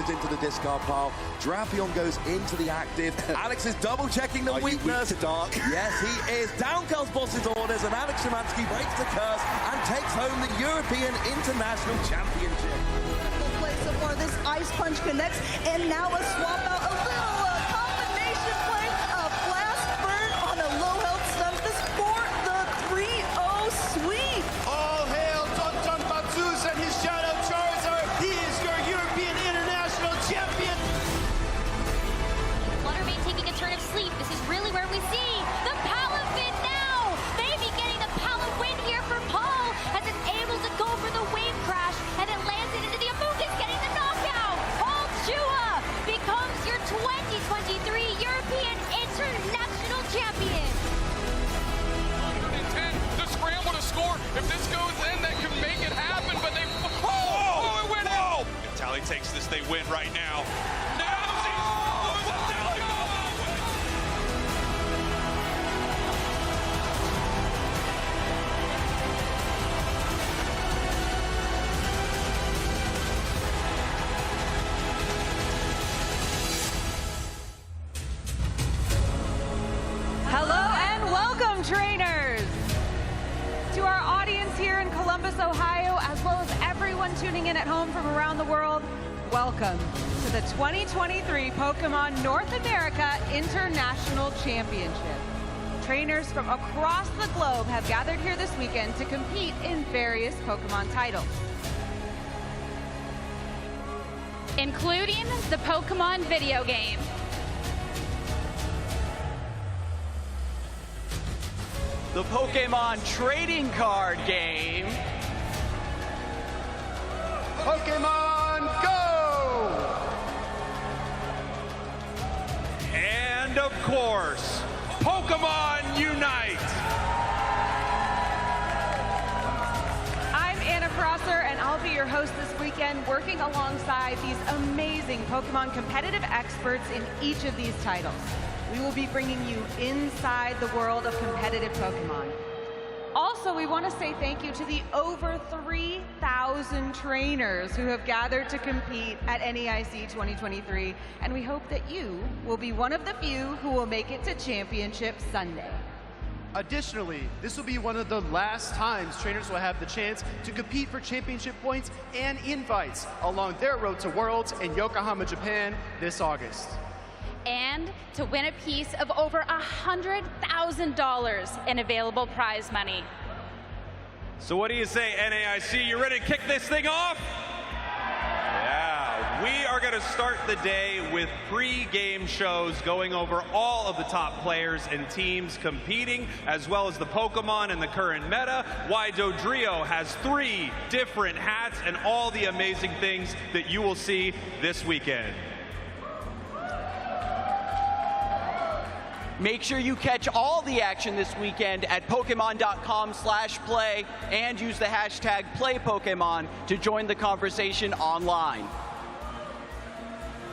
goes into the discard pile. Drapion goes into the active. Alex is double-checking the weakness. Weak to dark. Yes, he is. Down goes boss's orders, and Alex Szymanski breaks the curse and takes home the European International Championship. Play so far, this Ice Punch connects, and now a swap out, a little combination play, a blast burn on a low health stun. This for the 3-0 sweep. All hail Tonton Batsus and his Shadow Charizard. He is your European International Champion. Fluttermane taking a turn of sleep. This is really where we see the Palafin now. Maybe getting the Pala win here for Paul, as it's able to go for the wave crash, and it lands it into the Amogus, getting the knockout. Paul Chua becomes your 2023 European International Champion. 110 to scramble to score. If this goes in, that could make it happen, but they... Oh, it went out! If Tally takes this, they win right now. Hello and welcome, trainers, to our audience here in Columbus, Ohio, as well as everyone tuning in at home from around the world. Welcome to the 2023 Pokemon North America International Championship. Trainers from across the globe have gathered here this weekend to compete in various Pokemon titles, Including the Pokemon video game. The Pokemon trading card game. Pokemon Go! And of course, Pokemon Unite! I'm Amaterasu, and I'll be your host this weekend, working alongside these amazing Pokemon competitive experts in each of these titles. We will be bringing you inside the world of competitive Pokemon. Also, we want to say thank you to the over 3,000 trainers who have gathered to compete at NAIC 2023, and we hope that you will be one of the few who will make it to Championship Sunday. Additionally, this will be one of the last times trainers will have the chance to compete for championship points and invites along their road to Worlds in Yokohama, Japan this August. And to win a piece of over $100,000 in available prize money. So what do you say, NAIC? You ready to kick this thing off? Yeah, we are going to start the day with pre-game shows going over all of the top players and teams competing, as well as the Pokemon and the current meta. Why Dodrio has 3 different hats and all the amazing things that you will see this weekend. Make sure you catch all the action this weekend at Pokemon.com/play and use the hashtag PlayPokemon to join the conversation online.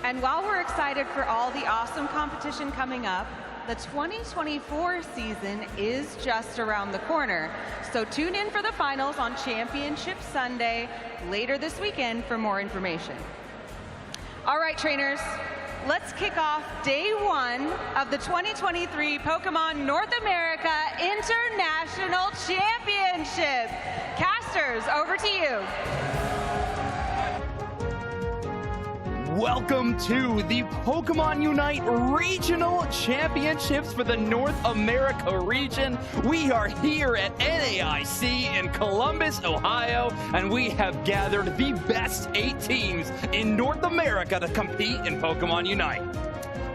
And while we're excited for all the awesome competition coming up, the 2024 season is just around the corner. So tune in for the finals on Championship Sunday later this weekend for more information. All right, trainers. Let's kick off day 1 of the 2023 Pokemon North America International Championship. Casters, over to you. Welcome to the Pokemon Unite Regional Championships for the North America region. We are here at NAIC in Columbus, Ohio, and we have gathered the best 8 teams in North America to compete in Pokemon Unite.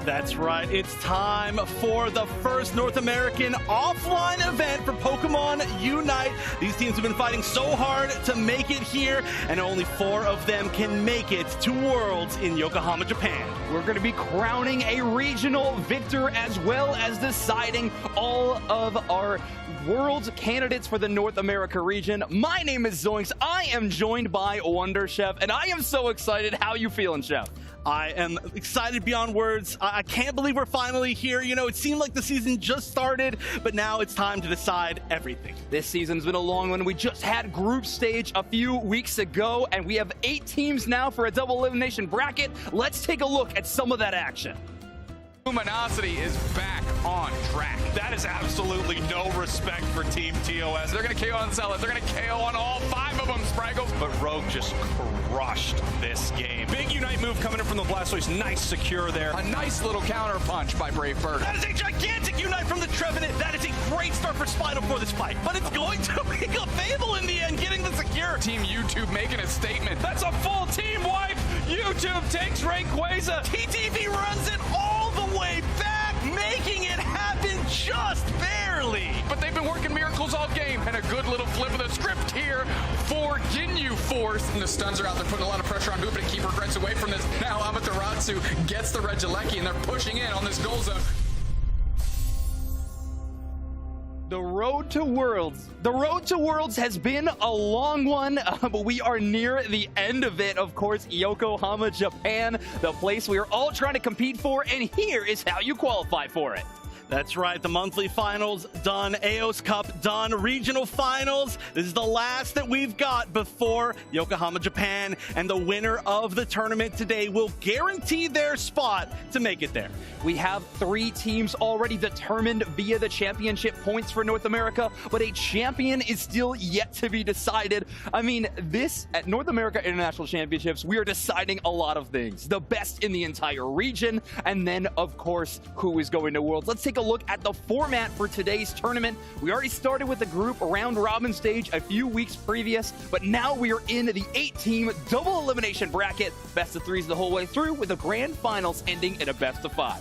That's right, it's time for the first North American offline event for Pokemon Unite. These teams have been fighting so hard to make it here, and only 4 of them can make it to Worlds in Yokohama, Japan. We're going to be crowning a regional victor as well as deciding all of our World's candidates for the North America region. My name is Zoinks. I am joined by Wonder Chef, and I am so excited. How you feeling, Chef? I am excited beyond words. I can't believe we're finally here. You know, it seemed like the season just started, but now it's time to decide everything. This season's been a long one. We just had group stage a few weeks ago, and we have 8 teams now for a double elimination bracket. Let's take a look at some of that action. Luminosity is back on track. That is absolutely no respect for Team TOS. They're going to KO on Zealot. They're going to KO on all 5 of them, Spraggles. But Rogue just crushed this game. Big Unite move coming in from the Blastoise. Nice secure there. A nice little counter punch by Brave Bird. That is a gigantic Unite from the Trevenant. That is a great start for Spinal for this fight, but it's going to make a Fable in the end, getting the secure. Team YouTube making a statement. That's a full team wipe. YouTube takes Rayquaza. TTV runs it all the way back, making it happen just barely. But they've been working miracles all game, and a good little flip of the script here for Ginyu Force. And the stuns are out. They're putting a lot of pressure on Hoopa to keep regrets away from this. Now Amaterasu gets the Regieleki, and they're pushing in on this goal zone. The road to Worlds. The road to Worlds has been a long one, but we are near the end of it. Of course, Yokohama, Japan, the place we are all trying to compete for, and here is how you qualify for it. That's right, the monthly finals done, AOS Cup done, regional finals. This is the last that we've got before Yokohama, Japan, and the winner of the tournament today will guarantee their spot to make it there. We have 3 teams already determined via the championship points for North America, but a champion is still yet to be decided. I mean, this, at North America International Championships, we are deciding a lot of things. The best in the entire region, and then, of course, who is going to Worlds. Let's take a look at the format for today's tournament. We already started with the group round robin stage a few weeks previous, but now we are in the 8-team double elimination bracket, best of 3s the whole way through, with the grand finals ending in a best of 5.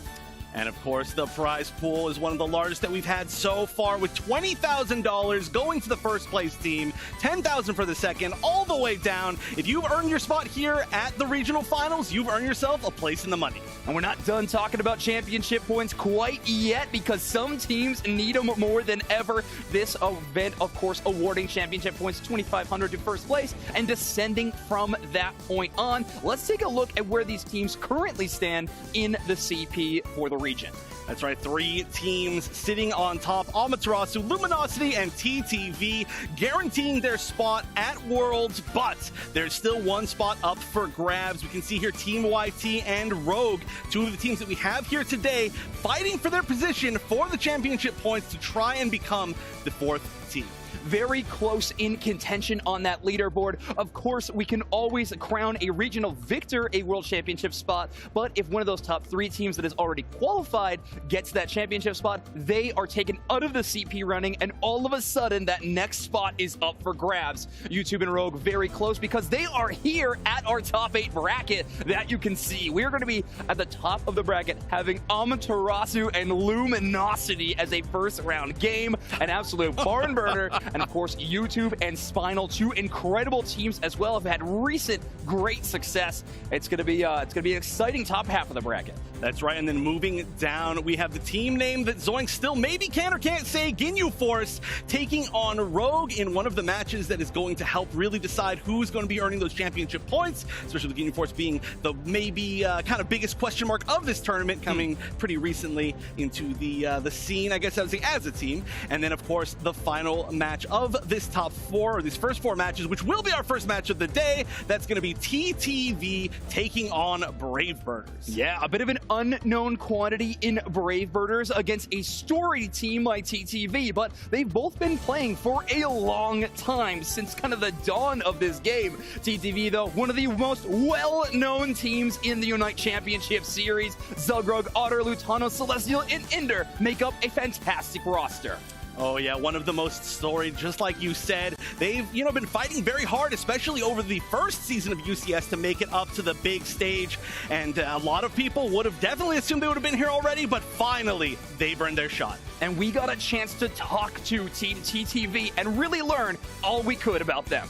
And of course, the prize pool is one of the largest that we've had so far, with $20,000 going to the first place team, $10,000 for the second, all the way down. If you've earned your spot here at the regional finals, you've earned yourself a place in the money. And we're not done talking about championship points quite yet, because some teams need them more than ever. This event, of course, awarding championship points, $2,500 to first place, and descending from that point on. Let's take a look at where these teams currently stand in the CP for the region. That's right, 3 teams sitting on top: Amaterasu, Luminosity, and TTV, guaranteeing their spot at Worlds, but there's still 1 spot up for grabs. We can see here Team YT and Rogue, 2 of the teams that we have here today, fighting for their position for the championship points to try and become the 4th team. Very close in contention on that leaderboard. Of course, we can always crown a regional victor a world championship spot, but if one of those top 3 teams that is already qualified gets that championship spot, they are taken out of the CP running, and all of a sudden that next spot is up for grabs. YouTube and Rogue very close, because they are here at our top 8 bracket that you can see. We're going to be at the top of the bracket, having Amaterasu and Luminosity as a first round game, an absolute barn burner. And of course, YouTube and Spinal, 2 incredible teams as well, have had recent great success. It's gonna be an exciting top half of the bracket. That's right, and then moving down, we have the team name that Zoink still maybe can or can't say, Ginyu Force, taking on Rogue in one of the matches that is going to help really decide who's going to be earning those championship points, especially with Ginyu Force being the maybe kind of biggest question mark of this tournament, coming pretty recently into the scene, I guess I would say, as a team. And then, of course, the final match of this top 4, or these first 4 matches, which will be our first match of the day. That's going to be TTV taking on Brave Birders. Yeah, a bit of an unknown quantity in Brave Birders against a storied team like TTV, but they've both been playing for a long time, since kind of the dawn of this game. TTV, though, one of the most well-known teams in the Unite Championship Series. Zugrug, Otter, Lutano, Celestial, and Ender make up a fantastic roster. Oh yeah, one of the most storied, just like you said. They've, been fighting very hard, especially over the first season of UCS, to make it up to the big stage. And a lot of people would have definitely assumed they would have been here already, but finally, they've earned their shot. And we got a chance to talk to Team TTV and really learn all we could about them.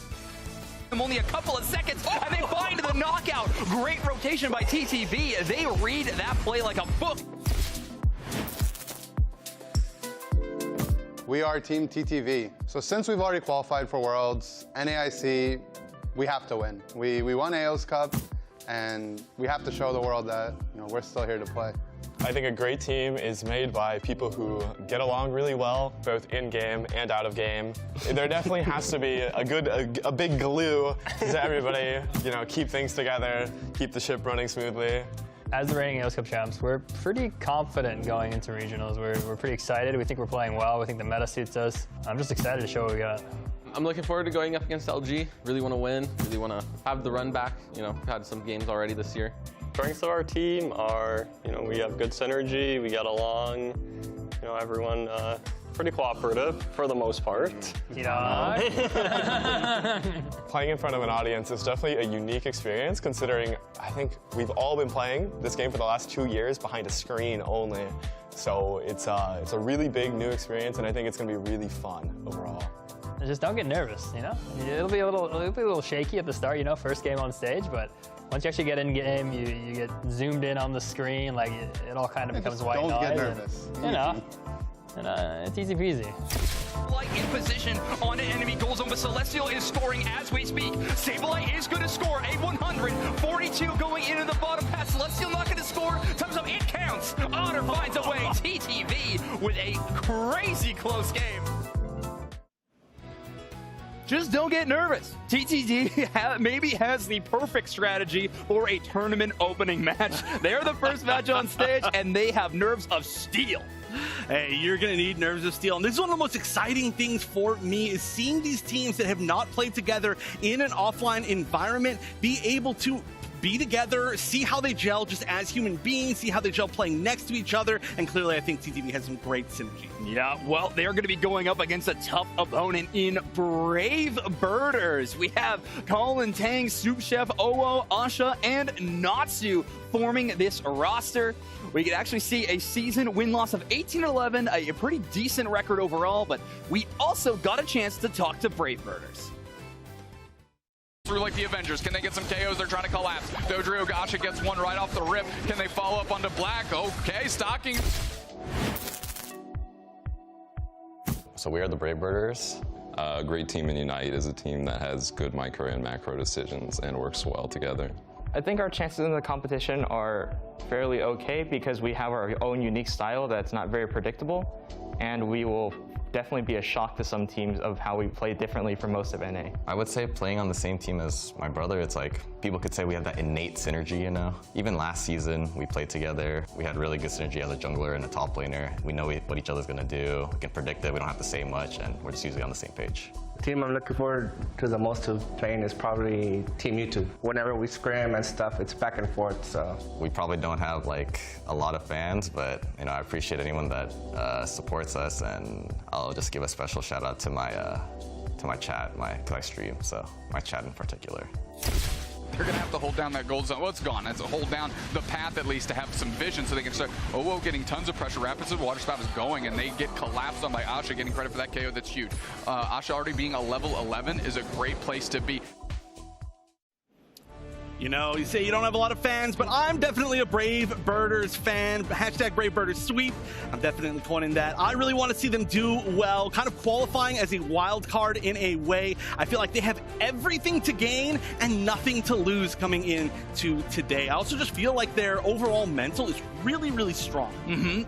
Only a couple of seconds, and they find the knockout. Great rotation by TTV. They read that play like a book. We are Team TTV. So since we've already qualified for Worlds, NAIC, we have to win. We won AOS Cup, and we have to show the world that we're still here to play. I think a great team is made by people who get along really well, both in-game and out of game. There definitely has to be a big glue to everybody, keep things together, keep the ship running smoothly. As the reigning AOS Cup champs, we're pretty confident going into regionals. We're pretty excited. We think we're playing well. We think the meta suits us. I'm just excited to show what we got. I'm looking forward to going up against LG. Really want to win. Really want to have the run back. We've had some games already this year. Strengths of our team are, we have good synergy. We get along. Everyone pretty cooperative for the most part. Playing in front of an audience is definitely a unique experience, considering I think we've all been playing this game for the last 2 years behind a screen only. So it's a really big new experience, and I think it's going to be really fun overall. And just don't get nervous, It'll be a little shaky at the start, first game on stage, but once you actually get in game, you get zoomed in on the screen, like it all kind of becomes white noise. Don't get nervous. And it's easy peasy. Sableye in position on an enemy goal zone, but Celestial is scoring as we speak. Sableye is going to score a 142 going into the bottom pass. Celestial not going to score. Time's up. It counts. Otter finds a way. TTV with a crazy close game. Just don't get nervous. TTV maybe has the perfect strategy for a tournament opening match. They're the first match on stage, and they have nerves of steel. Hey, you're going to need nerves of steel. And this is one of the most exciting things for me is seeing these teams that have not played together in an offline environment be able to be together, see how they gel just as human beings, see how they gel playing next to each other, and clearly I think TTV has some great synergy. Yeah, well, they're going to be going up against a tough opponent in Brave Birders. We have Colin, Tang, Soup Chef, Owo, Asha, and Natsu forming this roster. We can actually see a season win-loss of 18-11, a pretty decent record overall, but we also got a chance to talk to Brave Birders. Through like the Avengers. Can they get some KOs? They're trying to collapse. Dodrio Gasha gets one right off the rip. Can they follow up onto Black? Okay, stocking. So we are the Brave Birders. A great team in Unite is a team that has good micro and macro decisions and works well together. I think our chances in the competition are fairly okay because we have our own unique style that's not very predictable, and we will definitely be a shock to some teams of how we play differently from most of NA. I would say playing on the same team as my brother, it's like people could say we have that innate synergy, Even last season, we played together. We had really good synergy as a jungler and a top laner. We know what each other's gonna do. We can predict it. We don't have to say much, and we're just usually on the same page. The team I'm looking forward to the most to playing is probably Team YouTube. Whenever we scrim and stuff, it's back and forth, so. We probably don't have a lot of fans, but I appreciate anyone that supports us, and I'll just give a special shout out to my chat, to my stream, so my chat in particular. They're going to have to hold down that gold zone. Well, it's gone. It's a hold down the path at least to have some vision so they can start. Owo getting tons of pressure. Rapids' water spout is going, and they get collapsed on by Asha, getting credit for that KO. That's huge. Asha already being a level 11 is a great place to be. You say you don't have a lot of fans, but I'm definitely a Brave Birders fan. Hashtag Brave Birders sweep. I'm definitely coining that. I really want to see them do well, kind of qualifying as a wild card in a way. I feel like they have everything to gain and nothing to lose coming in to today. I also just feel like their overall mental is really, really strong.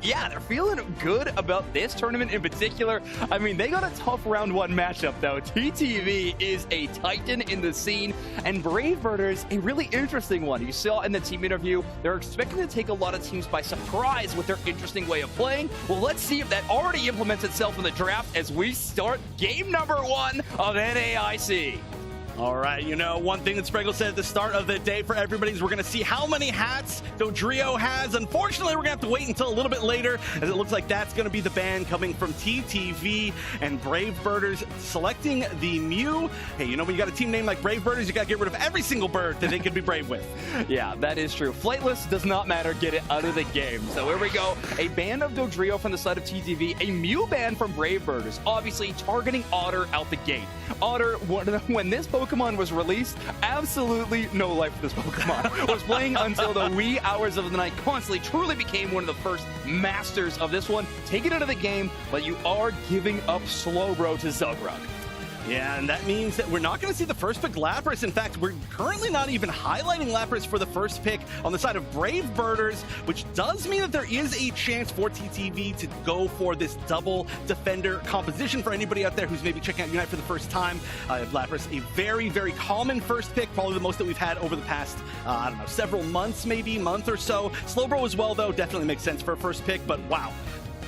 Yeah, they're feeling good about this tournament in particular. I mean, they got a tough round one matchup, though. TTV is a titan in the scene, and Brave Birders, a really interesting one. You saw in the team interview, they're expecting to take a lot of teams by surprise with their interesting way of playing. Well, let's see if that already implements itself in the draft as we start game number 1 of NAIC. All right, one thing that Spraggle said at the start of the day for everybody is we're going to see how many hats Dodrio has. Unfortunately, we're going to have to wait until a little bit later, as it looks like that's going to be the ban coming from TTV and Brave Birders selecting the Mew. Hey, when you got a team name like Brave Birders, you got to get rid of every single bird that they could be brave with. Yeah, that is true. Flightless does not matter. Get it out of the game. So here we go. A ban of Dodrio from the side of TTV. A Mew ban from Brave Birders. Obviously, targeting Otter out the gate. Otter, when this Pokemon was released, absolutely no life for this Pokemon. Was playing until the wee hours of the night, constantly, truly became one of the first masters of this one. Take it out of the game, but you are giving up Slowbro to Zugrug. Yeah, and that means that we're not going to see the first pick Lapras. In fact, we're currently not even highlighting Lapras for the first pick on the side of Brave Birders, which does mean that there is a chance for TTV to go for this double defender composition. For anybody out there who's maybe checking out Unite for the first time, Lapras, a very, very common first pick, probably the most that we've had over the past, I don't know, several months, maybe month or so. Slowbro as well, though, definitely makes sense for a first pick, but wow.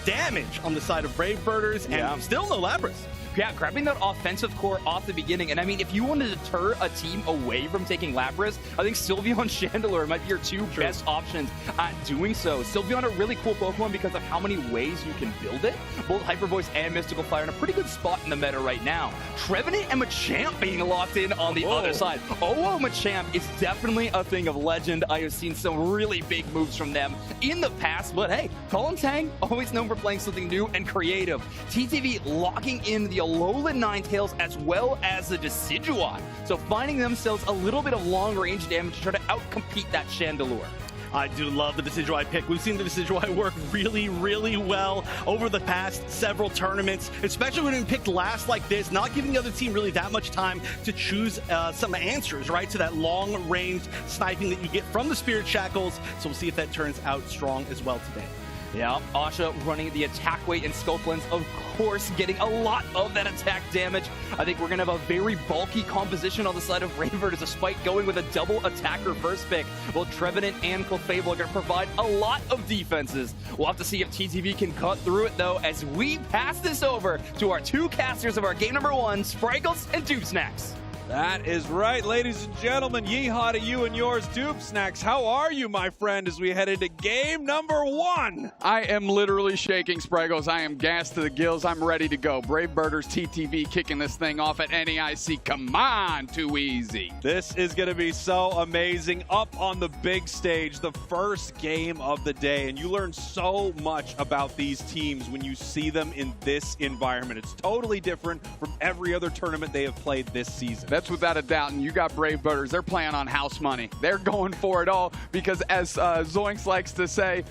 Damage on the side of Brave Birders, and still no Lapras. Yeah, grabbing that offensive core off the beginning. And I mean, if you want to deter a team away from taking Lapras, I think Sylveon and Chandelure might be your two best options at doing so. Sylveon, a really cool Pokemon because of how many ways you can build it. Both Hyper Voice and Mystical Fire in a pretty good spot in the meta right now. Trevenant and Machamp being locked in on the other side. Oh, Machamp is definitely a thing of legend. I have seen some really big moves from them in the past, but hey, Colin Tang, always known for playing something new and creative. TTV locking in the Alolan Ninetales as well as the Decidueye. So finding themselves a little bit of long-range damage to try to outcompete that Chandelure. I do love the Decidueye pick. We've seen the Decidueye work really, really well over the past several tournaments, especially when we picked last like this, not giving the other team really that much time to choose some answers, right, to that long-range sniping that you get from the Spirit Shackles. So we'll see if that turns out strong as well today. Yeah, Asha running the attack weight and scope lens, of course, getting a lot of that attack damage. I think we're going to have a very bulky composition on the side of Rainbird, despite going with a double attacker first pick. Well, Trevenant and Clefable are going to provide a lot of defenses. We'll have to see if TTV can cut through it, though, as we pass this over to our two casters of our game number one, Sprinkles and Dupe Snacks. That is right, ladies and gentlemen. Yeehaw to you and yours, Dupe Snacks. How are you, my friend, as we head into game number one? I am literally shaking, Spraggles. I am gassed to the gills. I'm ready to go. Brave Birders TTV kicking this thing off at NAIC. Come on, too easy. This is going to be so amazing. Up on the big stage, the first game of the day. And you learn so much about these teams when you see them in this environment. It's totally different from every other tournament they have played this season. That's without a doubt, and you got Brave Birders. They're playing on house money. They're going for it all because, as Zoinks likes to say,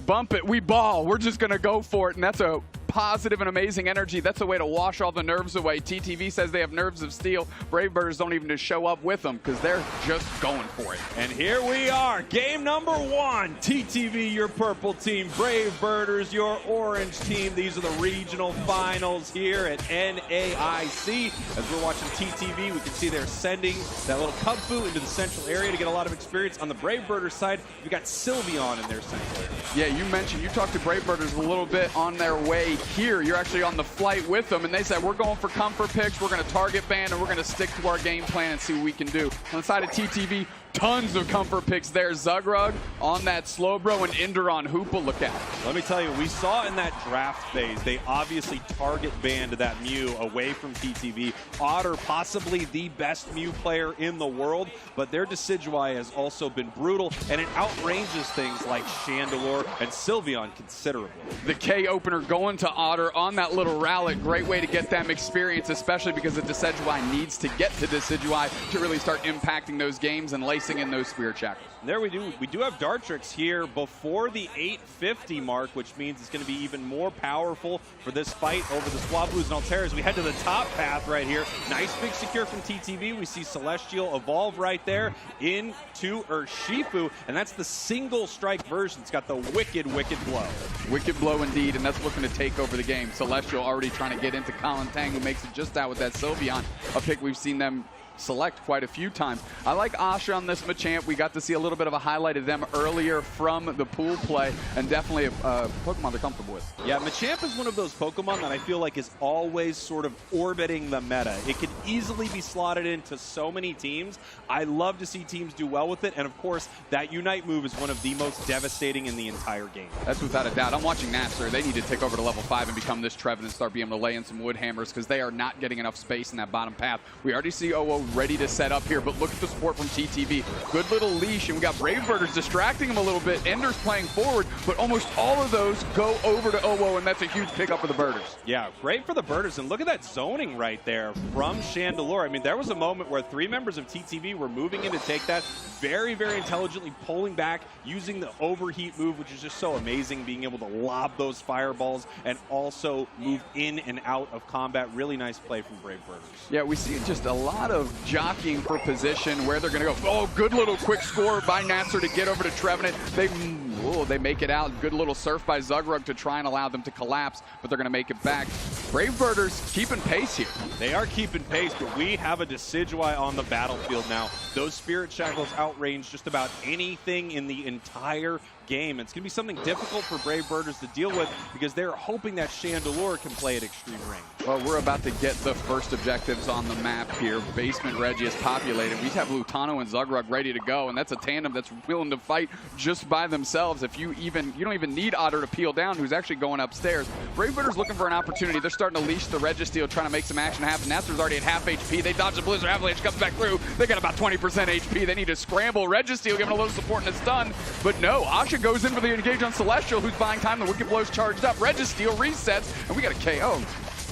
bump it, we ball. We're just going to go for it, and that's a positive and amazing energy. That's a way to wash all the nerves away. TTV says they have nerves of steel. Brave Birders don't even just show up with them because they're just going for it. And here we are, game number one. TTV, your purple team. Brave Birders, your orange team. These are the regional finals here at NAIC. As we're watching TTV, we can see they're sending that little Kung-Fu into the central area to get a lot of experience. On the Brave Birders side, we got Sylveon in their central area. Yeah, you talked to Brave Birders a little bit on their way here. You're actually on the flight with them, and they said, we're going for comfort picks, we're going to target ban, and we're going to stick to our game plan and see what we can do. On the side of TTV, tons of comfort picks there. Zugrug on that Slowbro and Ender on Hoopa. Look out. Let me tell you, we saw in that draft phase, they obviously target banned that Mew away from TTV. Otter, possibly the best Mew player in the world, but their Decidueye has also been brutal, and it outranges things like Chandelure and Sylveon considerably. The K opener going to Otter on that little Rowlet. Great way to get them experience, especially because the Decidueye needs to get to Decidueye to really start impacting those games and lacing in those Spirit Shackles. There we do have Dartrix here before the 850 mark, which means it's going to be even more powerful for this fight over the Swablu's and Altaras. We head to the top path right here. Nice big secure from TTV. We see Celestial evolve right there into Urshifu, and that's the single strike version. It's got the wicked blow. Wicked blow indeed, and that's looking to take over the game. Celestial already trying to get into Colin Tang, who makes it just out with that Sylveon, a pick we've seen them select quite a few times. I like Asha on this Machamp. We got to see a little bit of a highlight of them earlier from the pool play, and definitely a Pokemon they're comfortable with. Yeah, Machamp is one of those Pokemon that I feel like is always sort of orbiting the meta. It could easily be slotted into so many teams. I love to see teams do well with it, and of course, that Unite move is one of the most devastating in the entire game. That's without a doubt. I'm watching Nasser. They need to take over to level 5 and become this Trevenant and start being able to lay in some wood hammers because they are not getting enough space in that bottom path. We already see OO ready to set up here, but look at the support from TTV. Good little leash, and we got Brave Birders distracting him a little bit. Ender's playing forward, but almost all of those go over to OWO, and that's a huge pickup for the Birders. Yeah, great for the Birders, and look at that zoning right there from Chandelure. I mean, there was a moment where 3 members of TTV were moving in to take that, very, very intelligently pulling back, using the overheat move, which is just so amazing, being able to lob those fireballs and also move in and out of combat. Really nice play from Brave Birders. Yeah, we see just a lot of jockeying for position, where they're going to go. Oh, good little quick score by Nasser to get over to Trevenant. They make it out. Good little surf by Zugrug to try and allow them to collapse, but they're going to make it back. Brave Birders keeping pace here. They are keeping pace, but we have a Decidueye on the battlefield now. Those Spirit Shackles outrange just about anything in the entire game. It's going to be something difficult for Brave Birders to deal with because they're hoping that Chandelure can play at extreme range. Well, we're about to get the first objectives on the map here. Basement Reggie is populated. We have Lutano and Zugrug ready to go, and that's a tandem that's willing to fight just by themselves. If you don't even need Otter to peel down, who's actually going upstairs. Brave Birders looking for an opportunity. They're starting to leash the Registeel, trying to make some action happen. Nasser's already at half HP. They dodge the Blizzard Avalanche, comes back through. They got about 20% HP. They need to scramble. Registeel giving a little support and a stun, but no, Asha goes in for the engage on Celestial, who's buying time. The Wicked Blow's charged up. Registeel resets, and we got a KO.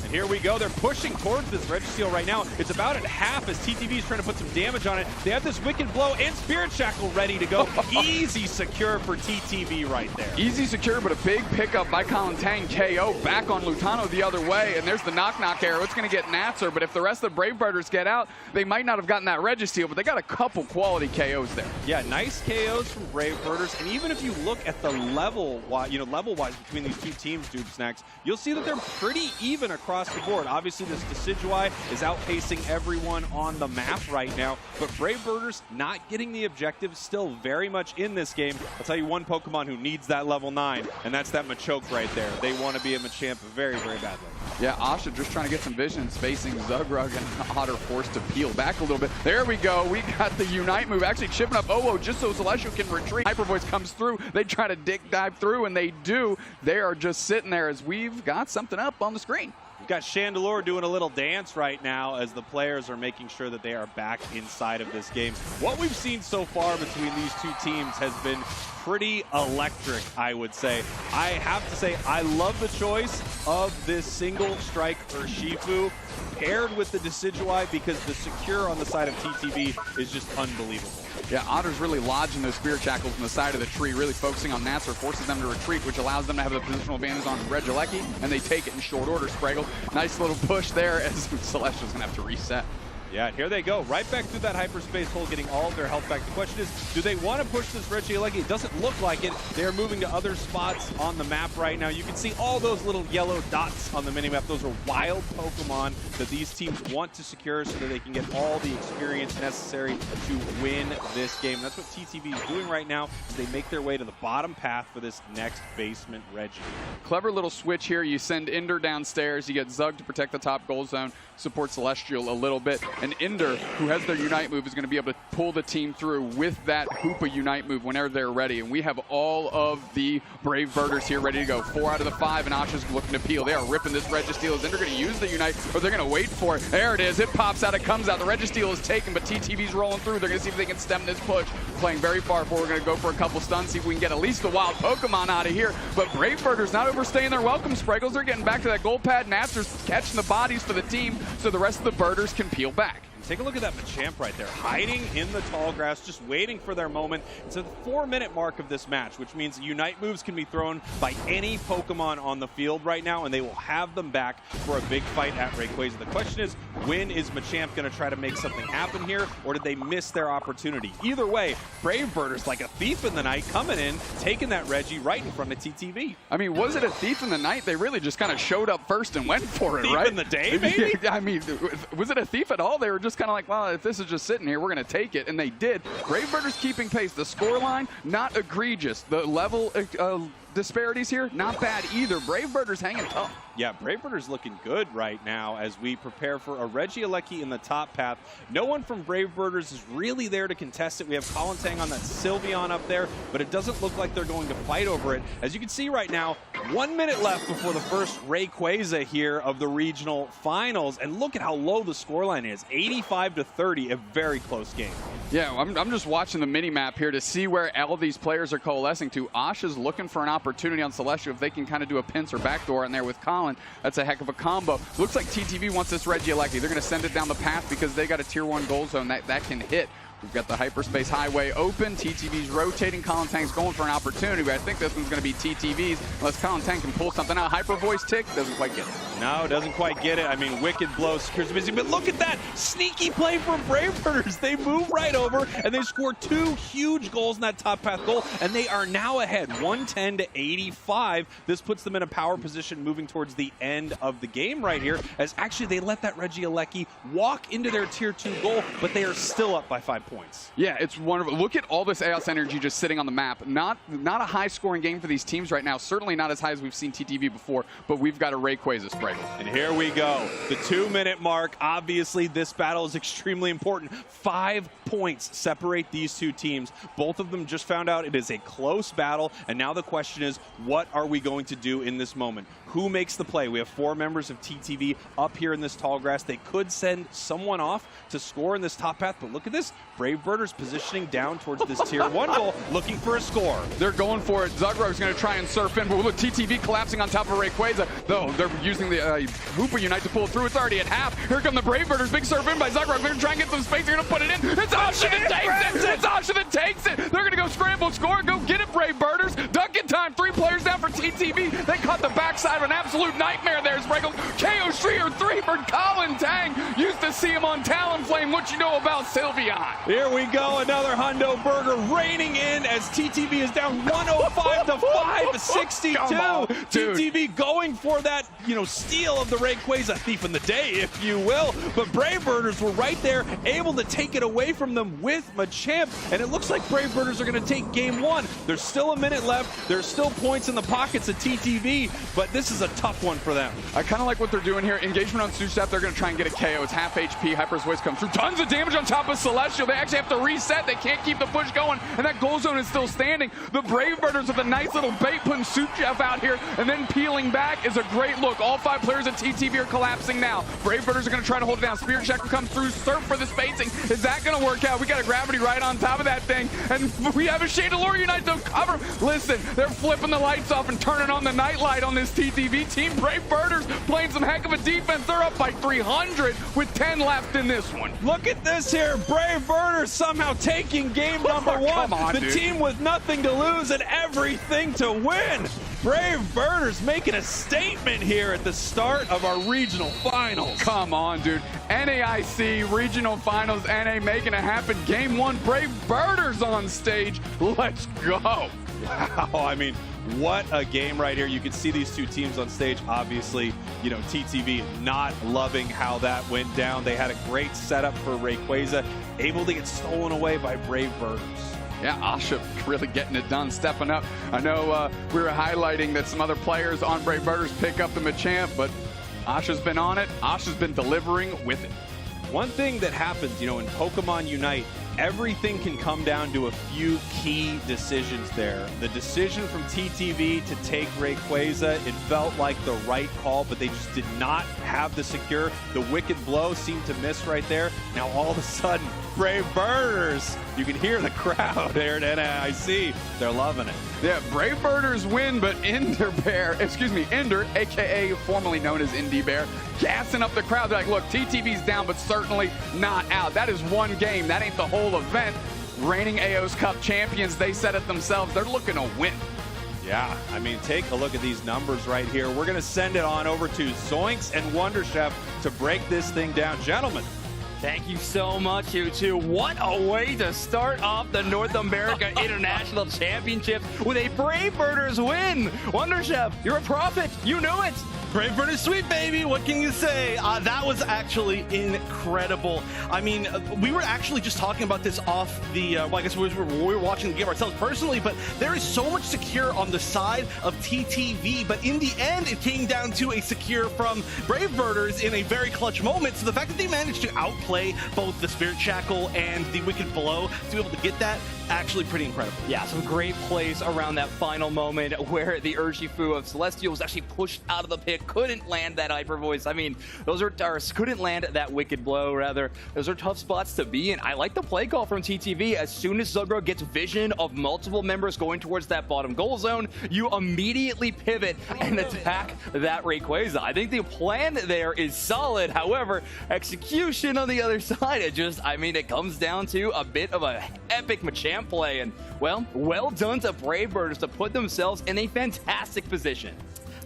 And here we go. They're pushing towards this Registeel right now. It's about at half as TTV is trying to put some damage on it. They have this Wicked Blow and Spirit Shackle ready to go. Easy secure for TTV right there. Easy secure, but a big pickup by Colin Tang. KO back on Lutano the other way, and there's the knock-knock arrow. It's going to get Nasser, but if the rest of the Brave Birders get out, they might not have gotten that Registeel, but they got a couple quality KOs there. Yeah, nice KOs from Brave Birders, and even if you look at the level-wise between these two teams, Dude Snacks, you'll see that they're pretty even across the board. Obviously, this Decidueye is outpacing everyone on the map right now, but Brave Birders not getting the objective, still very much in this game. I'll tell you one Pokemon who needs that level 9, and that's that Machoke right there. They want to be a Machamp very, very badly. Yeah, Asha just trying to get some vision, spacing Zugrug and Otter forced to peel back a little bit. There we go. We got the Unite move, actually chipping up OWO just so Celestial can retreat. Hyper Voice comes through. They try to dive through, and they do. They are just sitting there as we've got something up on the screen. We've got Chandelure doing a little dance right now as the players are making sure that they are back inside of this game. What we've seen so far between these two teams has been pretty electric, I would say. I have to say, I love the choice of this single strike Urshifu paired with the Decidueye because the secure on the side of TTV is just unbelievable. Yeah, Otter's really lodging those Spirit Shackles on the side of the tree, really focusing on Nasser, forces them to retreat, which allows them to have the positional advantage on Regieleki, and they take it in short order. Spraggle, nice little push there as Celestial's gonna have to reset. Yeah, here they go, right back through that hyperspace hole, getting all of their health back. The question is, do they want to push this Regieleki? It doesn't look like it. They're moving to other spots on the map right now. You can see all those little yellow dots on the minimap. Those are wild Pokemon that these teams want to secure so that they can get all the experience necessary to win this game. That's what TTV is doing right now, as they make their way to the bottom path for this next basement Regi. Clever little switch here. You send Ender downstairs. You get Zug to protect the top goal zone, support Celestial a little bit. And Ender, who has their Unite move, is going to be able to pull the team through with that Hoopa Unite move whenever they're ready. And we have all of the Brave Birders here ready to go. 4 out of the 5, and Asha's looking to peel. They are ripping this Registeel. Is Ender going to use the Unite, or they're going to wait for it? There it is. It pops out. It comes out. The Registeel is taken, but TTV's rolling through. They're going to see if they can stem this push. Playing very far forward. We're going to go for a couple stuns, see if we can get at least the wild Pokemon out of here. But Brave Birders not overstaying their welcome. Spraggles, they're getting back to that gold pad. Nasser's catching the bodies for the team, so the rest of the Birders can peel back. Take a look at that Machamp right there, hiding in the tall grass, just waiting for their moment. It's at the 4-minute mark of this match, which means Unite moves can be thrown by any Pokemon on the field right now, and they will have them back for a big fight at Rayquaza. The question is, when is Machamp going to try to make something happen here, or did they miss their opportunity? Either way, Brave Birders, like a thief in the night, coming in, taking that Regi right in front of TTV. I mean, was it a thief in the night? They really just kind of showed up first and went for it, thief right? In the day, maybe? I mean, was it a thief at all? They were just kind of like, well, if this is just sitting here, we're going to take it, and they did. Brave Birders keeping pace. The scoreline, not egregious. The level disparities here, not bad either. Brave Birders hanging tough. Yeah, Brave Birders looking good right now as we prepare for a Regieleki in the top path. No one from Brave Birders is really there to contest it. We have Colin Tang on that Sylveon up there, but it doesn't look like they're going to fight over it. As you can see right now, 1 minute left before the first Rayquaza here of the regional finals, and look at how low the scoreline is. 85-30, a very close game. Yeah, I'm just watching the mini-map here to see where all these players are coalescing to. Asha's looking for an opportunity on Celestial if they can kind of do a pincer backdoor in there with Colin. That's a heck of a combo. Looks like TTV wants this Regieleki. They're going to send it down the path because they got a tier 1 goal zone that can hit. We've got the hyperspace highway open. TTV's rotating. Colin Tang's going for an opportunity, but I think this one's going to be TTV's unless Colin Tang can pull something out. Hyper voice tick doesn't quite get it. No, doesn't quite get it. I mean, Wicked Blow secures busy, but look at that sneaky play from Brave Birders. They move right over and they score 2 huge goals in that top path goal, and they are now ahead 110-85. This puts them in a power position moving towards the end of the game right here, as actually they let that Regieleki walk into their tier 2 goal, but they are still up by 5 points. Yeah, it's wonderful. Look at all this AOS energy just sitting on the map. Not a high-scoring game for these teams right now. Certainly not as high as we've seen TTV before, but we've got a Rayquaza spray. And here we go. The 2-minute mark. Obviously, this battle is extremely important. 5 points separate these two teams. Both of them just found out it is a close battle, and now the question is, what are we going to do in this moment? Who makes the play? We have 4 members of TTV up here in this tall grass. They could send someone off to score in this top path, but look at this. Brave Birders positioning down towards this tier 1 goal, looking for a score. They're going for it. Zugrog's going to try and surf in, but look, TTV collapsing on top of Rayquaza. Though they're using the Hooper Unite to pull through. It's already at half. Here come the Brave Birders. Big surf in by Zugrog. They're going to try and get some space. They're going to put it in. It's Asha that takes it. It's Asha that takes it. They're going to go scramble, score, go get it, Brave Birders. Dunking time. 3 players down for TTV. They caught the backside of an absolute nightmare there. Sprinkles. KO Streeter 3 for Colin Tang. Used to see him on Talonflame. What you know about Sylveon? Here we go. Another Hundo Burger raining in as TTV is down 105-562. TTV going for that, steal of the Rayquaza, thief in the day, if you will. But Brave Birders were right there, able to take it away from them with Machamp. And it looks like Brave Birders are going to take game 1. There's still a minute left. There's still points in the pockets of TTV, but this is a tough one for them. I kind of like what they're doing here. Engagement on Sushap, they're going to try and get a KO. It's half HP. Hyper's voice comes through. Tons of damage on top of Celestial. They actually have to reset. They can't keep the push going, and that goal zone is still standing. The Brave Birders with a nice little bait, putting Sushap out here, and then peeling back is a great look. All 5 players at TTV are collapsing now. Brave Birders are going to try to hold it down. Spirit Shackle comes through. Surf for the spacing. Is that going to work out? We got a gravity right on top of that thing, and we have a Shadalore Unite to cover. Listen, they're flipping the lights off and turning on the nightlight on this TTV team. Brave Birders playing some heck of a defense. They're up by 300 with 10 left in this one. Look at this here. Brave Birders somehow taking game number 1. Come on, the dude. Team with nothing to lose and everything to win. Brave Birders making a statement here at the start of our regional finals. Come on, dude. NAIC regional finals, NA making it happen. Game 1, Brave Birders on stage. Let's go. Wow, I mean, what a game right here. You can see these two teams on stage. Obviously, TTV not loving how that went down. They had a great setup for Rayquaza, able to get stolen away by Brave Birders. Yeah, Asha really getting it done, stepping up. I know we were highlighting that some other players on Brave Birders pick up the Machamp, but Asha's been on it. Asha's been delivering with it. One thing that happens, in Pokémon Unite, everything can come down to a few key decisions there. The decision from TTV to take Rayquaza, it felt like the right call, but they just did not have the secure. The Wicked Blow seemed to miss right there. Now all of a sudden, Brave Birders, you can hear the crowd there at NAIC. They're loving it. Yeah, Brave Birders win, but Ender, aka formerly known as Indie Bear, gassing up the crowd. They're like, look, TTV's down, but certainly not out. That is one game. That ain't the whole event. Reigning AOS Cup champions, they said it themselves. They're looking to win. Yeah, I mean, take a look at these numbers right here. We're going to send it on over to Zoinks and Wonder Chef to break this thing down. Gentlemen. Thank you so much, you two. What a way to start off the North America International Championships with a Brave Birders win. Wonder Chef, you're a prophet. You knew it. Brave Birders sweet, baby. What can you say? That was actually incredible. I mean, we were actually just talking about this off the, I guess we were watching the game ourselves personally, but there is so much secure on the side of TTV, but in the end, it came down to a secure from Brave Birders in a very clutch moment. So the fact that they managed to outplay both the Spirit Shackle and the Wicked Blow to be able to get that actually pretty incredible. Yeah, some great plays around that final moment where the Urshifu of Celestial was actually pushed out of the pit, couldn't land that Hyper Voice. I mean, those are, or couldn't land that Wicked Blow, rather. Those are tough spots to be in. I like the play call from TTV. As soon as Zugrug gets vision of multiple members going towards that bottom goal zone, you immediately pivot and attack that Rayquaza. I think the plan there is solid. However, execution on the other side, it comes down to a bit of a epic Machamp play. And, well done to Brave Birders to put themselves in a fantastic position.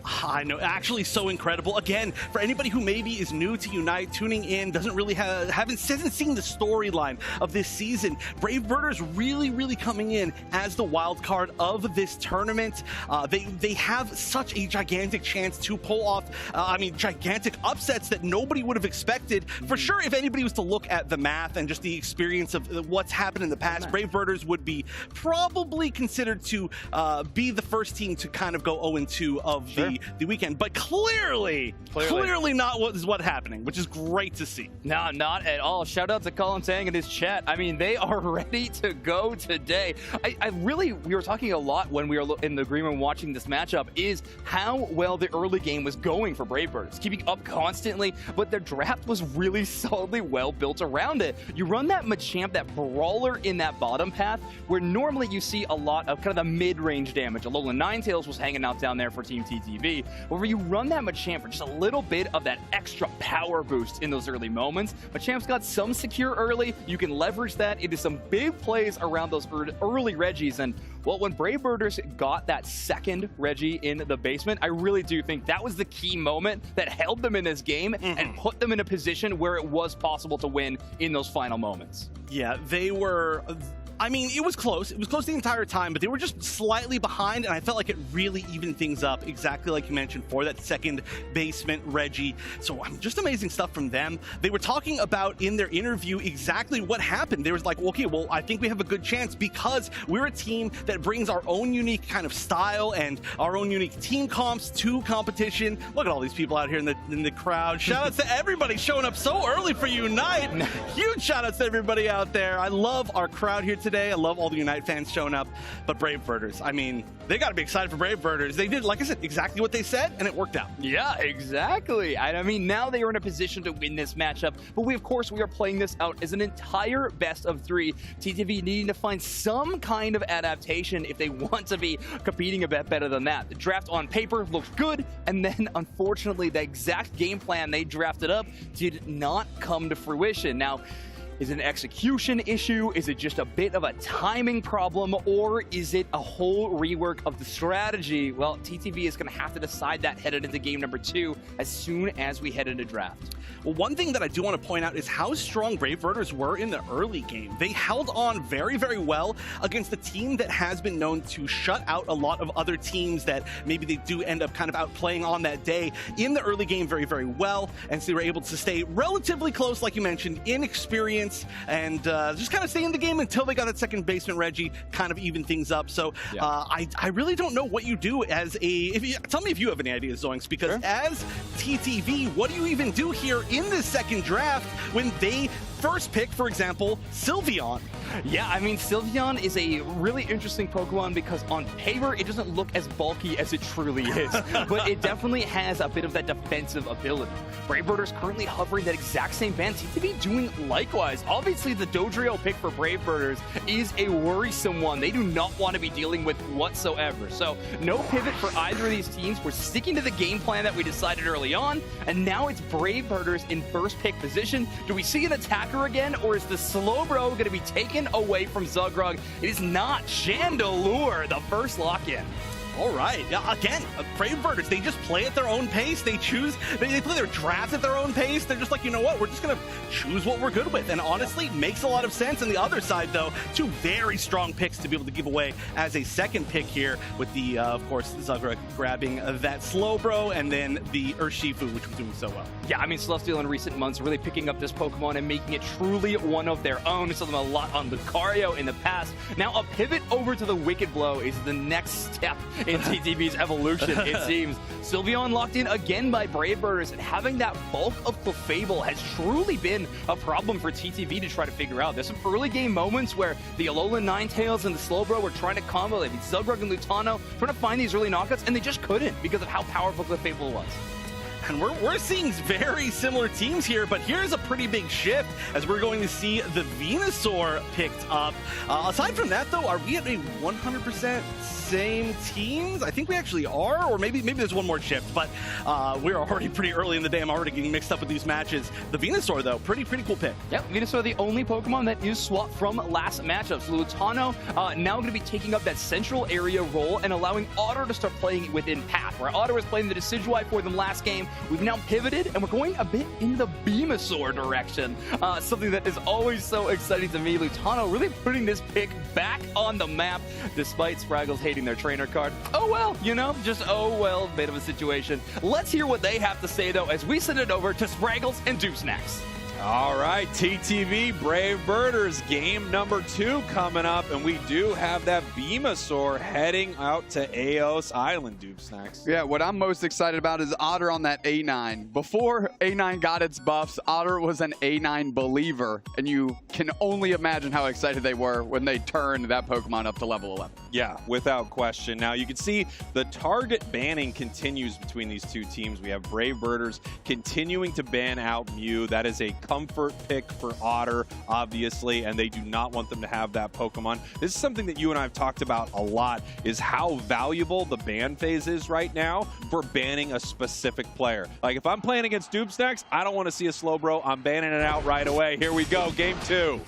I know, actually so incredible. Again, for anybody who maybe is new to Unite, tuning in, hasn't seen the storyline of this season, Brave Birders really coming in as the wild card of this tournament. They have such a gigantic chance to pull off, gigantic upsets that nobody would have expected. For sure, if anybody was to look at the math and just the experience of what's happened in the past, Brave Birders would be probably considered to be the first team to kind of go 0-2 of the weekend, but clearly not what's happening, which is great to see. No, not at all. Shout out to Colin Tang in his chat. I mean, they are ready to go today. We were talking a lot when we were in the green room watching this matchup, is how well the early game was going for Brave Birders, keeping up constantly, but their draft was really solidly well built around it. You run that Machamp, that brawler in that bottom path, where normally you see a lot of kind of the mid-range damage. Alolan Ninetales was hanging out down there for Team TTV. Where you run that Machamp for just a little bit of that extra power boost in those early moments. Machamp's got some secure early. You can leverage that into some big plays around those early Reggies. And, well, when Brave Birders got that second Reggie in the basement, I really do think that was the key moment that held them in this game and put them in a position where it was possible to win in those final moments. Yeah, they were... it was close. It was close the entire time, but they were just slightly behind, and I felt like it really evened things up, exactly like you mentioned, for that second basement Reggie. So just amazing stuff from them. They were talking about in their interview exactly what happened. They was like, okay, well, I think we have a good chance because we're a team that brings our own unique kind of style and our own unique team comps to competition. Look at all these people out here in the crowd. Shout outs to everybody showing up so early for Unite. Huge shout outs to everybody out there. I love our crowd here today. I love all the Unite fans showing up, but Brave Birders, they got to be excited for Brave Birders. They did, like I said, exactly what they said, and it worked out. Yeah, exactly. Now they are in a position to win this matchup, but we are playing this out as an entire best of 3. TTV needing to find some kind of adaptation if they want to be competing a bit better than that. The draft on paper looked good, and then unfortunately the exact game plan they drafted up did not come to fruition. Now, is it an execution issue? Is it just a bit of a timing problem? Or is it a whole rework of the strategy? Well, TTV is going to have to decide that headed into game number 2 as soon as we head into draft. Well, one thing that I do want to point out is how strong Brave Birders were in the early game. They held on very well against a team that has been known to shut out a lot of other teams that maybe they do end up kind of outplaying on that day in the early game very well. And so they were able to stay relatively close, like you mentioned, in experience, and just kind of stay in the game until they got that second basement Reggie, kind of even things up. So I really don't know what you do as tell me if you have any ideas, Zoinks, because as TTV, what do you even do here in this second draft when they first pick, for example, Sylveon? Yeah, Sylveon is a really interesting Pokemon because on paper, it doesn't look as bulky as it truly is, but it definitely has a bit of that defensive ability. Brave Birders currently hovering that exact same band, seems to be doing likewise. Obviously, the Dodrio pick for Brave Birders is a worrisome one. They do not want to be dealing with whatsoever. So no pivot for either of these teams. We're sticking to the game plan that we decided early on, and now it's Brave Birders in first pick position. Do we see an attacker again, or is the Slowbro going to be taken away from Zugrug? It is not. Chandelure, the first lock-in. All right. Again, Brave Birders, they just play at their own pace. They play their drafts at their own pace. They're just like, you know what? We're just going to choose what we're good with. And honestly, makes a lot of sense. On the other side, though, 2 very strong picks to be able to give away as a second pick here with the, of course, Zugrug grabbing that Slowbro and then the Urshifu, which was doing so well. Yeah, Celestial in recent months really picking up this Pokemon and making it truly one of their own. We saw them a lot on Lucario in the past. Now, a pivot over to the Wicked Blow is the next step in TTV's evolution, it seems. Sylveon locked in again by Brave Birders, and having that bulk of Clefable has truly been a problem for TTV to try to figure out. There's some early game moments where the Alolan Ninetales and the Slowbro were trying to combo. They beat Zugrug and Lutano, trying to find these early knockouts, and they just couldn't because of how powerful Clefable was. And we're seeing very similar teams here, but here's a pretty big shift as we're going to see the Venusaur picked up. Aside from that, though, are we at a 100% same teams? I think we actually are, or maybe there's one more shift, but we're already pretty early in the day. I'm already getting mixed up with these matches. The Venusaur, though, pretty cool pick. Yep, Venusaur, the only Pokemon that is swapped from last matchup. So Lutano now going to be taking up that central area role and allowing Otter to start playing within path, where Otter was playing the Decidueye for them last game. We've now pivoted, and we're going a bit in the Venusaur direction. Something that is always so exciting to me. Lutano really putting this pick back on the map, despite Spraggles hating their trainer card. Oh well, you know, just oh well, bit of a situation. Let's hear what they have to say, though, as we send it over to Spraggles and Dupsnacks. All right, TTV Brave Birders, game number 2 coming up, and we do have that Venusaur heading out to Aos Island, Dupsnacks. Yeah, what I'm most excited about is Otter on that A9. Before A9 got its buffs, Otter was an A9 believer, and you can only imagine how excited they were when they turned that Pokemon up to level 11. Yeah, without question. Now, you can see the target banning continues between these two teams. We have Brave Birders continuing to ban out Mew. That is a comfort pick for Otter, obviously, and they do not want them to have that Pokemon. This is something that you and I have talked about a lot, is how valuable the ban phase is right now for banning a specific player. Like, if I'm playing against Dupsnacks, I don't want to see a Slowbro. I'm banning it out right away. Here we go, game 2.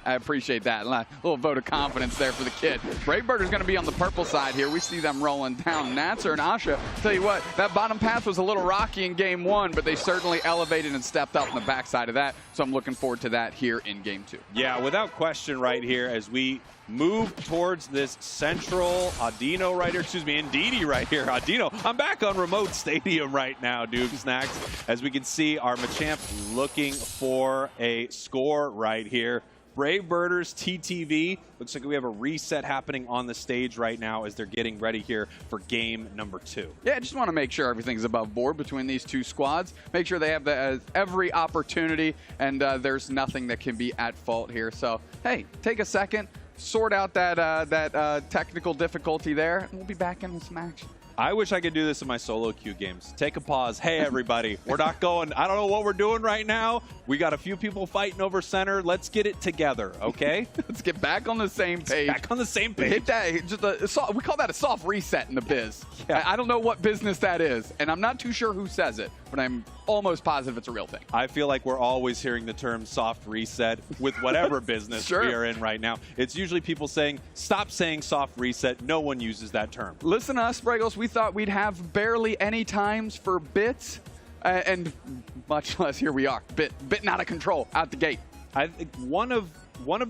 I appreciate that. A little vote of confidence there for the kid. Brave Birders going to be on the purple side here. We see them rolling down. Natser and Asha, tell you what, that bottom path was a little rocky in game 1, but they certainly elevated and stepped up on the backside of that. So I'm looking forward to that here in game 2. Yeah, without question right here as we move towards this central Audino right here, excuse me, Ndidi right here. Audino, I'm back on remote stadium right now, Dupsnacks. As we can see, our Machamp looking for a score right here. Brave Birders, TTV, looks like we have a reset happening on the stage right now as they're getting ready here for game number 2. Yeah, I just want to make sure everything's above board between these two squads. Make sure they have every opportunity, and there's nothing that can be at fault here. So, hey, take a second, sort out that technical difficulty there, and we'll be back in some action. I wish I could do this in my solo queue games. Take a pause. Hey, everybody, we're not going. I don't know what we're doing right now. We got a few people fighting over center. Let's get it together, okay? Let's get back on the same page. Back on the same page. Hit that. We call that a soft reset in the biz. Yeah. I don't know what business that is, and I'm not too sure who says it, but I'm almost positive it's a real thing. I feel like we're always hearing the term soft reset with whatever business Sure. we are in right now. It's usually people saying, stop saying soft reset. No one uses that term. Listen to us, Spraggles. We thought we'd have barely any times for bits, and much less here we are. Bit out of control, out the gate. I think one of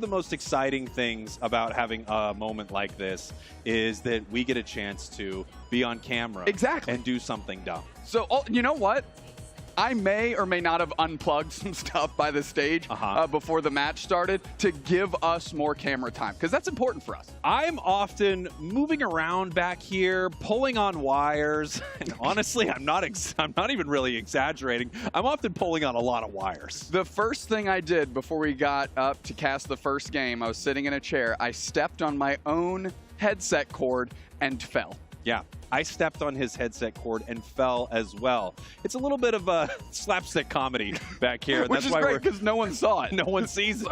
the most exciting things about having a moment like this is that we get a chance to be on camera and do something dumb. So, you know what? I may or may not have unplugged some stuff by the stage before the match started to give us more camera time, because that's important for us. I'm often moving around back here, pulling on wires, and honestly, I'm not even really exaggerating. I'm often pulling on a lot of wires. The first thing I did before we got up to cast the first game, I was sitting in a chair. I stepped on my own headset cord and fell. Yeah, I stepped on his headset cord and fell as well. It's a little bit of a slapstick comedy back here. Which is great because no one saw it. No one sees it.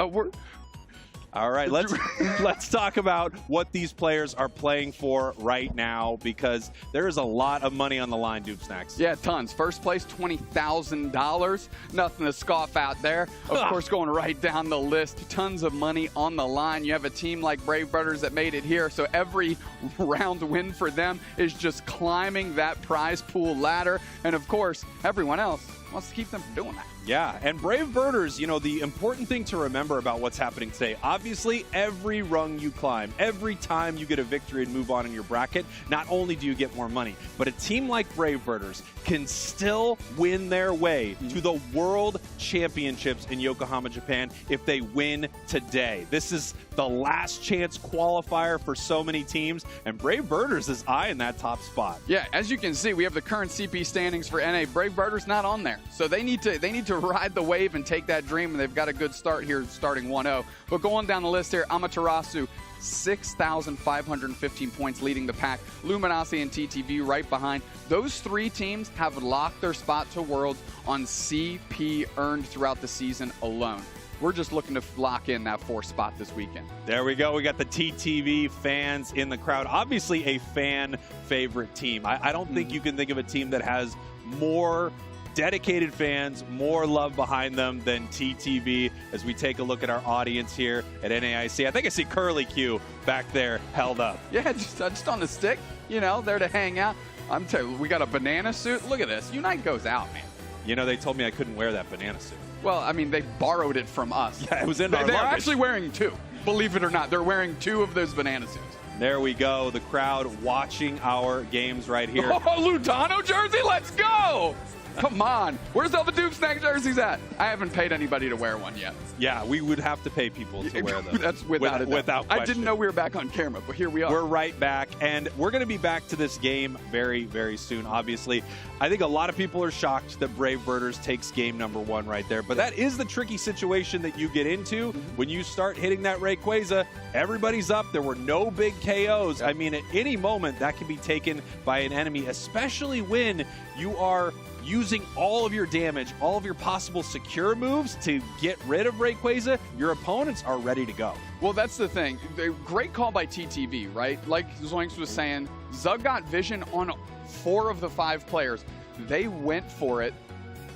All right, let's talk about what these players are playing for right now, because there is a lot of money on the line, Dupsnacks. Yeah, tons. First place, $20,000. Nothing to scoff at there. Of course, going right down the list, tons of money on the line. You have a team like Brave Birders that made it here, so every round win for them is just climbing that prize pool ladder. And of course, everyone else, wants to keep them from doing that. Yeah, and Brave Birders, you know, the important thing to remember about what's happening today, obviously every rung you climb, every time you get a victory and move on in your bracket, not only do you get more money, but a team like Brave Birders can still win their way to the World Championships in Yokohama, Japan if they win today. This is the last chance qualifier for so many teams, and Brave Birders is eyeing that top spot. Yeah, as you can see, we have the current CP standings for NA. Brave Birders not on there, so they need to ride the wave and take that dream, and they've got a good start here, starting 1-0. But going down the list here, Amaterasu, 6,515 points leading the pack. Luminosity and TTV right behind. Those three teams have locked their spot to Worlds on CP earned throughout the season alone. We're just looking to lock in that 4th spot this weekend. There we go. We got the TTV fans in the crowd. Obviously a fan favorite team. I don't think you can think of a team that has more dedicated fans, more love behind them than TTV. As we take a look at our audience here at NAIC, I think I see Curly Q back there held up. Yeah, just on the stick, you know, there to hang out. I'm telling you, we got a banana suit. Look at this. Unite goes out, man. You know, they told me I couldn't wear that banana suit. Well, I mean, they borrowed it from us. Yeah, it was in our They're luggage. actually wearing 2. Believe it or not, they're wearing 2 of those banana suits. There we go. The crowd watching our games right here. Oh, Lutano jersey, let's go! Come on. Where's all the Duke Snack jerseys at? I haven't paid anybody to wear one yet. Yeah, we would have to pay people to wear them. That's without a doubt. Without question. I didn't know we were back on camera, but here we are. We're right back, and we're going to be back to this game very, very soon, obviously. I think a lot of people are shocked that Brave Birders takes game number 1 right there, but that is the tricky situation that you get into when you start hitting that Rayquaza. Everybody's up. There were no big KOs. I mean, at any moment, that can be taken by an enemy, especially when you are using all of your damage, all of your possible secure moves to get rid of Rayquaza. Your opponents are ready to go. Well, that's the thing. Great call by TTV, right? Like Zoinks was saying, Zug got vision on 4 of the 5 players. They went for it,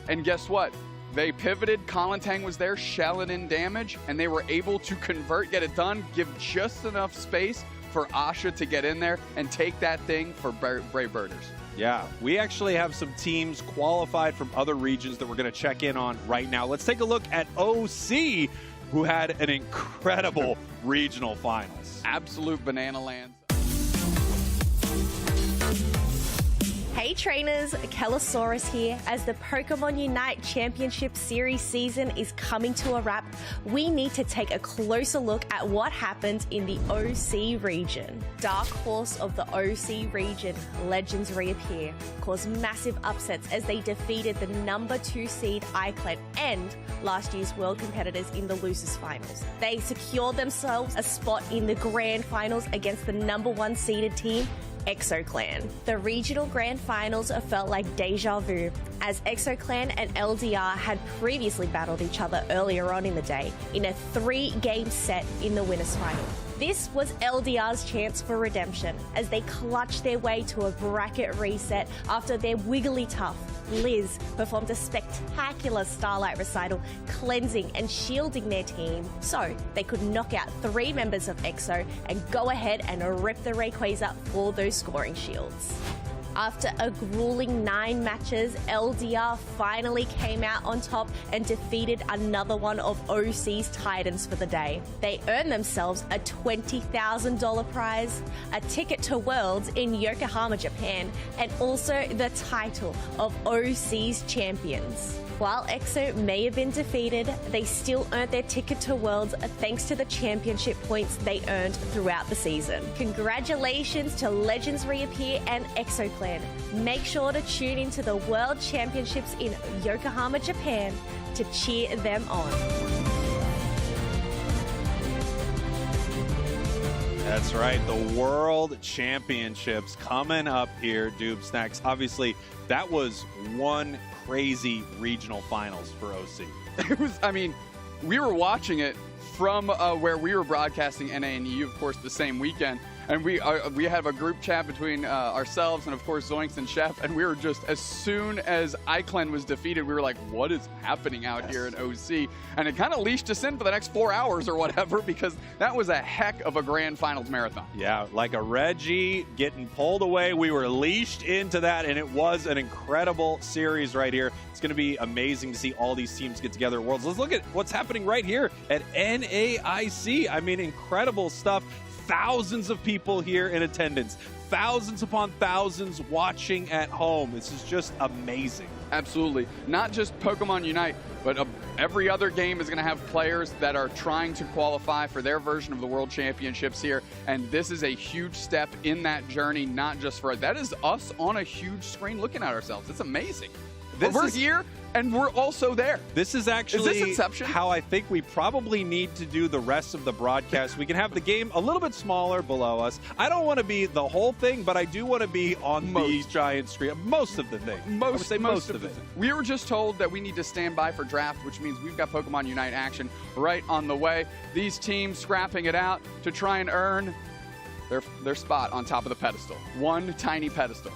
and guess what? They pivoted. Kalantang was there, shelling in damage, and they were able to convert, get it done, give just enough space for Asha to get in there and take that thing for Brave Birders. Yeah, we actually have some teams qualified from other regions that we're going to check in on right now. Let's take a look at OC, who had an incredible regional finals. Absolute banana land. Hey trainers, Kellosaurus here. As the Pokemon Unite Championship Series season is coming to a wrap, we need to take a closer look at what happened in the OC region. Dark horse of the OC region, Legends Reappear, caused massive upsets as they defeated the number 2 seed iClan and last year's world competitors in the Losers Finals. They secured themselves a spot in the Grand Finals against the number 1 seeded team, ExoClan. The regional grand finals felt like deja vu, as ExoClan and LDR had previously battled each other earlier on in the day in a 3-game set in the winners final. This was LDR's chance for redemption as they clutched their way to a bracket reset after their Wigglytuff, Liz, performed a spectacular Starlight recital, cleansing and shielding their team so they could knock out 3 members of EXO and go ahead and rip the Rayquaza for those scoring shields. After a grueling 9 matches, LDR finally came out on top and defeated another one of OC's Titans for the day. They earned themselves a $20,000 prize, a ticket to Worlds in Yokohama, Japan, and also the title of OC's champions. While EXO may have been defeated, they still earned their ticket to Worlds thanks to the championship points they earned throughout the season. Congratulations to Legends Reappear and ExoClan. Make sure to tune into the World Championships in Yokohama, Japan to cheer them on. That's right, the World Championships coming up here, Doob Snacks. Obviously, that was one crazy regional finals for OC. It was, I mean, we were watching it from where we were broadcasting NA and EU, of course, the same weekend. And we have a group chat between ourselves and, of course, Zoinks and Chef, and we were just, as soon as Eiklen was defeated, we were like, what is happening out here in OC? And it kind of leashed us in for the next 4 hours or whatever, because that was a heck of a grand finals marathon. Yeah, like a Reggie getting pulled away. We were leashed into that, and it was an incredible series right here. It's going to be amazing to see all these teams get together at Worlds. Let's look at what's happening right here at NAIC. I mean, incredible stuff. Thousands of people here in attendance. Thousands upon thousands watching at home. This is just amazing. Absolutely. Not just Pokemon Unite, but every other game is going to have players that are trying to qualify for their version of the World Championships here. And this is a huge step in that journey, not just for that is us on a huge screen looking at ourselves. It's amazing. We're here and we're also there. This is actually this Inception? How I think we probably need to do the rest of the broadcast. We can have the game a little bit smaller below us. I don't want to be the whole thing, but I do want to be on the giant screen. Most of the thing. Most of it. We were just told that we need to stand by for draft, which means we've got Pokemon Unite action right on the way. These teams scrapping it out to try and earn their spot on top of the pedestal. One tiny pedestal.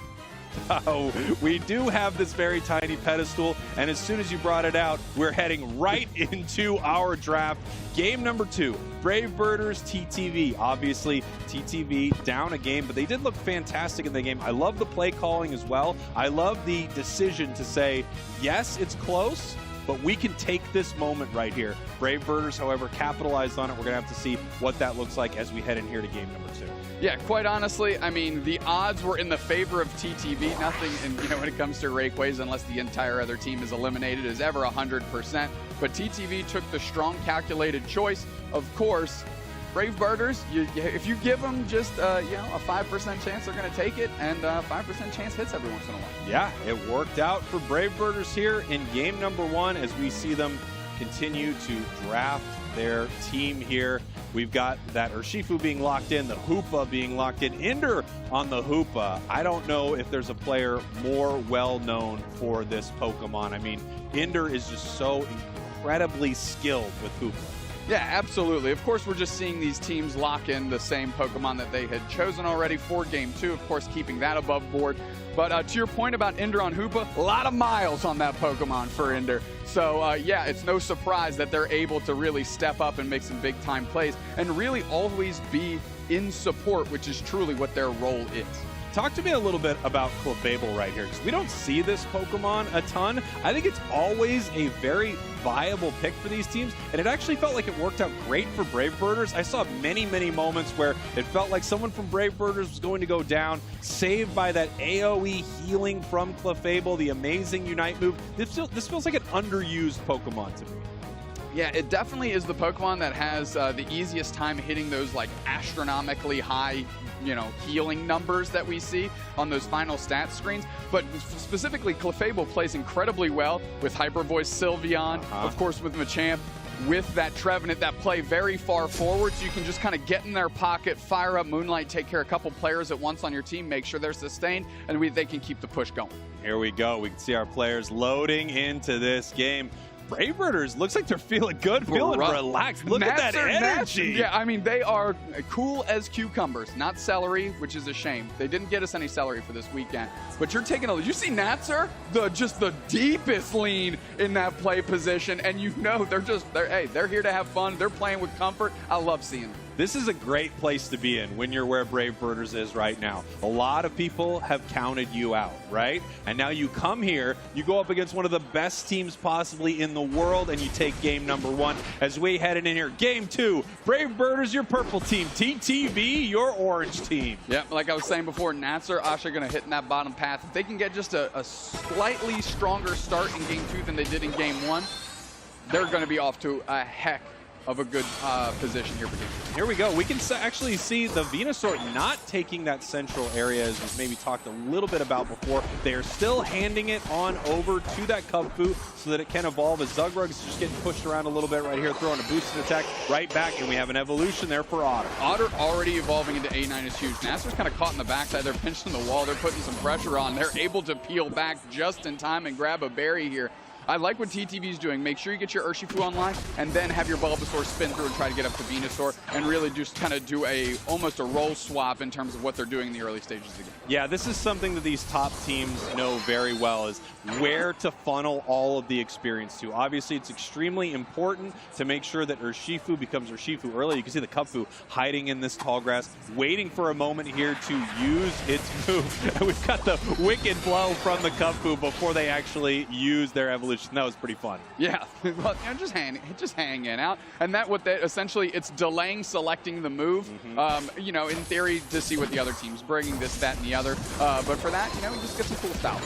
Oh, we do have this very tiny pedestal, and as soon as you brought it out, we're heading right into our draft. Game number 2, Brave Birders TTV. Obviously, TTV down a game, but they did look fantastic in the game. I love the play calling as well. I love the decision to say, yes, it's close, but we can take this moment right here. Brave Birders, however, capitalized on it. We're going to have to see what that looks like as we head in here to game number 2. Yeah, quite honestly, I mean, the odds were in the favor of TTV. Nothing, when it comes to Rayquaza, unless the entire other team is eliminated, is ever 100%. But TTV took the strong, calculated choice. Of course, Brave Birders, if you give them just a 5% chance, they're going to take it, and 5% chance hits every once in a while. Yeah, it worked out for Brave Birders here in game number 1 as we see them continue to draft their team here. We've got that Urshifu being locked in, the Hoopa being locked in, Ender on the Hoopa. I don't know if there's a player more well-known for this Pokemon. I mean, Ender is just so incredibly skilled with Hoopa. Yeah, absolutely. Of course, we're just seeing these teams lock in the same Pokemon that they had chosen already for Game 2, of course, keeping that above board. But to your point about Ender on Hoopa, a lot of miles on that Pokemon for Ender. So, yeah, it's no surprise that they're able to really step up and make some big-time plays and really always be in support, which is truly what their role is. Talk to me a little bit about Clefable right here, because we don't see this Pokemon a ton. I think it's always a very viable pick for these teams, and it actually felt like it worked out great for Brave Birders. I saw many, many moments where it felt like someone from Brave Birders was going to go down, saved by that AoE healing from Clefable, the amazing Unite move. This feels like an underused Pokemon to me. Yeah, it definitely is the Pokemon that has the easiest time hitting those like astronomically high, healing numbers that we see on those final stats screens. But specifically, Clefable plays incredibly well with Hyper Voice Sylveon, of course with Machamp, with that Trevenant that play very far forward, so you can just kind of get in their pocket, fire up Moonlight, take care of a couple players at once on your team, make sure they're sustained, and they can keep the push going. Here we go. We can see our players loading into this game. Brave Birders looks like they're feeling good, feeling relaxed. Look at that energy. Yeah, I mean, they are cool as cucumbers, not celery, which is a shame. They didn't get us any celery for this weekend. But you're taking you see Natser? Just the deepest lean in that play position, and they're here to have fun. They're playing with comfort. I love seeing them. This is a great place to be in when you're where Brave Birders is right now. A lot of people have counted you out, right? And now you come here, you go up against one of the best teams possibly in the world, and you take game number 1 as we head in here. Game 2, Brave Birders, your purple team. TTV, your orange team. Yep, like I was saying before, Natser, Asha going to hit in that bottom path. If they can get just a slightly stronger start in game 2 than they did in game 1, they're going to be off to a heck of a good position here. Here we go. We can actually see the Venusaur not taking that central area, as we've maybe talked a little bit about before. They are still handing it on over to that Kubfu so that it can evolve, as Zugrug is just getting pushed around a little bit right here, throwing a boosted attack right back, and we have an evolution there for Otter. Otter already evolving into A9 is huge. Natser's kind of caught in the backside. They're pinched in the wall. They're putting some pressure on. They're able to peel back just in time and grab a berry here. I like what TTV is doing. Make sure you get your Urshifu online, and then have your Bulbasaur spin through and try to get up to Venusaur, and really just kind of do almost a role swap in terms of what they're doing in the early stages of the game. Yeah, this is something that these top teams know very well, is where to funnel all of the experience to. Obviously, it's extremely important to make sure that Urshifu becomes Urshifu early. You can see the Kupfu hiding in this tall grass, waiting for a moment here to use its move. And we've got the wicked blow from the Kupfu before they actually use their evolution. That was pretty fun. Yeah, well, just hanging out, and essentially it's delaying selecting the move. You know, in theory, to see what the other team's bringing, this, that, and the other. But for that, you know, just get some cool style.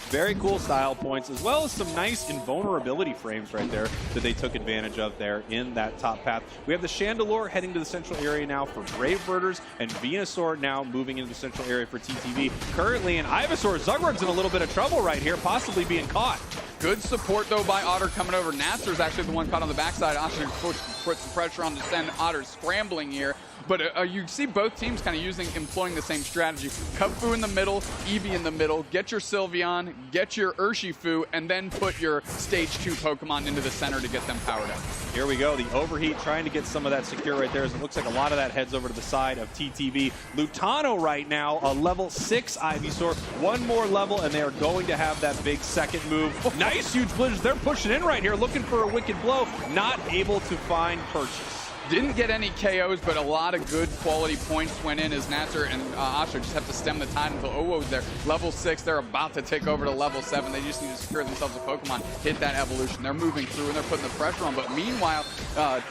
Very cool style points, as well as some nice invulnerability frames right there that they took advantage of there in that top path. We have the Chandelure heading to the central area now for Brave Birders, and Venusaur now moving into the central area for TTV. Currently in Ivysaur, Zugrug's in a little bit of trouble right here, possibly being caught. Good support, though, by Otter coming over. Natsur's actually the one caught on the backside. Otter puts some pressure on to send Otter scrambling here. But you see both teams kind of employing the same strategy. Kupfu in the middle, Eevee in the middle. Get your Sylveon, get your Urshifu, and then put your Stage 2 Pokemon into the center to get them powered up. Here we go, the overheat, trying to get some of that secure right there, as it looks like a lot of that heads over to the side of TTV. Lutano right now, a level 6 Ivysaur. One more level, and they are going to have that big second move. Nice huge blizzards. They're pushing in right here, looking for a wicked blow. Not able to find purchase. Didn't get any KOs, but a lot of good quality points went in as Natsur and Asha just have to stem the tide until Owo's there. Level 6, they're about to take over to level 7. They just need to secure themselves a Pokemon, hit that evolution. They're moving through and they're putting the pressure on. But meanwhile,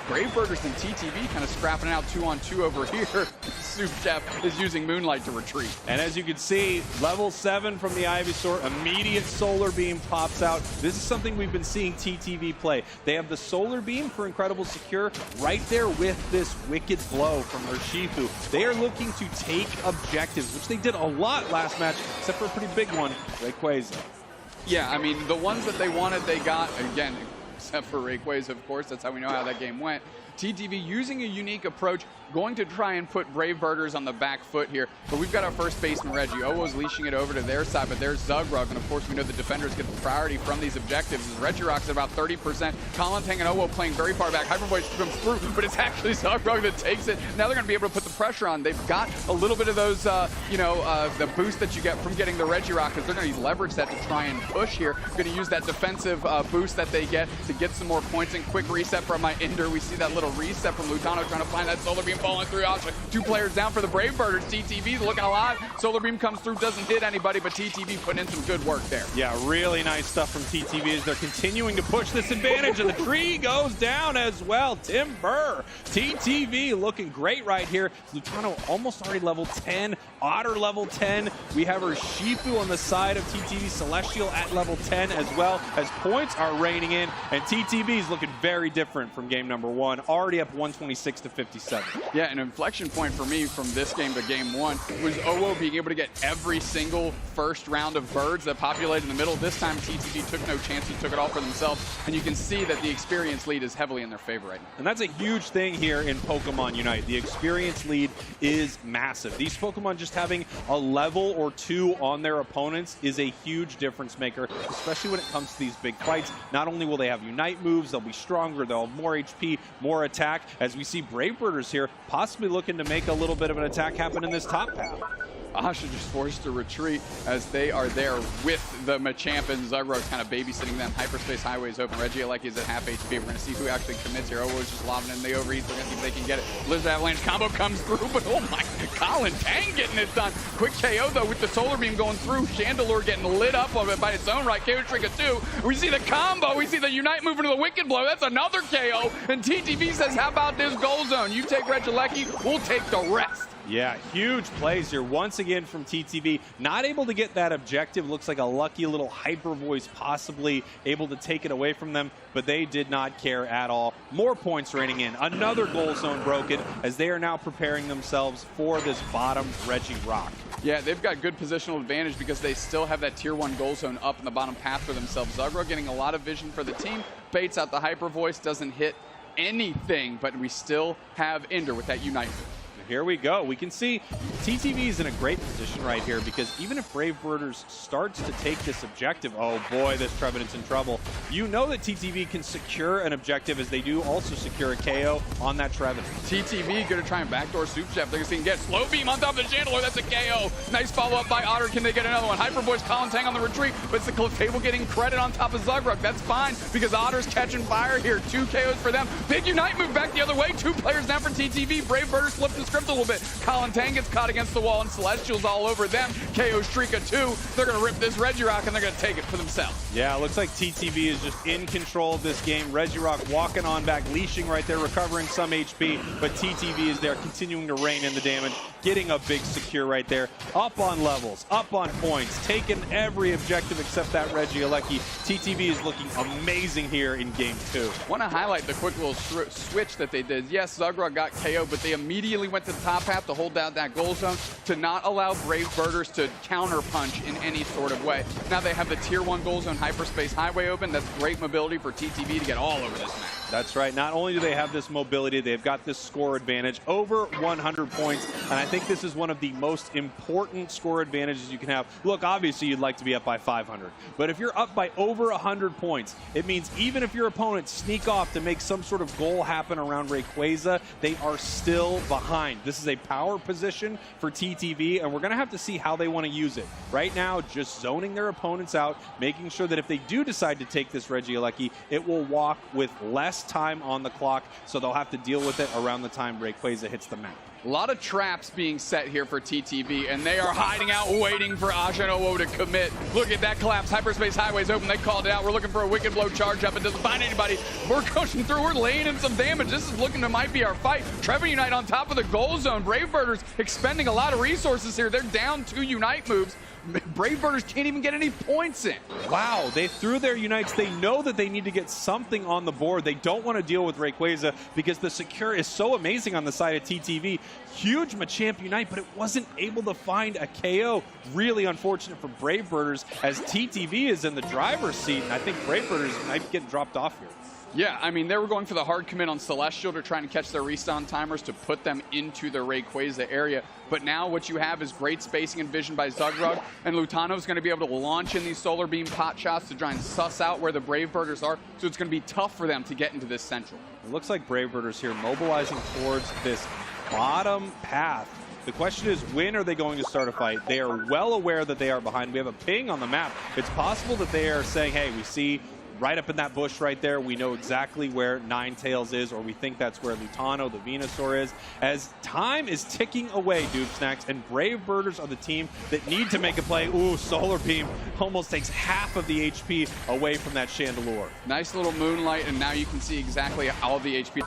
Brave Birders and TTV kind of scrapping out 2-on-2 over here. Soup Chef is using Moonlight to retreat. And as you can see, level 7 from the Ivysaur, immediate Solar Beam pops out. This is something we've been seeing TTV play. They have the Solar Beam for incredible secure right there with this wicked blow from Urshifu. They are looking to take objectives, which they did a lot last match, except for a pretty big one, Rayquaza. Yeah, I mean, the ones that they wanted, they got, again, except for Rayquaza, of course. That's how we know how that game went. TTV using a unique approach, going to try and put Brave Birders on the back foot here. But we've got our first baseman, Reggie. Owo's leashing it over to their side, but there's Zugrug. And of course, we know the defenders get the priority from these objectives. As Regirock's at about 30%. Colintang and Owo playing very far back. Hyper Voice comes through, but it's actually Zugrug that takes it. Now they're going to be able to put the pressure on. They've got a little bit of those, the boost that you get from getting the Regirock, because they're going to leverage that to try and push here. Going to use that defensive boost that they get to get some more points in. Quick reset from my Ender. We see that little reset from Lutano trying to find that Solar Beam falling through. Two players down for the Brave Birders. TTV looking alive. Solar Beam comes through, doesn't hit anybody, but TTV putting in some good work there. Yeah, really nice stuff from TTV as they're continuing to push this advantage, and the tree goes down as well. Timber. TTV looking great right here. Lutano almost already level 10. Otter level 10. We have Urshifu on the side of TTV. Celestial at level 10 as well, as points are raining in, and TTV is looking very different from game number 1. Already up 126 to 57. Yeah, an inflection point for me from this game to game 1 was Owo being able to get every single first round of birds that populated in the middle. This time TTV took no chance. He took it all for themselves, and you can see that the experience lead is heavily in their favor right now. And that's a huge thing here in Pokemon Unite. The experience lead is massive. These Pokemon just having a level or 2 on their opponents is a huge difference maker, especially when it comes to these big fights. Not only will they have Unite moves, they'll be stronger, they'll have more HP, more attack, as we see Brave Birders here possibly looking to make a little bit of an attack happen in this top path. Asha just forced to retreat as they are there with the Machamp, and Zugrug's kind of babysitting them. Hyperspace Highway is open. Regieleki is at half HP. We're going to see who actually commits here. Owo's just lobbing in the overheat. We're going to see if they can get it. Blizzard Avalanche combo comes through, but oh my, Colintang getting it done. Quick KO though with the Solar Beam going through. Chandelure getting lit up of it by its own right. KO Trigger 2. We see the combo. We see the Unite move into the Wicked Blow. That's another KO. And TTV says, how about this goal zone? You take Regieleki, we'll take the rest. Yeah, huge plays here once again from TTV. Not able to get that objective. Looks like a lucky little Hyper Voice possibly able to take it away from them, but they did not care at all. More points raining in. Another goal zone broken as they are now preparing themselves for this bottom Regirock. Yeah, they've got good positional advantage because they still have that tier 1 goal zone up in the bottom path for themselves. Zugrug getting a lot of vision for the team. Baits out the Hyper Voice, doesn't hit anything, but we still have Ender with that Unite move. Here we go. We can see TTV is in a great position right here because even if Brave Birders starts to take this objective, oh boy, this Trevenant's in trouble. You know that TTV can secure an objective as they do also secure a KO on that Trevenant. TTV going to try and backdoor Soup Chef. They're going to see him get slow beam on top of the Chandler. That's a KO. Nice follow-up by Otter. Can they get another one? Hyper Voice Colin Tang on the retreat, but it's the Cliff Table getting credit on top of Zugrug. That's fine because Otter's catching fire here. 2 KOs for them. Big Unite move back the other way. 2 players down for TTV. Brave Birders flipped the script a little bit. Colin Tang gets caught against the wall and Celestials all over them. KO streak of 2. They're going to rip this Regirock and they're going to take it for themselves. Yeah, it looks like TTV is just in control of this game. Regirock walking on back, leashing right there, recovering some HP, but TTV is there continuing to rein in the damage, getting a big secure right there. Up on levels, up on points, taking every objective except that Regieleki. TTV is looking amazing here in game 2. Want to highlight the quick little switch that they did. Yes, Zugrug got KO, but they immediately went to the top half to hold down that goal zone to not allow Brave Birders to counter punch in any sort of way. Now they have the tier 1 goal zone hyperspace highway open. That's great mobility for TTV to get all over this map. That's right. Not only do they have this mobility, they've got this score advantage, over 100 points, and I think this is one of the most important score advantages you can have. Look, obviously you'd like to be up by 500, but if you're up by over 100 points, it means even if your opponents sneak off to make some sort of goal happen around Rayquaza, they are still behind. This is a power position for TTV, and we're going to have to see how they want to use it. Right now, just zoning their opponents out, making sure that if they do decide to take this Regieleki, it will walk with less time on the clock, so they'll have to deal with it around the time Rayquaza hits the map. A lot of traps being set here for TTV, and they are hiding out waiting for Ajanowo to commit. Look at that collapse. Hyperspace highway's open. They called it out. We're looking for a Wicked Blow charge up. It doesn't find anybody. We're pushing through. We're laying in some damage. This is looking to might be our fight. Trevor Unite on top of the goal zone. Brave Birders expending a lot of resources here. They're down 2 Unite moves. Brave Birders can't even get any points in. Wow, they threw their Unites. They know that they need to get something on the board. They don't want to deal with Rayquaza because the secure is so amazing on the side of TTV. Huge Machamp Unite, but it wasn't able to find a KO. Really unfortunate for Brave Birders as TTV is in the driver's seat, and I think Brave Birders might get dropped off here. Yeah, I mean, they were going for the hard commit on Celestial to try and catch their respawn timers to put them into the Rayquaza area. But now what you have is great spacing and vision by Zugrug, and Lutano's going to be able to launch in these Solar Beam pot shots to try and suss out where the Brave Birders are, so it's going to be tough for them to get into this central. It looks like Brave Birders here mobilizing towards this bottom path. The question is, when are they going to start a fight? They are well aware that they are behind. We have a ping on the map. It's possible that they are saying, hey, we see right up in that bush right there, we know exactly where Ninetales is, or we think that's where Lutano, the Venusaur, is. As time is ticking away, Dude Snacks, and Brave Birders are the team that need to make a play. Ooh, Solar Beam almost takes half of the HP away from that Chandelure. Nice little Moonlight, and now you can see exactly all the HP.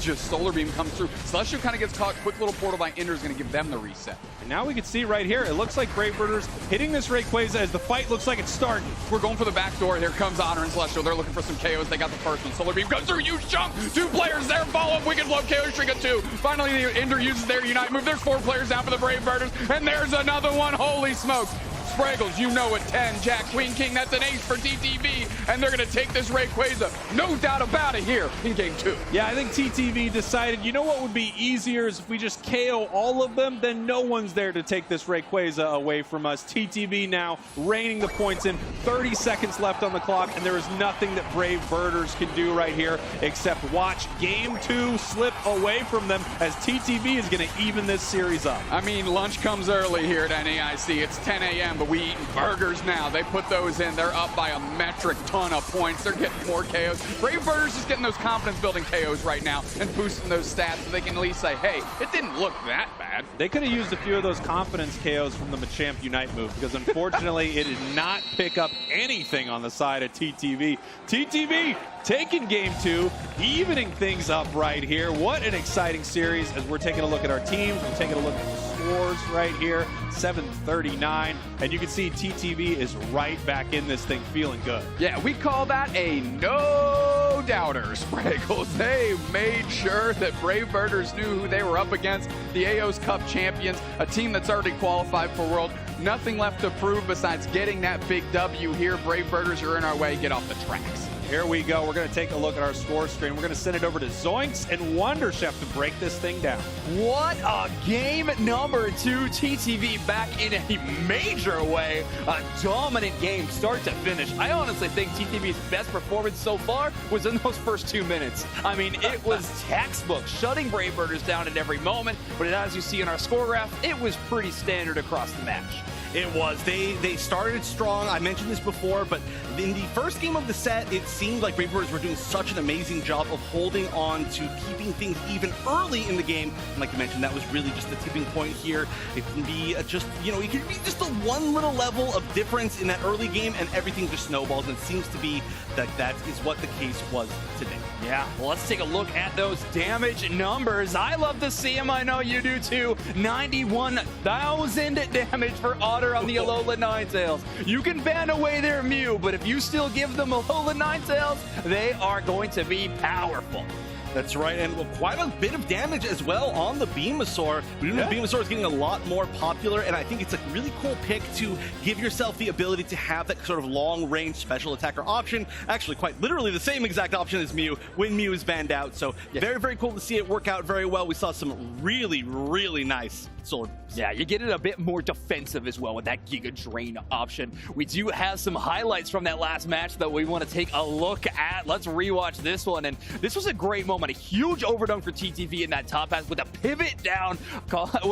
Just Solar Beam comes through. Celestial kind of gets caught. Quick little portal by Ender is going to give them the reset. And now we can see right here, it looks like Brave Birders hitting this Rayquaza as the fight looks like it's starting. We're going for the back door. Here comes Otter and Celestial. They're looking for some KOs. They got the first one. Solar Beam goes through. Huge jump. 2 players there. Follow up. Wicked Blow. KO streak of 2. Finally, Ender uses their Unite move. There's 4 players down for the Brave Birders. And there's another one. Holy smokes. Spraggles, you know it, 10, Jack, Queen, King, that's an ace for TTV, and they're going to take this Rayquaza, no doubt about it, here in game 2. Yeah, I think TTV decided, you know what would be easier is if we just KO all of them, then no one's there to take this Rayquaza away from us. TTV now reining the points in, 30 seconds left on the clock, and there is nothing that Brave Birders can do right here except watch game 2 slip away from them as TTV is going to even this series up. I mean, lunch comes early here at NAIC. It's 10 a.m., but we eating burgers now. They put those in. They're up by a metric ton of points. They're getting more KOs. Brave Birders is getting those confidence-building KOs right now and boosting those stats so they can at least say, hey, it didn't look that bad. They could have used a few of those confidence KOs from the Machamp Unite move because unfortunately it did not pick up anything on the side of TTV. TTV taking game 2, evening things up right here. What an exciting series as we're taking a look at our teams. We're taking a look at the scores right here, 739. And you can see TTV is right back in this thing, feeling good. Yeah, we call that a no-doubter, Spraggles. They made sure that Brave Birders knew who they were up against. The AO's Cup champions, a team that's already qualified for World. Nothing left to prove besides getting that big W here. Brave Birders are in our way. Get off the tracks. Here we go. We're going to take a look at our score screen. We're going to send it over to Zoinks and Wonderchef to break this thing down. What a game number 2. TTV back in a major way. A dominant game, start to finish. I honestly think TTV's best performance so far was in those first 2 minutes. I mean, it was textbook, shutting Brave Birders down at every moment. But as you see in our score graph, it was pretty standard across the match. It was. They started strong. I mentioned this before, but in the first game of the set, it seemed like Brave Birders were doing such an amazing job of holding on to keeping things even early in the game. And like you mentioned, that was really just the tipping point here. It can be just, you know, it can be just a one little level of difference in that early game, and everything just snowballs. And it seems to be that that is what the case was today. Yeah, well, let's take a look at those damage numbers. I love to see them. I know you do too. 91,000 damage for Otter on the Alola Ninetales. You can ban away their Mew, but if you still give them Alola Ninetales, they are going to be powerful. That's right, and quite a bit of damage as well on the Venusaur. We know Venusaur is getting a lot more popular, and I think it's a really cool pick to give yourself the ability to have that sort of long-range special attacker option. Actually, quite literally the same exact option as Mew when Mew is banned out. So very, very cool to see it work out very well. We saw some really, really nice sword. Yeah, you get it a bit more defensive as well with that Giga Drain option. We do have some highlights from that last match that we want to take a look at. Let's rewatch this one, and this was a great moment. A huge overdunk for TTV in that top half with a pivot down,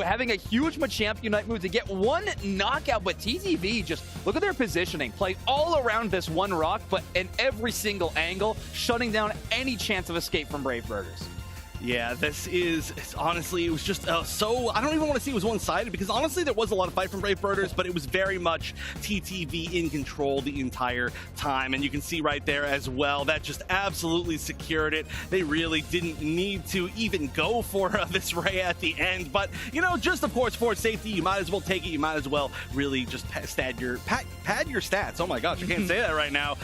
having a huge Machamp Unite move to get one knockout, but TTV, just look at their positioning, playing all around this one rock, but in every single angle, shutting down any chance of escape from Brave Birders. Yeah, this is, honestly, it was just so, I don't even want to say it was one-sided, because honestly there was a lot of fight from Brave Birders, but it was very much TTV in control the entire time. And you can see right there as well, that just absolutely secured it. They really didn't need to even go for this Ray at the end. But, you know, just of course for safety, you might as well take it. You might as well really just pad your stats. Oh my gosh, I can't say that right now.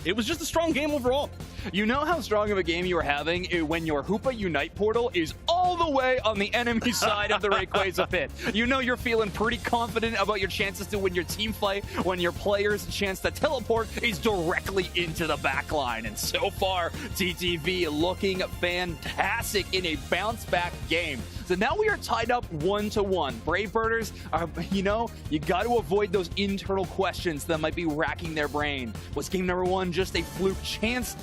It was just a strong game overall. You know how strong of a game you are having when your Hoopa Unite portal is all the way on the enemy side of the Rayquaza pit. You know you're feeling pretty confident about your chances to win your team fight when your player's chance to teleport is directly into the back line. And so far, TTV looking fantastic in a bounce-back game. So now we are tied up 1-1. Brave Birders, you know, you got to avoid those internal questions that might be racking their brain. Was game number 1 just a fluke chance?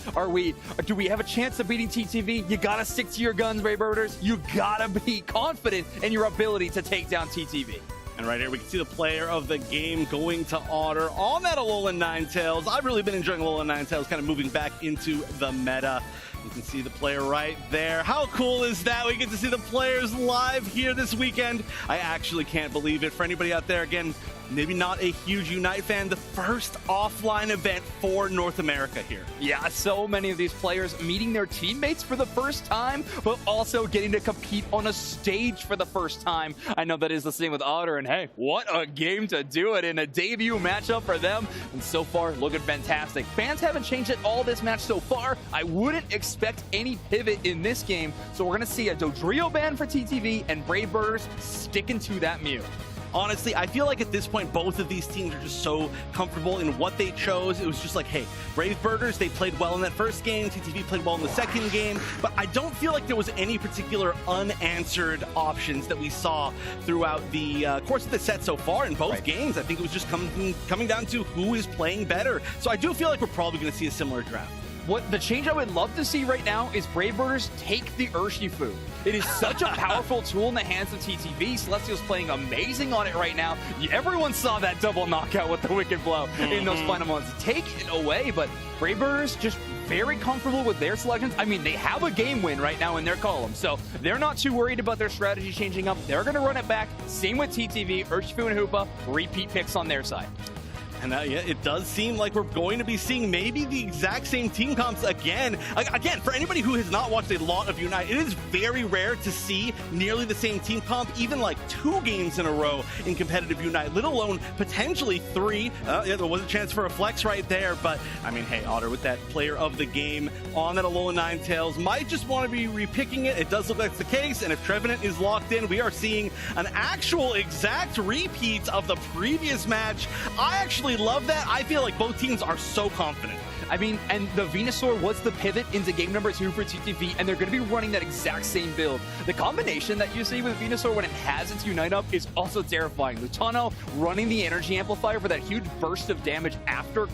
Do we have a chance of beating TTV? You got to stick to your guns, Brave Birders. You got to be confident in your ability to take down TTV. And right here, we can see the player of the game going to Otter on that Alola Ninetales. I've really been enjoying Alola Ninetales, kind of moving back into the meta. You can see the player right there. How cool is that? We get to see the players live here this weekend. I actually can't believe it. For anybody out there, again, maybe not a huge Unite fan, the first offline event for North America here. Yeah, so many of these players meeting their teammates for the first time, but also getting to compete on a stage for the first time. I know that is the same with Otter, and hey, what a game to do it in, a debut matchup for them. And so far, looking fantastic. Fans haven't changed at all this match so far. I wouldn't expect any pivot in this game, so we're going to see a Dodrio ban for TTV and Brave Birders sticking to that Mew. Honestly, I feel like at this point, both of these teams are just so comfortable in what they chose. It was just like, hey, Brave Birders, they played well in that first game. TTV played well in the second game. But I don't feel like there was any particular unanswered options that we saw throughout the course of the set so far in both games. I think it was just coming down to who is playing better. So I do feel like we're probably going to see a similar draft. What the change I would love to see right now is Brave Birders take the Urshifu. It is such a powerful tool in the hands of TTV. Celestial's playing amazing on it right now. Everyone saw that double knockout with the Wicked Blow in those final moments. Take it away, but Brave Birders just very comfortable with their selections. I mean, they have a game win right now in their column, so they're not too worried about their strategy changing up. They're going to run it back. Same with TTV, Urshifu and Hoopa, repeat picks on their side. And yeah, it does seem like we're going to be seeing maybe the exact same team comps again. Again, for anybody who has not watched a lot of Unite, it is very rare to see nearly the same team comp, even like 2 games in a row in competitive Unite, let alone potentially 3. Yeah, there was a chance for a flex right there, but I mean, hey, Otter with that player of the game on that Alola Ninetales might just want to be repicking it. It does look like it's the case, and if Trevenant is locked in, we are seeing an actual exact repeat of the previous match. I actually absolutely love that. I feel like both teams are so confident. I mean, and the Venusaur was the pivot into game number 2 for TTV, and they're going to be running that exact same build. The combination that you see with Venusaur when it has its Unite up is also terrifying. Luciano running the energy amplifier for that huge burst of damage after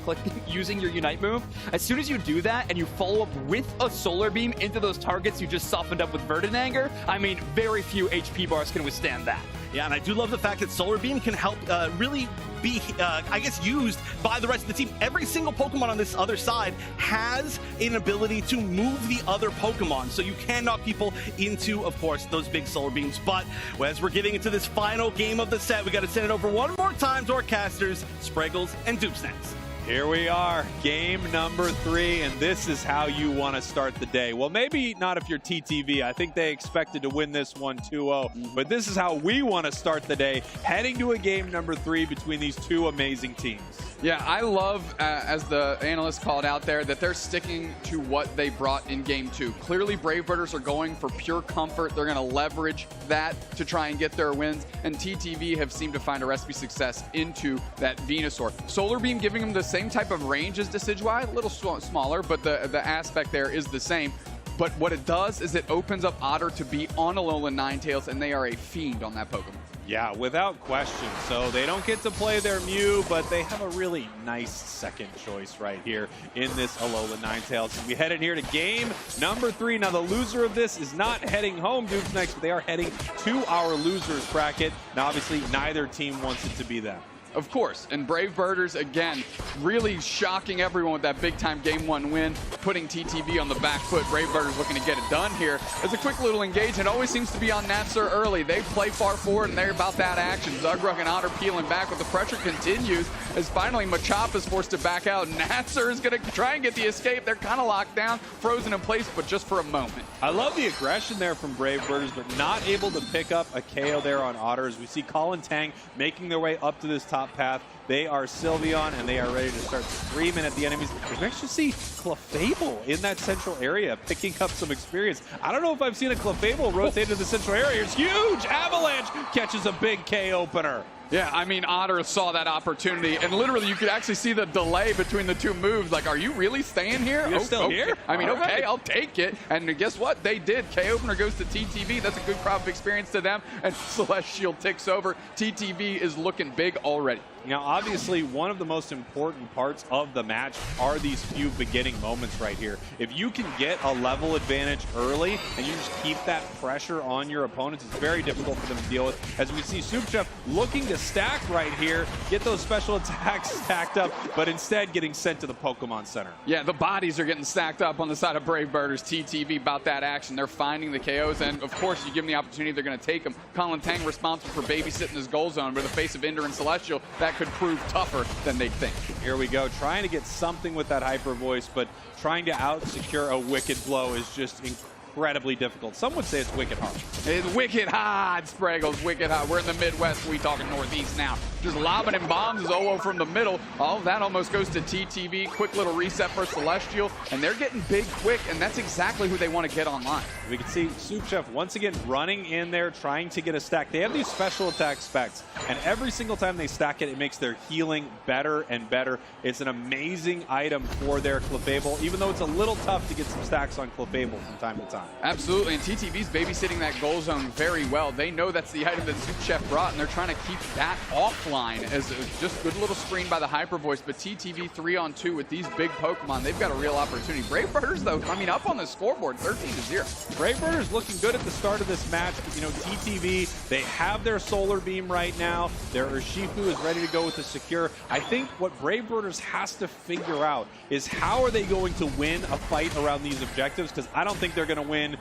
using your Unite move. As soon as you do that and you follow up with a Solar Beam into those targets you just softened up with Verdant Anger, I mean, very few HP bars can withstand that. Yeah, and I do love the fact that Solar Beam can help really be, I guess, used by the rest of the team. Every single Pokemon on this other side has an ability to move the other Pokemon, so you can knock people into, of course, those big Solar Beams. But as we're getting into this final game of the set, we got to send it over one more time to our casters, Spraggles and Doopsnacks. Here we are, game number 3, and this is how you want to start the day. Well, maybe not if you're TTV. I think they expected to win this one 2-0, but this is how we want to start the day, heading to a game number 3 between these two amazing teams. Yeah, I love, as the analyst called out there, that they're sticking to what they brought in game 2. Clearly, Brave Birders are going for pure comfort. They're going to leverage that to try and get their wins, and TTV have seemed to find a recipe success into that Venusaur. Solar Beam giving them the same type of range as Decidueye, a little smaller, but the aspect there is the same. But what it does is it opens up Otter to be on Alolan Ninetales, and they are a fiend on that Pokemon. Yeah, without question. So they don't get to play their Mew, but they have a really nice second choice right here in this Alolan Ninetales. We head in here to game number 3. Now, the loser of this is not heading home, Dukes next, but they are heading to our losers bracket. Now, obviously, neither team wants it to be them. Of course, and Brave Birders, again, really shocking everyone with that big-time Game 1 win, putting TTV on the back foot. Brave Birders looking to get it done here. It's a quick little engage, and it always seems to be on Natsur early. They play far forward, and they're about that action. Zugrug and Otter peeling back, but the pressure continues as finally Machop is forced to back out. Natsur is going to try and get the escape. They're kind of locked down, frozen in place, but just for a moment. I love the aggression there from Brave Birders, but not able to pick up a KO there on Otter. As we see Colin Tang making their way up to this top path. They are Sylveon, and they are ready to start screaming at the enemies. We actually see Clefable in that central area, picking up some experience. I don't know if I've seen a Clefable rotate to the central area. It's huge! Avalanche catches a big K opener. Yeah, I mean, Otter saw that opportunity, and literally you could actually see the delay between the two moves. Like, are you really staying here? You're still here? I mean, All okay, right. I'll take it. And guess what? They did. K-Opener goes to TTV. That's a good crop of experience to them, and Celestial ticks over. TTV is looking big already. Now, obviously, one of the most important parts of the match are these few beginning moments right here. If you can get a level advantage early and you just keep that pressure on your opponents, it's very difficult for them to deal with. As we see Soup Chef looking to stack right here, get those special attacks stacked up, but instead getting sent to the Pokemon Center. Yeah, the bodies are getting stacked up on the side of Brave Birders. TTV about that action. They're finding the KOs, and of course, you give them the opportunity, they're going to take them. Colin Tang responsible for babysitting his goal zone, but in the face of Ender and Celestial, that could prove tougher than they think. Here we go, trying to get something with that Hyper Voice, but trying to out-secure a Wicked Blow is just incredibly difficult. Some would say it's wicked hard. It's wicked hard, Spraggles, wicked hard. We're in the Midwest, we talking Northeast now. Just lobbing in bombs as OO from the middle. All of that almost goes to TTV. Quick little reset for Celestial, and they're getting big quick, and that's exactly who they want to get online. We can see Soup Chef once again running in there, trying to get a stack. They have these special attack specs, and every single time they stack it, it makes their healing better and better. It's an amazing item for their Clefable, even though it's a little tough to get some stacks on Clefable from time to time. Absolutely, and TTV's babysitting that goal zone very well. They know that's the item that Soup Chef brought, and they're trying to keep that offline as just good little screen by the Hyper Voice. But TTV 3-on-2 with these big Pokemon, they've got a real opportunity. Brave Birders, though, I mean, up on the scoreboard, 13-0. Brave Birders looking good at the start of this match. You know, TTV, they have their Solar Beam right now. Their Urshifu is ready to go with the Secure. I think what Brave Birders has to figure out is how are they going to win a fight around these objectives, because I don't think they're going to win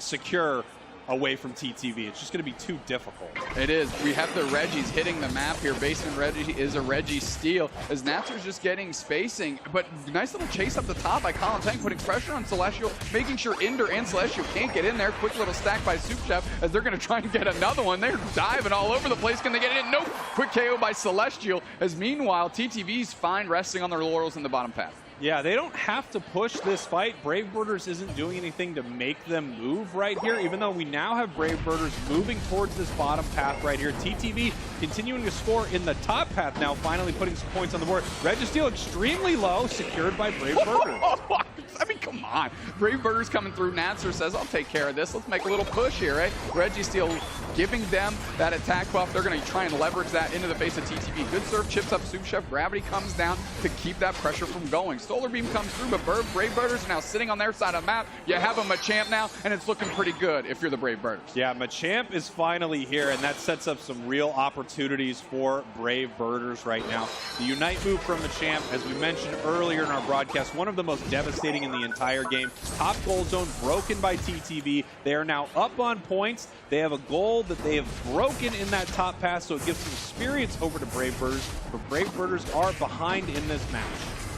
Secure away from TTV. It's just going to be too difficult. It is. We have the Reggies hitting the map here. Basement Reggie is a Reggie steal as Natsur's just getting spacing, but nice little chase up the top by Colin Tang, putting pressure on Celestial, making sure Ender and Celestial can't get in there. Quick little stack by Soup Chef as they're going to try and get another one. They're diving all over the place. Can they get it in? Nope. Quick KO by Celestial as meanwhile TTV's fine resting on their laurels in the bottom path. Yeah, they don't have to push this fight. Brave Birders isn't doing anything to make them move right here, even though we now have Brave Birders moving towards this bottom path right here. TTV continuing to score in the top path now, finally putting some points on the board. Registeel extremely low, secured by Brave Birders. I mean, come on. Brave Birders coming through. Natser says, I'll take care of this. Let's make a little push here, right? Registeel giving them that attack buff. They're going to try and leverage that into the face of TTV. Good serve, chips up Soup Chef. Gravity comes down to keep that pressure from going. Solar Beam comes through, but Brave Birders are now sitting on their side of the map. You have a Machamp now, and it's looking pretty good if you're the Brave Birders. Yeah, Machamp is finally here, and that sets up some real opportunities for Brave Birders right now. The Unite move from Machamp, as we mentioned earlier in our broadcast, one of the most devastating in the entire game. Top goal zone broken by TTV. They are now up on points. They have a goal that they have broken in that top pass, so it gives some experience over to Brave Birders, but Brave Birders are behind in this match.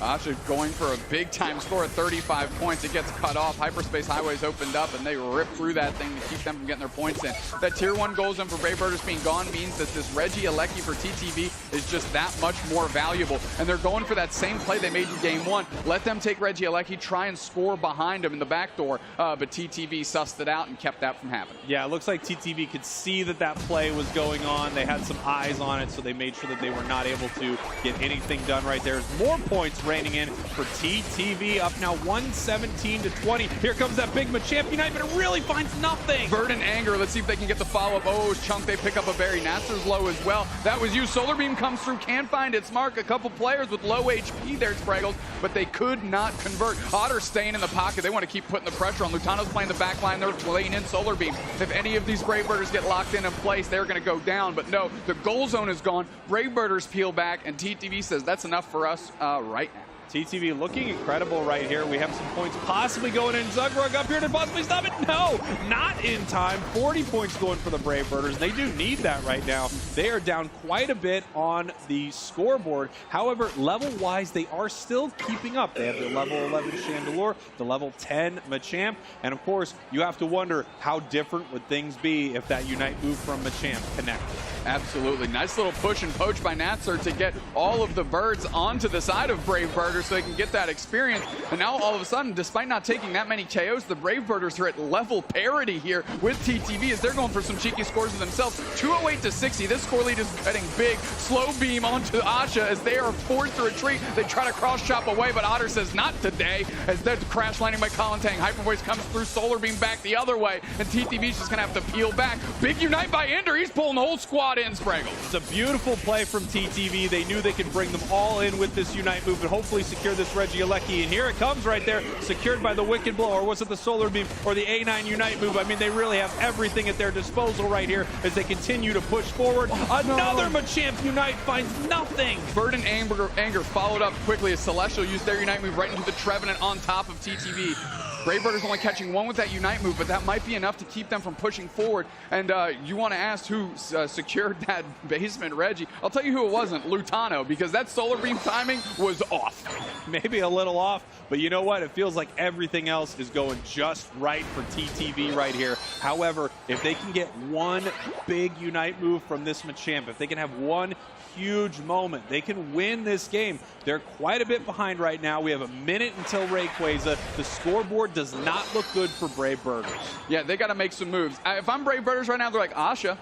Asha going for a big-time score at 35 points. It gets cut off. Hyperspace Highways opened up, and they rip through that thing to keep them from getting their points in. That Tier 1 goal zone for Brave Birders being gone means that this Regieleki for TTV is just that much more valuable. And they're going for that same play they made in Game 1. Let them take Regieleki, try and score behind him in the back door, but TTV sussed it out and kept that from happening. Yeah, it looks like TTV could see that that play was going on. They had some eyes on it, so they made sure that they were not able to get anything done right there. More points raining in for TTV, up now 117-20. Here comes that big Machamp Unite, but it really finds nothing. Verdant Anger, let's see if they can get the follow-up. Oh, Chunk, they pick up a berry. Natser's low as well. That was you. Solar Beam comes through, can find its mark. A couple players with low HP there, Spraggles, but they could not convert. Otter staying in the pocket. They want to keep putting the pressure on. Lutano's playing the back line. They're laying in Solar Beam. If any of these Brave Birders get locked in place, they're going to go down. But no, the goal zone is gone. Brave Birders peel back, and TTV says that's enough for us right now. TTV looking incredible right here. We have some points possibly going in. Zugrug up here to possibly stop it. No, not in time. 40 points going for the Brave Birders. They do need that right now. They are down quite a bit on the scoreboard. However, level-wise, they are still keeping up. They have the level 11 Chandelure, the level 10 Machamp, and of course, you have to wonder how different would things be if that Unite move from Machamp connected. Absolutely. Nice little push and poach by Natser to get all of the birds onto the side of Brave Birders so they can get that experience. And now all of a sudden, despite not taking that many KOs, the Brave Birders are at level parity here with TTV as they're going for some cheeky scores of themselves. 208-60. This score lead is getting big. Slow beam onto Asha as they are forced to retreat. They try to cross chop away, but Otter says not today as that's crash landing by Colin Tang. Hyper Voice comes through, Solar Beam back the other way, and TTV's just going to have to peel back. Big Unite by Ender. He's pulling the whole squad in, Spraggles. It's a beautiful play from TTV. They knew they could bring them all in with this Unite move and hopefully secure this Regieleki. And here it comes right there, secured by the Wicked Blow, or was it the Solar Beam or the A9 Unite move? I mean, they really have everything at their disposal right here as they continue to push forward. Another Machamp Unite finds nothing. Verdant Anger followed up quickly as Celestial used their Unite move right into the Trevenant on top of TTV. Brave Birders only catching one with that Unite move, but that might be enough to keep them from pushing forward. And you want to ask who secured that basement Reggie. I'll tell you who it wasn't, Lutano, because that Solar Beam timing was off. Maybe a little off, but you know what? It feels like everything else is going just right for TTV right here. However, if they can get one big Unite move from this Machamp, if they can have one huge moment, they can win this game. They're quite a bit behind right now. We have a minute until Rayquaza. The scoreboard does not look good for Brave Birders. Yeah, they got to make some moves. If I'm Brave Birders right now, they're like, Asha,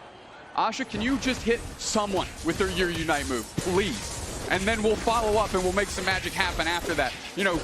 can you just hit someone with your Unite move, please? And then we'll follow up and we'll make some magic happen after that. You know,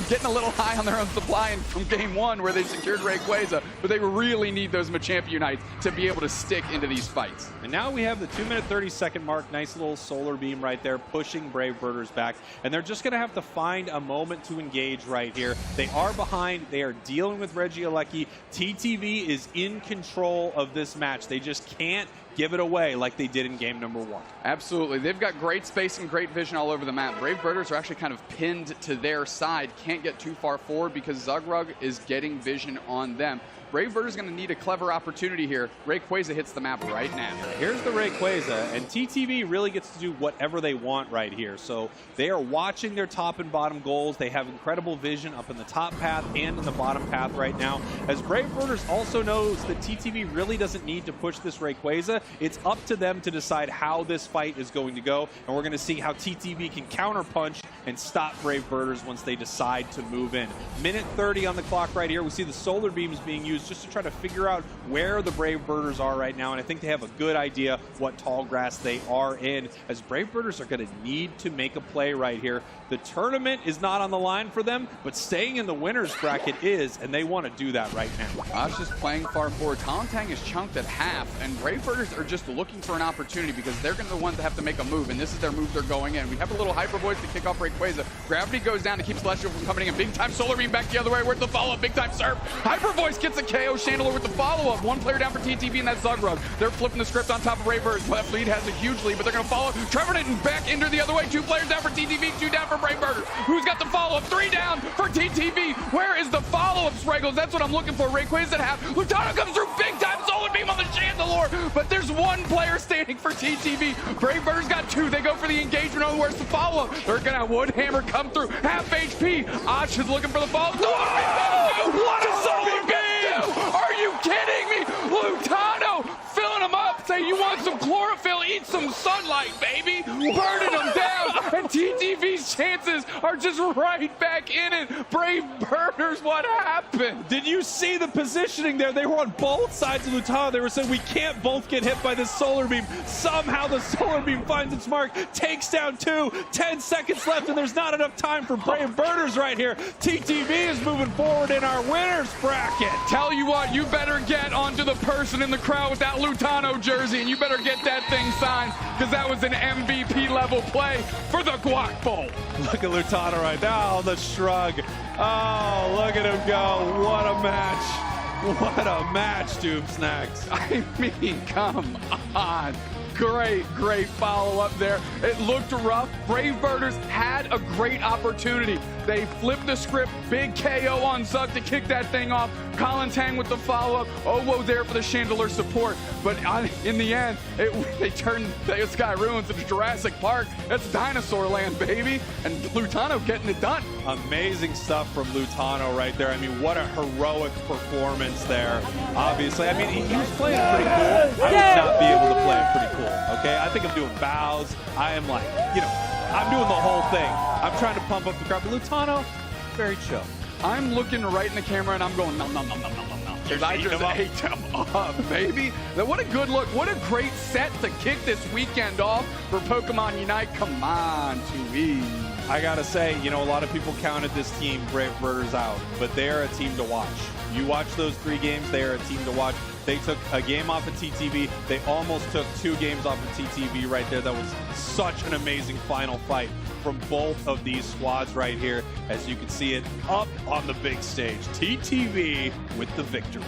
getting a little high on their own supply from Game 1 where they secured Rayquaza, but they really need those Machamp Unites to be able to stick into these fights. And now we have the 2-minute 30-second mark. Nice little Solar Beam right there, pushing Brave Birders back. And they're just going to have to find a moment to engage right here. They are behind. They are dealing with Regieleki. TTV is in control of this match. They just can't give it away like they did in game number 1. Absolutely. They've got great space and great vision all over the map. Brave Birders are actually kind of pinned to their side. Can't get too far forward because Zugrug is getting vision on them. Brave Birders going to need a clever opportunity here. Rayquaza hits the map right now. Here's the Rayquaza, and TTV really gets to do whatever they want right here. So they are watching their top and bottom goals. They have incredible vision up in the top path and in the bottom path right now. As Brave Birders also knows that TTV really doesn't need to push this Rayquaza. It's up to them to decide how this fight is going to go, and we're going to see how TTV can counterpunch and stop Brave Birders once they decide to move in. Minute 30 on the clock right here. We see the solar beams being used just to try to figure out where the Brave Birders are right now, and I think they have a good idea what tall grass they are in, as Brave Birders are going to need to make a play right here. The tournament is not on the line for them, but staying in the winner's bracket is, and they want to do that right now. Osh just playing far forward. Talentang is chunked at half, and Brave Birders are just looking for an opportunity because they're going to be the ones that have to make a move, and this is their move they're going in. We have a little Hyper Voice to kick off Rayquaza. Gravity goes down to keep Celestial from coming in. Big time Solar Beam back the other way. Where's the follow-up? Big time Surf. Hyper Voice gets a KO. Chandler with the follow-up. One player down for TTV, and that's Zugrug. They're flipping the script on top of Brave Birders. Left lead has a huge lead, but they're going to follow. Trevor Nitton back into the other way. 2 players down for TTV, 2 down for Brave Birders. Who's got the follow-up? 3 down for TTV. Where is the follow-up, Spraggles? That's what I'm looking for. Rayquaza at half. Lutano comes through. Big time Solar Beam on the Chandelure, but there's 1 player standing for TTV. Brave Birders got 2. They go for the engagement. Oh, where's the follow-up? They're going to have Woodhammer come through. Half HP. Osh is looking for the follow-up. What a Solar Beam! Are you kidding me? Lutano filling him up. Say, you want some chlorophyll? Eat some sunlight, baby. Burning them down. And TTV's chances are just right back in it. Brave Birders, what happened? Did you see the positioning there? They were on both sides of Lutano. They were saying, we can't both get hit by this Solar Beam. Somehow the Solar Beam finds its mark, takes down 2, 10 seconds left, and there's not enough time for Brave Birders right here. TTV is moving forward in our winner's bracket. Tell you what, you better get onto the person in the crowd with that Lutano jersey, and you better get that thing signed, because that was an MVP level play for the Guac Bowl. Look at Lutano right now, the shrug. Oh, look at him go. What a match. What a match, Doom Snacks. I mean, come on. Great follow-up there. It looked rough. Brave Birders had a great opportunity. They flipped the script. Big KO on Zug to kick that thing off. Colin Tang with the follow-up. Owo there for the Chandelier support. But in the end, they turned the Sky Ruins into Jurassic Park. That's Dinosaur Land, baby. And Lutano getting it done. Amazing stuff from Lutano right there. I mean, what a heroic performance there. Obviously, I mean, he was playing pretty cool. I would not be able to play pretty cool. Okay, I think I'm doing bows. I am like, I'm doing the whole thing. I'm trying to pump up the crowd. But Lutano, very chill. I'm looking right in the camera and I'm going, no. I just ate him up, baby. What a good look. What a great set to kick this weekend off for Pokemon Unite. Come on, 2E. I gotta say, a lot of people counted this team, Brave Birders, out, but they're a team to watch. You watch those 3 games, they are a team to watch. They took a game off of TTV. They almost took 2 games off of TTV right there. That was such an amazing final fight from both of these squads right here. As you can see it up on the big stage. TTV with the victory.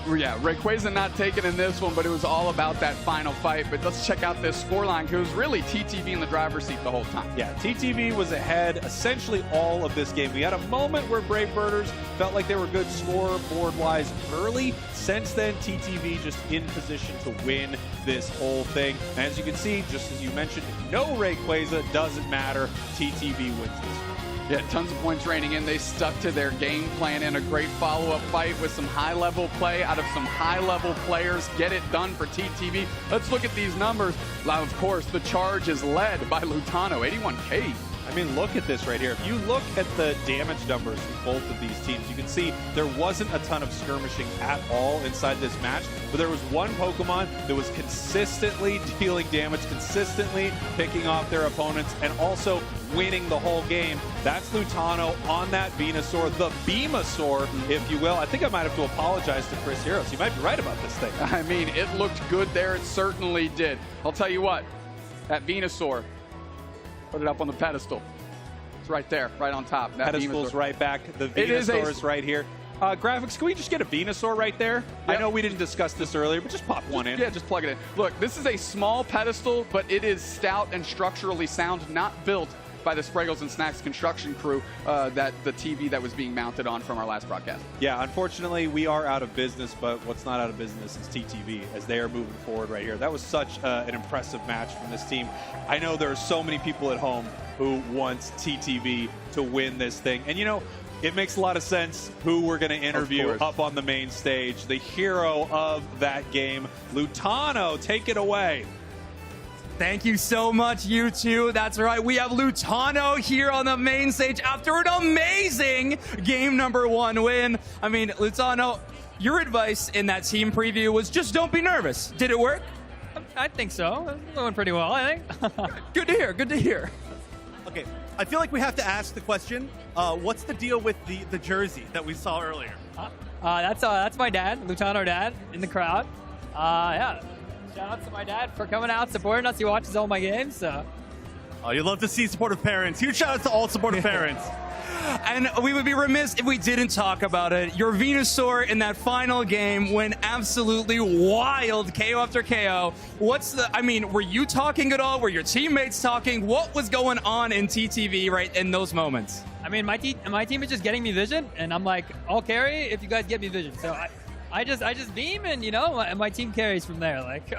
Yeah, Rayquaza not taken in this one, but it was all about that final fight. But let's check out this scoreline, because it was really TTV in the driver's seat the whole time. Yeah, TTV was ahead essentially all of this game. We had a moment where Brave Birders felt like they were good scoreboard-wise early. Since then, TTV just in position to win this whole thing. And as you can see, just as you mentioned, no Rayquaza, doesn't matter. TTV wins this one. Yeah, tons of points raining in. They stuck to their game plan in a great follow-up fight with some high-level play out of some high-level players. Get it done for TTV. Let's look at these numbers. Now, of course, the charge is led by Lutano, 81K. I mean, look at this right here. If you look at the damage numbers for both of these teams, you can see there wasn't a ton of skirmishing at all inside this match, but there was one Pokemon that was consistently dealing damage, consistently picking off their opponents, and also winning the whole game. That's Lutano on that Venusaur, the Beamasaur, if you will. I think I might have to apologize to Chris Heroes. He might be right about this thing. I mean, it looked good there. It certainly did. I'll tell you what, that Venusaur, put it up on the pedestal. It's right there, right on top. That pedestal's Venusaur. right back. The Venusaur is right here. Graphics, can we just get a Venusaur right there? Yep. I know we didn't discuss this earlier, but just pop one in. Yeah, just plug it in. Look, this is a small pedestal, but it is stout and structurally sound, not built by the Spraggles and Snacks construction crew, that the TV that was being mounted on from our last broadcast. Yeah, unfortunately, we are out of business, but what's not out of business is TTV, as they are moving forward right here. That was such an impressive match from this team. I know there are so many people at home who want TTV to win this thing. And, it makes a lot of sense who we're going to interview up on the main stage. The hero of that game, Lutano, take it away. Thank you so much, you two. That's right. We have Lutano here on the main stage after an amazing game number 1 win. I mean, Lutano, your advice in that team preview was just don't be nervous. Did it work? I think so. It's going pretty well, I think. Good to hear. Good to hear. Okay, I feel like we have to ask the question, what's the deal with the jersey that we saw earlier? That's my dad, Lutano dad, in the crowd. Yeah. Shout out to my dad for coming out, supporting us. He watches all my games, so. Oh, you love to see supportive parents. Huge shout out to all supportive parents. And we would be remiss if we didn't talk about it. Your Venusaur in that final game went absolutely wild, KO after KO. Were you talking at all? Were your teammates talking? What was going on in TTV right in those moments? I mean, my team is just getting me vision, and I'm like, I'll carry if you guys get me vision. So I just beam, and my team carries from there. Like.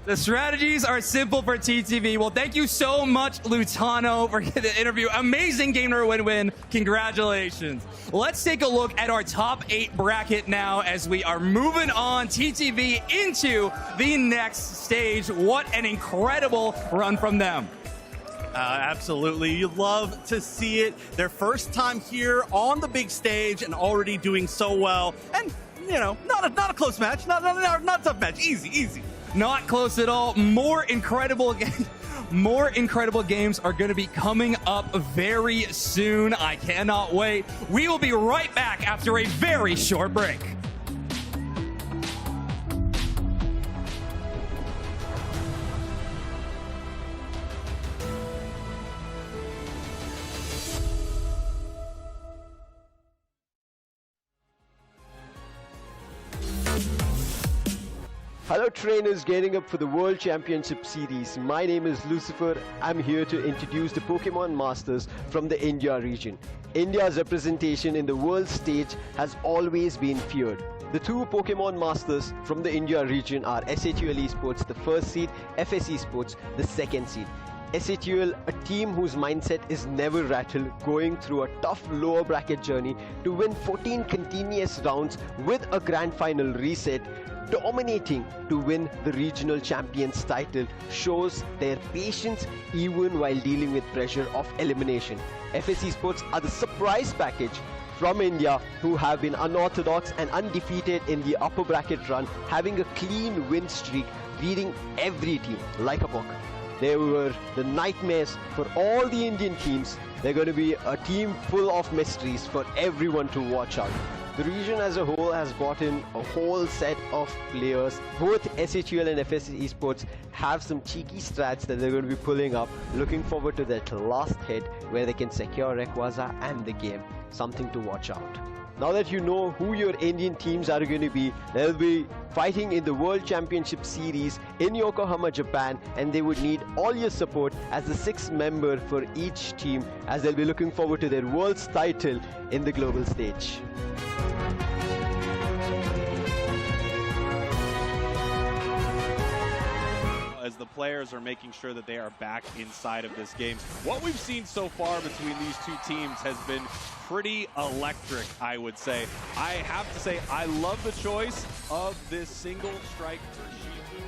The strategies are simple for TTV. Well, thank you so much, Lutano, for the interview. Amazing game number 1 win. Congratulations. Let's take a look at our top 8 bracket now as we are moving on TTV into the next stage. What an incredible run from them. Absolutely. You love to see it. Their first time here on the big stage and already doing so well. And, not a close match. Not a tough match. Easy. Not close at all. More incredible games are going to be coming up very soon. I cannot wait. We will be right back after a very short break. Hello trainers gearing up for the World Championship Series. My name is Lucifer. I'm here to introduce the Pokemon Masters from the India region. India's representation in the world stage has always been feared. The 2 Pokemon Masters from the India region are SHUL Esports, the first seed, FS Esports, the second seed. SHUL, a team whose mindset is never rattled, going through a tough lower bracket journey to win 14 continuous rounds with a grand final reset, dominating to win the regional champions title, shows their patience even while dealing with pressure of elimination. FS Esports are the surprise package from India, who have been unorthodox and undefeated in the upper bracket run, having a clean win streak, beating every team like a book. They were the nightmares for all the Indian teams. They're going to be a team full of mysteries for everyone to watch out. The region as a whole has brought in a whole set of players. Both SHUL and FS Esports have some cheeky strats that they're going to be pulling up. Looking forward to that last hit where they can secure Rayquaza and the game. Something to watch out. Now that you know who your Indian teams are going to be, they'll be fighting in the World Championship Series in Yokohama, Japan, and they would need all your support as the 6th member for each team, as they'll be looking forward to their world's title in the global stage. As the players are making sure that they are back inside of this game. What we've seen so far between these 2 teams has been pretty electric, I would say. I have to say, I love the choice of this single strike for Shifu.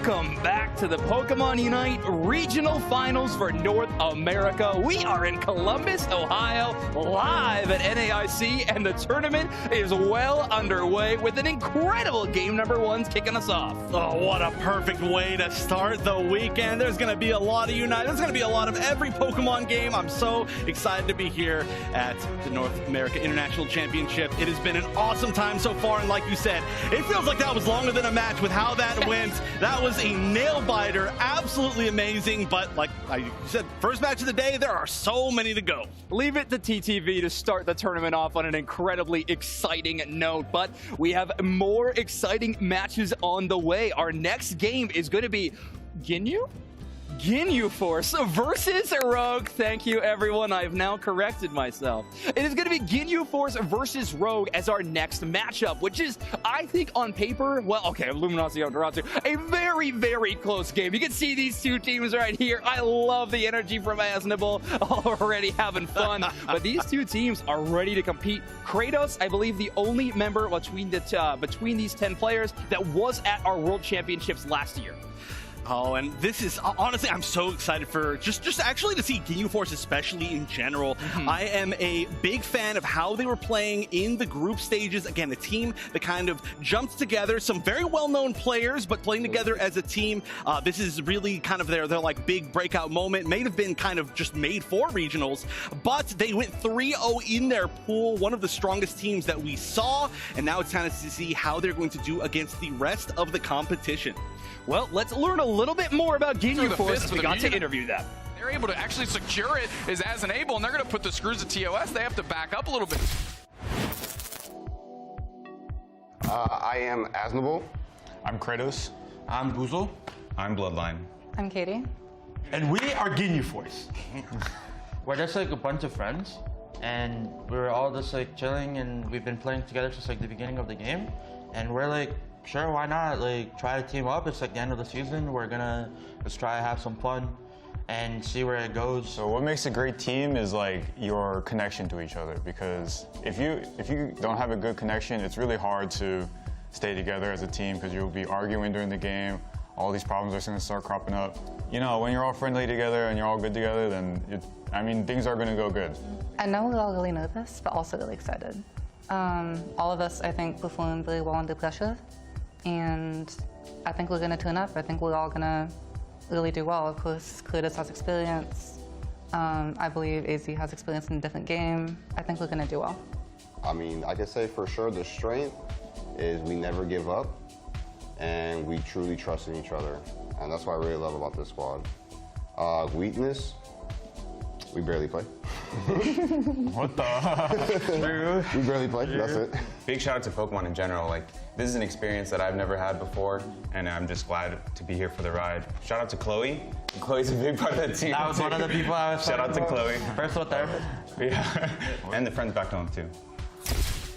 Welcome back to the Pokemon Unite Regional Finals for North America. We are in Columbus, Ohio, live at NAIC, and the tournament is well underway with an incredible game number one kicking us off. Oh, what a perfect way to start the weekend. There's going to be a lot of Unite. There's going to be a lot of every Pokemon game. I'm so excited to be here at the North America International Championship. It has been an awesome time so far, and like you said, it feels like that was longer than a match with how that went. That was a nail-biter, absolutely amazing, but like I said, first match of the day, there are so many to go. Leave it to TTV to start the tournament off on an incredibly exciting note, but we have more exciting matches on the way. Our next game is going to be Ginyu Force versus Rogue. Thank you, everyone. I have now corrected myself. It is going to be Ginyu Force versus Rogue as our next matchup, which is, I think, on paper, well, okay, Luminosity and Amaterasu, a very, very close game. You can see these two teams right here. I love the energy from Asnable, already having fun. But these two teams are ready to compete. Kratos, I believe, the only member between these 10 players that was at our World Championships last year. Oh, and this is, honestly, I'm so excited for just actually to see Ginyu Force, especially in general. I am a big fan of how they were playing in the group stages. Again, a team that kind of jumped together, some very well-known players, but playing together as a team. This is really kind of their like big breakout moment. May have been kind of just made for regionals, but they went 3-0 in their pool, one of the strongest teams that we saw, and now it's time to see how they're going to do against the rest of the competition. Well, let's learn a little bit more about Ginyu Force. We got to interview them. They're able to actually secure it as an able, and they're going to put the screws of TOS. They have to back up a little bit. I am Asnable. I'm Kratos. I'm Boozle. I'm Bloodline. I'm Katie. And we are Ginyu Force. We're just like a bunch of friends, and we're all just like chilling, and we've been playing together since like the beginning of the game, and we're like, sure, why not? Like, try to team up. It's like the end of the season. We're gonna just try to have some fun and see where it goes. So what makes a great team is like your connection to each other, because if you don't have a good connection, it's really hard to stay together as a team, because you'll be arguing during the game. All these problems are going to start cropping up. You know, when you're all friendly together and you're all good together, then things are going to go good. I know we all really nervous, but also really excited. All of us, I think, performed really well under pressure. And I think we're going to turn up. I think we're all going to really do well. Of course, Kratos has experience. I believe AZ has experience in a different game. I think we're going to do well. I mean, I can say for sure the strength is we never give up, and we truly trust in each other. And that's what I really love about this squad. Weakness, we barely play. What the? We barely play, that's it. Big shout out to Pokemon in general. Like, this is an experience that I've never had before, and I'm just glad to be here for the ride. Shout out to Chloe. Chloe's a big part of that team. That was one of the people I was Shout out to Chloe. Personal therapist. Yeah, and the friends back home too.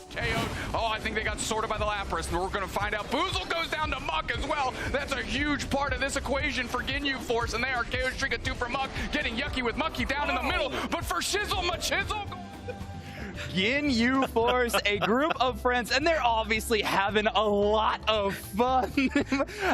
KO'd. Oh, I think they got sorted by the Lapras, and we're going to find out. Boozle goes down to Muck as well. That's a huge part of this equation for Ginyu Force, and they are KO streak of 2 for Muck, getting yucky with Mucky down in the middle, but for Shizzle, Machizzle. Ginyu Force, a group of friends, and they're obviously having a lot of fun.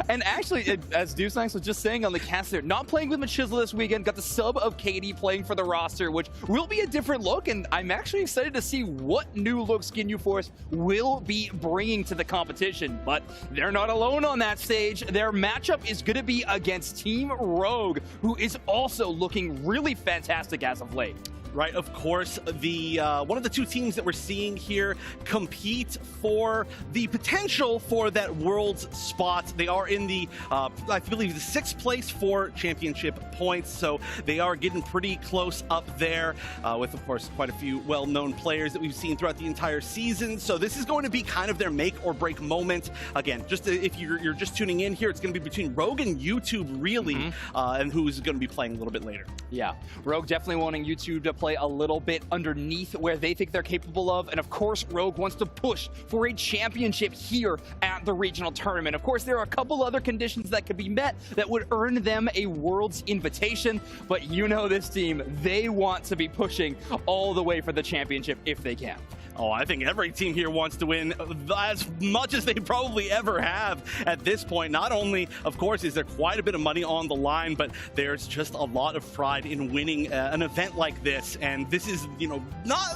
And actually, as Deuce was just saying on the cast there, not playing with Machizzle this weekend, got the sub of Katie playing for the roster, which will be a different look, and I'm actually excited to see what new looks Ginyu Force will be bringing to the competition. But they're not alone on that stage. Their matchup is going to be against Team Rogue, who is also looking really fantastic as of late. Right, of course, the one of the two teams that we're seeing here compete for the potential for that world's spot. They are in the, I believe, the 6th place for championship points, so they are getting pretty close up there with, of course, quite a few well-known players that we've seen throughout the entire season. So this is going to be kind of their make or break moment. Again, just if you're just tuning in here, it's going to be between Rogue and YouTube, really, and who's going to be playing a little bit later. Yeah, Rogue definitely wanting YouTube to play a little bit underneath where they think they're capable of, and of course Rogue wants to push for a championship here at the regional tournament. Of course, there are a couple other conditions that could be met that would earn them a world's invitation, but you know this team, they want to be pushing all the way for the championship if they can. Oh, I think every team here wants to win as much as they probably ever have at this point. Not only, of course, is there quite a bit of money on the line, but there's just a lot of pride in winning an event like this. And this is, you know,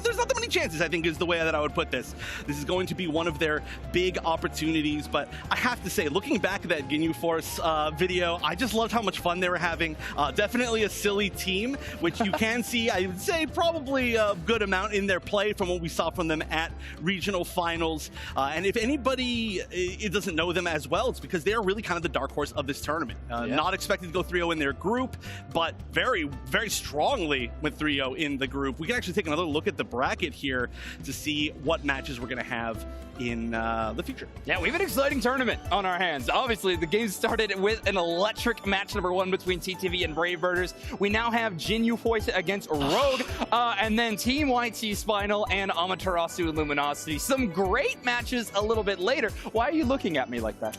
there's not that many chances, I think, is the way that I would put this. This is going to be one of their big opportunities. But I have to say, looking back at that Ginyu Force video, I just loved how much fun they were having. Definitely a silly team, which you can see, I would say, probably a good amount in their play from what we saw from them at regional finals. And if anybody it doesn't know them as well, it's because they're really kind of the dark horse of this tournament. Not expected to go 3-0 in their group, but very, very strongly went 3-0 in the group. We can actually take another look at the bracket here to see what matches we're going to have in the future. Yeah, we have an exciting tournament on our hands. Obviously, the game started with an electric match number 1 between TTV and Brave Birders. We now have Ginyu Force against Rogue, and then Team YT's final and Amaterasu and Luminosity. Some great matches a little bit later. Why are you looking at me like that?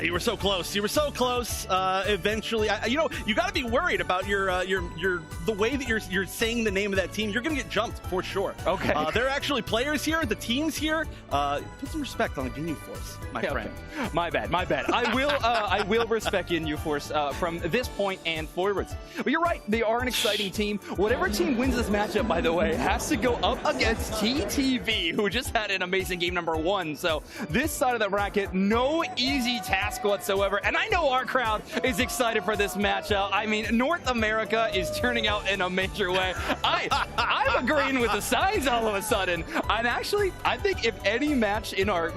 You were so close. You were so close. Eventually, you know, you got to be worried about the way that you're saying the name of that team. You're going to get jumped for sure. Okay. There are actually players here. The teams here. Put some respect on the Ginyu Force, my friend. Okay. My bad. My bad. I will respect Ginyu Force from this point and forwards. But you're right. They are an exciting team. Whatever team wins this matchup, by the way, has to go up against TTV, who just had an amazing game number 1. So this side of the bracket, no easy task whatsoever, and I know our crowd is excited for this matchup. I mean, North America is turning out in a major way. I'm agreeing with the signs all of a sudden. And actually, I think if any match in our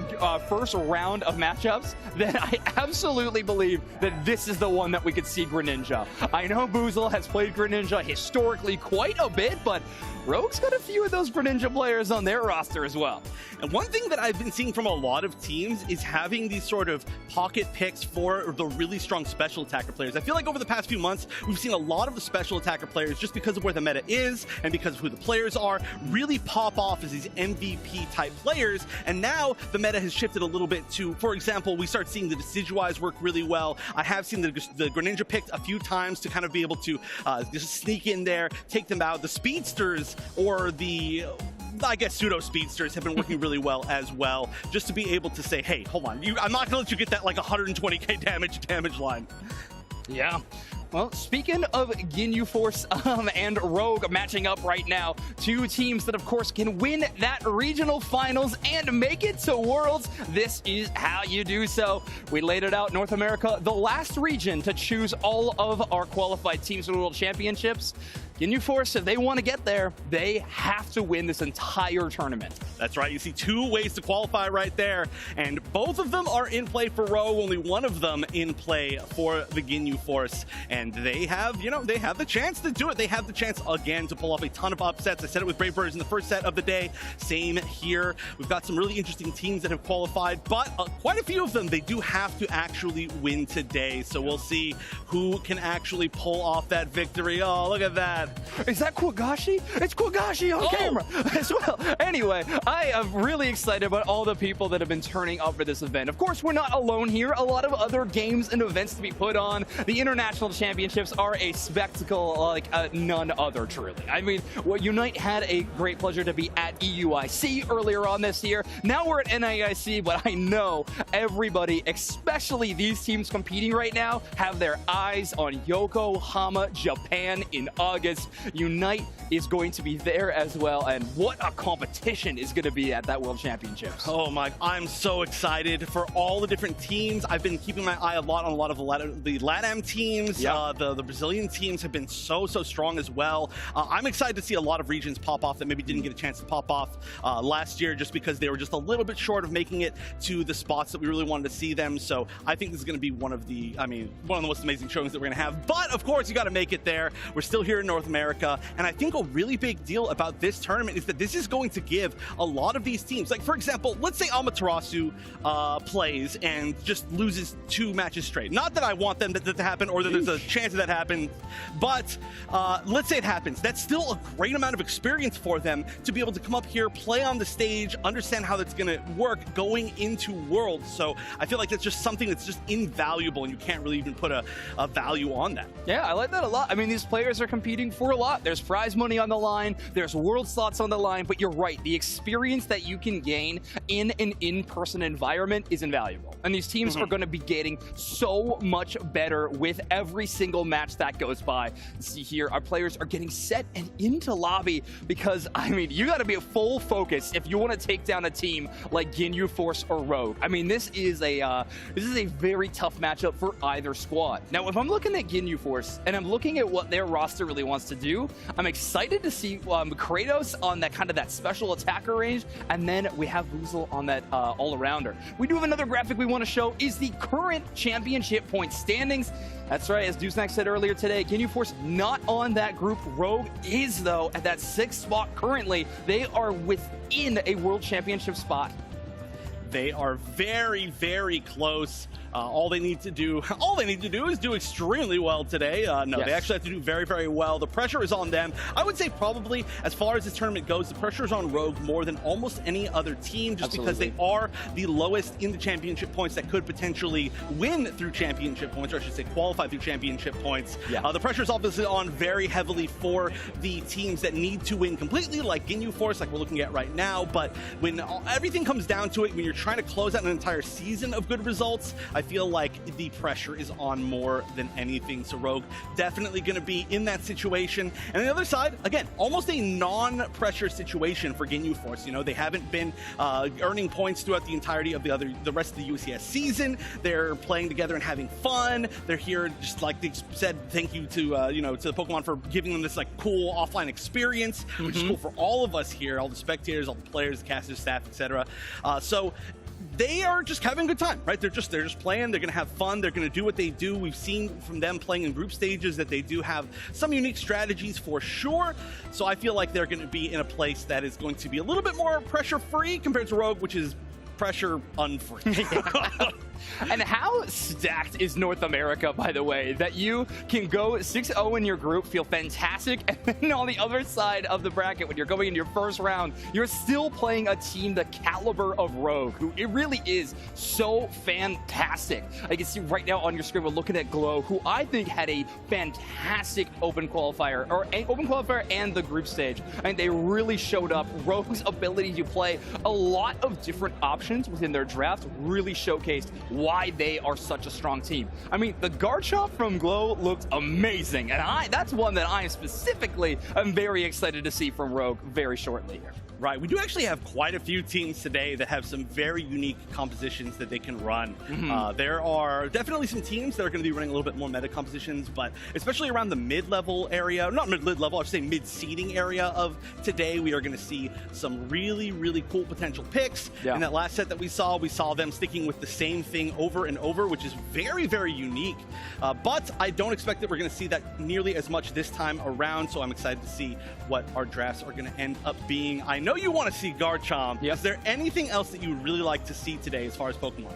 first round of matchups, then I absolutely believe that this is the one that we could see Greninja. I know Boozle has played Greninja historically quite a bit, but Rogue's got a few of those Greninja players on their roster as well. And one thing that I've been seeing from a lot of teams is having these sort of pocket picks for the really strong special attacker players. I feel like over the past few months, we've seen a lot of the special attacker players, just because of where the meta is and because of who the players are, really pop off as these MVP type players. And now the meta has shifted a little bit to, for example, we start seeing the Decidueyes work really well. I have seen the Greninja picked a few times to kind of be able to just sneak in there, take them out. The Speedsters or the, I guess, pseudo speedsters have been working really well as well, just to be able to say, hey, hold on, I'm not gonna let you get that like 120k damage line. Yeah. Well, speaking of Ginyu Force and Rogue matching up right now, 2 teams that, of course, can win that regional finals and make it to Worlds. This is how you do so. We laid it out. North America, the last region to choose all of our qualified teams for the World Championships. Ginyu Force, if they want to get there, they have to win this entire tournament. That's right. You see 2 ways to qualify right there, and both of them are in play for Rogue. Only one of them in play for the Ginyu Force, and they have, you know, they have the chance to do it. They have the chance again to pull off a ton of upsets. I said it with Brave Birders in the first set of the day. Same here. We've got some really interesting teams that have qualified, but quite a few of them, they do have to actually win today. So we'll see who can actually pull off that victory. Oh, look at that. Is that Kwagashi? It's Kwagashi on camera as well. Anyway, I am really excited about all the people that have been turning up for this event. Of course, we're not alone here. A lot of other games and events to be put on. The International Championships are a spectacle like none other, truly. I mean, Unite had a great pleasure to be at EUIC earlier on this year. Now we're at NAIC, but I know everybody, especially these teams competing right now, have their eyes on Yokohama, Japan in August. Unite is going to be there as well, and what a competition is going to be at that World Championships. Oh my, I'm so excited for all the different teams. I've been keeping my eye a lot on a lot of the LATAM teams. Yep. The Brazilian teams have been so strong as well. I'm excited to see a lot of regions pop off that maybe didn't get a chance to pop off last year, just because they were just a little bit short of making it to the spots that we really wanted to see them. So I think this is going to be one of the most amazing showings that we're going to have. But of course, you got to make it there. We're still here in North America, and I think a really big deal about this tournament is that this is going to give a lot of these teams, like for example, let's say Amaterasu plays and just loses 2 matches straight. Not that I want them to happen or that there's a chance of that happening, but let's say it happens. That's still a great amount of experience for them to be able to come up here, play on the stage, understand how that's going to work going into Worlds. So I feel like that's just something that's just invaluable, and you can't really even put a value on that. Yeah, I like that a lot. I mean, these players are competing for a lot. There's prize money on the line, there's world slots on the line, but you're right, the experience that you can gain in an in-person environment is invaluable. And these teams are going to be getting so much better with every single match that goes by. See here, our players are getting set and into lobby because, I mean, you got to be full focus if you want to take down a team like Ginyu Force or Rogue. I mean, this is a very tough matchup for either squad. Now, if I'm looking at Ginyu Force and I'm looking at what their roster really wants to do, I'm excited to see Kratos on that kind of that special attacker range, and then we have Boozle on that all-arounder. We do have another graphic we want to show is the current championship point standings. That's right, as Dewsnack said earlier today, Ginyu Force not on that group. Rogue is, though, at that 6th spot currently. They are within a World Championship spot. They are very, very close. All they need to do is do extremely well today. They actually have to do very, very well. The pressure is on them. I would say probably, as far as this tournament goes, the pressure is on Rogue more than almost any other team, just because they are the lowest in the championship points that could potentially win through championship points, or I should say qualify through championship points. The pressure is obviously on very heavily for the teams that need to win completely, like Ginyu Force, like we're looking at right now. But when everything comes down to it, when you're trying to close out an entire season of good results, I feel like the pressure is on more than anything. So Rogue definitely going to be in that situation. And on the other side, again, almost a non-pressure situation for Ginyu Force. You know, they haven't been earning points throughout the entirety of the rest of the UCS season. They're playing together and having fun. They're here, just like they said, thank you to to the Pokemon for giving them this like cool offline experience, which is cool for all of us here, all the spectators, all the players, the casters, staff, etc. So they are just having a good time, right? They're just playing. They're going to have fun. They're going to do what they do. We've seen from them playing in group stages that they do have some unique strategies for sure. So I feel like they're going to be in a place that is going to be a little bit more pressure-free compared to Rogue, which is pressure-unfree. And how stacked is North America, by the way, that you can go 6-0 in your group, feel fantastic, and then on the other side of the bracket, when you're going in your first round, you're still playing a team the caliber of Rogue, who it really is so fantastic. I can see right now on your screen, we're looking at Glow, who I think had a fantastic open qualifier, and the group stage. I mean, they really showed up. Rogue's ability to play a lot of different options within their draft really showcased why they are such a strong team. I mean, the guard shot from Glow looked amazing, and that's one that I specifically am very excited to see from Rogue very shortly here. Right, we do actually have quite a few teams today that have some very unique compositions that they can run. There are definitely some teams that are going to be running a little bit more meta compositions, but especially around the mid-level area, not mid-level, I should say mid-seeding area of today, we are going to see some really, really cool potential picks. In that last set that we saw them sticking with the same thing over and over, which is very, very unique. But I don't expect that we're going to see that nearly as much this time around, so I'm excited to see what our drafts are going to end up being. I know you want to see Garchomp. Is there anything else that you would really like to see today as far as Pokemon?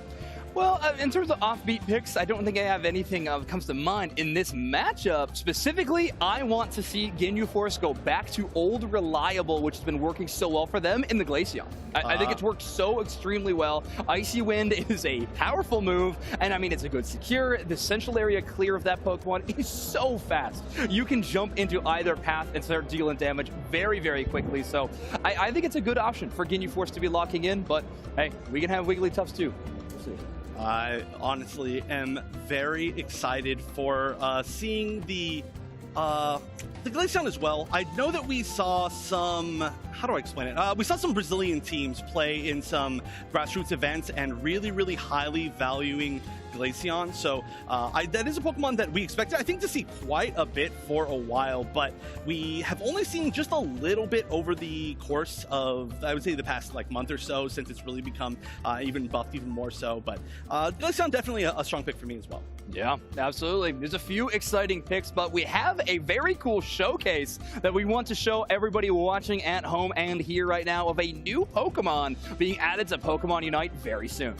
Well, in terms of offbeat picks, I don't think I have anything that comes to mind. In this matchup, specifically, I want to see Ginyu Force go back to old reliable, which has been working so well for them in the Glaceon. I think it's worked so extremely well. Icy Wind is a powerful move, and I mean, it's a good secure. The central area clear of that Pokemon is so fast. You can jump into either path and start dealing damage very, very quickly. So I think it's a good option for Ginyu Force to be locking in, but hey, we can have Wigglytuffs too. We'll see. I honestly am very excited for seeing the Glaceon as well. I know that we saw some, how do I explain it? We saw some Brazilian teams play in some grassroots events and really, really highly valuing Glaceon. So that is a Pokemon that we expected, I think, to see quite a bit for a while, but we have only seen just a little bit over the course of, I would say, the past like month or so, since it's really become even buffed even more so. But Glaceon definitely a strong pick for me as well. Yeah, absolutely. There's a few exciting picks, but we have a very cool showcase that we want to show everybody watching at home and here right now of a new Pokemon being added to Pokemon Unite very soon.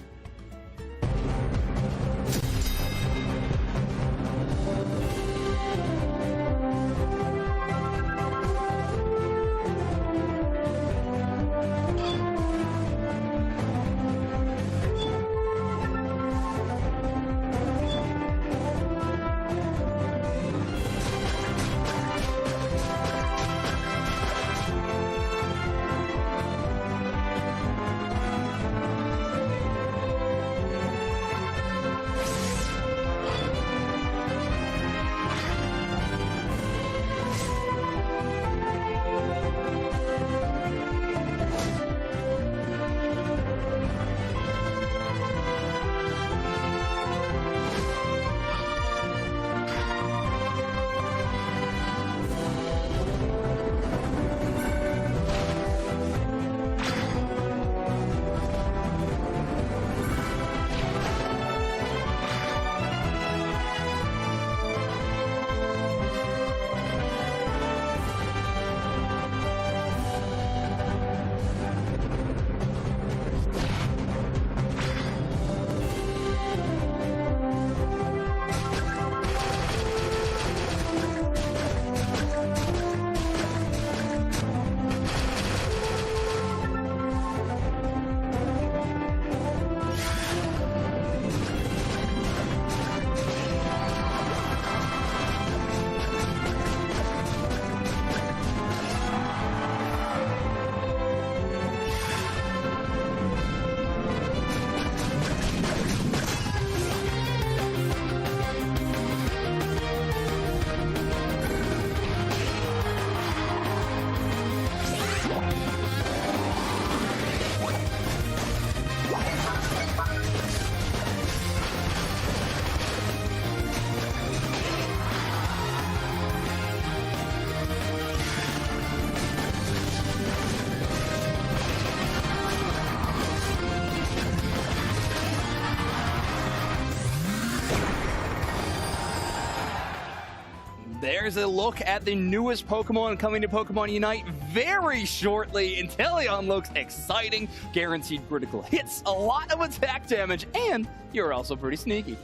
There's a look at the newest Pokemon coming to Pokemon Unite very shortly. Inteleon looks exciting, guaranteed critical hits, a lot of attack damage, and you're also pretty sneaky.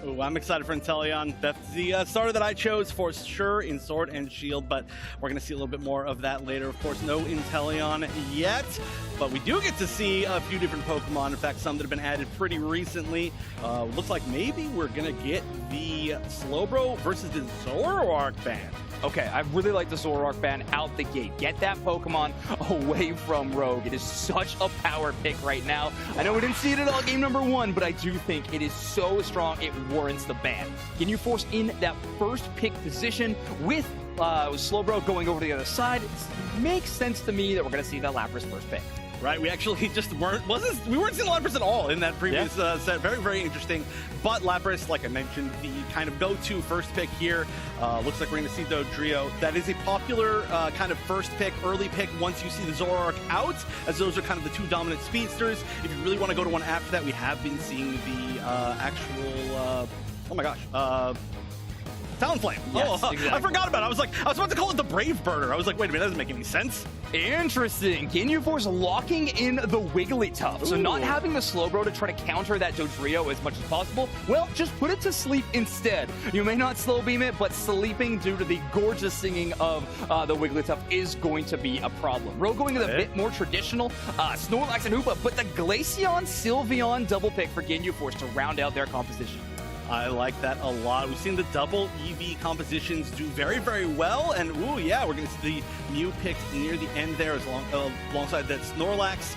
Ooh, I'm excited for Inteleon. That's the starter that I chose for sure in Sword and Shield, but we're going to see a little bit more of that later. Of course, no Inteleon yet, but we do get to see a few different Pokemon. In fact, some that have been added pretty recently. Looks like maybe we're going to get the Slowbro versus the Zoroark band. Okay, I really like the Zoroark ban out the gate. Get that Pokemon away from Rogue. It is such a power pick right now. I know we didn't see it at all game number 1, but I do think it is so strong it warrants the ban. Ginyu Force in that first pick position with Slowbro going over to the other side. It makes sense to me that we're going to see the Lapras first pick. Right, we actually just weren't seeing Lapras at all in that previous set. Very, very interesting. But Lapras, like I mentioned, the kind of go-to first pick here. Looks like we're going to see Dodrio. That is a popular kind of first pick, early pick once you see the Zoroark out, as those are kind of the two dominant speedsters. If you really want to go to one after that, we have been seeing the actual, oh my gosh, Talonflame. Yes, oh, exactly. I forgot about it. I was about to call it the Brave Birder. I was like, wait a minute, that doesn't make any sense. Interesting. Ginyu Force locking in the Wigglytuff. So not having the Slowbro to try to counter that Dodrio as much as possible, well, just put it to sleep instead. You may not slow beam it, but sleeping due to the gorgeous singing of the Wigglytuff is going to be a problem. Rogue going with a bit more traditional Snorlax and Hoopa, but the Glaceon Sylveon double pick for Ginyu Force to round out their composition. I like that a lot. We've seen the double EV compositions do very, very well. And, ooh, yeah, we're going to see the Mew picked near the end there alongside that Snorlax.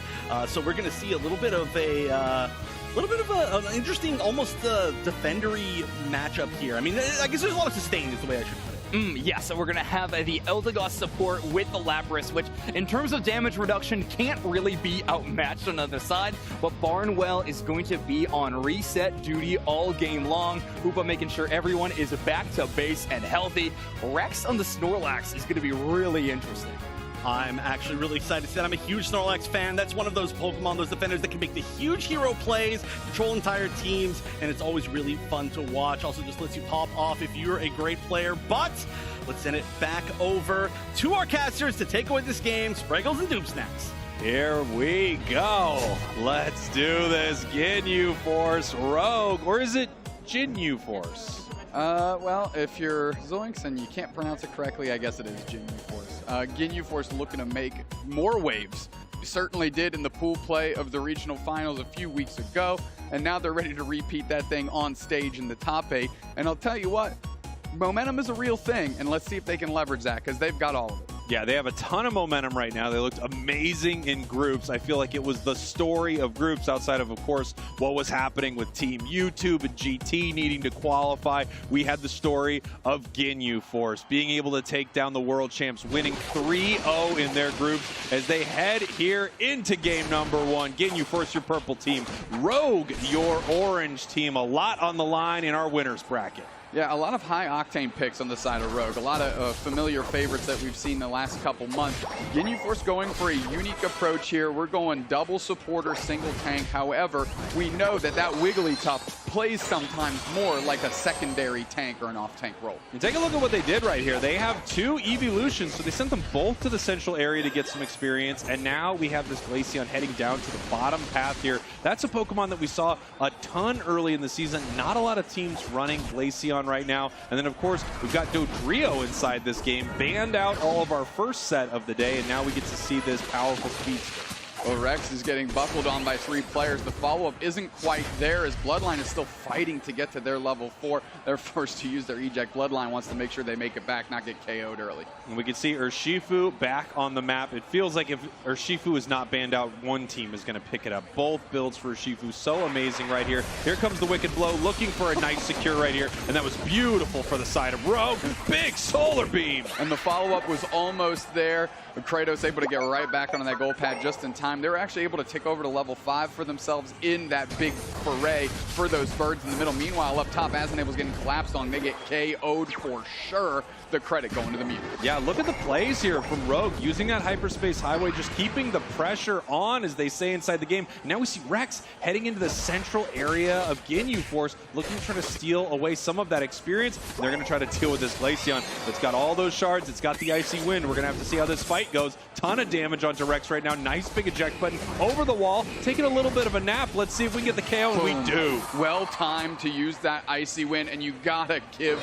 So we're going to see a little bit of an interesting, almost defendery matchup here. I mean, I guess there's a lot of sustain is the way I should put it. Yeah, so we're going to have the Eldegoss support with the Lapras, which in terms of damage reduction can't really be outmatched on the other side, but Barnwell is going to be on reset duty all game long. Hoopa making sure everyone is back to base and healthy. Rex on the Snorlax is going to be really interesting. I'm actually really excited to see that. I'm a huge Snorlax fan. That's one of those Pokemon, those defenders that can make the huge hero plays, control entire teams, and it's always really fun to watch. Also just lets you pop off if you're a great player. But let's send it back over to our casters to take away this game, Spriggles and Doom Snacks. Here we go. Let's do this. Ginyu Force Rogue, or is it Ginyu Force? Well, if you're Zoinks and you can't pronounce it correctly, I guess it is Ginyu Force. Ginyu Force looking to make more waves. We certainly did in the pool play of the regional finals a few weeks ago, and now they're ready to repeat that thing on stage in the top 8. And I'll tell you what, momentum is a real thing, and let's see if they can leverage that, because they've got all of it. Yeah, they have a ton of momentum right now. They looked amazing in groups. I feel like it was the story of groups outside of course, what was happening with Team YouTube and GT needing to qualify. We had the story of Ginyu Force being able to take down the world champs, winning 3-0 in their groups as they head here into game number 1. Ginyu Force, your purple team. Rogue, your orange team. A lot on the line in our winners bracket. Yeah, a lot of high-octane picks on the side of Rogue. A lot of familiar favorites that we've seen the last couple months. Ginyu Force going for a unique approach here. We're going double supporter, single tank. However, we know that Wigglytuff plays sometimes more like a secondary tank or an off-tank role. And take a look at what they did right here. They have 2 evolutions, so they sent them both to the central area to get some experience, and now we have this Glaceon heading down to the bottom path here. That's a Pokemon that we saw a ton early in the season. Not a lot of teams running Glaceon right now. And then, of course, we've got Dodrio inside this game. Banned out all of our first set of the day, and now we get to see this powerful speedster. Well, Rex is getting buckled on by 3 players. The follow-up isn't quite there as Bloodline is still fighting to get to their level 4. They're forced to use their eject. Bloodline wants to make sure they make it back, not get KO'd early. And we can see Urshifu back on the map. It feels like if Urshifu is not banned out, one team is going to pick it up. Both builds for Urshifu, so amazing right here. Here comes the Wicked Blow, looking for a nice secure right here, and that was beautiful for the side of Rogue. Big Solar Beam! And the follow-up was almost there. Kratos able to get right back on that goal pad just in time. time. They were actually able to tick over to level 5 for themselves in that big foray for those birds in the middle. Meanwhile, up top, Aznable's getting collapsed on. They get KO'd for sure. The credit going to the mutant. Yeah, look at the plays here from Rogue, using that hyperspace highway, just keeping the pressure on, as they say inside the game. Now we see Rex heading into the central area of Ginyu Force, looking to try to steal away some of that experience. They're going to try to deal with this Glaceon. It's got all those shards. It's got the icy wind. We're going to have to see how this fight goes. Ton of damage onto Rex right now. Nice big eject button over the wall. Taking a little bit of a nap. Let's see if we can get the KO, and we do. Well timed to use that icy wind, and you got to give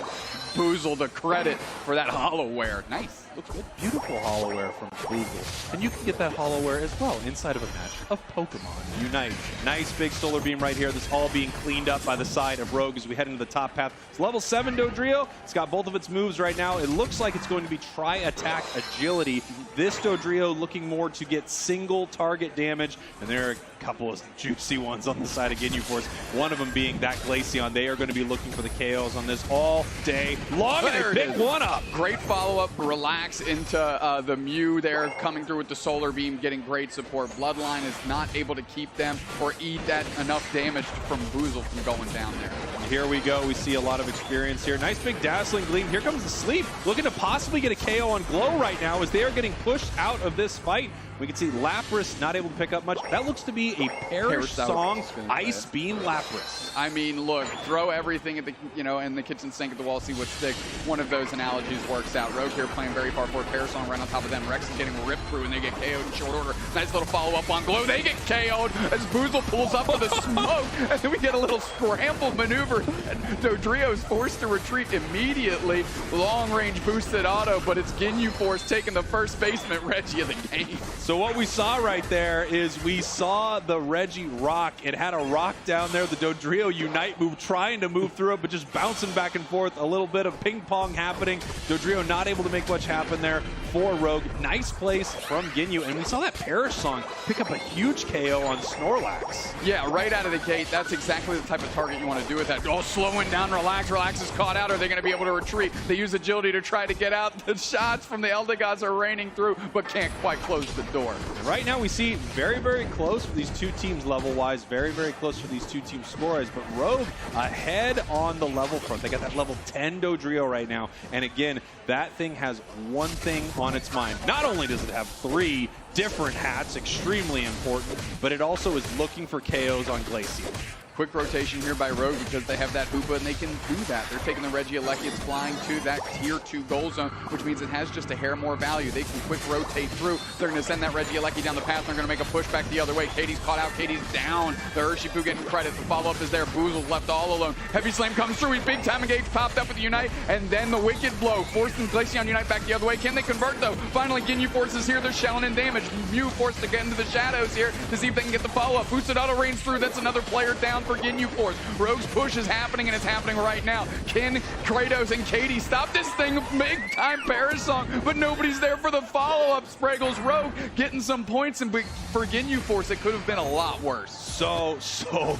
Boozle the credit for that hollowware. Nice. Looks good. Beautiful hollowware from Boozle. And you can get that hollowware as well inside of a match of Pokemon Unite. Nice big solar beam right here. This all being cleaned up by the side of Rogue as we head into the top path. It's level 7 Dodrio. It's got both of its moves right now. It looks like it's going to be Tri-Attack Agility. This Dodrio looking more to get single target damage. And there are a couple of juicy ones on the side of Ginyu Force. One of them being that Glaceon. They are going to be looking for the KOs on this all day long. And they pick one up. Great follow-up. Relax into the Mew there, coming through with the solar beam, getting great support. Bloodline is not able to keep them or eat that enough damage from Boozle from going down there. And here we go. We see a lot of experience here. Nice big dazzling gleam. Here comes the sleep. Looking to possibly get a KO on Glow right now as they are getting pushed out of this fight. We can see Lapras not able to pick up much. That looks to be a Perish Song Ice Beam Lapras. I mean, look, throw everything at the, in the kitchen sink at the wall, see what sticks. One of those analogies works out. Rogue here playing very far forward. Perish Song right on top of them. Rex is getting ripped through, and they get KO'd in short order. Nice little follow-up on Glow. They get KO'd as Boozle pulls up with a smoke, and then we get a little scramble maneuver. And Dodrio is forced to retreat immediately. Long-range boosted auto, but it's Ginyu Force taking the first basement Reggie of the game. So what we saw right there is we saw the Reggie rock. It had a rock down there. The Dodrio Unite move, trying to move through it, but just bouncing back and forth. A little bit of ping pong happening. Dodrio not able to make much happen there for Rogue. Nice place from Ginyu. And we saw that Perish Song pick up a huge KO on Snorlax. Yeah, right out of the gate. That's exactly the type of target you want to do with that. Oh, slowing down, Relax. Relax is caught out. Are they going to be able to retreat? They use agility to try to get out. The shots from the Eldegods are raining through, but can't quite close the door. And right now we see very, very close for these two teams level-wise, very, very close for these two teams score-wise, but Rogue ahead on the level front. They got that level 10 Dodrio right now, and again, that thing has one thing on its mind. Not only does it have 3 different hats, extremely important, but it also is looking for KOs on Glaceon. Quick rotation here by Rogue because they have that Hoopa and they can do that. They're taking the Regieleki. It's flying to that tier 2 goal zone, which means it has just a hair more value. They can quick rotate through. They're going to send that Regieleki down the path. They're going to make a push back the other way. Katie's caught out. Katie's down. The Urshifu getting credit. The follow-up is there. Boozle's left all alone. Heavy Slam comes through. He's big time engaged. Popped up with the Unite. And then the Wicked Blow. Forcing Glaceon Unite back the other way. Can they convert, though? Finally, Ginyu Force is here. They're shelling in damage. Mew forced to get into the shadows here to see if they can get the follow-up. Boosted auto rains through. That's another player down for Ginyu Force. Rogue's push is happening, and it's happening right now. Can Kratos and Katie stop this thing? Big time Perish Song, but nobody's there for the follow-up. Spraggles Rogue getting some points, and for Ginyu Force, it could have been a lot worse. So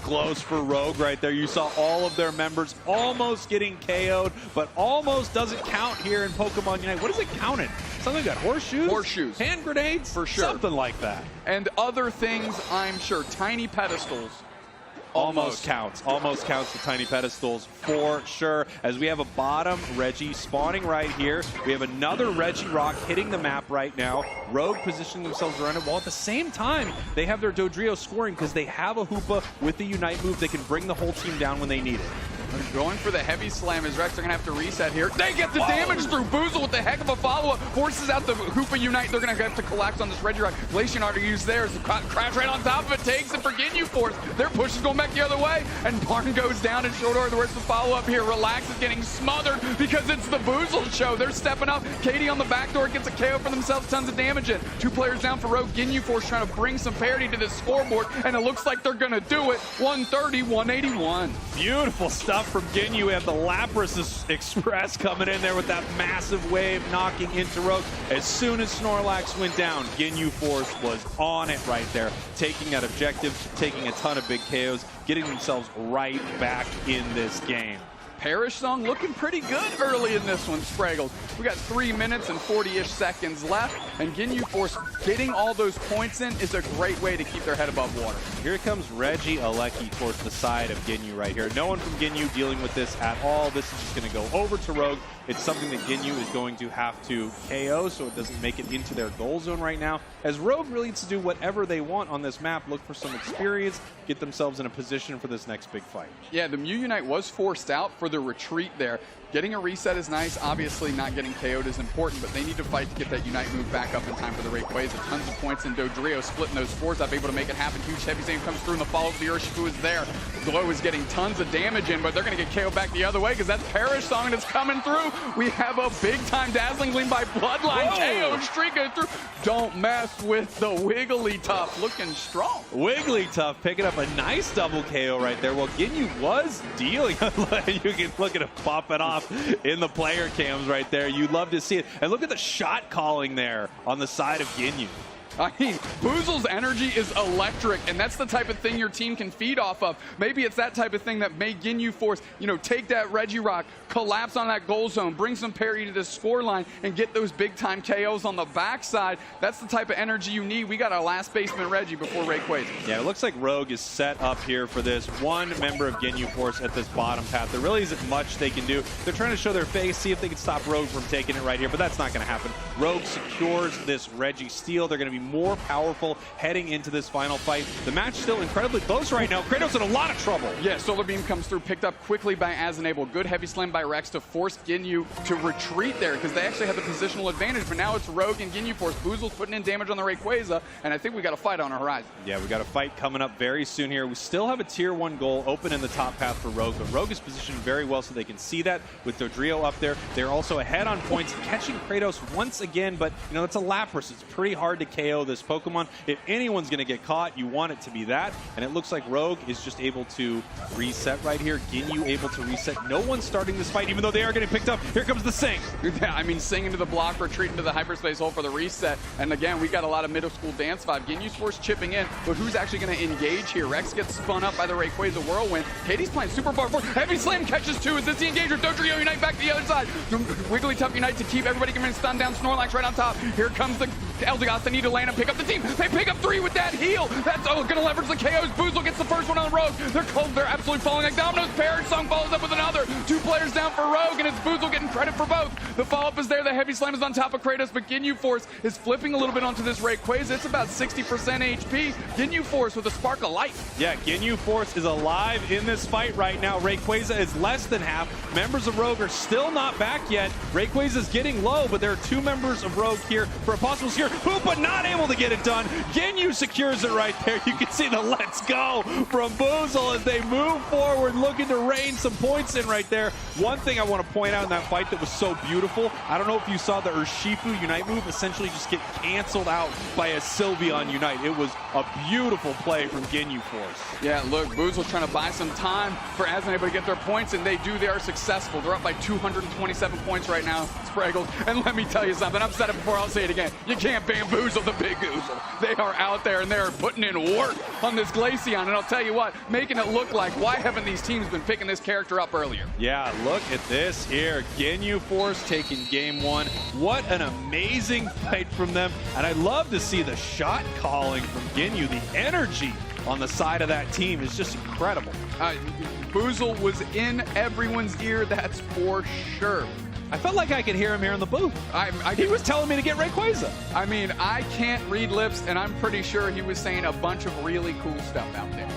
close for Rogue right there. You saw all of their members almost getting KO'd, but almost doesn't count here in Pokemon Unite. What is it counted? Something like that? Horseshoes? Horseshoes. Hand grenades? For sure. Something like that. And other things, I'm sure. Tiny pedestals. Almost counts the tiny pedestals for sure. As we have a bottom Reggie spawning right here. We have another Reggie rock hitting the map right now. Rogue positioning themselves around it, while at the same time they have their Dodrio scoring because they have a Hoopa with the Unite move. They can bring the whole team down when they need it. They're going for the heavy slam as Rex are going to have to reset here. They get the damage through. Boozle with the heck of a follow-up. Forces out the Hoopa Unite. They're going to have to collapse on this Regirock. Glaceon already used theirs. Crash right on top of it. Takes it for Ginyu Force. Their push is going back the other way. And Barn goes down in short order. Where's the follow-up here? Relax is getting smothered because it's the Boozle show. They're stepping up. Katie on the back door gets a KO for themselves. Tons of damage in. 2 players down for Rogue. Ginyu Force trying to bring some parity to this scoreboard. And it looks like they're going to do it. 130, 181. Beautiful stuff from Ginyu. We have the Lapras Express coming in there with that massive wave knocking into Rogue. As soon as Snorlax went down, Ginyu Force was on it right there, taking that objective, taking a ton of big KOs, getting themselves right back in this game. Perish Song looking pretty good early in this one, Spraggles. We got 3 minutes and 40-ish seconds left, and Ginyu Force getting all those points in is a great way to keep their head above water. Here comes Reggie Alecki towards the side of Ginyu right here. No one from Ginyu dealing with this at all. This is just going to go over to Rogue. It's something that Ginyu is going to have to KO so it doesn't make it into their goal zone right now. As Rogue really needs to do whatever they want on this map, look for some experience, get themselves in a position for this next big fight. Yeah, the Mu Unite was forced out for the retreat there. Getting a reset is nice. Obviously, not getting KO'd is important, but they need to fight to get that Unite move back up in time for the Rayquaza. Tons of points in Dodrio, splitting those fours up, able to make it happen. Huge Heavy Slam comes through, and the follow-up of the Urshifu is there. Glow is getting tons of damage in, but they're going to get KO back the other way because that's Perish Song that's coming through. We have a big-time Dazzling Gleam by Bloodline. Whoa. KO streak goes through. Don't mess with the Wigglytuff, looking strong. Wigglytuff picking up a nice double KO right there. Well, Ginyu was dealing. You can look at him popping off in the player cams right there. You'd love to see it. And look at the shot calling there on the side of Ginyu. I mean, Boozle's energy is electric, and that's the type of thing your team can feed off of. Maybe it's that type of thing that made Ginyu Force, you know, take that Regirock, collapse on that goal zone, bring some parry to the score line, and get those big-time KOs on the backside. That's the type of energy you need. We got our last baseman Reggie before Rayquaza. Yeah, it looks like Rogue is set up here for this. One member of Ginyu Force at this bottom path. There really isn't much they can do. They're trying to show their face, see if they can stop Rogue from taking it right here, but that's not going to happen. Rogue secures this Reggie steal. They're going to be more powerful heading into this final fight. The match still incredibly close right now. Kratos in a lot of trouble. Yeah, Solar Beam comes through, picked up quickly by Asenable. Good heavy slam by Rex to force Ginyu to retreat there because they actually have the positional advantage, but now it's Rogue and Ginyu Force. Boozle's putting in damage on the Rayquaza, and I think we got a fight on our horizon. Yeah, we got a fight coming up very soon here. We still have a tier 1 goal open in the top path for Rogue, but Rogue is positioned very well so they can see that with Dodrio up there. They're also ahead on points, catching Kratos once again, but you know, it's a Lapras. It's pretty hard to KO this Pokemon. If anyone's going to get caught, you want it to be that, and it looks like Rogue is just able to reset right here. Ginyu able to reset. No one's starting this fight, even though they are getting picked up. Here comes the Sing. Yeah, I mean, Sing into the block, retreat into the hyperspace hole for the reset, and again, we got a lot of middle school dance vibe. Ginyu's Force chipping in, but who's actually going to engage here? Rex gets spun up by the Rayquaza Whirlwind. Katie's playing super far forward. Heavy Slam catches two. Is this the engager? Dodrio Unite back to the other side. Wigglytuff Unite to keep everybody getting stunned down. Snorlax right on top. Here comes the Eldegoss. They need to land and pick up the team. They pick up 3 with that heal. That's going to leverage the KOs. Boozle gets the first one on Rogue. They're cold. They're absolutely falling like dominoes. Perish Song follows up with another. 2 players down for Rogue, and it's Boozle getting credit for both. The follow-up is there. The heavy slam is on top of Kratos, but Ginyu Force is flipping a little bit onto this Rayquaza. It's about 60% HP. Ginyu Force with a spark of light. Yeah, Ginyu Force is alive in this fight right now. Rayquaza is less than half. Members of Rogue are still not back yet. Rayquaza is getting low, but there are 2 members of Rogue here for a possible secure. Hoopa not able to get it done. Ginyu secures it right there. You can see the let's go from Boozle as they move forward, looking to rain some points in right there. One thing I want to point out in that fight that was so beautiful, I don't know if you saw the Urshifu Unite move essentially just get canceled out by a Sylveon Unite. It was a beautiful play from Ginyu Force. Yeah, look, Boozle's trying to buy some time for Asenable to get their points, and they do. They are successful. They're up by 227 points right now, Spraggles. And let me tell you something. I've said it before. I'll say it again. You can't bamboozle the Big Oozle. They are out there, and they are putting in work on this Glaceon. And I'll tell you what, making it look like, why haven't these teams been picking this character up earlier? Yeah, look at this here. Ginyu Force taking game 1. What an amazing fight from them. And I love to see the shot calling from Ginyu. The energy on the side of that team is just incredible. Boozle was in everyone's ear, that's for sure. I felt like I could hear him here in the booth. He was telling me to get Rayquaza. I mean, I can't read lips, and I'm pretty sure he was saying a bunch of really cool stuff out there.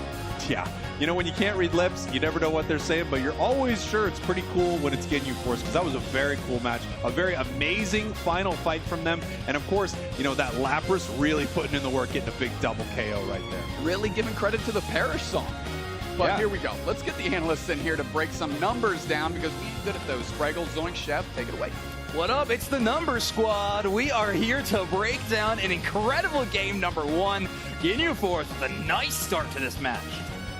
Yeah, you know, when you can't read lips, you never know what they're saying, but you're always sure it's pretty cool when it's Ginyu Force, because that was a very cool match, a very amazing final fight from them, and of course, you know, that Lapras really putting in the work, getting a big double KO right there. Really giving credit to the Perish Song. But Yeah. Here we go. Let's get the analysts in here to break some numbers down because we're good at those. Spraggles, Zoink, Chef, take it away. What up? It's the Numbers Squad. We are here to break down an incredible game number 1. Ginyu Force with a nice start to this match.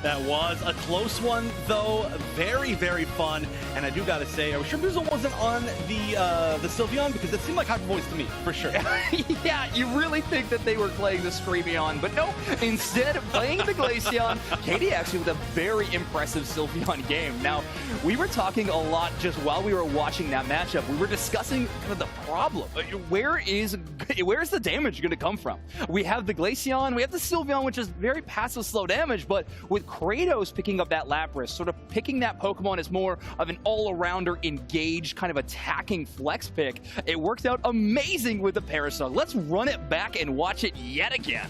That was a close one, though. Very, very fun. And I do gotta say, I was sure Boozle wasn't on the Sylveon because it seemed like Hyper Voice to me, for sure. Yeah, you really think that they were playing the Screamion, but no. Instead, playing the Glaceon, Katie actually with a very impressive Sylveon game. Now, we were talking a lot just while we were watching that matchup. We were discussing kind of the problem. Where is the damage going to come from? We have the Glaceon, we have the Sylveon, which is very passive slow damage, but with Kratos picking up that Lapras, sort of picking that Pokemon as more of an all-arounder, engaged, kind of attacking flex pick, it worked out amazing with the Parasong. Let's run it back and watch it yet again.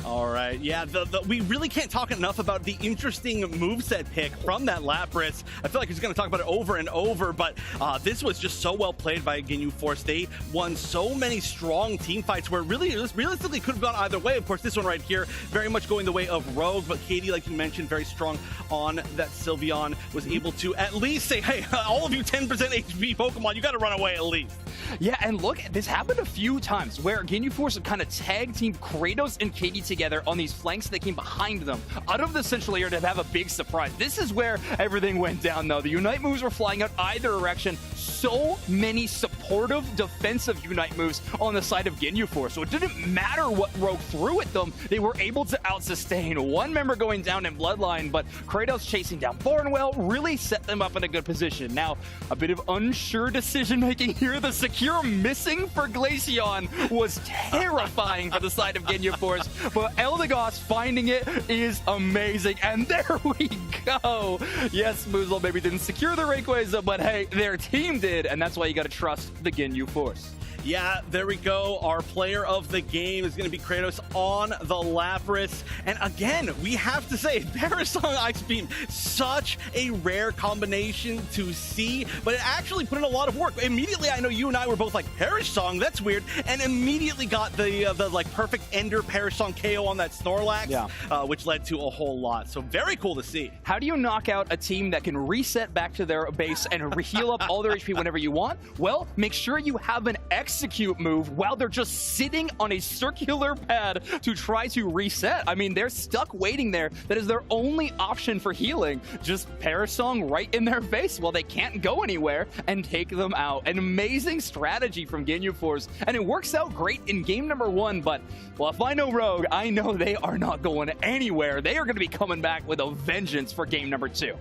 All right, yeah, we really can't talk enough about the interesting moveset pick from that Lapras. I feel like he's going to talk about it over and over, but this was just so well played by Ginyu Force. They won so many strong team fights where realistically could have gone either way. Of course, this one right here, very much going the way of Rogue, but Katie, like you mentioned, very strong on that Sylveon, was able to at least say, hey, all of you 10% HP Pokemon, you got to run away at least. Yeah, and look, this happened a few times where Ginyu Force would kind of tag team Kratos and Katie together on these flanks that came behind them out of the central area to have a big surprise. This is where everything went down, though. The Unite moves were flying out either direction. So many supportive defensive Unite moves on the side of Ginyu Force, so it didn't matter what Rogue threw at them. They were able to out-sustain. One member going down in Bloodline, but Kratos chasing down Barnwell really set them up in a good position. Now, a bit of unsure decision-making here. The secure missing for Glaceon was terrifying for the side of Ginyu Force, but Eldegoss finding it is amazing, and there we go. Yes, Boozle maybe didn't secure the Rayquaza, but hey, their team did, and that's why you gotta trust the Ginyu Force. Yeah, there we go. Our player of the game is going to be Kratos on the Lapras. And again, we have to say, Parasong Ice Beam, such a rare combination to see, but it actually put in a lot of work. Immediately, I know you and I were both like, Parasong, that's weird, and immediately got the like perfect Ender Parasong KO on that Snorlax, which led to a whole lot. So very cool to see. How do you knock out a team that can reset back to their base and heal up all their HP whenever you want? Well, make sure you have an execute move while they're just sitting on a circular pad to try to reset. I mean, they're stuck waiting there. That is their only option for healing. Just Parasong right in their face while they can't go anywhere and take them out. An amazing strategy from Ginyu Force, and it works out great in game number 1, but, well, if I know Rogue, I know they are not going anywhere. They are going to be coming back with a vengeance for game number 2.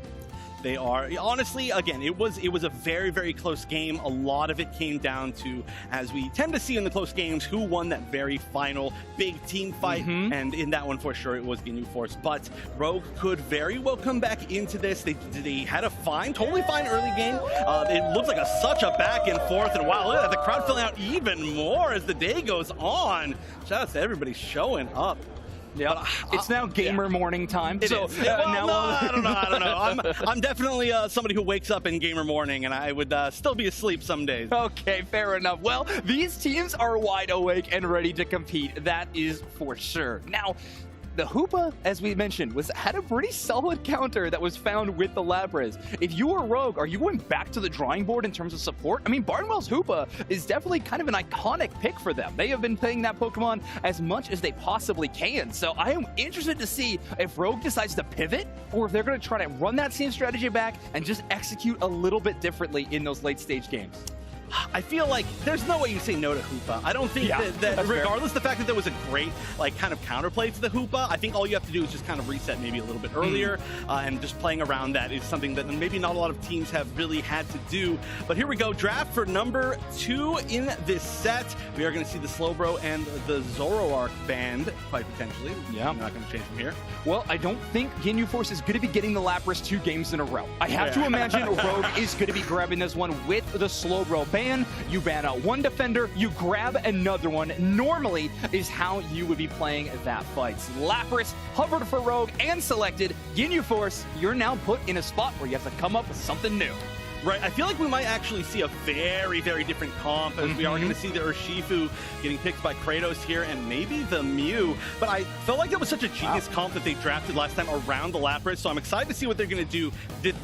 They are. Honestly, again, it was a very, very close game. A lot of it came down to, as we tend to see in the close games, who won that very final big team fight. And in that one, for sure, it was Ginyu Force. But Rogue could very well come back into this. They had a totally fine early game. It looked like such a back and forth. And wow, look at that. The crowd filling out even more as the day goes on. Shout out to everybody showing up. Yeah, it's now gamer morning time. It is. Well, no, I don't know. I'm definitely somebody who wakes up in gamer morning, and I would still be asleep some days. Okay, fair enough. Well, these teams are wide awake and ready to compete. That is for sure. Now, the Hoopa, as we mentioned, had a pretty solid counter that was found with the Lapras. If you were Rogue, are you going back to the drawing board in terms of support? I mean, Barnwell's Hoopa is definitely kind of an iconic pick for them. They have been playing that Pokemon as much as they possibly can. So I am interested to see if Rogue decides to pivot or if they're going to try to run that same strategy back and just execute a little bit differently in those late stage games. I feel like there's no way you say no to Hoopa. I don't think that regardless of the fact that there was a great kind of counterplay to the Hoopa, I think all you have to do is just kind of reset maybe a little bit earlier, and just playing around that is something that maybe not a lot of teams have really had to do. But here we go, draft for number 2 in this set. We are going to see the Slowbro and the Zoroark banned, quite potentially. Yeah. Not going to change from here. Well, I don't think Ginyu Force is going to be getting the Lapras 2 games in a row. I have to imagine Rogue is going to be grabbing this one with the Slowbro ban. You ban out one defender, you grab another one. Normally is how you would be playing that fight. Lapras hovered for Rogue and selected. Ginyu Force, you're now put in a spot where you have to come up with something new. Right, I feel like we might actually see a very, very different comp, as we are going to see the Urshifu getting picked by Kratos here, and maybe the Mew. But I felt like that was such a genius comp that they drafted last time around the Lapras, so I'm excited to see what they're going to do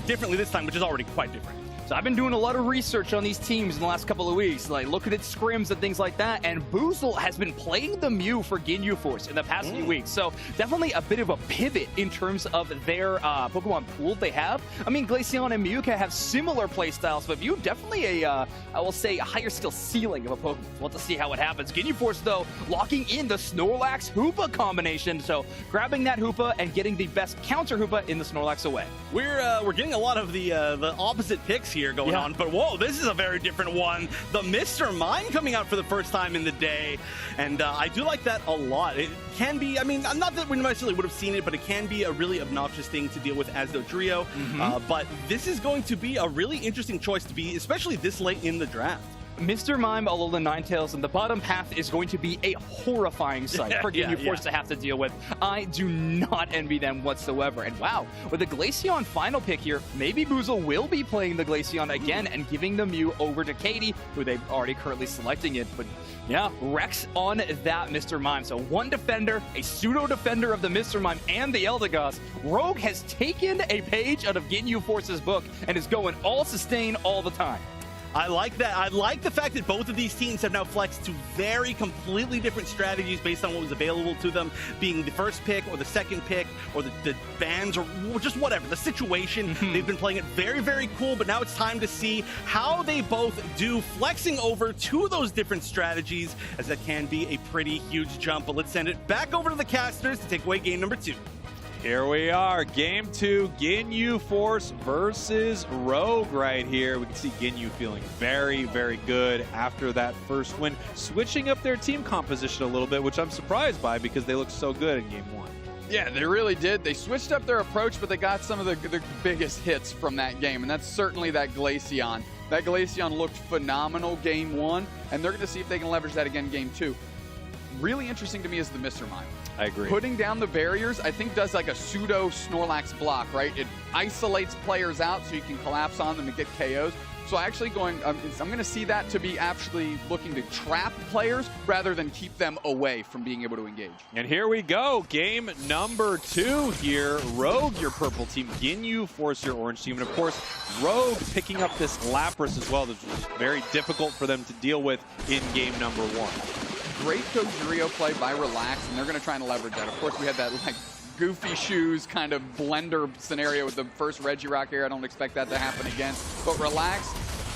differently this time, which is already quite different. So I've been doing a lot of research on these teams in the last couple of weeks, like looking at scrims and things like that, and Boozle has been playing the Mew for Ginyu Force in the past few weeks. So definitely a bit of a pivot in terms of their Pokemon pool they have. I mean, Glaceon and Mew have similar play styles, but Mew definitely I will say, a higher skill ceiling of a Pokemon. We'll have to see how it happens. Ginyu Force, though, locking in the Snorlax-Hoopa combination. So grabbing that Hoopa and getting the best counter Hoopa in the Snorlax away. We're getting a lot of the opposite picks here going on, but whoa, this is a very different one. The Mr. Mime coming out for the first time in the day, and I do like that a lot. It can be, I mean, not that we necessarily would have seen it, but it can be a really obnoxious thing to deal with as Dodrio. But this is going to be a really interesting choice to be, especially this late in the draft. Mr. Mime, Alola Ninetales, and the bottom path is going to be a horrifying sight for Ginyu Force to have to deal with. I do not envy them whatsoever. And wow, with the Glaceon final pick here, maybe Boozle will be playing the Glaceon again and giving the Mew over to Katie, who they've already currently selecting it. But yeah, Rex on that Mr. Mime. So one defender, a pseudo-defender of the Mr. Mime and the Eldegoss. Rogue has taken a page out of Ginyu Force's book and is going all sustain all the time. I like that. I like the fact that both of these teams have now flexed to very completely different strategies based on what was available to them, being the first pick or the second pick or the bans or just whatever, the situation. They've been playing it very, very cool, but now it's time to see how they both do flexing over to those different strategies, as that can be a pretty huge jump. But let's send it back over to the casters to take away game number 2. Here we are, game 2, Ginyu Force versus Rogue right here. We can see Ginyu feeling very, very good after that first win, switching up their team composition a little bit, which I'm surprised by because they looked so good in game 1. Yeah, they really did. They switched up their approach, but they got some of the biggest hits from that game, and that's certainly that Glaceon. That Glaceon looked phenomenal game 1, and they're going to see if they can leverage that again game 2. Really interesting to me is the Mr. Mime. I agree. Putting down the barriers, I think, does like a pseudo Snorlax block, right? It isolates players out so you can collapse on them and get KOs. So actually I'm going to see that to be actually looking to trap players rather than keep them away from being able to engage. And here we go, game number 2 here. Rogue, your purple team, Ginyu Force, your orange team. And of course, Rogue picking up this Lapras as well. This was very difficult for them to deal with in game number 1. Great Dodrio play by Relax, and they're going to try and leverage that. Of course, we had that like goofy shoes kind of blender scenario with the first Regirock here. I don't expect that to happen again. But Relax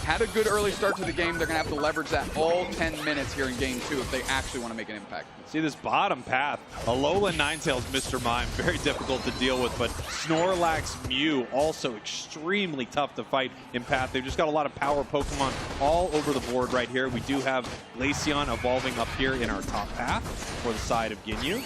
had a good early start to the game. They're going to have to leverage that all 10 minutes here in game 2 if they actually want to make an impact. See this bottom path, Alola Ninetales, Mr. Mime, very difficult to deal with, but Snorlax, Mew, also extremely tough to fight in path. They've just got a lot of power Pokemon all over the board right here. We do have Glaceon evolving up here in our top path for the side of Ginyu.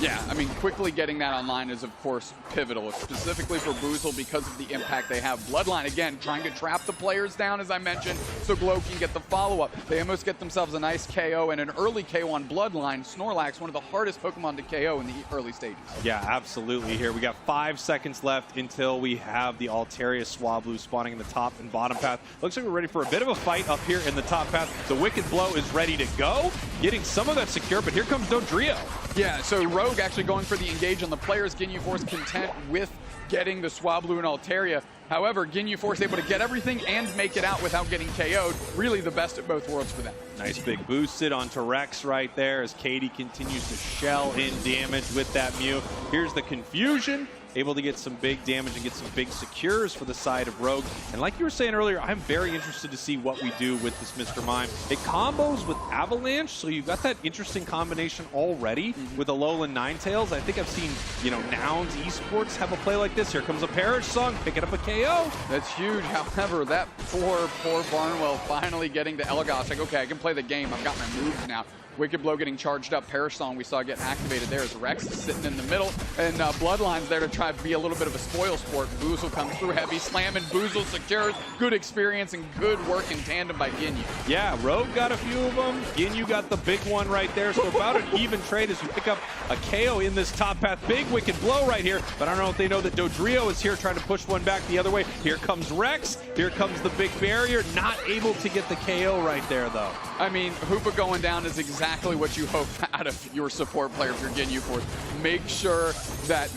Yeah, I mean, quickly getting that online is, of course, pivotal, specifically for Boozle because of the impact they have. Bloodline, again, trying to trap the players down, as I mentioned, so Glow can get the follow-up. They almost get themselves a nice KO and an early KO on Bloodline. Snorlax, one of the hardest Pokemon to KO in the early stages. Yeah, absolutely here. We got 5 seconds left until we have the Altaria Swablu spawning in the top and bottom path. Looks like we're ready for a bit of a fight up here in the top path. The Wicked Blow is ready to go, getting some of that secure, but here comes Dodrio. Yeah, so Rogue actually going for the engage on the players. Ginyu Force content with getting the Swablu and Altaria. However, Ginyu Force able to get everything and make it out without getting KO'd. Really the best of both worlds for them. Nice big boosted onto Rex right there as Katie continues to shell in damage with that Mew. Here's the confusion. Able to get some big damage and get some big secures for the side of Rogue. And like you were saying earlier, I'm very interested to see what we do with this Mr. Mime. It combos with Avalanche, so you've got that interesting combination already with Alola Ninetales. I think I've seen, you know, Nouns Esports have a play like this. Here comes a Perish Song, picking up a KO. That's huge. However, that poor Barnwell finally getting to Eldegoss. Like, okay, I can play the game. I've got my moves now. Wicked Blow getting charged up. Perish Song we saw get activated there as Rex is sitting in the middle. And Bloodline's there to try to be a little bit of a spoil sport. Boozle comes through heavy slam, and Boozle secures. Good experience and good work in tandem by Ginyu. Yeah, Rogue got a few of them. Ginyu got the big one right there. So about an even trade as we pick up a KO in this top path. Big Wicked Blow right here. But I don't know if they know that Dodrio is here trying to push one back the other way. Here comes Rex. Here comes the big barrier. Not able to get the KO right there, though. I mean, Hoopa going down is exactly what you hope out of your support player if you're Ginyu Force. Make sure that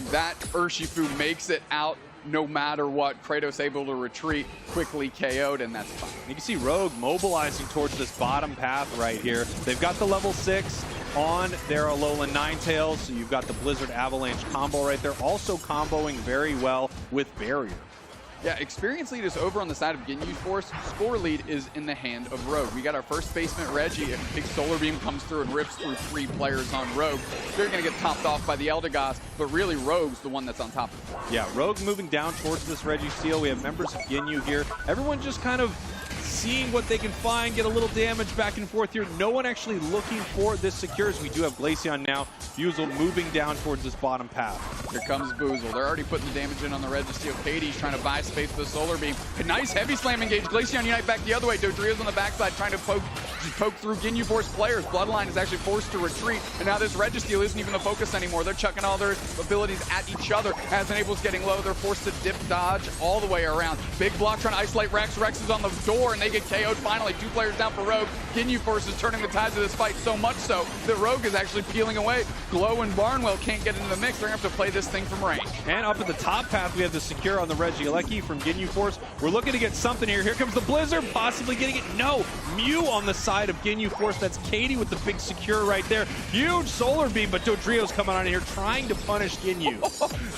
Urshifu makes it out no matter what. Kratos able to retreat, quickly KO'd, and that's fine. You can see Rogue mobilizing towards this bottom path right here. They've got the level 6 on their Alolan Ninetales, so you've got the Blizzard Avalanche combo right there. Also comboing very well with Barrier. Yeah, experience lead is over on the side of Ginyu Force. Score lead is in the hand of Rogue. We got our first basement Reggie. A big Solar Beam comes through and rips through 3 players on Rogue. They're going to get topped off by the Eldegoss, but really Rogue's the one that's on top of it. Yeah, Rogue moving down towards this Reggie Steel. We have members of Ginyu here. Everyone just kind of seeing what they can find, get a little damage back and forth here. No one actually looking for this secures. We do have Glaceon now. Buzel moving down towards this bottom path. Here comes Buzel. They're already putting the damage in on the Registeel. Katie's trying to buy space with the Solar Beam. A nice heavy slam engage. Glaceon Unite back the other way. Dodrio's on the backside trying to poke through Ginyu Force players. Bloodline is actually forced to retreat, and now this Registeel isn't even the focus anymore. They're chucking all their abilities at each other. As Enable's getting low, they're forced to dip dodge all the way around. Big block trying to isolate Rex. Rex is on the door, and they get KO'd finally. 2 players down for Rogue. Ginyu Force is turning the tides of this fight so much so that Rogue is actually peeling away. Glow and Barnwell can't get into the mix. They're going to have to play this thing from range. And up at the top path, we have the secure on the Regieleki from Ginyu Force. We're looking to get something here. Here comes the Blizzard, possibly getting it. No, Mew on the side of Ginyu Force. That's Katie with the big secure right there. Huge Solar Beam, but Dodrio's coming on in here trying to punish Ginyu.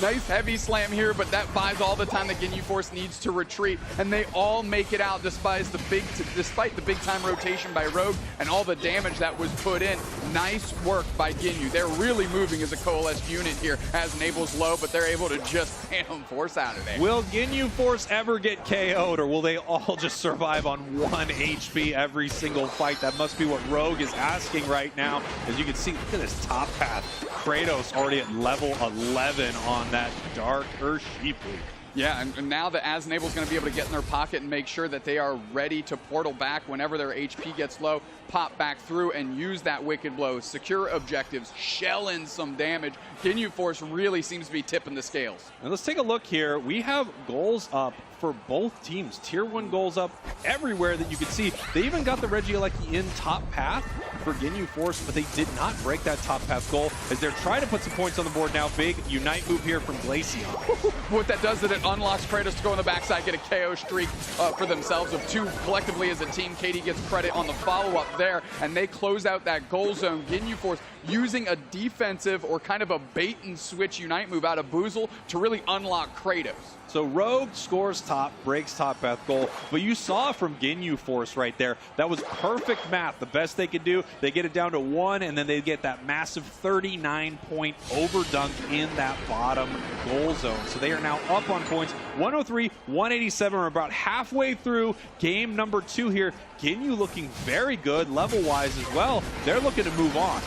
Nice heavy slam here, but that buys all the time that Ginyu Force needs to retreat, and they all make it out despite the big time rotation by Rogue and all the damage that was put in. Nice work by Ginyu. They're really moving as a coalesced unit here as Enable's low, but they're able to just phantom Force out of there. Will Ginyu Force ever get KO'd, or will they all just survive on 1 HP every single fight? That must be what Rogue is asking right now. As you can see, look at this top path. Kratos already at level 11 on that Dark Urshifu. Yeah, and now that As Enable's going to be able to get in their pocket and make sure that they are ready to portal back whenever their HP gets low, pop back through and use that Wicked Blow, secure objectives, shell in some damage. Ginyu Force really seems to be tipping the scales. And let's take a look here. We have goals up for both teams. Tier 1 goals up everywhere that you can see. They even got the Regieleki in top path for Ginyu Force, but they did not break that top path goal as they're trying to put some points on the board now. Big Unite move here from Glaceon. What that does is it unlocks Kratos to go on the backside, get a KO streak for themselves of 2 collectively as a team. Katie gets credit on the follow-up there, and they close out that goal zone. Ginyu Force using a defensive or kind of a bait and switch Unite move out of Buzel to really unlock Kratos. So Rogue scores top, breaks top path goal, but you saw from Ginyu Force right there, that was perfect math. The best they could do, they get it down to 1, and then they get that massive 39-point overdunk in that bottom goal zone. So they are now up on points, 103, 187. We're about halfway through game number 2 here. Ginyu looking very good level-wise as well. They're looking to move on.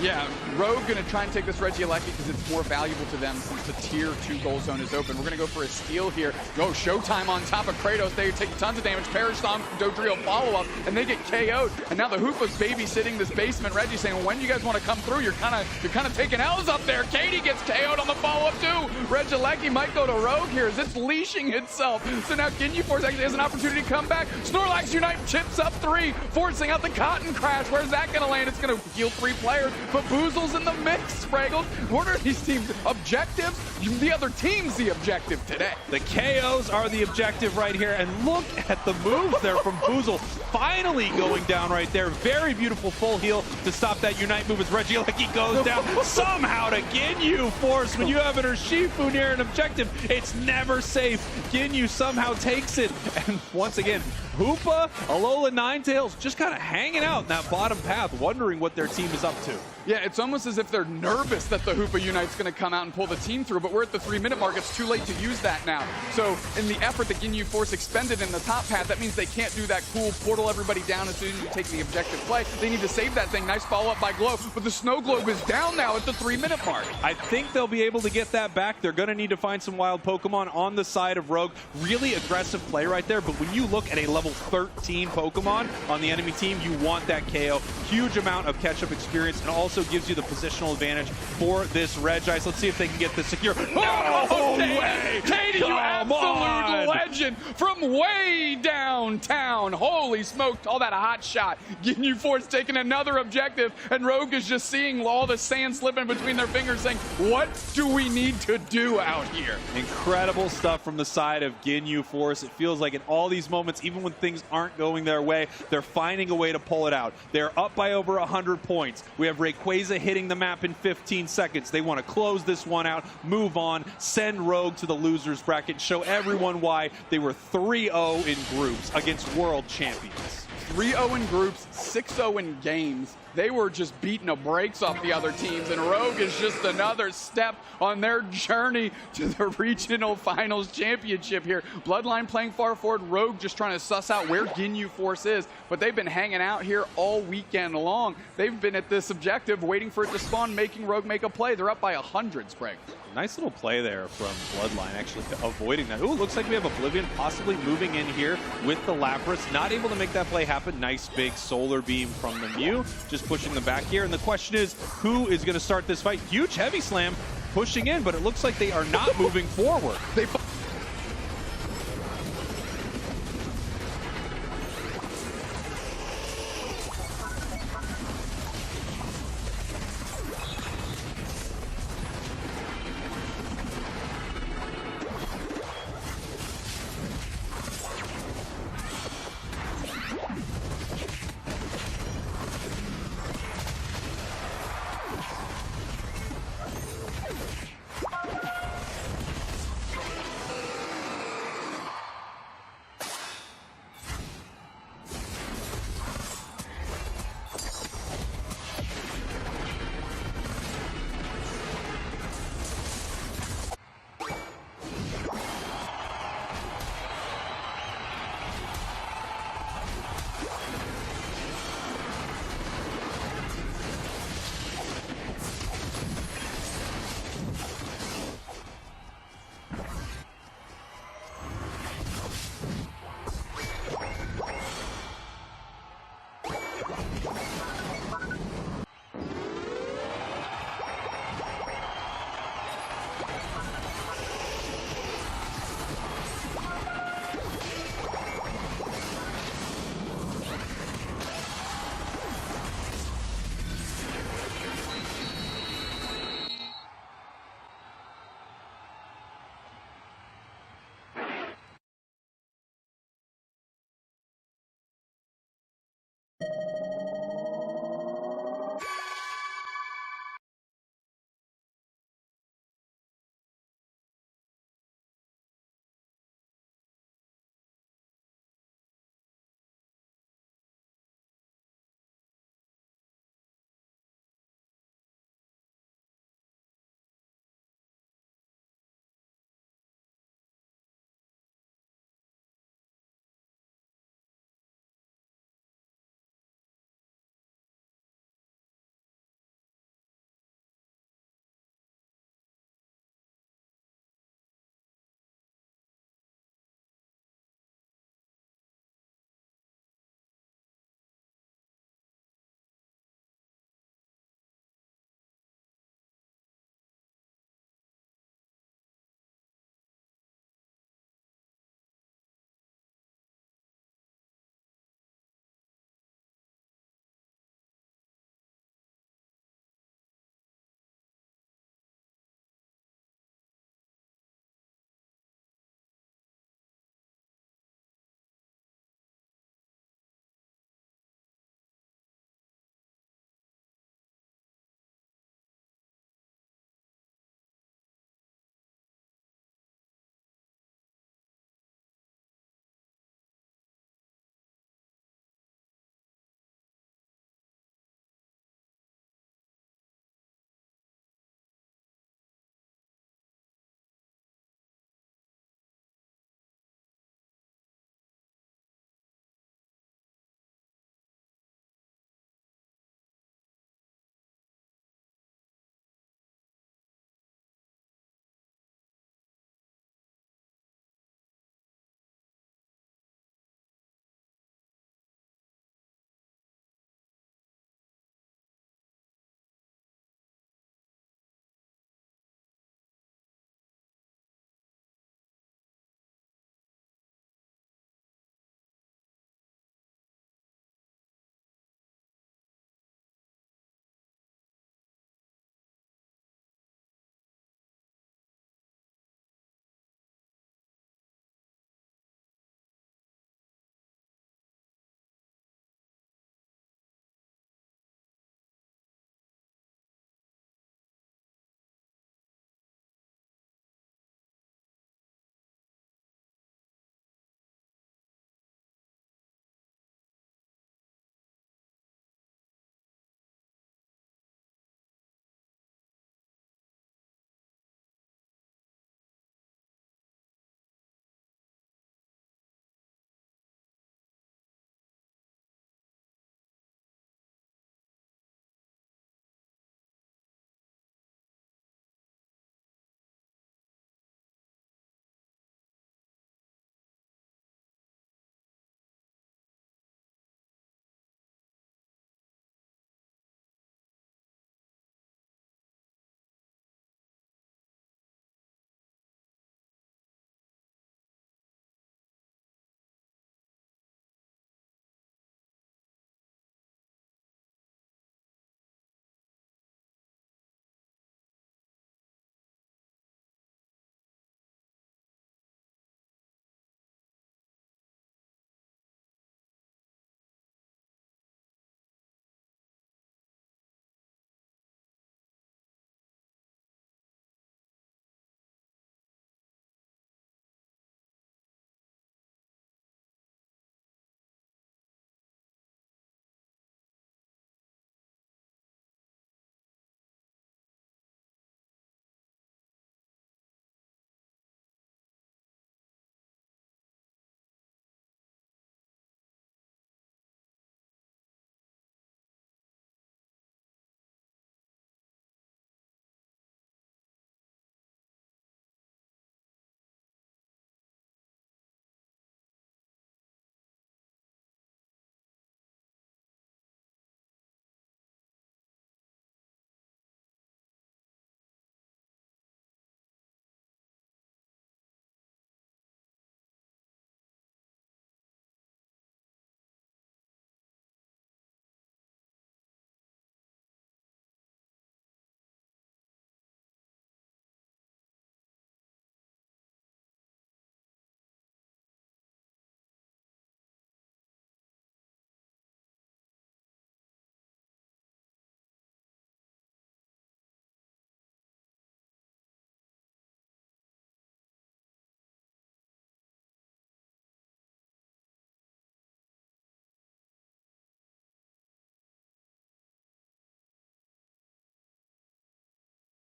Yeah, Rogue going to try and take this Regieleki because it's more valuable to them since the tier 2 goal zone is open. We're going to go for a steal here. Go Showtime on top of Kratos. They take tons of damage. Perish Stomp, Dodrio follow-up, and they get KO'd. And now the Hoopa's babysitting this basement. Reggie saying, well, when you guys want to come through, you're kind of taking L's up there. Katie gets KO'd on the follow-up too. Regieleki might go to Rogue here as it's leashing itself. So now Ginyu Force actually has an opportunity to come back. Snorlax Unite chips up 3, forcing out the Cotton Crash. Where's that going to land? It's going to heal 3 players. But Buzel's in the mix, Fraggles. What are these teams' objectives? The other team's the objective today. The KOs are the objective right here, and look at the moves there from Buzel. Finally going down right there. Very beautiful full heal to stop that Unite move as Regieleki goes down. Somehow to Ginyu Force. When you have an Urshifu near an objective, it's never safe. Ginyu somehow takes it. And once again, Hoopa, Alolan Ninetales just kind of hanging out in that bottom path, wondering what their team is up to. Yeah, it's almost as if they're nervous that the Hoopa Unite's going to come out and pull the team through, but we're at the 3-minute mark. It's too late to use that now. So in the effort that Ginyu Force expended in the top path, that means they can't do that cool portal everybody down as soon as you take the objective play. They need to save that thing. Nice follow-up by Glow, but the Snow Globe is down now at the 3-minute mark. I think they'll be able to get that back. They're going to need to find some wild Pokemon on the side of Rogue. Really aggressive play right there, but when you look at a level 13 Pokemon on the enemy team, you want that KO. Huge amount of catch-up experience, and also gives you the positional advantage for this Regice. Let's see if they can get this secure. No way! Katie, you absolute legend! Dragon from way downtown. Holy smoke, all that a hot shot. Ginyu Force taking another objective, and Rogue is just seeing all the sand slipping between their fingers saying, what do we need to do out here? Incredible stuff from the side of Ginyu Force. It feels like in all these moments, even when things aren't going their way, they're finding a way to pull it out. They're up by over 100 points. We have Rayquaza hitting the map in 15 seconds. They want to close this one out, move on, send Rogue to the losers bracket, show everyone why they were 3-0 in groups against world champions. 3-0 in groups, 6-0 in games. They were just beating the brakes off the other teams, and Rogue is just another step on their journey to the regional finals championship here. Bloodline playing far forward, Rogue just trying to suss out where Ginyu Force is, but they've been hanging out here all weekend long. They've been at this objective, waiting for it to spawn, making Rogue make a play. They're up by 100, Sprague. Nice little play there from Bloodline, actually avoiding that. Ooh, looks like we have Oblivion possibly moving in here with the Lapras. Not able to make that play happen. Nice big solar beam from the Mew. Just pushing them back here. And the question is, who is going to start this fight? Huge heavy slam pushing in, but it looks like they are not moving forward.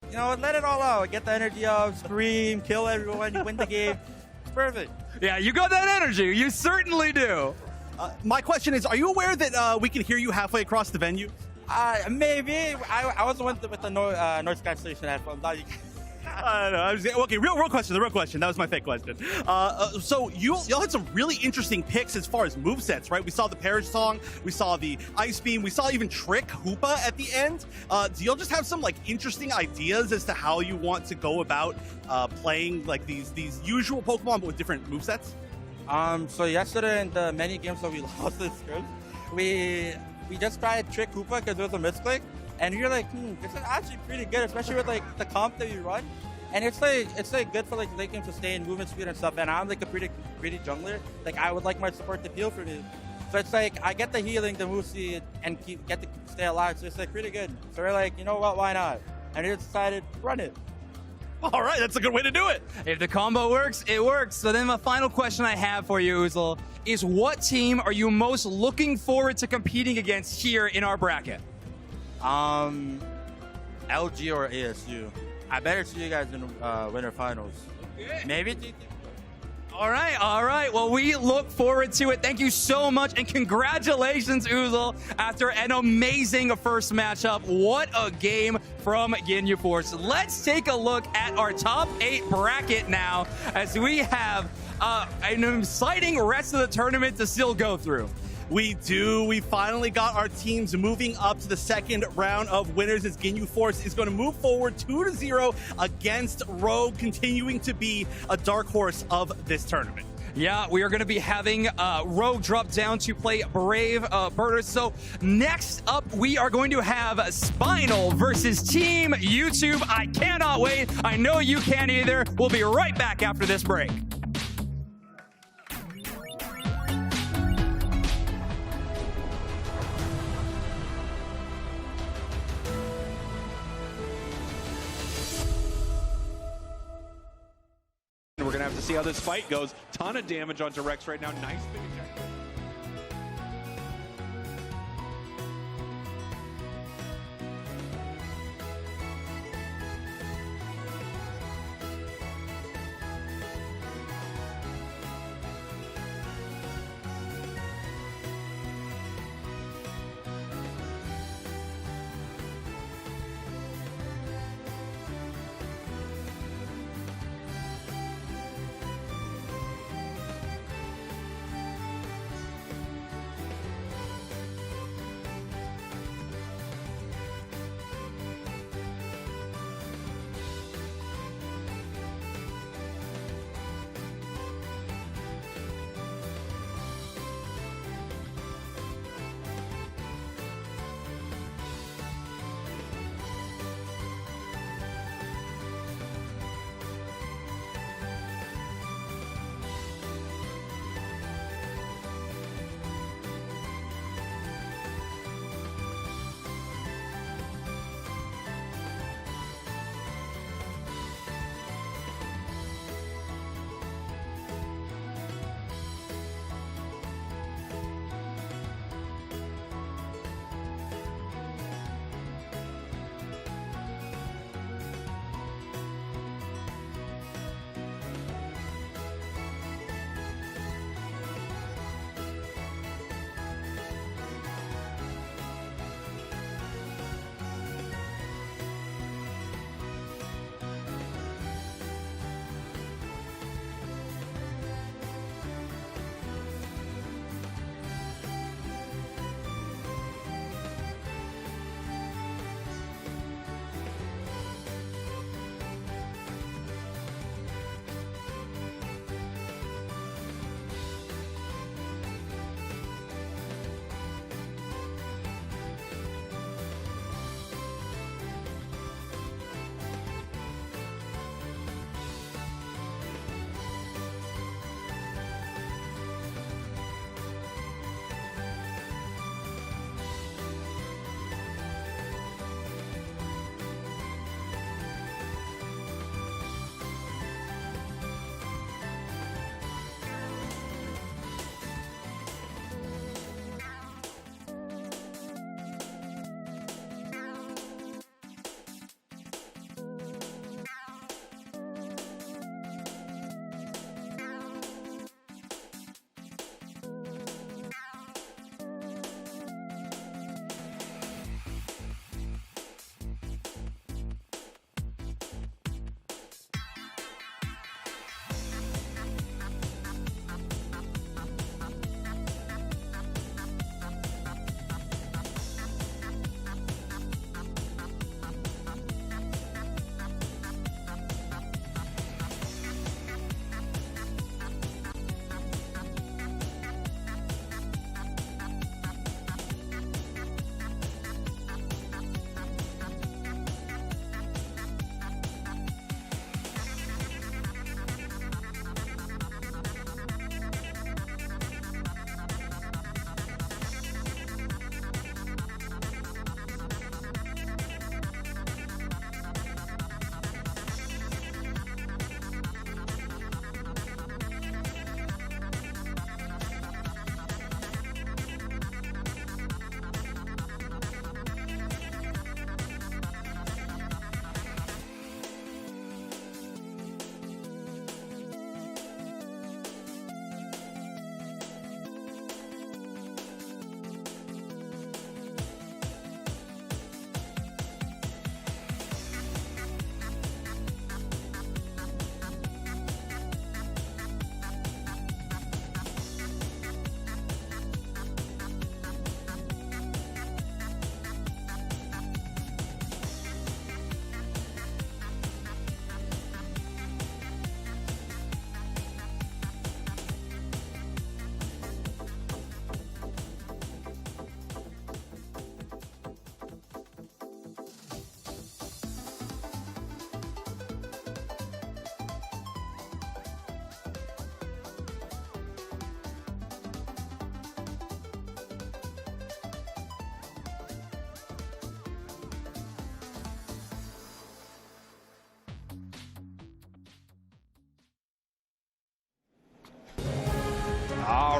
you know, let it all out. Get the energy out, scream, kill everyone, you win the game. It's perfect. Yeah, you got that energy. You certainly do. My question is, are you aware that we can hear you halfway across the venue? Maybe. I was the one with the North Sky Station headphones. Now you Okay, real question. The real question. That was my fake question. So y'all had some really interesting picks as far as movesets, right? We saw the Perish Song, we saw the Ice Beam, we saw even Trick Hoopa at the end. Do y'all just have some like interesting ideas as to how you want to go about playing like these usual Pokemon but with different movesets? So yesterday in the many games that we lost this script, we just tried Trick Hoopa because it was a misclick, and you're like, this is actually pretty good, especially with like the comp that you run, and it's like good for like late game sustain, movement speed and stuff. And I'm like a pretty jungler. Like I would like my support to heal for me, so it's like I get the healing, the move speed, and get to stay alive. So it's like pretty good. So we're like, you know what? Why not? And we decided run it. All right, that's a good way to do it. If the combo works, it works. So then my final question I have for you, Uzel, is what team are you most looking forward to competing against here in our bracket? LG or ASU. I better see you guys in winter finals. Okay. Maybe TTV. All right. Well, we look forward to it. Thank you so much, and congratulations, Uzel, after an amazing first matchup. What a game from Ginyu Force. Let's take a look at our top 8 bracket now, as we have an exciting rest of the tournament to still go through. We do. We finally got our teams moving up to the second round of winners, as Ginyu Force is going to move forward 2-0 against Rogue, continuing to be a dark horse of this tournament. Yeah, we are going to be having Rogue drop down to play Brave Birders. So next up, we are going to have Spinal versus Team YouTube. I cannot wait. I know you can't either. We'll be right back after this break. We're going to have to see how this fight goes. Ton of damage onto Rex right now. Nice big ejector.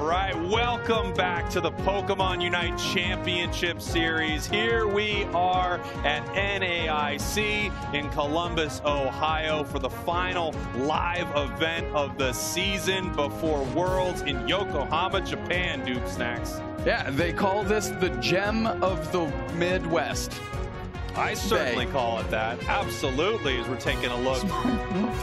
right, welcome back to the Pokemon Unite Championship Series. Here we are at NAIC in Columbus, Ohio for the final live event of the season before Worlds in Yokohama, Japan, Dupe Snacks. Yeah, they call this the gem of the Midwest. I certainly call it that. Absolutely, as we're taking a look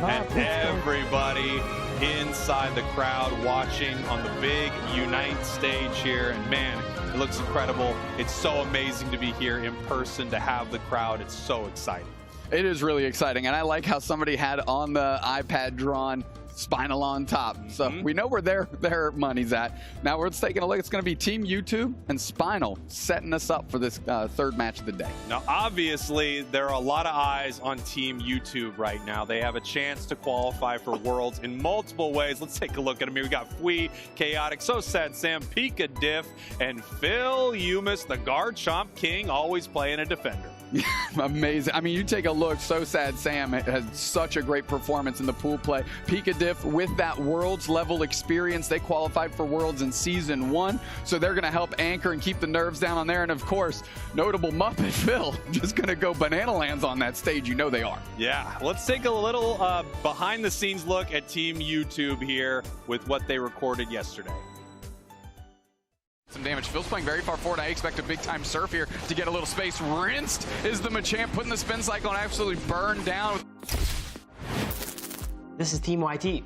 at everybody inside the crowd watching on the big Unite stage here. And man, it looks incredible. It's so amazing to be here in person, to have the crowd. It's so exciting. It is really exciting. And I like how somebody had on the iPad drawn Spinal on top. So we know where their money's at. Now we're taking a look. It's going to be Team YouTube and Spinal setting us up for this third match of the day. Now, obviously, there are a lot of eyes on Team YouTube right now. They have a chance to qualify for Worlds in multiple ways. Let's take a look at them here. We got Fui, Chaotic, So Sad Sam, Pika Diff, and Phil Umis, the Garchomp King, always playing a defender. Amazing. I mean, you take a look. So Sad Sam has such a great performance in the pool play. Pika Diff with that Worlds level experience. They qualified for Worlds in Season 1, so they're going to help anchor and keep the nerves down on there. And of course, notable Muppet Phil just going to go banana lands on that stage. You know they are. Yeah, let's take a little behind the scenes look at Team YouTube here with what they recorded yesterday. Some damage. Phil's playing very far forward. I expect a big-time surf here to get a little space. Rinsed is the Machamp, putting the spin cycle and absolutely burned down. This is Team YT.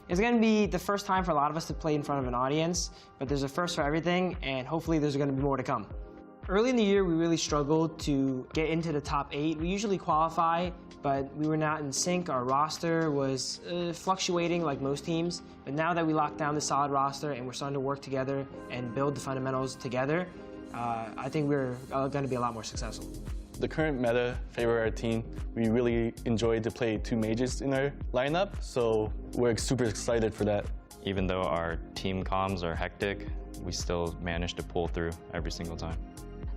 It's going to be the first time for a lot of us to play in front of an audience, but there's a first for everything, and hopefully there's going to be more to come. Early in the year, we really struggled to get into the top 8. We usually qualify, but we were not in sync. Our roster was fluctuating like most teams, but now that we locked down the solid roster and we're starting to work together and build the fundamentals together, I think we're going to be a lot more successful. The current meta favor our team. We really enjoyed to play 2 mages in our lineup, so we're super excited for that. Even though our team comms are hectic, we still manage to pull through every single time.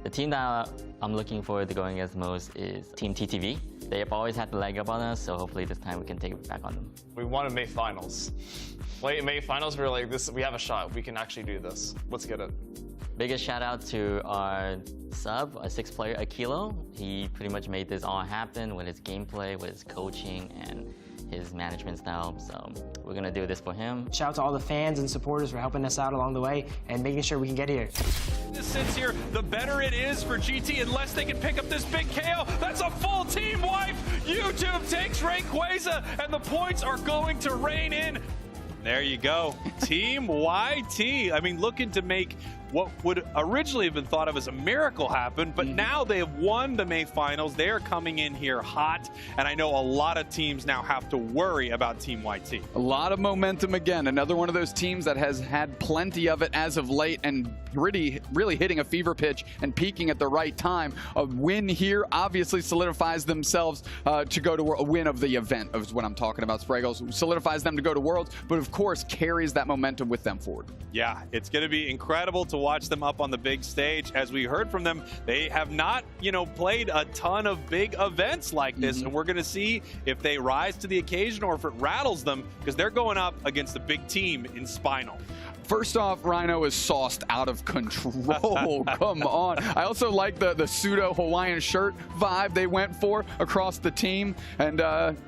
The team that I'm looking forward to going against most is Team TTV. They have always had the leg up on us, so hopefully this time we can take it back on them. We want to make finals. Late May finals, we were like, we have a shot. We can actually do this. Let's get it. Biggest shout out to our sub, a 6th player, Akilo. He pretty much made this all happen with his gameplay, with his coaching, and his management style. So we're gonna do this for him. Shout out to all the fans and supporters for helping us out along the way and making sure we can get here. This sits here, the better it is for GT unless they can pick up this big KO. That's a full team wipe. YouTube takes Rayquaza and the points are going to rain in. There you go. Team YT. I mean, looking to make what would originally have been thought of as a miracle happen, but now they have won the May finals. They are coming in here hot, and I know a lot of teams now have to worry about Team YT. A lot of momentum again. Another one of those teams that has had plenty of it as of late and really hitting a fever pitch and peaking at the right time. A win here obviously solidifies themselves to go to a win of the event, is what I'm talking about. Spraggles solidifies them to go to Worlds, but of course carries that momentum with them forward. Yeah, it's going to be incredible to watch them up on the big stage. As we heard from them, they have not, played a ton of big events like this, and we're going to see if they rise to the occasion or if it rattles them, because they're going up against a big team in Spinal. First off, Rhino is sauced out of control. Come on. I also like the pseudo Hawaiian shirt vibe they went for across the team, and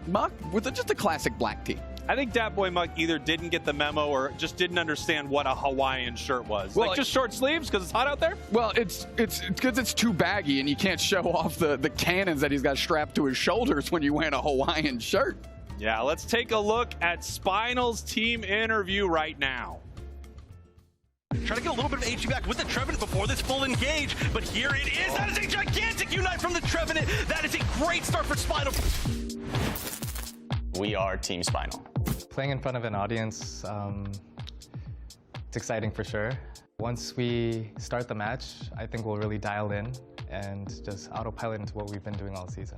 Muck with just a classic black tee. I think Dat Boy Muck either didn't get the memo or just didn't understand what a Hawaiian shirt was. Well, like just short sleeves because it's hot out there? Well, it's because it's too baggy and you can't show off the cannons that he's got strapped to his shoulders when you wear a Hawaiian shirt. Yeah, let's take a look at Spinal's team interview right now. Try to get a little bit of HP back with the Trevenant before this full engage, but here it is. That is a gigantic Unite from the Trevenant. That is a great start for Spinal. We are Team Spinal. Playing in front of an audience, it's exciting for sure. Once we start the match, I think we'll really dial in and just autopilot into what we've been doing all season.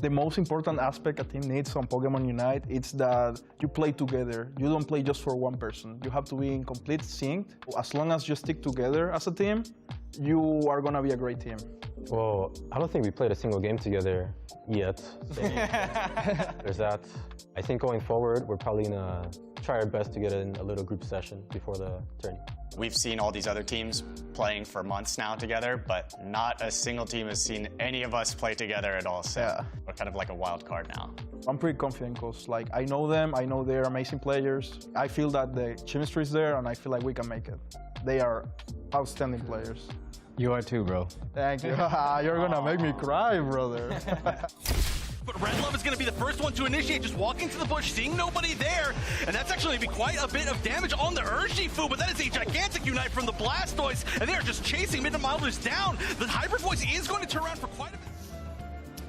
The most important aspect a team needs on Pokemon Unite is that you play together. You don't play just for one person. You have to be in complete sync. As long as you stick together as a team, you are going to be a great team. Well, I don't think we played a single game together yet. So there's that. I think going forward, we're probably going to try our best to get in a little group session before the tourney. We've seen all these other teams playing for months now together, but not a single team has seen any of us play together at all. So we're kind of like a wild card now. I'm pretty confident because I know them, I know they're amazing players. I feel that the chemistry is there and I feel like we can make it. They are outstanding players. You are too, bro. Thank you. You're gonna make me cry, brother. But Red Love is going to be the first one to initiate, just walking to the bush, seeing nobody there. And that's actually going to be quite a bit of damage on the Urshifu, but that is a gigantic Unite from the Blastoise, and they are just chasing Mid and Milders down. The Hyper Voice is going to turn around for quite a bit.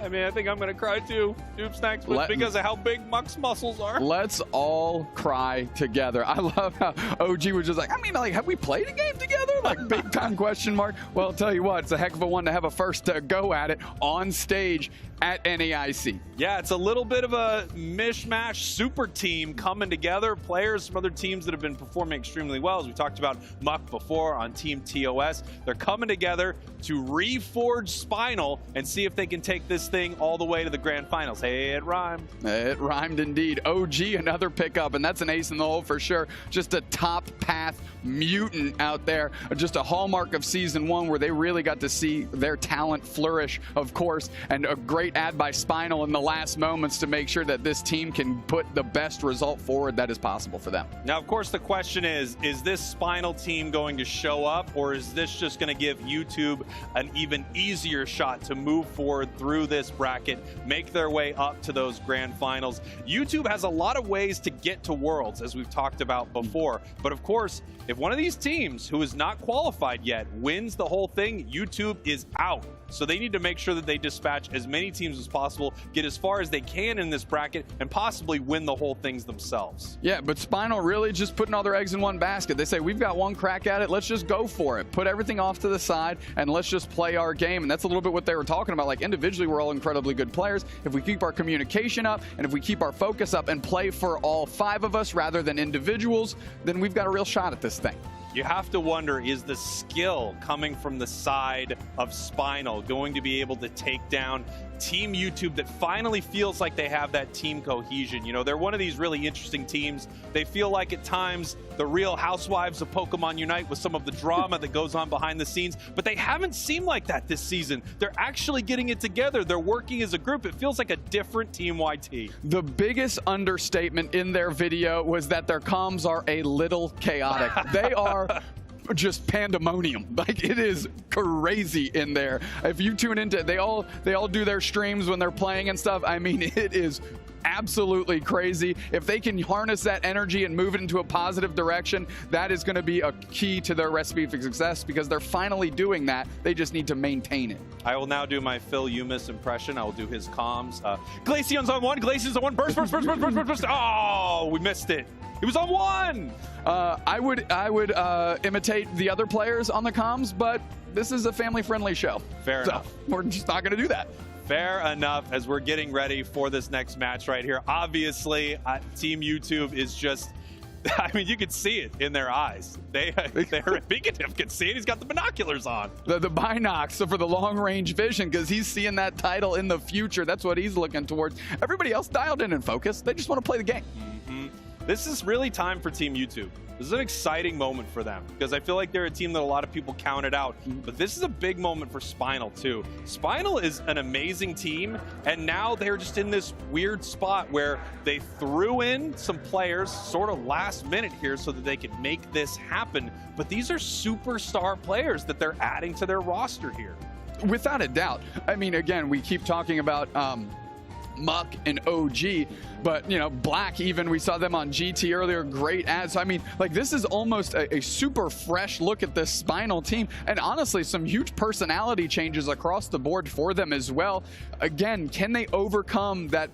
I mean, I think I'm going to cry too, Noob Snacks, but because of how big Muck's muscles are. Let's all cry together. I love how OG was just like, I mean, like, have we played a game together? Like, big time question mark. Well, I'll tell you what, it's a heck of a one to have a first go at it on stage at NAIC. Yeah, it's a little bit of a mishmash super team coming together. Players from other teams that have been performing extremely well. As we talked about Muck before on Team TOS. They're coming together to reforge Spinal and see if they can take this thing all the way to the grand finals. Hey, it rhymed. It rhymed indeed. OG, another pickup, and that's an ace in the hole for sure. Just a top path mutant out there. Just a hallmark of Season 1 where they really got to see their talent flourish, of course, and a great add by Spinal in the last moments to make sure that this team can put the best result forward that is possible for them. Now, of course, the question is this Spinal team going to show up, or is this just going to give YouTube an even easier shot to move forward through this bracket, make their way up to those grand finals? YouTube has a lot of ways to get to Worlds, as we've talked about before. But of course, if one of these teams who is not qualified yet wins the whole thing, YouTube is out. So they need to make sure that they dispatch as many teams as possible, get as far as they can in this bracket, and possibly win the whole things themselves. Yeah, but Spinal really just putting all their eggs in one basket. They say, we've got one crack at it, let's just go for it. Put everything off to the side, and let's just play our game. And that's a little bit what they were talking about. Like, individually, we're all incredibly good players. If we keep our communication up, and if we keep our focus up and play for all 5 of us rather than individuals, then we've got a real shot at this thing. You have to wonder, is the skill coming from the side of Spinal going to be able to take down Team YouTube that finally feels like they have that team cohesion? You know, they're one of these really interesting teams. They feel like at times the Real Housewives of Pokemon Unite with some of the drama that goes on behind the scenes, but they haven't seemed like that this season. They're actually getting it together. They're working as a group. It feels like a different Team YT. The biggest understatement in their video was that their comms are a little chaotic. They are just pandemonium. Like, it is crazy in there. If you tune into it, they all do their streams when they're playing and stuff. I mean, it is absolutely crazy. If they can harness that energy and move it into a positive direction, that is going to be a key to their recipe for success, because they're finally doing that. They just need to maintain it. I will now do my Phil Umis impression. I will do his comms. Glaceon's on 1. Glaceon's on 1. Burst. Oh, we missed it. It was on 1. I would imitate the other players on the comms, but this is a family-friendly show. Fair enough. We're just not going to do that. Fair enough, as we're getting ready for this next match right here. Obviously, Team YouTube is just, I mean, you can see it in their eyes. They're Pikatif can see it. He's got the binoculars on. The binocs, so for the long-range vision, because he's seeing that title in the future. That's what he's looking towards. Everybody else dialed in and focused. They just want to play the game. This is really time for Team YouTube. This is an exciting moment for them, because I feel like they're a team that a lot of people counted out. But this is a big moment for Spinal, too. Spinal is an amazing team, and now they're just in this weird spot where they threw in some players sort of last minute here so that they could make this happen. But these are superstar players that they're adding to their roster here. Without a doubt. I mean, again, we keep talking about Muck and OG, but you know, Black, even we saw them on GT earlier, great ads. So, I mean, like, this is almost a super fresh look at this Spinal team, and honestly some huge personality changes across the board for them as well. Again, can they overcome that,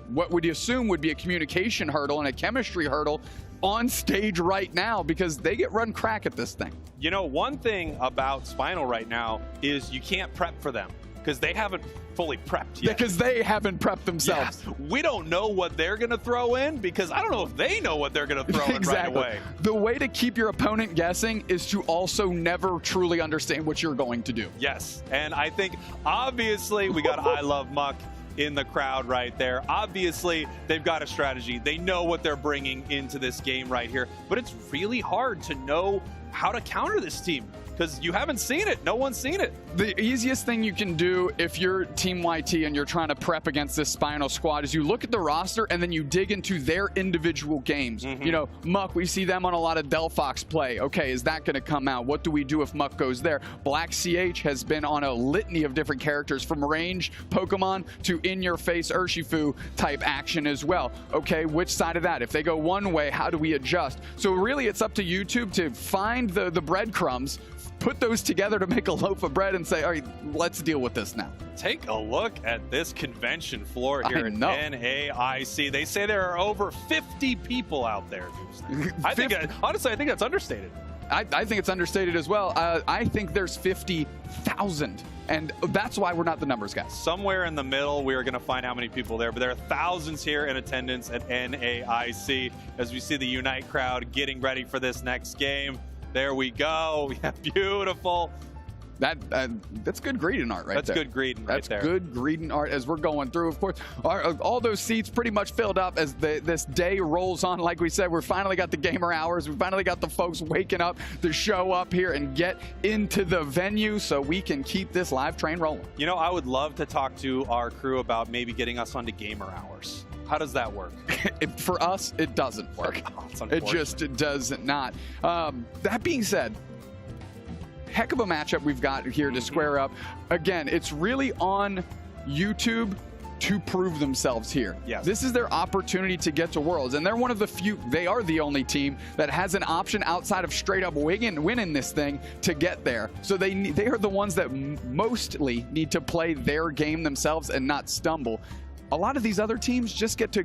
what would you assume would be a communication hurdle and a chemistry hurdle on stage right now, because they get run crack at this thing? You know, one thing about Spinal right now is you can't prep for them. because they haven't fully prepped yet. Because they haven't prepped themselves. Yeah. We don't know what they're going to throw in because I don't know if they know what they're going to throw in right away. The way to keep your opponent guessing is to also never truly understand what you're going to do. Yes, and I think obviously we got I Love Muck in the crowd right there. Obviously, they've got a strategy. They know what they're bringing into this game right here, but it's really hard to know how to counter this team because you haven't seen it. No one's seen it. The easiest thing you can do if you're Team YT and you're trying to prep against this Spinal squad is you look at the roster and then you dig into their individual games. You know, Muck, we see them on a lot of Delphox play. Okay, is that going to come out? What do we do if Muck goes there? Black CH has been on a litany of different characters from range Pokemon to in-your-face Urshifu type action as well. Okay, which side of that? If they go one way, how do we adjust? So really it's up to YouTube to find the breadcrumbs, put those together to make a loaf of bread and say, all right, let's deal with this now. Take a look at this convention floor here at NAIC. They say there are over 50 people out there. Honestly, I think that's understated. I think it's understated as well. I think there's 50,000. And that's why we're not the numbers guys. Somewhere in the middle, we are going to find how many people there. But there are thousands here in attendance at NAIC as we see the Unite crowd getting ready for this next game. There we go. Yeah, beautiful. That's good greeting art right there. That's good greeting right there. That's good greeting art as we're going through. Of course, all those seats pretty much filled up as this day rolls on. Like we said, we finally got the gamer hours. We finally got the folks waking up to show up here and get into the venue so we can keep this live train rolling. You know, I would love to talk to our crew about maybe getting us onto gamer hours. How does that work? For us, it doesn't work. It just does not. That being said, heck of a matchup we've got here to square up. Again, it's really on YouTube to prove themselves here. Yes. This is their opportunity to get to Worlds, and they're one of the few, they are the only team that has an option outside of straight up winning this thing to get there. So they are the ones that mostly need to play their game themselves and not stumble. A lot of these other teams just get to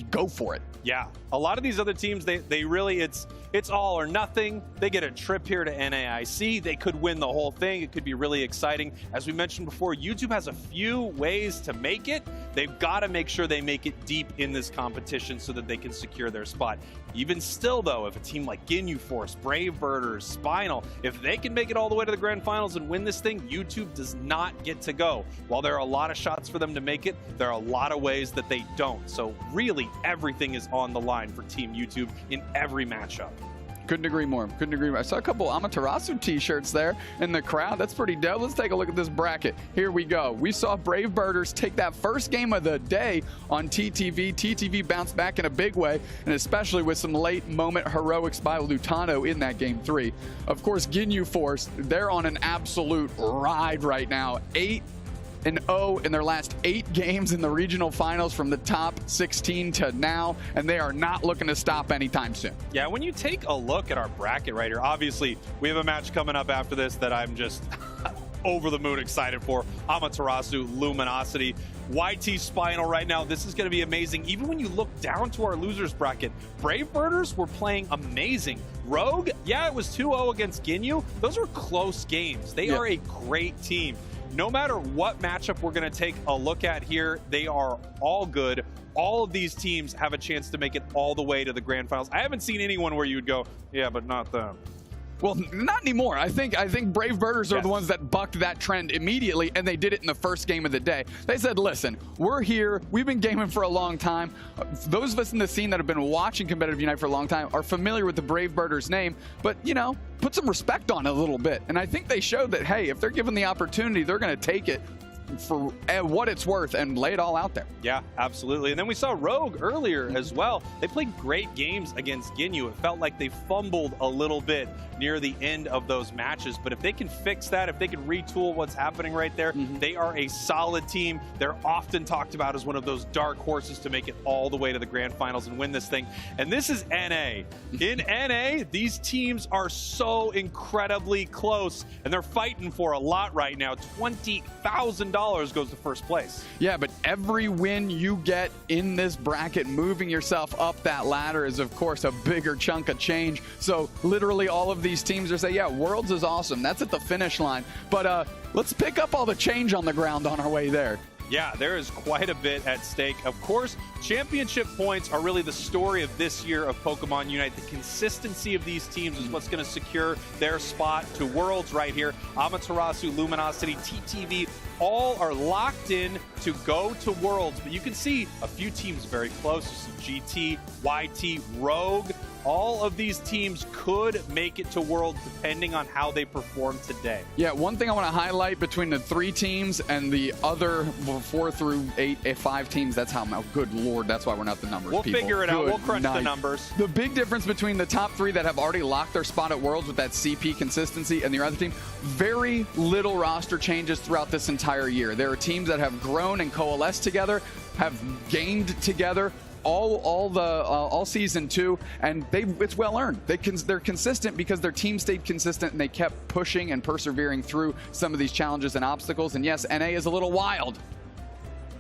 go for it. Yeah, a lot of these other teams, they really, it's all or nothing. They get a trip here to NAIC. They could win the whole thing. It could be really exciting. As we mentioned before, YouTube has a few ways to make it. They've got to make sure they make it deep in this competition so that they can secure their spot. Even still, though, if a team like Ginyu Force, Brave Birders, Spinal, if they can make it all the way to the grand finals and win this thing, YouTube does not get to go. While there are a lot of shots for them to make it, there are a lot of ways that they don't. So really, everything is on the line for Team YouTube in every matchup. Couldn't agree more. Couldn't agree more. I saw a couple Amaterasu t-shirts there in the crowd. That's pretty dope. Let's take a look at this bracket. Here we go. We saw Brave Birders take that first game of the day on TTV. TTV bounced back in a big way, and especially with some late moment heroics by Lutano in that game 3. Of course, Ginyu Force, they're on an absolute ride right now. 8-0 in their last 8 games in the regional finals from the top 16 to now, and they are not looking to stop anytime soon. Yeah, when you take a look at our bracket right here, obviously we have a match coming up after this that I'm just over the moon excited for. Amaterasu, Luminosity, YT Spinal right now. This is going to be amazing. Even when you look down to our losers bracket, Brave Birders were playing amazing. Rogue, yeah, it was 2-0 against Ginyu. Those were close games. They are a great team. No matter what matchup we're going to take a look at here, they are all good. All of these teams have a chance to make it all the way to the grand finals. I haven't seen anyone where you'd go, yeah, but not them. Well, not anymore. I think Brave Birders are the ones that bucked that trend immediately, and they did it in the first game of the day. They said, listen, we're here. We've been gaming for a long time. Those of us in the scene that have been watching Competitive Unite for a long time are familiar with the Brave Birders name, but, you know, put some respect on it a little bit. And I think they showed that, hey, if they're given the opportunity, they're going to take it for what it's worth and lay it all out there. Yeah, absolutely. And then we saw Rogue earlier as well. They played great games against Ginyu. It felt like they fumbled a little bit near the end of those matches, but if they can fix that, if they can retool what's happening right there, they are a solid team. They're often talked about as one of those dark horses to make it all the way to the grand finals and win this thing. And this is NA. In NA, these teams are so incredibly close, and they're fighting for a lot right now. $20,000 goes to first place. Yeah, but every win you get in this bracket, moving yourself up that ladder is, of course, a bigger chunk of change. So literally all of these teams are saying, yeah, Worlds is awesome. That's at the finish line. But let's pick up all the change on the ground on our way there. Yeah, there is quite a bit at stake. Of course, championship points are really the story of this year of Pokemon Unite. The consistency of these teams is what's going to secure their spot to Worlds right here. Amaterasu, Luminosity, TTV, all are locked in to go to Worlds. But you can see a few teams very close. You see GT, YT, Rogue. All of these teams could make it to Worlds depending on how they perform today. Yeah, one thing I want to highlight between the 3 teams and the other 4 through 5 teams, that's how, good Lord, that's why we're not the numbers We'll people. figure it out. Good We'll crunch the night. numbers. The big difference between the top 3 that have already locked their spot at Worlds with that CP consistency and the other team, very little roster changes throughout this entire year. There are teams that have grown and coalesced together, have gained together, all season 2, and it's well earned. They're consistent because their team stayed consistent and they kept pushing and persevering through some of these challenges and obstacles. And yes, NA is a little wild,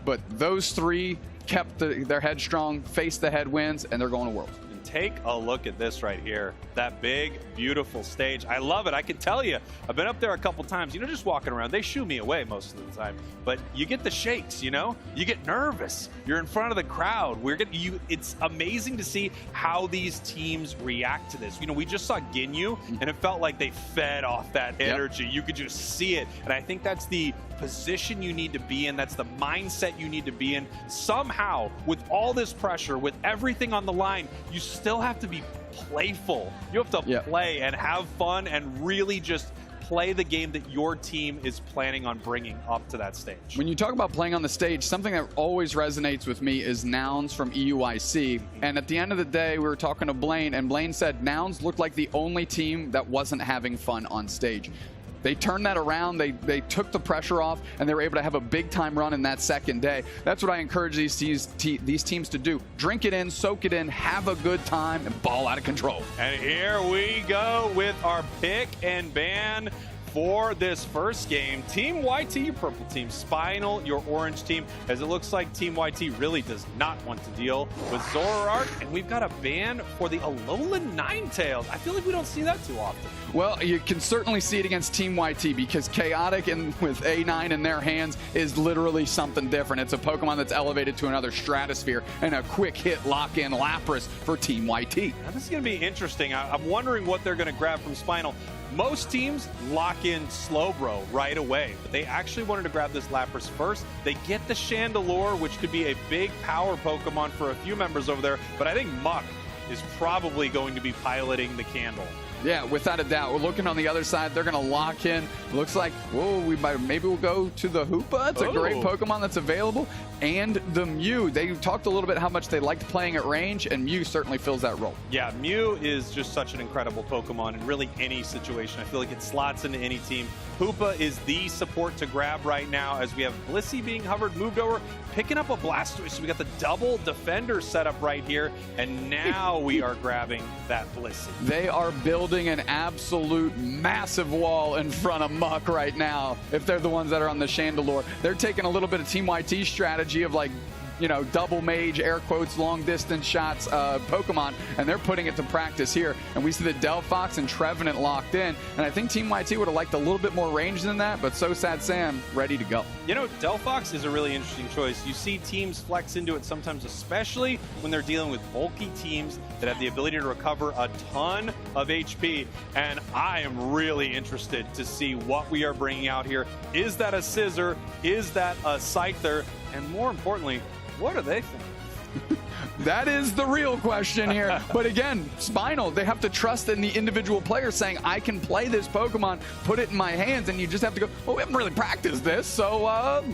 but those 3 kept their head strong, faced the headwinds, and they're going to Worlds. Take a look at this right here. That big, beautiful stage. I love it. I can tell you, I've been up there a couple times, just walking around. They shoo me away most of the time, but you get the shakes, you get nervous. You're in front of the crowd. It's amazing to see how these teams react to this. We just saw Ginyu, and it felt like they fed off that energy. You could just see it, and I think that's the position you need to be in. That's the mindset you need to be in. Somehow, with all this pressure, with everything on the line, you still have to be playful. You have to play and have fun and really just play the game that your team is planning on bringing up to that stage. When you talk about playing on the stage, something that always resonates with me is Nouns from EUIC. And at the end of the day, we were talking to Blaine, and Blaine said Nouns looked like the only team that wasn't having fun on stage. They turned that around, they took the pressure off, and they were able to have a big-time run in that second day. That's what I encourage these teams to do. Drink it in, soak it in, have a good time, and ball out of control. And here we go with our pick and ban for this first game. Team YT, your purple team. Spinal, your orange team. As it looks like Team YT really does not want to deal with Zoroark. And we've got a ban for the Alolan Ninetales. I feel like we don't see that too often. Well, you can certainly see it against Team YT because Chaotic and with A9 in their hands is literally something different. It's a Pokemon that's elevated to another stratosphere, and a quick hit lock-in Lapras for Team YT. Now, this is going to be interesting. I'm wondering what they're going to grab from Spinal. Most teams lock in Slowbro right away, but they actually wanted to grab this Lapras first. They get the Chandelure, which could be a big power Pokemon for a few members over there, but I think Muck is probably going to be piloting the Candle. Yeah, without a doubt. We're looking on the other side. They're going to lock in. Looks like, whoa, maybe we'll go to the Hoopa. It's a great Pokemon that's available. And the Mew. They talked a little bit how much they liked playing at range, and Mew certainly fills that role. Yeah, Mew is just such an incredible Pokemon in really any situation. I feel like it slots into any team. Hoopa is the support to grab right now as we have Blissey being moved over, picking up a Blastoise. So we got the double defender set up right here, and now we are grabbing that Blissey. They are building an absolute massive wall in front of Muck right now. If they're the ones that are on the Chandelure, they're taking a little bit of Team YT strategy of double mage, air quotes, long distance shots Pokemon, and they're putting it to practice here. And we see the Delphox and Trevenant locked in, and I think Team YT would have liked a little bit more range than that, but So Sad Sam ready to go. Delphox is a really interesting choice. You see teams flex into it sometimes, especially when they're dealing with bulky teams that have the ability to recover a ton of HP, and I am really interested to see what we are bringing out here. Is that a Scissor? Is that a Scyther? And more importantly, what are they thinking? That is the real question here. But again, Spinal, they have to trust in the individual player saying, I can play this Pokemon, put it in my hands, and you just have to go, we haven't really practiced this, so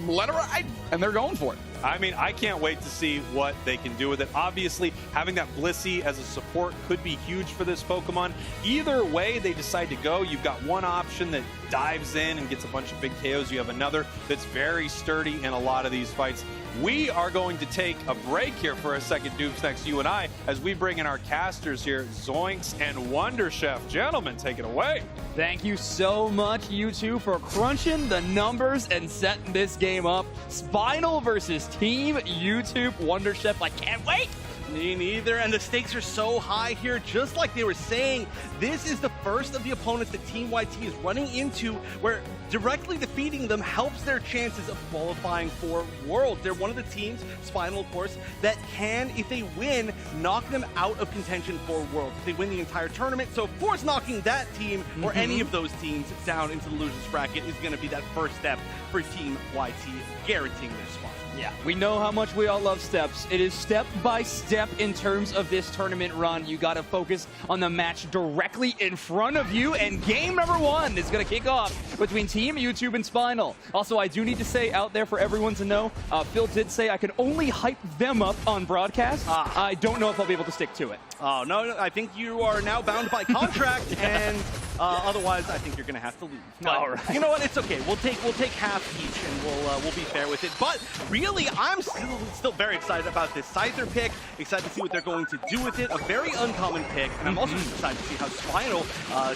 let it ride. And they're going for it. I mean, I can't wait to see what they can do with it. Obviously, having that Blissey as a support could be huge for this Pokemon. Either way they decide to go, you've got one option that dives in and gets a bunch of big KOs. You have another that's very sturdy in a lot of these fights. We are going to take a break here for a second. second Dupes next to you and I as we bring in our casters here, Zoinks and Wonder Chef. Gentlemen, take it away. Thank you so much, you two, for crunching the numbers and setting this game up. Spinal versus Team YouTube. Wonder Chef, I can't wait. Me neither, and the stakes are so high here. Just like they were saying, this is the first of the opponents that Team YT is running into where directly defeating them helps their chances of qualifying for Worlds. They're one of the teams, Spinal of course, that can, if they win, knock them out of contention for Worlds. If they win the entire tournament, so of course knocking that team or any of those teams down into the losers bracket is going to be that first step for Team YT, guaranteeing their spot. Yeah, we know how much we all love steps. It is step by step in terms of this tournament run. You got to focus on the match directly in front of you, and game number 1 is going to kick off between Team YouTube and Spinal. Also, I do need to say out there for everyone to know, Phil did say I could only hype them up on broadcast. I don't know if I'll be able to stick to it. Oh, no, I think you are now bound by contract, and otherwise I think you're going to have to leave. But all right. You know what? It's okay. We'll take half each, and we'll be fair with it. But really, I'm still very excited about this Scyther pick. Excited to see what they're going to do with it. A very uncommon pick, and I'm also just excited to see how Spinal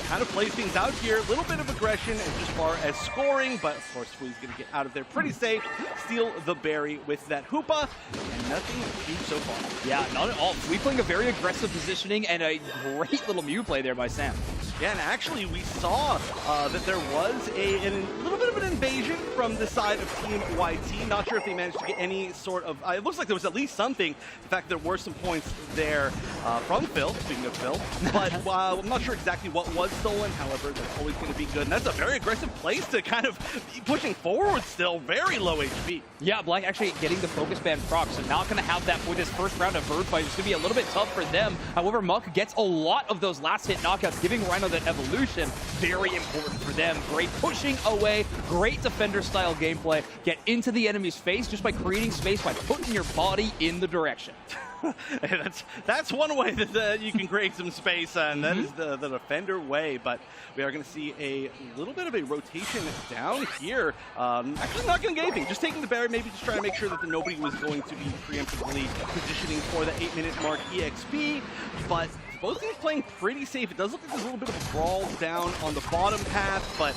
kind of plays things out here. A little bit of aggression as far as scoring, but of course, Flea's going to get out of there pretty safe. Steal the berry with that Hoopa, and nothing huge so far. Yeah, not at all. Flea playing a very aggressive positioning and a great little Mew play there by Sam. Yeah, and actually we saw that there was a little bit of an invasion from the side of Team YT. Not sure if they managed to get any sort of... it looks like there was at least something. The fact that there were some points there from Phil, speaking of Phil. But I'm not sure exactly what was stolen. However, that's always going to be good. And that's a very aggressive place to kind of be pushing forward still. Very low HP. Yeah, Black actually getting the focus band proc, so not going to have that for this first round of Bird Fight. It's going to be a little bit tough for them. However, Muck gets a lot of those last hit knockouts, giving Rhino that evolution. Very important for them. Great pushing away, great defender style gameplay. Get into the enemy's face just by creating space by putting your body in the direction. That's one way that you can create some space, and that is the defender way. But we are going to see a little bit of a rotation down here. Actually not going to get anything, just taking the berry, maybe just trying to make sure that nobody was going to be preemptively positioning for the 8-minute mark EXP. But both teams playing pretty safe. It does look like there's a little bit of a brawl down on the bottom path, but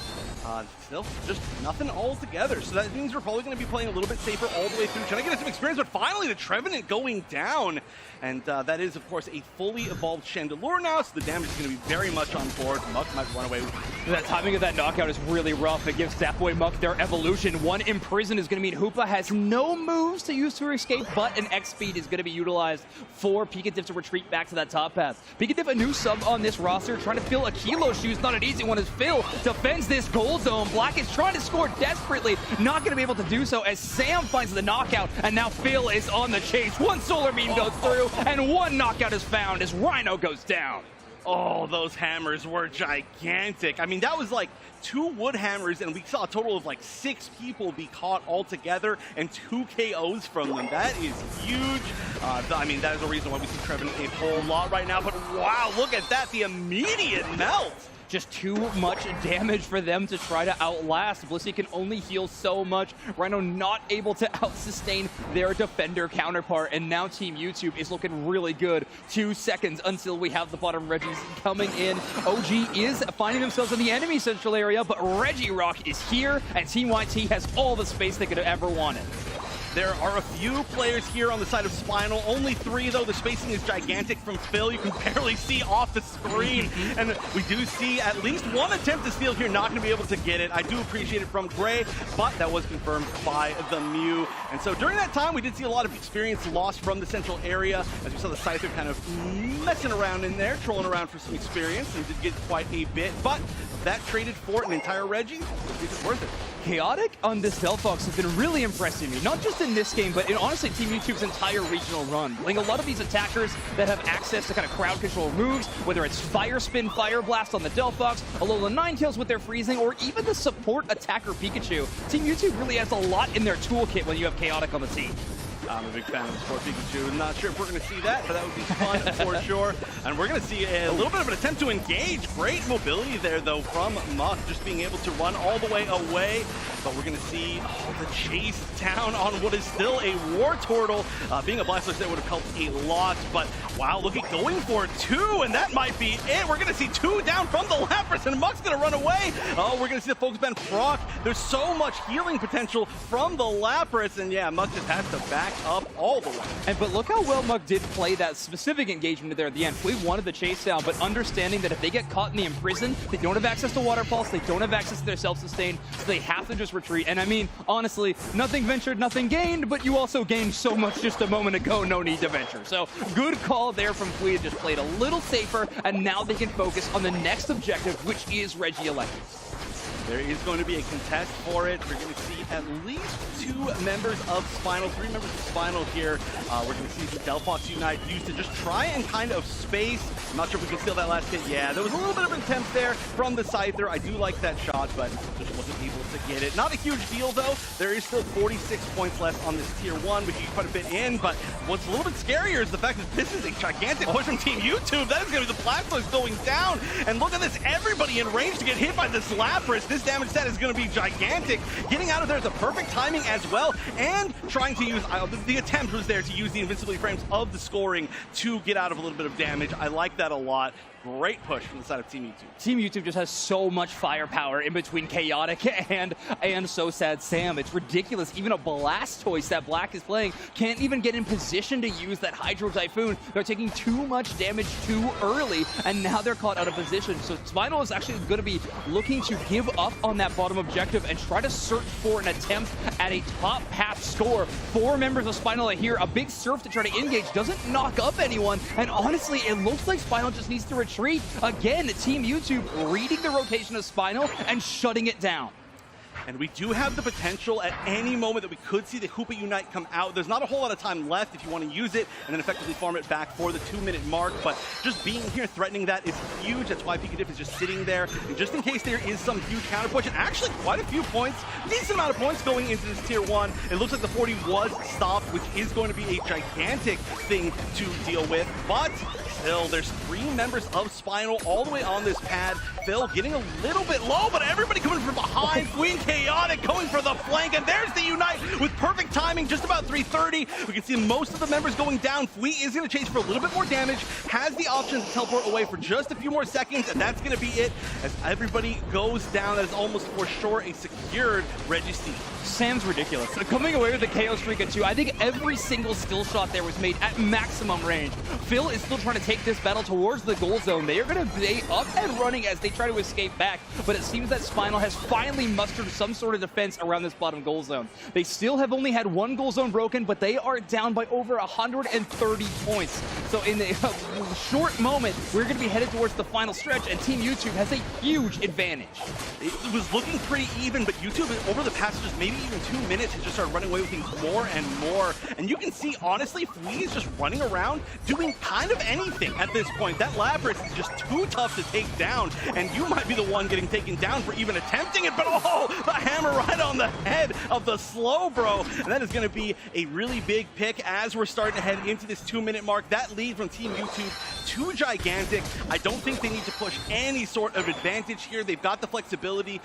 still just nothing all together. So that means we're probably going to be playing a little bit safer all the way through, trying to get some experience, but finally the Trevenant going down. And that is, of course, a fully evolved Chandelure now, so the damage is going to be very much on board. Muck might run away with it. That timing of that knockout is really rough. It gives Zapboy Muck their evolution. One Imprison is going to mean Hoopa has no moves to use to escape, but an X speed is going to be utilized for Pikatif to retreat back to that top path. Pikatif, a new sub on this roster, trying to fill a Kilo shoes. Not an easy one as Phil defends this gold zone. Black is trying to score desperately, not going to be able to do so as Sam finds the knockout, and now Phil is on the chase. One Solar Beam goes through, and one knockout is found as Rhino goes down. Oh, those hammers were gigantic. I mean, that was like 2 wood hammers, and we saw a total of like 6 people be caught all together, and 2 KOs from them. That is huge. I mean, that is the reason why we see Trevenant a whole lot right now. But wow, look at that, the immediate melt. Just too much damage for them to try to outlast. Blissey can only heal so much. Rhino not able to out-sustain their defender counterpart, and now Team YouTube is looking really good. 2 seconds until we have the bottom Reggies coming in. OG is finding themselves in the enemy central area, but Regirock is here, and Team YT has all the space they could have ever wanted. There are a few players here on the side of Spinal. Only 3, though. The spacing is gigantic from Phil. You can barely see off the screen. And we do see at least one attempt to steal here. Not going to be able to get it. I do appreciate it from Gray, but that was confirmed by the Mew. And so during that time, we did see a lot of experience lost from the central area, as we saw the Scyther kind of messing around in there, trolling around for some experience, and did get quite a bit. But that traded for an entire Reggie, it's worth it. Chaotic on this Delphox has been really impressing me, not just in this game, but in honestly Team YouTube's entire regional run. Playing a lot of these attackers that have access to kind of crowd control moves, whether it's Fire Spin, Fire Blast on the Delphox, Alola 9 kills with their freezing, or even the support attacker Pikachu. Team YouTube really has a lot in their toolkit when you have Chaotic on the team. I'm a big fan of Sport Pikachu. Not sure if we're going to see that, but that would be fun for sure. And we're going to see a little bit of an attempt to engage. Great mobility there, though, from Muck, just being able to run all the way away. But we're going to see the chase down on what is still a War Turtle. Being a Blastoise there would have helped a lot. But wow, look at going for 2, and that might be it. We're going to see 2 down from the Lapras, and Muck's going to run away. Oh, we're going to see the Focus Band proc. There's so much healing potential from the Lapras, and yeah, Muck just has to back up all the way. But look how well Muck did play that specific engagement there at the end. We wanted the chase down, but understanding that if they get caught in the imprison, they don't have access to Waterfalls, they don't have access to their self-sustain, so they have to just retreat. And I mean, honestly, nothing ventured, nothing gained, but you also gained so much just a moment ago, no need to venture. So good call there from Fleet, just played a little safer, and now they can focus on the next objective, which is Regieleki. There is going to be a contest for it. We're going to see at least 2 members of Spinal, 3 members of Spinal here. We're going to see the Delphox Unite used to just try and kind of space. I'm not sure if we can steal that last hit. Yeah, there was a little bit of an attempt there from the Scyther. I do like that shot, but just wasn't able to get it. Not a huge deal, though. There is still 46 points left on this Tier 1, which you can quite a bit in, but what's a little bit scarier is the fact that this is a gigantic push from Team YouTube. That is going to be the Blastoise going down, and look at this. Everybody in range to get hit by this Lapras. This damage set is going to be gigantic. Getting out of there is the perfect timing as well, and trying to use, the attempt was there to use the invincibility frames of the scoring to get out of a little bit of damage. I like that a lot. Great push from the side of Team YouTube. Team YouTube just has so much firepower in between Chaotic and So Sad Sam. It's ridiculous. Even a Blastoise that Black is playing can't even get in position to use that Hydro Typhoon. They're taking too much damage too early, and now they're caught out of position. So Spinal is actually going to be looking to give up on that bottom objective and try to search for an attempt at a top half score. 4 members of Spinal are here. A big Surf to try to engage doesn't knock up anyone, and honestly, it looks like Spinal just needs to retreat. Again, Team YouTube reading the rotation of Spinal and shutting it down. And we do have the potential at any moment that we could see the Hoopa Unite come out. There's not a whole lot of time left if you want to use it and then effectively farm it back for the 2-minute mark, but just being here, threatening that is huge. That's why Pikachu is just sitting there, and just in case there is some huge counter push, and actually quite a few points, decent amount of points going into this Tier 1. It looks like the 40 was stopped, which is going to be a gigantic thing to deal with, but still, there's 3 members of Spinal all the way on this pad. Phil getting a little bit low, but everybody coming from behind. Queen Chaotic going for the flank, and there's the Unite with perfect timing, just about 330. We can see most of the members going down. Fleet is going to chase for a little bit more damage, has the option to teleport away for just a few more seconds, and that's going to be it as everybody goes down. That is almost for sure a secured Registeel. Sam's ridiculous. Coming away with the KO streak at 2, I think every single skill shot there was made at maximum range. Phil is still trying to take this battle towards the goal zone. They are going to be up and running as they try to escape back, but it seems that Spinal has finally mustered some sort of defense around this bottom goal zone. They still have only had 1 goal zone broken, but they are down by over 130 points. So in a short moment, we're going to be headed towards the final stretch, and Team YouTube has a huge advantage. It was looking pretty even, but YouTube, over the past just maybe even 2 minutes, has just started running away with things more and more. And you can see, honestly, Flea is just running around doing kind of anything at this point. That Lapras is just too tough to take down, and you might be the one getting taken down for even attempting it, but oh, the hammer right on the head of the Slowbro. And that is going to be a really big pick as we're starting to head into this 2-minute mark. That lead from Team YouTube, too gigantic. I don't think they need to push any sort of advantage here. They've got the flexibility.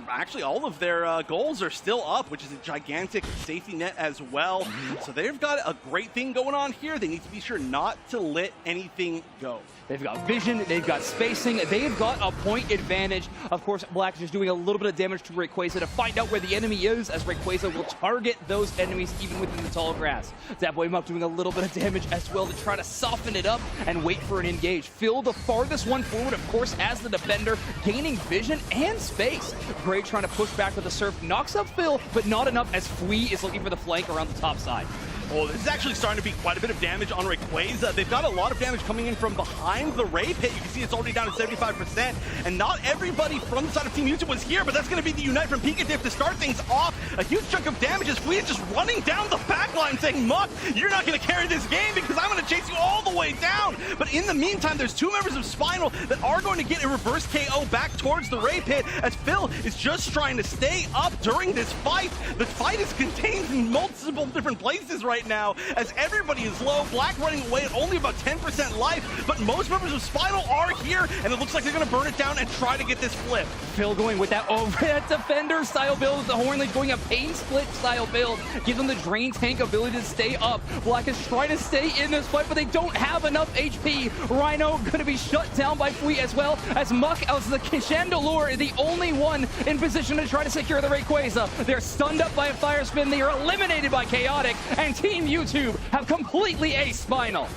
Actually, all of their goals are still up, which is a gigantic safety net as well. So they've got a great thing going on here. They need to be sure not to let anything go. They've got vision, they've got spacing, they've got a point advantage. Of course, Black is just doing a little bit of damage to Rayquaza to find out where the enemy is, as Rayquaza will target those enemies even within the tall grass. Zapboy Muck doing a little bit of damage as well to try to soften it up and wait for an engage. Phil, the farthest one forward, of course, as the defender, gaining vision and space. Gray trying to push back with the Surf, knocks up Phil, but not enough as Flea is looking for the flank around the top side. Oh, this is actually starting to be quite a bit of damage on Rayquaza. They've got a lot of damage coming in from behind the Ray Pit. You can see it's already down to 75%, and not everybody from the side of Team YouTube was here, but that's going to be the Unite from Pikachu to start things off. a huge chunk of damage as Fleet is just running down the backline saying, Muck, you're not going to carry this game because I'm going to chase you all the way down. But in the meantime, there's 2 members of Spinal that are going to get a reverse KO back towards the Ray Pit as Phil is just trying to stay up during this fight. The fight is contained in multiple different places right now as everybody is low. Black running away at only about 10% life, but most members of Spinal are here, and it looks like they're going to burn it down and try to get this flip. Phil going with that that defender style build. The Hornley's going a pain split style build. Gives them the drain tank ability to stay up. Black is trying to stay in this fight, but they don't have enough HP. Rhino going to be shut down by Fleet as well as Muck, as the Chandelure is the only one in position to try to secure the Rayquaza. They're stunned up by a Fire Spin. They are eliminated by Chaotic, and Team YouTube have completely aced Spinal.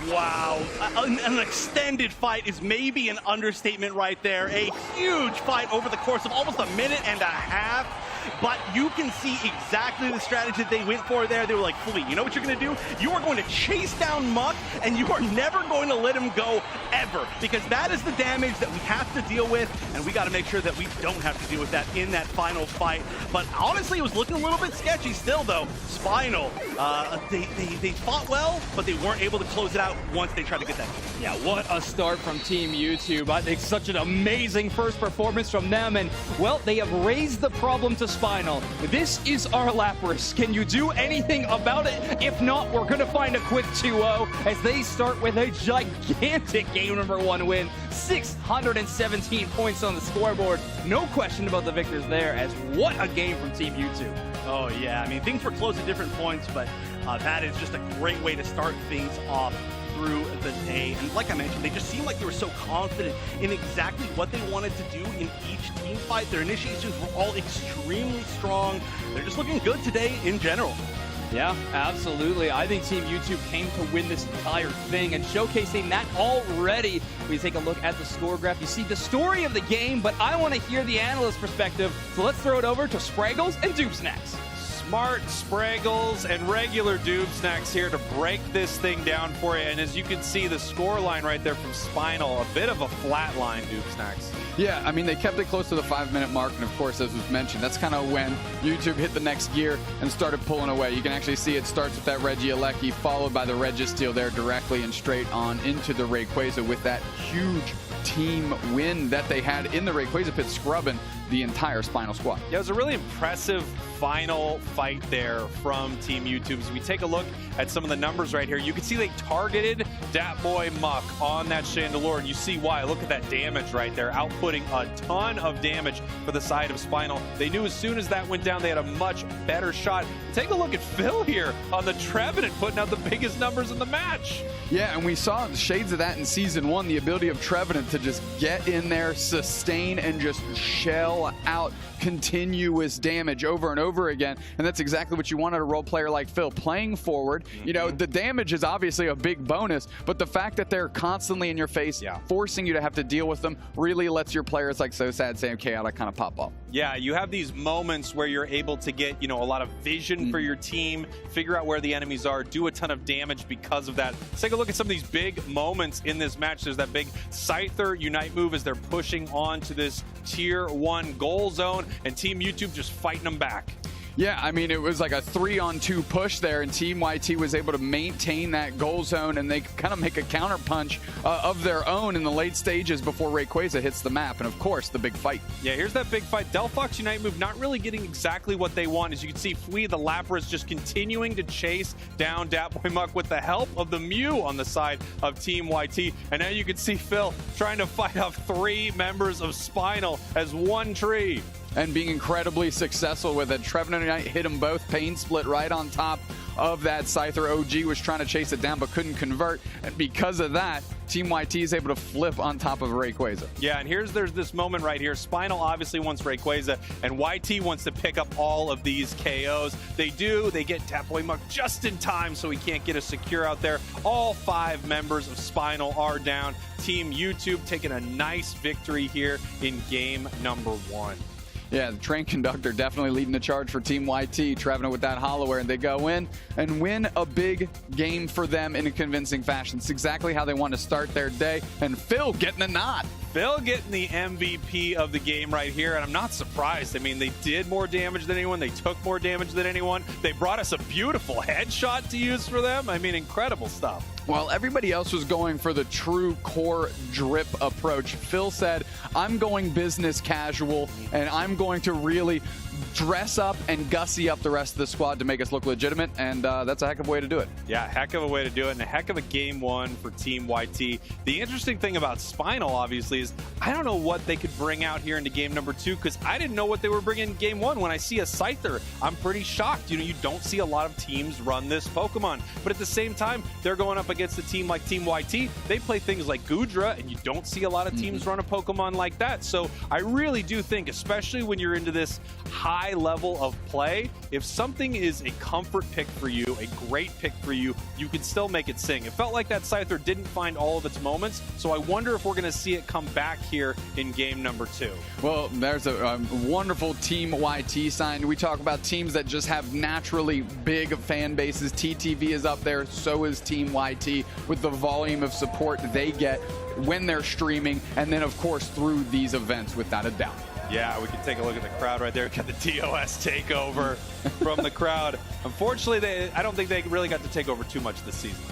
Wow, an extended fight is maybe an understatement right there. A huge fight over the course of almost a minute and a half. But you can see exactly the strategy that they went for there. They were like, Fleet, you know what you're going to do? You are going to chase down Muck, and you are never going to let him go, ever. Because that is the damage that we have to deal with, and we got to make sure that we don't have to deal with that in that final fight. But honestly, it was looking a little bit sketchy still, though. Spinal, they fought well, but they weren't able to close it out once they tried to get that. Yeah, what a start from Team YouTube. I think such an amazing first performance from them, and, well, they have raised the problem to Spinal. This is our Lapras. Can you do anything about it? If not, we're going to find a quick 2-0 as they start with a gigantic game number 1 win. 617 points on the scoreboard. No question about the victors there, as what a game from Team YouTube. Oh, yeah. I mean, things were close at different points, but that is just a great way to start things off through the day. And like I mentioned, they just seemed like they were so confident in exactly what they wanted to do in each team fight. Their initiations were all extremely strong. They're just looking good today in general. Yeah, absolutely. I think Team YouTube came to win this entire thing, and showcasing that already. We take a look at the score graph. You see the story of the game, but I want to hear the analyst perspective. So let's throw it over to Spraggles and Dupe Snacks. Smart Spraggles and regular Doob Snacks here to break this thing down for you. And as you can see, the score line right there from Spinal, a bit of a flat line, Doob Snacks. Yeah, I mean, they kept it close to the 5-minute mark, and of course, as was mentioned, that's kind of when YouTube hit the next gear and started pulling away. You can actually see it starts with that Regieleki, followed by the Registeel there directly and straight on into the Rayquaza with that huge team win that they had in the Rayquaza pit, scrubbing the entire Spinal squad. Yeah, it was a really impressive final fight there from Team YouTube. As we take a look at some of the numbers right here, you can see they targeted Dat Boy Muck on that Chandelure, and you see why. Look at that damage right there, outputting a ton of damage for the side of Spinal. They knew as soon as that went down, they had a much better shot. Take a look at Phil here on the Trevenant, putting out the biggest numbers in the match. Yeah, and we saw the shades of that in Season 1, the ability of Trevenant to just get in there, sustain, and just shell out continuous damage over and over again. And that's exactly what you want out of a role player like Phil, playing forward. You know, the damage is obviously a big bonus, but the fact that they're constantly in your face, forcing you to have to deal with them, really lets your players like So Sad, Sam, Chaotic kind of pop off. Yeah, you have these moments where you're able to get, you know, a lot of vision for your team, figure out where the enemies are, do a ton of damage because of that. Let's take a look at some of these big moments in this match. There's that big Scyther Unite move as they're pushing on to this Tier 1 goal zone, and Team YouTube just fighting them back. Yeah, I mean, it was like a 3-on-2 push there, and Team YT was able to maintain that goal zone, and they kind of make a counter punch of their own in the late stages before Rayquaza hits the map, and of course, the big fight. Yeah, here's that big fight. Delphox Unite move not really getting exactly what they want. As you can see, Flea the Lapras just continuing to chase down Dat Boy Muck with the help of the Mew on the side of Team YT. And now you can see Phil trying to fight off 3 members of Spinal as one tree. And being incredibly successful with it. Trevenant Unite hit them both. Pain split right on top of that Scyther. OG was trying to chase it down but couldn't convert. And because of that, Team YT is able to flip on top of Rayquaza. Yeah, and there's this moment right here. Spinal obviously wants Rayquaza, and YT wants to pick up all of these KOs. They do. They get Dat Boy Muck just in time so he can't get a secure out there. All 5 members of Spinal are down. Team YouTube taking a nice victory here in game number 1. Yeah, the train conductor definitely leading the charge for Team YT. Trevenant with that Hollowware, and they go in and win a big game for them in a convincing fashion. It's exactly how they want to start their day, and Phil getting the nod. Phil getting the MVP of the game right here, and I'm not surprised. I mean, they did more damage than anyone. They took more damage than anyone. They brought us a beautiful headshot to use for them. I mean, incredible stuff. While everybody else was going for the true core drip approach, Phil said, I'm going business casual, and I'm going to really dress up and gussy up the rest of the squad to make us look legitimate, and that's a heck of a way to do it. Yeah, heck of a way to do it, and a heck of a game one for Team YT. The interesting thing about Spinal, obviously, is I don't know what they could bring out here into game number 2, because I didn't know what they were bringing in game 1. When I see a Scyther, I'm pretty shocked. You know, you don't see a lot of teams run this Pokemon, but at the same time, they're going up against a team like Team YT. They play things like Goodra, and you don't see a lot of teams run a Pokemon like that. So I really do think, especially when you're into this high level of play, if something is a comfort pick for you, a great pick for you, you can still make it sing. It felt like that Scyther didn't find all of its moments, so I wonder if we're going to see it come back here in game number 2. Well, there's a wonderful Team YT sign. We talk about teams that just have naturally big fan bases. TTV is up there, so is Team YT, with the volume of support they get when they're streaming, and then, of course, through these events, without a doubt. Yeah, we can take a look at the crowd right there. Got the DOS takeover from the crowd. Unfortunately, I don't think they really got to take over too much this season.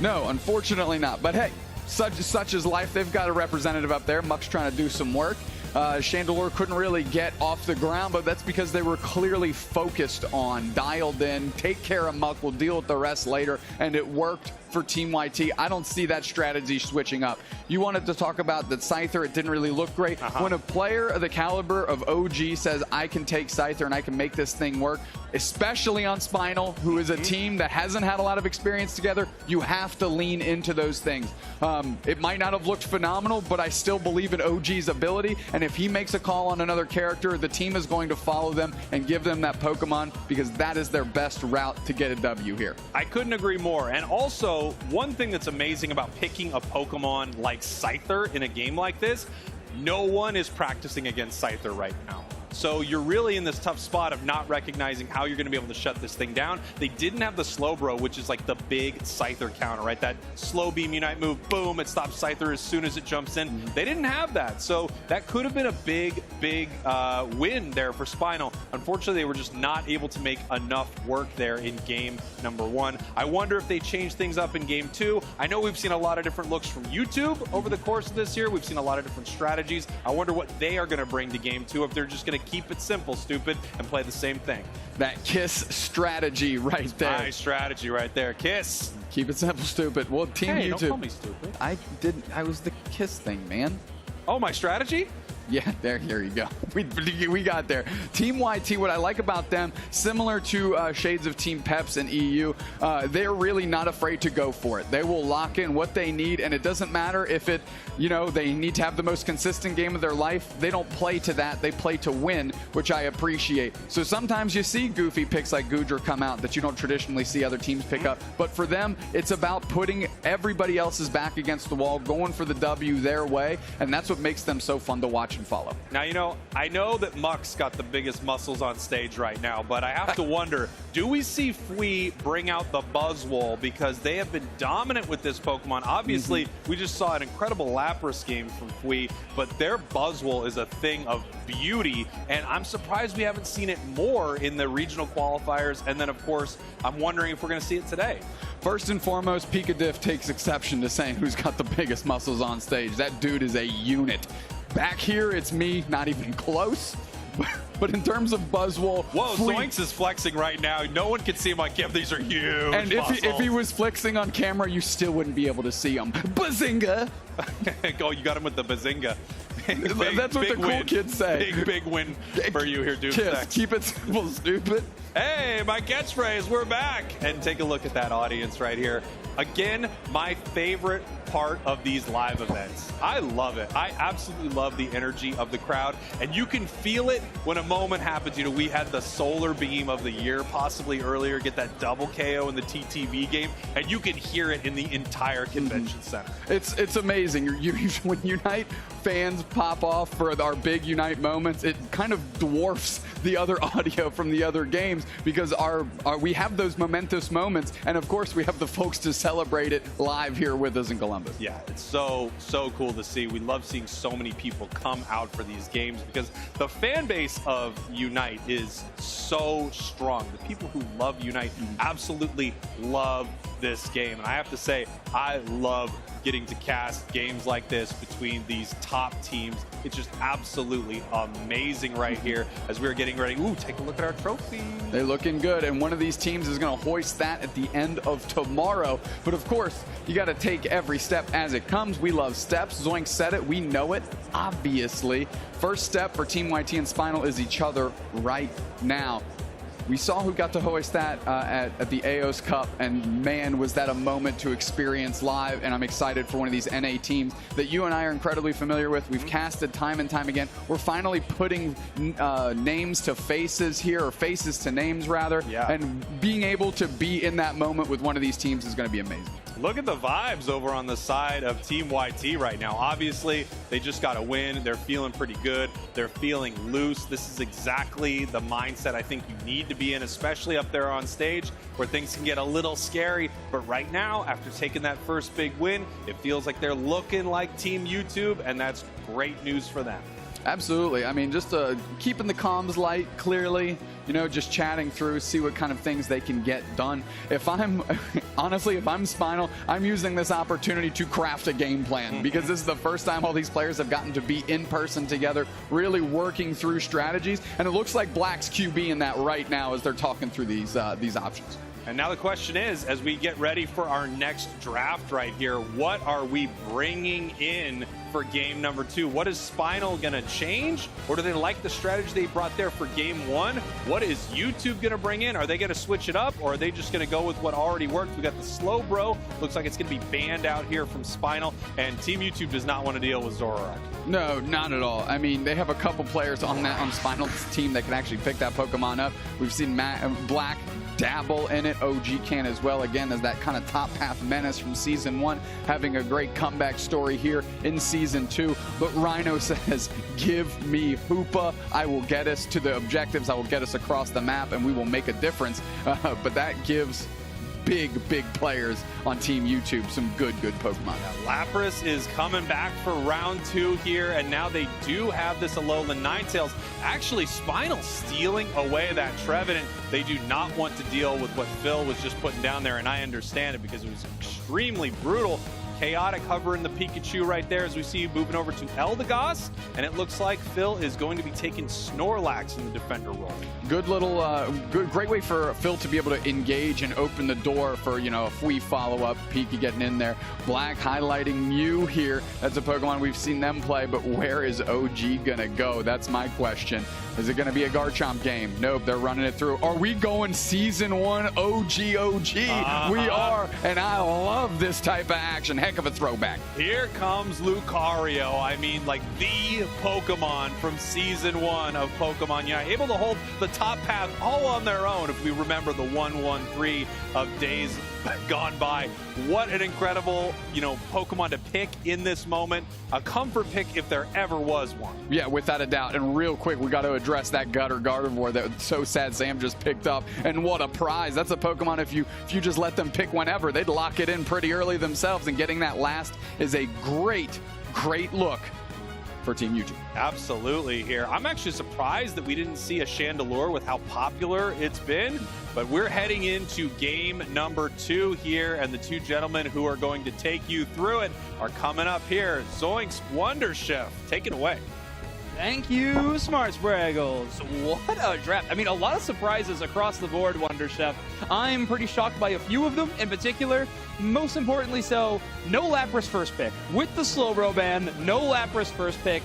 No, unfortunately not. But hey, such is life. They've got a representative up there. Muck's trying to do some work. Chandelure couldn't really get off the ground, but that's because they were clearly focused on, dialed in, take care of Muck, we'll deal with the rest later, and it worked for Team YT. I don't see that strategy switching up. You wanted to talk about that Scyther, it didn't really look great. When a player of the caliber of OG says, I can take Scyther and I can make this thing work, especially on Spinal, who is a team that hasn't had a lot of experience together, you have to lean into those things. It might not have looked phenomenal, but I still believe in OG's ability, and if he makes a call on another character, the team is going to follow them and give them that Pokemon, because that is their best route to get a W here. I couldn't agree more. And also, one thing that's amazing about picking a Pokemon like Scyther in a game like this, no one is practicing against Scyther right now. So you're really in this tough spot of not recognizing how you're going to be able to shut this thing down. They didn't have the Slowbro, which is like the big Scyther counter, right? That slow beam Unite move, boom, it stops Scyther as soon as it jumps in. They didn't have that. So that could have been a big win there for Spinal. Unfortunately, they were just not able to make enough work there in game number 1. I wonder if they change things up in game 2. I know we've seen a lot of different looks from YouTube over the course of this year. We've seen a lot of different strategies. I wonder what they are going to bring to game 2, if they're just going to keep it simple, stupid, and play the same thing. That KISS strategy right there. Nice strategy right there. KISS. Keep it simple, stupid. Well, Team hey, YouTube. Don't call me stupid. I was the KISS thing, man. Oh, my strategy? Yeah, here you go. We got there. Team YT, what I like about them, similar to shades of Team Peps and EU, they're really not afraid to go for it. They will lock in what they need, and it doesn't matter if it, they need to have the most consistent game of their life. They don't play to that. They play to win, which I appreciate. So sometimes you see goofy picks like Goodra come out that you don't traditionally see other teams pick up. But for them, it's about putting everybody else's back against the wall, going for the W their way, and that's what makes them so fun to watch and follow. Now, I know that Muck's got the biggest muscles on stage right now, but I have to wonder, do we see Fui bring out the Buzzwole? Because they have been dominant with this Pokemon. Obviously, we just saw an incredible Lapras game from Fui, but their Buzzwole is a thing of beauty, and I'm surprised we haven't seen it more in the regional qualifiers. And then, of course, I'm wondering if we're going to see it today. First and foremost, Pikadiff takes exception to saying who's got the biggest muscles on stage. That dude is a unit. Back here, it's me, not even close. But in terms of Buzzwole... Whoa, Zoinks is flexing right now. No one can see him on camera. These are huge And if he was flexing on camera, you still wouldn't be able to see him. Bazinga! Oh, you got him with the Bazinga. That's what the cool kids say. Big win for you here, dude. Keep it simple, stupid. Hey, my catchphrase, we're back. And take a look at that audience right here. Again, my favorite part of these live events. I love it. I absolutely love the energy of the crowd. And you can feel it when a moment happens. We had the solar beam of the year possibly earlier, get that double KO in the TTV game, and you can hear it in the entire convention center. It's amazing. When Unite fans pop off for our big Unite moments, it kind of dwarfs the other audio from the other games because we have those momentous moments, and of course we have the folks to celebrate it live here with us in Columbus. Yeah, it's so cool to see. We love seeing so many people come out for these games because the fan base of Unite is so strong. The people who love Unite absolutely love this game. And I have to say, I love getting to cast games like this between these top teams. It's just absolutely amazing right here as we're getting ready. Ooh, take a look at our trophy. They're looking good, and one of these teams is going to hoist that at the end of tomorrow. But of course, you got to take every step as it comes. We love steps. Zoink said it. We know it, obviously. First step for Team YT and Spinal is each other right now. We saw who got to hoist that at the AOS Cup, and man, was that a moment to experience live, and I'm excited for one of these NA teams that you and I are incredibly familiar with. We've casted time and time again. We're finally putting names to faces here, or faces to names, rather, and being able to be in that moment with one of these teams is going to be amazing. Look at the vibes over on the side of Team YT right now. Obviously, they just got a win. They're feeling pretty good. They're feeling loose. This is exactly the mindset I think you need to be in, especially up there on stage where things can get a little scary. But right now, after taking that first big win, it feels like they're looking like Team YouTube, and that's great news for them. Absolutely. I mean, just keeping the comms light, clearly, you know, just chatting through, see what kind of things they can get done. If I'm, honestly, if I'm Spinal, I'm using this opportunity to craft a game plan because this is the first time all these players have gotten to be in person together, really working through strategies. And it looks like Black's QB in that right now as they're talking through these options. And now the question is, as we get ready for our next draft right here, what are we bringing in for game number 2? What is Spinal going to change? Or do they like the strategy they brought there for game 1? What is YouTube going to bring in? Are they going to switch it up, or are they just going to go with what already worked? We got the slow bro. Looks like it's going to be banned out here from Spinal, and Team YouTube does not want to deal with Zoroark. No, not at all. I mean, they have a couple players on Spinal's team that can actually pick that Pokemon up. We've seen Black dabble in it. OG can as well, again, as that kind of top path menace from season 1, having a great comeback story here in season 2. But Rhino says, give me Hoopa. I will get us to the objectives. I will get us across the map, and we will make a difference. But that gives big players on Team YouTube some good Pokemon. Yeah, Lapras is coming back for round 2 here, and now they do have this Alolan Ninetales. Actually, Spinal stealing away that Trevenant. They do not want to deal with what Phil was just putting down there, and I understand it because it was extremely brutal. Chaotic hovering the Pikachu right there as we see moving over to Eldegoss, and it looks like Phil is going to be taking Snorlax in the defender role. Good little, great way for Phil to be able to engage and open the door for, you know, a free follow-up. Pika getting in there. Black highlighting Mew here. That's a Pokemon we've seen them play, but where is OG gonna go? That's my question. Is it going to be a Garchomp game? Nope, they're running it through. Are we going season 1 OG? We are, and I love this type of action. Heck of a throwback. Here comes Lucario. I mean, like the Pokemon from season 1 of Pokemon Unite. Able to hold the top path all on their own if we remember the 1-1-3 of days gone by. What an incredible, you know, Pokemon to pick in this moment. A comfort pick if there ever was one. Yeah, without a doubt. And real quick, we got to address that Gutter Gardevoir that so sad Sam just picked up. And what a prize. That's a Pokemon if you just let them pick whenever, they'd lock it in pretty early themselves, and getting that last is a great look for Team YouTube. Absolutely here. I'm actually surprised that we didn't see a Chandelure with how popular it's been, but we're heading into game number 2 here, and the two gentlemen who are going to take you through it are coming up here. Zoinks, Wonder Chef, take it away. Thank you, Smart Spraggles. What a draft. I mean, a lot of surprises across the board, Wonder Chef. I'm pretty shocked by a few of them in particular. Most importantly so, no Lapras first pick. With the Slowbro ban, no Lapras first pick.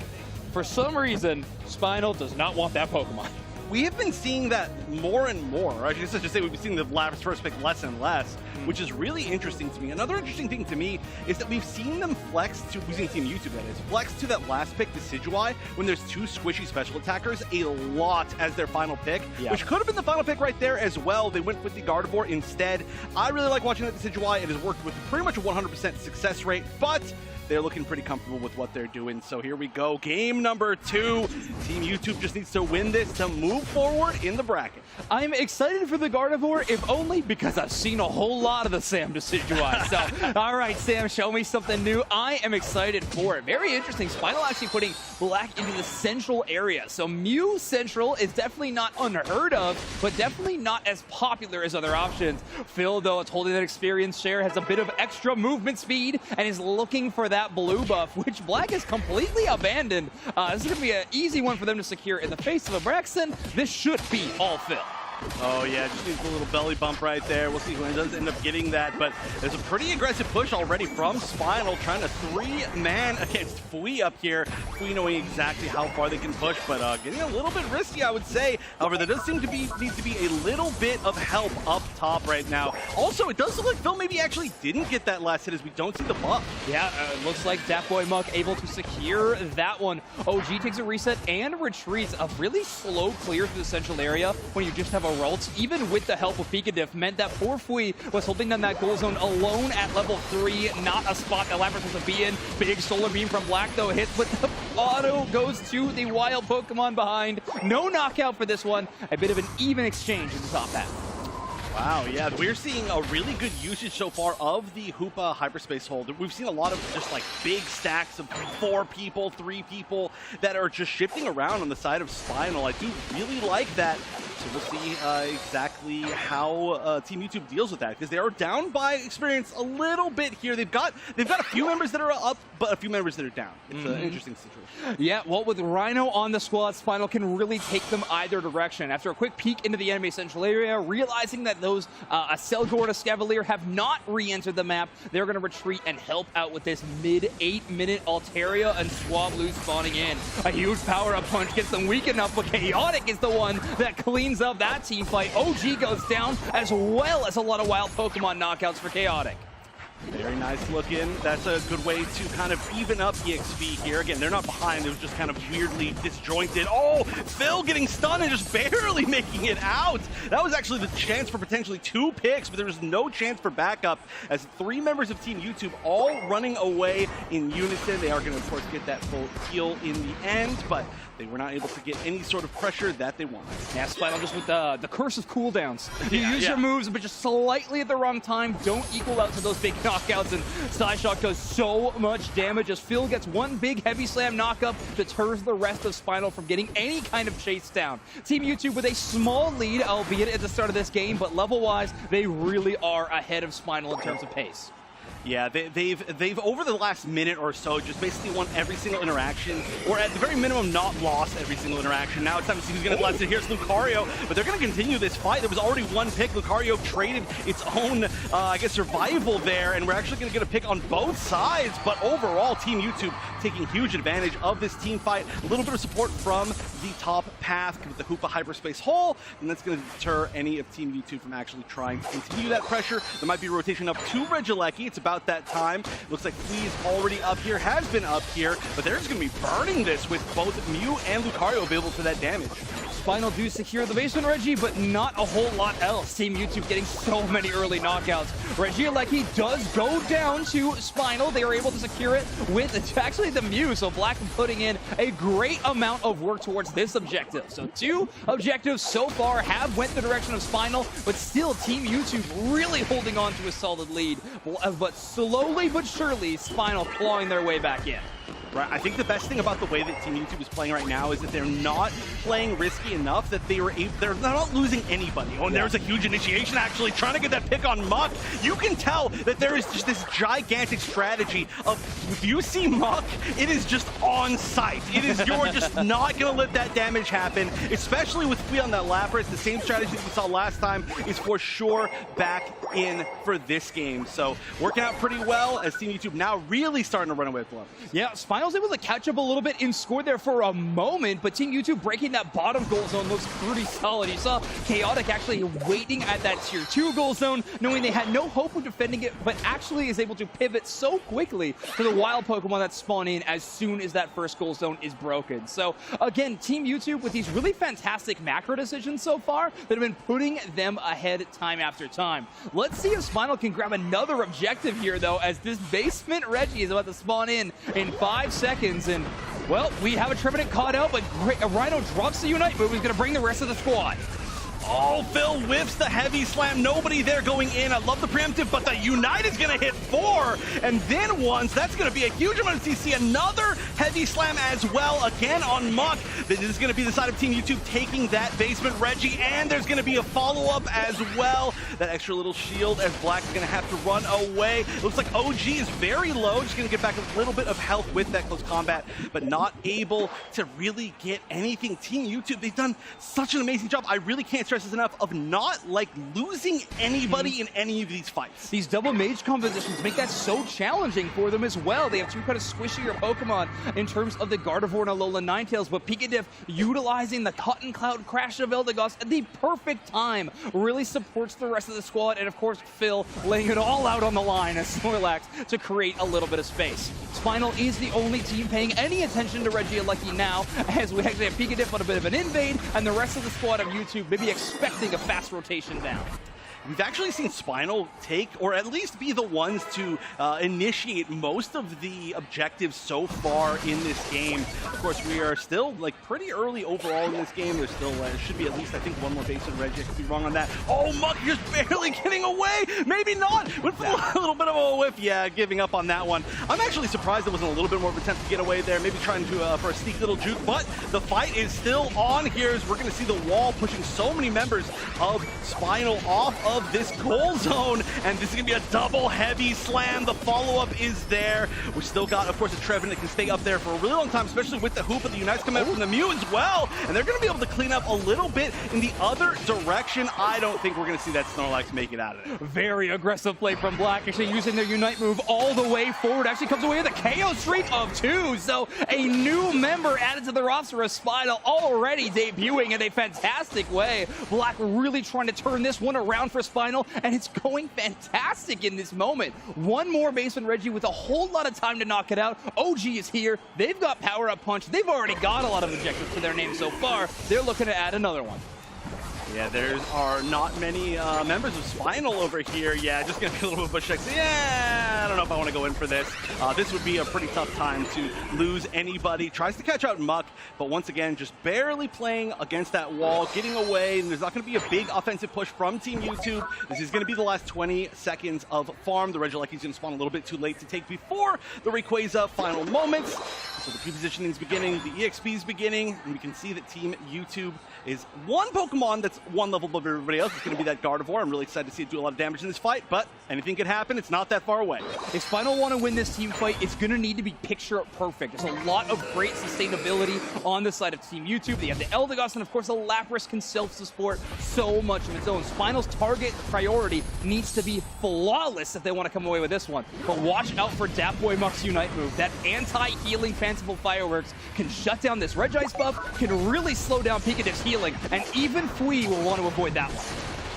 For some reason, Spinal does not want that Pokemon. We have been seeing that more and more. I should just say we've been seeing the Lapras first pick less and less, which is really interesting to me. Another interesting thing to me is that we've seen them flex to, we've seen Team YouTube that is, flex to that last pick, the Decidueye, when there's 2 squishy special attackers a lot as their final pick, which could have been the final pick right there as well. They went with the Gardevoir instead. I really like watching that Decidueye. It has worked with pretty much a 100% success rate, but they're looking pretty comfortable with what they're doing. So here we go. Game number 2. Team YouTube just needs to win this to move forward in the bracket. I'm excited for the Gardevoir, if only because I've seen a whole lot of the Sam Decidueye. So, all right, Sam, show me something new. I am excited for it. Very interesting. Spinal actually putting Black into the central area. So Mew Central is definitely not unheard of, but definitely not as popular as other options. Phil, though, it's holding that experience share, has a bit of extra movement speed, and is looking for that blue buff, which Black has completely abandoned. This is going to be an easy one for them to secure in the face of a Braxton. This should be all Phil. Oh yeah, just needs a little belly bump right there. We'll see who does end up getting that, but there's a pretty aggressive push already from Spinal, trying to 3-man against Fui up here. Fui knowing exactly how far they can push, but getting a little bit risky, I would say. However, there does seem to need to be a little bit of help up top right now. Also, it does look like Phil maybe actually didn't get that last hit, as we don't see the buff. Yeah, it looks like Daftboy Muck able to secure that one. OG takes a reset and retreats. A really slow clear through the central area when you just have a Ralts, even with the help of Pikadiff, meant that poor Fui was holding down that goal zone alone at level 3. Not a spot that Lapras was to be in. Big Solar Beam from Black, though, hits, but the auto goes to the wild Pokemon behind. No knockout for this one. A bit of an even exchange in the top half. Wow, yeah, we're seeing a really good usage so far of the Hoopa hyperspace hold. We've seen a lot of just like big stacks of 4 people, 3 people that are just shifting around on the side of Spinal. I do really like that. So we'll see exactly how Team YouTube deals with that, because they are down by experience a little bit here. They've got a few members that are up, but a few members that are down. It's an interesting situation. Yeah, well, with Rhino on the squad, Spinal can really take them either direction. After a quick peek into the enemy central area, realizing that those a Selgor and a Scavalier have not re-entered the map, they're going to retreat and help out with this mid-8-minute Altaria and Swablu spawning in. A huge power-up punch gets them weak enough, but Chaotic is the one that cleans up that team fight. OG goes down, as well as a lot of wild Pokemon knockouts for Chaotic. Very nice looking. That's a good way to kind of even up EXP here. Again, they're not behind. It was just kind of weirdly disjointed. Oh, Phil getting stunned and just barely making it out. That was actually the chance for potentially 2 picks, but there was no chance for backup, as 3 members of Team YouTube all running away in unison. They are going to, of course, get that full heal in the end, but they were not able to get any sort of pressure that they wanted. Yeah, Spinal just with the curse of cooldowns. You use your moves, but just slightly at the wrong time, don't equal out to those big knockouts, and Psyshock does so much damage as Phil gets one big heavy slam knockup, deters the rest of Spinal from getting any kind of chase down. Team YouTube with a small lead, albeit at the start of this game, but level-wise, they really are ahead of Spinal in terms of pace. Yeah, they've over the last minute or so just basically won every single interaction, or at the very minimum not lost every single interaction. Now it's time to see who's going to blast it. Here's Lucario, but they're going to continue this fight. There was already 1 pick. Lucario traded its own, I guess, survival there, and we're actually going to get a pick on both sides. But overall, Team YouTube taking huge advantage of this team fight. A little bit of support from the top path with the Hoopa hyperspace hole, and that's going to deter any of Team YouTube from actually trying to continue that pressure. There might be a rotation up to Regieleki. It's about that time. Looks like Flea is already up here, has been up here, but they're just going to be burning this with both Mew and Lucario available for that damage. Spinal do secure the basement Reggie, but not a whole lot else. Team YouTube getting so many early knockouts. Regieleki does go down to Spinal. They are able to secure it with actually the Mew, so Black putting in a great amount of work towards this objective. So 2 objectives so far have went the direction of Spinal, but still Team YouTube really holding on to a solid lead. But slowly but surely, Spinal clawing their way back in. Right, I think the best thing about the way that Team YouTube is playing right now is that they're not playing risky enough that they're not losing anybody. Oh, and there's a huge initiation actually trying to get that pick on Muck. You can tell that there is just this gigantic strategy of, if you see Muck, it is just on sight. It is, you're just not going to let that damage happen, especially with Flea on that Lapras. The same strategy that we saw last time is for sure back in for this game. So working out pretty well as Team YouTube now really starting to run away with levels. Yeah, Spinal Spinal's able to catch up a little bit and score there for a moment, but Team YouTube breaking that bottom goal zone looks pretty solid. You saw Chaotic actually waiting at that tier 2 goal zone, knowing they had no hope of defending it, but actually is able to pivot so quickly to the wild Pokemon that spawn in as soon as that first goal zone is broken. So again, Team YouTube with these really fantastic macro decisions so far that have been putting them ahead time after time. Let's see if Spinal can grab another objective here, though, as this basement Reggie is about to spawn in 5 seconds. And, well, we have a Trevenant caught out, but Rhino drops the Unite move. He's going to bring the rest of the squad. Oh, Phil whiffs the heavy slam. Nobody there going in. I love the preemptive, but the Unite is going to hit 4. And then once, that's going to be a huge amount of CC. Another heavy slam as well, again on Muck. This is going to be the side of Team YouTube taking that basement Reggie, and there's going to be a follow-up as well. That extra little shield as Black is going to have to run away. Looks like OG is very low, just going to get back a little bit of health with that close combat, but not able to really get anything. Team YouTube, they've done such an amazing job. I really can't stress this enough of not losing anybody in any of these fights. These double mage compositions make that so challenging for them as well. They have two kind of squishier Pokemon in terms of the Gardevoir and Alola Ninetales, but Pikadiff utilizing the Cotton Cloud Crash of Eldegoss at the perfect time really supports the rest of the squad, and of course Phil laying it all out on the line as Snorlax to create a little bit of space. Spinal is the only team paying any attention to Regieleki now, as we actually have Pikadiff on a bit of an invade, and the rest of the squad of YouTube maybe expecting a fast rotation down. We've actually seen Spinal take, or at least be the ones to initiate most of the objectives so far in this game. Of course, we are still pretty early overall in this game. There's still should be at least, I think, one more base in Reggie. I could be wrong on that. Oh, Muck just barely getting away. Maybe not. With a little bit of a whiff. Yeah, giving up on that one. I'm actually surprised there wasn't a little bit more of an attempt to get away there. Maybe trying to for a sneak little juke. But the fight is still on here as we're going to see the wall pushing so many members of Spinal off of this goal zone, and this is going to be a double heavy slam. The follow-up is there. We still got, of course, a Trevenant that can stay up there for a really long time, especially with the hoop, but the Unites come out from the Mew as well, and they're going to be able to clean up a little bit in the other direction. I don't think we're going to see that Snorlax make it out of it. Very aggressive play from Black, actually using their Unite move all the way forward. Actually comes away with a KO streak of 2, so a new member added to the roster of Spinal, already debuting in a fantastic way. Black really trying to turn this one around for Spinal, and it's going fantastic in this moment. One more basement Reggie with a whole lot of time to knock it out. OG is here. They've got power-up punch. They've already got a lot of objectives to their name so far. They're looking to add another one. Yeah, there are not many members of Spinal over here. Yeah, just going to be a little bit of bush checks. Yeah, I don't know if I want to go in for this. This would be a pretty tough time to lose anybody. Tries to catch out Muck, but once again, just barely playing against that wall, getting away, and there's not going to be a big offensive push from Team YouTube. This is going to be the last 20 seconds of farm. The Regieleki's going to spawn a little bit too late to take before the Rayquaza final moments. So the P-positioning is beginning, the EXP is beginning, and we can see that Team YouTube is one Pokemon that's one level above everybody else. It's going to be that Gardevoir. I'm really excited to see it do a lot of damage in this fight, but anything could happen. It's not that far away. If Spinal want to win this team fight, it's going to need to be picture perfect. There's a lot of great sustainability on the side of Team YouTube. They have the Eldegoss, and of course, the Lapras can self-support so much of its own. Spinal's target priority needs to be flawless if they want to come away with this one. But watch out for Datboy Muck's Unite move. That anti-healing fanciful fireworks can shut down this Regice buff, can really slow down Pikadiff's healing, and even Fui will want to avoid that one.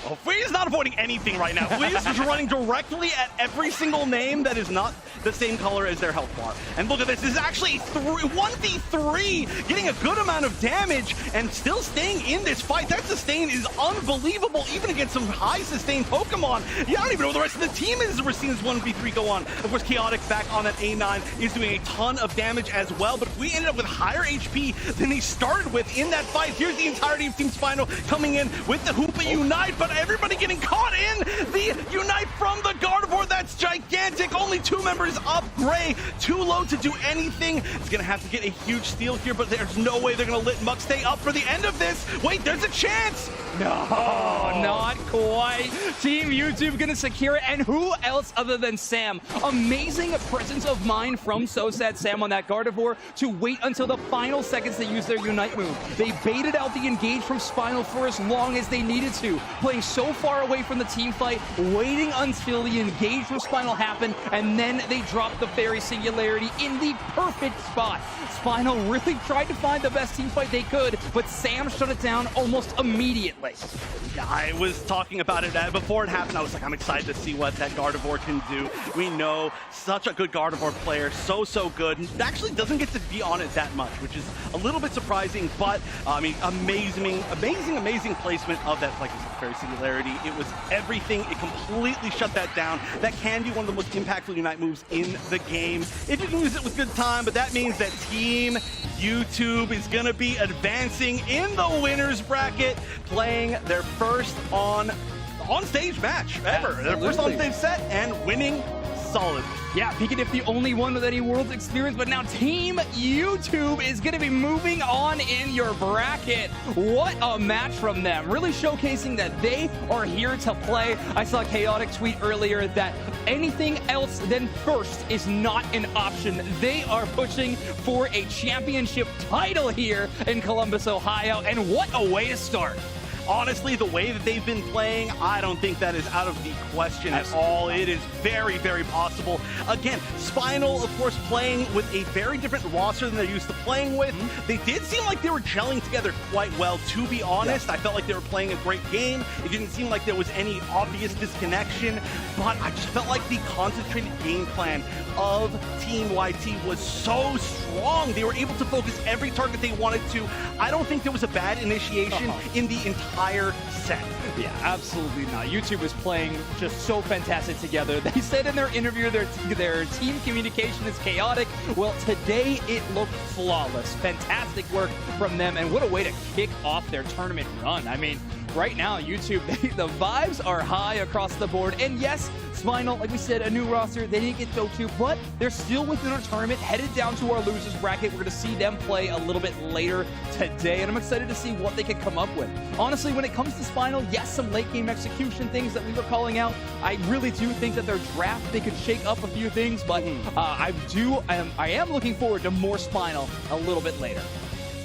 Oh, Fui is not avoiding anything right now. Fui is just running directly at every single name that is not the same color as their health bar. And look at this. This is actually 1v3, getting a good amount of damage and still staying in this fight. That sustain is unbelievable, even against some high sustain Pokemon. Yeah, I don't even know what the rest of the team is. We're seeing this 1v3 go on. Of course, Chaotic back on that A9 is doing a ton of damage as well. But if we ended up with higher HP than they started with in that fight, here's the entirety of Team Spinal coming in with the Hoopa Unite, but everybody getting caught in the Unite from the Gardevoir. That's gigantic. Only 2 members up. Gray too low to do anything. It's gonna have to get a huge steal here, but there's no way they're gonna let Muck stay up for the end of this. Wait, there's a chance. No, not quite. Team YouTube gonna secure it, and who else other than Sam? Amazing presence of mind from So Sad Sam on that Gardevoir to wait until the final seconds to use their Unite move. They baited out the engage from Spinal for as long as they needed to, playing so far away from the team fight, waiting until the engage from Spinal happened, and then they dropped the Fairy Singularity in the perfect spot. Spinal really tried to find the best team fight they could, but Sam shut it down almost immediately. Yeah, I was talking about it before it happened. I was like, I'm excited to see what that Gardevoir can do. We know such a good Gardevoir player, so good. And actually doesn't get to be on it that much, which is a little bit surprising, but I mean, amazing placement of that, like I said, Fairy Singularity. It was everything. It completely shut that down. That can be one of the most impactful Unite moves in the game if you can use it with good time, but that means that Team YouTube is going to be advancing in the winners bracket, playing their first on-stage match ever. Their first on-stage set and winning solidly. Yeah, Pikachu the only one with any Worlds experience, but now Team YouTube is going to be moving on in your bracket. What a match from them. Really showcasing that they are here to play. I saw Chaotic tweet earlier that anything else than first is not an option. They are pushing for a championship title here in Columbus, Ohio, and what a way to start. Honestly, the way that they've been playing, I don't think that is out of the question at all. It is very possible. Again, Spinal, of course, playing with a very different roster than they're used to playing with. They did seem like they were gelling together quite well, to be honest. I felt like they were playing a great game. It didn't seem like there was any obvious disconnection, but I just felt like the concentrated game plan of Team YT was so strong. They were able to focus every target they wanted to. I don't think there was a bad initiation in the entire set. Yeah, absolutely not. YouTube is playing just so fantastic together. They said in their interview their team communication is chaotic. Well, today it looked flawless. Fantastic work from them, and what a way to kick off their tournament run. I mean, right now, YouTube, the vibes are high across the board. And yes, Spinal, like we said, a new roster. They didn't get Dotu, but they're still within our tournament, headed down to our losers bracket. We're going to see them play a little bit later today, and I'm excited to see what they can come up with. Honestly, when it comes to Spinal, yes, some late game execution things that we were calling out. I really do think that their draft, they could shake up a few things, but I am looking forward to more Spinal a little bit later.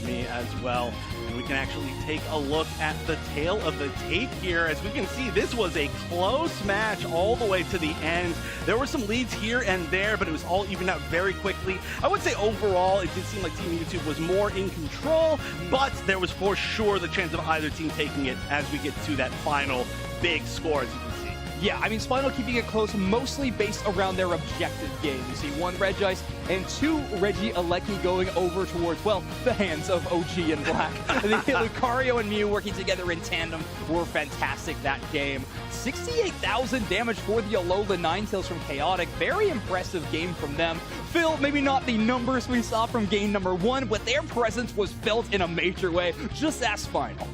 Me as well. And we can actually take a look at the tail of the tape here. As we can see, this was a close match all the way to the end. There were some leads here and there, but it was all evened out very quickly. I would say overall, it did seem like Team YouTube was more in control, but there was for sure the chance of either team taking it as we get to that final big score, as you can see. Yeah, I mean, Spinal keeping it close, mostly based around their objective game. You see 1 Regice and 2 Reggie Alecki going over towards, well, the hands of OG and Black. Lucario and Mew working together in tandem were fantastic that game. 68,000 damage for the Alola Ninetales from Chaotic. Very impressive game from them. Phil, maybe not the numbers we saw from game number 1, but their presence was felt in a major way, just as Spinal.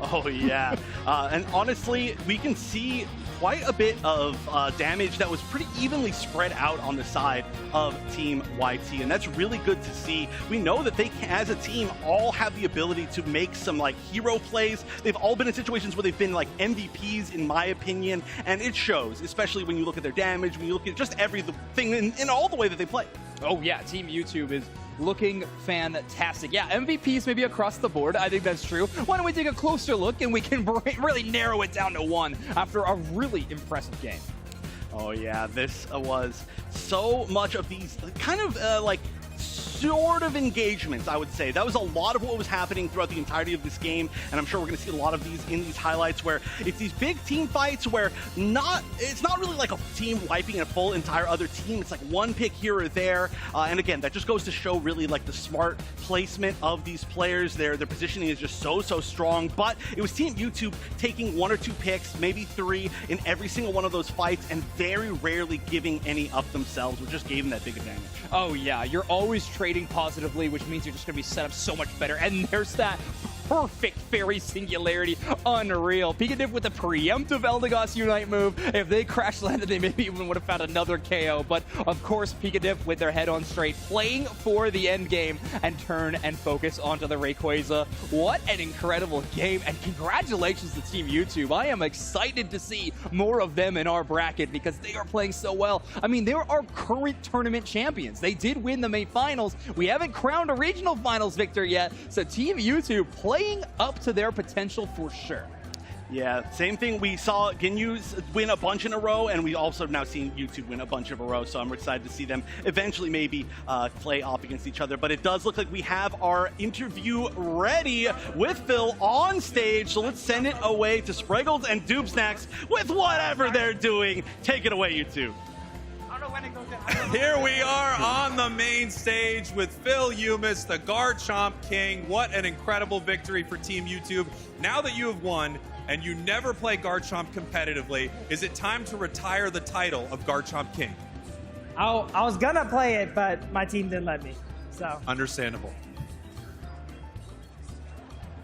Oh, yeah. And honestly, we can see quite a bit of damage that was pretty evenly spread out on the side of Team YT, and that's really good to see. We know that they, as a team, all have the ability to make some like hero plays. They've all been in situations where they've been like MVPs, in my opinion, and it shows, especially when you look at their damage, when you look at just everything in all the way that they play. Oh yeah, Team YouTube is looking fantastic. Yeah, MVPs maybe across the board. I think that's true. Why don't we take a closer look and we can really narrow it down to 1 after a really impressive game. Oh yeah, this was so much of these kind of like sort of engagements, I would say. That was a lot of what was happening throughout the entirety of this game, and I'm sure we're going to see a lot of these in these highlights where it's these big team fights where it's not really like a team wiping a full entire other team. It's like one pick here or there, and again, that just goes to show really like the smart placement of these players. Their positioning is just so strong, but it was Team YouTube taking 1 or 2 picks, maybe 3 in every single one of those fights, and very rarely giving any up themselves, which just gave them that big advantage. Oh yeah, you're always trading positively, which means you're just going to be set up so much better. And there's that perfect Fairy Singularity. Unreal. Pikachu with the preemptive Eldegoss Unite move. If they crash landed, they maybe even would have found another KO. But of course, Pikachu with their head on straight, playing for the end game and turn and focus onto the Rayquaza. What an incredible game, and congratulations to Team YouTube. I am excited to see more of them in our bracket because they are playing so well. I mean, they're our current tournament champions. They did win the main finals. We haven't crowned a regional finals victor yet, so Team YouTube playing up to their potential for sure. Yeah, same thing. We saw Ginyu win a bunch in a row, and we also have now seen YouTube win a bunch in a row, so I'm excited to see them eventually maybe play off against each other. But it does look like we have our interview ready with Phil on stage, so let's send it away to Spriggles and Doobsnacks with whatever they're doing. Take it away, you two. Here we are on the main stage with Phil Umis, the Garchomp King. What an incredible victory for Team YouTube. Now that you have won and you never play Garchomp competitively, is it time to retire the title of Garchomp King? I was gonna play it, but my team didn't let me, so. Understandable.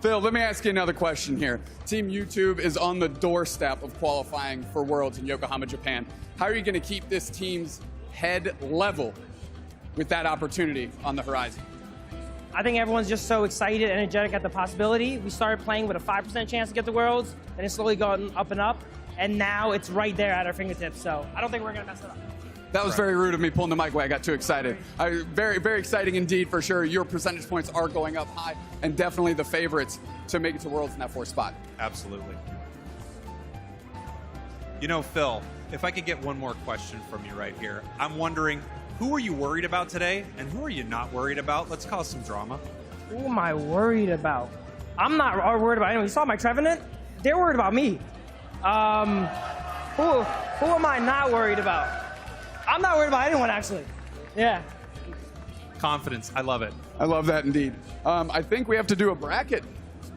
Phil, let me ask you another question here. Team YouTube is on the doorstep of qualifying for Worlds in Yokohama, Japan. How are you going to keep this team's head level with that opportunity on the horizon? I think everyone's just so excited, energetic at the possibility. We started playing with a 5% chance to get the Worlds, and it's slowly gone up and up, and now it's right there at our fingertips, so I don't think we're going to mess it up. That was very rude of me pulling the mic away. I got too excited. Very, very exciting indeed, for sure. Your percentage points are going up high, and definitely the favorites to make it to Worlds in that 4th spot. Absolutely. You know, Phil, if I could get one more question from you right here. I'm wondering, who are you worried about today, and who are you not worried about? Let's cause some drama. Who am I worried about? I'm not worried about anyone. You saw my Trevenant? They're worried about me. Who am I not worried about? I'm not worried about anyone, actually. Yeah. Confidence. I love it. I love that indeed. I think we have to do a bracket.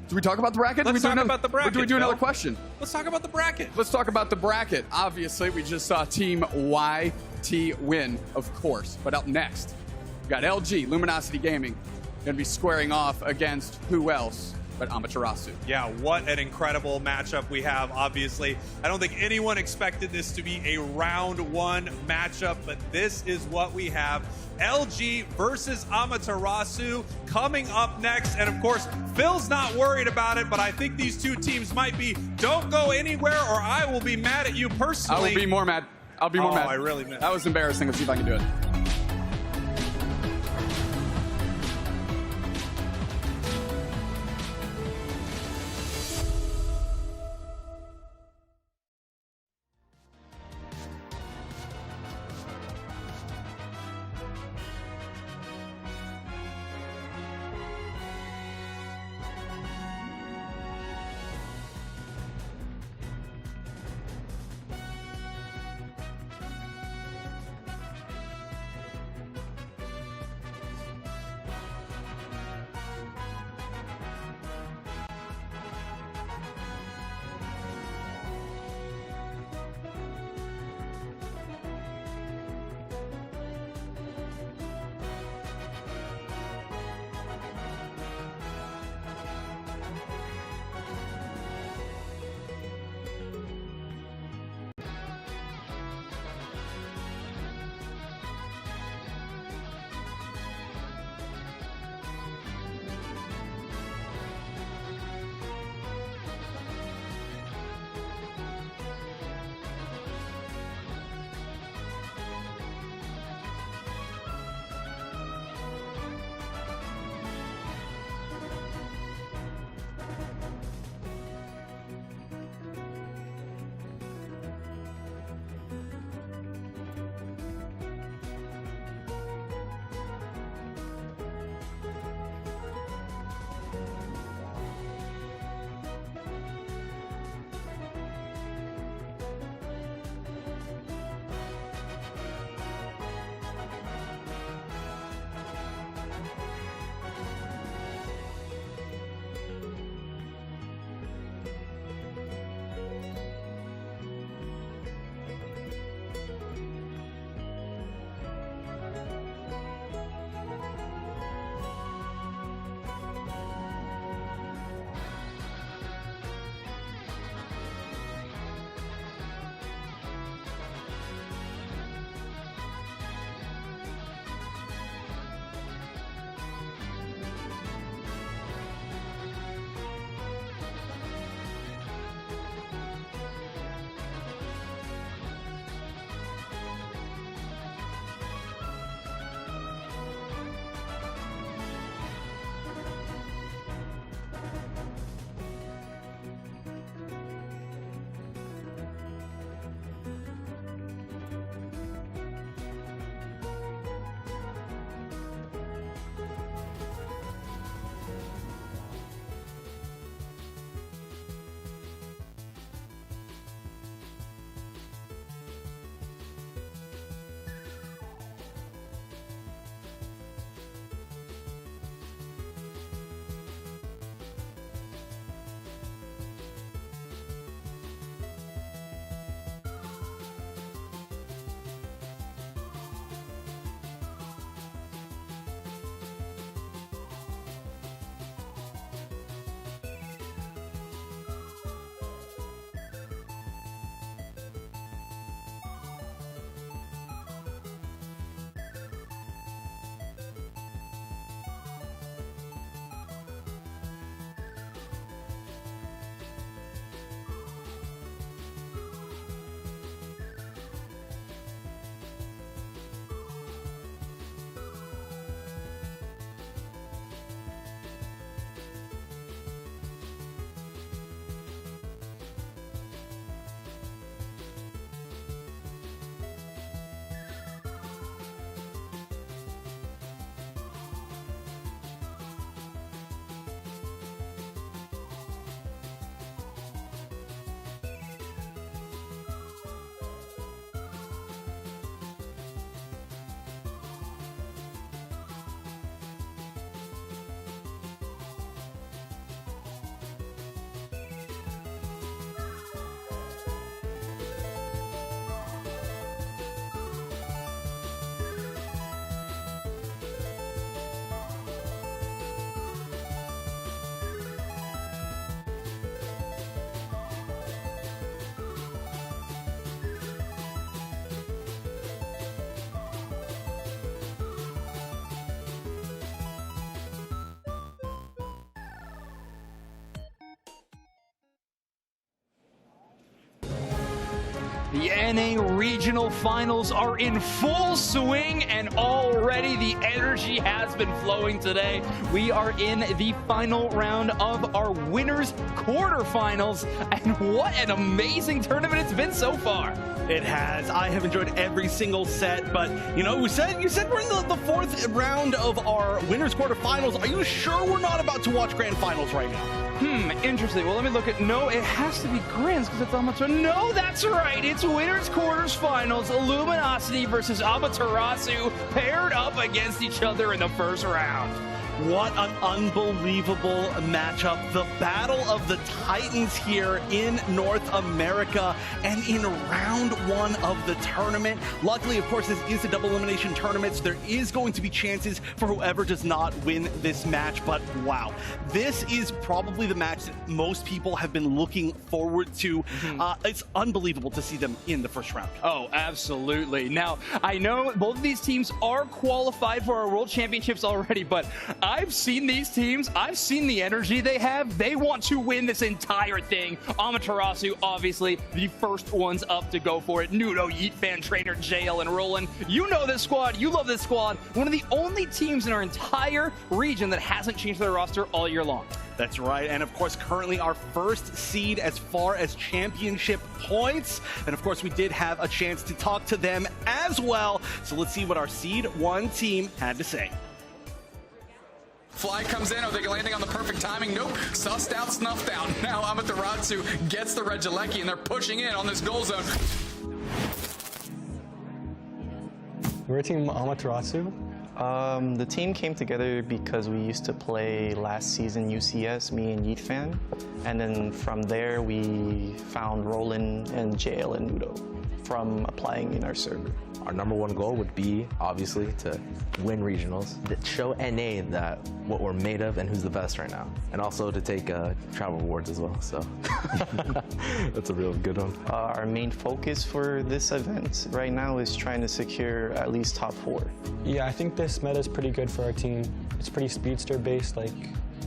Do we talk about the bracket? Let's talk about the bracket. Or do we do another Phil. question? Let's talk about the bracket. Let's talk about the bracket. Obviously, we just saw Team YT win, of course. But up next, we got LG, Luminosity Gaming, going to be squaring off against who else but Amaterasu. Yeah, what an incredible matchup we have, obviously. I don't think anyone expected this to be a round 1 matchup, but this is what we have. LG versus Amaterasu coming up next. And of course, Phil's not worried about it, but I think these two teams might be. Don't go anywhere or I will be mad at you personally. I will be more mad. I'll be more mad. I really meant that was embarrassing. Let's see if I can do it. The NA Regional Finals are in full swing, and already the energy has been flowing today. We are in the final round of our winners quarterfinals, and what an amazing tournament it's been so far. It has. I have enjoyed every single set, but you know, you said we're in the fourth round of our winners quarterfinals. Are you sure we're not about to watch grand finals right now? Interesting. Well, let me look at, no, it has to be grands because it's Amaterasu. No, that's right. It's winners quarters finals. Luminosity versus Amaterasu paired up against each other in the first round. What an unbelievable matchup. The battle of the Titans here in North America and in round one of the tournament. Luckily, of course, this is a double elimination tournament, so there is going to be chances for whoever does not win this match. But wow, this is probably the match that most people have been looking forward to. It's unbelievable to see them in the first round. Oh, absolutely. Now, I know both of these teams are qualified for our World Championships already, but I've seen these teams. I've seen the energy they have. They want to win this entire thing. Amaterasu, obviously, the first ones up to go for it. Nudo, Yeet Fan, Trainer, JL, and Roland. You know this squad. You love this squad. One of the only teams in our entire region that hasn't changed their roster all year long. That's right, and of course, currently our first seed as far as championship points. And of course, we did have a chance to talk to them as well. So let's see what our seed one team had to say. Fly comes in. Are they landing on the perfect timing? Nope. Sussed out, snuffed out. Now Amaterasu gets the Regieleki, and they're pushing in on this goal zone. We're team Amaterasu. The team came together because we used to play last season UCS, me and Yeet Fan. And then from there, we found Roland and JL and Nudo from applying in our server. Our number one goal would be, obviously, to win regionals, to show NA that what we're made of and who's the best right now, and also to take travel awards as well, so that's a real good one. Our main focus for this event right now is trying to secure at least top 4. Yeah, I think this meta is pretty good for our team. It's pretty speedster based, like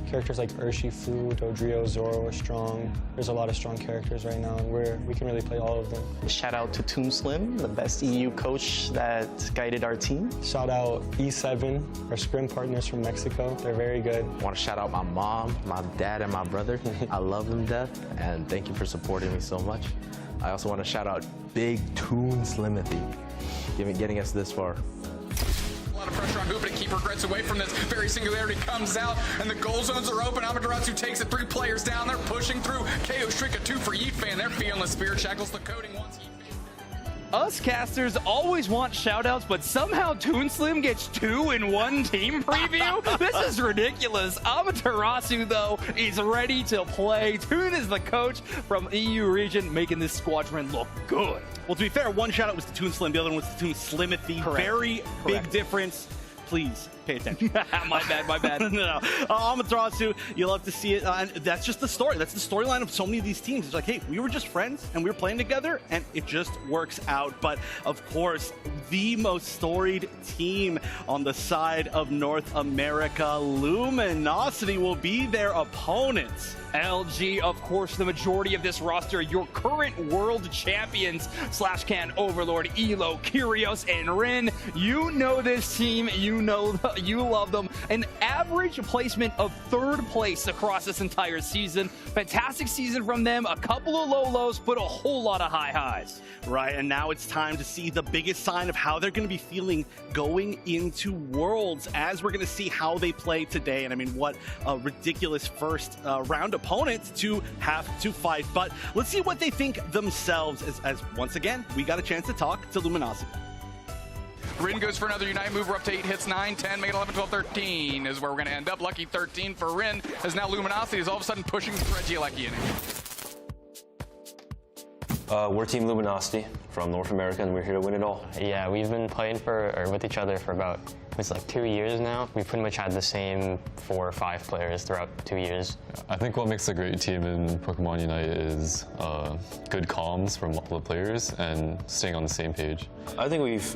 characters like Urshi, Fu, Dodrio, Zoro are strong. There's a lot of strong characters right now, and we can really play all of them. Shout out to Toon Slim, the best EU coach that guided our team. Shout out E7, our scrim partners from Mexico. They're very good. I want to shout out my mom, my dad, and my brother. I love them to death, and thank you for supporting me so much. I also want to shout out Big Toon Slimothy, getting us this far. A lot of pressure on Hoopa to keep regrets away from this. Very Singularity comes out, and the goal zones are open. Amaterasu takes it. 3 players down. They're pushing through. KO Shrika 2 for Yeet Fan. They're feeling the Spirit Shackles. The coding once Yeet Fan. Us casters always want shoutouts, but somehow Toon Slim gets 2 in 1 team preview? This is ridiculous. Amaterasu, though, is ready to play. Toon is the coach from EU region, making this squadron look good. Well, to be fair, one shoutout was to Toon Slim, the other one was to Toon Slimothy. Correct. Very big difference. Please pay attention. My bad. No. Amaterasu, you love to see it. And that's just the story. That's the storyline of so many of these teams. It's like, hey, we were just friends and we were playing together and it just works out. But of course, the most storied team on the side of North America, Luminosity, will be their opponents. LG, of course, the majority of this roster, your current world champions, /Can Overlord, Elo, Kyrios, and Rin. You know this team, you love them. An average placement of 3rd place across this entire season. Fantastic season from them, a couple of low lows, but a whole lot of high highs. Right, and now it's time to see the biggest sign of how they're going to be feeling going into Worlds, as we're going to see how they play today. And I mean, what a ridiculous first round opponent to have to fight. But let's see what they think themselves as once again, we got a chance to talk to Luminosity. Rin goes for another Unite move. We're up to 8 hits, 9, 10, make it 11, 12, 13 is where we're going to end up. Lucky 13 for Rin, as now Luminosity is all of a sudden pushing Regieleki in. We're Team Luminosity from North America, and we're here to win it all. Yeah, we've been playing with each other for about, it's like 2 years now. We've pretty much had the same 4 or 5 players throughout 2 years. I think what makes a great team in Pokemon Unite is good comms from all the players and staying on the same page. I think we've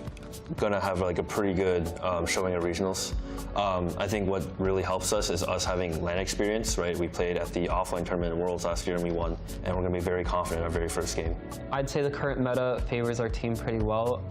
gonna have like a pretty good showing at regionals. I think what really helps us is us having LAN experience, right? We played at the offline tournament in Worlds last year and we won, and we're going to be very confident in our very first game. I'd say the current meta favors our team pretty well.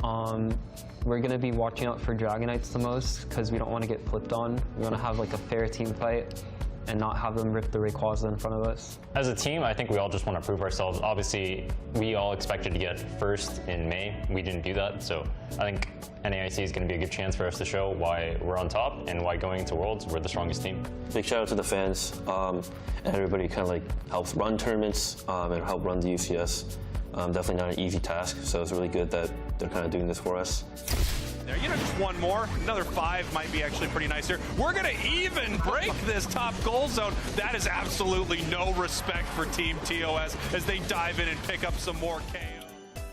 We're going to be watching out for Dragon Knights the most because we don't want to get flipped on. We want to have like a fair team fight and not have them rip the Rayquaza in front of us. As a team, I think we all just want to prove ourselves. Obviously, we all expected to get first in May. We didn't do that, so I think NAIC is going to be a good chance for us to show why we're on top and why going into Worlds, we're the strongest team. Big shout out to the fans and everybody kind of like helps run tournaments and help run the UCS. Definitely not an easy task, so it's really good that they're kind of doing this for us. There, just one more. Another 5 might be actually pretty nice here. We're going to even break this top goal zone. That is absolutely no respect for Team TOS as they dive in and pick up some more KO.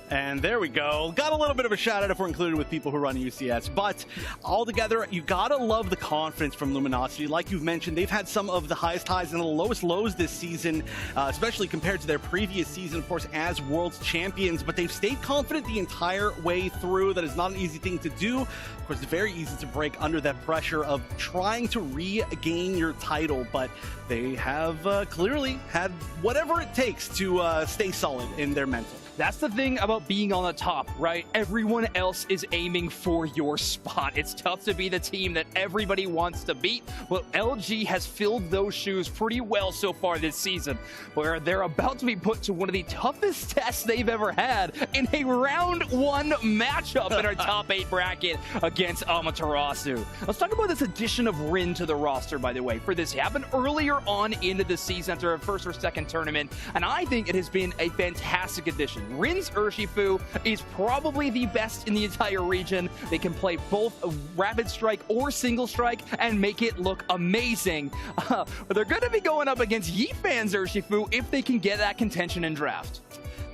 And there we go. Got a little bit of a shout out if we're included with people who run UCS. But altogether, you gotta love the confidence from Luminosity. Like you've mentioned, they've had some of the highest highs and the lowest lows this season, especially compared to their previous season, of course, as World's Champions. But they've stayed confident the entire way through. That is not an easy thing to do. Of course, it's very easy to break under that pressure of trying to regain your title. But they have clearly had whatever it takes to stay solid in their mental. That's the thing about being on the top, right? Everyone else is aiming for your spot. It's tough to be the team that everybody wants to beat. Well, LG has filled those shoes pretty well so far this season, where they're about to be put to one of the toughest tests they've ever had in a round 1 matchup in our top 8 bracket against Amaterasu. Let's talk about this addition of Rin to the roster, by the way, for this. It happened earlier on into the season after a first or second tournament, and I think it has been a fantastic addition. Rin's Urshifu is probably the best in the entire region. They can play both a rapid strike or single strike and make it look amazing. But they're going to be going up against Yifan's Urshifu if they can get that contention in draft.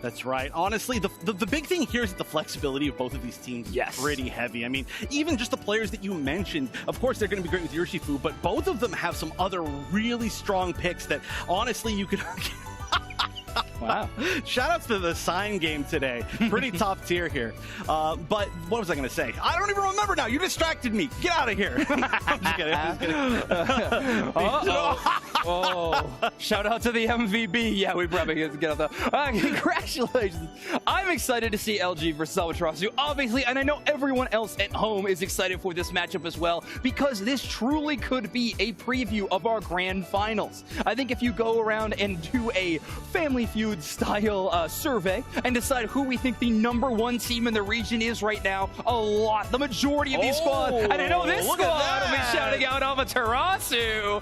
That's right. Honestly, the big thing here is that the flexibility of both of these teams is pretty heavy. I mean, even just the players that you mentioned, of course, they're going to be great with Urshifu, but both of them have some other really strong picks that, honestly, you could... Wow. Shoutouts to the sign game today. Pretty top tier here. But what was I going to say? I don't even remember now. You distracted me. Get out of here. I'm just kidding. Oh. Shout out to the MVP. Yeah, we probably get out there. Congratulations. I'm excited to see LG versus Amaterasu, obviously, and I know everyone else at home is excited for this matchup as well, because this truly could be a preview of our grand finals. I think if you go around and do a Family Feud style survey and decide who we think the #1 team in the region is right now, the majority of these squads, and I know this squad will be shouting out Amaterasu.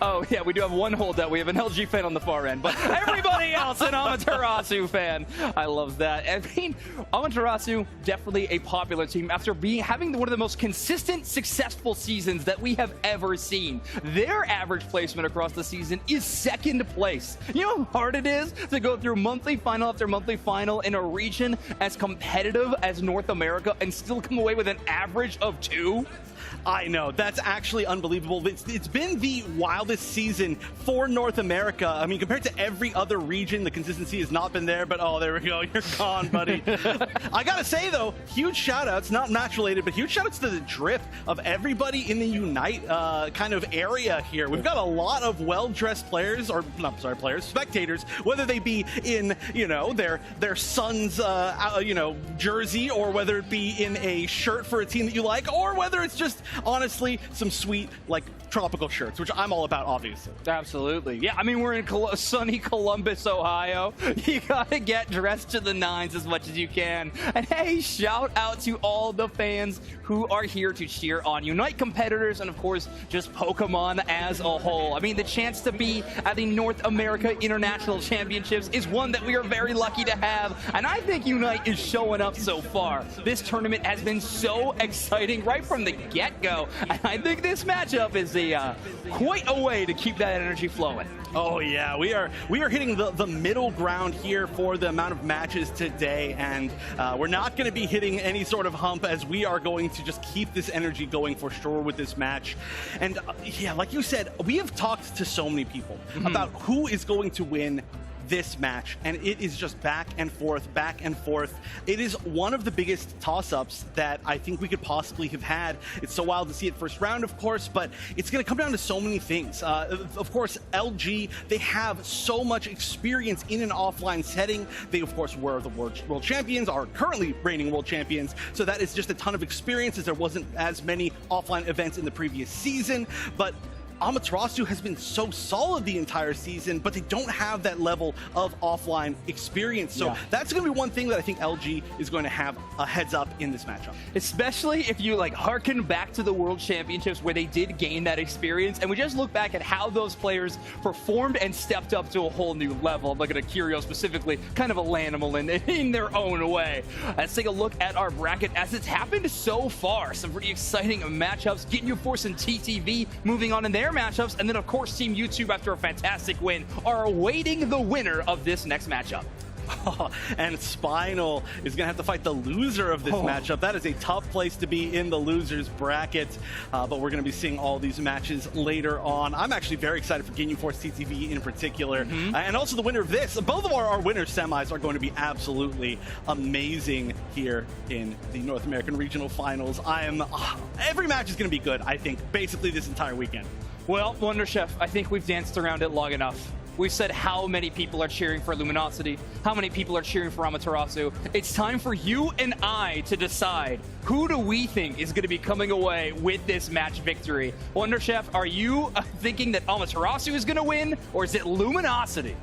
Oh yeah, we do have one holdout. We have an LG fan on the far end, but everybody else an Amaterasu fan. I love that. I mean, Amaterasu, definitely a popular team after having one of the most consistent, successful seasons that we have ever seen. Their average placement across the season is 2nd place. You know how hard it is to go through monthly final after monthly final in a region as competitive as North America and still come away with an average of 2? I know, that's actually unbelievable. It's been the wildest season for North America. I mean, compared to every other region, the consistency has not been there, but oh, there we go. You're gone, buddy. I gotta say, though, huge shout-outs, not match-related, but huge shout-outs to the drift of everybody in the Unite kind of area here. We've got a lot of well-dressed players, or, not sorry, players, spectators, whether they be in, their son's, jersey, or whether it be in a shirt for a team that you like, or whether it's just honestly some sweet tropical shirts, which I'm all about, obviously. Absolutely. Yeah, I mean, we're in sunny Columbus, Ohio. You gotta get dressed to the nines as much as you can. And hey, shout out to all the fans who are here to cheer on Unite competitors and, of course, just Pokemon as a whole. I mean, the chance to be at the North America International Championships is one that we are very lucky to have, and I think Unite is showing up so far. This tournament has been so exciting right from the get-go, and I think this matchup is quite a way to keep that energy flowing. Oh yeah, we are hitting the middle ground here for the amount of matches today, and we're not going to be hitting any sort of hump, as we are going to just keep this energy going for sure with this match. And yeah, like you said, we have talked to so many people about who is going to win this match, and it is just back and forth, back and forth. It is one of the biggest toss-ups that I think we could possibly have had. It's so wild to see it first round, of course, but it's going to come down to so many things. Of course, LG, they have so much experience in an offline setting. They, of course, were the world champions, are currently reigning world champions, so that is just a ton of experience, as there wasn't as many offline events in the previous season. But Amaterasu has been so solid the entire season, but they don't have that level of offline experience. So that's going to be one thing that I think LG is going to have a heads up in this matchup. Especially if you like harken back to the World Championships where they did gain that experience, and we just look back at how those players performed and stepped up to a whole new level. I'm looking at Curio specifically, kind of a Lanimal in their own way. Let's take a look at our bracket as it's happened so far. Some pretty exciting matchups. Ginyu Force and TTV moving on in their matchups, and then of course Team YouTube, after a fantastic win, are awaiting the winner of this next matchup. And Spinal is going to have to fight the loser of this matchup. That is a tough place to be in the losers bracket, but we're going to be seeing all these matches later on. I'm actually very excited for Ginyu Force TTV in particular, and also the winner of this. Both of our winner semis are going to be absolutely amazing here in the North American Regional Finals. Every match is going to be good, I think, basically this entire weekend. Well, Wonder Chef, I think we've danced around it long enough. We've said how many people are cheering for Luminosity, how many people are cheering for Amaterasu. It's time for you and I to decide who do we think is going to be coming away with this match victory. Wonder Chef, are you thinking that Amaterasu is going to win, or is it Luminosity?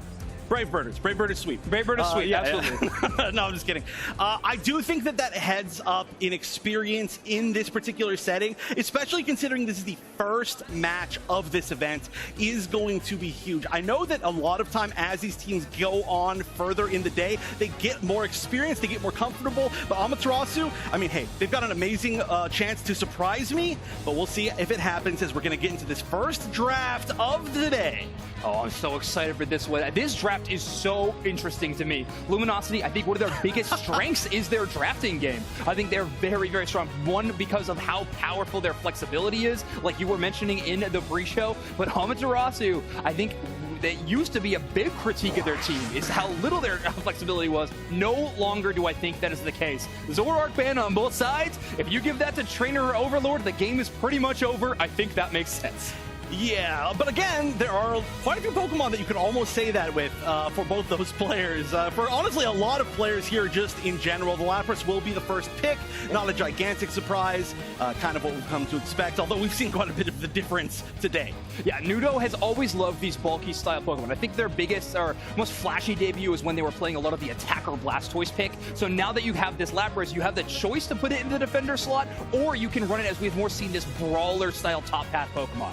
Brave Birders. Brave Bird is sweet. Brave Bird is sweet, absolutely. Yeah. No, I'm just kidding. I do think that heads up in experience in this particular setting, especially considering this is the first match of this event, is going to be huge. I know that a lot of time as these teams go on further in the day, they get more experience, they get more comfortable, but Amaterasu, I mean, hey, they've got an amazing chance to surprise me, but we'll see if it happens as we're going to get into this first draft of the day. Oh, I'm so excited for this one. This draft is so interesting to me. Luminosity, I think one of their biggest strengths is their drafting game. I think they're very, very strong. One, because of how powerful their flexibility is, like you were mentioning in the pre-show. But Amaterasu, I think that used to be a big critique of their team, is how little their flexibility was. No longer do I think that is the case. Zoroark ban on both sides. If you give that to Trainer or Overlord, the game is pretty much over. I think that makes sense. Yeah, but again, there are quite a few Pokemon that you could almost say that with for both those players. For honestly, a lot of players here just in general. The Lapras will be the first pick. Not a gigantic surprise, kind of what we've come to expect, although we've seen quite a bit of the difference today. Yeah, Nudo has always loved these bulky style Pokemon. I think their biggest or most flashy debut is when they were playing a lot of the Attacker Blastoise pick. So now that you have this Lapras, you have the choice to put it in the defender slot, or you can run it as we've more seen this brawler style top path Pokemon.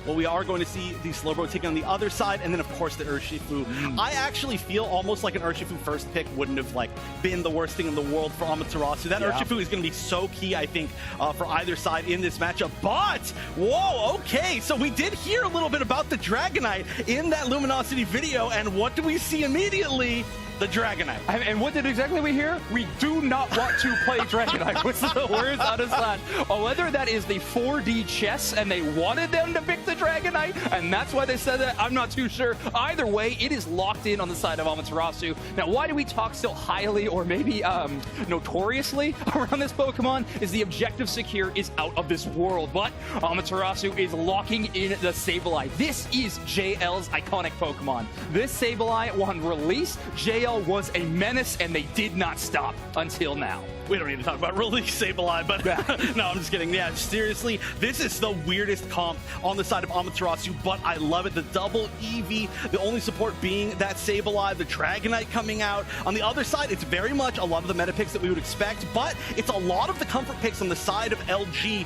Well, we are going to see the Slowbro taking on the other side, and then, of course, the Urshifu. I actually feel almost like an Urshifu first pick wouldn't have, been the worst thing in the world for Amaterasu. That Urshifu is going to be so key, I think, for either side in this matchup. But, whoa, okay, so we did hear a little bit about the Dragonite in that Luminosity video, and what do we see immediately? The Dragonite. And what did exactly we hear? We do not want to play Dragonite. What's the words out of that? Or whether that is the 4D chess and they wanted them to pick the Dragonite, and that's why they said that, I'm not too sure. Either way, it is locked in on the side of Amaterasu. Now, why do we talk so highly, or maybe notoriously, around this Pokemon? Is the objective secure is out of this world, but Amaterasu is locking in the Sableye. This is JL's iconic Pokemon. This Sableye, on release, JL was a menace, and they did not stop until now. We don't need to talk about release Sableye, but no, I'm just kidding. Yeah, seriously, this is the weirdest comp on the side of Amaterasu, but I love it. The double EV, the only support being that Sableye, the Dragonite coming out. On the other side, it's very much a lot of the meta picks that we would expect, but it's a lot of the comfort picks on the side of LG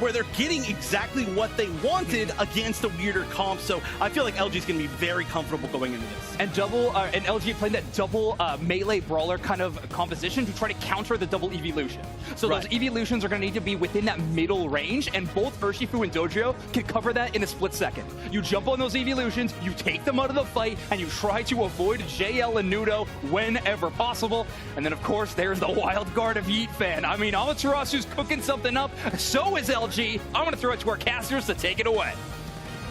where they're getting exactly what they wanted against a weirder comp. So I feel like LG is going to be very comfortable going into this. And LG playing that double melee brawler kind of composition to try to counter the double evolution. So those evolutions are going to need to be within that middle range, and both Urshifu and Dojo can cover that in a split second. You jump on those evolutions, you take them out of the fight, and you try to avoid JL and Nudo whenever possible. And then, of course, there's the wild card of Yeet Fan. I mean, Amaterasu's cooking something up. So is LG. I'm going to throw it to our casters to take it away.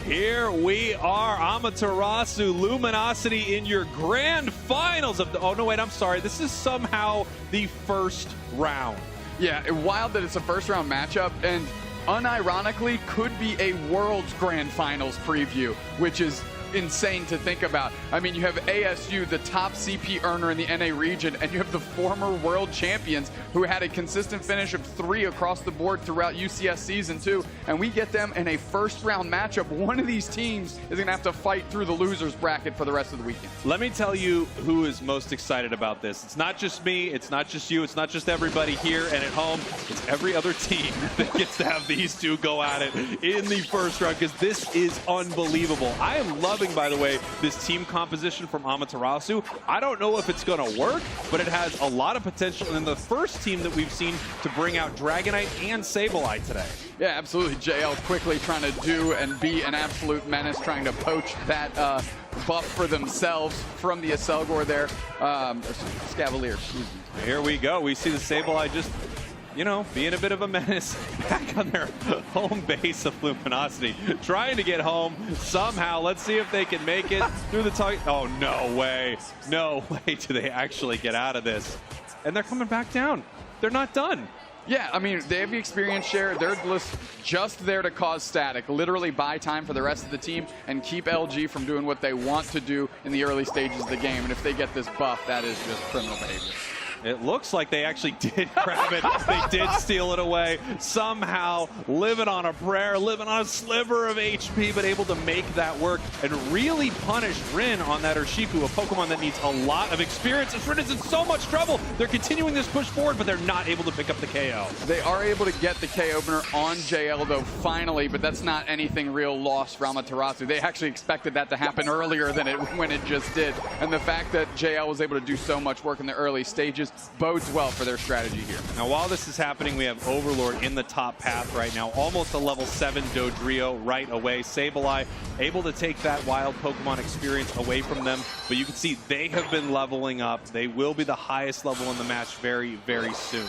Here we are, Amaterasu, Luminosity in your grand finals of the, oh no wait, I'm sorry, this is somehow the first round. Yeah, wild that it's a first round matchup, and unironically could be a World's Grand Finals preview, which is insane to think about. I mean, you have ASU, the top CP earner in the NA region, and you have the former world champions who had a consistent finish of 3 across the board throughout UCS Season 2, and we get them in a first round matchup. One of these teams is going to have to fight through the losers bracket for the rest of the weekend. Let me tell you who is most excited about this. It's not just me, it's not just you, it's not just everybody here and at home, it's every other team that gets to have these two go at it in the first round, because this is unbelievable. I am loving, by the way, this team composition from Amaterasu. I don't know if it's going to work, but it has a lot of potential. And the first team that we've seen to bring out Dragonite and Sableye today. Yeah, absolutely. JL quickly trying to do and be an absolute menace, trying to poach that buff for themselves from the Aselgor there. Scavalier, excuse me. Here we go. We see the Sableye just, you know, being a bit of a menace back on their home base of Luminosity, trying to get home somehow. Let's see if they can make it through the target. Oh, no way. No way do they actually get out of this. And they're coming back down. They're not done. Yeah, I mean, they have the experience share. They're just there to cause static, literally buy time for the rest of the team and keep LG from doing what they want to do in the early stages of the game. And if they get this buff, that is just criminal behavior. It looks like they actually did grab it. They did steal it away. Somehow living on a prayer, living on a sliver of HP, but able to make that work and really punish Rin on that Urshifu, a Pokemon that needs a lot of experience. As Rin is in so much trouble. They're continuing this push forward, but they're not able to pick up the KO. They are able to get the K opener on JL, though, finally, but that's not anything real loss for Amaterasu. They actually expected that to happen earlier than when it just did. And the fact that JL was able to do so much work in the early stages bodes well for their strategy here. Now, while this is happening, we have Overlord in the top path right now. Almost a level 7 Dodrio right away. Sableye able to take that wild Pokemon experience away from them, but you can see they have been leveling up. They will be the highest level in the match very, very soon.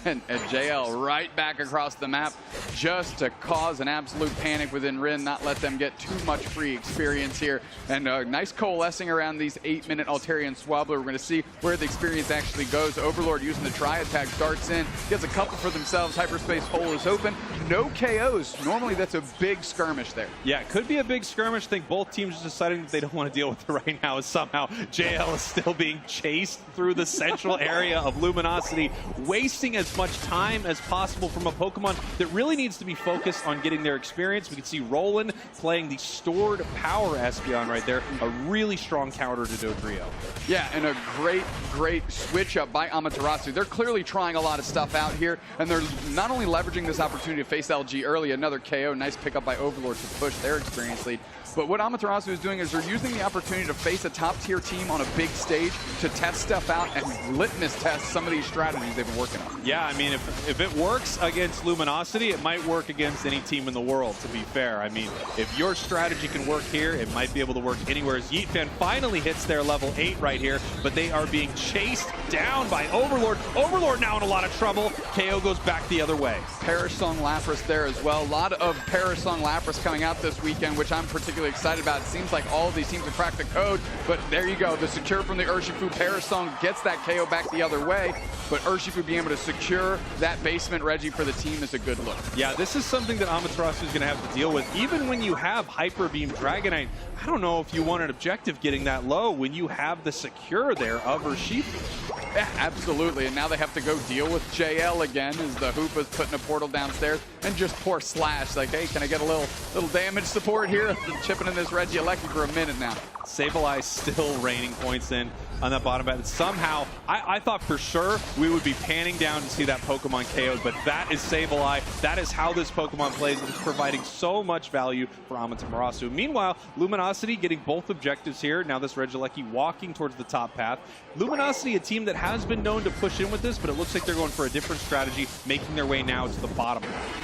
And JL right back across the map just to cause an absolute panic within Rin, not let them get too much free experience here. And nice coalescing around these 8-minute Altarian Swabbler. We're going to see where the experience actually goes. Overlord using the tri-attack, darts in, gets a couple for themselves. Hyperspace hole is open. No KOs. Normally that's a big skirmish there. Yeah, it could be a big skirmish. I think both teams are deciding that they don't want to deal with it right now, as somehow JL is still being chased through the central area of Luminosity, wasting as much time as possible from a Pokemon that really needs to be focused on getting their experience. We can see Roland playing the stored power Espeon right there, a really strong counter to Dodrio. Yeah, and a great switch up by Amaterasu. They're clearly trying a lot of stuff out here, and they're not only leveraging this opportunity to face LG early, another KO, nice pickup by Overlord to push their experience lead. But what Amaterasu is doing is they're using the opportunity to face a top-tier team on a big stage to test stuff out and litmus test some of these strategies they've been working on. Yeah, I mean, if it works against Luminosity, it might work against any team in the world, to be fair. I mean, if your strategy can work here, it might be able to work anywhere. As Yeet Fan finally hits their level 8 right here, but they are being chased down by Overlord. Overlord now in a lot of trouble. KO goes back the other way. Parasong Lapras there as well. A lot of Parasong Lapras coming out this weekend, which I'm particularly excited about. It seems like all of these teams have cracked the code, but there you go. The secure from the Urshifu. Parasong gets that KO back the other way, but Urshifu being able to secure that basement Reggie for the team is a good look. Yeah, this is something that Amaterasu is going to have to deal with. Even when you have Hyper Beam Dragonite, I don't know if you want an objective getting that low when you have the secure there of Urshifu. Yeah, absolutely. And now they have to go deal with JL again as the Hoopa's putting a portal downstairs, and just poor Slash like, hey, can I get a little damage support here? Chipping in this Regieleki for a minute now. Sableye still raining points in on that bottom bat. Somehow, I thought for sure we would be panning down to see that Pokemon KO'd, but that is Sableye. That is how this Pokemon plays. It's providing so much value for Amaterasu. Meanwhile, Luminosity getting both objectives here. Now this Regieleki walking towards the top path. Luminosity, a team that has been known to push in with this, but it looks like they're going for a different strategy, making their way now to the bottom.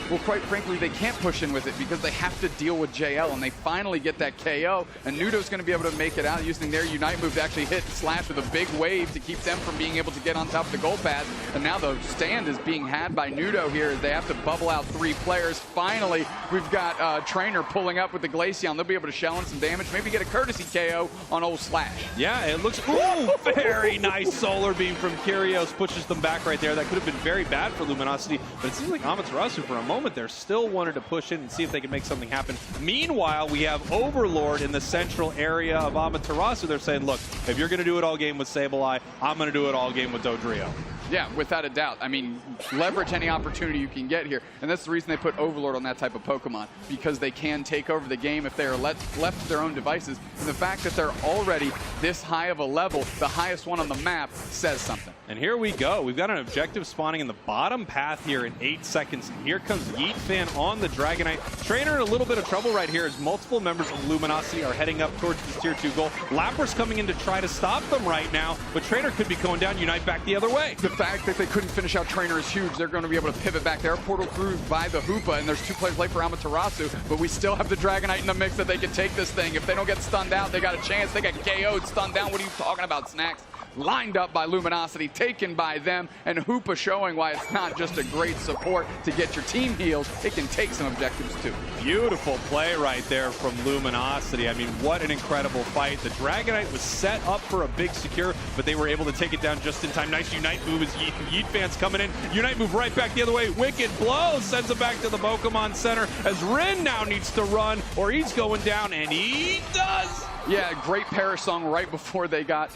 Well, quite frankly, they can't push in with it because they have to deal with JL, and they finally get that KO, and Nudo's going to be able to them make it out, using their Unite move to actually hit Slash with a big wave to keep them from being able to get on top of the goal pad. And now the stand is being had by Nudo here as they have to bubble out 3 players. Finally, we've got Trainer pulling up with the Glaceon. They'll be able to shell in some damage, maybe get a courtesy KO on old Slash. Yeah, it looks, ooh, very nice solar beam from Kyrios, pushes them back right there. That could have been very bad for Luminosity, but it seems like Amaterasu for a moment there still wanted to push in and see if they can make something happen. Meanwhile, we have Overlord in the central area of Amaterasu. They're saying, look, if you're going to do it all game with Sableye, I'm going to do it all game with Dodrio. Yeah, without a doubt. I mean, leverage any opportunity you can get here. And that's the reason they put Overlord on that type of Pokemon, because they can take over the game if they are left to their own devices. And the fact that they're already this high of a level, the highest one on the map, says something. And here we go. We've got an objective spawning in the bottom path here in 8 seconds. And here comes Yeet Fan on the Dragonite. Trainer in a little bit of trouble right here as multiple members of Luminosity are heading up towards this tier 2 goal. Lapras coming in to try to stop them right now, but Trainer could be going down. Unite back the other way. The fact that they couldn't finish out Trainer is huge. They're going to be able to pivot back there, portal through by the Hoopa, and there's 2 players late for Amaterasu, but we still have the Dragonite in the mix that they can take this thing. If they don't get stunned out, they got a chance. They got KO'd, stunned down. What are you talking about, Snacks? Lined up by Luminosity, taken by them, and Hoopa showing why it's not just a great support to get your team healed, it can take some objectives too. Beautiful play right there from Luminosity. I mean, what an incredible fight. The Dragonite was set up for a big secure, but they were able to take it down just in time. Nice Unite move as Yeet Fans coming in. Unite move right back the other way. Wicked blow sends it back to the Pokemon Center as Rin now needs to run or he's going down, and he does. Yeah, great Perish song right before they got,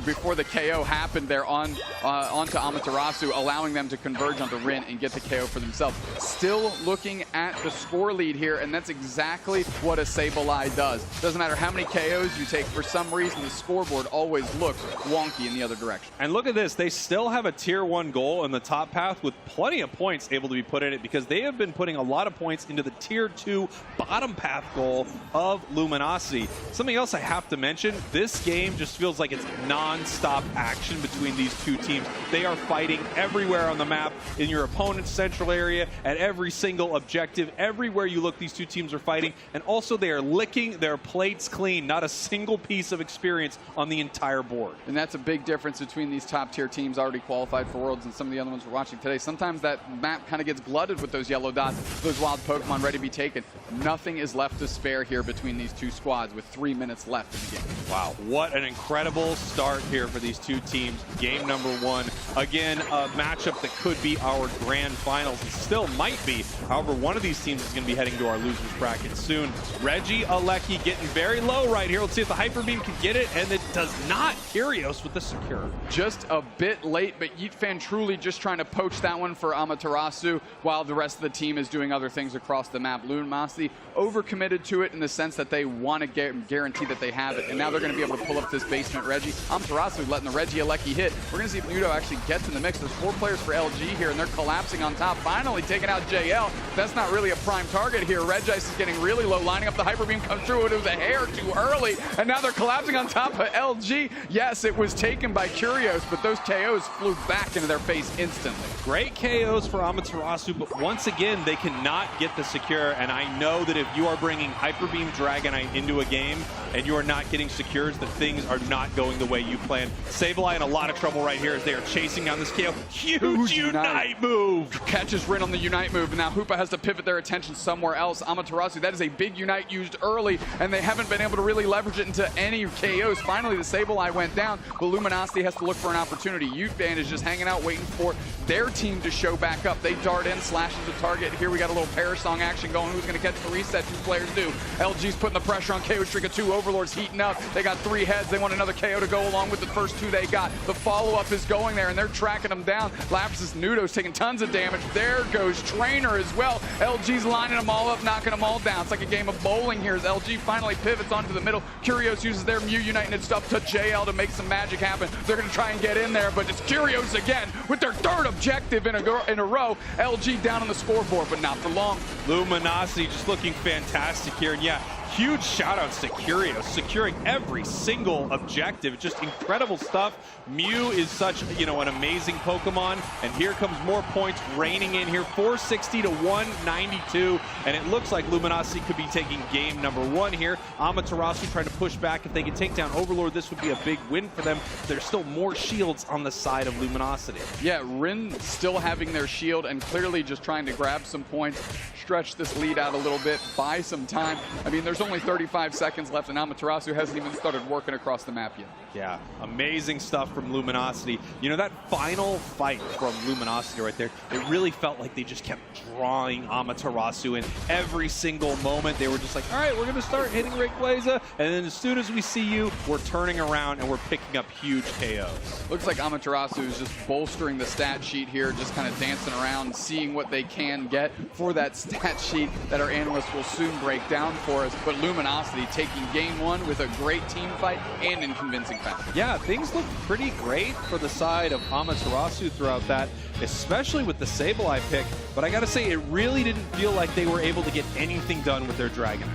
before the KO happened there onto Amaterasu, allowing them to converge onto Rin and get the KO for themselves. Still looking at the score lead here, and that's exactly what a Sableye does. Doesn't matter how many KOs you take, for some reason the scoreboard always looks wonky in the other direction. And look at this, they still have a tier 1 goal in the top path with plenty of points able to be put in it because they have been putting a lot of points into the tier 2 bottom path goal of Luminosity. Something else I have to mention, this game just feels like it's non-stop action between these 2 teams. They are fighting everywhere on the map, in your opponent's central area, at every single objective. Everywhere you look, these 2 teams are fighting, and also they are licking their plates clean. Not a single piece of experience on the entire board. And that's a big difference between these top tier teams already qualified for Worlds and some of the other ones we're watching today. Sometimes that map kind of gets glutted with those yellow dots, those wild Pokemon ready to be taken. Nothing is left to spare here between these 2 squads with 3 minutes left in the game. Wow, what an incredible start here for these 2 teams. Game number 1. Again, a matchup that could be our grand finals. It still might be. However, one of these teams is going to be heading to our losers bracket soon. Reggie Alecki getting very low right here. Let's see if the Hyper Beam can get it, and it does not. Kyrios with the secure. Just a bit late, but Yeet Fan truly just trying to poach that one for Amaterasu while the rest of the team is doing other things across the map. Luminosity overcommitted to it in the sense that they want to guarantee that they have it, and now they're going to be able to pull up this basement Reggie. Amaterasu letting the Reggie Alecki hit. We're going to see if Nudo actually gets in the mix. There's 4 players for LG here, and they're collapsing on top. Finally taking out JL. That's not really a prime target here. Regice is getting really low, lining up the Hyper Beam, comes through. It was a hair too early, and now they're collapsing on top of LG. Yes, it was taken by Kyrios, but those KOs flew back into their face instantly. Great KOs for Amaterasu, but once again, they cannot get the secure, and I know that if you are bringing Hyper Beam Dragonite into a game and you are not getting secures, that things are not going the way you planned. Sableye in a lot of trouble right here as they are chasing down this KO. Huge Unite move! Catches Rin on the Unite move, and now Hoopa has to pivot their attention somewhere else. Amaterasu, that is a big Unite used early, and they haven't been able to really leverage it into any KOs. Finally, the Sableye went down, but Luminosity has to look for an opportunity. Yeet Fan is just hanging out waiting for their team to show back up. They dart in, slashes the target. Here we got a little Perish song action going. Who's going to catch the reset? 2 players do. LG's putting the pressure on KO streak of 2. Overlord's heating up. They got 3 heads. They want another KO to go along with the first 2 they got. The follow-up is going there, and they're tracking them down. Lapras' Nudo's taking tons of damage. There goes Trainer as well. LG's lining them all up, knocking them all down. It's like a game of bowling here as LG finally pivots onto the middle. Kyrios uses their Mew Unite and stuff to JL to make some magic happen. They're going to try and get in there, but it's Kyrios again with their 3rd objective in a row. LG down on the scoreboard, but not for long. Luminosity just looking fantastic here, and yeah, huge shout outs to Curios, securing every single objective. Just incredible stuff. Mew is such, you know, an amazing Pokemon, and here comes more points raining in here, 460 to 192, and it looks like Luminosity could be taking game number 1 here. Amaterasu trying to push back. If they can take down Overlord, this would be a big win for them. There's still more shields on the side of Luminosity. Yeah, Rin still having their shield and clearly just trying to grab some points, stretch this lead out a little bit, buy some time. I mean, there's only 35 seconds left, and Amaterasu hasn't even started working across the map yet. Yeah, amazing stuff from Luminosity. You know, that final fight from Luminosity right there, it really felt like they just kept drawing Amaterasu in every single moment. They were just like, all right, we're going to start hitting Rayquaza, and then as soon as we see you, we're turning around and we're picking up huge KOs. Looks like Amaterasu is just bolstering the stat sheet here, just kind of dancing around, seeing what they can get for that stat sheet that our analysts will soon break down for us. But Luminosity taking game 1 with a great team fight and in convincing fashion. Yeah, things looked pretty great for the side of Amaterasu throughout that, especially with the Sableye pick. But I gotta say, it really didn't feel like they were able to get anything done with their Dragonite.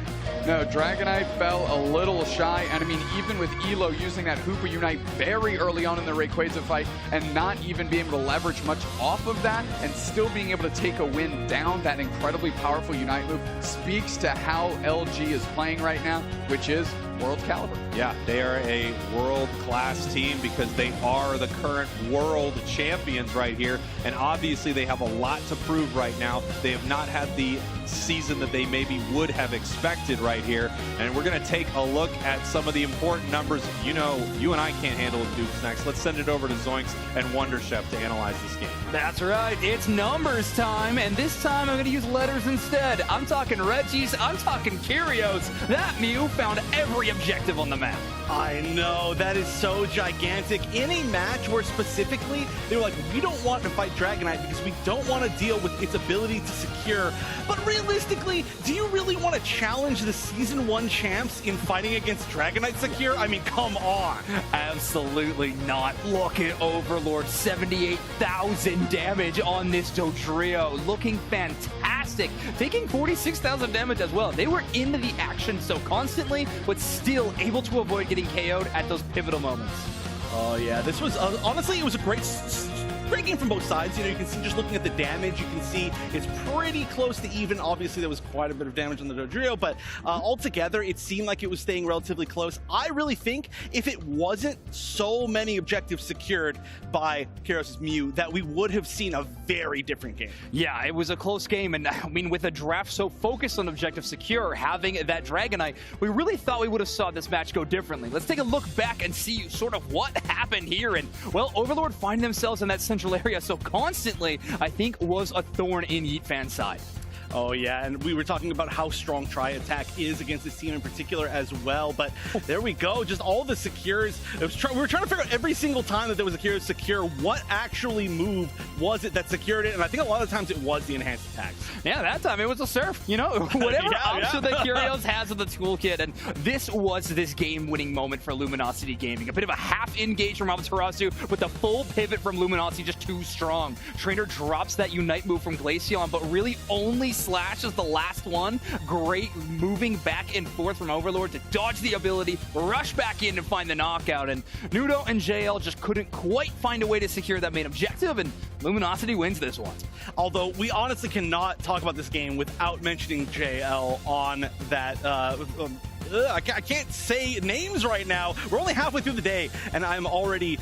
No, Dragonite fell a little shy, and I mean, even with Elo using that Hoopa Unite very early on in the Rayquaza fight and not even being able to leverage much off of that and still being able to take a win down that incredibly powerful Unite move speaks to how LG is playing right now, which is world caliber. Yeah, they are a world-class team because they are the current world champions right here, and obviously they have a lot to prove right now. They have not had the season that they maybe would have expected right here, and we're going to take a look at some of the important numbers. You know, you and I can't handle the Dukes next. Let's send it over to Zoinks and Wonderchef to analyze this game. That's right, it's numbers time, and this time I'm going to use letters instead. I'm talking Regis, I'm talking Curios. That Mew found every objective on the map. I know, that is so gigantic. In a match where specifically they were like, we don't want to fight Dragonite because we don't want to deal with its ability to secure. But realistically, do you really want to challenge the Season 1 champs in fighting against Dragonite secure? I mean, come on. Absolutely not. Look at Overlord, 78,000 damage on this Dodrio. Looking fantastic. Taking 46,000 damage as well. They were into the action so constantly, but still able to avoid getting KO'd at those pivotal moments. Oh yeah, this was, honestly, it was a great game from both sides. You know, you can see just looking at the damage, you can see it's pretty close to even. Obviously, there was quite a bit of damage on the Dodrio, but altogether, it seemed like it was staying relatively close. I really think if it wasn't so many objectives secured by Curios' Mew, that we would have seen a very different game. Yeah, it was a close game, and I mean, with a draft so focused on objective secure, having that Dragonite, we really thought we would have saw this match go differently. Let's take a look back and see sort of what happened here, and, well, Overlord find themselves in that central area so constantly, I think, was a thorn in Yeet Fan's side. Oh yeah, and we were talking about how strong Tri-Attack is against this team in particular as well, but there we go, just all the secures. We were trying to figure out every single time that there was a Curios secure, what actually move was it that secured it, and I think a lot of times it was the enhanced attacks. Yeah, that time it was a Surf, you know, whatever option that Curios has in the toolkit, and this was this game-winning moment for Luminosity Gaming. A bit of a half-engage from Amaterasu, with the full pivot from Luminosity just too strong. Trainer drops that Unite move from Glaceon, but really only Slash is the last one. Great moving back and forth from Overlord to dodge the ability, rush back in to find the knockout, and Nudo and JL just couldn't quite find a way to secure that main objective, and Luminosity wins this one. Although we honestly cannot talk about this game without mentioning JL on that I can't say names right now. We're only halfway through the day, and I'm already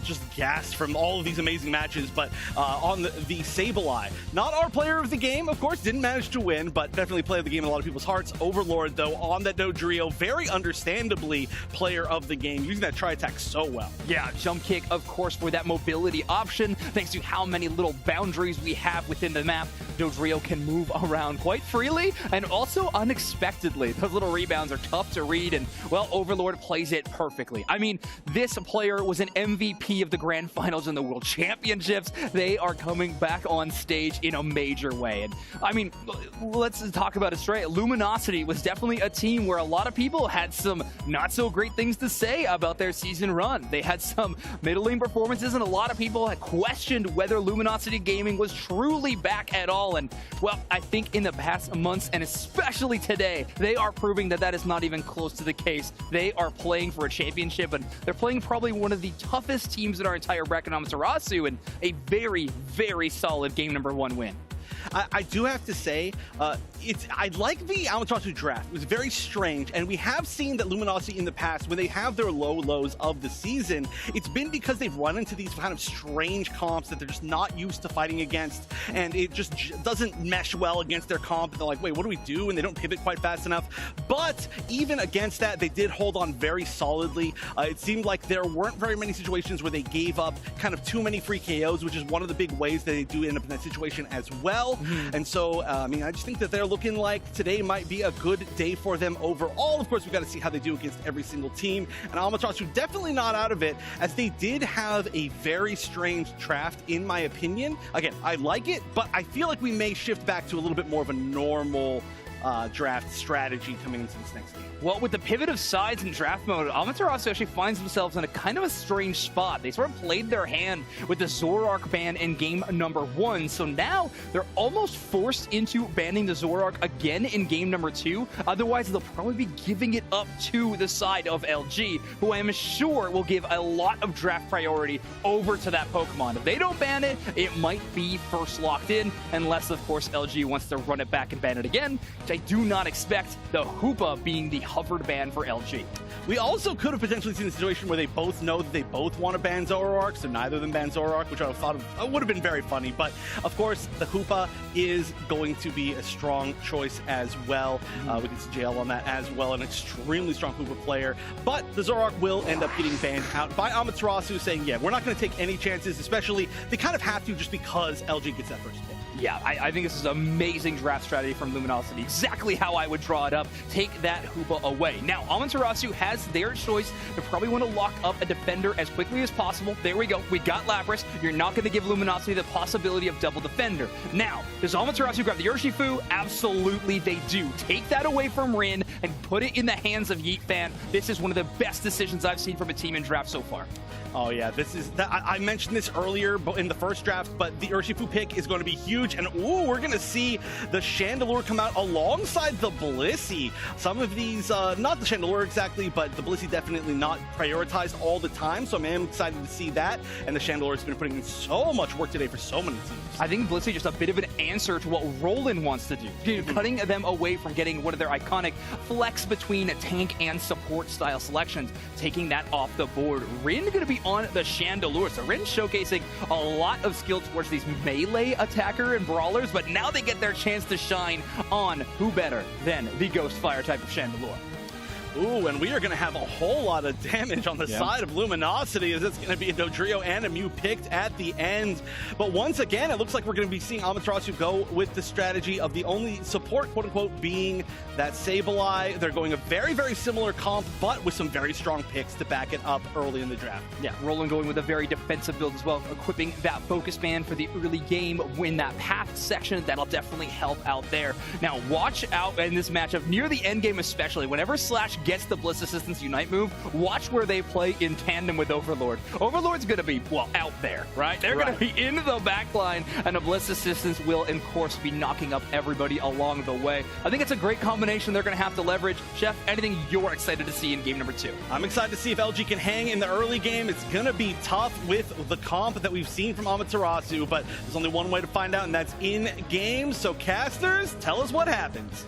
just gassed from all of these amazing matches. But on the Sableye, not our player of the game, of course, didn't manage to win, but definitely played the game in a lot of people's hearts. Overlord, though, on that Dodrio, very understandably player of the game, using that Tri-Attack so well. Yeah, jump kick, of course, for that mobility option. Thanks to how many little boundaries we have within the map, Dodrio can move around quite freely and also unexpectedly. Those little rebounds are tough to read, and, well, Overlord plays it perfectly. I mean, this player was an MVP of the Grand Finals in the World Championships. They are coming back on stage in a major way. And, I mean, let's talk about it straight. Luminosity was definitely a team where a lot of people had some not so great things to say about their season run. They had some middling performances, and a lot of people had questioned whether Luminosity Gaming was truly back at all. all. And, well, I think in the past months, and especially today, they are proving that that is not even close to the case. They are playing for a championship, and they're playing probably one of the toughest teams in our entire bracket, Amaterasu, and a very, very solid game number 1 win. I do have to say, I like the Amaterasu draft. It was very strange, and we have seen that Luminosity in the past, when they have their low lows of the season, it's been because they've run into these kind of strange comps that they're just not used to fighting against, and it just doesn't mesh well against their comp. They're like, wait, what do we do? And they don't pivot quite fast enough. But even against that, they did hold on very solidly. It seemed like there weren't very many situations where they gave up kind of too many free KOs, which is one of the big ways that they do end up in that situation as well. And so, I mean, I just think that they're looking like today might be a good day for them overall. Of course, we've got to see how they do against every single team. And Amaterasu definitely not out of it, as they did have a very strange draft, in my opinion. Again, I like it, but I feel like we may shift back to a little bit more of a normal draft strategy coming into this next game. Well, with the pivot of sides in draft mode, Amaterasu actually finds themselves in a kind of a strange spot. They sort of played their hand with the Zoroark ban in game number 1, so now they're almost forced into banning the Zoroark again in game number 2. Otherwise, they'll probably be giving it up to the side of LG, who I am sure will give a lot of draft priority over to that Pokemon. If they don't ban it, it might be first locked in, unless, of course, LG wants to run it back and ban it again, which I do not expect, the Hoopa being the hovered ban for LG. We also could have potentially seen a situation where they both know that they both want to ban Zoroark, so neither of them ban Zoroark, which I thought would have been very funny. But of course, the Hoopa is going to be a strong choice as well. We can see JL on that as well, an extremely strong Hoopa player. But the Zoroark will end up getting banned out by Amaterasu, saying, yeah, we're not going to take any chances, especially they kind of have to just because LG gets that first pick. Yeah, I think this is an amazing draft strategy from Luminosity. Exactly how I would draw it up. Take that Hoopa away. Now, Amaterasu has their choice. They probably want to lock up a defender as quickly as possible. There we go. We got Lapras. You're not going to give Luminosity the possibility of double defender. Now, does Amaterasu grab the Urshifu? Absolutely they do. Take that away from Rin and put it in the hands of Yeet Fan. This is one of the best decisions I've seen from a team in draft so far. Oh yeah, this is I mentioned this earlier in the first draft, but the Urshifu pick is going to be huge, and ooh, we're going to see the Chandelure come out alongside the Blissey. Some of these, not the Chandelure exactly, but the Blissey definitely not prioritized all the time, so I'm excited to see that, and the Chandelure has been putting in so much work today for so many teams. I think Blissey just a bit of an answer to what Roland wants to do, cutting them away from getting one of their iconic flex between tank and support style selections, taking that off the board. Rin going to be on the Chandelure. So Rin showcasing a lot of skill towards these melee attacker and brawlers, but now they get their chance to shine on who better than the Ghost Fire type of Chandelure. Ooh, and we are going to have a whole lot of damage on the side of Luminosity, as it's going to be a Dodrio and a Mew picked at the end. But once again, it looks like we're going to be seeing Amaterasu go with the strategy of the only support, quote-unquote, being that Sableye. They're going a very, very similar comp, but with some very strong picks to back it up early in the draft. Yeah, Roland going with a very defensive build as well, equipping that Focus Band for the early game, win that path section. That'll definitely help out there. Now, watch out in this matchup, near the end game especially, whenever Slash gets the Bliss Assistance Unite move, watch where they play in tandem with Overlord. Overlord's going to be, well, out there, right? They're going to be in the back line, and a Bliss Assistance will, of course, be knocking up everybody along the way. I think it's a great combination they're going to have to leverage. Chef, anything you're excited to see in game number 2? I'm excited to see if LG can hang in the early game. It's going to be tough with the comp that we've seen from Amaterasu, but there's only one way to find out, and that's in game. So, casters, tell us what happens.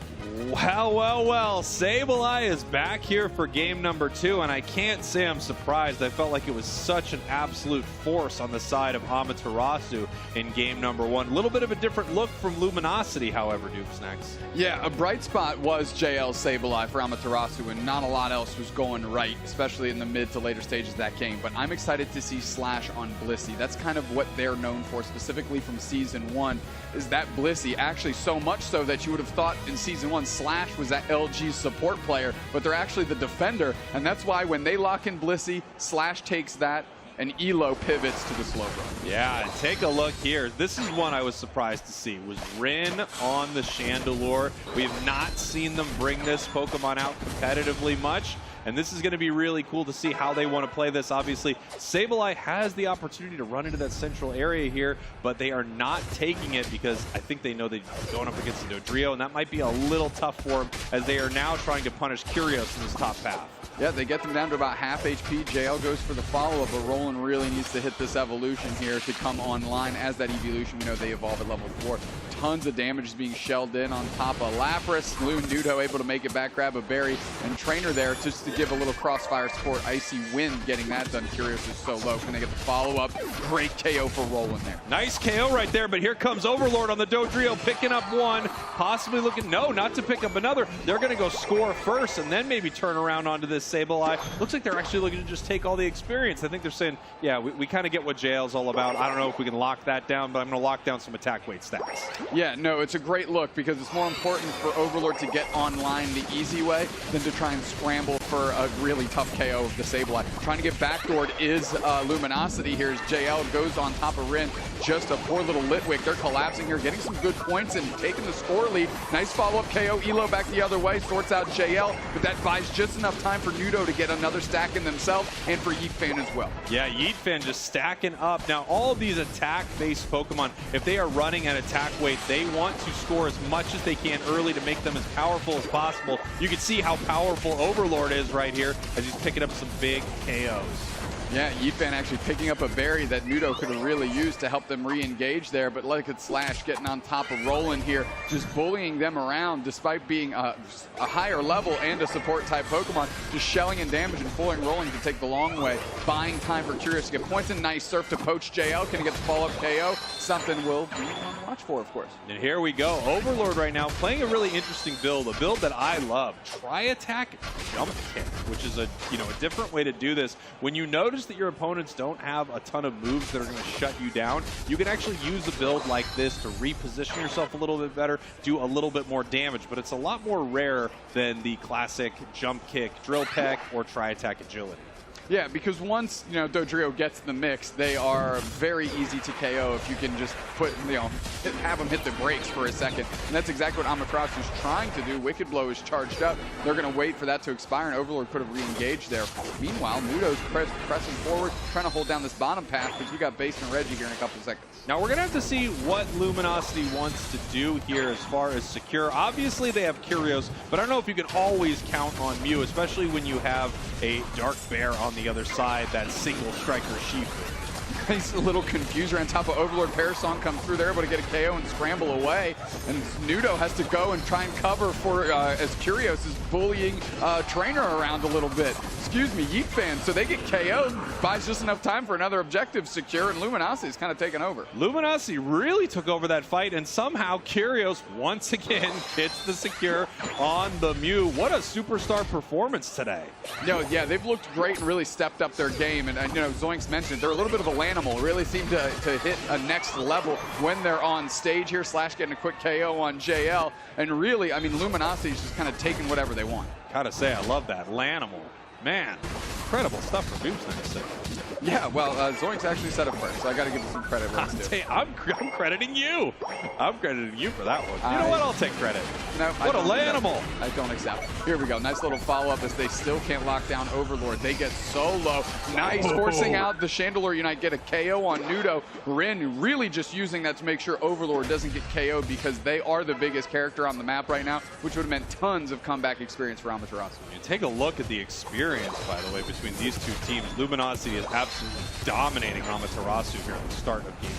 Well, Sableye is back here for game number 2, and I can't say I'm surprised. I felt like it was such an absolute force on the side of Amaterasu in game number 1. A little bit of a different look from Luminosity, however, Dupes next. Yeah, a bright spot was JL Sableye for Amaterasu, and not a lot else was going right, especially in the mid to later stages of that game. But I'm excited to see Slash on Blissey. That's kind of what they're known for, specifically from Season 1, is that Blissey. Actually, so much so that you would have thought in Season 1, Slash was that LG's support player, but they're actually the defender, and that's why when they lock in Blissey, Slash takes that, and Elo pivots to the slow run. Yeah, take a look here. This is one I was surprised to see, was Rin on the Chandelure. We have not seen them bring this Pokemon out competitively much. and this is going to be really cool to see how they want to play this. Obviously, Sableye has the opportunity to run into that central area here, but they are not taking it because I think they know they're going up against the Dodrio, and that might be a little tough for them as they are now trying to punish Curios in this top path. Yeah, they get them down to about half HP. JL goes for the follow-up, but Roland really needs to hit this evolution here to come online. As that evolution, we know they evolve at level 4. Tons of damage is being shelled in on top of Lapras. Lou and Nudo able to make it back, grab a berry, and Trainer there just to give a little crossfire support. Icy Wind getting that done. Curious is so low. Can they get the follow-up? Great KO for Roland there. Nice KO right there, but here comes Overlord on the Dodrio, picking up one, possibly looking, no, not to pick up another. They're going to go score first and then maybe turn around onto this Sableye. Looks like they're actually looking to just take all the experience. I think they're saying, yeah, we kind of get what JL's all about. I don't know if we can lock that down, but I'm going to lock down some attack weight stats. Yeah, no, it's a great look because it's more important for Overlord to get online the easy way than to try and scramble for a really tough KO of the Sableye. Trying to get backdoored is Luminosity here as JL goes on top of Rin. Just a poor little Litwick. They're collapsing here, getting some good points and taking the score lead. Nice follow-up KO. Elo back the other way, sorts out JL, but that buys just enough time for Nudo to get another stack in themselves and for Yeet Fan as well. Yeah, Yeet Fan just stacking up. Now, all of these attack-based Pokemon, if they are running at attack weight, they want to score as much as they can early to make them as powerful as possible. You can see how powerful Overlord is right here as he's picking up some big KOs. Yeah, Yifan actually picking up a berry that Nudo could have really used to help them re-engage there, but like it's Slash getting on top of Roland here, just bullying them around despite being a higher level and a support type Pokemon, just shelling in damage and pulling Roland to take the long way, buying time for Curious to get points. And nice surf to poach JL. Can he get the follow-up KO? Something we'll be on the watch for, of course. And here we go. Overlord right now playing a really interesting build, a build that I love. Tri-attack jump kick, which is a different way to do this. When you notice that your opponents don't have a ton of moves that are going to shut you down, you can actually use a build like this to reposition yourself a little bit better, do a little bit more damage, but it's a lot more rare than the classic jump kick, drill peck, or tri-attack agility. Yeah, because once, Dodrio gets the mix, they are very easy to KO if you can just have them hit the brakes for a second. And that's exactly what Amaterasu is trying to do. Wicked Blow is charged up. They're going to wait for that to expire, and Overlord could have re-engaged there. Meanwhile, Nudo's pressing forward, trying to hold down this bottom path because we got Base and Reggie here in a couple of seconds. Now we're going to have to see what Luminosity wants to do here as far as secure. Obviously they have Curios, but I don't know if you can always count on Mew, especially when you have a Dark Bear on the other side, that single striker Shifu. Nice little confuser on top of Overlord. Parasong comes through there, able to get a KO and scramble away. And Nudo has to go and try and cover for as Curios is bullying Trainer around a little bit. Excuse me, Yeet Fan. So they get KO'd, buys just enough time for another objective secure, and Luminosity is kind of taken over. Luminosity really took over that fight, and somehow Curios once again gets the secure on the Mew. What a superstar performance today. Yeah, they've looked great and really stepped up their game. And Zoinks mentioned they're a little bit of a animal, really seem to hit a next level when they're on stage here. Slash getting a quick KO on JL, and really, Luminosity is just kind of taking whatever they want. Gotta say, I love that. Lanimal. Man, incredible stuff for Doomsday. Yeah, well, Zoinks actually said it first, so I got to give him some credit. I'm crediting you. I'm crediting you for that one. You know what? I'll take credit. No, what a Lanimal. I don't accept. Here we go. Nice little follow-up as they still can't lock down Overlord. They get so low. Nice, forcing out the Chandelure Unite, get a KO on Nudo. Rin really just using that to make sure Overlord doesn't get KO'd because they are the biggest character on the map right now, which would have meant tons of comeback experience for Amaterasu. Take a look at the experience, by the way, between these two teams. Luminosity is absolutely dominating Amaterasu here at the start of Game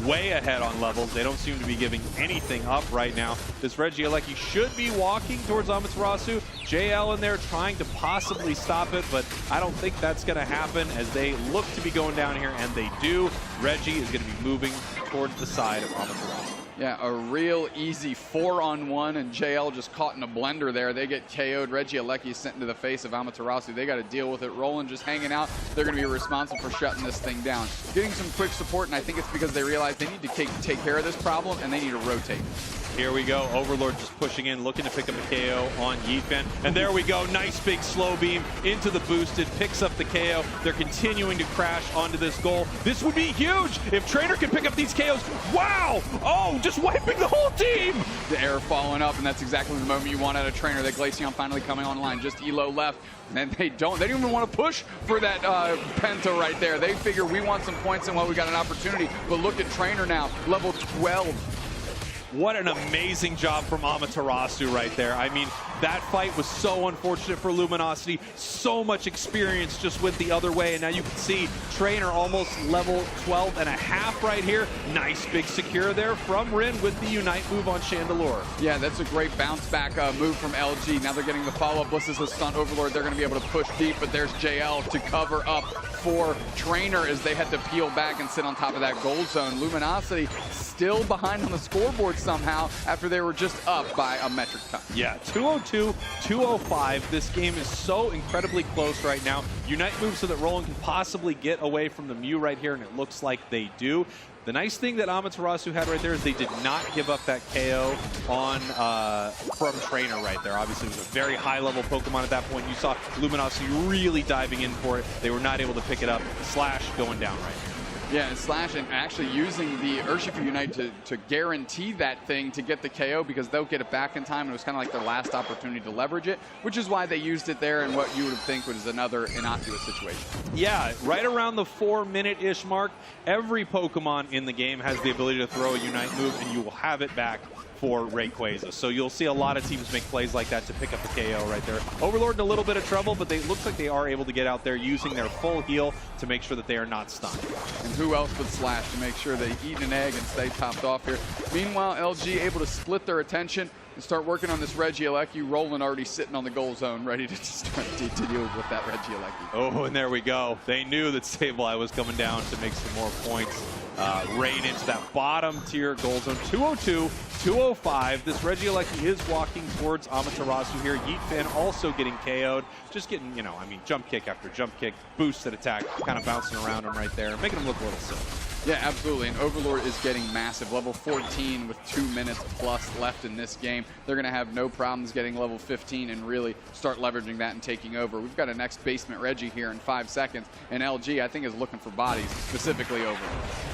2. Way ahead on levels. They don't seem to be giving anything up right now. This Regieleki should be walking towards Amaterasu. JL in there trying to possibly stop it, but I don't think that's going to happen as they look to be going down here, and they do. Reggie is going to be moving towards the side of Amaterasu. Yeah, a real easy 4-on-1, and JL just caught in a blender there. They get KO'd. Regieleki is sent into the face of Amaterasu. They got to deal with it. Roland just hanging out. They're going to be responsible for shutting this thing down. Getting some quick support, and I think it's because they realize they need to take care of this problem, and they need to rotate. Here we go. Overlord just pushing in, looking to pick up a KO on Yeetfan. And there we go. Nice big slow beam into the boosted. Picks up the KO. They're continuing to crash onto this goal. This would be huge if Trainer can pick up these KOs. Wow! Oh, just wiping the whole team! The air following up, and that's exactly the moment you want out of Trainer. That Glaceon finally coming online. Just elo left. And they don't even want to push for that Penta right there. They figure we want some points and, well, we got an opportunity. But look at Trainer now, level 12. What an amazing job from Amaterasu right there. I mean, that fight was so unfortunate for Luminosity. So much experience just went the other way. And now you can see Trainer almost level 12 and a half right here. Nice big secure there from Rin with the Unite move on Chandelure. Yeah, that's a great bounce back move from LG. Now they're getting the follow-up. This is the stunt Overlord. They're going to be able to push deep, but there's JL to cover up for Trainer as they had to peel back and sit on top of that gold zone. Luminosity still behind on the scoreboard somehow after they were just up by a metric ton. Yeah, 202, 205. This game is so incredibly close right now. Unite moves so that Roland can possibly get away from the Mew right here, and it looks like they do. The nice thing that Amaterasu had right there is they did not give up that KO on from Trainer right there. Obviously, it was a very high-level Pokemon at that point. You saw Luminosity really diving in for it. They were not able to pick it up. Slash going down right here. Yeah, and Slash and actually using the Urshifu Unite to guarantee that thing to get the KO because they'll get it back in time. It was kind of like their last opportunity to leverage it, which is why they used it there and what you would think was another innocuous situation. Yeah, right around the 4-minute-ish mark, every Pokemon in the game has the ability to throw a Unite move, and you will have it back for Rayquaza. So you'll see a lot of teams make plays like that to pick up the KO right there. Overlord in a little bit of trouble, but it looks like they are able to get out there using their full heal to make sure that they are not stunned. And who else but Slash to make sure they eat an egg and stay topped off here. Meanwhile, LG able to split their attention and start working on this Regieleki. Roland already sitting on the goal zone, ready to start to deal with that Regieleki. Oh, and there we go. They knew that Sableye was coming down to make some more points. Rain into that bottom tier goal zone. 202, 205. This Regieleki is walking towards Amaterasu here. Yeetfan also getting KO'd. Just getting, you know, I mean, jump kick after jump kick, boosted attack, kind of bouncing around him right there, making him look a little silly. Yeah, absolutely. And Overlord is getting massive. Level 14 with 2 minutes plus left in this game. They're going to have no problems getting level 15 and really start leveraging that and taking over. We've got a next basement Reggie here in 5 seconds. And LG, I think, is looking for bodies, specifically Overlord.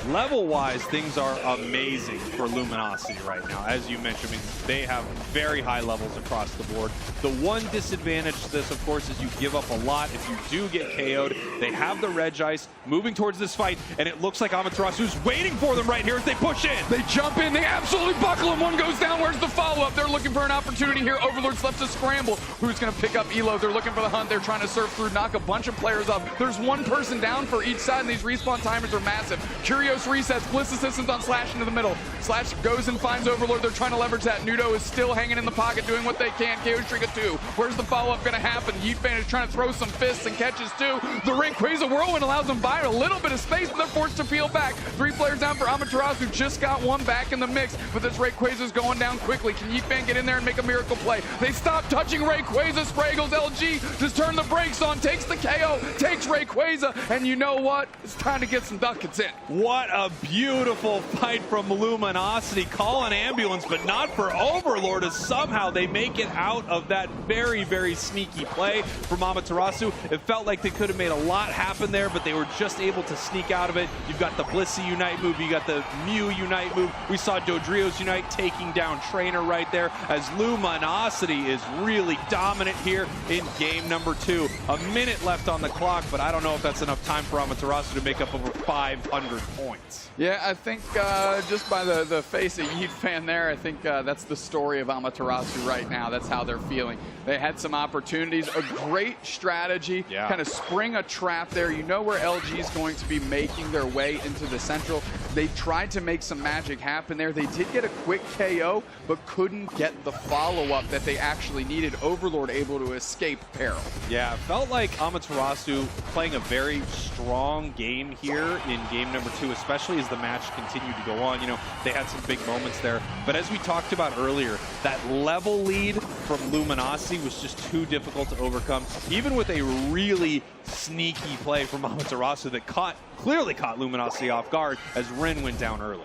Level-wise, things are amazing for Luminosity right now. As you mentioned, I mean, they have very high levels across the board. The one disadvantage to this, of course, is you give up a lot. If you do get KO'd, they have the Regice moving towards this fight, and it looks like Amaterasu waiting for them right here as they push in. They jump in, they absolutely buckle him. One goes down, where's the follow-up? They're looking for an opportunity here. Overlord's left to scramble. Who's gonna pick up Elo? They're looking for the hunt. They're trying to surf through, knock a bunch of players up. There's one person down for each side, and these respawn timers are massive. Curios resets, Bliss assistance on Slash into the middle. Slash goes and finds Overlord. They're trying to leverage that. Nudo is still hanging in the pocket, doing what they can. KO streak of 2. Where's the follow-up gonna happen? Yeetfan is trying to throw some fists and catches 2. The Rayquaza Whirlwind allows them by a little bit of space, but they're forced to peel back. 3 players down for Amaterasu, just got one back in the mix, but this Rayquaza's going down quickly. Can Yeetfan get in there and make a miracle play? They stop touching Rayquaza. Spraggles LG just turn the brakes on, takes the KO, takes Rayquaza, and you know what? It's time to get some ducats in. What a beautiful fight from Luminosity. Call an ambulance, but not for Overlord, as somehow they make it out of that very, very sneaky play from Amaterasu. It felt like they could have made a lot happen there, but they were just able to sneak out of it. You've got the Blissey Unite move, you got the Mew Unite move. We saw Dodrio's Unite taking down Trainer right there, as Luminosity is really dominant here in game number 2. A minute left on the clock, but I don't know if that's enough time for Amaterasu to make up over 500 points. Yeah, I think just by the face of Yeetfan there, I think that's the story of Amaterasu right now. That's how they're feeling. They had some opportunities, a great strategy, kind of spring a trap there. You know where LG is going to be making their way into the central. They tried to make some magic happen there. They did get a quick KO, but couldn't get the follow-up that they actually needed. Overlord able to escape peril. Yeah, it felt like Amaterasu playing a very strong game here in game number 2, especially as the match continued to go on. You know, they had some big moments there. But as we talked about earlier, that level lead from Luminosity was just too difficult to overcome, even with a really sneaky play from Amaterasu that clearly caught Luminosity off guard as Rin went down early.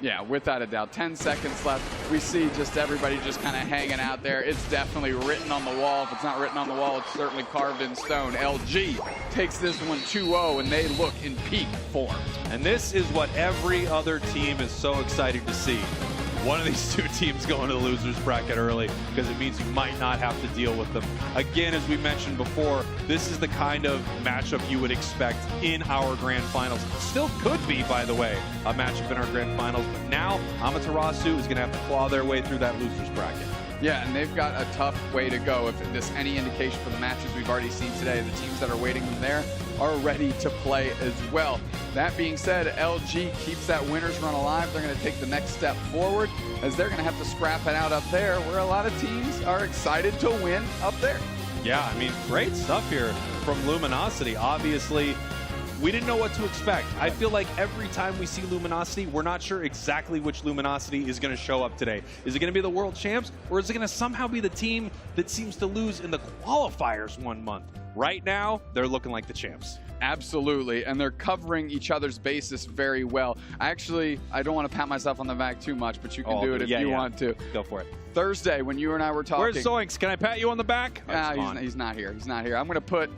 Yeah, without a doubt. 10 seconds left. We see just everybody just kind of hanging out there. It's definitely written on the wall. If it's not written on the wall, it's certainly carved in stone. LG takes this one 2-0, and they look in peak form. And this is what every other team is so excited to see. One of these two teams going to the losers bracket early, because it means you might not have to deal with them. Again, as we mentioned before, this is the kind of matchup you would expect in our grand finals. Still could be, by the way, a matchup in our grand finals, but now Amaterasu is going to have to claw their way through that losers bracket. Yeah, and they've got a tough way to go. If this any indication for the matches we've already seen today, the teams that are waiting them there are ready to play as well. That being said, LG keeps that winner's run alive. They're going to take the next step forward, as they're going to have to scrap it out up there, where a lot of teams are excited to win up there. Yeah, I mean, great stuff here from Luminosity. Obviously, we didn't know what to expect. I feel like every time we see Luminosity, we're not sure exactly which Luminosity is going to show up today. Is it going to be the world champs, or is it going to somehow be the team that seems to lose in the qualifiers 1 month? Right now, they're looking like the champs. Absolutely, and they're covering each other's bases very well. I don't want to pat myself on the back too much, but you can do it if you want to. Go for it. Thursday, when you and I were talking. Where's Zoinks? Can I pat you on the back? He's not here. He's not here. I'm going to put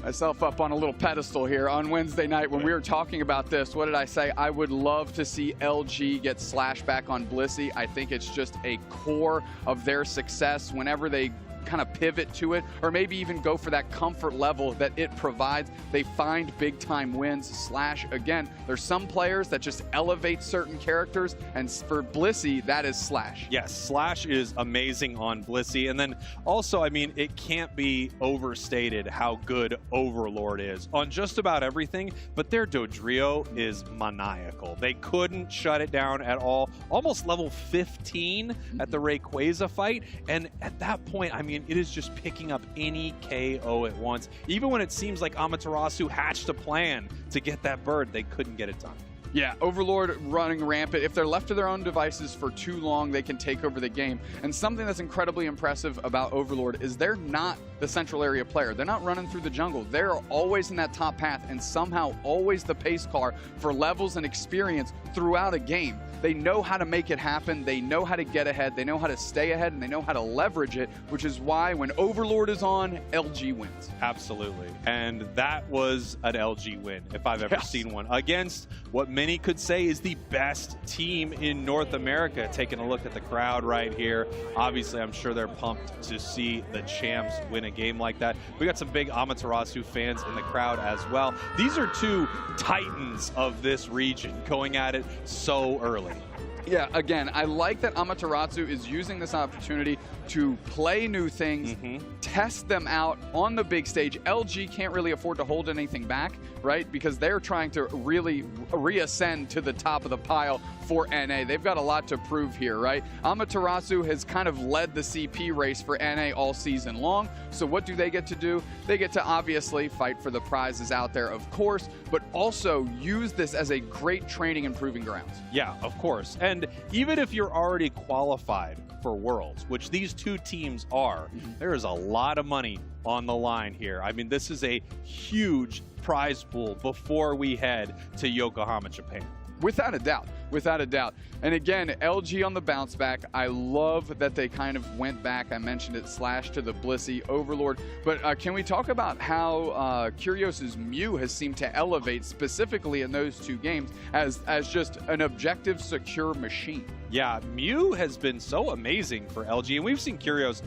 myself up on a little pedestal here. On Wednesday night when we were talking about this, what did I say? I would love to see LG get Slash back on Blissey. I think it's just a core of their success whenever they kind of pivot to it, or maybe even go for that comfort level that it provides. They find big time wins. Slash, again, there's some players that just elevate certain characters, and for Blissey, that is Slash. Yes, Slash is amazing on Blissey. And then also, I mean, it can't be overstated how good Overlord is on just about everything, but their Dodrio is maniacal. They couldn't shut it down at all. Almost level 15 at the Rayquaza fight, and at that point, I mean, it is just picking up any KO at once. Even when it seems like Amaterasu hatched a plan to get that bird, they couldn't get it done. Yeah, Overlord running rampant. If they're left to their own devices for too long, they can take over the game. And something that's incredibly impressive about Overlord is they're not the central area player. They're not running through the jungle. They're always in that top path, and somehow always the pace car for levels and experience throughout a game. They know how to make it happen. They know how to get ahead. They know how to stay ahead, and they know how to leverage it, which is why when Overlord is on, LG wins. Absolutely. And that was an LG win, if I've ever seen one, against what many could say is the best team in North America. Taking a look at the crowd right here. Obviously, I'm sure they're pumped to see the champs win a game like that. We got some big Amaterasu fans in the crowd as well. These are two titans of this region going at it so early. Yeah, again, I like that Amaterasu is using this opportunity to play new things, test them out on the big stage. LG can't really afford to hold anything back, right? Because they're trying to really reascend to the top of the pile for NA. They've got a lot to prove here, right? Amaterasu has kind of led the CP race for NA all season long. So what do they get to do? They get to obviously fight for the prizes out there, of course, but also use this as a great training and proving grounds. Yeah, of course. And even if you're already qualified for Worlds, which these two teams are, there is a lot of money on the line here. I mean, this is a huge prize pool before we head to Yokohama, Japan. Without a doubt, without a doubt. And again, LG on the bounce back. I love that they kind of went back. I mentioned it, Slash to the Blissey Overlord. But can we talk about how Curios's Mew has seemed to elevate specifically in those two games as just an objective, secure machine? Yeah, Mew has been so amazing for LG, and we've seen Curios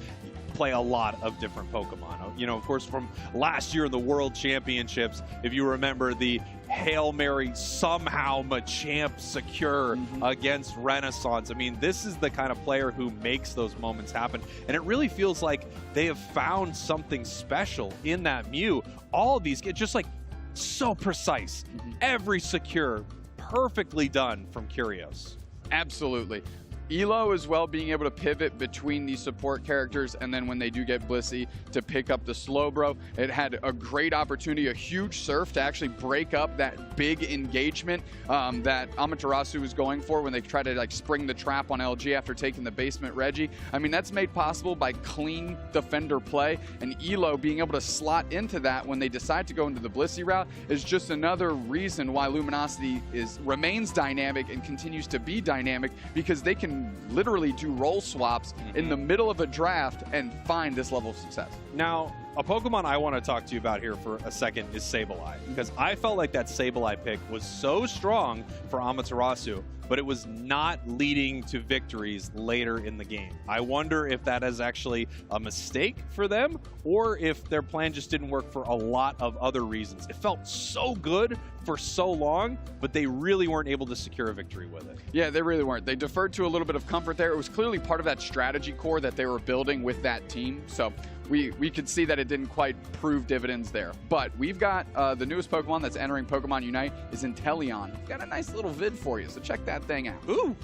play a lot of different Pokemon. You know, of course, from last year in the World Championships, if you remember the Hail Mary somehow Machamp secure against Renaissance. I mean, this is the kind of player who makes those moments happen. And it really feels like they have found something special in that Mew. All of these get just like so precise. Every secure, perfectly done from Curios. Absolutely. Elo as well, being able to pivot between these support characters, and then when they do get Blissey, to pick up the Slowbro. It had a great opportunity, a huge surf to actually break up that big engagement that Amaterasu was going for when they tried to like spring the trap on LG after taking the basement Reggie. I mean, that's made possible by clean defender play, and Elo being able to slot into that when they decide to go into the Blissey route is just another reason why Luminosity remains dynamic and continues to be dynamic, because they can literally do role swaps in the middle of a draft and find this level of success. Now, a Pokemon I want to talk to you about here for a second is Sableye, because I felt like that Sableye pick was so strong for Amaterasu, but it was not leading to victories later in the game. I wonder if that is actually a mistake for them, or if their plan just didn't work for a lot of other reasons. It felt so good for so long, but they really weren't able to secure a victory with it. Yeah, they really weren't. They deferred to a little bit of comfort there. It was clearly part of that strategy core that they were building with that team. So we could see that it didn't quite prove dividends there. But we've got the newest Pokemon that's entering Pokemon Unite is Inteleon. We've got a nice little vid for you, so check that thing out. Ooh.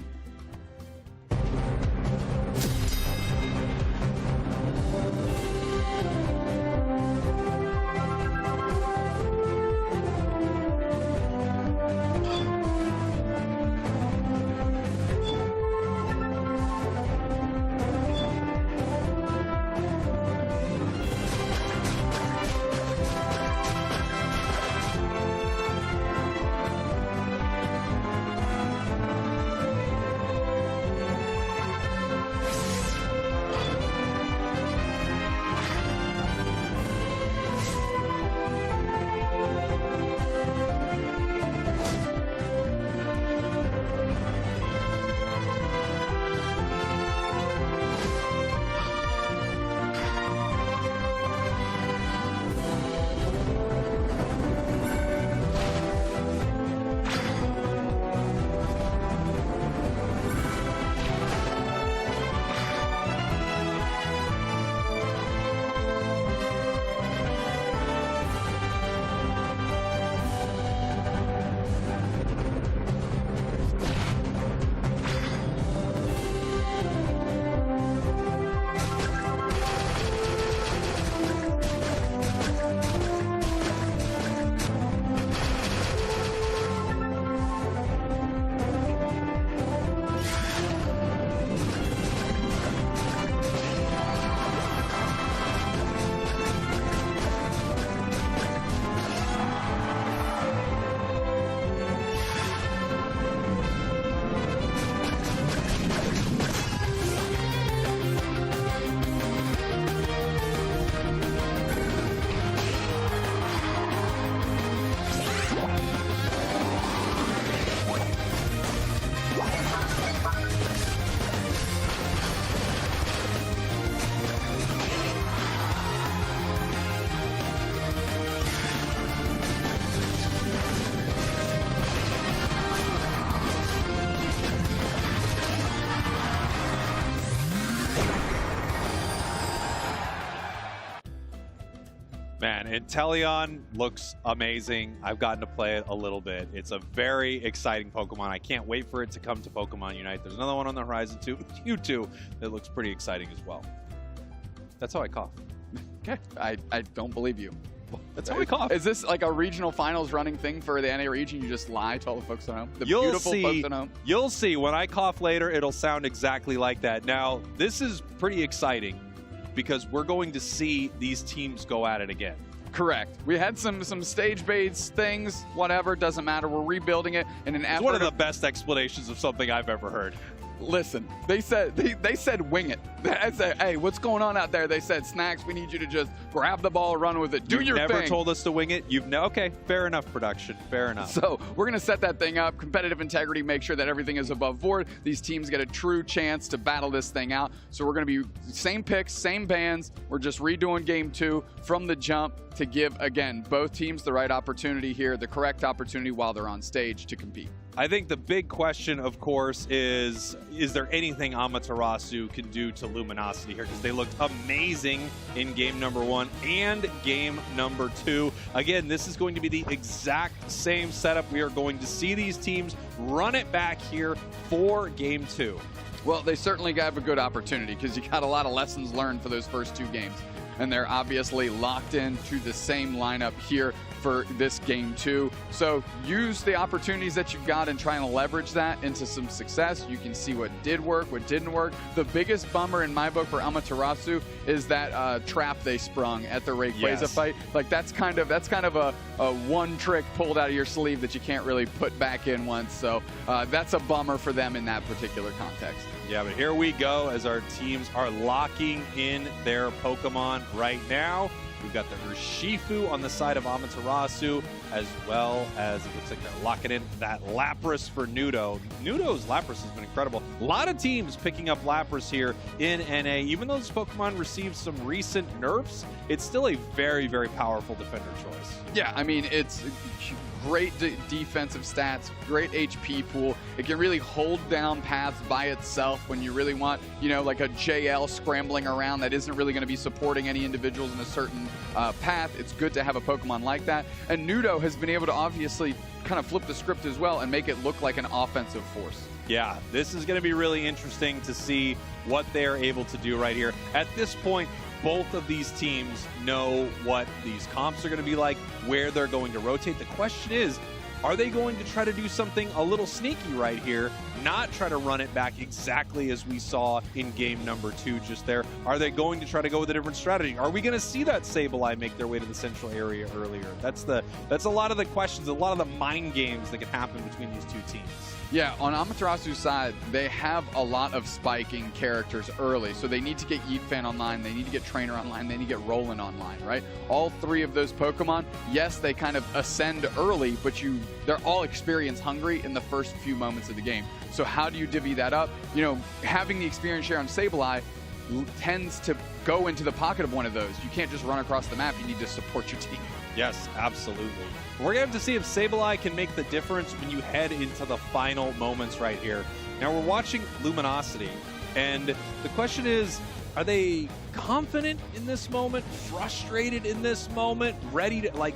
Man, Inteleon looks amazing. I've gotten to play it a little bit. It's a very exciting Pokemon. I can't wait for it to come to Pokemon Unite. There's another one on the horizon too, Mewtwo, that looks pretty exciting as well. That's how I cough. Okay, I don't believe you. That's how we cough. Is this like a regional finals running thing for the NA region? You just lie to all the folks at home? The You'll beautiful see, folks at home? You'll see. When I cough later, it'll sound exactly like that. Now, this is pretty exciting because we're going to see these teams go at it again. Correct. We had some stage baits things, whatever, doesn't matter. We're rebuilding it in an effort. It's one of the best explanations of something I've ever heard. Listen, they said wing it. I said, hey, what's going on out there? They said, Snacks, we need you to just grab the ball, run with it, do your thing. You've never told us to wing it. Okay, fair enough, production. Fair enough. So we're going to set that thing up. Competitive integrity, make sure that everything is above board. These teams get a true chance to battle this thing out. So we're going to be same picks, same bands. We're just redoing game 2 from the jump to give, again, both teams the right opportunity here, the correct opportunity while they're on stage to compete. I think the big question, of course, is there anything Amaterasu can do to Luminosity here? Because they looked amazing in game number 1 and game number 2. Again, this is going to be the exact same setup. We are going to see these teams run it back here for game 2. Well, they certainly have a good opportunity because you got a lot of lessons learned for those first 2 games. And they're obviously locked into the same lineup here for this game 2. So use the opportunities that you've got and try and leverage that into some success. You can see what did work, what didn't work. The biggest bummer in my book for Amaterasu is that trap they sprung at the Rayquaza fight. Like that's kind of a one trick pulled out of your sleeve that you can't really put back in once. So that's a bummer for them in that particular context. Yeah, but here we go as our teams are locking in their Pokemon right now. We've got the Urshifu on the side of Amaterasu, as well as it looks like they're locking in that Lapras for Nudo. Nudo's Lapras has been incredible. A lot of teams picking up Lapras here in NA. Even though this Pokemon received some recent nerfs, it's still a very, very powerful defender choice. Yeah, I mean, it's great defensive stats, great HP pool. It can really hold down paths by itself when you really want, you know, like a JL scrambling around that isn't really going to be supporting any individuals in a certain path. It's good to have a Pokemon like that. And Nudo has been able to obviously kind of flip the script as well and make it look like an offensive force. Yeah, this is going to be really interesting to see what they're able to do right here. At this point, both of these teams know what these comps are going to be like, where they're going to rotate. The question is, are they going to try to do something a little sneaky right here, not try to run it back exactly as we saw in game number 2 just there? Are they going to try to go with a different strategy? Are we going to see that Sableye make their way to the central area earlier? That's a lot of the questions, a lot of the mind games that can happen between these two teams. Yeah, on Amaterasu's side, they have a lot of spiking characters early, so they need to get Yeetfan online, they need to get Trainer online, they need to get Roland online, right? All 3 of those Pokemon, yes, they kind of ascend early, but they're all experience hungry in the first few moments of the game. So how do you divvy that up? You know, having the experience share on Sableye tends to go into the pocket of one of those. You can't just run across the map, you need to support your team. Yes, absolutely. We're going to have to see if Sableye can make the difference when you head into the final moments right here. Now we're watching Luminosity, and the question is, are they confident in this moment, frustrated in this moment, ready to, like,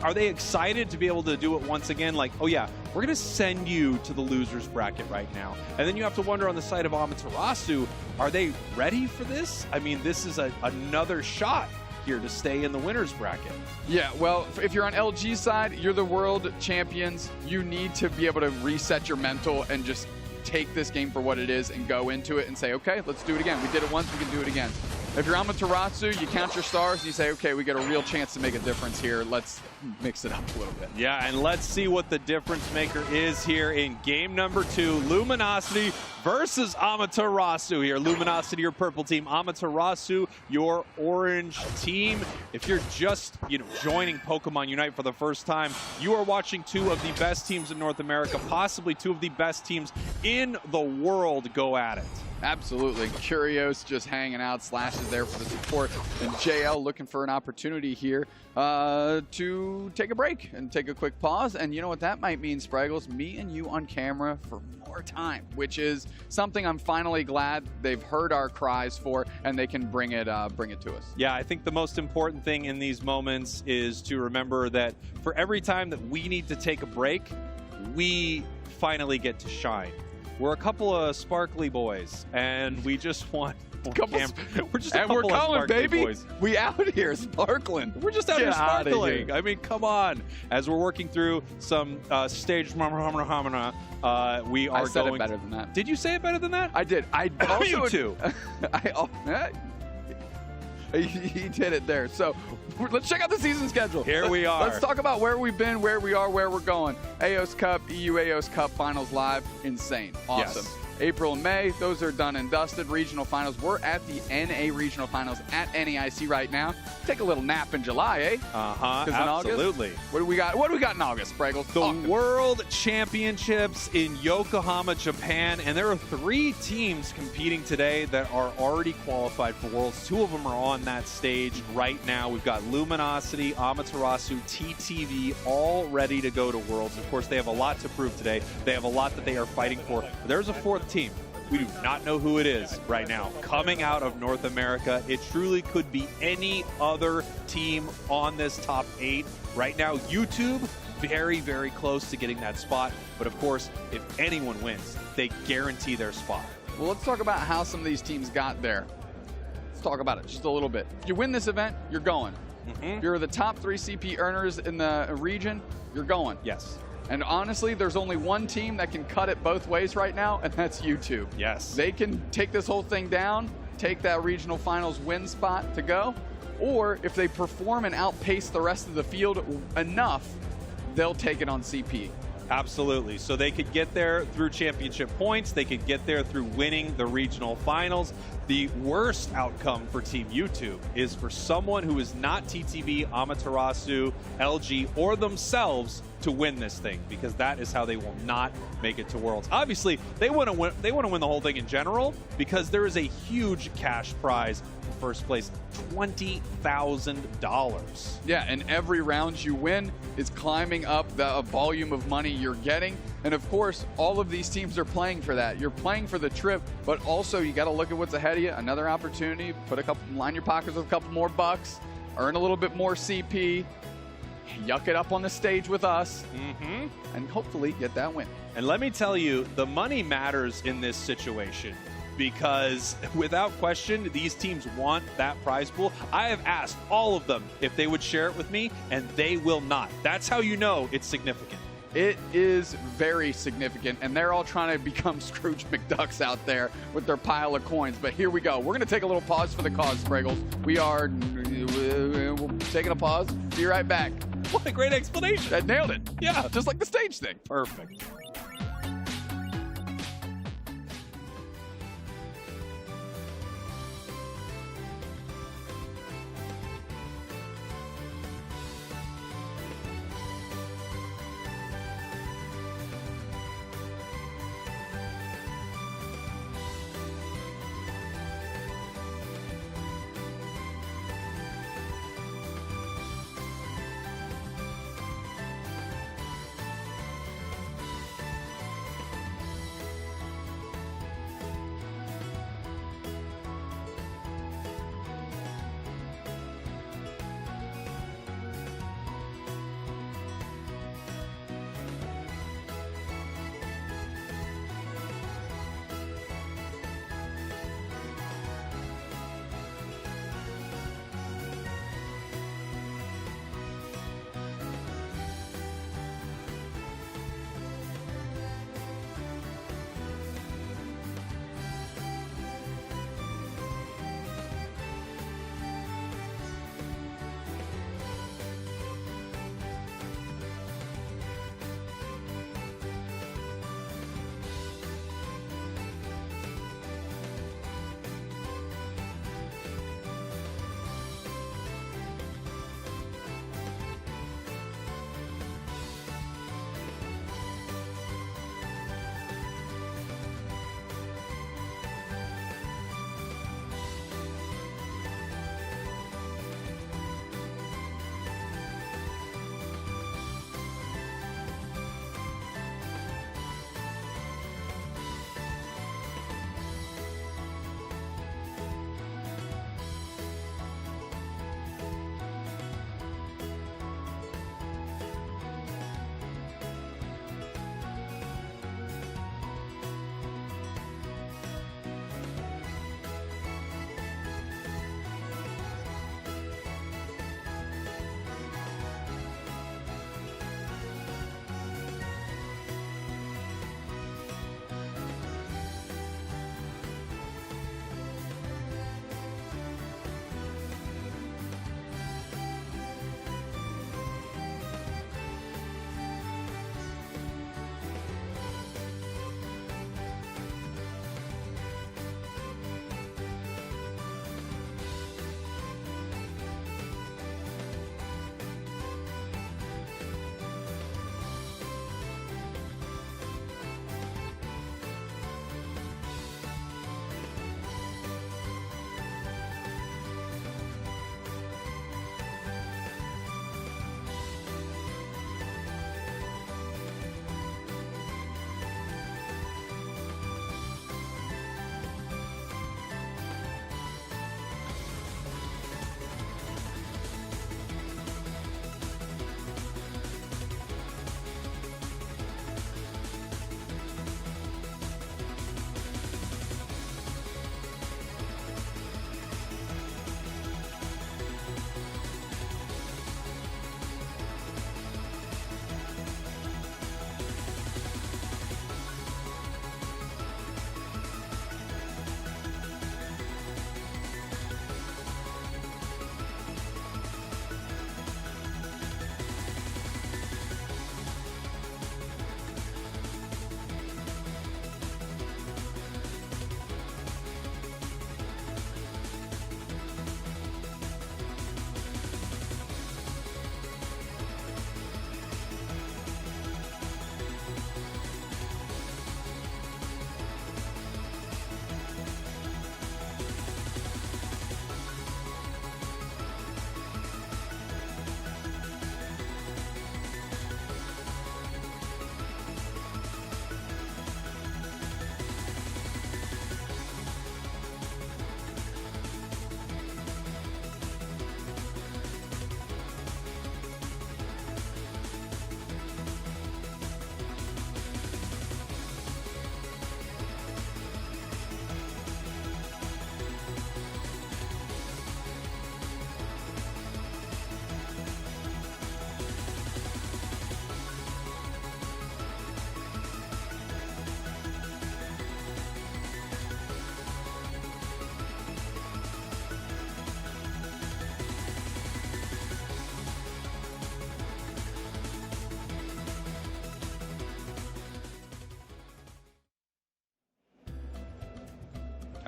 are they excited to be able to do it once again? Like, oh yeah, we're going to send you to the loser's bracket right now. And then you have to wonder on the side of Amaterasu, are they ready for this? I mean, this is another shot here to stay in the winner's bracket. Yeah, well, if you're on LG's side, you're the world champions. You need to be able to reset your mental and just take this game for what it is and go into it and say, okay, let's do it again. We did it once, we can do it again. If you're Amaterasu, you count your stars and you say, okay, we got a real chance to make a difference here. Let's mix it up a little bit. Yeah, and let's see what the difference maker is here in game number 2. Luminosity versus Amaterasu here. Luminosity, your purple team. Amaterasu, your orange team. If you're just, joining Pokemon Unite for the first time, you are watching 2 of the best teams in North America, possibly 2 of the best teams in the world go at it. Absolutely. Curios just hanging out, Slashes there for the support, and JL looking for an opportunity here to take a break and take a quick pause. And you know what that might mean, Spraggles? Me and you on camera for more time, which is something I'm finally glad they've heard our cries for, and they can bring it to us. Yeah, I think the most important thing in these moments is to remember that for every time that we need to take a break, we finally get to shine. We're a couple of sparkly boys, and we just want we're just a couple we're of coming, sparkly baby. boys. We out here sparkling. We're just out Get here sparkling. here. I mean, come on. As we're working through some stage we are I said going. it better than that. Did you say it better than that? I did. I also you too. He did it there. So let's check out the season schedule. Here we are. Let's talk about where we've been, where we are, where we're going. AOS Cup, EU AOS Cup Finals live. Insane. Awesome. Yes. April and May, those are done and dusted. Regional Finals, we're at the NA Regional Finals at NAIC right now. Take a little nap in July, eh? Absolutely. What do we got? What do we got in August, Spraggles? The World Championships in Yokohama, Japan, and there are 3 teams competing today that are already qualified for Worlds. 2 of them are on that stage right now. We've got Luminosity, Amaterasu, TTV, all ready to go to Worlds. Of course, they have a lot to prove today. They have a lot that they are fighting for. But there's a 4th team. We do not know who it is right now. Coming out of North America, it truly could be any other team on this top 8. Right now, YouTube, very, very close to getting that spot. But of course, if anyone wins, they guarantee their spot. Well, let's talk about how some of these teams got there. Let's talk about it just a little bit. If you win this event, you're going. You're the top 3 CP earners in the region, you're going. Yes. And honestly, there's only one team that can cut it both ways right now, and that's YouTube. Yes. They can take this whole thing down, take that regional finals win spot to go, or if they perform and outpace the rest of the field enough, they'll take it on CP. Absolutely. So they could get there through championship points. They could get there through winning the regional finals. The worst outcome for Team YouTube is for someone who is not TTV, Amaterasu, LG, or themselves to win this thing, because that is how they will not make it to Worlds. Obviously, they want to win. They want to win the whole thing in general, because there is a huge cash prize for first place, $20,000. Yeah, and every round you win is climbing up the volume of money you're getting. And of course, all of these teams are playing for that. You're playing for the trip, but also you got to look at what's ahead of you. Another opportunity, line your pockets with a couple more bucks, earn a little bit more CP, yuck it up on the stage with us, and hopefully get that win. And let me tell you, the money matters in this situation, because without question, these teams want that prize pool. I have asked all of them if they would share it with me, and they will not. That's how you know it's significant. It is very significant, and they're all trying to become Scrooge McDucks out there with their pile of coins. But here we go. We're going to take a little pause for the cause, Spraggles. We are taking a pause. Be right back. What a great explanation. That nailed it. Yeah. Just like the stage thing. Perfect.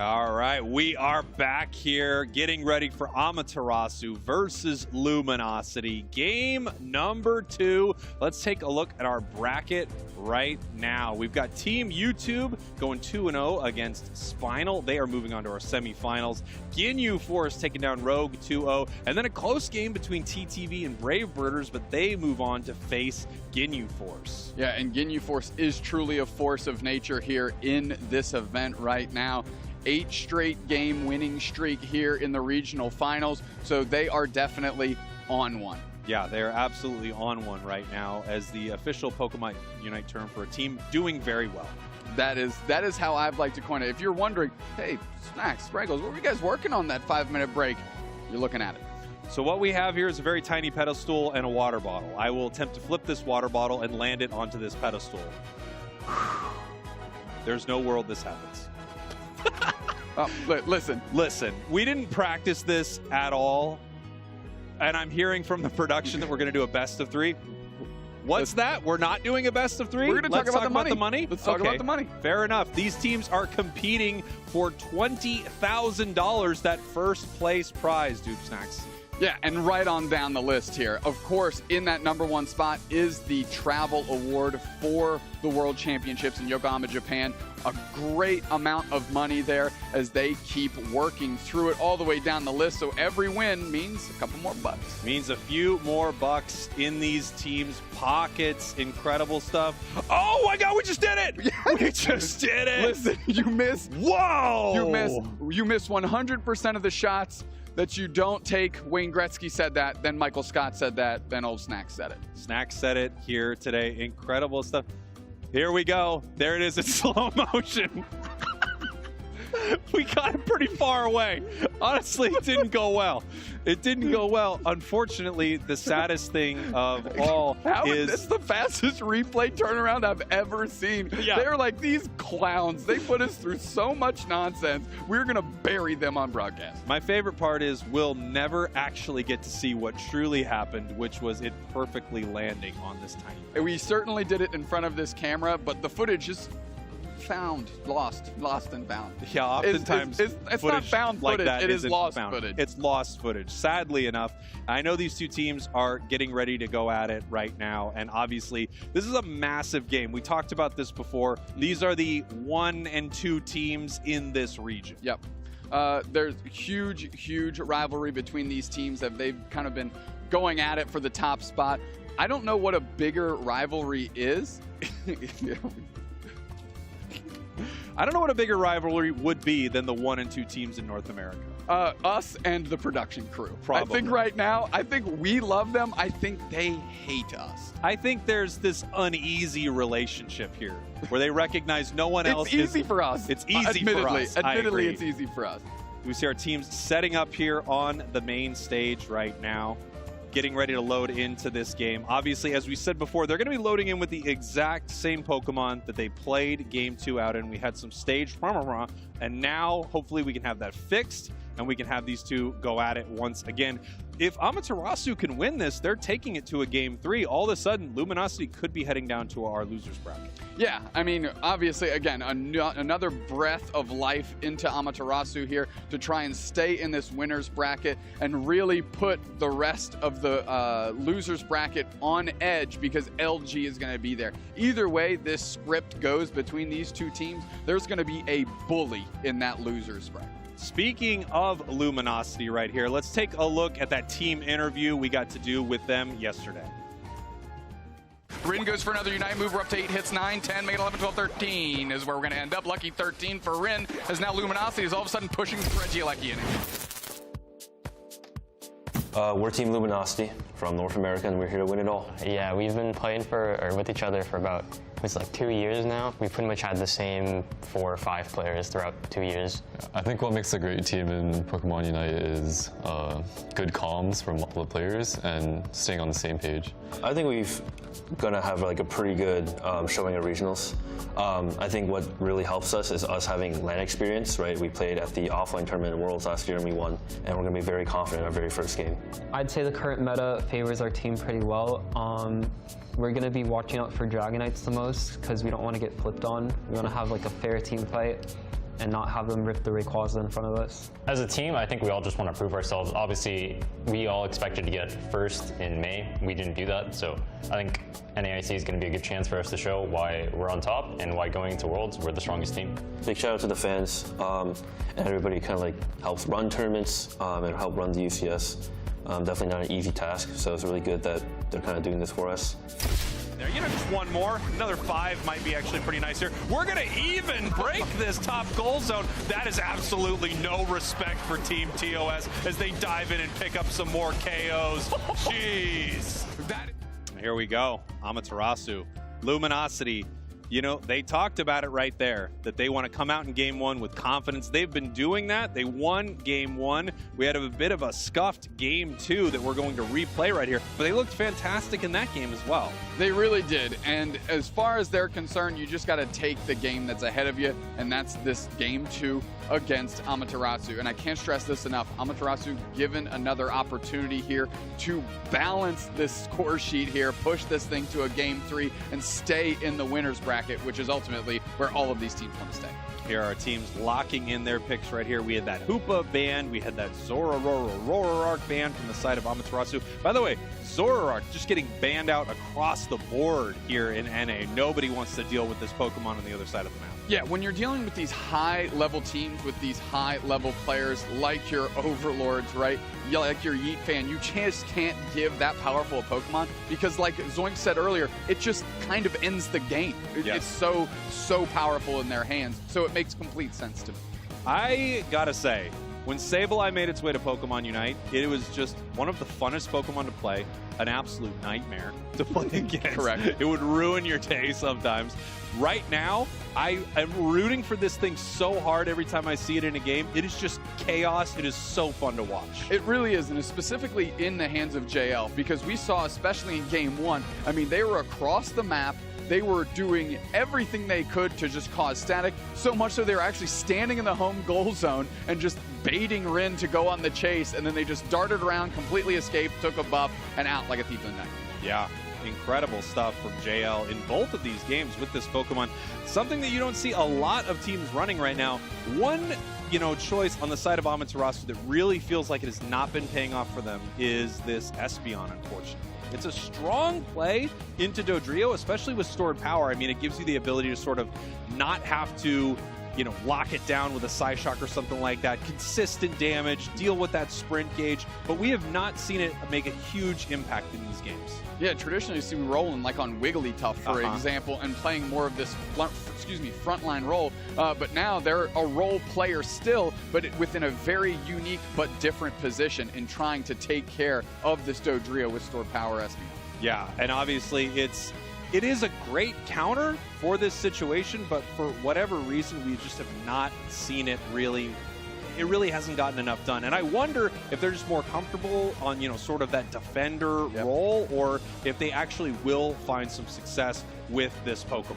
All right, we are back here getting ready for Amaterasu versus Luminosity. Game number 2. Let's take a look at our bracket right now. We've got Team YouTube going 2-0 against Spinal. They are moving on to our semifinals. Ginyu Force taking down Rogue 2-0. And then a close game between TTV and Brave Birders, but they move on to face Ginyu Force. Yeah, and Ginyu Force is truly a force of nature here in this event right now. 8 straight game winning streak here in the regional finals, so they are definitely on one. Yeah, they're absolutely on one right now as the official Pokemon Unite term for a team doing very well. That is how I'd like to coin it. If you're wondering, hey, Snacks, Sprinkles, what were you guys working on that 5-minute break? You're looking at it. So what we have here is a very tiny pedestal and a water bottle. I will attempt to flip this water bottle and land it onto this pedestal. There's no world this happens. Oh, listen, we didn't practice this at all, and I'm hearing from the production that we're going to do a best of 3. What's that? We're not doing a best of 3? We're going to talk about the money. Let's talk about the money. Fair enough. These teams are competing for $20,000, that first place prize, Dude Snacks. Yeah, and right on down the list here. Of course, in that #1 spot is the travel award for the World Championships in Yokohama, Japan. A great amount of money there as they keep working through it all the way down the list. So every win means a couple more bucks. Means a few more bucks in these teams' pockets. Incredible stuff. Oh my God, we just did it! Yeah. We just did it! Listen, you missed. Whoa! You miss 100% of the shots that you don't take. Wayne Gretzky said that, then Michael Scott said that, then old Snacks said it. Snacks said it here today. Incredible stuff. Here we go. There it is in slow motion. We got it pretty far away. Honestly, it didn't go well. It didn't go well. Unfortunately, the saddest thing of all is... This is the fastest replay turnaround I've ever seen. Yeah. They're like these clowns. They put us through so much nonsense. We're going to bury them on broadcast. My favorite part is we'll never actually get to see what truly happened, which was it perfectly landing on this tiny bit. We certainly did it in front of this camera, but the footage is lost and found. Yeah, oftentimes it's not found footage, like that it is lost found. footage. It's lost footage, sadly enough. I know these two teams are getting ready to go at it right now, and obviously this is a massive game. We talked about this before. These are the 1 and 2 teams in this region. Yep. There's huge rivalry between these teams that they've kind of been going at it for the top spot. I don't know what a bigger rivalry is. I don't know what a bigger rivalry would be than the 1 and 2 teams in North America. Us and the production crew. Probably. I think right now, we love them. I think they hate us. I think there's this uneasy relationship here where they recognize no one else. It's easy for us. It's easy for us. Admittedly, it's easy for us. We see our teams setting up here on the main stage right now, getting ready to load into this game. Obviously, as we said before, they're going to be loading in with the exact same Pokemon that they played Game 2 out in. We had some stage, and now hopefully we can have that fixed, and we can have these two go at it once again. If Amaterasu can win this, they're taking it to a Game 3. All of a sudden, Luminosity could be heading down to our losers bracket. Yeah, I mean, obviously, again, another breath of life into Amaterasu here to try and stay in this winner's bracket and really put the rest of the losers bracket on edge because LG is going to be there. Either way this script goes between these two teams, there's going to be a bully in that losers bracket. Speaking of Luminosity right here, let's take a look at that team interview we got to do with them yesterday. Rin goes for another Unite move. We're up to 8 hits, 9, 10, make it 11, 12, 13 is where we're going to end up. Lucky 13 for Rin, as now Luminosity is all of a sudden pushing Regieleki in it. We're Team Luminosity from North America, and we're here to win it all. Yeah, we've been playing with each other for about, it's like 2 years now. We pretty much had the same 4 or 5 players throughout 2 years. I think what makes a great team in Pokemon Unite is good comms from all the players and staying on the same page. I think we've gonna have like a pretty good showing at regionals. I think what really helps us is us having LAN experience, right? We played at the offline tournament in Worlds last year and we won, and we're gonna be very confident in our very first game. I'd say the current meta favors our team pretty well. We're going to be watching out for Dragonites the most because we don't want to get flipped on. We want to have like a fair team fight. and not have them rip the Rayquaza in front of us. As a team, I think we all just want to prove ourselves. Obviously, we all expected to get first in May. We didn't do that, so I think NAIC is going to be a good chance for us to show why we're on top and why going to Worlds, we're the strongest team. Big shout out to the fans and everybody kind of like helps run tournaments and help run the UCS. Definitely not an easy task, so it's really good that they're kind of doing this for us. There, just one more. Another 5 might be actually pretty nice here. We're going to even break this top goal zone. That is absolutely no respect for Team TOS as they dive in and pick up some more KOs. Jeez. Here we go. Amaterasu. Luminosity. You know, they talked about it right there, that they want to come out in game 1 with confidence. They've been doing that. They won game 1. We had a bit of a scuffed game 2 that we're going to replay right here, but they looked fantastic in that game as well. They really did, and as far as they're concerned, you just got to take the game that's ahead of you, and that's this game 2 against Amaterasu. And I can't stress this enough, Amaterasu given another opportunity here to balance this score sheet here, push this thing to a game 3, and stay in the winner's bracket, which is ultimately where all of these teams want to stay. Here are our teams locking in their picks right here. We had that Hoopa band. We had that Zoroark band from the side of Amaterasu. By the way, Zoroark just getting banned out across the board here in NA. Nobody wants to deal with this Pokemon on the other side of the map. Yeah, when you're dealing with these high-level teams, with these high-level players like your Overlords, right? Like your Yeet fan, you just can't give that powerful a Pokemon because, like Zoink said earlier, it just kind of ends the game. It's so powerful in their hands, so it makes complete sense to me. I gotta say, when Sableye made its way to Pokemon Unite, it was just one of the funnest Pokemon to play, an absolute nightmare to play against. Correct. It would ruin your day sometimes. Right now, I am rooting for this thing so hard every time I see it in a game. It is just chaos. It is so fun to watch. It really is, and it's specifically in the hands of JL, because we saw, especially in game 1, I mean, they were across the map. They were doing everything they could to just cause static, so much so they were actually standing in the home goal zone and just baiting Rin to go on the chase, and then they just darted around, completely escaped, took a buff, and out like a thief in the night. Yeah, incredible stuff from JL in both of these games with this Pokemon. Something that you don't see a lot of teams running right now. One, choice on the side of Amaterasu that really feels like it has not been paying off for them is this Espeon, unfortunately. It's a strong play into Dodrio, especially with stored power. I mean, it gives you the ability to sort of not have to, lock it down with a Psyshock or something like that. Consistent damage, deal with that sprint gauge, but we have not seen it make a huge impact in these games. Yeah, traditionally you see rolling like on Wigglytuff, for example, and playing more of this frontline role. But now they're a role player still, but within a very unique but different position in trying to take care of this Dodrio with stored power Espeon. Yeah, and obviously it is a great counter for this situation, but for whatever reason, we just have not seen it really. It really hasn't gotten enough done. And I wonder if they're just more comfortable on, sort of that defender role, or if they actually will find some success with this Pokemon.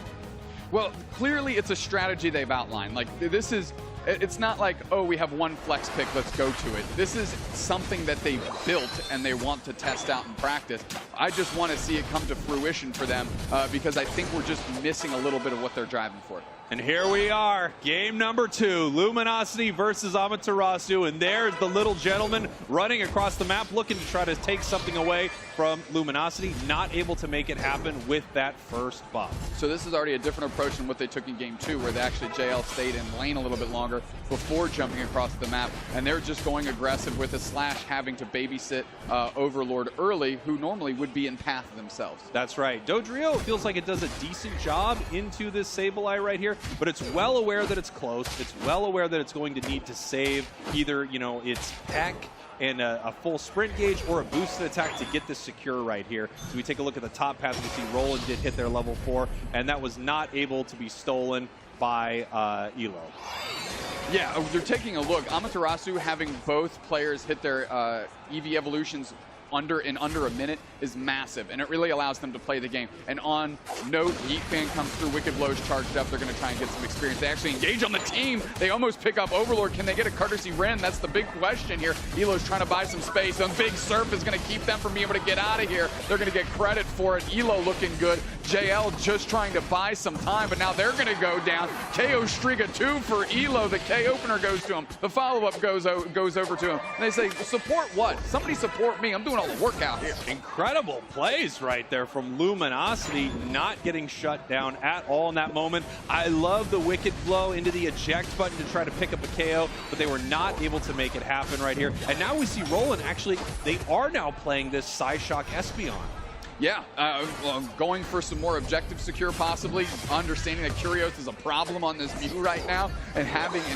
Well, clearly it's a strategy they've outlined. Like, it's not like, oh, we have one flex pick, let's go to it. This is something that they built and they want to test out and practice. I just want to see it come to fruition for them because I think we're just missing a little bit of what they're driving for. And here we are, game number 2, Luminosity versus Amaterasu, and there's the little gentleman running across the map looking to try to take something away from Luminosity, not able to make it happen with that first buff. So this is already a different approach than what they took in game 2, where they actually JL stayed in lane a little bit longer before jumping across the map, and they're just going aggressive with a slash, having to babysit Overlord early, who normally would be in path themselves. That's right. Dodrio feels like it does a decent job into this Sableye right here, but it's well aware that it's close. It's well aware that it's going to need to save either, its tech and a full sprint gauge or a boosted attack to get this secure right here. So we take a look at the top path. We see Roland did hit their level 4, and that was not able to be stolen by Elo. Yeah, they're taking a look. Amaterasu having both players hit their EV evolutions under a minute is massive, and it really allows them to play the game. And on note, Yeet Fan comes through, Wicked Blow's charged up, they're going to try and get some experience. They actually engage on the team. They almost pick up Overlord. Can they get a courtesy Ren? That's the big question here. Elo's trying to buy some space, and Big Surf is going to keep them from being able to get out of here. They're going to get credit for it. Elo looking good. JL just trying to buy some time, but now they're going to go down. KO streak of 2 for Elo. The K opener goes to him. The follow-up goes over to him. And they say, support what? Somebody support me. I'm doing all the work out here. Incredible plays right there from Luminosity, not getting shut down at all in that moment. I love the wicked blow into the eject button to try to pick up a KO, but they were not able to make it happen right here. And now we see Roland, actually, they are now playing this Psyshock Espeon. Yeah, going for some more objective secure possibly, understanding that Curios is a problem on this view right now, and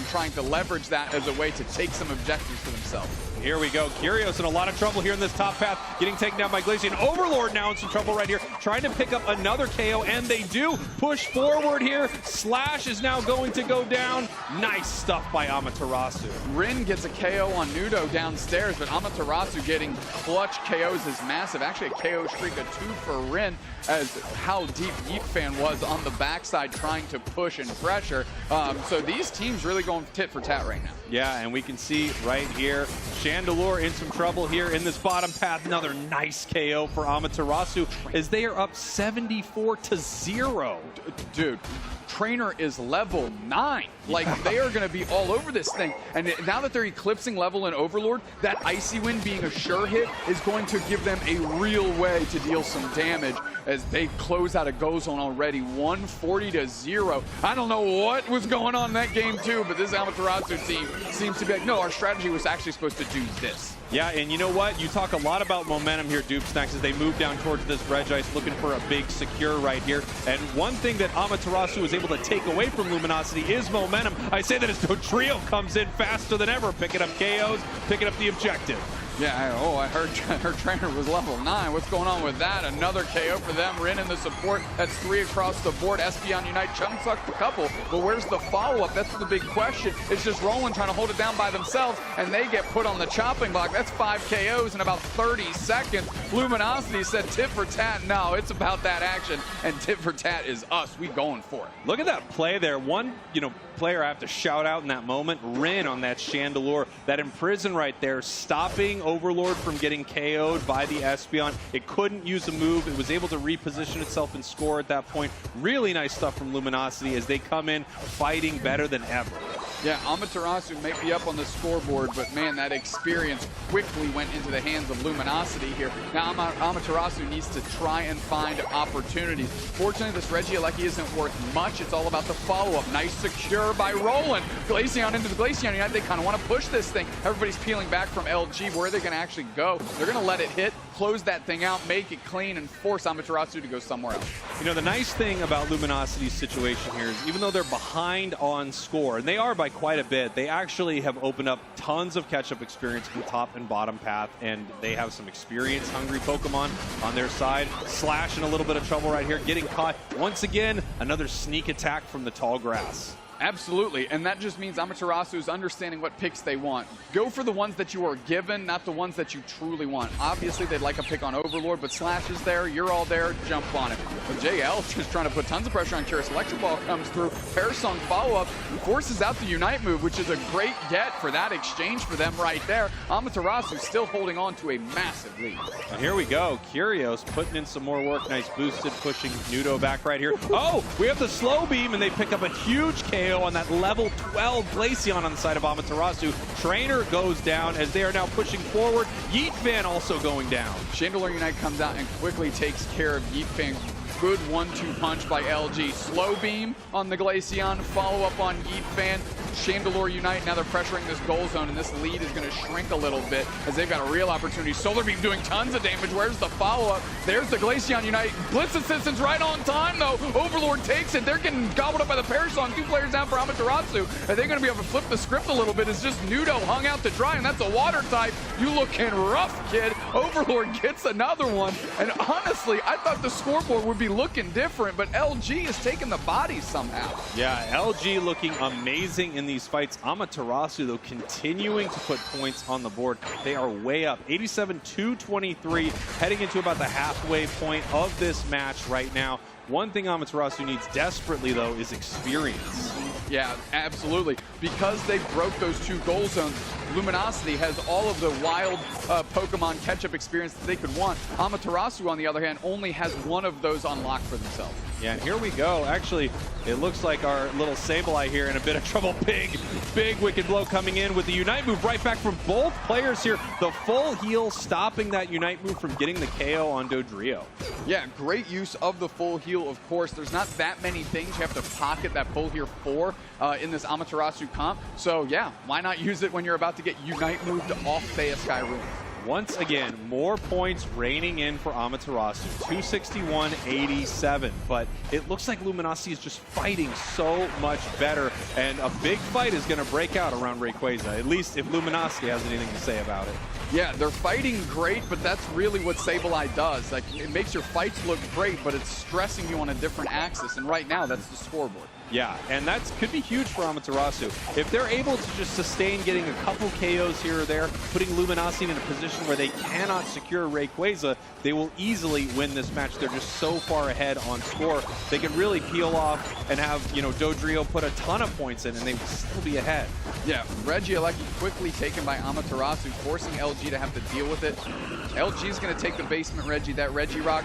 trying to leverage that as a way to take some objectives for themselves. Here we go. Curios in a lot of trouble here in this top path, getting taken down by Glacian. Overlord now in some trouble right here, trying to pick up another KO, and they do push forward here. Slash is now going to go down. Nice stuff by Amaterasu. Rin gets a KO on Nudo downstairs, but Amaterasu getting clutch KOs is massive. Actually, a KO streak of 2 for Rin, as how deep Yeet Fan was on the backside trying to push and pressure. So these teams really going tit for tat right now. Yeah, and we can see right here, Chandelure in some trouble here in this bottom path. Another nice KO for Amaterasu as they are up 74-0. Dude, Trainer is level 9. Like, they are going to be all over this thing. And now that they're eclipsing level and Overlord, that Icy Wind being a sure hit is going to give them a real way to deal some damage as they close out a Go Zone already, 140-0. I don't know what was going on in that game too, but this Amaterasu team seems to be like, no, our strategy was actually supposed to do this. Yeah, and you know what? You talk a lot about momentum here, Dupe Snacks, as they move down towards this Regice, looking for a big secure right here. And one thing that Amaterasu is able to take away from Luminosity is momentum. I say that as Dodrio comes in faster than ever, picking up KOs, picking up the objective. Yeah, I heard her Trainer was level 9. What's going on with that? Another KO for them. Rin in the support. That's 3 across the board. Espeon Unite chunk sucked a couple, but where's the follow-up? That's the big question. It's just Roland trying to hold it down by themselves, and they get put on the chopping block. That's 5 KOs in about 30 seconds. Luminosity said tit for tat. No, it's about that action, and tit for tat is us. We going for it. Look at that play there. One, player I have to shout out in that moment, Rin on that Chandelure. That Imprison right there, stopping Overlord from getting KO'd by the Espeon. It couldn't use a move. It was able to reposition itself and score at that point. Really nice stuff from Luminosity as they come in fighting better than ever. Yeah, Amaterasu may be up on the scoreboard, but man, that experience quickly went into the hands of Luminosity here. Now Amaterasu needs to try and find opportunities. Fortunately, this Regieleki isn't worth much. It's all about the follow-up. Nice secure by Roland. Glaceon into the Glaceon Unite. They kind of want to push this thing. Everybody's peeling back from LG. Where are they going to actually go? They're going to let it hit, close that thing out, make it clean, and force Amaterasu to go somewhere else. The nice thing about Luminosity's situation here is even though they're behind on score, and they are by quite a bit, they actually have opened up tons of catch-up experience from top and bottom path, and they have some experience-hungry Pokemon on their side. Slash in a little bit of trouble right here, getting caught. Once again, another sneak attack from the tall grass. Absolutely, and that just means Amaterasu is understanding what picks they want. Go for the ones that you are given, not the ones that you truly want. Obviously, they'd like a pick on Overlord, but Slash is there, you're all there, jump on it. But JL just trying to put tons of pressure on Curious. Electric Ball comes through, Parasong follow-up, forces out the Unite move, which is a great get for that exchange for them right there. Amaterasu still holding on to a massive lead. And here we go, Curios putting in some more work, nice boosted, pushing Nudo back right here. Oh, we have the slow beam, and they pick up a huge KO on that level 12 Glaceon on the side of Amaterasu. Trainer goes down as they are now pushing forward. Yeet Fan also going down. Chandelure Unite comes out and quickly takes care of Yeet Fan. Good 1-2 punch by LG. Slow beam on the Glaceon, follow up on Yeet Fan. Chandelure Unite, now they're pressuring this goal zone, and this lead is going to shrink a little bit as they've got a real opportunity. Solar Beam doing tons of damage. Where's the follow-up? There's the Glaceon Unite. Blitz assistance right on time, though. Overlord takes it. They're getting gobbled up by the Parasong. 2 players down for Amaterasu. Are they going to be able to flip the script a little bit? It's just Nudo hung out to dry, and that's a water type. You looking rough, kid. Overlord gets another one, and honestly, I thought the scoreboard would be looking different, but LG is taking the body somehow. Yeah, LG looking amazing in these fights. Amaterasu, though, continuing to put points on the board. They are way up, 87-23, heading into about the halfway point of this match right now. One thing Amaterasu needs desperately, though, is experience. Yeah, absolutely. Because they broke those 2 goal zones, Luminosity has all of the wild Pokemon catch-up experience that they could want. Amaterasu, on the other hand, only has one of those unlocked for themselves. Yeah, and here we go. Actually, it looks like our little Sableye here in a bit of trouble. Big Wicked Blow coming in with the Unite move right back from both players here. The full heal stopping that Unite move from getting the KO on Dodrio. Yeah, great use of the full heal, of course. There's not that many things you have to pocket that full heal for in this Amaterasu comp. So yeah, why not use it when you're about to get Unite moved off Sky Room? Once again, more points raining in for Amaterasu, 261-87. But it looks like Luminosity is just fighting so much better, and a big fight is going to break out around Rayquaza, at least if Luminosity has anything to say about it. Yeah, they're fighting great, but that's really what Sableye does. Like, it makes your fights look great, but it's stressing you on a different axis, and right now, that's the scoreboard. Yeah, and that could be huge for Amaterasu. If they're able to just sustain getting a couple KOs here or there, putting Luminosity in a position where they cannot secure Rayquaza, they will easily win this match. They're just so far ahead on score. They can really peel off and have, you know, Dodrio put a ton of points in, and they would still be ahead. Yeah, Regieleki quickly taken by Amaterasu, forcing LG to have to deal with it. LG's going to take the basement Reggie, that Regirock.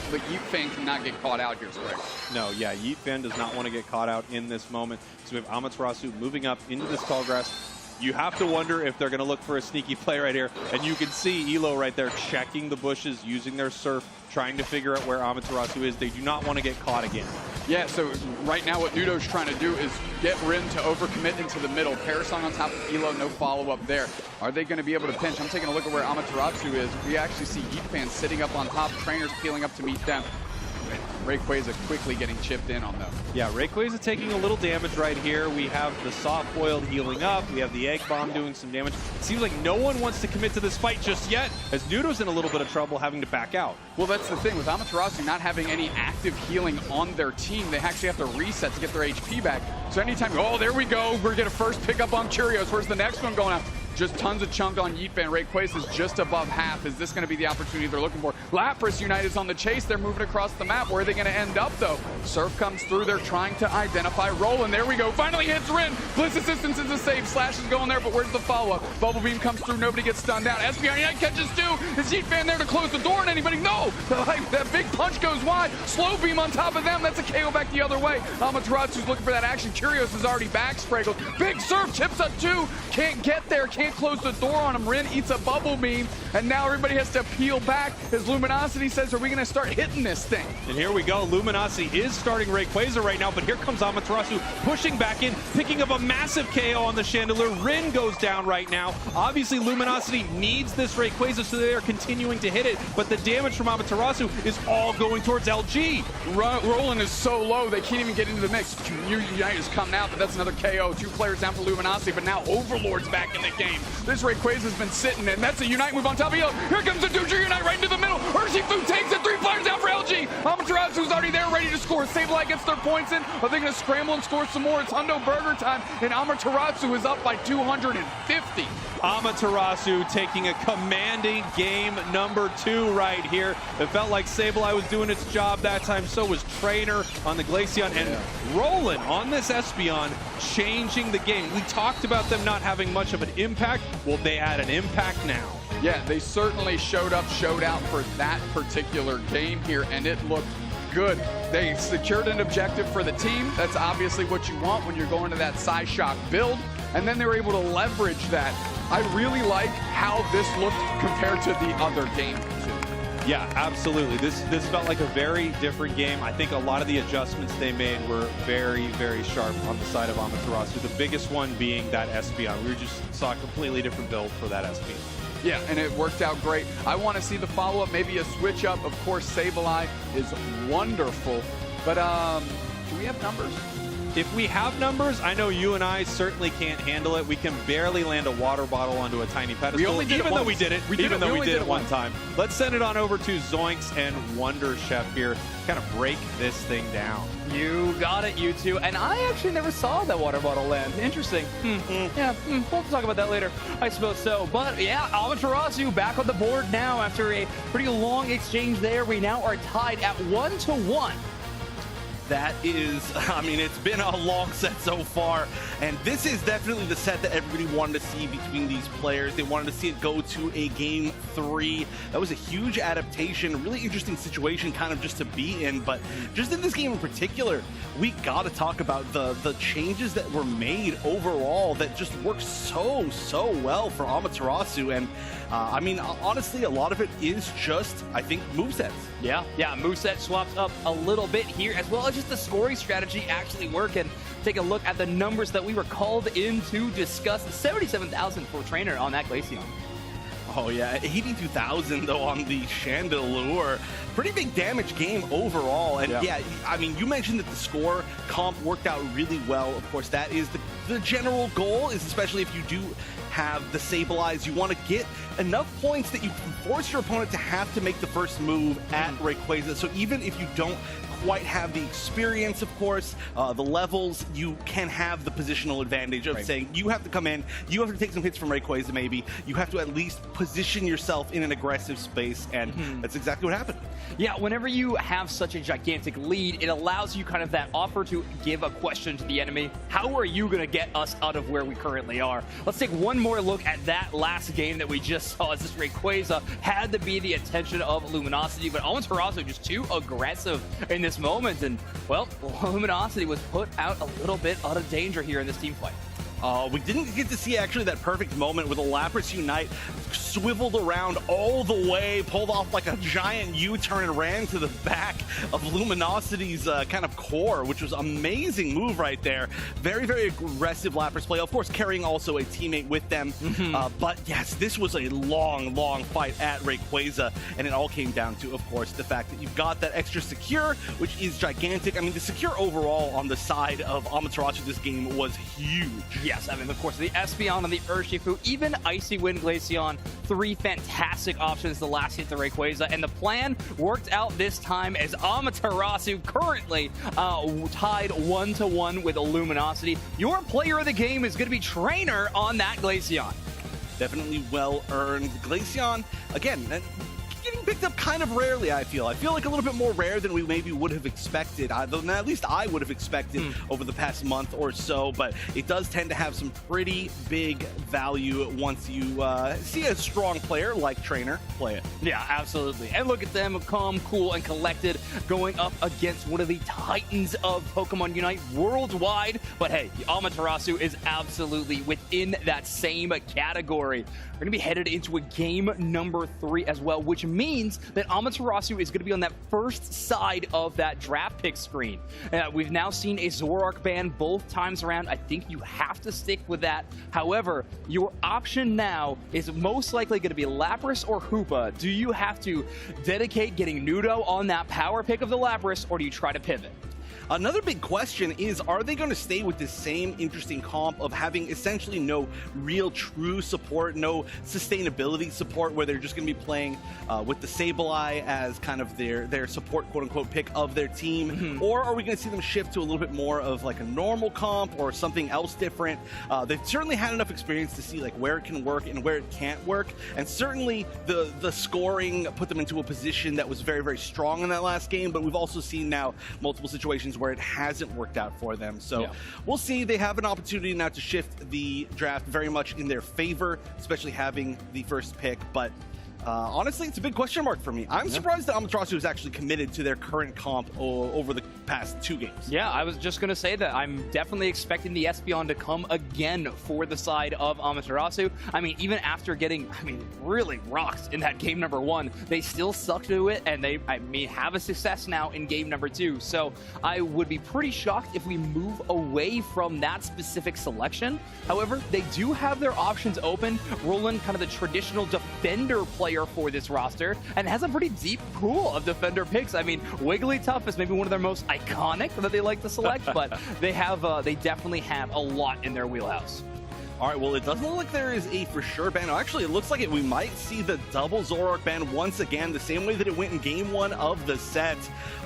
But Yeet Fan cannot get caught out here, Greg. No, yeah, Yeet Fan does not want to get caught out in this moment. So we have Amaterasu moving up into this tall grass. You have to wonder if they're going to look for a sneaky play right here. And you can see Elo right there checking the bushes, using their surf, trying to figure out where Amaterasu is. They do not want to get caught again. Yeah, so right now what Nudo's trying to do is get Rin to overcommit into the middle. Parasong on top of Elo, no follow-up there. Are they going to be able to pinch? I'm taking a look at where Amaterasu is. We actually see Yeet Fan sitting up on top, trainers peeling up to meet them. Rayquaza quickly getting chipped in on them. Yeah, Rayquaza taking a little damage right here. We have the soft boiled healing up. We have the egg bomb doing some damage. It seems like no one wants to commit to this fight just yet, as Nudo's in a little bit of trouble having to back out. Well, that's the thing. With Amaterasu not having any active healing on their team, they actually have to reset to get their HP back. So anytime, oh, there we go. We're going to first pick up on Curios. Where's the next one going out? Just tons of chunk on Yeet Fan. Rayquaza is just above half. Is this going to be the opportunity they're looking for? Lapras Unite is on the chase. They're moving across the map. Where are they going to end up, though? Surf comes through. They're trying to identify Roland. There we go. Finally hits Rin. Blitz Assistance is a save. Slash is going there, but where's the follow-up? Bubble Beam comes through. Nobody gets stunned down. Espeon Unite catches two. Is Yeet Fan there to close the door on anybody? No! That big punch goes wide. Slow Beam on top of them. That's a KO back the other way. Amaterasu's looking for that action. Curios is already back. Spraggled. Big Surf chips up two. Can't get there. Can't close the door on him. Rin eats a Bubble Beam, and now everybody has to peel back as Luminosity says, are we going to start hitting this thing? And here we go. Luminosity is starting Rayquaza right now, but here comes Amaterasu pushing back in, picking up a massive KO on the Chandelure. Rin goes down right now. Obviously, Luminosity needs this Rayquaza, so they are continuing to hit it, but the damage from Amaterasu is all going towards LG. Roland is so low, they can't even get into the mix. Unite is coming out, but that's another KO. Two players down for Luminosity, but now Overlord's back in the game. This Rayquaza's been sitting, and that's a Unite move on top of Elo. Here comes the Dodrio Unite right into the middle. Urshifu takes it. Three players down for LG. Amaterasu's already there, ready to score. Sableye gets their points in. Are they going to scramble and score some more? It's Hundo Burger time, and Amaterasu is up by 250. Amaterasu taking a commanding game number 2 right here. It felt like Sableye was doing its job that time. So was Trainer on the Glaceon, and Roland on this Espeon changing the game. We talked about them not having much of an impact. Well, they had an impact now. Yeah, they certainly showed out for that particular game here, and it looked good. They secured an objective for the team. That's obviously what you want when you're going to that Psyshock build, and then they were able to leverage that. I really like how this looked compared to the other game too. Yeah, absolutely. This felt like a very different game. I think a lot of the adjustments they made were very, very sharp on the side of Amaterasu. The biggest one being that Espeon. We just saw a completely different build for that Espeon. Yeah, and it worked out great. I want to see the follow-up, maybe a switch up. Of course, Sableye is wonderful, but do we have numbers? If we have numbers, I know you and I certainly can't handle it. We can barely land a water bottle onto a tiny pedestal, even though we did it. Even though we did it one time. Let's send it on over to Zoinks and Wonder Chef here. Kind of break this thing down. You got it, you two. And I actually never saw that water bottle land. Interesting. Yeah, we'll talk about that later. I suppose so. But yeah, Amaterasu back on the board now after a pretty long exchange there. We now are tied at 1-1. That is, I mean, it's been a long set so far, and this is definitely the set that everybody wanted to see between these players. They wanted to see it go to a Game 3. That was a huge adaptation, a really interesting situation kind of just to be in, but just in this game in particular, we got to talk about the changes that were made overall that just worked so well for Amaterasu, and I mean, honestly, a lot of it is just, I think, movesets. Yeah, moveset swaps up a little bit here, as well as just the scoring strategy actually working. Take a look at the numbers that we were called in to discuss. 77,000 for Trainer on that Glaceon. Oh yeah, 82,000 though on the Chandelure. Pretty big damage game overall. And yeah, I mean, you mentioned that the score comp worked out really well. Of course, that is the general goal, is especially if you do have the Sableye, you want to get enough points that you can force your opponent to have to make the first move at Rayquaza. So even if you don't quite have the experience, of course, the levels, you can have the positional advantage of saying you have to come in, you have to take some hits from Rayquaza maybe, you have to at least position yourself in an aggressive space, and that's exactly what happened. Yeah, whenever you have such a gigantic lead, it allows you kind of that offer to give a question to the enemy. How are you going to get us out of where we currently are? Let's take one more look at that last game that we just saw, as this Rayquaza had to be the attention of Luminosity, but Amaterasu just too aggressive in this moment, and well, Luminosity was put out a little bit out of danger here in this team fight. We didn't get to see actually that perfect moment with Amaterasu Unite swiveled around all the way, pulled off like a giant U-turn and ran to the back of Luminosity's kind of core, which was an amazing move right there. Very, very aggressive Lapras play, of course carrying also a teammate with them. But yes, this was a long fight at Rayquaza, and it all came down to, of course, the fact that you've got that extra secure, which is gigantic. I mean, the secure overall on the side of Amaterasu this game was huge. Yes, I mean, of course, the Espeon and the Urshifu, even Icy Wind Glaceon, 3 fantastic options to last hit the Rayquaza, and the plan worked out this time as Amaterasu currently tied 1-1 with Luminosity. Your player of the game is going to be Trainer on that Glaceon. Definitely well earned. Glaceon, again, getting picked up kind of rarely, I feel. I feel like a little bit more rare than we maybe would have expected, at least I would have expected over the past month or so, but it does tend to have some pretty big value once you see a strong player like Trainer play it. Yeah, absolutely. And look at them, calm, cool, and collected, going up against one of the titans of Pokemon Unite worldwide. But hey, Amaterasu is absolutely within that same category. We're going to be headed into a game number 3 as well, which means that Amaterasu is going to be on that first side of that draft pick screen. We've now seen a Zoroark ban both times around. I think you have to stick with that. However, your option now is most likely going to be Lapras or Hoopa. Do you have to dedicate getting Nudo on that power pick of the Lapras, or do you try to pivot? Another big question is, are they going to stay with the same interesting comp of having essentially no real true support, no sustainability support, where they're just going to be playing with the Sableye as kind of their support, quote-unquote, pick of their team? Or are we going to see them shift to a little bit more of like a normal comp or something else different? They've certainly had enough experience to see like where it can work and where it can't work, and certainly the scoring put them into a position that was very, very strong in that last game, but we've also seen now multiple situations where it hasn't worked out for them. So we'll see. They have an opportunity now to shift the draft very much in their favor, especially having the first pick, but honestly, it's a big question mark for me. I'm surprised that Amaterasu is actually committed to their current comp over the past 2 games. Yeah, I was just going to say that. I'm definitely expecting the Espeon to come again for the side of Amaterasu. I mean, even after getting, really rocked in that game number 1, they still stuck to it, and they, have a success now in game number 2. So I would be pretty shocked if we move away from that specific selection. However, they do have their options open. Roland, kind of the traditional defender player for this roster, and has a pretty deep pool of defender picks. I mean, Wigglytuff is maybe one of their most iconic that they like to select, but they definitely have a lot in their wheelhouse. All right, well, it doesn't look like there is a for sure ban. Actually, it looks like we might see the double Zoroark ban once again, the same way that it went in game 1 of the set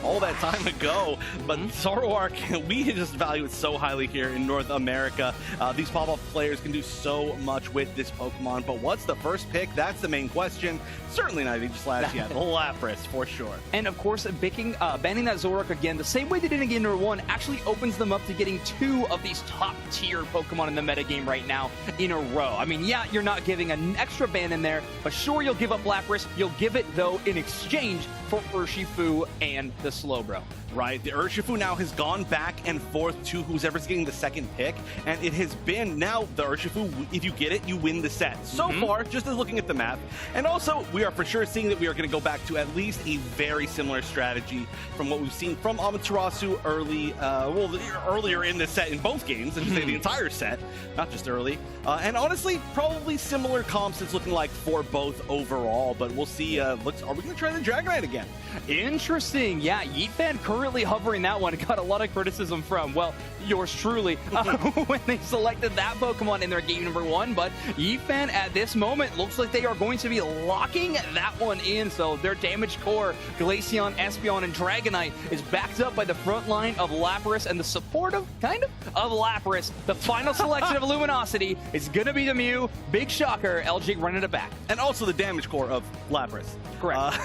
all that time ago. But Zoroark, we just value it so highly here in North America. These pop-up players can do so much with this Pokemon, but what's the first pick? That's the main question. Certainly not Aegislash yet. Lapras, for sure. And of course, banning that Zoroark again, the same way they did in game number 1, actually opens them up to getting 2 of these top-tier Pokemon in the metagame right now in a row. I mean, yeah, you're not giving an extra ban in there, but sure, you'll give up Lapras. You'll give it, though, in exchange for Urshifu and the Slowbro. Right, the Urshifu now has gone back and forth to whoever's getting the second pick, and it has been now the Urshifu, if you get it, you win the set. So far, just as looking at the map, and also we are for sure seeing that we are going to go back to at least a very similar strategy from what we've seen from Amaterasu earlier in the set in both games, and say the entire set, not just early. And honestly, probably similar comps it's looking like for both overall, but we'll see. Are we going to try the Dragonite again? Interesting. Yeah, Yeetfan currently hovering that one. Got a lot of criticism from, well, yours truly, when they selected that Pokemon in their game number 1. But Yeetfan at this moment looks like they are going to be locking that one in. So their damage core, Glaceon, Espeon, and Dragonite is backed up by the front line of Lapras and the support of, of Lapras. The final selection of Luminosity is going to be the Mew. Big shocker, LG running it back. And also the damage core of Lapras. Correct.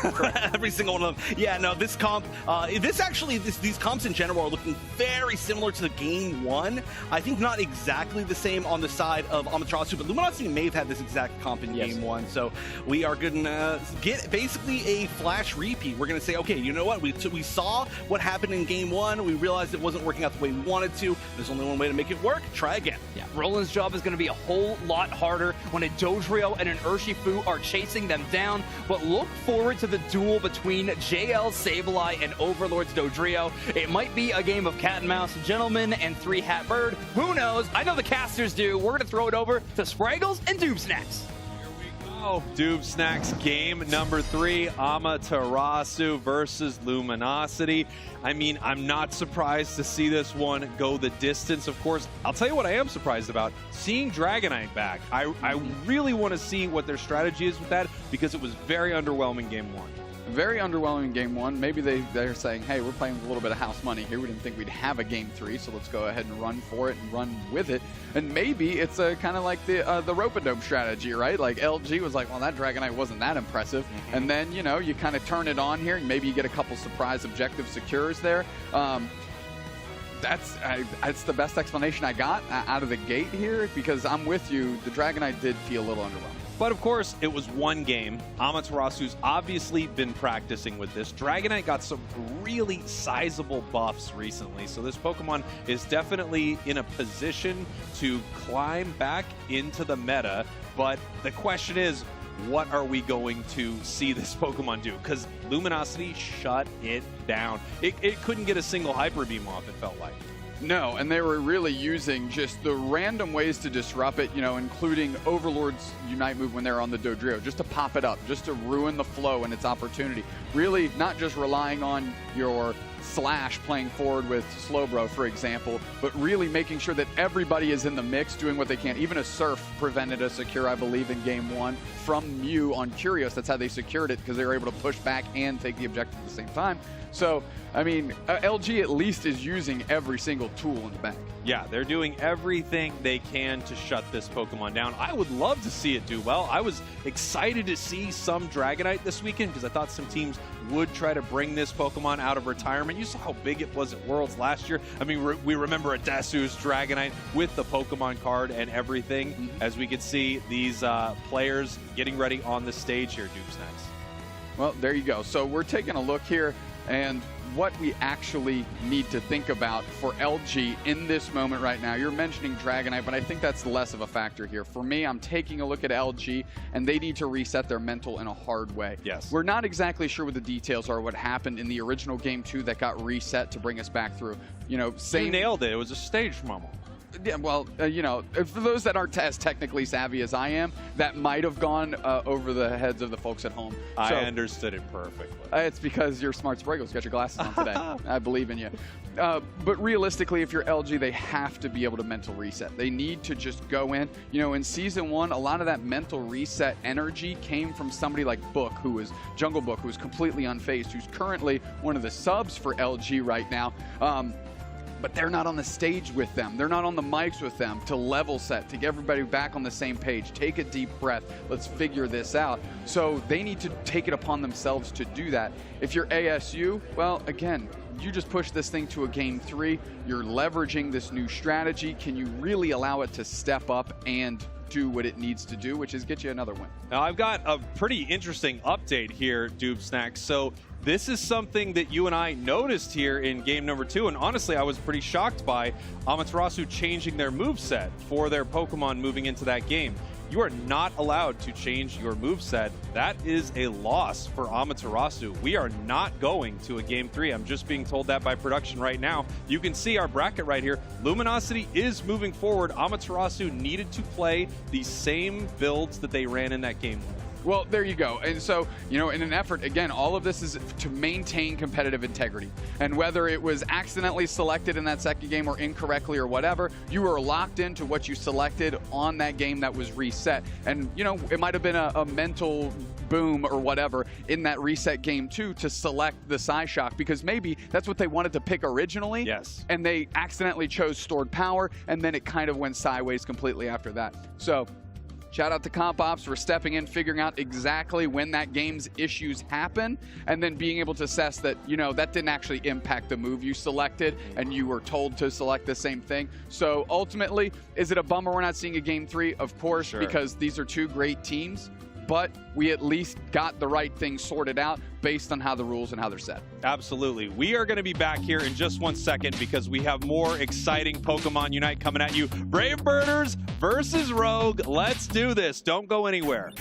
Every single one of them. Yeah, no, this comp, these comps in general are looking very similar to the game 1. I think not exactly the same on the side of Amaterasu, but Luminosity may have had this exact comp in game 1. So we are going to get basically a flash repeat. We're going to say, okay, you know what? We saw what happened in game 1. We realized it wasn't working out the way we wanted to. There's only one way to make it work. Try again. Yeah, Roland's job is going to be a whole lot harder when a Dodrio and an Urshifu are chasing them down. But look forward to the duel between JL Sableye and Overlord's Dodrio. It might be a game of cat and mouse, gentleman, and 3-hat bird. Who knows? I know the casters do. We're going to throw it over to Spraggles and Doob Snacks. Oh, Doob Snacks game number 3, Amaterasu versus Luminosity. I mean, I'm not surprised to see this one go the distance. Of course, I'll tell you what I am surprised about, seeing Dragonite back. I really want to see what their strategy is with that, because it was very underwhelming game 1. Very underwhelming game 1. Maybe they're saying, hey, we're playing with a little bit of house money here. We didn't think we'd have a game 3, so let's go ahead and run for it and run with it. And maybe it's kind of like the Rope-a-Dope strategy, right? Like LG was like, well, that Dragonite wasn't that impressive. And then, you know, you kind of turn it on here and maybe you get a couple surprise objective secures there. That's the best explanation I got out of the gate here, because I'm with you. The Dragonite did feel a little underwhelming. But of course, it was one game. Amaterasu's obviously been practicing with this. Dragonite got some really sizable buffs recently, so this Pokemon is definitely in a position to climb back into the meta. But the question is, what are we going to see this Pokemon do? Because Luminosity shut it down. It couldn't get a single Hyper Beam off, it felt like. No, and they were really using just the random ways to disrupt it, you know, including Overlord's Unite move when they're on the Dodrio, just to pop it up, just to ruin the flow and its opportunity. Really not just relying on your Slash playing forward with Slowbro, for example, but really making sure that everybody is in the mix doing what they can. Even a Surf prevented a secure, I believe, in game 1 from Mew on Curios. That's how they secured it, because they were able to push back and take the objective at the same time. So, I mean, LG at least is using every single tool in the bag. Yeah, they're doing everything they can to shut this Pokemon down. I would love to see it do well. I was excited to see some Dragonite this weekend because I thought some teams would try to bring this Pokemon out of retirement. You saw how big it was at Worlds last year. I mean, we remember Adasu's Dragonite with the Pokemon card and everything, as we could see these players getting ready on the stage here, Doob Snacks. Well, there you go. So we're taking a look here and what we actually need to think about for LG in this moment right now. You're mentioning Dragonite, but I think that's less of a factor here. For me, I'm taking a look at LG, and they need to reset their mental in a hard way. Yes. We're not exactly sure what the details are, what happened in the original game 2 that got reset to bring us back through. You know, You nailed it. It was a stage mumble. Yeah, well, you know, for those that aren't as technically savvy as I am, that might have gone over the heads of the folks at home. I understood it perfectly. It's because you're smart Spriggles. You got your glasses on today. I believe in you. But realistically, if you're LG, they have to be able to mental reset. They need to just go in. You know, in Season 1, a lot of that mental reset energy came from somebody like Book, Jungle Book, who is completely unfazed, who's currently one of the subs for LG right now. But they're not on the stage with them. They're not on the mics with them to level set, to get everybody back on the same page. Take a deep breath. Let's figure this out. So they need to take it upon themselves to do that. If you're ASU, well, again, you just push this thing to a Game 3. You're leveraging this new strategy. Can you really allow it to step up and do what it needs to do, which is get you another win? Now, I've got a pretty interesting update here, Doob Snacks. So this is something that you and I noticed here in game number 2, and honestly, I was pretty shocked by Amaterasu changing their moveset for their Pokemon moving into that game. You are not allowed to change your moveset. That is a loss for Amaterasu. We are not going to a Game 3. I'm just being told that by production right now. You can see our bracket right here. Luminosity is moving forward. Amaterasu needed to play the same builds that they ran in that game. Well, there you go. And so, you know, in an effort, again, all of this is to maintain competitive integrity. And whether it was accidentally selected in that second game or incorrectly or whatever, you were locked into what you selected on that game that was reset. And, you know, it might have been a mental boom or whatever in that reset game too to select the Psyshock, because maybe that's what they wanted to pick originally. Yes. And they accidentally chose stored power, and then it kind of went sideways completely after that. So shout out to Comp Ops for stepping in, figuring out exactly when that game's issues happen, and then being able to assess that, you know, that didn't actually impact the move you selected, and you were told to select the same thing. So ultimately, is it a bummer we're not seeing a Game 3? Of course, because these are two great teams, but we at least got the right thing sorted out based on how the rules and how they're set. Absolutely. We are going to be back here in just 1 second because we have more exciting Pokemon Unite coming at you. Brave Birders versus Rogue. Let's do this. Don't go anywhere.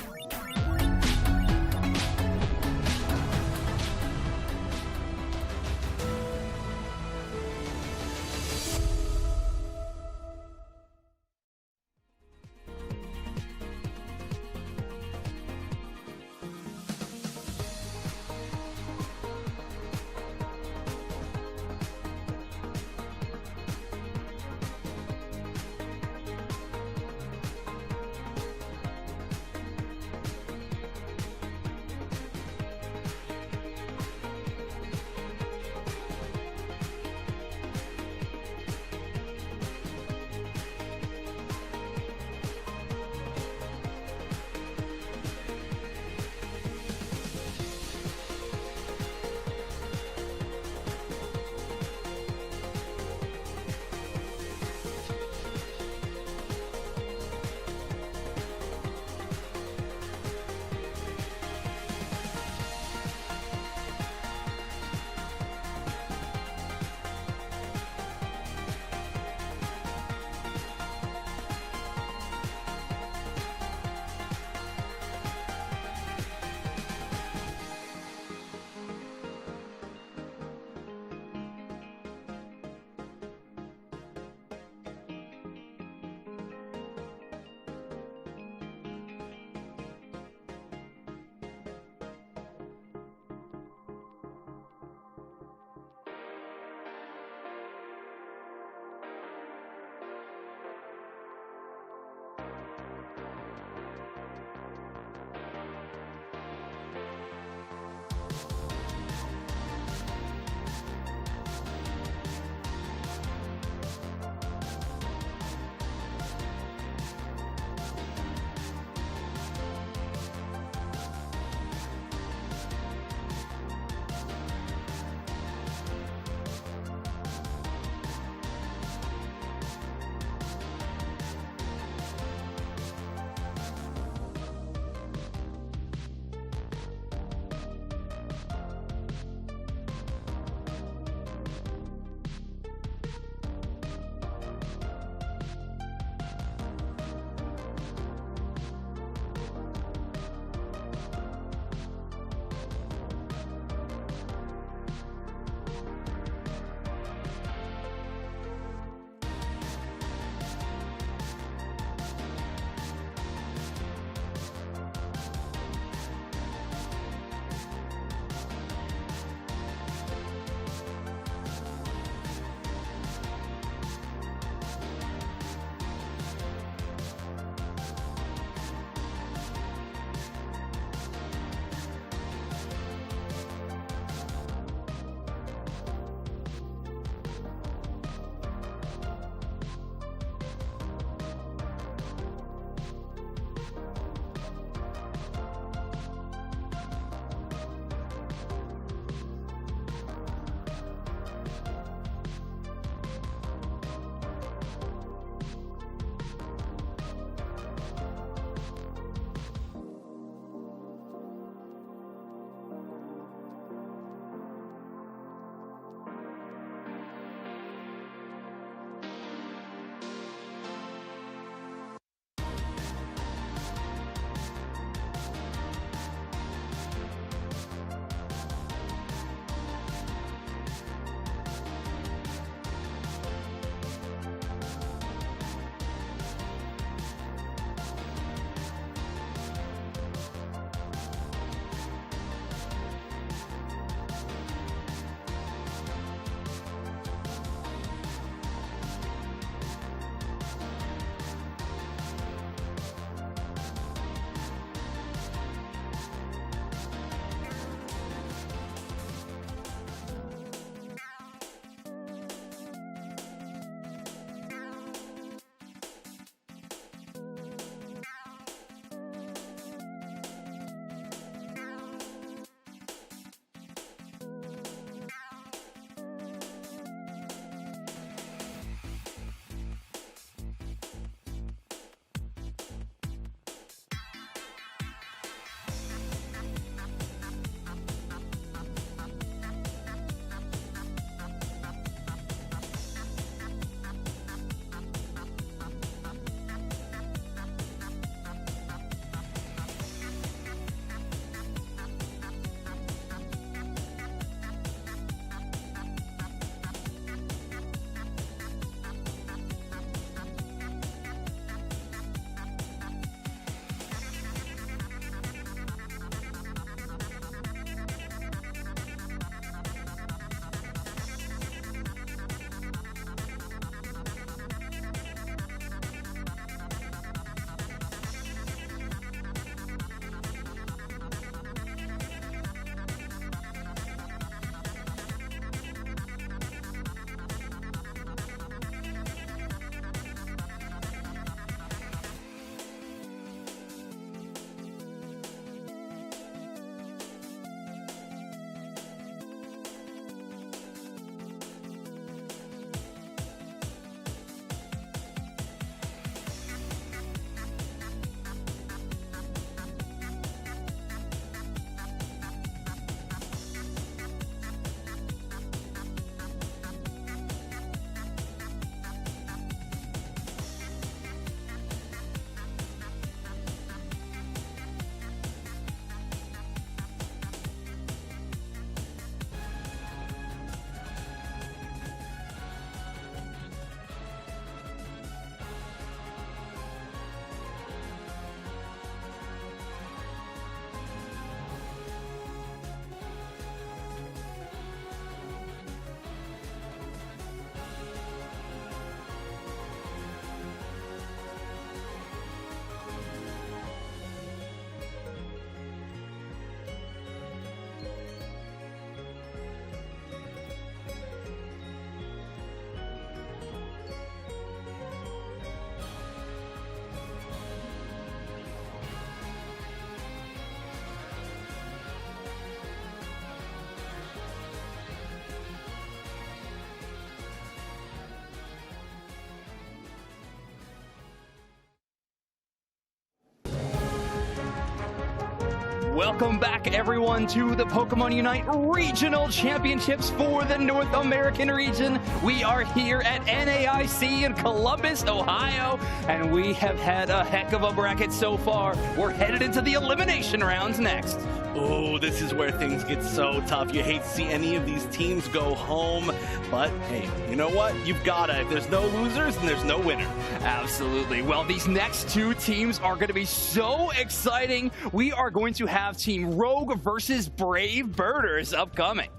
Welcome back, everyone, to the Pokemon Unite Regional Championships for the North American region. We are here at NAIC in Columbus, Ohio, and we have had a heck of a bracket so far. We're headed into the elimination rounds next. Oh, this is where things get so tough. You hate to see any of these teams go home, but hey, you know what? You've gotta. If there's no losers, then there's no winner. Absolutely. Well, these next two teams are going to be so exciting. We are going to have Team Rogue versus Brave Birders upcoming.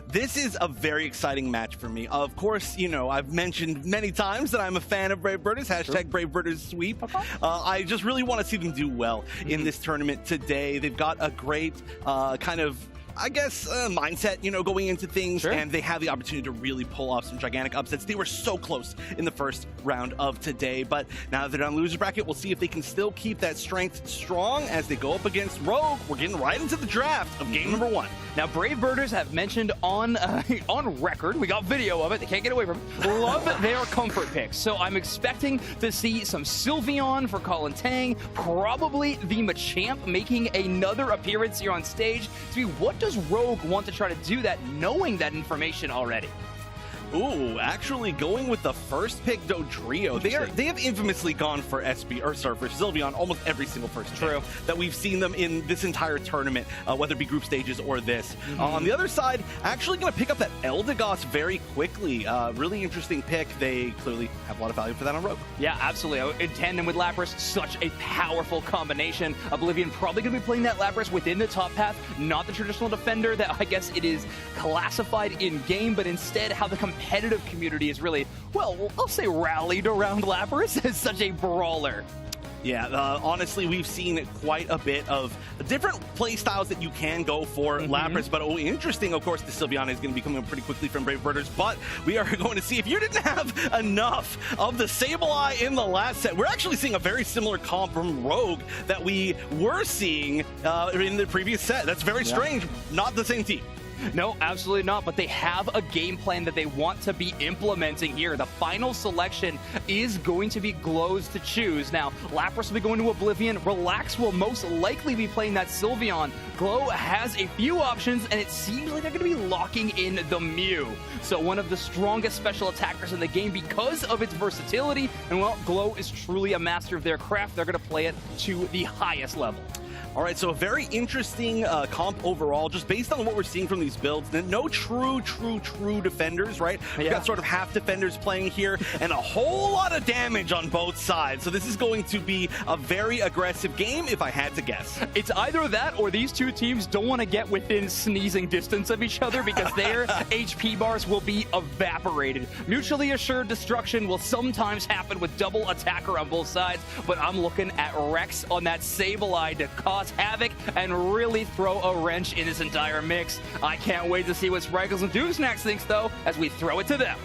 This is a very exciting match for me. Of course, you know, I've mentioned many times that I'm a fan of Brave Birders, hashtag Brave Birders sweep. Okay. I just really want to see them do well in this tournament today. They've got a great kind of, I guess, mindset, you know, going into things, and they have the opportunity to really pull off some gigantic upsets. They were so close in the first round of today, but now that they're on the loser bracket, we'll see if they can still keep that strength strong as they go up against Rogue. We're getting right into the draft of game number 1. Now, Brave Birders have mentioned on record, we got video of it, they can't get away from it, love their comfort picks. So I'm expecting to see some Sylveon for Colin Tang, probably the Machamp making another appearance here on stage. To what does Rogue want to try to do that, knowing that information already? Ooh, actually going with the first pick, Dodrio. They have infamously gone for for Sylveon almost every single first pick that we've seen them in this entire tournament, whether it be group stages or this. On the other side, actually going to pick up that Eldegoss very quickly. Really interesting pick. They clearly have a lot of value for that on Rogue. Yeah, absolutely. In tandem with Lapras, such a powerful combination. Oblivion probably going to be playing that Lapras within the top path, not the traditional defender that I guess it is classified in game, but instead how the competitive community is really, well, I'll say rallied around Lapras as such a brawler. Yeah, honestly, we've seen quite a bit of different play styles that you can go for Lapras, but interesting, of course, the Sylveon is going to be coming pretty quickly from Brave Birders, but we are going to see if you didn't have enough of the Sableye in the last set. We're actually seeing a very similar comp from Rogue that we were seeing in the previous set. That's very strange. Not the same team. No, absolutely not, but they have a game plan that they want to be implementing here. The final selection is going to be Glow's to choose. Now, Lapras will be going to Oblivion. Relax will most likely be playing that Sylveon. Glow has a few options, and it seems like they're going to be locking in the Mew. So one of the strongest special attackers in the game because of its versatility, and well, Glow is truly a master of their craft. They're going to play it to the highest level. All right, so a very interesting comp overall, just based on what we're seeing from these builds. No true defenders, right? We've got sort of half defenders playing here, and a whole lot of damage on both sides. So this is going to be a very aggressive game, if I had to guess. It's either that or these two teams don't want to get within sneezing distance of each other because their HP bars will be evaporated. Mutually assured destruction will sometimes happen with double attacker on both sides, but I'm looking at Rex on that Sableye to cause havoc and really throw a wrench in this entire mix. I can't wait to see what Sprinkles and Doob Snacks thinks, though, as we throw it to them.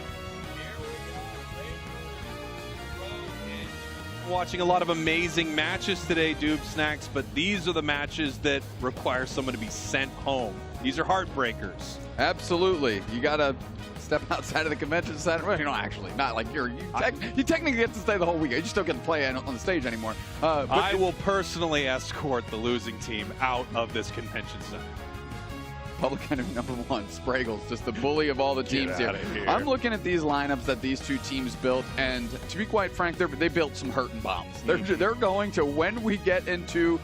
Watching a lot of amazing matches today, Doob Snacks, but these are the matches that require someone to be sent home. These are heartbreakers. Absolutely. You got to step outside of the convention center. Well, you know, actually, not like you technically get to stay the whole weekend. You just don't get to play on the stage anymore. But I will personally escort the losing team out of this convention center. Public enemy number 1, Spraggles, just the bully of all the teams here. I'm looking at these lineups that these two teams built, and to be quite frank, they built some hurting bombs. They're going to, when we get into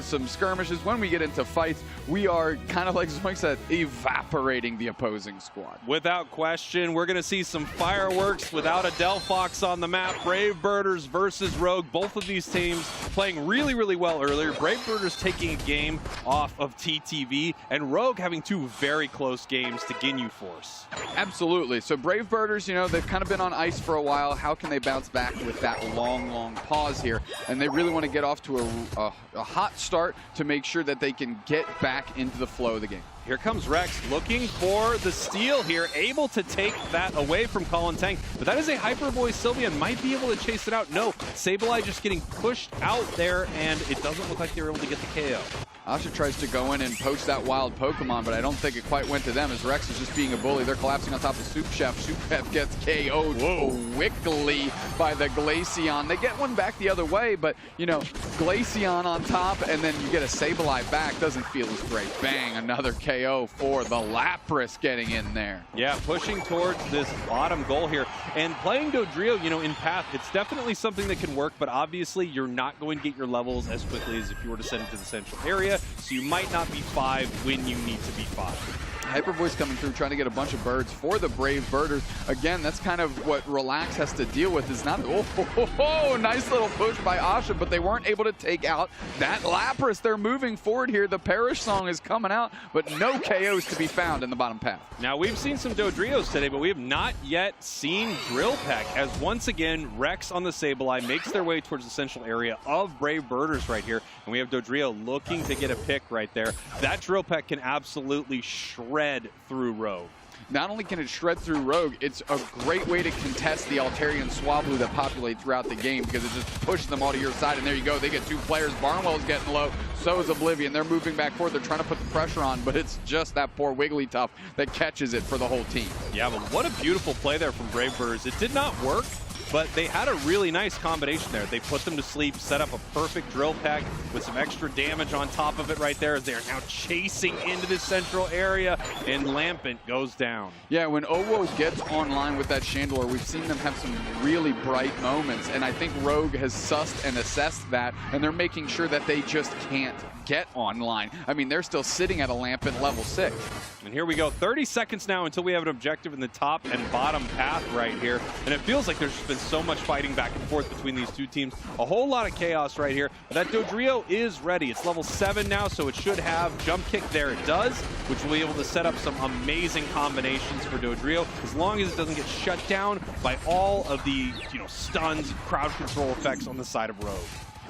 some skirmishes, when we get into fights, we are kind of like Zoink said, evaporating the opposing squad. Without question, we're going to see some fireworks without a Delphox on the map. Brave Birders versus Rogue. Both of these teams playing really well earlier. Brave Birders taking a game off of TTV, and Rogue having two very close games to Ginyu Force. Absolutely. So Brave Birders, you know, they've kind of been on ice for a while. How can they bounce back with that long pause here? And they really want to get off to a hot start to make sure that they can get back into the flow of the game. Here comes Rex looking for the steal here, able to take that away from Colin Tang. But that is a Hyper Voice. Sylveon might be able to chase it out. No, Sableye just getting pushed out there, and it doesn't look like they were able to get the KO. Asha tries to go in and poach that wild Pokemon, but I don't think it quite went to them as Rex is just being a bully. They're collapsing on top of Soup Chef. Soup Chef gets KO'd quickly by the Glaceon. They get one back the other way, but, you know, Glaceon on top, and then you get a Sableye back. Doesn't feel as great. Bang, another KO for the Lapras getting in there. Yeah, pushing towards this bottom goal here. And playing Dodrio, you know, in path, it's definitely something that can work, but obviously you're not going to get your levels as quickly as if you were to send it to the central area, so you might not be 5 when you need to be 5. Hyper Voice coming through, trying to get a bunch of birds for the Brave Birders. Again, that's kind of what Relax has to deal with, is not, nice little push by Asha, but they weren't able to take out that Lapras. They're moving forward here. The Perish Song is coming out, but no KOs to be found in the bottom path. Now, we've seen some Dodrios today, but we have not yet seen Drill Peck, as once again, Rex on the Sableye makes their way towards the central area of Brave Birders right here, and we have Dodrio looking to get a pick right there. That Drill Peck can absolutely shred through Rogue. Not only can it shred through Rogue, it's a great way to contest the Altarian Swablu that populate throughout the game, because it just pushes them all to your side, and there you go. They get 2 players. Barnwell's getting low. So is Oblivion. They're moving back forward. They're trying to put the pressure on, but it's just that poor Wigglytuff that catches it for the whole team. Yeah, but what a beautiful play there from Brave Birders. It did not work, but they had a really nice combination there. They put them to sleep, set up a perfect Drill Peck with some extra damage on top of it right there, as they're now chasing into the central area, and Lampent goes down. Yeah, when Owo gets online with that Chandelure, we've seen them have some really bright moments, and I think Rogue has sussed and assessed that, and they're making sure that they just can't get online. I mean, they're still sitting at a Lampent level 6. And here we go, 30 seconds now until we have an objective in the top and bottom path right here. And it feels like there's just been so much fighting back and forth between these two teams. A whole lot of chaos right here. But that Dodrio is ready. It's level 7 now, so it should have jump kick there. It does, which will be able to set up some amazing combinations for Dodrio, as long as it doesn't get shut down by all of the, you know, stuns, crowd control effects on the side of Rogue.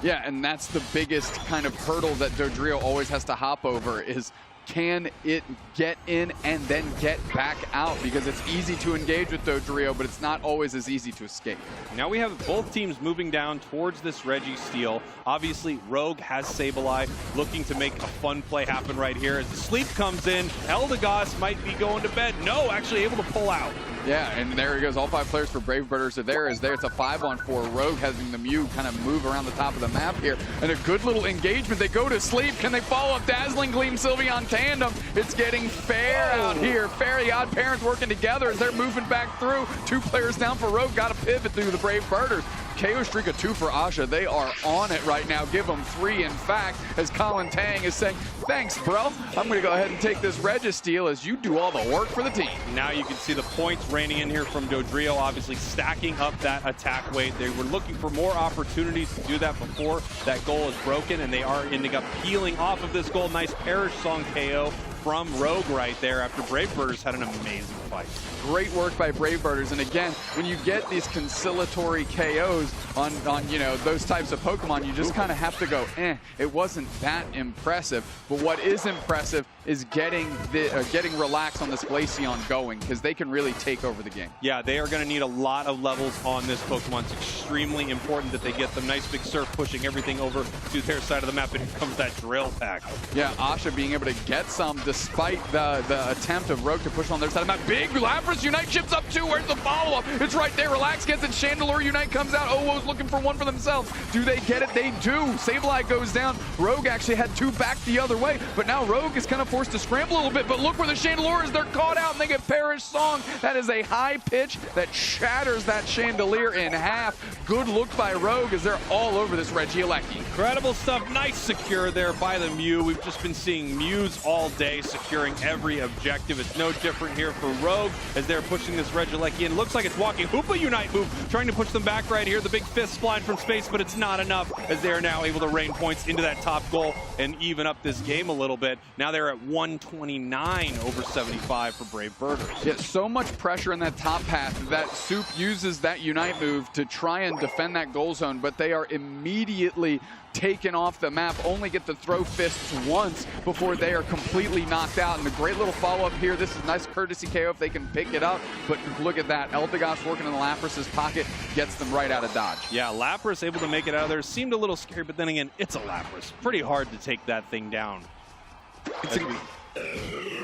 Yeah, and that's the biggest kind of hurdle that Dodrio always has to hop over, is can it get in and then get back out? Because it's easy to engage with Dodrio, but it's not always as easy to escape. Now we have both teams moving down towards this Registeel. Obviously, Rogue has Sableye, looking to make a fun play happen right here. As the sleep comes in, Eldegoss might be going to bed. No, actually able to pull out. Yeah, and there he goes. All 5 players for Brave Birders are there. It's a 5-on-4. Rogue having the Mew kind of move around the top of the map here. And a good little engagement. They go to sleep. Can they follow up Dazzling Gleam Sylveon tandem? It's getting fair out here. Fairy Odd Parents working together as they're moving back through. 2 players down for Rogue. Got to pivot through the Brave Birders. KO streak of 2 for Asha. They are on it right now. Give them 3, in fact, as Colin Tang is saying, thanks, bro. I'm going to go ahead and take this Registeel as you do all the work for the team. Now you can see the points raining in here from Dodrio, obviously stacking up that attack weight. They were looking for more opportunities to do that before that goal is broken, and they are ending up peeling off of this goal. Nice Perish Song KO from Rogue right there after Brave Birders had an amazing fight. Great work by Brave Birders, and again, when you get these conciliatory KOs on you know, those types of Pokemon, you just kind of have to go, it wasn't that impressive. But what is impressive is getting Relax on this Glaceon going, because they can really take over the game. Yeah, they are going to need a lot of levels on this Pokemon. It's extremely important that they get them. Nice big surf pushing everything over to their side of the map, and here comes that Drill Peck. Yeah, Asha being able to get some despite the attempt of Rogue to push on their side of the map. Big Lapras Unite chips up 2. Where's the follow-up? It's right there. Relax gets it. Chandelure Unite comes out. Owo's looking for 1 for themselves. Do they get it? They do. Sableye goes down. Rogue actually had 2 back the other way, but now Rogue is kind of forced to scramble a little bit, but look where the Chandelure is. They're caught out, and they get Perish Song. That is a high pitch that shatters that Chandelier in half. Good look by Rogue as they're all over this Regieleki. Incredible stuff. Nice secure there by the Mew. We've just been seeing Mews all day securing every objective. It's no different here for Rogue as they're pushing this Regieleki in. Looks like it's walking Hoopa Unite move, trying to push them back right here. The big fist spline from space, but it's not enough as they are now able to rain points into that top goal and even up this game a little bit. Now they're at 129 over 75 for Brave Birders. Yeah, so much pressure in that top path that Soup uses that Unite move to try and defend that goal zone, but they are immediately immediately taken off the map, only get to throw fists once before they are completely knocked out. And a great little follow-up here. This is nice courtesy KO if they can pick it up. But look at that. Eldegoss working in the Lapras's pocket gets them right out of dodge. Yeah, Lapras able to make it out of there. Seemed a little scary, but then again, it's a Lapras. Pretty hard to take that thing down.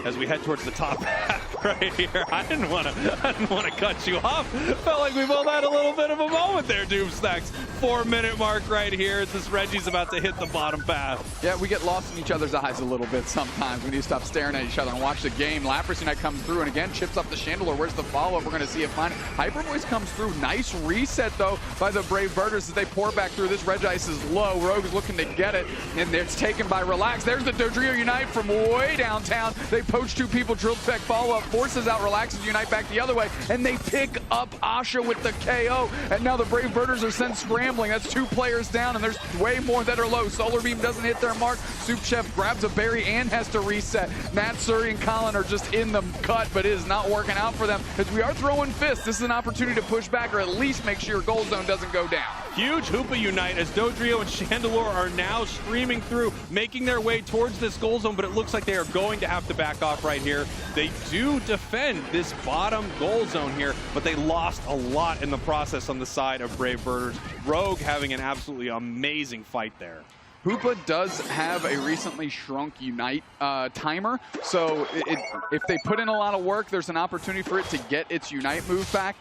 As we head towards the top half right here, I didn't want to cut you off. Felt like we both had a little bit of a moment there, Doomstacks. 4-minute mark right here as this Reggie's about to hit the bottom path. Yeah, we get lost in each other's eyes a little bit sometimes. We need to stop staring at each other and watch the game. Lapras Unite comes through and again chips up the Chandelier. Where's the follow-up? We're going to see it fine. Hyper Voice comes through. Nice reset though by the Brave Birders as they pour back through. This Regice is low. Rogue is looking to get it, and it's taken by Relax. There's the Dodrio Unite from way downtown. They poach two people. Drill Tech follow-up forces out Relaxes Unite back the other way, and they pick up Asha with the KO. And now the Brave Birders are sent scrambling. That's 2 players down, and there's way more that are low. Solar Beam doesn't hit their mark. Soup Chef grabs a berry and has to reset. Nat, Suri, and Colin are just in the cut, but it is not working out for them as we are throwing fists. This is an opportunity to push back or at least make sure your goal zone doesn't go down. Huge Hoopa Unite as Dodrio and Chandelure are now streaming through, making their way towards this goal zone, but it looks like they are going to have to back off right here. They do defend this bottom goal zone here, but they lost a lot in the process on the side of Brave Birders. Rogue having an absolutely amazing fight there. Hoopa does have a recently shrunk Unite timer, so if they put in a lot of work, there's an opportunity for it to get its Unite move back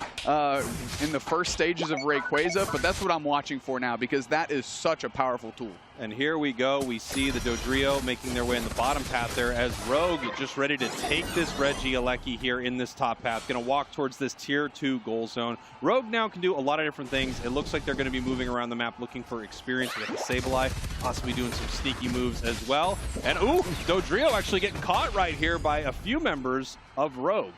in the first stages of Rayquaza, but that's what I'm watching for now because that is such a powerful tool. And here we go. We see the Dodrio making their way in the bottom path there as Rogue just ready to take this Regieleki here in this top path. Going to walk towards this tier 2 goal zone. Rogue now can do a lot of different things. It looks like they're going to be moving around the map looking for experience with the Sableye, possibly doing some sneaky moves as well. And ooh, Dodrio actually getting caught right here by a few members of Rogue.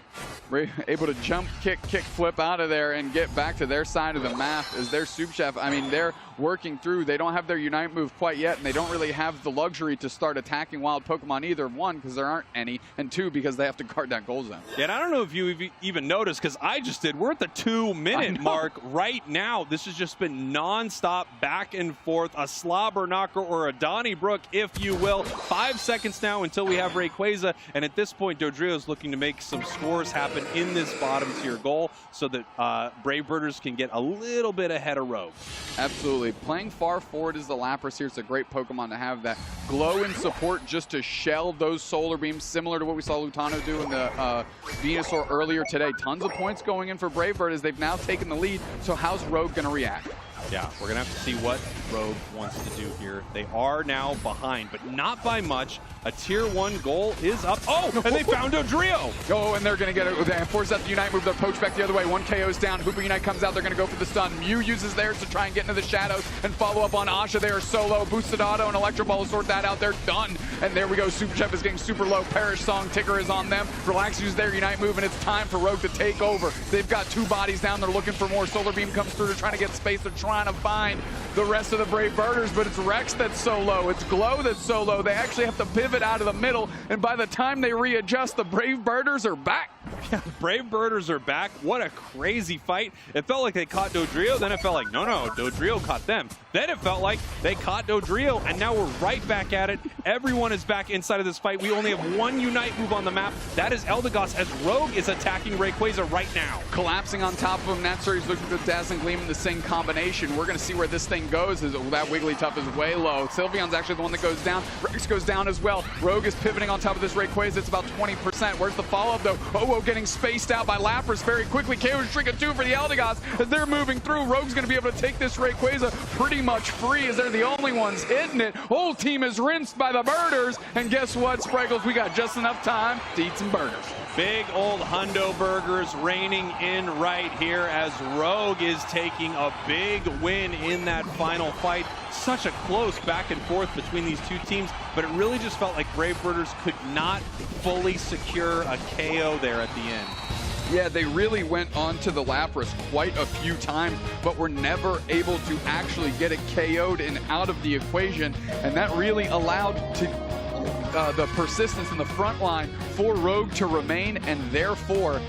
We're able to jump, kick, flip out of there and get back to their side of the map as their Soup Chef. I mean, they're working through. They don't have their Unite move quite yet, and they don't really have the luxury to start attacking wild Pokemon either. 1, because there aren't any, and 2, because they have to guard that goal zone. Yeah, and I don't know if you even noticed, because I just did. We're at the 2-minute mark right now. This has just been non-stop back and forth, a slobber knocker or a Donnybrook, if you will. 5 seconds now until we have Rayquaza, and at this point, Dodrio is looking to make some scores happen in this bottom tier goal so that Brave Birders can get a little bit ahead of Rogue. Absolutely. Playing far forward is the Lapras here. It's a great Pokemon to have that glow and support just to shell those Solar Beams, similar to what we saw Lutano do in the Venusaur earlier today. Tons of points going in for Brave Bird as they've now taken the lead. So how's Rogue going to react? Yeah, we're going to have to see what Rogue wants to do here. They are now behind, but not by much. A tier 1 goal is up. Oh, and they found Dodrio. Oh, and they're going to get it. They force out the Unite move. They're poached back the other way. 1 KO's down. Hoopa Unite comes out. They're going to go for the stun. Mew uses theirs to try and get into the shadows and follow up on Asha. They are solo. Boosted Auto and Electro Ball to sort that out. They're done. And there we go. Super Chef is getting super low. Perish Song Ticker is on them. Relax uses their Unite move, and it's time for Rogue to take over. They've got 2 bodies down. They're looking for more. Solar Beam comes through. They're trying to get space. They're trying to find the rest of the Brave Birders, but it's Rex that's so low. It's Glow that's so low. They actually have to pivot out of the middle, and by the time they readjust, the Brave Birders are back. Yeah, Brave Birders are back. What a crazy fight. It felt like they caught Dodrio, then it felt like, no, Dodrio caught them. Then it felt like they caught Dodrio, and now we're right back at it. Everyone is back inside of this fight. We only have 1 Unite move on the map. That is Eldegoss, as Rogue is attacking Rayquaza right now. Collapsing on top of him. Natsuri's looking for the Dazzling Gleam in the same combination. We're going to see where this thing goes. That Wigglytuff is way low. Sylveon's actually the one that goes down. Rex goes down as well. Rogue is pivoting on top of this Rayquaza. It's about 20%. Where's the follow-up, though? Oh, getting spaced out by Lapras very quickly. KO Shrika 2 for the Eldegoss as they're moving through. Rogue's going to be able to take this Rayquaza pretty much free as they're the only ones hitting it. Whole team is rinsed by the Birders. And guess what, Spriggles? We got just enough time to eat some burgers. Big old Hundo Burgers reigning in right here as Rogue is taking a big win in that final fight. Such a close back and forth between these 2 teams, but it really just felt like Brave Birders could not fully secure a KO there at the end. Yeah, they really went onto the Lapras quite a few times, but were never able to actually get it KO'd and out of the equation, and that really allowed the persistence in the front line for Rogue to remain, and therefore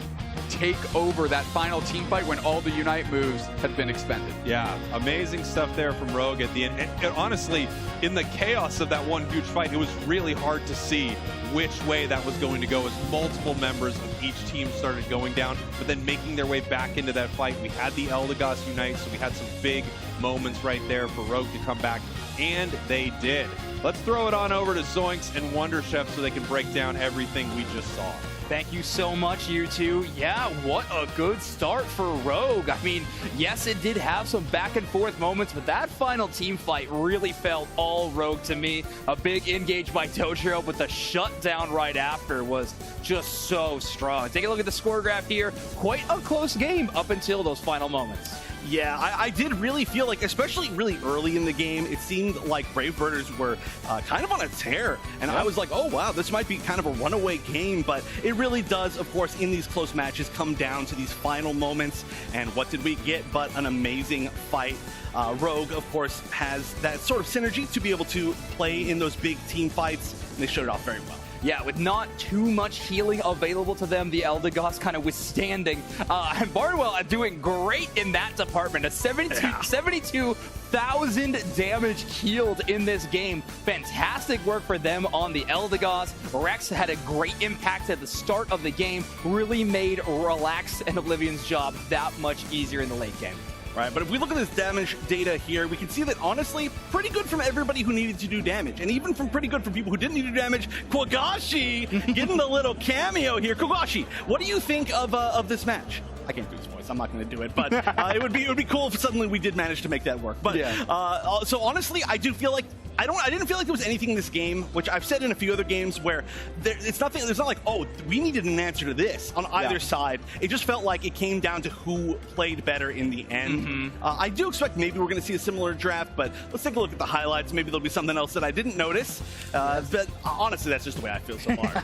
take over that final team fight when all the Unite moves had been expended. Yeah, amazing stuff there from Rogue at the end. And honestly, in the chaos of that one huge fight, it was really hard to see which way that was going to go as multiple members of each team started going down, but then making their way back into that fight. We had the Eldegoss Unite, so we had some big moments right there for Rogue to come back, and they did. Let's throw it on over to Zoinks and Wonder Chef so they can break down everything we just saw. Thank you so much, you two. Yeah, what a good start for Rogue. I mean, yes, it did have some back and forth moments, but that final team fight really felt all Rogue to me. A big engage by Dojiro, but the shutdown right after was just so strong. Take a look at the score graph here. Quite a close game up until those final moments. Yeah, I did really feel like, especially really early in the game, it seemed like Brave Birders were kind of on a tear. And I was like, oh, wow, this might be kind of a runaway game. But it really does, of course, in these close matches, come down to these final moments. And what did we get but an amazing fight? Rogue, of course, has that sort of synergy to be able to play in those big team fights. And they showed it off very well. Yeah, with not too much healing available to them, the Eldegoss kind of withstanding. And Barnwell doing great in that department. A 72,000 damage healed in this game. Fantastic work for them on the Eldegoss. Rex had a great impact at the start of the game. Really made Relax and Oblivion's job that much easier in the late game. Right, but if we look at this damage data here, we can see that, honestly, pretty good from everybody who needed to do damage. And even from pretty good from people who didn't need to do damage. Kwagashi getting a little cameo here. Kwagashi, what do you think of this match? I can't do his voice. I'm not going to do it, but it would be cool if suddenly we did manage to make that work. But yeah. So honestly, I do feel like I didn't feel like there was anything in this game, which I've said in a few other games, where there's not like, oh, we needed an answer to this on either side. It just felt like it came down to who played better in the end. I do expect maybe we're going to see a similar draft, but let's take a look at the highlights. Maybe there'll be something else that I didn't notice. But honestly, that's just the way I feel so far.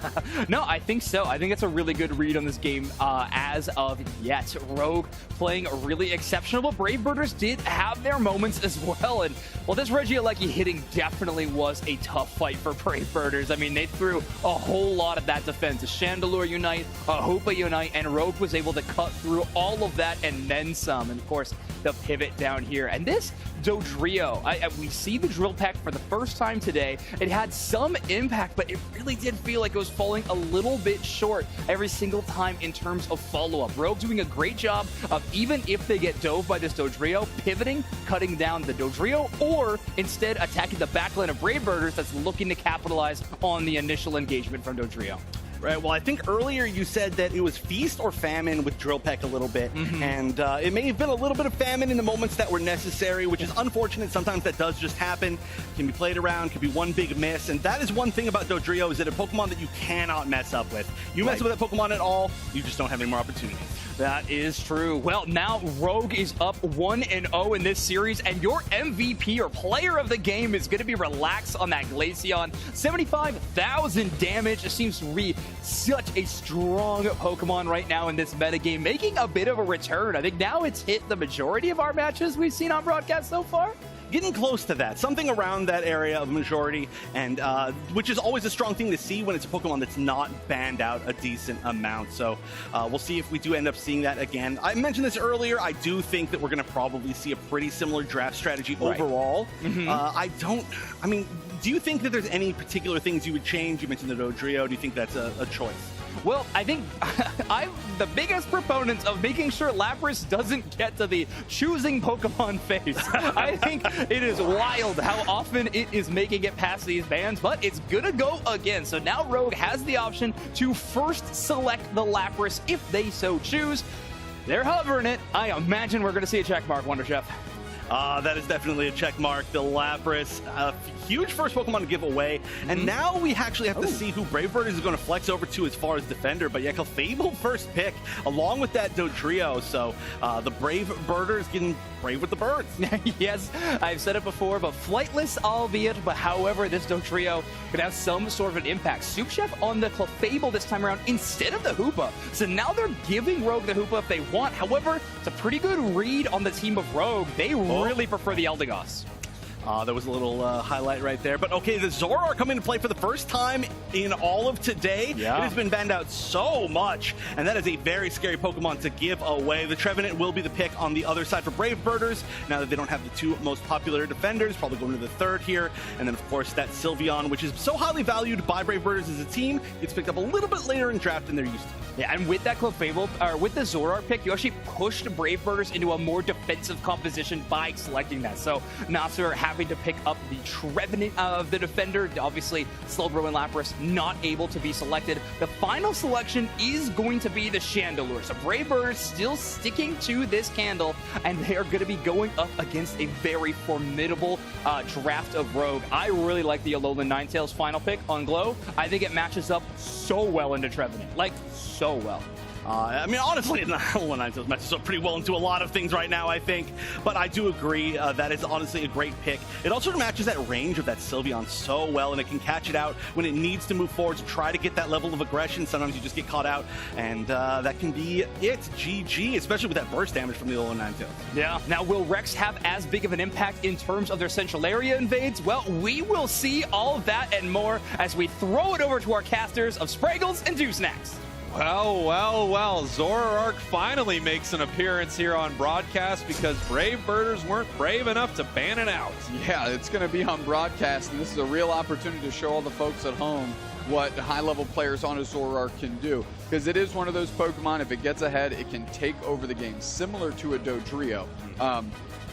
No, I think so. I think it's a really good read on this game as of yet. Rogue playing really exceptional, but Brave Birders did have their moments as well. And well, this Regieleki hitting definitely was a tough fight for Brave Birders. I mean, they threw a whole lot of that defense. A Chandelure Unite, a Hoopa Unite, and Rogue was able to cut through all of that and then some. And of course, the pivot down here. And this Dodrio, we see the drill pack for the first time today. It had some impact, but it really did feel like it was falling a little bit short every single time in terms of follow-up. Rogue doing a great job of, even if they get dove by this Dodrio, pivoting, cutting down the Dodrio, or instead attacking the backline of Brave Birders that's looking to capitalize on the initial engagement from Dodrio. Right, well, I think earlier you said that it was feast or famine with Drill Peck a little bit, and it may have been a little bit of famine in the moments that were necessary, which is unfortunate. Sometimes that does just happen. Can be played around, can be one big miss, and that is one thing about Dodrio, is that a Pokemon that you cannot mess up with. You mess with that Pokemon at all, you just don't have any more opportunities. That is true. Well, now Rogue is up 1-0 in this series, and your MVP or player of the game is going to be Relax on that Glaceon. 75,000 damage. It seems to be such a strong Pokemon right now in this metagame, making a bit of a return. I think now it's hit the majority of our matches we've seen on broadcast so far. Getting close to that, something around that area of majority, and which is always a strong thing to see when it's a Pokemon that's not banned out a decent amount. So we'll see if we do end up seeing that again. I mentioned this earlier. I do think that we're going to probably see a pretty similar draft strategy overall. I mean, do you think that there's any particular things you would change? You mentioned the Dodrio. Do you think that's a choice? Well, I think I'm the biggest proponent of making sure Lapras doesn't get to the choosing Pokemon phase. I think it is wild how often it is making it past these bans, but it's gonna go again. So now Rogue has the option to first select the Lapras if they so choose. They're hovering it. I imagine we're gonna see a check mark, Wonder Chef. That is definitely a check mark. The Lapras, a huge first Pokemon to give away. And now we actually have to see who Brave Birders is going to flex over to as far as defender. But yeah, Clefable first pick, along with that Dodrio. So the Brave Birders getting brave with the birds. Yes, I've said it before, but flightless albeit. But however, this Dodrio could have some sort of an impact. Soup Chef on the Clefable this time around instead of the Hoopa. So now they're giving Rogue the Hoopa if they want. However, it's a pretty good read on the team of Rogue. They really prefer the Eldegoss. There was a little highlight right there. But okay, the Zoroark coming to play for the first time in all of today. Yeah. It has been banned out so much, and that is a very scary Pokemon to give away. The Trevenant will be the pick on the other side for Brave Birders, now that they don't have the two most popular defenders, probably going to the third here. And then, of course, that Sylveon, which is so highly valued by Brave Birders as a team, gets picked up a little bit later in draft than they're used to. Yeah, and with that Clefable, or with the Zoroark pick, you actually pushed Brave Birders into a more defensive composition by selecting that. So Nasser having to pick up the Trevenant of the defender, obviously Slowbro and Lapras not able to be selected. The final selection is going to be the Chandelure. So Brave Birders still sticking to this candle, and they are going to be going up against a very formidable draft of Rogue. I really like the Alolan Ninetales final pick on Glow. I think it matches up so well into Trevenant, like so well. I mean, honestly, Alolan Ninetales matches up pretty well into a lot of things right now, I think. But I do agree that is honestly a great pick. It also matches that range of that Sylveon so well, and it can catch it out when it needs to move forward to try to get that level of aggression. Sometimes you just get caught out, and that can be it. GG, especially with that burst damage from the Alolan Ninetales. Yeah. Now, will Rex have as big of an impact in terms of their central area invades? Well, we will see all of that and more as we throw it over to our casters of Spraggles and Dew Snacks. Well, Zoroark finally makes an appearance here on broadcast because Brave Birders weren't brave enough to ban it out. Yeah, it's going to be on broadcast, and this is a real opportunity to show all the folks at home what high-level players on a Zoroark can do. Because it is one of those Pokemon, if it gets ahead, it can take over the game, similar to a Dodrio.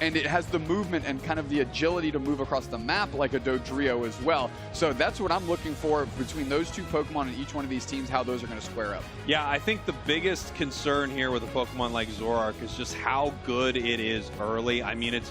And it has the movement and kind of the agility to move across the map like a Dodrio as well. So that's what I'm looking for between those two Pokemon and each one of these teams, how those are going to square up. Yeah, I think the biggest concern here with a Pokemon like Zoroark is just how good it is early. I mean, its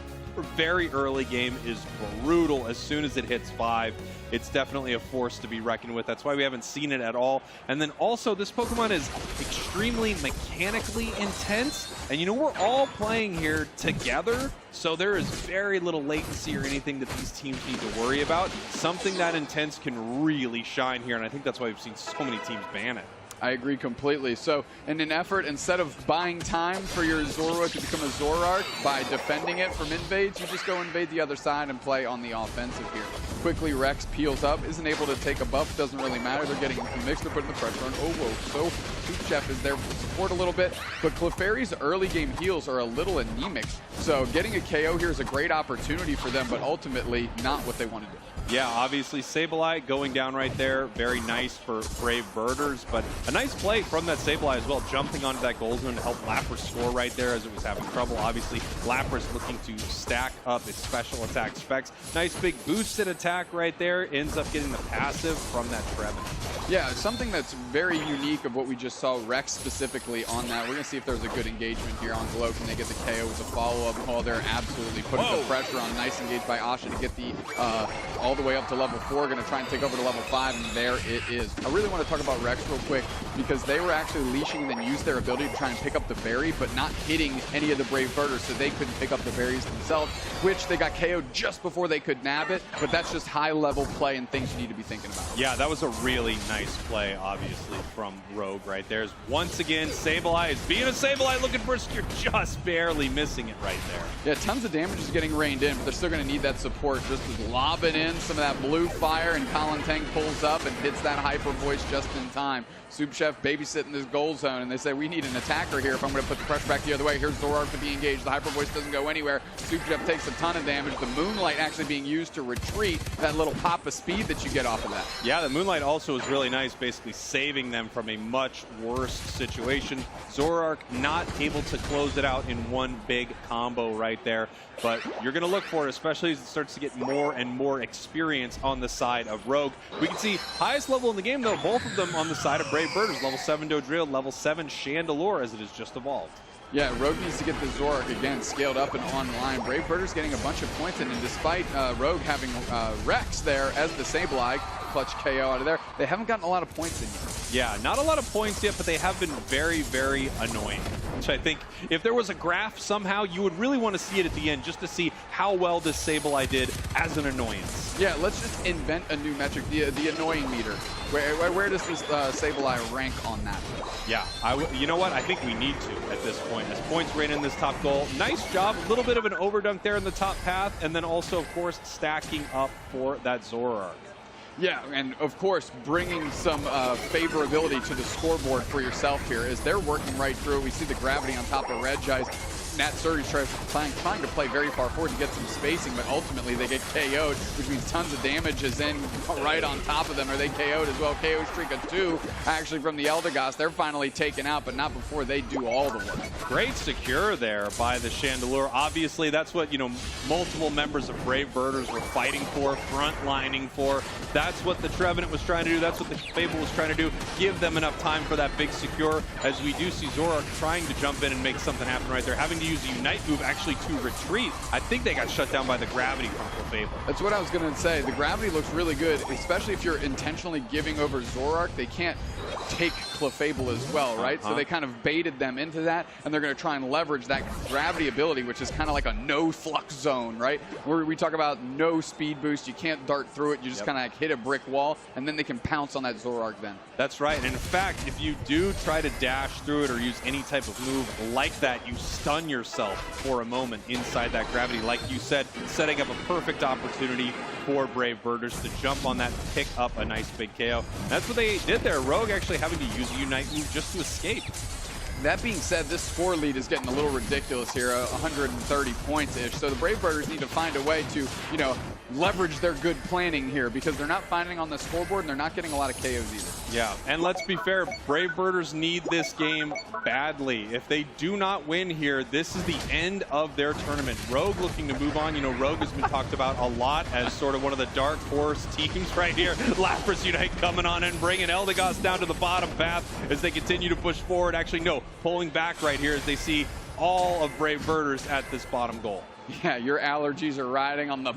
very early game is brutal as soon as it hits 5. It's definitely a force to be reckoned with. That's why we haven't seen it at all. And then also, this Pokemon is extremely mechanically intense. And you know, we're all playing here together, so there is very little latency or anything that these teams need to worry about. Something that intense can really shine here, and I think that's why we've seen so many teams ban it. I agree completely. So in an effort, instead of buying time for your Zoroark to become a Zoroark by defending it from invades, you just go invade the other side and play on the offensive here. Quickly, Rex peels up, isn't able to take a buff, doesn't really matter. They're getting mixed, they're putting the pressure on. Oh, whoa. So Soup Chef is there for support a little bit, but Clefairy's early game heals are a little anemic. So getting a KO here is a great opportunity for them, but ultimately not what they want to do. Yeah, obviously Sableye going down right there. Very nice for Brave Birders, but a nice play from that Sableye as well, jumping onto that goal zone to help Lapras score right there as it was having trouble. Obviously, Lapras looking to stack up its special attack specs. Nice big boosted attack right there. Ends up getting the passive from that Trevenant. Yeah, something that's very unique of what we just saw Rex specifically on that. We're going to see if there's a good engagement here on Glow. Can they get the KO with a follow-up? Oh, they're absolutely putting the pressure on. Nice engage by Asha to get the all the way up to level 4. Going to try and take over to level 5, and there it is. I really want to talk about Rex real quick because they were actually leashing and then used their ability to try and pick up the berry, but not hitting any of the Brave Birders, so they couldn't pick up the berries themselves, which they got KO'd just before they could nab it, but that's just high-level play and things you need to be thinking about. Yeah, that was a really nice play, obviously, from Rogue right there. Once again, Sableye is being a Sableye looking for you're just barely missing it right there. Yeah, tons of damage is getting reined in, but they're still going to need that support. Just as lobbing in some of that blue fire, and Colin Tang pulls up and hits that Hyper Voice just in time. Soup Chef babysitting this goal zone, and they say, we need an attacker here if I'm going to put the pressure back the other way. Here's Zoroark to be engaged. The Hyper Voice doesn't go anywhere. Soup Chef takes a ton of damage. The Moonlight actually being used to retreat, that little pop of speed that you get off of that. Yeah, the Moonlight also is really nice, basically saving them from a much worse situation. Zoroark not able to close it out in one big combo right there, but you're going to look for it, especially as it starts to get more and more experience on the side of Rogue. We can see highest level in the game, though, both of them on the side of Brave Birders. Level 7 Dodrio, level 7 Chandelure, as it has just evolved. Yeah, Rogue needs to get the Zoroark again scaled up and online. Brave Birders getting a bunch of points in, and despite Rogue having Rex there as the Sableye, clutch KO out of there. They haven't gotten a lot of points in yet. Yeah, not a lot of points yet, but they have been very, very annoying. Which I think if there was a graph somehow, you would really want to see it at the end just to see how well this Sableye did as an annoyance. Yeah, let's just invent a new metric, the annoying meter. Where does this Sableye rank on that? Yeah, you know what? I think we need to at this point. As points rain in this top goal. Nice job. A little bit of an overdunk there in the top path. And then also, of course, stacking up for that Zoroark. Yeah, and of course, bringing some favorability to the scoreboard for yourself here as they're working right through it. We see the gravity on top of Regis. Nat Surrey's trying to play very far forward to get some spacing, but ultimately they get KO'd, which means tons of damage is in right on top of them. Are they KO'd as well? KO streak of 2 actually from the Eldegoss. They're finally taken out, but not before they do all the work. Great secure there by the Chandelure. Obviously, that's what, multiple members of Brave Birders were fighting for, front-lining for. That's what the Trevenant was trying to do. That's what the Fable was trying to do. Give them enough time for that big secure, as we do see Zoroark trying to jump in and make something happen right there. Having to use a Unite move actually to retreat. I think they got shut down by the gravity from Clefable. That's what I was going to say. The gravity looks really good, especially if you're intentionally giving over Zoroark. They can't take Clefable as well, right? So they kind of baited them into that, and they're going to try and leverage that gravity ability, which is kind of like a no flux zone, right? Where we talk about no speed boost, you can't dart through it, you just kind of like hit a brick wall, and then they can pounce on that Zoroark then. That's right, and in fact, if you do try to dash through it or use any type of move like that, you stun yourself for a moment inside that gravity. Like you said, setting up a perfect opportunity for Brave Birders to jump on that, pick up a nice big KO. That's what they did there. Rogue actually having to use a Unite move just to escape. That being said, this score lead is getting a little ridiculous here, 130 points-ish. So the Brave Birders need to find a way to, leverage their good planning here, because they're not finding on the scoreboard and they're not getting a lot of KOs either. Yeah, and let's be fair, Brave Birders need this game badly. If they do not win here, this is the end of their tournament. Rogue looking to move on. Rogue has been talked about a lot as sort of one of the dark horse teams right here. Lapras Unite coming on and bringing Eldegoss down to the bottom path as they continue to push forward. Actually, no, pulling back right here as they see all of Brave Birders at this bottom goal. Yeah, your allergies are riding on the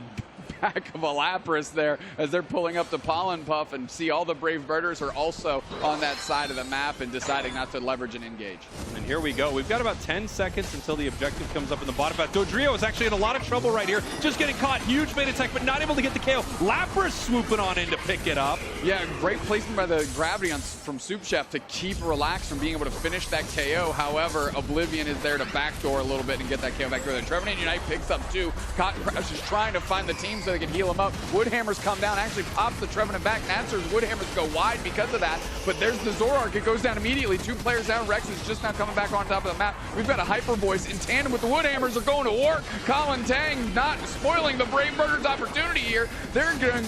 back of a Lapras there as they're pulling up the Pollen Puff, and see all the Brave Birders are also on that side of the map and deciding not to leverage and engage. And here we go. We've got about 10 seconds until the objective comes up in the bottom path. Dodrio is actually in a lot of trouble right here. Just getting caught. Huge bait attack, but not able to get the KO. Lapras swooping on in to pick it up. Yeah, great placement by the gravity from Soup Chef to keep Relax from being able to finish that KO. However, Oblivion is there to backdoor a little bit and get that KO back there. Trevenant Unite picks up 2. Cotton Crush is trying to find the team so they can heal him up. Woodhammers come down, actually pops the Trevenant back. Natsur's Woodhammers go wide because of that, but there's the Zoroark. It goes down immediately. 2 players down. Rex is just now coming back on top of the map. We've got a Hyper Voice in tandem with the Woodhammers are going to work. Colin Tang not spoiling the Brave Birders' opportunity here. They're going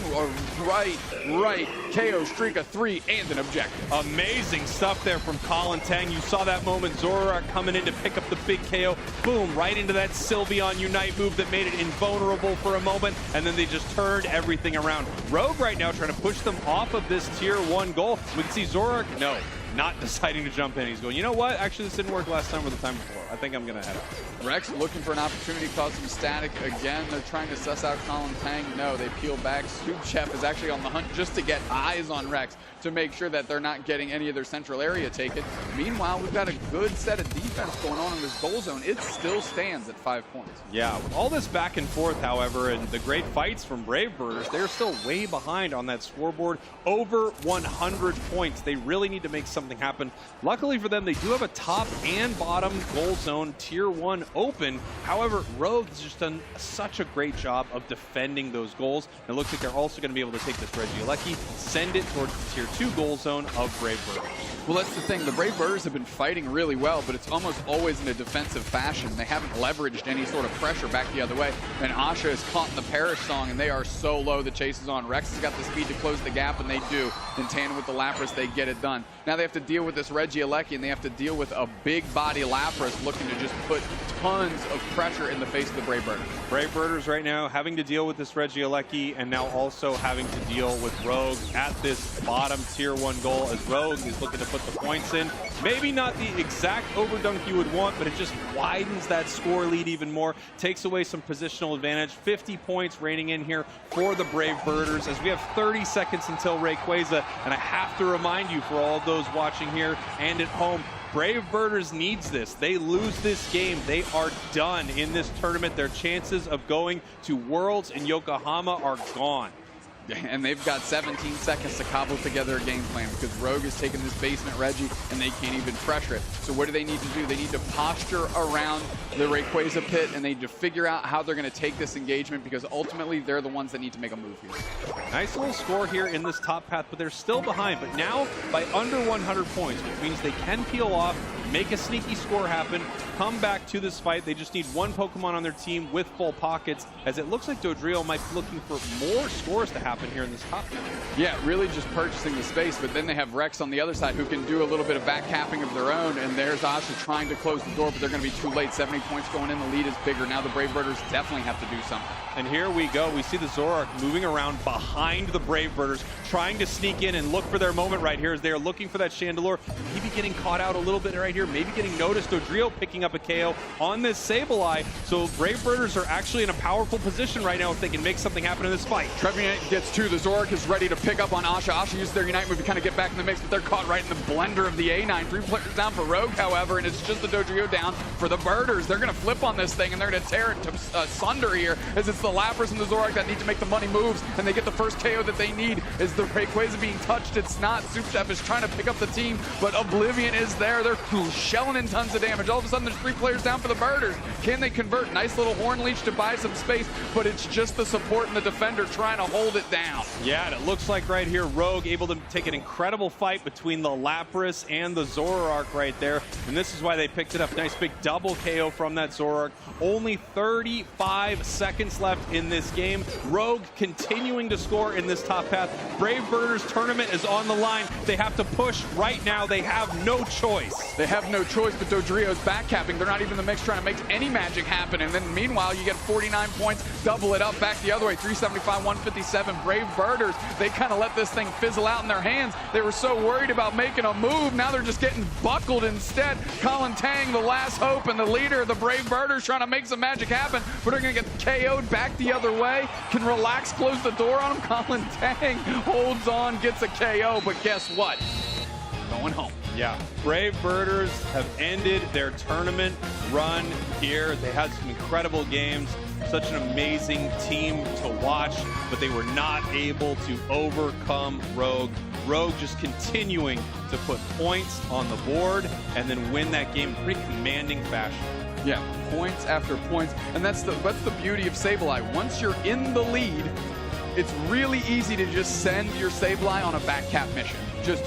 right. KO streak of 3 and an objective. Amazing stuff there from Colin Tang. You saw that moment. Zoroark coming in to pick up the big KO. Boom, right into that Sylveon Unite move that made it invulnerable for a moment, and then they just turned everything around. Rogue right now trying to push them off of this tier 1 goal. We can see Zoroark, not deciding to jump in. He's going, you know what? Actually, this didn't work last time or the time before. I think I'm going to head out. Rex looking for an opportunity to cause some static again. They're trying to suss out Colin Tang. No, they peel back. Soup Chef is actually on the hunt just to get eyes on Rex to make sure that they're not getting any of their central area taken. Meanwhile, we've got a good set of defense going on in this goal zone. It still stands at 5 points. Yeah, all this back and forth, however, and the great fights from Brave Birders, they're still way behind on that scoreboard. Over 100 points. They really need to make something happen. Luckily for them, they do have a top and bottom goal zone tier 1 open. However, Rogue has just done such a great job of defending those goals. And it looks like they're also going to be able to take this Regieleki, send it towards the tier 2 goal zone of Brave Birders. Well, that's the thing. The Brave Birders have been fighting really well, but it's almost always in a defensive fashion. They haven't leveraged any sort of pressure back the other way. And Asha is caught in the Perish Song, and they are so low. The chase is on. Rex has got the speed to close the gap, and they do. In tandem with the Lapras, they get it done. Now they have to deal with this Regieleki, and they have to deal with a big body Lapras looking to just put tons of pressure in the face of the Brave Birders. Brave Birders right now having to deal with this Regieleki and now also having to deal with Rogue at this bottom tier 1 goal as Rogue is looking to put the points in. Maybe not the exact overdunk you would want, but it just widens that score lead even more, takes away some positional advantage. 50 points reigning in here for the Brave Birders as we have 30 seconds until Rayquaza, and I have to remind you for all of those watching here and at home, Brave Birders needs this. They lose this game, they are done in this tournament. Their chances of going to Worlds in Yokohama are gone. And they've got 17 seconds to cobble together a game plan because Rogue has taken this basement Reggie and they can't even pressure it. So what do they need to do? They need to posture around the Rayquaza pit and they need to figure out how they're going to take this engagement because ultimately they're the ones that need to make a move here. Nice little score here in this top path, but they're still behind. But now by under 100 points, which means they can peel off, make a sneaky score happen, come back to this fight. They just need one Pokemon on their team with full pockets, as it looks like Dodrio might be looking for more scores to happen here in this top game. Yeah, really just purchasing the space, but then they have Rex on the other side who can do a little bit of back capping of their own, and there's Asha trying to close the door, but they're going to be too late. 70 points going in, the lead is bigger. Now the Brave Birders definitely have to do something. And here we go. We see the Zoroark moving around behind the Brave Birders, trying to sneak in and look for their moment right here as they are looking for that Chandelure. Maybe getting caught out a little bit right here, maybe getting noticed. Dodrio picking up a KO on this Sableye. So Brave Birders are actually in a powerful position right now if they can make something happen in this fight. Trevenant gets two. The Zoroark is ready to pick up on Asha. Asha uses their Unite move to kind of get back in the mix, but they're caught right in the blender of the A9. 3 players down for Rogue, however, and it's just the Dodrio down for the Birders. They're going to flip on this thing, and they're going to tear it to sunder here, as it's the Lapras and the Zoroark that need to make the money moves, and they get the first KO that they need. Is the Rayquaza being touched? It's not. Soup Chef is trying to pick up the team, but Oblivion is there. They're shelling in tons of damage. All of a sudden, there's 3 players down for the Birders. Can they convert? Nice little Horn Leech to buy some space, but it's just the support and the defender trying to hold it down. Yeah, and it looks like right here, Rogue able to take an incredible fight between the Lapras and the Zoroark right there, and this is why they picked it up. Nice big double KO from that Zoroark. Only 35 seconds left in this game. Rogue continuing to score in this top path. Brave Birders tournament is on the line. They have to push right now. They have no choice. They have no choice, but Dodrio's backcapping. They're not even in the mix trying to make any magic happen. And then meanwhile, you get 49 points, double it up, back the other way, 375, 157. Brave Birders, they kind of let this thing fizzle out in their hands. They were so worried about making a move. Now they're just getting buckled instead. Colin Tang, the last hope and the leader of the Brave Birders, trying to make some magic happen, but they're going to get KO'd back the other way. Can Relax close the door on him? Colin Tang holds on, gets a KO, but guess what? Going home. Yeah, Brave Birders have ended their tournament run here. They had some incredible games, such an amazing team to watch, but they were not able to overcome Rogue. Rogue just continuing to put points on the board and then win that game in pretty commanding fashion. Yeah, points after points, and that's the beauty of Sableye. Once you're in the lead, it's really easy to just send your Sableye on a back cap mission. Just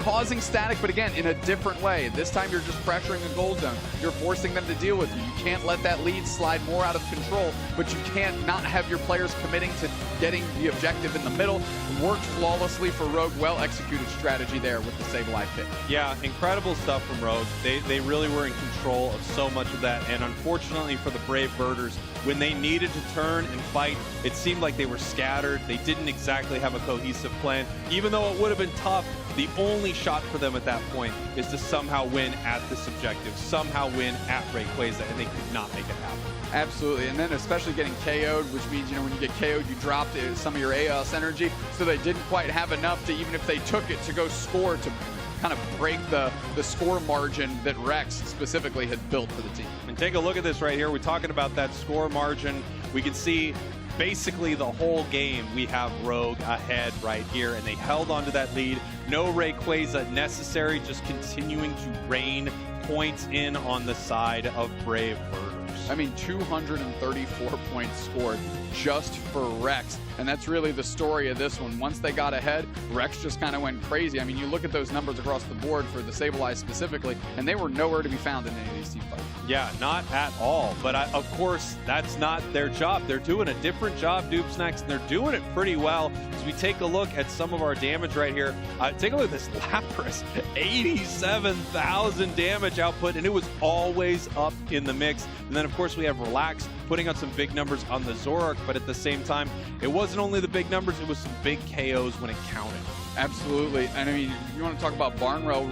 causing static, but again, in a different way. This time you're just pressuring the goal zone. You're forcing them to deal with you. You can't let that lead slide more out of control, but you can't not have your players committing to getting the objective in the middle. Worked flawlessly for Rogue. Well-executed strategy there with the Sableye pit. Yeah, incredible stuff from Rogue. They really were in control of so much of that, and unfortunately for the Brave Birders, when they needed to turn and fight, it seemed like they were scattered. They didn't exactly have a cohesive plan. Even though it would have been tough, the only shot for them at that point is to somehow win at this objective, somehow win at Rayquaza, and they could not make it happen. Absolutely, and then especially getting KO'd, which means, you know, when you get KO'd, you dropped some of your AOS energy, so they didn't quite have enough to, even if they took it, to go score, to kind of break the score margin that Rex specifically had built for the team. And take a look at this right here. We're talking about that score margin. We can see basically the whole game we have Rogue ahead right here, and they held on to that lead. No Rayquaza necessary, just continuing to rain points in on the side of Brave Birders. I mean, 234 points scored just for Rex. And that's really the story of this one. Once they got ahead, Rex just kind of went crazy. I mean, you look at those numbers across the board for the Sableye specifically, and they were nowhere to be found in any of these team fights. Yeah, not at all. But of course, that's not their job. They're doing a different job, Doopsnacks, and they're doing it pretty well. As we take a look at some of our damage right here, take a look at this Lapras, 87,000 damage output, and it was always up in the mix. And then, of course, we have Relax putting out some big numbers on the Zoroark, but at the same time, it wasn't only the big numbers, it was some big KOs when it counted. Absolutely. And I mean, you want to talk about Barnwell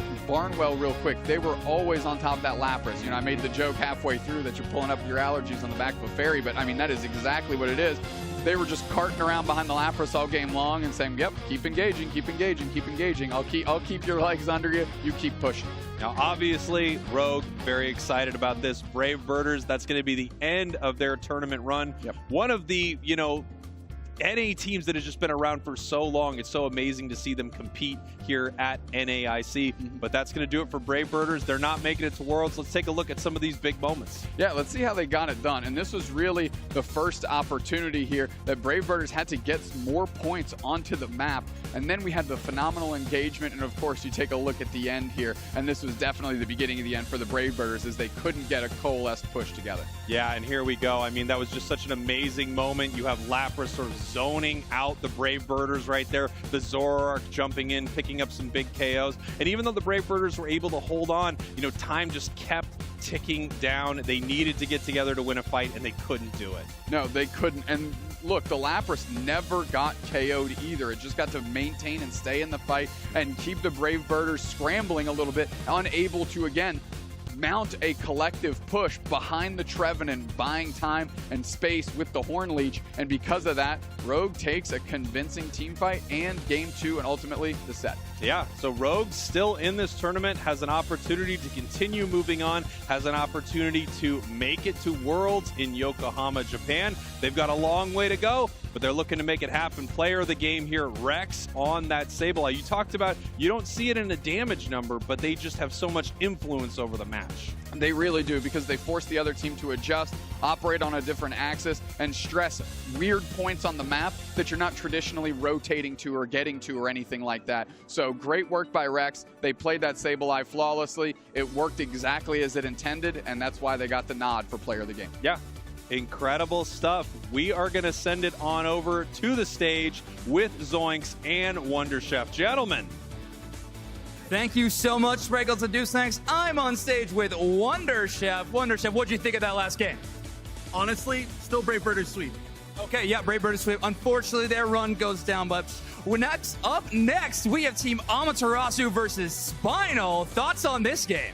real quick. They were always on top of that Lapras. You know, I made the joke halfway through that you're pulling up your allergies on the back of a fairy, but I mean, that is exactly what it is. They were just carting around behind the Lapras all game long and saying, yep, keep engaging, keep engaging, keep engaging. I'll keep your legs under you. You keep pushing. Now, obviously, Rogue, very excited about this. Brave Birders, that's going to be the end of their tournament run. Yep. One of the, NA teams that has just been around for so long. It's so amazing to see them compete here at NAIC. But that's going to do it for Brave Birders. They're not making it to Worlds. Let's take a look at some of these big moments. Yeah, let's see how they got it done. And this was really the first opportunity here that Brave Birders had to get more points onto the map. And then we had the phenomenal engagement. And of course, you take a look at the end here. And this was definitely the beginning of the end for the Brave Birders as they couldn't get a coalesced push together. Yeah, and here we go. I mean, that was just such an amazing moment. You have Lapras sort of zoning out the Brave Birders right there. The Zoroark jumping in, picking up some big KOs. And even though the Brave Birders were able to hold on, time just kept ticking down. They needed to get together to win a fight, and they couldn't do it. No, they couldn't. And look, the Lapras never got KO'd either. It just got to maintain and stay in the fight and keep the Brave Birders scrambling a little bit, unable to, again, mount a collective push behind the Trevenant, buying time and space with the Horn Leech. And because of that, Rogue takes a convincing team fight and game 2 and ultimately the set. Yeah, so Rogue still in this tournament, has an opportunity to continue moving on, has an opportunity to make it to Worlds in Yokohama, Japan. They've got a long way to go, but they're looking to make it happen. Player of the game here, Rex on that Sableye. You talked about, you don't see it in a damage number, but they just have so much influence over the match. They really do, because they force the other team to adjust, operate on a different axis, and stress weird points on the map that you're not traditionally rotating to or getting to or anything like that. So great work by Rex. They played that Sableye flawlessly. It worked exactly as it intended, and that's why they got the nod for player of the game. Yeah. Incredible stuff. We are going to send it on over to the stage with Zoinks and Wonder Chef. Gentlemen. Thank you so much, Sprinkles and Doopsnacks. I'm on stage with Wonder Chef. Wonder Chef, what'd you think of that last game? Honestly, still Brave Birders sweep. Okay, yeah, Brave Birders sweep. Unfortunately, their run goes down, but up next, we have Team Amaterasu versus Spinal. Thoughts on this game?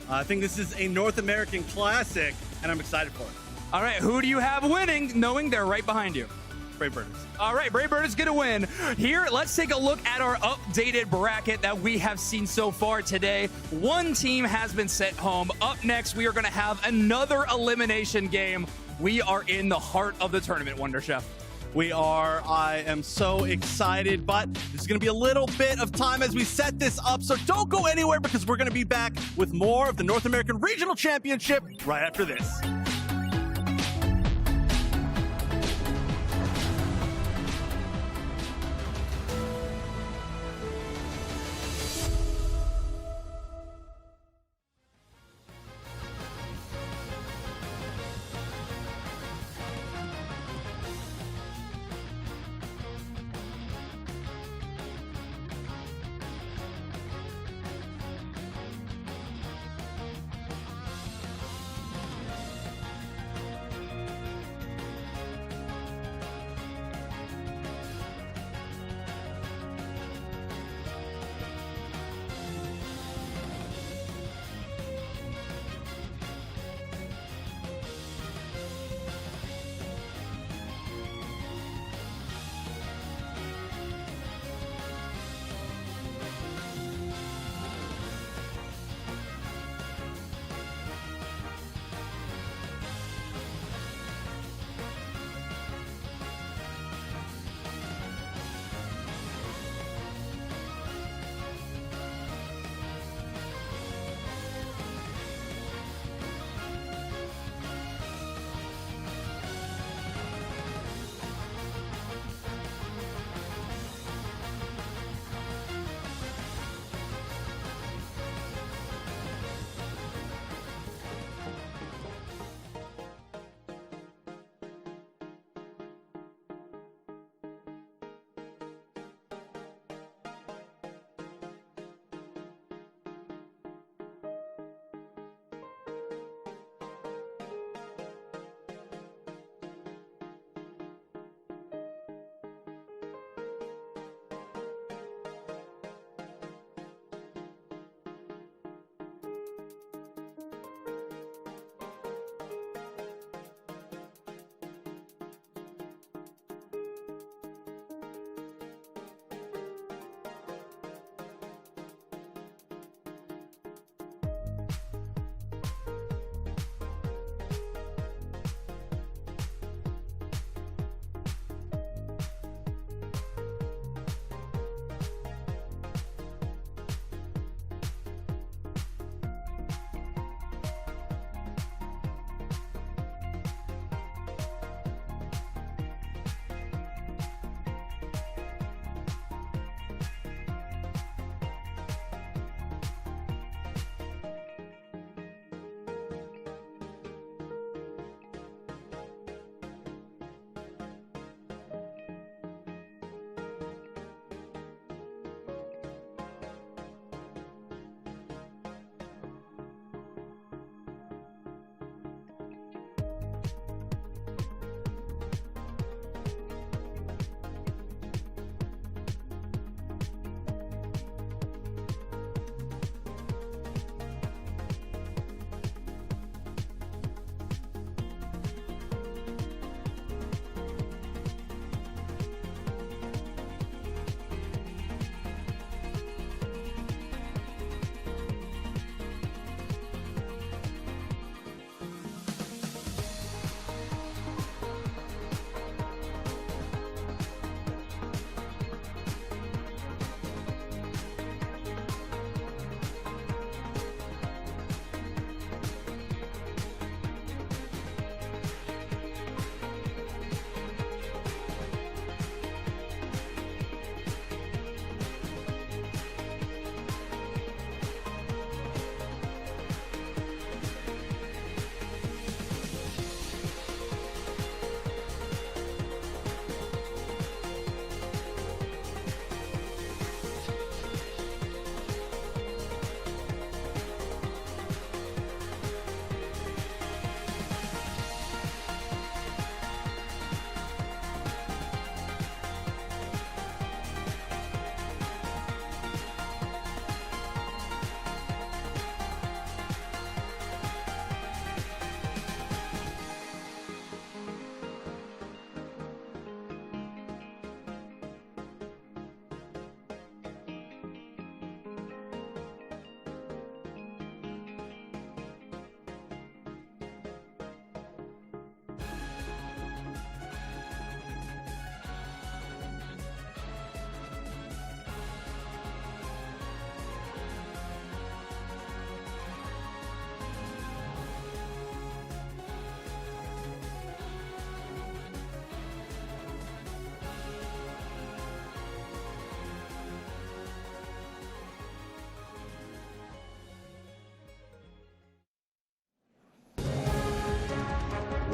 I think this is a North American classic, and I'm excited for it. All right, who do you have winning, knowing they're right behind you? Brave Birders. All right, Brave Birders gonna win. Here, let's take a look at our updated bracket that we have seen so far today. One team has been sent home. Up next, we are gonna have another elimination game. We are in the heart of the tournament, Wonder Chef. We are. I am so excited, but there's going to be a little bit of time as we set this up, so don't go anywhere because we're going to be back with more of the North American Regional Championship right after this.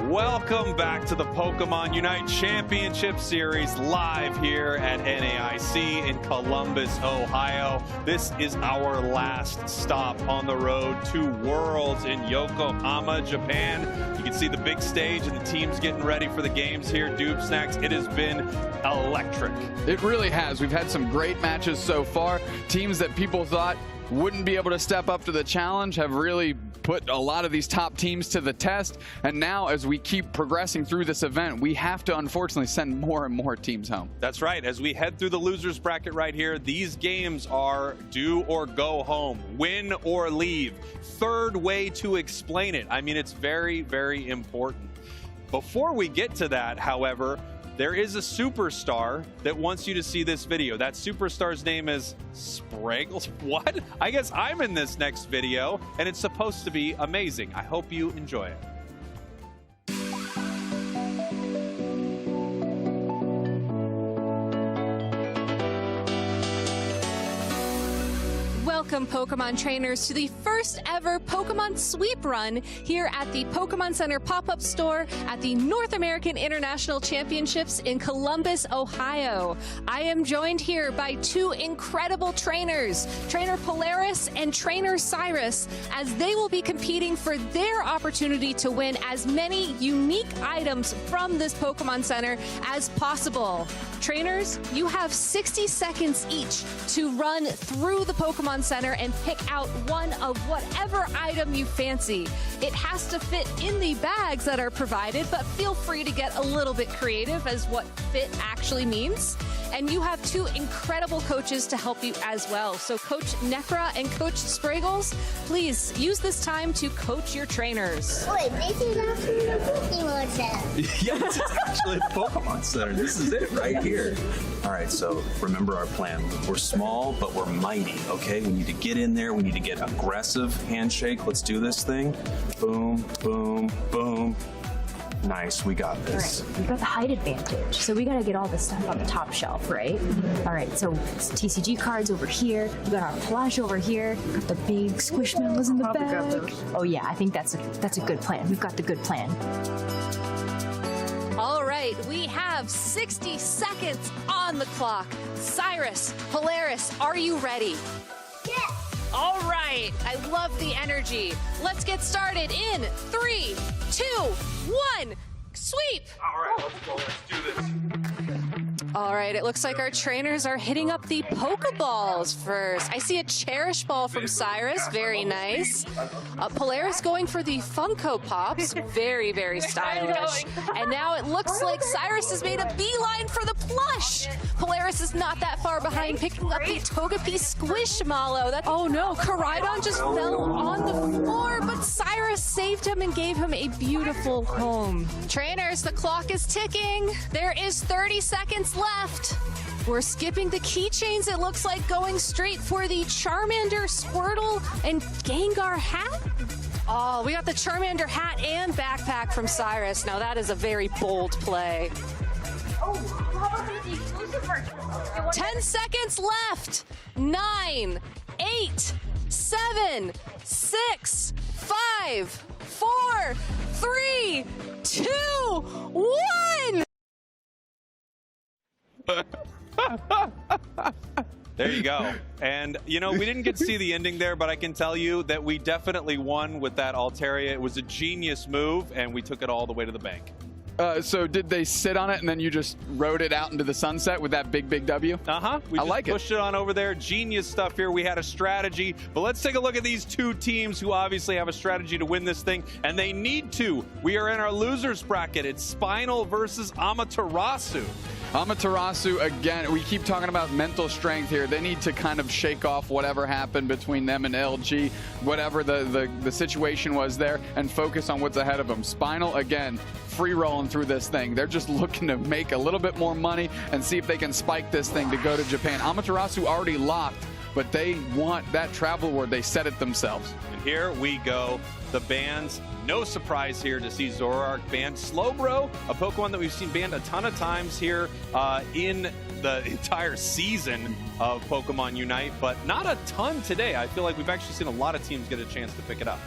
Welcome back to the Pokemon Unite Championship Series live here at NAIC in Columbus, Ohio. This is our last stop on the road to Worlds in Yokohama, Japan. You can see the big stage and the teams getting ready for the games here. Doob Snacks, it has been electric. It really has. We've had some great matches so far. Teams that people thought wouldn't be able to step up to the challenge have really put a lot of these top teams to the test. And now as we keep progressing through this event, we have to unfortunately send more and more teams home. That's right. As we head through the losers bracket right here, these games are do or go home, win or leave. Third way to explain it. I mean, it's very, very important. Before we get to that, however, there is a superstar that wants you to see this video. That superstar's name is Spraggles. What? I guess I'm in this next video, and it's supposed to be amazing. I hope you enjoy it. Welcome, Pokemon trainers, to the first ever Pokemon Sweep Run here at the Pokemon Center pop-up store at the North American International Championships in Columbus, Ohio. I am joined here by two incredible trainers, Trainer Polaris and Trainer Cyrus, as they will be competing for their opportunity to win as many unique items from this Pokemon Center as possible. Trainers, you have 60 seconds each to run through the Pokemon Center and pick out one of whatever item you fancy. It has to fit in the bags that are provided, but feel free to get a little bit creative as what fit actually means. And you have two incredible coaches to help you as well. So Coach Necra and Coach Spraggles, please use this time to coach your trainers. Wait, this is actually a Pokemon Center. Yes, it's actually a Pokemon Center. This is it right here. All right, so remember our plan. We're small, but we're mighty, okay? We need to get in there. We need to get aggressive handshake. Let's do this thing. Boom, boom, boom. Nice, we got this. All right, we've got the height advantage, so we gotta get all this stuff on the top shelf, right? All right, so TCG cards over here, we got our plush over here, got the big Squishmallows in the bag. Oh yeah, I think that's a good plan. We've got the good plan. All right, we have 60 seconds on the clock. Cyrus, Polaris, are you ready? Yes. All right, I love the energy. Let's get started in 3, 2, 1, sweep. All right, let's go. Let's do this. All right, it looks like our trainers are hitting up the Pokeballs first. I see a Cherish Ball from Cyrus, very nice. Polaris going for the Funko Pops, very, very stylish. And now it looks like Cyrus has made a beeline for the plush. Polaris is not that far behind, picking up the Togepi Squishmallow. Oh no, Koraidon just fell on the floor, but Cyrus saved him and gave him a beautiful home. Trainers, the clock is ticking. There is 30 seconds left. We're skipping the keychains, it looks like, going straight for the Charmander, Squirtle, and Gengar hat. Oh, we got the Charmander hat and backpack from Cyrus. Now that is a very bold play. Oh, how about the exclusive version? 10 seconds left. 9, 8, 7, 6, 5, 4, 3, 2, 1. There you go. And, you know, we didn't get to see the ending there, but I can tell you that we definitely won with that Altaria. It was a genius move, and we took it all the way to the bank. So did they sit on it and then you just rode it out into the sunset with that big, big W? Uh-huh. We just pushed it on over there. Genius stuff here. We had a strategy. But let's take a look at these two teams who obviously have a strategy to win this thing, and they need to. We are in our losers bracket. It's Spinal versus Amaterasu. Amaterasu, again, we keep talking about mental strength here. They need to kind of shake off whatever happened between them and LG, whatever the situation was there, and focus on what's ahead of them. Spinal, again, free rolling through this thing. They're just looking to make a little bit more money and see if they can spike this thing to go to Japan. Amaterasu already locked, but they want that travel award. They set it themselves. And here we go. The bans. No surprise here to see Zoroark banned. Slowbro, a Pokemon that we've seen banned a ton of times here in the entire season of Pokemon Unite, but not a ton today. I feel like we've actually seen a lot of teams get a chance to pick it up.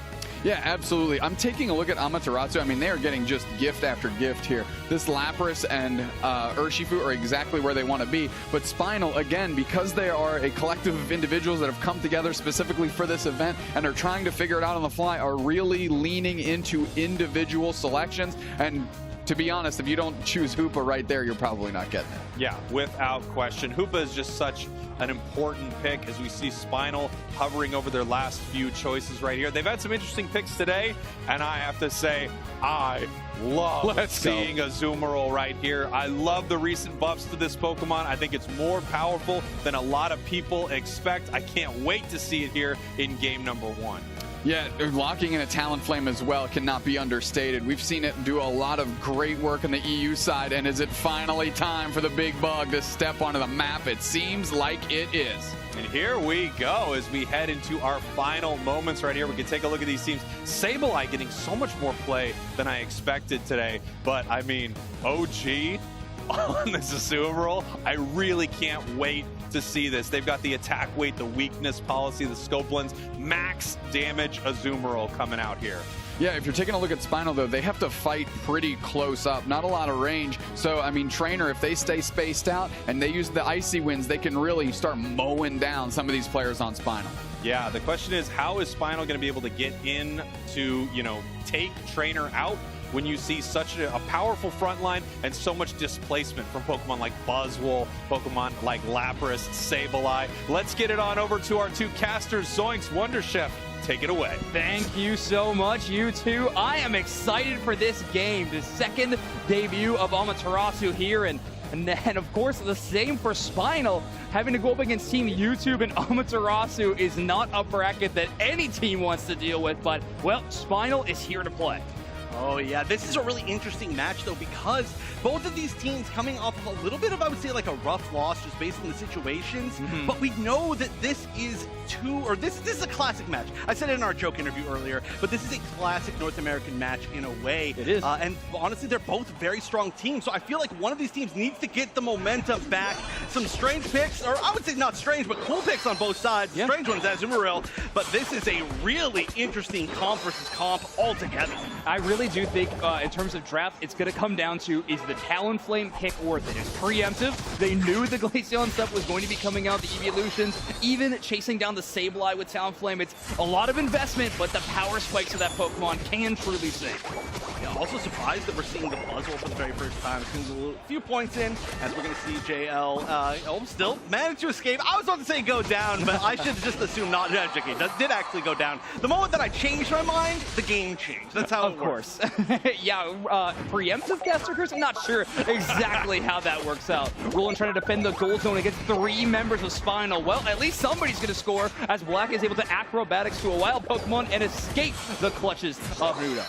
Yeah, absolutely. I'm taking a look at Amaterasu. I mean, they are getting just gift after gift here. This Lapras and Urshifu are exactly where they want to be. But Spinal, again, because they are a collective of individuals that have come together specifically for this event and are trying to figure it out on the fly, are really leaning into individual selections. And to be honest, if you don't choose Hoopa right there, you're probably not getting it. Yeah, without question. Hoopa is just such an important pick as we see Spinal hovering over their last few choices right here. They've had some interesting picks today, and I have to say, I love seeing Azumarill right here. I love the recent buffs to this Pokemon. I think it's more powerful than a lot of people expect. I can't wait to see it here in game number 1. Yeah, locking in a Talonflame as well cannot be understated. We've seen it do a lot of great work on the EU side, and is it finally time for the big bug to step onto the map? It seems like it is. And here we go as we head into our final moments right here. We can take a look at these teams. Sableye getting so much more play than I expected today, but I mean, OG on this Azumarill, I really can't wait to see this. They've got the attack weight, the weakness policy, the scope lens, max damage Azumarill coming out here. Yeah, if you're taking a look at Spinal, though, they have to fight pretty close up. Not a lot of range. So, I mean, Trainer, if they stay spaced out and they use the Icy Winds, they can really start mowing down some of these players on Spinal. Yeah, the question is, how is Spinal going to be able to get in to, take Trainer out when you see such a powerful front line and so much displacement from Pokemon like Buzzwole, Pokemon like Lapras, Sableye. Let's get it on over to our two casters. Zoinks, Wonder Chef, take it away. Thank you so much, you two. I am excited for this game, the second debut of Amaterasu here, and then, of course, the same for Spinal. Having to go up against Team YouTube and Amaterasu is not a bracket that any team wants to deal with, but, well, Spinal is here to play. Oh, yeah. This is a really interesting match, though, because both of these teams coming off of a little bit of, I would say, like a rough loss just based on the situations. But we know that this is this is a classic match. I said it in our joke interview earlier, but this is a classic North American match in a way. It is. And honestly, they're both very strong teams. So I feel like one of these teams needs to get the momentum back. Some strange picks, or I would say not strange, but cool picks on both sides. Yeah. Strange ones, Azumarill. But this is a really interesting comp versus comp altogether. I really do think, in terms of draft, it's going to come down to, is the Talonflame pick worth it? It's preemptive. They knew the Glaceon stuff was going to be coming out, the evolutions, even chasing down the Sableye with Talonflame. It's a lot of investment, but the power spikes of that Pokemon can truly sing. Yeah, also surprised that we're seeing the Buzzwole for the very first time. It's a few points in, as we're going to see JL still managed to escape. I was about to say go down, but I should just assume not. Okay, that did actually go down. The moment that I changed my mind, the game changed. That's how it works. Of course. Yeah, preemptive caster curse? I'm not sure exactly how that works out. Roland trying to defend the goal zone against 3 members of Spinal. Well, at least somebody's going to score as Black is able to acrobatics to a wild Pokemon and escape the clutches of Nudo.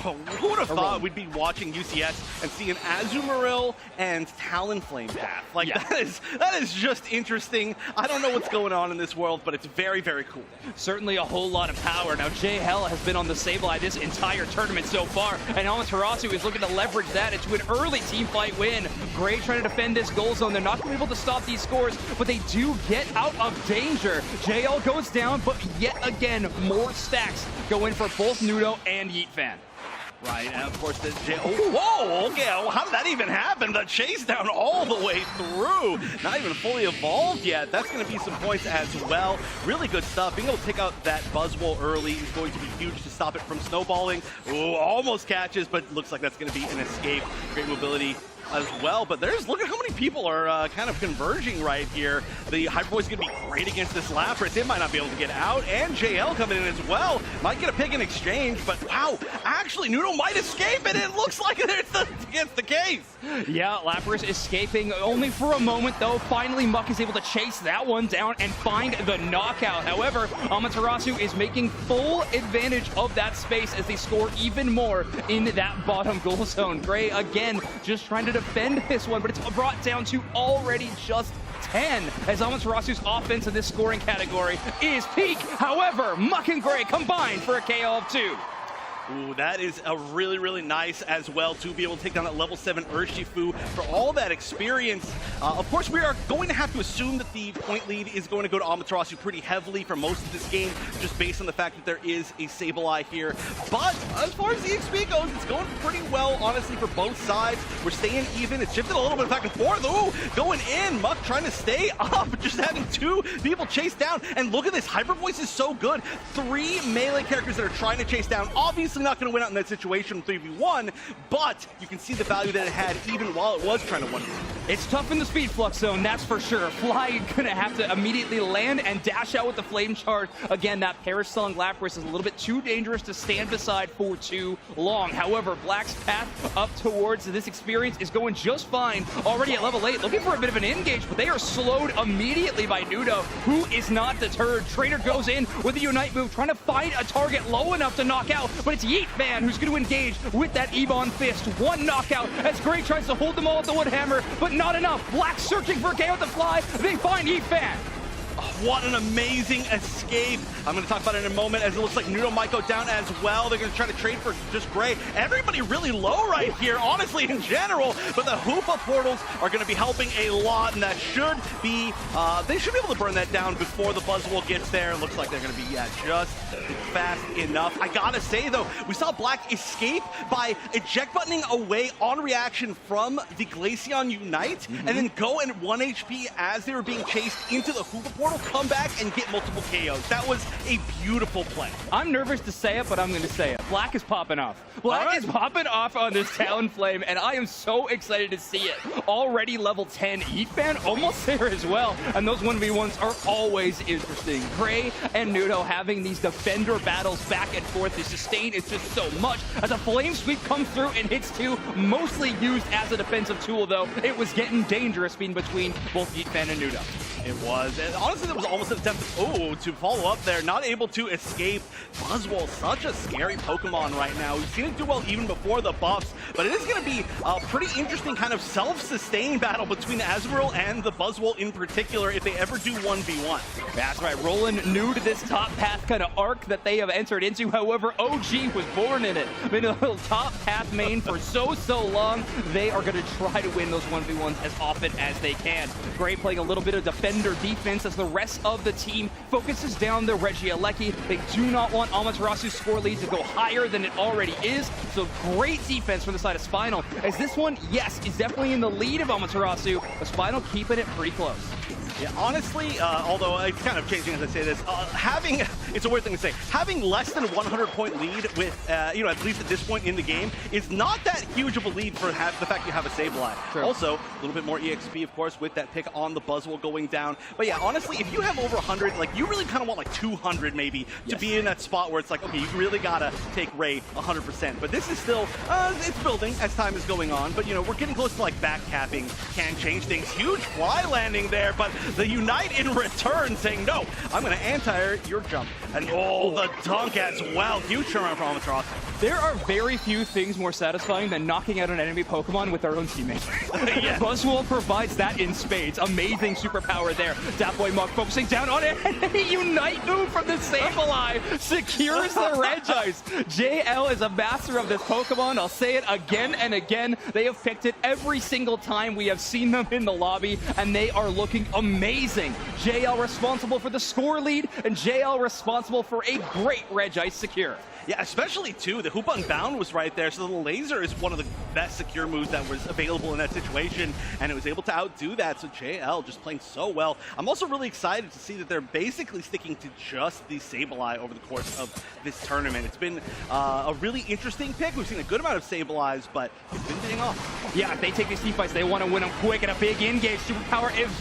Oh, who would have thought we'd be watching UCS and see an Azumarill and Talonflame path? Like, yeah. that is just interesting. I don't know what's going on in this world, but it's very, very cool. Certainly a whole lot of power. Now, J-Hell has been on the Sableye this entire tournament so far, and Amaterasu is looking to leverage that into an early team fight win. Gray trying to defend this goal zone. They're not going to be able to stop these scores, but they do get out of danger. JL goes down, but yet again, more stacks go in for both Nudo and Yeetfan. Right, and of course the whoa, okay, how did that even happen? The chase down all the way through. Not even fully evolved yet. That's going to be some points as well. Really good stuff. Being able to take out that Buzzwole early is going to be huge to stop it from snowballing. Ooh, almost catches, but looks like that's going to be an escape. Great mobility as well, but look at how many people are kind of converging right here. The Hyper Boy's gonna be great against this Lapras. It might not be able to get out, and JL coming in as well. Might get a pick in exchange, but wow, actually Nudo might escape, and it looks like it's the case. Yeah, Lapras escaping only for a moment, though. Finally, Muck is able to chase that one down and find the knockout. However, Amaterasu is making full advantage of that space as they score even more in that bottom goal zone. Gray, again, just trying to defend this one, but it's brought down to already just 10 as Amaterasu's offense in this scoring category is peak. However, Muck and Gray combined for a KO of 2. Ooh, that is a really nice as well to be able to take down that level 7 Urshifu for all that experience. Of course, we are going to have to assume that the point lead is going to go to Amaterasu pretty heavily for most of this game, just based on the fact that there is a Sableye here. But as far as the EXP goes, it's going pretty well, honestly, for both sides. We're staying even. It's shifted a little bit back and forth. Ooh, going in. Muck trying to stay up, just having 2 people chase down. And look at this. Hyper Voice is so good. 3 melee characters that are trying to chase down. Obviously not going to win out in that situation 3v1, but you can see the value that it had even while it was trying to win. It's tough in the speed flux zone, that's for sure. Fly gonna have to immediately land and dash out with the flame charge. Again, that Perish Song Lapras is a little bit too dangerous to stand beside for too long. However, Black's path up towards this experience is going just fine. Already at level 8, looking for a bit of an engage, but they are slowed immediately by Nudo, who is not deterred. Trainer goes in with a Unite move, trying to find a target low enough to knock out, but it's Yeet Man who's going to engage with that Ebon Fist. 1 knockout as Gray tries to hold them all at the Wood Hammer, but not enough. Black searching for KO with the Fly. They find Yeet Fan. What an amazing escape. I'm going to talk about it in a moment, as it looks like Nudo might go down as well. They're going to try to trade for just Gray. Everybody really low right here, honestly, in general. But the Hoopa portals are going to be helping a lot, and that should be, they should be able to burn that down before the Buzzwole gets there. It looks like they're going to be, just fast enough. I got to say, though, we saw Black escape by eject buttoning away on reaction from the Glaceon Unite, and then go and 1 HP as they were being chased into the Hoopa portal, come back and get multiple KOs. That was a beautiful play. I'm nervous to say it, but I'm going to say it. Black is popping off. Black is popping off on this Talonflame, and I am so excited to see it. Already level 10. Yeet Fan almost there as well, and those 1v1s are always interesting. Gray and Nudo having these defender battles back and forth. The sustain is just so much. As a Flame Sweep comes through and hits 2, mostly used as a defensive tool, though. It was getting dangerous being between both Yeet Fan and Nudo. It was. And honestly, that was almost an attempt to follow up there. Not able to escape. Buzzwole, such a scary Pokemon right now. We've seen it do well even before the buffs, but it is going to be a pretty interesting kind of self-sustained battle between Azurill and the Buzzwole in particular if they ever do 1v1. That's right. Roland new to this top path kind of arc that they have entered into. However, OG was born in it. Been a little top path main for so long. They are going to try to win those 1v1s as often as they can. Gray playing a little bit of defender defense as the rest of the team focuses down their Regieleki. They do not want Amaterasu's score lead to go higher than it already is, so great defense from the side of Spinal. As this one, yes, is definitely in the lead of Amaterasu, but Spinal keeping it pretty close. Yeah, honestly, although it's kind of changing as I say this, it's a weird thing to say, having less than a 100-point lead with, at least at this point in the game, is not that huge of a lead for the fact you have a Sableye. Sure. Also, a little bit more EXP, of course, with that pick on the Buzzwole going down. But yeah, honestly, if you have over 100, like, you really kind of want like 200 maybe to be in that spot where it's like, okay, you really gotta take Ray 100%. But this is still, it's building as time is going on. But, we're getting close to like back capping can change things. Huge fly landing there, but the Unite in return saying, no, I'm going to anti-air your jump. And the dunk as well. Huge turnaround from Amaterasu. There are very few things more satisfying than knocking out an enemy Pokemon with their own teammate. Buzzwole provides that in spades. Amazing superpower there. Dappboy Muck focusing down on it. And a Unite move from the Sableye secures the Regice. JL is a master of this Pokemon. I'll say it again and again. They have picked it every single time we have seen them in the lobby, and they are looking amazing. JL responsible for the score lead, and JL responsible for a great Regice secure. Yeah, especially too, the Hoopa Unbound was right there, so the laser is one of the best secure moves that was available in that situation, and it was able to outdo that, so JL just playing so well. I'm also really excited to see that they're basically sticking to just the Sableye over the course of this tournament. It's been a really interesting pick. We've seen a good amount of Sableyes, but it's been paying off. Yeah, if they take these team fights, they want to win them quick, and a big engage. Superpower is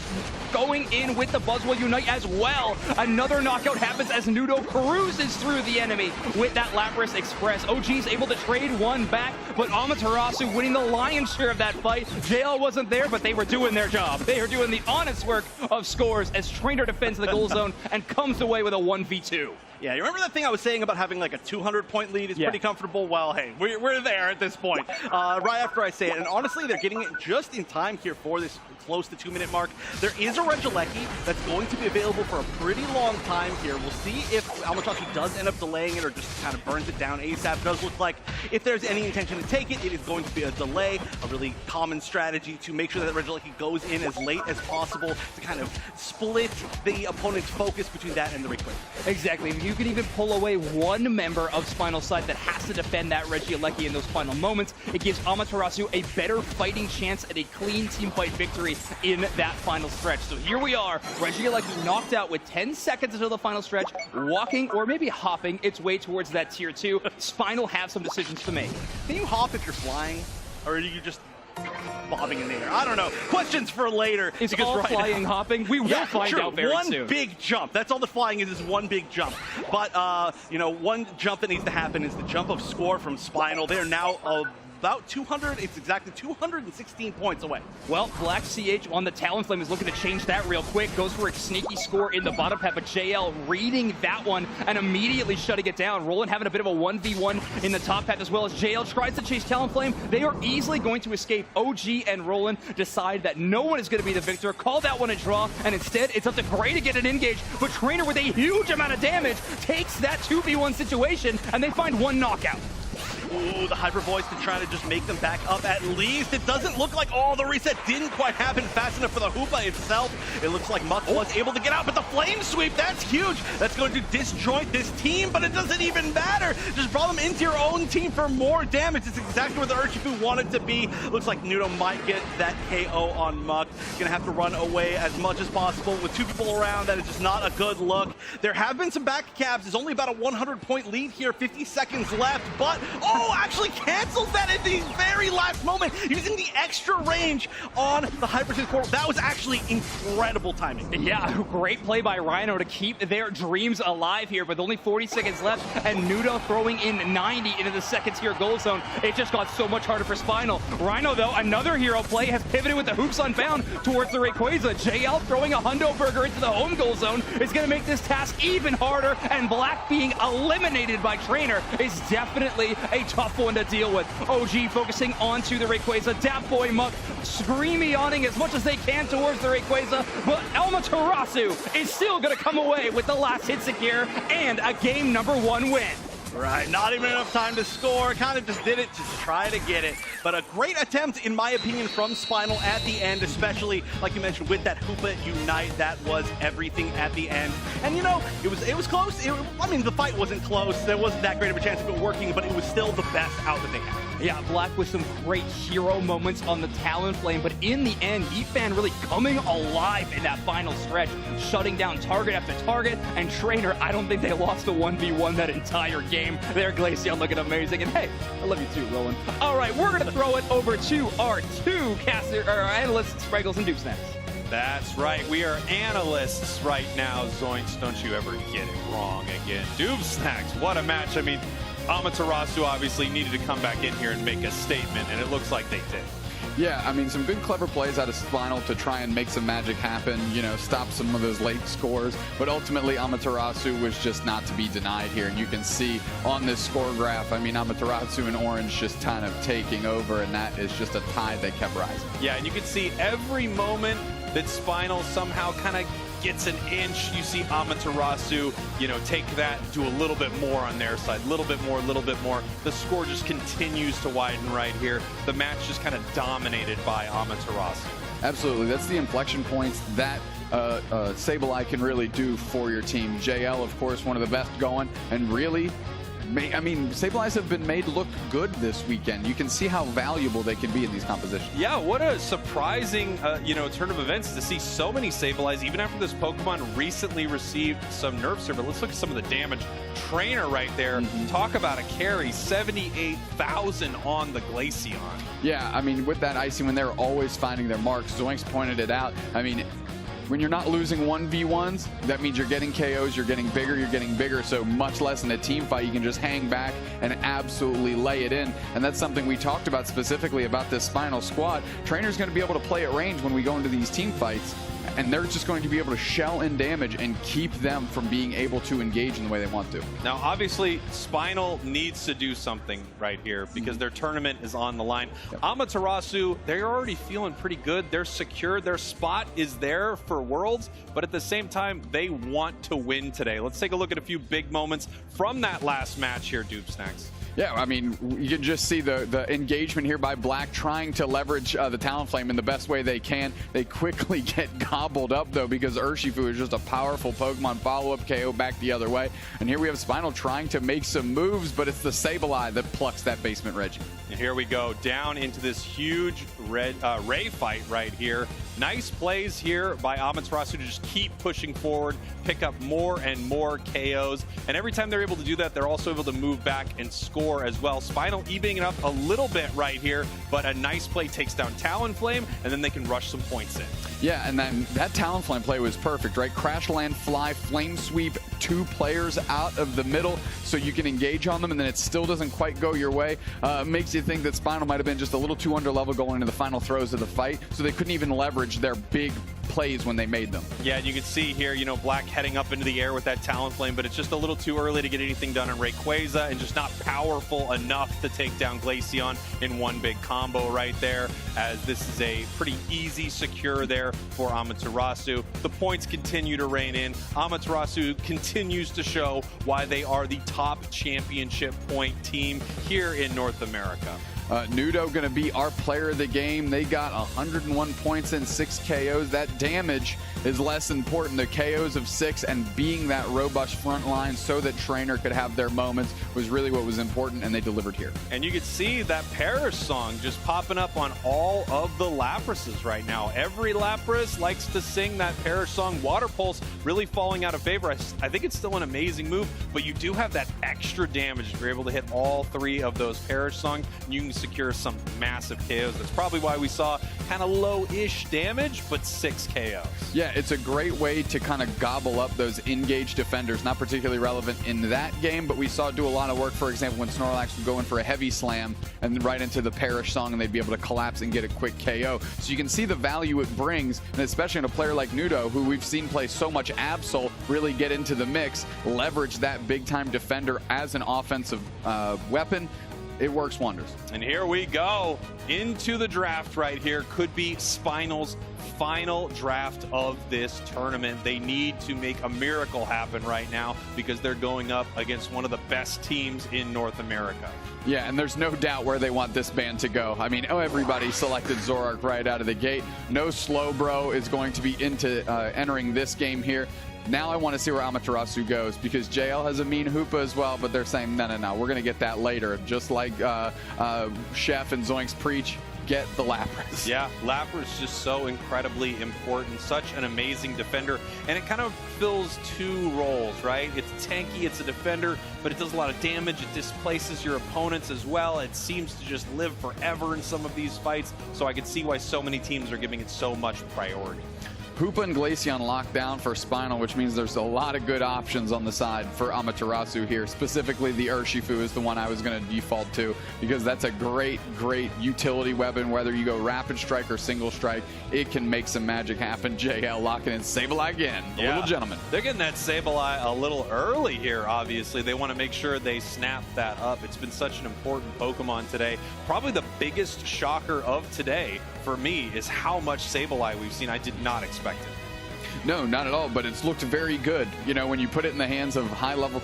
going in with the Buzzwole Unite as well. Another knockout happens as Nudo cruises through the enemy with that Lapras Express. OG's able to trade one back, but Amaterasu winning the lion's share of that fight. JL wasn't there, but they were doing their job. They are doing the honest work of scores as Trainer defends the goal zone and comes away with a 1v2. Yeah, you remember that thing I was saying about having like a 200-point lead is pretty comfortable? Well, hey, we're there at this point. Right after I say it, and honestly, they're getting it just in time here for this close to 2-minute mark. There is a Regieleki that's going to be available for a pretty long time here. We'll see if Amaterasu does end up delaying it or just kind of burns it down ASAP. It does look like if there's any intention to take it, it is going to be a delay, a really common strategy to make sure that Regieleki goes in as late as possible to kind of split the opponent's focus between that and the Rayquaza. Exactly. You can even pull away one member of Spinal's side that has to defend that Regieleki in those final moments. It gives Amaterasu a better fighting chance at a clean team fight victory in that final stretch. So here we are, Regieleki knocked out with 10 seconds until the final stretch, walking or maybe hopping its way towards that tier 2. Spinal have some decisions to make. Can you hop if you're flying? Or are you just bobbing in the air? I don't know. Questions for later. Is all flying hopping? We will find out very soon. One big jump. That's all the flying is one big jump. But, you know, one jump that needs to happen is the jump of score from Spinal. They're now about 200, it's exactly 216 points away. Well, Black CH on the Talonflame is looking to change that real quick. Goes for a sneaky score in the bottom path, but JL reading that one and immediately shutting it down. Roland having a bit of a 1v1 in the top path as well as JL tries to chase Talonflame. They are easily going to escape. OG and Roland decide that no one is going to be the victor, call that one a draw, and instead it's up to Gray to get an engage, but Trainer with a huge amount of damage takes that 2v1 situation, and they find one knockout. Ooh, the Hyper Voice to try to just make them back up at least. It doesn't look like, the reset didn't quite happen fast enough for the Hoopa itself. It looks like Muck was able to get out, but the Flame Sweep, that's huge. That's going to disjoint this team, but it doesn't even matter. Just draw them into your own team for more damage. It's exactly where the Urshifu wanted to be. Looks like Nudo might get that KO on Muck. Gonna have to run away as much as possible with two people around. That is just not a good look. There have been some back caps. There's only about a 100-point lead here, 50 seconds left, but actually cancels that at the very last moment using the extra range on the Hypersync portal. That was actually incredible timing. Yeah, great play by Rhino to keep their dreams alive here, with only 40 seconds left and Nudo throwing in 90 into the second tier gold zone. It just got so much harder for Spinal. Rhino, though, another hero play, has pivoted with the hoops unbound towards the Rayquaza. JL throwing a Hundo Burger into the home goal zone is going to make this task even harder, and Black being eliminated by Trainer is definitely a tough one to deal with. OG focusing onto the Rayquaza. Dapboy Muck screamy-awning as much as they can towards the Rayquaza, but Amaterasu is still going to come away with the last hit secure and a game number 1 win. Right, not even enough time to score. Kind of just did it to try to get it. But a great attempt, in my opinion, from Spinal at the end, especially, like you mentioned, with that Hoopa Unite. That was everything at the end. And, you know, it was close. I mean, the fight wasn't close. There wasn't that great of a chance of it working, but it was still the best out that they had. Yeah, Black with some great hero moments on the Talonflame, but in the end, Yifan really coming alive in that final stretch, shutting down target after target, and Trainer, I don't think they lost a 1v1 that entire game. There, Glaceon looking amazing, and hey, I love you too, Roland. All right, we're gonna throw it over to our two analysts, Spriggles and Duke Snacks. That's right, we are analysts right now, Zoinks. Don't you ever get it wrong again. Doob Snacks, what a match. I mean, Amaterasu obviously needed to come back in here and make a statement, and it looks like they did. Yeah, I mean, some good clever plays out of Spinal to try and make some magic happen, you know, stop some of those late scores. But ultimately, Amaterasu was just not to be denied here. And you can see on this score graph, I mean, Amaterasu and Orange just kind of taking over, and that is just a tide that kept rising. Yeah, and you can see every moment that Spinal somehow kind of gets an inch, you see Amaterasu, you know, take that, do a little bit more on their side, a little bit more. The score just continues to widen right here. The match just kind of dominated by Amaterasu. Absolutely, that's the inflection points that Sableye can really do for your team. JL, of course, one of the best going, and really, I mean, Sableyes have been made look good this weekend. You can see how valuable they can be in these compositions. Yeah, what a surprising, you know, turn of events to see so many Sableyes, even after this Pokemon recently received some nerfs here. But let's look at some of the damage. Trainer right there. Talk about a carry, 78,000 on the Glaceon. Yeah, I mean, with that Icy, when they're always finding their marks, Zoinks pointed it out. I mean, when you're not losing 1v1s, that means you're getting KOs, you're getting bigger, so much less in a team fight. You can just hang back and absolutely lay it in. And that's something we talked about specifically about this Spinal squad. Trainer's going to be able to play at range when we go into these team fights. and they're just going to be able to shell and damage and keep them from being able to engage in the way they want to. Now, obviously, Spinal needs to do something right here because their tournament is on the line. Amaterasu, they're already feeling pretty good. They're secure. Their spot is there for Worlds, but at the same time, they want to win today. Let's take a look at a few big moments from that last match here, Dupe Snacks. Yeah, I mean, you can just see the engagement here by Black trying to leverage the Talonflame in the best way they can. They quickly get gobbled up, though, because Urshifu is just a powerful Pokemon follow-up KO back the other way. And here we have Spinal trying to make some moves, but it's the Sableye that plucks that basement Reggie. And here we go, down into this huge Ray fight right here. Nice plays here by Amaterasu to just keep pushing forward, pick up more and more KOs. And every time they're able to do that, they're also able to move back and score as well. Spinal evening it up a little bit right here, but a nice play takes down Talonflame, and then they can rush some points in. Yeah, and then that Talonflame play was perfect, right? Crash Land, Fly, Flame Sweep, 2 players out of the middle so you can engage on them, and then it still doesn't quite go your way. Makes you think that Spinal might have been just a little too under level going into the final throws of the fight, so they couldn't even leverage their big plays when they made them. Yeah, and you can see here, you know, Black heading up into the air with that Talonflame, but it's just a little too early to get anything done on Rayquaza and just not powerful enough to take down Glaceon in one big combo right there, as this is a pretty easy secure there for Amaterasu. The points continue to rain in. Amaterasu continues to show why they are the top championship point team here in North America. Nudo going to be our player of the game. They got 101 points and 6 KOs. That damage is less important. The KOs of 6 and being that robust front line so that Trainer could have their moments was really what was important, and they delivered here. And you can see that Parrish song just popping up on all of the Laprases right now. Every Lapras likes to sing that Parrish song. Water Pulse really falling out of favor. I think it's still an amazing move, but you do have that extra damage if you're able to hit all 3 of those Parrish songs. You can secure some massive KOs. That's probably why we saw kind of low-ish damage, but 6 KOs. Yeah, it's a great way to kind of gobble up those engaged defenders. Not particularly relevant in that game, but we saw it do a lot of work, for example, when Snorlax would go in for a heavy slam and right into the Parrish song, and they'd be able to collapse and get a quick KO. So you can see the value it brings, and especially in a player like Nudo, who we've seen play so much Absol, really get into the mix, leverage that big-time defender as an offensive weapon. It works wonders. And here we go into the draft right here. Could be Spinal's final draft of this tournament. They need to make a miracle happen right now because they're going up against one of the best teams in North America. Yeah, and there's no doubt where they want this band to go. I mean, everybody selected Zoroark right out of the gate. No Slowbro is going to be into entering this game here. Now I want to see where Amaterasu goes because JL has a mean Hoopa as well, but they're saying, no, we're going to get that later. Just like Chef and Zoinks preach, get the Lapras. Yeah, Lapras just so incredibly important. Such an amazing defender. And it kind of fills 2 roles, right? It's tanky, it's a defender, but it does a lot of damage. It displaces your opponents as well. It seems to just live forever in some of these fights. So I can see why so many teams are giving it so much priority. Hoopa and Glaceon locked down for Spinal, which means there's a lot of good options on the side for Amaterasu here. Specifically, the Urshifu is the one I was going to default to because that's a great, great utility weapon. Whether you go Rapid Strike or Single Strike, it can make some magic happen. JL locking in Sableye again, the little gentleman. They're getting that Sableye a little early here, obviously. They want to make sure they snap that up. It's been such an important Pokemon today. Probably the biggest shocker of today for me is how much Sableye we've seen. I did not expect it. No, not at all, but it's looked very good. You know, when you put it in the hands of high-level,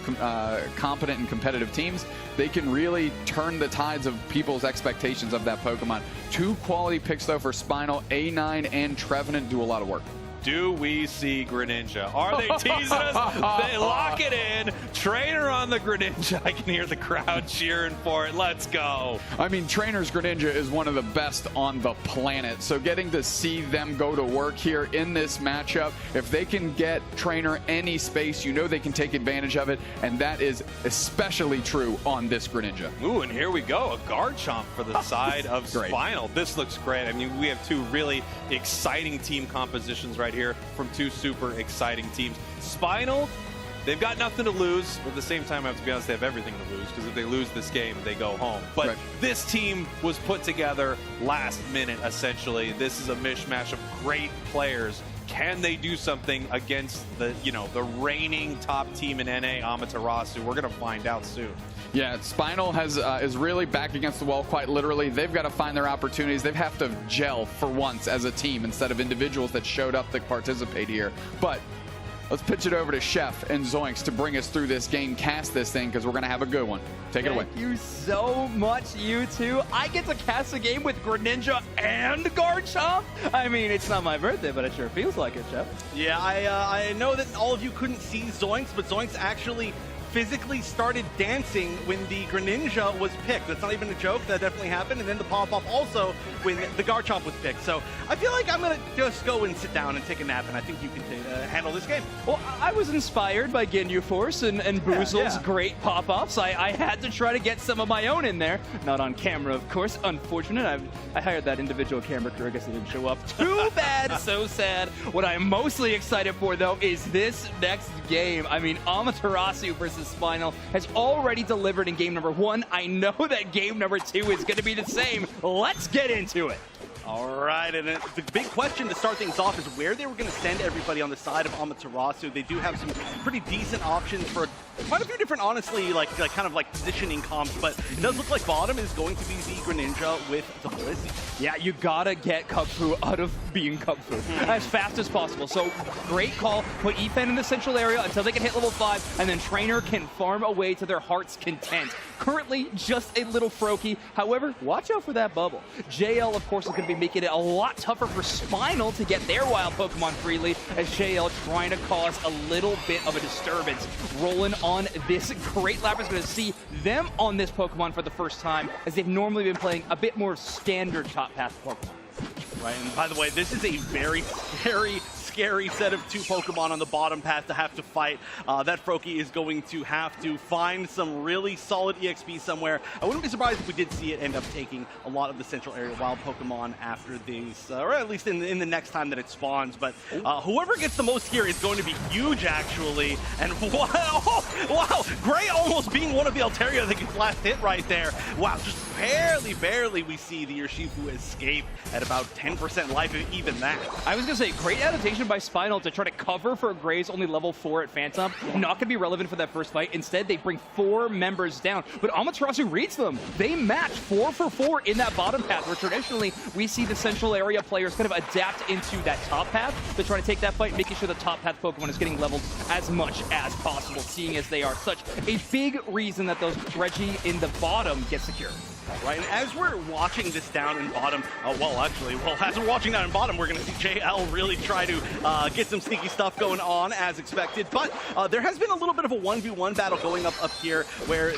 competent and competitive teams, they can really turn the tides of people's expectations of that Pokemon. 2 quality picks, though, for Spinal. A9 and Trevenant do a lot of work. Do we see Greninja? Are they teasing us? They lock it in. Trainer on the Greninja. I can hear the crowd cheering for it. Let's go. I mean, Trainer's Greninja is one of the best on the planet. So getting to see them go to work here in this matchup, if they can get Trainer any space, you know they can take advantage of it. And that is especially true on this Greninja. Ooh, and here we go. A Garchomp for the side of Spinal. This looks great. I mean, we have 2 really exciting team compositions right here from 2 super exciting teams. Spinal, they've got nothing to lose, but at the same time, I have to be honest, they have everything to lose because if they lose this game, they go home. But this team was put together last minute, essentially. This is a mishmash of great players. can they do something against the, the reigning top team in NA, Amaterasu? We're going to find out soon. Yeah, Spinal is really back against the wall, quite literally. They've got to find their opportunities. They have to gel for once as a team instead of individuals that showed up to participate here. But let's pitch it over to Chef and Zoinks to bring us through this game, cast this thing, because we're going to have a good one. Take it away. Thank you so much, you two. I get to cast a game with Greninja and Garchomp. I mean, it's not my birthday, but it sure feels like it, Chef. Yeah, I know that all of you couldn't see Zoinks, but Zoinks actually physically started dancing when the Greninja was picked. That's not even a joke. That definitely happened. And then the pop-off also when the Garchomp was picked. So I feel like I'm going to just go and sit down and take a nap, and I think you can handle this game. Well, I was inspired by Ginyu Force and Boozle's great pop-offs. I had to try to get some of my own in there. Not on camera, of course. Unfortunate. I hired that individual camera crew. I guess they didn't show up. Too bad. So sad. What I'm mostly excited for, though, is this next game. I mean, Amaterasu versus Spinal has already delivered in game number 1. I know that game number 2 is going to be the same. Let's get into it. All right, and the big question to start things off is where they were going to send everybody on the side of Amaterasu. They do have some pretty decent options for quite a few different, honestly, kind of positioning comps, but it does look like bottom is going to be the Greninja with the Blissey. Yeah, you gotta get Kung Fu out of being Kung Fu as fast as possible. So great call. Put Ethan in the central area until they can hit level 5, and then Trainer can farm away to their heart's content. Currently, just a little Froakie. However, watch out for that bubble. JL, of course, is going to be making it a lot tougher for Spinal to get their wild Pokemon freely, as JL trying to cause a little bit of a disturbance. Rolling on this great Lapras is going to see them on this Pokemon for the first time, as they've normally been playing a bit more standard top path Pokemon. Right, and by the way, this is a very scary set of 2 Pokemon on the bottom path to have to fight. That Froakie is going to have to find some really solid EXP somewhere. I wouldn't be surprised if we did see it end up taking a lot of the central area wild Pokemon after these, or at least in the next time that it spawns. But whoever gets the most here is going to be huge, actually. And wow, Gray almost being one of the Altaria that gets last hit right there. Wow, just barely we see the Urshifu escape at about 10% life, if even that. I was going to say, great adaptation by Spinal to try to cover for Gray's only level 4 at Phantom. Not going to be relevant for that first fight. Instead, they bring 4 members down. But Amaterasu reads them. They match 4 for 4 in that bottom path, where traditionally we see the central area players kind of adapt into that top path to try to take that fight, making sure the top path Pokemon is getting leveled as much as possible, seeing as they are such a big reason that those Reggie in the bottom get secured. Right, and as we're watching this down in bottom, as we're watching down in bottom, we're going to see JL really try to get some sneaky stuff going on as expected. But there has been a little bit of a 1v1 battle going up here where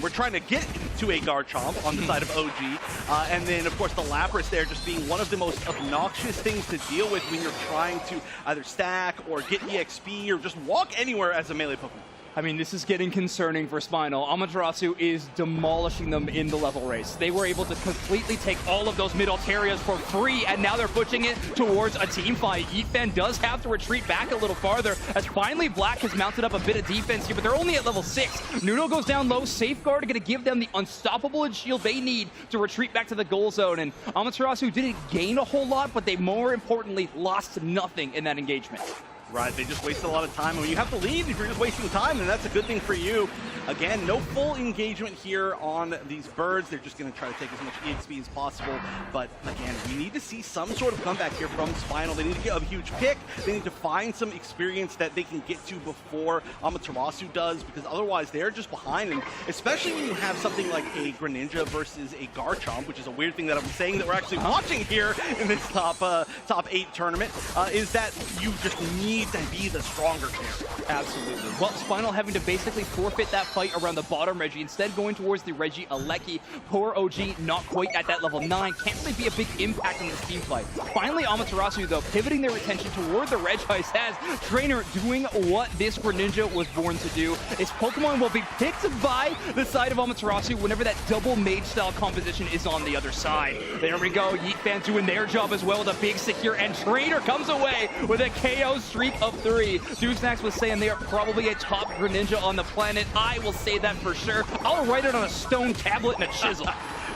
we're trying to get to a Garchomp on the side of OG. And then, of course, the Lapras there just being one of the most obnoxious things to deal with when you're trying to either stack or get EXP or just walk anywhere as a melee Pokemon. I mean, this is getting concerning for Spinal. Amaterasu is demolishing them in the level race. They were able to completely take all of those mid-Altarias for free, and now they're pushing it towards a team fight. Ethan does have to retreat back a little farther, as finally Black has mounted up a bit of defense here, but they're only at level 6. Nuno goes down low. Safeguard going to give them the unstoppable shield they need to retreat back to the goal zone, and Amaterasu didn't gain a whole lot, but they more importantly lost nothing in that engagement. Right, they just wasted a lot of time. And when you have to lead, if you're just wasting time, then that's a good thing for you. Again, no full engagement here on these birds. They're just going to try to take as much EXP as possible. But again, we need to see some sort of comeback here from Spinal. They need to get a huge pick. They need to find some experience that they can get to before Amaterasu does, because otherwise they're just behind. And especially when you have something like a Greninja versus a Garchomp, which is a weird thing that I'm saying that we're actually watching here in this top 8 tournament, is that you just need to be the stronger character. Absolutely. Well, Spinal having to basically forfeit that fight around the bottom Reggie, instead going towards the Reggie Alecki. Poor OG not quite at that level 9. Can't really be a big impact on this team fight. Finally, Amaterasu, though, pivoting their attention toward the Regice as Trainer doing what this Greninja was born to do. His Pokemon will be picked by the side of Amaterasu whenever that double mage style composition is on the other side. There we go. Yeet Fan doing their job as well with a big secure, and Trainer comes away with a KO streak of 3. Dewsnax was saying they are probably a top Greninja on the planet. I will say that for sure. I'll write it on a stone tablet and a chisel.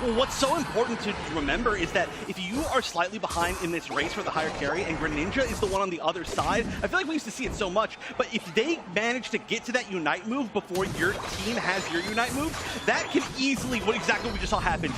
Well, what's so important to remember is that if you are slightly behind in this race for the higher carry and Greninja is the one on the other side, I feel like we used to see it so much, but if they manage to get to that Unite move before your team has your Unite move, that can easily, exactly what we just saw happen.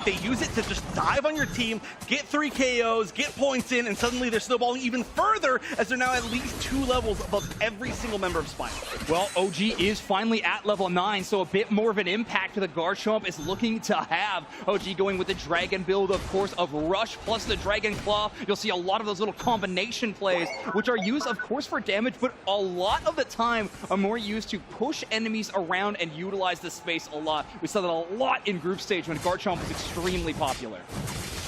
They use it to just dive on your team, get 3 KOs, get points in, and suddenly they're snowballing even further as they're now at least 2 levels above every single member of Spinal. Well, OG is finally at level 9, so a bit more of an impact the Garchomp is looking to have. OG going with the Dragon build, of course, of Rush plus the Dragon Claw. You'll see a lot of those little combination plays, which are used, of course, for damage, but a lot of the time are more used to push enemies around and utilize the space a lot. We saw that a lot in group stage when Garchomp was extremely popular.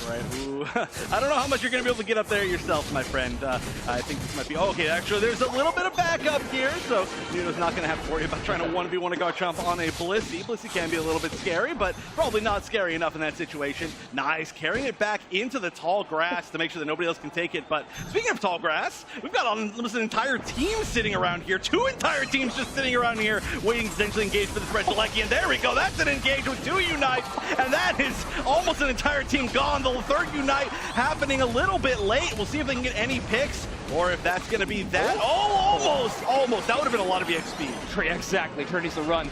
Right. Ooh. I don't know how much you're going to be able to get up there yourself, my friend. I think this might be... Oh, okay, actually, there's a little bit of backup here, so Nuno's not going to have to worry about trying to 1v1 a Garchomp on a Blissey. Blissey can be a little bit scary, but probably not scary enough in that situation. Nice, carrying it back into the tall grass to make sure that nobody else can take it. But speaking of tall grass, we've got almost an entire team sitting around here. 2 entire teams just sitting around here waiting to potentially engage for this Regieleki. And there we go. That's an engage with 2 Unites, and that is almost an entire team gone. The 3rd Unite happening a little bit late. We'll see if they can get any picks or if that's going to be that. Oh, almost. That would have been a lot of EXP. Exactly. Trey needs to run.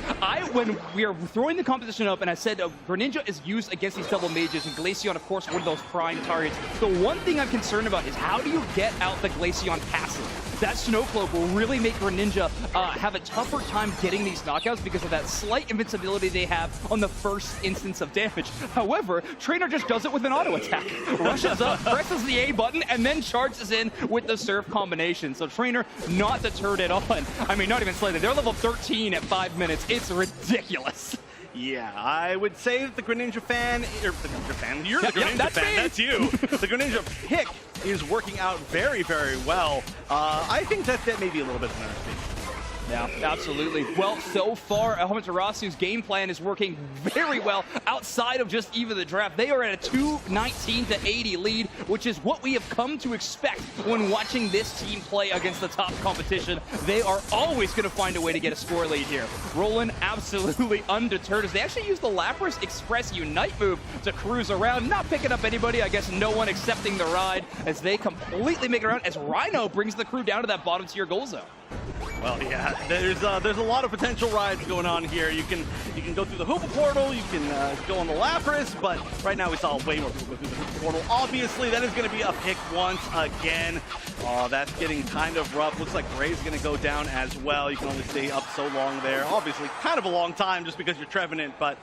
When we are throwing the competition up, and I said Greninja is used against these double mages, and Glaceon, of course, one of those prime targets. The one thing I'm concerned about is how do you get out the Glaceon passive? That Snow Cloak will really make Greninja have a tougher time getting these knockouts because of that slight invincibility they have on the first instance of damage. However, Trainer just does it with an auto attack. Rushes up, presses the A button, and then charges in with the Surf combination. So Trainer not deterred at all. I mean, not even slightly. They're level 13 at 5 minutes. It's ridiculous. Yeah, I would say that the Greninja fan, you're the Greninja fan, that's you. The Greninja pick is working out very, very well. I think that may be a little bit of an understatement. Yeah, absolutely. Well, so far, Amaterasu's game plan is working very well outside of just even the draft. They are at a 219-80 lead, which is what we have come to expect when watching this team play against the top competition. They are always going to find a way to get a score lead here. Roland absolutely undeterred as they actually use the Lapras Express Unite move to cruise around, not picking up anybody. I guess no one accepting the ride as they completely make it around as Rhino brings the crew down to that bottom tier goal zone. Well, yeah, there's a lot of potential rides going on here. You can go through the Hoopa portal, you can go on the Lapras, but right now we saw way more people go through the Hoopa portal. Obviously, that is going to be a pick once again. That's getting kind of rough. Looks like Gray's going to go down as well. You can only stay up so long there. Obviously, kind of a long time just because you're Trevenant, but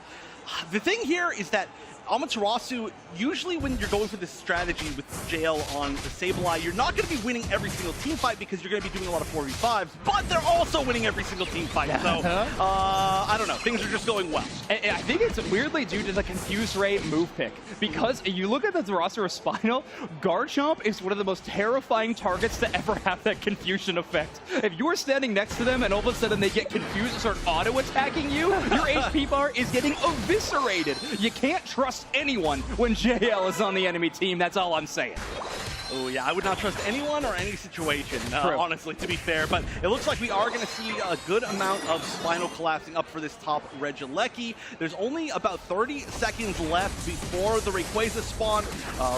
the thing here is that Amaterasu, usually when you're going for this strategy with JL on the Sableye, you're not going to be winning every single team fight because you're going to be doing a lot of 4v5s, but they're also winning every single team fight. So, I don't know. Things are just going well. And I think it's weirdly due to the Confuse Ray move pick. Because you look at the roster of Spinal, Garchomp is one of the most terrifying targets to ever have that confusion effect. If you are standing next to them and all of a sudden they get confused and start auto-attacking you, your HP bar is getting eviscerated. You can't trust anyone when JL is on the enemy team. That's all I'm saying. Oh, yeah, I would not trust anyone or any situation, honestly, to be fair. But it looks like we are going to see a good amount of Spinal collapsing up for this top Regieleki. There's only about 30 seconds left before the Rayquaza spawn.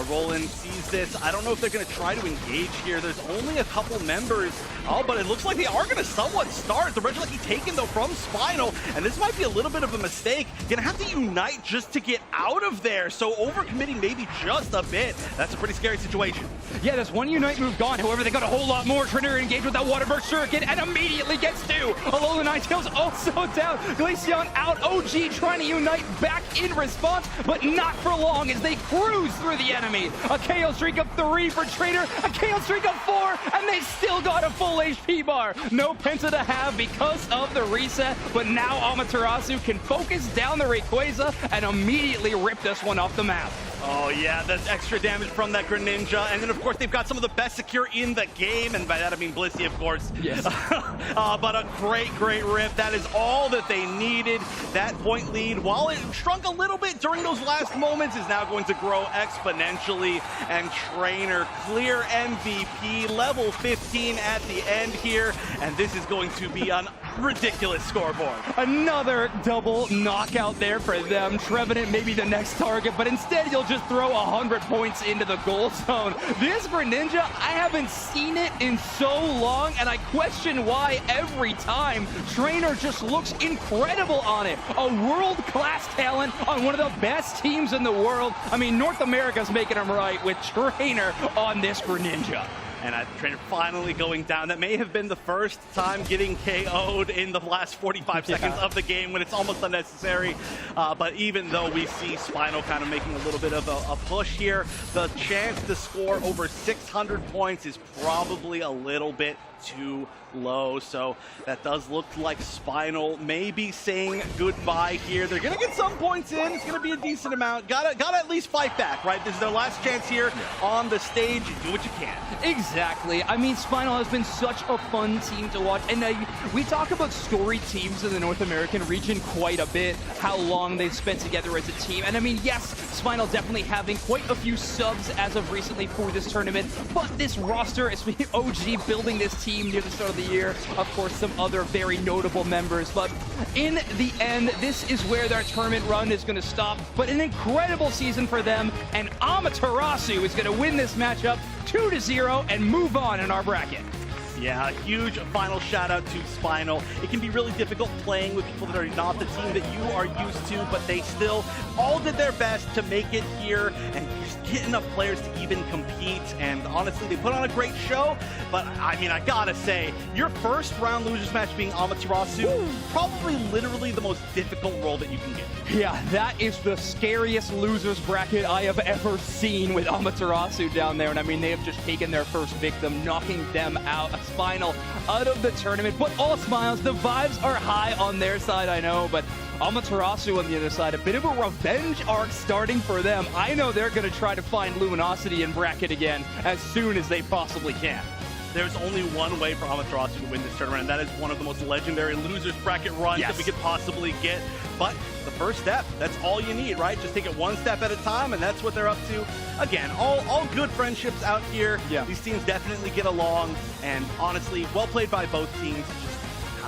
Roland sees this. I don't know if they're going to try to engage here. There's only a couple members. Oh, but it looks like they are going to somewhat start. The Regieleki taken, though, from Spinal. And this might be a little bit of a mistake. Going to have to unite just to get out of there. So overcommitting maybe just a bit. That's a pretty scary situation. Yeah, there's one Unite move gone. However, they got a whole lot more. Trainer engaged with that Water Burst Shuriken and immediately gets 2. Alola Ninetales also down. Glaceon out. OG trying to unite back in response, but not for long as they cruise through the enemy. A KO streak of 3 for Trainer, a KO streak of 4, and they still got a full HP bar. No Penta to have because of the reset, but now Amaterasu can focus down the Rayquaza and immediately rip this one off the map. Oh yeah, that's extra damage from that Greninja, and then of course they've got some of the best secure in the game, and by that I mean Blissey, of course. Yes. But a great rip. That is all that they needed. That point lead, while it shrunk a little bit during those last moments, is now going to grow exponentially, and Trainer, clear MVP, level 15 at the end here, and this is going to be an ridiculous scoreboard. Another double knockout there for them. Trevenant may be the next target, but instead you'll just throw 100 points into the goal zone. This Greninja, I haven't seen it in so long, and I question why every time. Trainer just looks incredible on it. A world-class talent on one of the best teams in the world. I mean, North America's making them right with Trainer on this Greninja. And Trainer finally going down. That may have been the first time getting KO'd in the last 45 seconds of the game when it's almost unnecessary. But even though we see Spinal kind of making a little bit of a push here, the chance to score over 600 points is probably a little bit too low. So that does look like Spinal may be saying goodbye here. They're gonna get some points in. It's gonna be a decent amount. Gotta at least fight back, right? This is their last chance here on the stage. Do what you can. Exactly. I mean, Spinal has been such a fun team to watch. And we talk about story teams in the North American region quite a bit, how long they've spent together as a team. And I mean, yes, Spinal definitely having quite a few subs as of recently for this tournament, but this roster, especially OG building this team near the start of the year, of course, some other very notable members. But in the end, this is where their tournament run is going to stop. But an incredible season for them, and Amaterasu is going to win this matchup 2-0 and move on in our bracket. Yeah, a huge final shout out to Spinal. It can be really difficult playing with people that are not the team that you are used to, but they still all did their best to make it here and just get enough players to even compete. And honestly, they put on a great show. But I mean, I gotta say, your first round losers match being Amaterasu, probably literally the most difficult role that you can get. Yeah, that is the scariest losers bracket I have ever seen with Amaterasu down there. And I mean, they have just taken their first victim, knocking them out. Spinal out of the tournament, but all smiles. The vibes are high on their side, I know, but Amaterasu on the other side, a bit of a revenge arc starting for them. I know they're going to try to find Luminosity in bracket again as soon as they possibly can. There's only one way for Amaterasu to win this tournament, and that is one of the most legendary losers bracket runs that we could possibly get. But the first step, that's all you need, right? Just take it one step at a time, and that's what they're up to. Again, all good friendships out here. Yeah. These teams definitely get along, and honestly, well played by both teams.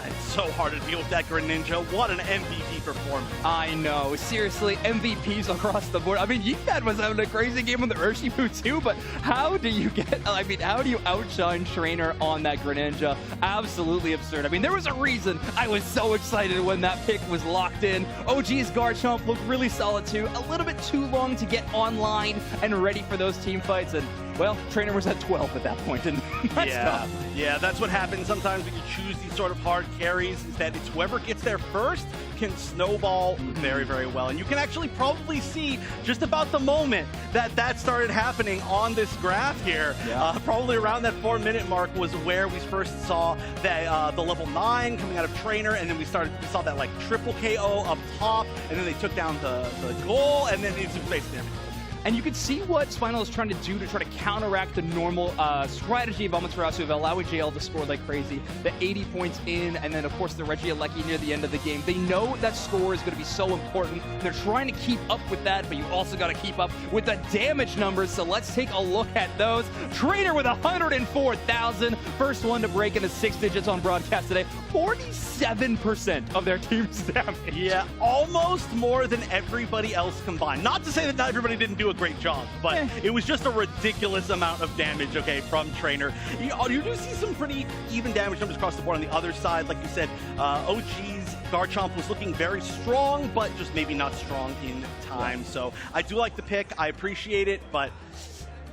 It's so hard to deal with that Greninja. What an MVP performance. I know. Seriously, MVPs across the board. I mean, Yifan was having a crazy game on the Urshifu too, but how do you outshine Trainer on that Greninja? Absolutely absurd. I mean, there was a reason I was so excited when that pick was locked in. OG's Garchomp looked really solid too. A little bit too long to get online and ready for those team fights, and well, Trainer was at 12 at that point, and that's tough. Yeah, that's what happens sometimes when you choose these sort of hard carries, is that it's whoever gets there first can snowball very, very well. And you can actually probably see just about the moment that that started happening on this graph here. Yeah. Probably around that 4-minute mark was where we first saw that the level 9 coming out of Trainer, and then we saw that like triple KO up top, and then they took down the goal, and then it's basically everything. And you can see what Spinal is trying to do to try to counteract the normal strategy of Amaterasu of allowing JL to score like crazy. The 80 points in, and then of course the Regieleki near the end of the game. They know that score is going to be so important. They're trying to keep up with that, but you also got to keep up with the damage numbers. So let's take a look at those. Trainer with 104,000. First one to break into 6 digits on broadcast today. 47% of their team's damage. Yeah, almost more than everybody else combined. Not to say that not everybody didn't do a great job, but it was just a ridiculous amount of damage, okay, from Trainer. You do see some pretty even damage numbers across the board on the other side. Like you said, OG's Garchomp was looking very strong, but just maybe not strong in time. So I do like the pick. I appreciate it, but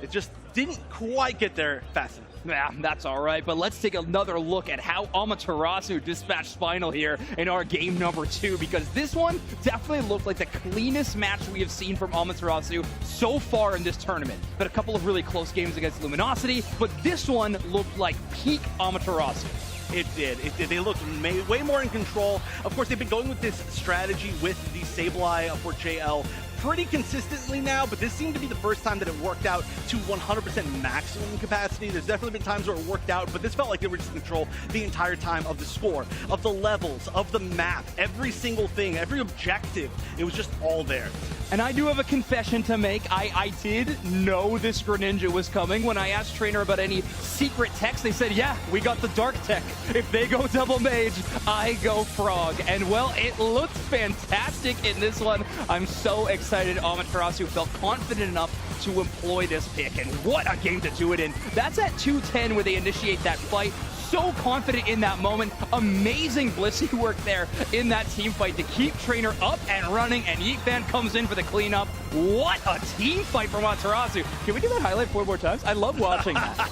it just didn't quite get there fast enough. Yeah, that's all right, but let's take another look at how Amaterasu dispatched Spinal here in our game number 2, because this one definitely looked like the cleanest match we have seen from Amaterasu so far in this tournament. But a couple of really close games against Luminosity, but this one looked like peak Amaterasu. It did. They looked way more in control. Of course, they've been going with this strategy with the Sableye for JL pretty consistently now, but this seemed to be the first time that it worked out to 100% maximum capacity. There's definitely been times where it worked out, but this felt like they were just in control the entire time of the score, of the levels, of the map, every single thing, every objective. It was just all there. And I do have a confession to make. I did know this Greninja was coming. When I asked Trainer about any secret techs, they said, yeah, we got the Dark Tech. If they go double mage, I go Frog. And well, it looks fantastic in this one. I'm so excited Amaterasu felt confident enough to employ this pick. And what a game to do it in. That's at 210 where they initiate that fight. So confident in that moment. Amazing Blissey work there in that team fight to keep Trainer up and running, and Yeet Fan comes in for the cleanup. What a team fight from Amaterasu. Can we do that highlight 4 more times? I love watching that.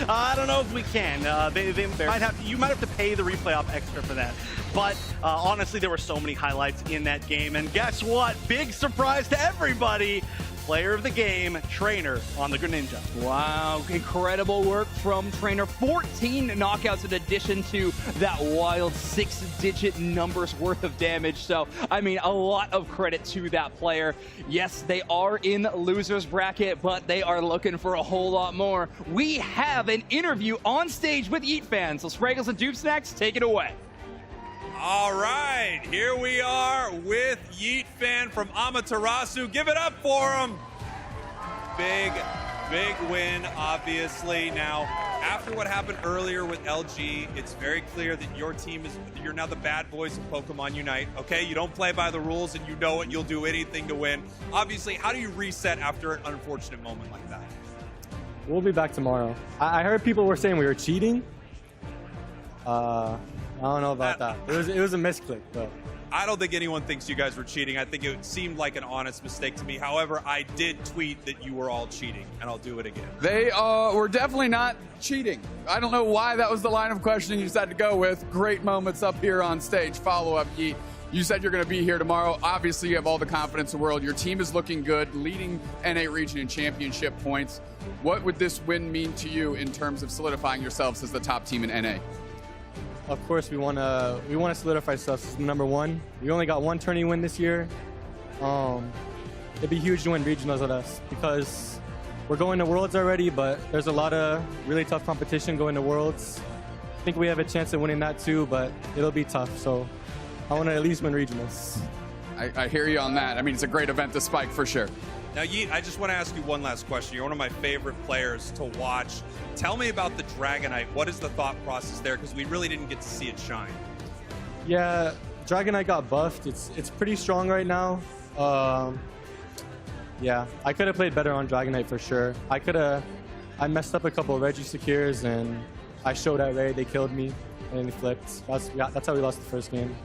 I don't know if we can. They might have to, you might have to pay the replay op extra for that. But honestly, there were so many highlights in that game, and guess what? Big surprise to everybody. Player of the game, Trainer on the Greninja. Wow, incredible work from Trainer. 14 knockouts in addition to that wild 6-digit numbers worth of damage. So, I mean, a lot of credit to that player. Yes, they are in loser's bracket, but they are looking for a whole lot more. We have an interview on stage with Yeet Fans. So, Spraggles and Dupe Snacks, take it away. All right, here we are with Yeet Fan from Amaterasu. Give it up for him. Big win, obviously. Now, after what happened earlier with LG, it's very clear that your team you're now the bad boys of Pokemon Unite, okay? You don't play by the rules and you know it. You'll do anything to win. Obviously, how do you reset after an unfortunate moment like that? We'll be back tomorrow. I heard people were saying we were cheating. I don't know about that. It was a misclick, but I don't think anyone thinks you guys were cheating. I think it seemed like an honest mistake to me. However, I did tweet that you were all cheating, and I'll do it again. They were definitely not cheating. I don't know why that was the line of questioning you decided to go with. Great moments up here on stage. Follow up, Yeet. You said you're going to be here tomorrow. Obviously, you have all the confidence in the world. Your team is looking good, leading NA region in championship points. What would this win mean to you in terms of solidifying yourselves as the top team in NA? of course we want to solidify ourselves as number one. We only got one tourney win this year. It'd be huge to win regionals with us because we're going to Worlds already, but there's a lot of really tough competition going to Worlds. I think we have a chance of winning that too, but it'll be tough. So I want to at least win regionals. I hear you on that. I mean, it's a great event to spike for sure. Now, Yeet, I just want to ask you one last question. You're one of my favorite players to watch. Tell me about the Dragonite. What is the thought process there? Because we really didn't get to see it shine. Yeah, Dragonite got buffed. It's pretty strong right now. Yeah, I could have played better on Dragonite for sure. I messed up a couple of Reggie Secures and I showed at Ray. They killed me and they flipped. That's how we lost the first game.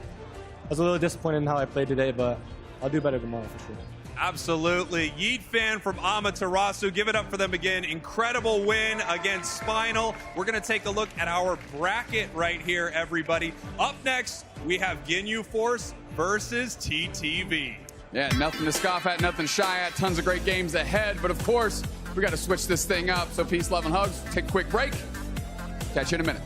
I was a little disappointed in how I played today, but I'll do better tomorrow for sure. Absolutely. Yeet fan from Amaterasu. Give it up for them again. Incredible win against Spinal. We're going to take a look at our bracket right here, everybody. Up next, we have Ginyu Force versus TTV. Yeah, nothing to scoff at, nothing to shy at. Tons of great games ahead. But of course, we got to switch this thing up. So peace, love, and hugs. Take a quick break. Catch you in a minute.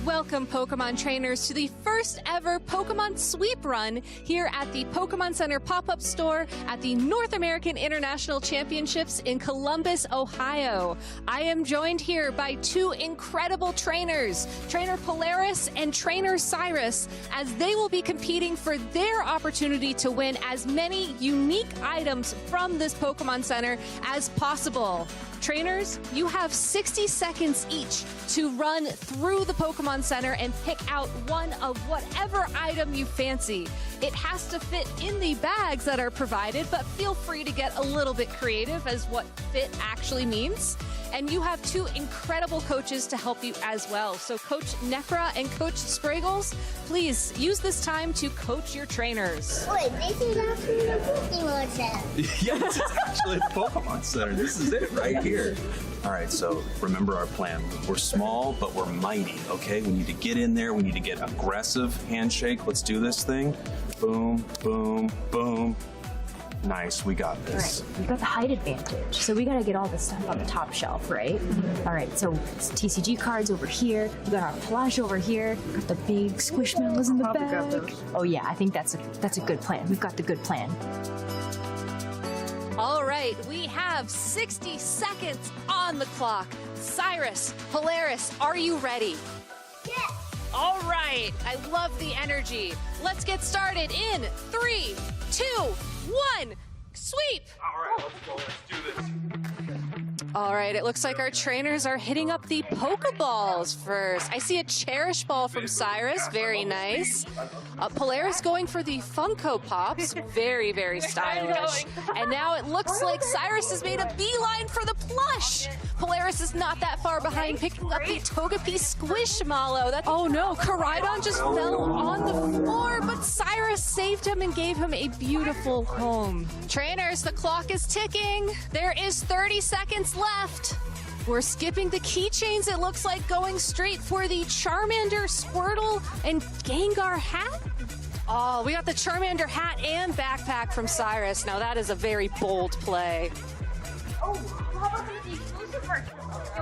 Welcome, Pokemon trainers, to the first ever Pokemon Sweep Run here at the Pokemon Center pop-up store at the North American International Championships in Columbus, Ohio. I am joined here by two incredible trainers, Trainer Polaris and Trainer Cyrus, as they will be competing for their opportunity to win as many unique items from this Pokemon Center as possible. Trainers, you have 60 seconds each to run through the Pokemon Center and pick out one of whatever item you fancy. It has to fit in the bags that are provided, but feel free to get a little bit creative as what fit actually means. And you have two incredible coaches to help you as well. So Coach Necra and Coach Spraggles, please use this time to coach your trainers. Wait, this is actually the Pokemon Center. Yeah, this is actually the Pokemon Center. This is it right here. All right, so remember our plan. We're small, but we're mighty, okay? We need to get in there. We need to get aggressive handshake. Let's do this thing. Boom, boom, boom. Nice, we got this. All right, we've got the height advantage, so we gotta get all this stuff on the top shelf, right? All right, so it's TCG cards over here, we got our plush over here, got the big squishmallows in the back. Oh yeah, I think that's a good plan. We've got the good plan. All right, we have 60 seconds on the clock. Cyrus, Polaris, are you ready? Yes. All right, I love the energy. Let's get started in 3, 2, 1, sweep! All right, let's go. Let's do this. All right, it looks like our trainers are hitting up the Pokeballs first. I see a Cherish Ball from Cyrus, very nice. Polaris going for the Funko Pops, very, very stylish. And now it looks like Cyrus has made a beeline for the plush. Polaris is not that far behind, picking up the Togepi Squishmallow. Oh no, Koraidon just fell on the floor, but Cyrus saved him and gave him a beautiful home. Trainers, the clock is ticking. There is 30 seconds left. We're skipping the keychains, it looks like, going straight for the Charmander, Squirtle, and Gengar hat. Oh, we got the Charmander hat and backpack from Cyrus. Now that is a very bold play. Oh, how about the exclusive version?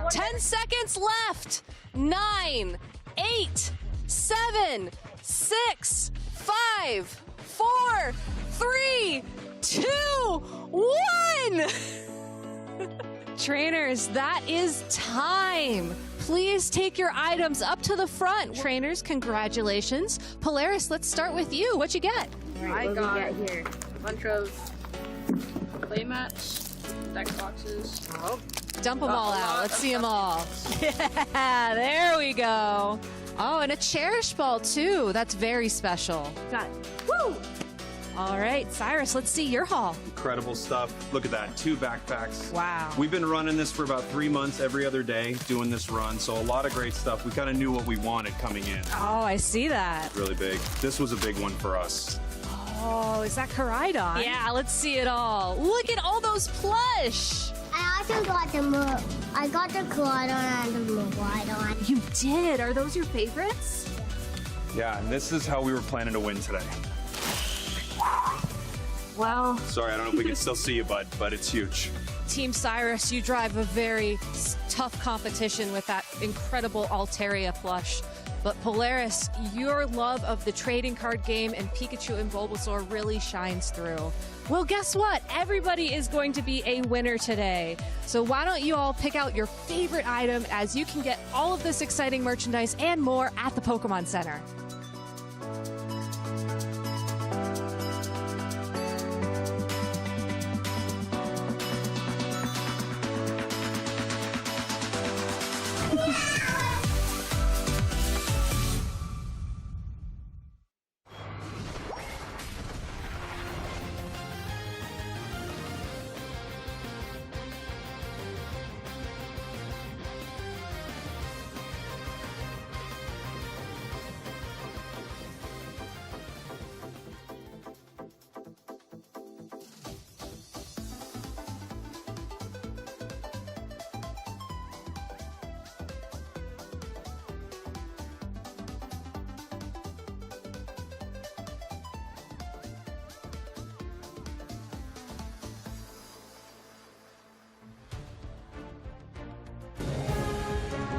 10 seconds left. 9, 8, 7, 6, 5, 4, 3, 2, 1. Trainers, that is time. Please take your items up to the front. Trainers, congratulations. Polaris, let's start with you. What you get? I got a bunch of play mats, deck boxes. Dump them all out. Let's see them all. Yeah, there we go. Oh, and a Cherish Ball, too. That's very special. Got it. Woo! All right, Cyrus, let's see your haul. Incredible stuff. Look at that, 2 backpacks. Wow. We've been running this for about 3 months every other day, doing this run. So a lot of great stuff. We kind of knew what we wanted coming in. Oh, I see that. Really big. This was a big one for us. Oh, is that Koraidon? Yeah, let's see it all. Look at all those plush. I also got the I got the Koraidon and the Miraidon. You did? Are those your favorites? Yeah, and this is how we were planning to win today. Well, Sorry, I don't know if we can still see you, bud, but it's huge. Team Cyrus, you drive a very tough competition with that incredible Altaria plush. But Polaris, your love of the trading card game and Pikachu and Bulbasaur really shines through. Well, guess what? Everybody is going to be a winner today. So why don't you all pick out your favorite item, as you can get all of this exciting merchandise and more at the Pokemon Center.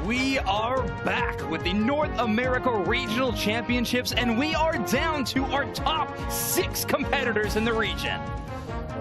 We are back with the North America Regional Championships, and we are down to our top 6 competitors in the region.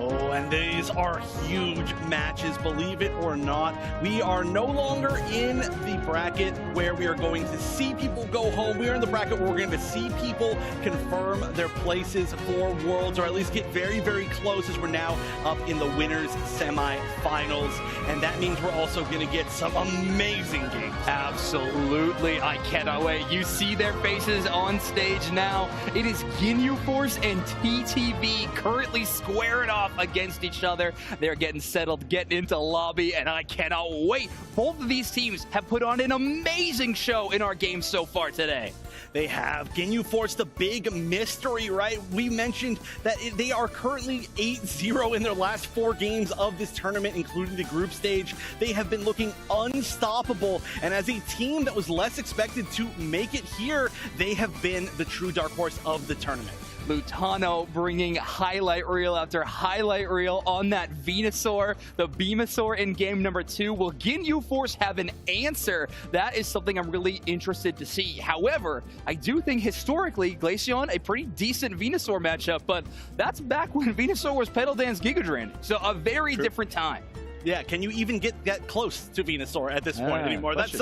Oh, and these are huge matches, believe it or not. We are no longer in the bracket where we are going to see people go home. We are in the bracket where we're going to see people confirm their places for Worlds, or at least get very, very close, as we're now up in the winners semifinals. And that means we're also going to get some amazing games. Absolutely, I cannot wait. You see their faces on stage now. It is Ginyu Force and TTV currently squaring off against against each other. They're getting settled, getting into lobby, and I cannot wait. Both of these teams have put on an amazing show in our game so far today. They have. Ginyu Force, the big mystery, right? We mentioned that they are currently 8-0 in their last 4 games of this tournament, including the group stage. They have been looking unstoppable, and as a team that was less expected to make it here, they have been the true dark horse of the tournament. Lutano bringing highlight reel after highlight reel on that Venusaur, the Beamosaur in game number 2. Will Ginyu Force have an answer? That is something I'm really interested to see. However, I do think historically, Glaceon, a pretty decent Venusaur matchup, but that's back when Venusaur was Petal Dance Giga Drain, so a very different time. Yeah, can you even get close to Venusaur at this point anymore? That's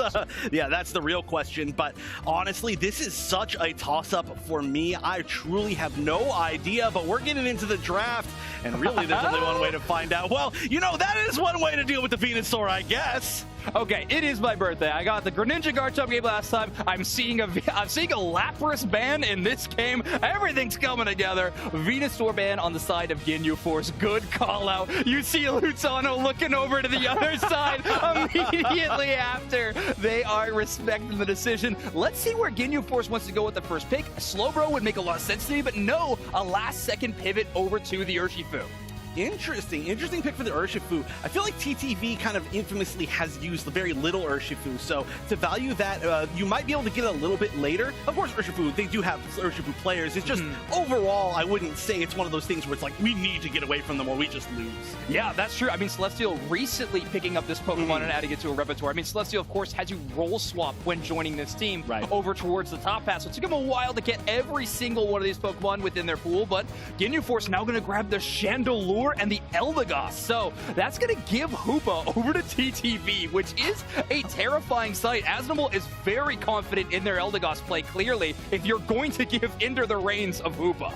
that's the real question. But honestly, this is such a toss-up for me. I truly have no idea, but we're getting into the draft, and really there's only one way to find out. Well, you know, that is one way to deal with the Venusaur, I guess. Okay, it is my birthday. I got the Greninja Garchomp game last time. I'm seeing a Lapras ban in this game. Everything's coming together. Venusaur ban on the side of Ginyu Force. Good call out. You see Lutano looking over to the other side immediately after. They are respecting the decision. Let's see where Ginyu Force wants to go with the first pick. Slowbro would make a lot of sense to me, but no, a last-second pivot over to the Urshifu. Interesting pick for the Urshifu. I feel like TTV kind of infamously has used the very little Urshifu, so to value that, you might be able to get it a little bit later. Of course, Urshifu, they do have Urshifu players. It's just, overall, I wouldn't say it's one of those things where it's like, we need to get away from them or we just lose. Yeah, that's true. I mean, Celestial recently picking up this Pokemon and adding it to a repertoire. I mean, Celestial, of course, has you role swap when joining this team over towards the top path, so it took him a while to get every single one of these Pokemon within their pool, but Ginyu Force now going to grab the Chandelure and the Eldegoss. So that's going to give Hoopa over to TTV, which is a terrifying sight. Asmongold is very confident in their Eldegoss play, clearly, if you're going to give Ender the reins of Hoopa.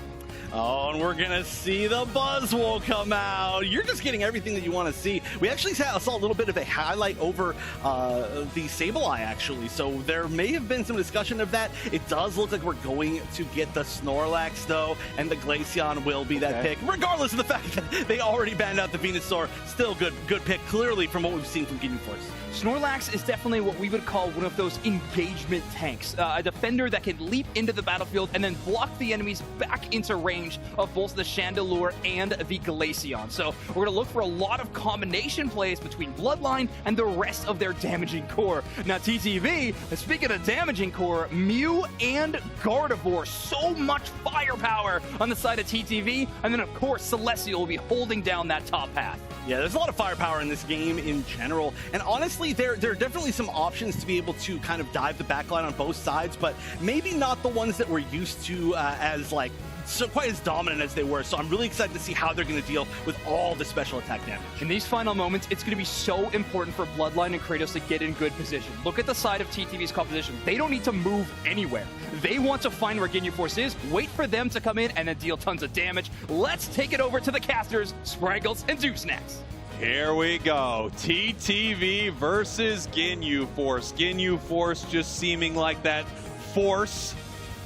Oh, and we're going to see the Buzzwole come out. You're just getting everything that you want to see. We actually saw a little bit of a highlight over the Sableye, actually. So there may have been some discussion of that. It does look like we're going to get the Snorlax, though, and the Glaceon will be that pick, regardless of the fact that they already banned out the Venusaur. Still good pick, clearly, from what we've seen from Ginyu Force. Snorlax is definitely what we would call one of those engagement tanks. A defender that can leap into the battlefield and then block the enemies back into range of both the Chandelure and the Glaceon. So we're going to look for a lot of combination plays between Bloodline and the rest of their damaging core. Now TTV, speaking of damaging core, Mew and Gardevoir, so much firepower on the side of TTV, and then of course Celestial will be holding down that top path. Yeah, there's a lot of firepower in this game in general, and honestly, there are definitely some options to be able to kind of dive the backline on both sides, but maybe not the ones that we're used to as like quite as dominant as they were. So I'm really excited to see how they're going to deal with all the special attack damage. In these final moments, it's going to be so important for Bloodline and Kratos to get in good position. Look at the side of TTV's composition. They don't need to move anywhere. They want to find where Ginyu Force is, wait for them to come in, and then deal tons of damage. Let's take it over to the casters, Spraggles and Zoosnax. Here we go. TTV versus Ginyu Force. Ginyu Force just seeming like that force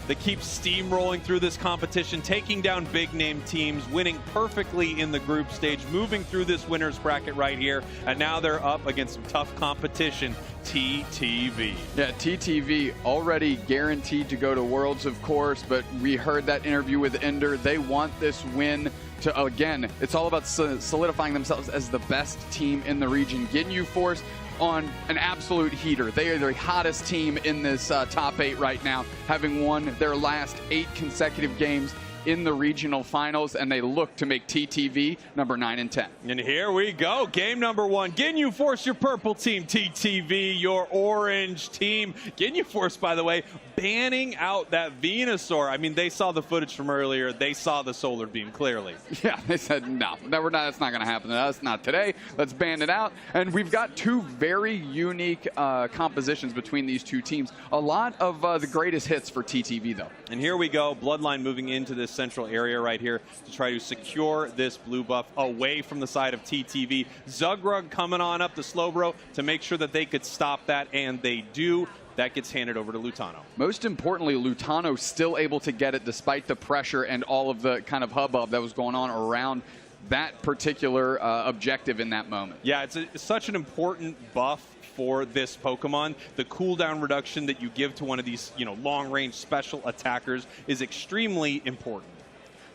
that keeps steamrolling through this competition, taking down big name teams, winning perfectly in the group stage, moving through this winner's bracket right here, and now they're up against some tough competition, TTV. Yeah, TTV already guaranteed to go to Worlds, of course, but we heard that interview with Ender. They want this win to, again, it's all about solidifying themselves as the best team in the region. Ginyu Force on an absolute heater. They are the hottest team in this top 8 right now, having won their last 8 consecutive games in the regional finals, and they look to make TTV number 9 and 10. And here we go, game number 1. Ginyu Force, your purple team. TTV, your orange team. Ginyu Force, by the way, banning out that Venusaur. I mean, they saw the footage from earlier. They saw the solar beam clearly. Yeah, they said, no, that's not going to happen to us. Not today. Let's ban it out. And we've got 2 very unique compositions between these 2 teams. A lot of the greatest hits for TTV, though. And here we go, Bloodline moving into this central area right here to try to secure this blue buff away from the side of TTV. Zugrug coming on up the Slowbro to make sure that they could stop that, and they do. That gets handed over to Lutano. Most importantly, Lutano still able to get it despite the pressure and all of the kind of hubbub that was going on around that particular objective in that moment. Yeah, it's such an important buff for this Pokemon. The cooldown reduction that you give to one of these, long-range special attackers is extremely important.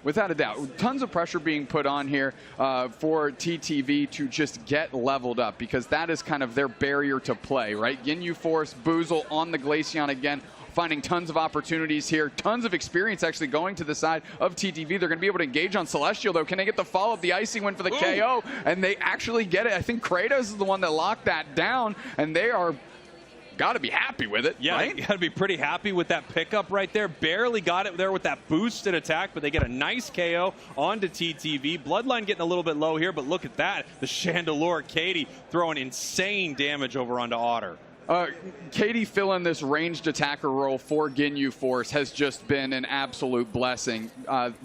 Without a doubt. Tons of pressure being put on here for TTV to just get leveled up, because that is kind of their barrier to play, right? Ginyu Force, Boozle on the Glaceon again, finding tons of opportunities here, tons of experience actually going to the side of TTV. They're going to be able to engage on Celestial, though. Can they get the follow-up? The Icy win for the KO, and they actually get it. I think Kratos is the one that locked that down, and they are got to be happy with it, yeah, right? Got to be pretty happy with that pickup right there. Barely got it there with that boosted attack, but they get a nice KO onto TTV. Bloodline getting a little bit low here, but look at that. The Chandelure, Katie, throwing insane damage over onto Otter. Katie filling this ranged attacker role for Ginyu Force has just been an absolute blessing.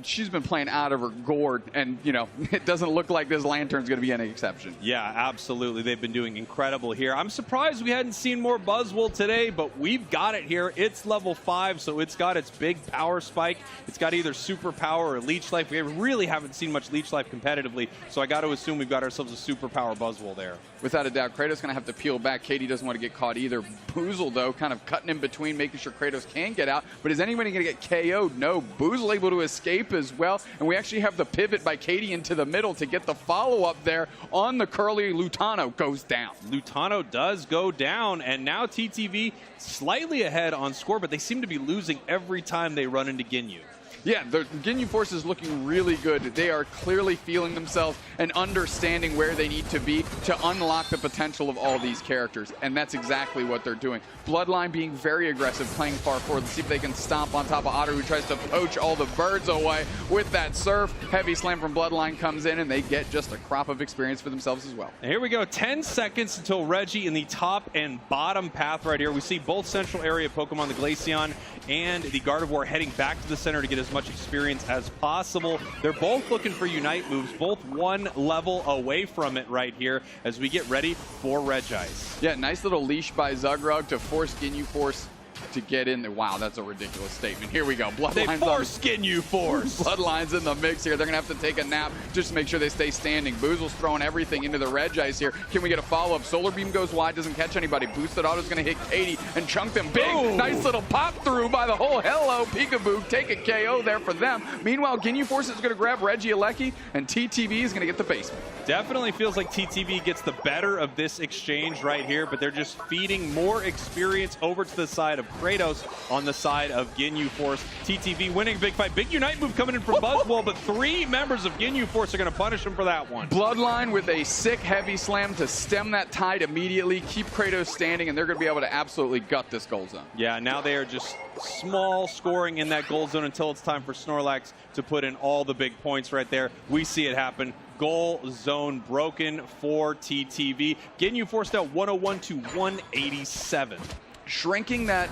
She's been playing out of her gourd, and it doesn't look like this Lantern's going to be any exception. Yeah, absolutely. They've been doing incredible here. I'm surprised we hadn't seen more Buzzwole today, but we've got it here. It's level 5, so it's got its big power spike. It's got either super power or leech life. We really haven't seen much leech life competitively, so I got to assume we've got ourselves a super power Buzzwole there. Without a doubt, Kratos going to have to peel back. Katie doesn't want to get caught either. Boozle, though, kind of cutting in between, making sure Kratos can get out. But is anybody going to get KO'd? No. Boozle able to escape as well. And we actually have the pivot by Katie into the middle to get the follow-up there on the curly. Lutano goes down. Lutano does go down, and now TTV slightly ahead on score, but they seem to be losing every time they run into Ginyu. Yeah, the Ginyu Force is looking really good. They are clearly feeling themselves and understanding where they need to be to unlock the potential of all these characters, and that's exactly what they're doing. Bloodline being very aggressive, playing far forward. Let's see if they can stomp on top of Otter, who tries to poach all the birds away with that surf. Heavy slam from Bloodline comes in, and they get just a crop of experience for themselves as well. And here we go, 10 seconds until Reggie in the top and bottom path right here. We see both central area Pokemon, the Glaceon and the Gardevoir, heading back to the center to get as much experience as possible. They're both looking for Unite moves, both one level away from it right here as we get ready for Regice. Yeah, nice little leash by Zugrug to force Ginyu Force to get in there. Wow, that's a ridiculous statement. Here we go. They force Ginyu Force. Bloodline's in the mix here. They're going to have to take a nap just to make sure they stay standing. Boozle's throwing everything into the Regice here. Can we get a follow-up? Solar Beam goes wide, doesn't catch anybody. Boosted Auto's going to hit Katie and chunk them big. Ooh. Nice little pop through by the whole Hello Peekaboo. Take a KO there for them. Meanwhile, Ginyu Force is going to grab Regieleki, and TTV is going to get the basement. Definitely feels like TTV gets the better of this exchange right here, but they're just feeding more experience over to the side of Kratos on the side of Ginyu Force. TTV winning a big fight. Big Unite move coming in from Buzzwole, but 3 members of Ginyu Force are going to punish him for that one. Bloodline with a sick heavy slam to stem that tide immediately, keep Kratos standing, and they're going to be able to absolutely gut this goal zone. Yeah, now they are just small scoring in that goal zone until it's time for Snorlax to put in all the big points right there. We see it happen. Goal zone broken for TTV. Ginyu Force now 101 to 187. Shrinking that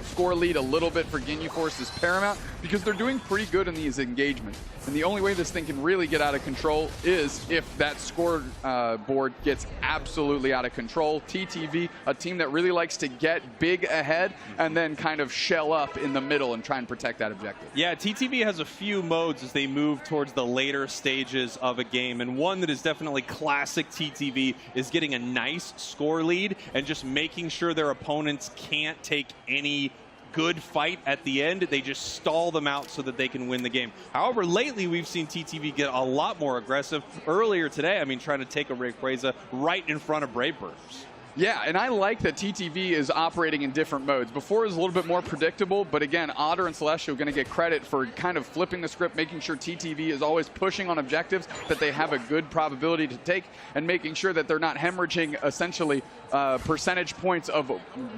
score lead a little bit for Ginyu Force is paramount because they're doing pretty good in these engagements. And the only way this thing can really get out of control is if that score board gets absolutely out of control. TTV, a team that really likes to get big ahead and then kind of shell up in the middle and try and protect that objective. Yeah, TTV has a few modes as they move towards the later stages of a game. And one that is definitely classic TTV is getting a nice score lead and just making sure their opponents can't take any good fight at the end. They just stall them out so that they can win the game. However, lately we've seen TTV get a lot more aggressive. Earlier today, trying to take a Rayquaza right in front of Brave Birders. Yeah, and I like that TTV is operating in different modes. Before it was a little bit more predictable, but again, Otter and Celestial are going to get credit for kind of flipping the script, making sure TTV is always pushing on objectives that they have a good probability to take, and making sure that they're not hemorrhaging essentially percentage points of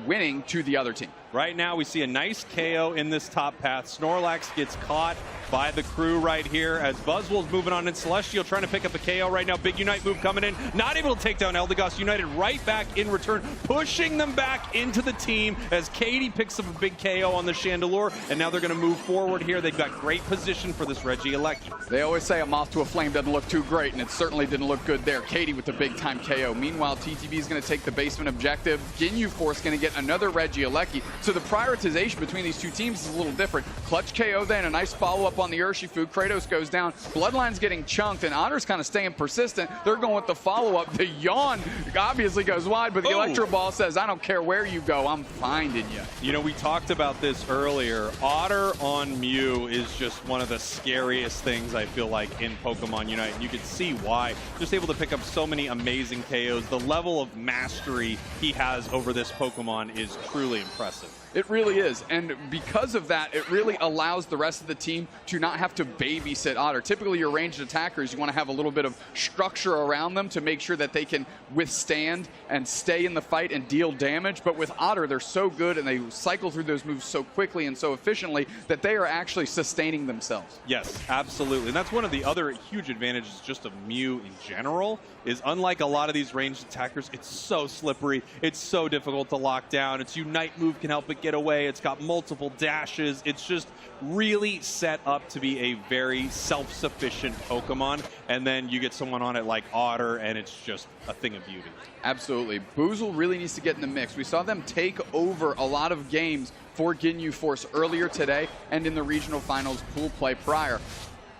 winning to the other team. Right now, we see a nice KO in this top path. Snorlax gets caught by the crew right here as Buzzwole's moving on in. Celestial trying to pick up a KO right now. Big Unite move coming in. Not able to take down Eldegoss. United right back in return, pushing them back into the team as Katie picks up a big KO on the Chandelure, and now they're going to move forward here. They've got great position for this Regieleki. They always say a moth to a flame doesn't look too great, and it certainly didn't look good there. Katie with the big-time KO. Meanwhile, TTV is going to take the basement objective. Ginyu Force going to get another Regieleki. So the prioritization between these two teams is a little different. Clutch KO then, a nice follow-up on the Urshifu. Kratos goes down. Bloodline's getting chunked, and Otter's kind of staying persistent. They're going with the follow-up. The yawn obviously goes wide, but the Electro Ball says, I don't care where you go, I'm finding you. You know, we talked about this earlier. Otter on Mew is just one of the scariest things I feel like in Pokemon Unite. And you can see why. Just able to pick up so many amazing KOs. The level of mastery he has over this Pokemon is truly impressive. It really is, and because of that, it really allows the rest of the team to not have to babysit Otter. Typically, your ranged attackers, you want to have a little bit of structure around them to make sure that they can withstand and stay in the fight and deal damage, but with Otter, they're so good and they cycle through those moves so quickly and so efficiently that they are actually sustaining themselves. Yes, absolutely, and that's one of the other huge advantages just of Mew in general, is unlike a lot of these ranged attackers, it's so slippery, it's so difficult to lock down, its Unite move can help it get away, it's got multiple dashes, it's just really set up to be a very self-sufficient Pokemon, and then you get someone on it like Otter and it's just a thing of beauty. Absolutely. Boozle really needs to get in the mix. We saw them take over a lot of games for Ginyu Force earlier today and in the regional finals pool play prior.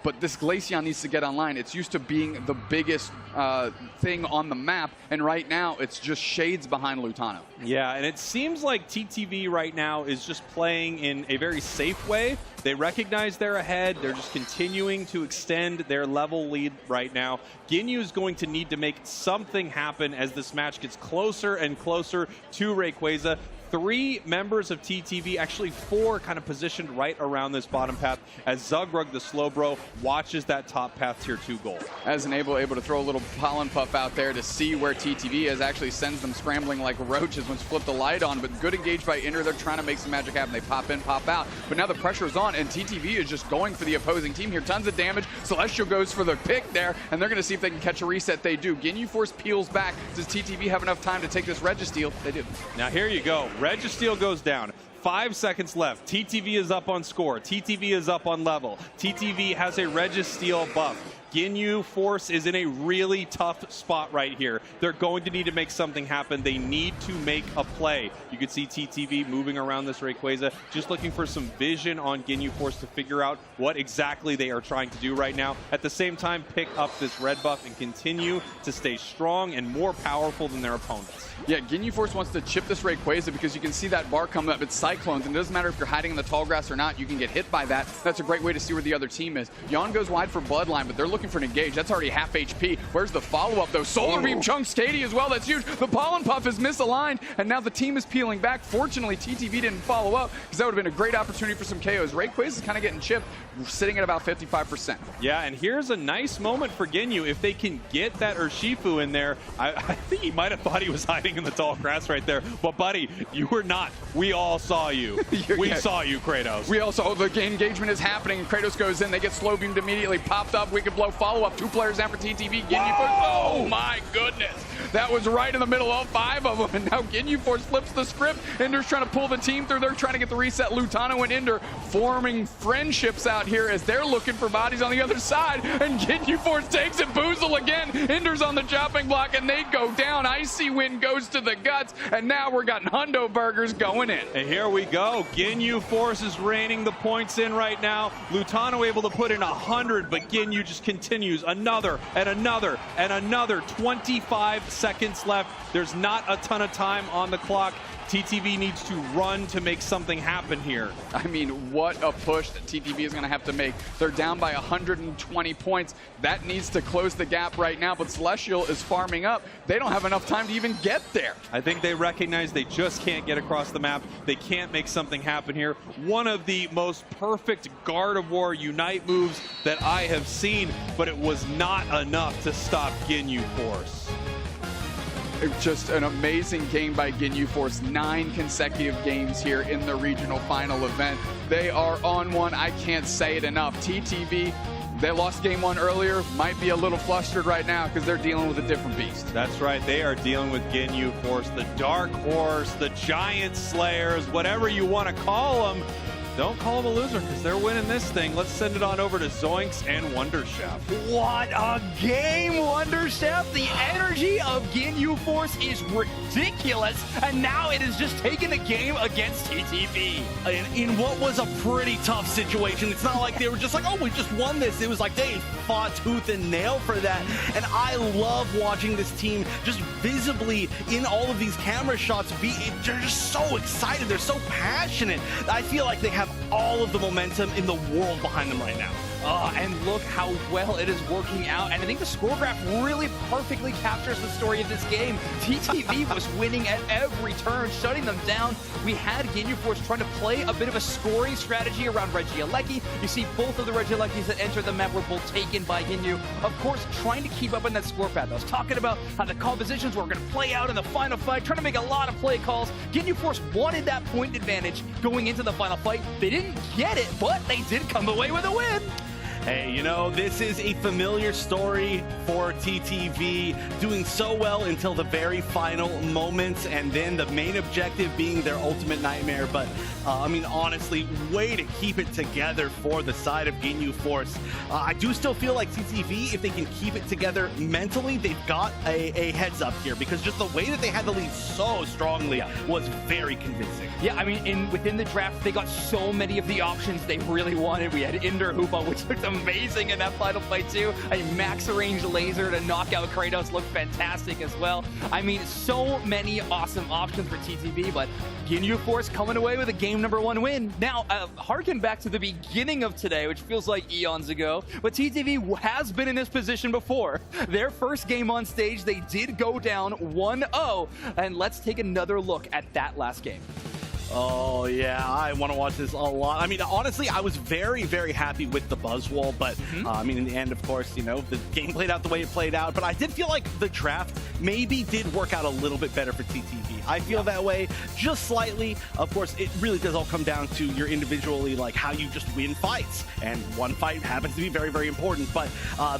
But this Glaceon needs to get online. It's used to being the biggest thing on the map, and right now it's just shades behind Lutano. Yeah, and it seems like TTV right now is just playing in a very safe way. They recognize they're ahead. They're just continuing to extend their level lead right now. Ginyu is going to need to make something happen as this match gets closer and closer to Rayquaza. 3 members of TTV, actually 4 kind of positioned right around this bottom path as Zugrug, the slow bro, watches that top path tier 2 goal. As an able to throw a little pollen puff out there to see where TTV is, actually sends them scrambling like roaches once you flip the light on, but good engaged by Inder. They're trying to make some magic happen. They pop in, pop out, but now the pressure is on and TTV is just going for the opposing team here. Tons of damage. Celestial goes for the pick there, and they're going to see if they can catch a reset. They do. Ginyu Force peels back. Does TTV have enough time to take this Registeel? They do. Now here you go. Registeel goes down. 5 seconds left. TTV is up on score. TTV is up on level. TTV has a Registeel buff. Ginyu Force is in a really tough spot right here. They're going to need to make something happen. They need to make a play. You can see TTV moving around this Rayquaza, just looking for some vision on Ginyu Force to figure out what exactly they are trying to do right now. At the same time, pick up this red buff and continue to stay strong and more powerful than their opponents. Yeah, Ginyu Force wants to chip this Rayquaza because you can see that bar come up. It's Cyclones, and it doesn't matter if you're hiding in the tall grass or not. You can get hit by that. That's a great way to see where the other team is. Yawn goes wide for Bloodline, but they're looking for an engage. That's already half HP. Where's the follow-up, though? Solar Beam chunks Katie as well. That's huge. The Pollen Puff is misaligned, and now the team is peeling back. Fortunately, TTV didn't follow up because that would have been a great opportunity for some KOs. Rayquaza is kind of getting chipped, sitting at about 55%. Yeah, and here's a nice moment for Ginyu. If they can get that Urshifu in there, I think he might have thought he was hiding in the tall grass right there. But, buddy, you were not. We all saw you. We saw you, Kratos. We also, the engagement is happening. Kratos goes in. They get slow beamed immediately. Popped up. Wicked Blow follow-up. 2 players down for TTV. Ginyu Force. Oh, my goodness. That was right in the middle of 5 of them. And now Ginyu Force flips the script. Ender's trying to pull the team through. They're trying to get the reset. Lutano and Ender forming friendships out here as they're looking for bodies on the other side. And Ginyu Force takes it. Boozle again. Ender's on the chopping block, and they go down. Icy Wind goes to the guts. And now we're got Hundo Burgers going in. And here we go. Ginyu Force is reining the points in right now. Lutano able to put in 100, but Ginyu just continues. Another and another and another. 25 seconds left. There's not a ton of time on the clock. TTV needs to run to make something happen here. I mean, what a push that TTV is going to have to make. They're down by 120 points. That needs to close the gap right now, but Celestial is farming up. They don't have enough time to even get there. I think they recognize they just can't get across the map. They can't make something happen here. One of the most perfect Gardevoir Unite moves that I have seen, but it was not enough to stop Ginyu Force. Just an amazing game by Ginyu Force. 9 consecutive games here in the regional final event. They are on one. I can't say it enough. TTV, they lost game 1 earlier, might be a little flustered right now because they're dealing with a different beast. That's right. They are dealing with Ginyu Force, the Dark Horse, the Giant Slayers, whatever you want to call them. don't call them a loser because they're winning this thing. Let's send it on over to Zoinks and Wonderchef. What a game, Wonderchef! The energy of Ginyu Force is ridiculous, and now it is just taking the game against TTV. In what was a pretty tough situation. It's not like they were just like, oh, we just won this. It was like they fought tooth and nail for that. And I love watching this team just visibly in all of these camera shots. They're just so excited. They're so passionate. I feel like they have all of the momentum in the world behind them right now. And look how well it is working out. And I think the score graph really perfectly captures the story of this game. TTV was winning at every turn, shutting them down. We had Ginyu Force trying to play a bit of a scoring strategy around Regieleki. You see both of the Regielekis that entered the map were both taken by Ginyu. Of course, trying to keep up in that score path. I was talking about how the compositions were going to play out in the final fight, trying to make a lot of play calls. Ginyu Force wanted that point advantage going into the final fight. They didn't get it, but they did come away with a win. Hey, you know, this is a familiar story for TTV, doing so well until the very final moments, and then the main objective being their ultimate nightmare. But, I mean, honestly, way to keep it together for the side of Ginyu Force. I do still feel like TTV, if they can keep it together mentally, they've got a heads up here, because just the way that they had the lead so strongly was very convincing. Yeah, I mean, within the draft, they got so many of the options they really wanted. We had Inder Hoopa, which looked amazing in that final fight too. A max range laser to knock out Kratos looked fantastic as well. I mean, so many awesome options for TTV, but Ginyu Force coming away with a game #1 win. Now, harken back to the beginning of today, which feels like eons ago, but TTV has been in this position before. Their first game on stage, they did go down 1-0, and let's take another look at that last game. Oh, yeah, I want to watch this a lot. I mean, honestly, I was very, very happy with the buzz wall, but, I mean, in the end, of course, you know, the game played out the way it played out, but I did feel like the draft maybe did work out a little bit better for TTV. I feel that way just slightly. Of course, it really does all come down to your individually, like, how you just win fights, and one fight happens to be very, very important, but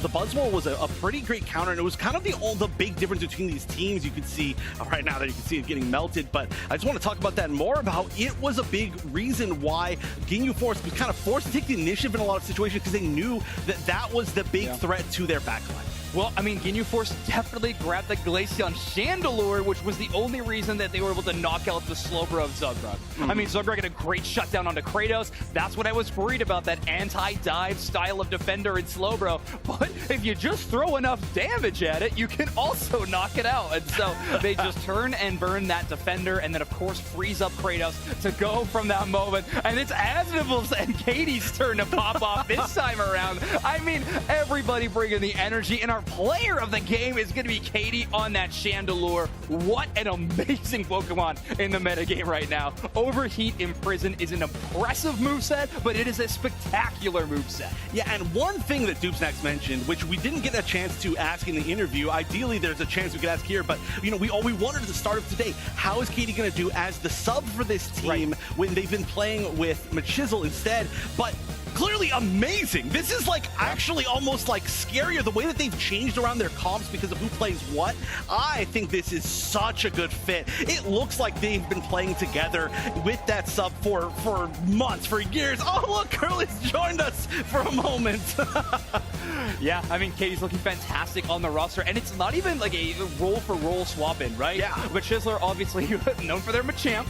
the buzz wall was a pretty great counter, and it was kind of the big difference between these teams. You could see right now that you can see it getting melted, but I just want to talk about that more, about it was a big reason why Ginyu Force was kind of forced to take the initiative in a lot of situations, because they knew that that was the big threat to their backline. Well, I mean, Ginyu Force definitely grabbed the Glaceon Chandelure, which was the only reason that they were able to knock out the Slowbro of Zugrug. I mean, Zugrug had a great shutdown onto Kratos. That's what I was worried about, that anti-dive style of defender in Slowbro. But if you just throw enough damage at it, you can also knock it out. And so they just turn and burn that defender, and then, of course, freeze up Kratos to go from that moment. And it's Asnivel's and Katie's turn to pop off this time around. I mean, everybody bringing the energy, and our player of the game is going to be Katie on that Chandelure. What an amazing Pokemon in the metagame right now. Overheat Imprison is an impressive moveset, but it is a spectacular moveset. Yeah, and one thing that Doopsnax mentioned, which we didn't get a chance to ask in the interview, ideally there's a chance we could ask here, but you know, we wondered at the start of today, how is Katie going to do as the sub for this team when they've been playing with Machisel instead? But clearly amazing. This is like actually almost like scarier, the way that they've changed around their comps because of who plays what. I think this is such a good fit. It looks like they've been playing together with that sub for months, for years. Oh, look, Curly's joined us for a moment. Yeah, I mean, Katie's looking fantastic on the roster, and it's not even like a roll-for-roll swap-in, right? Yeah. Machisler, obviously, known for their Machamp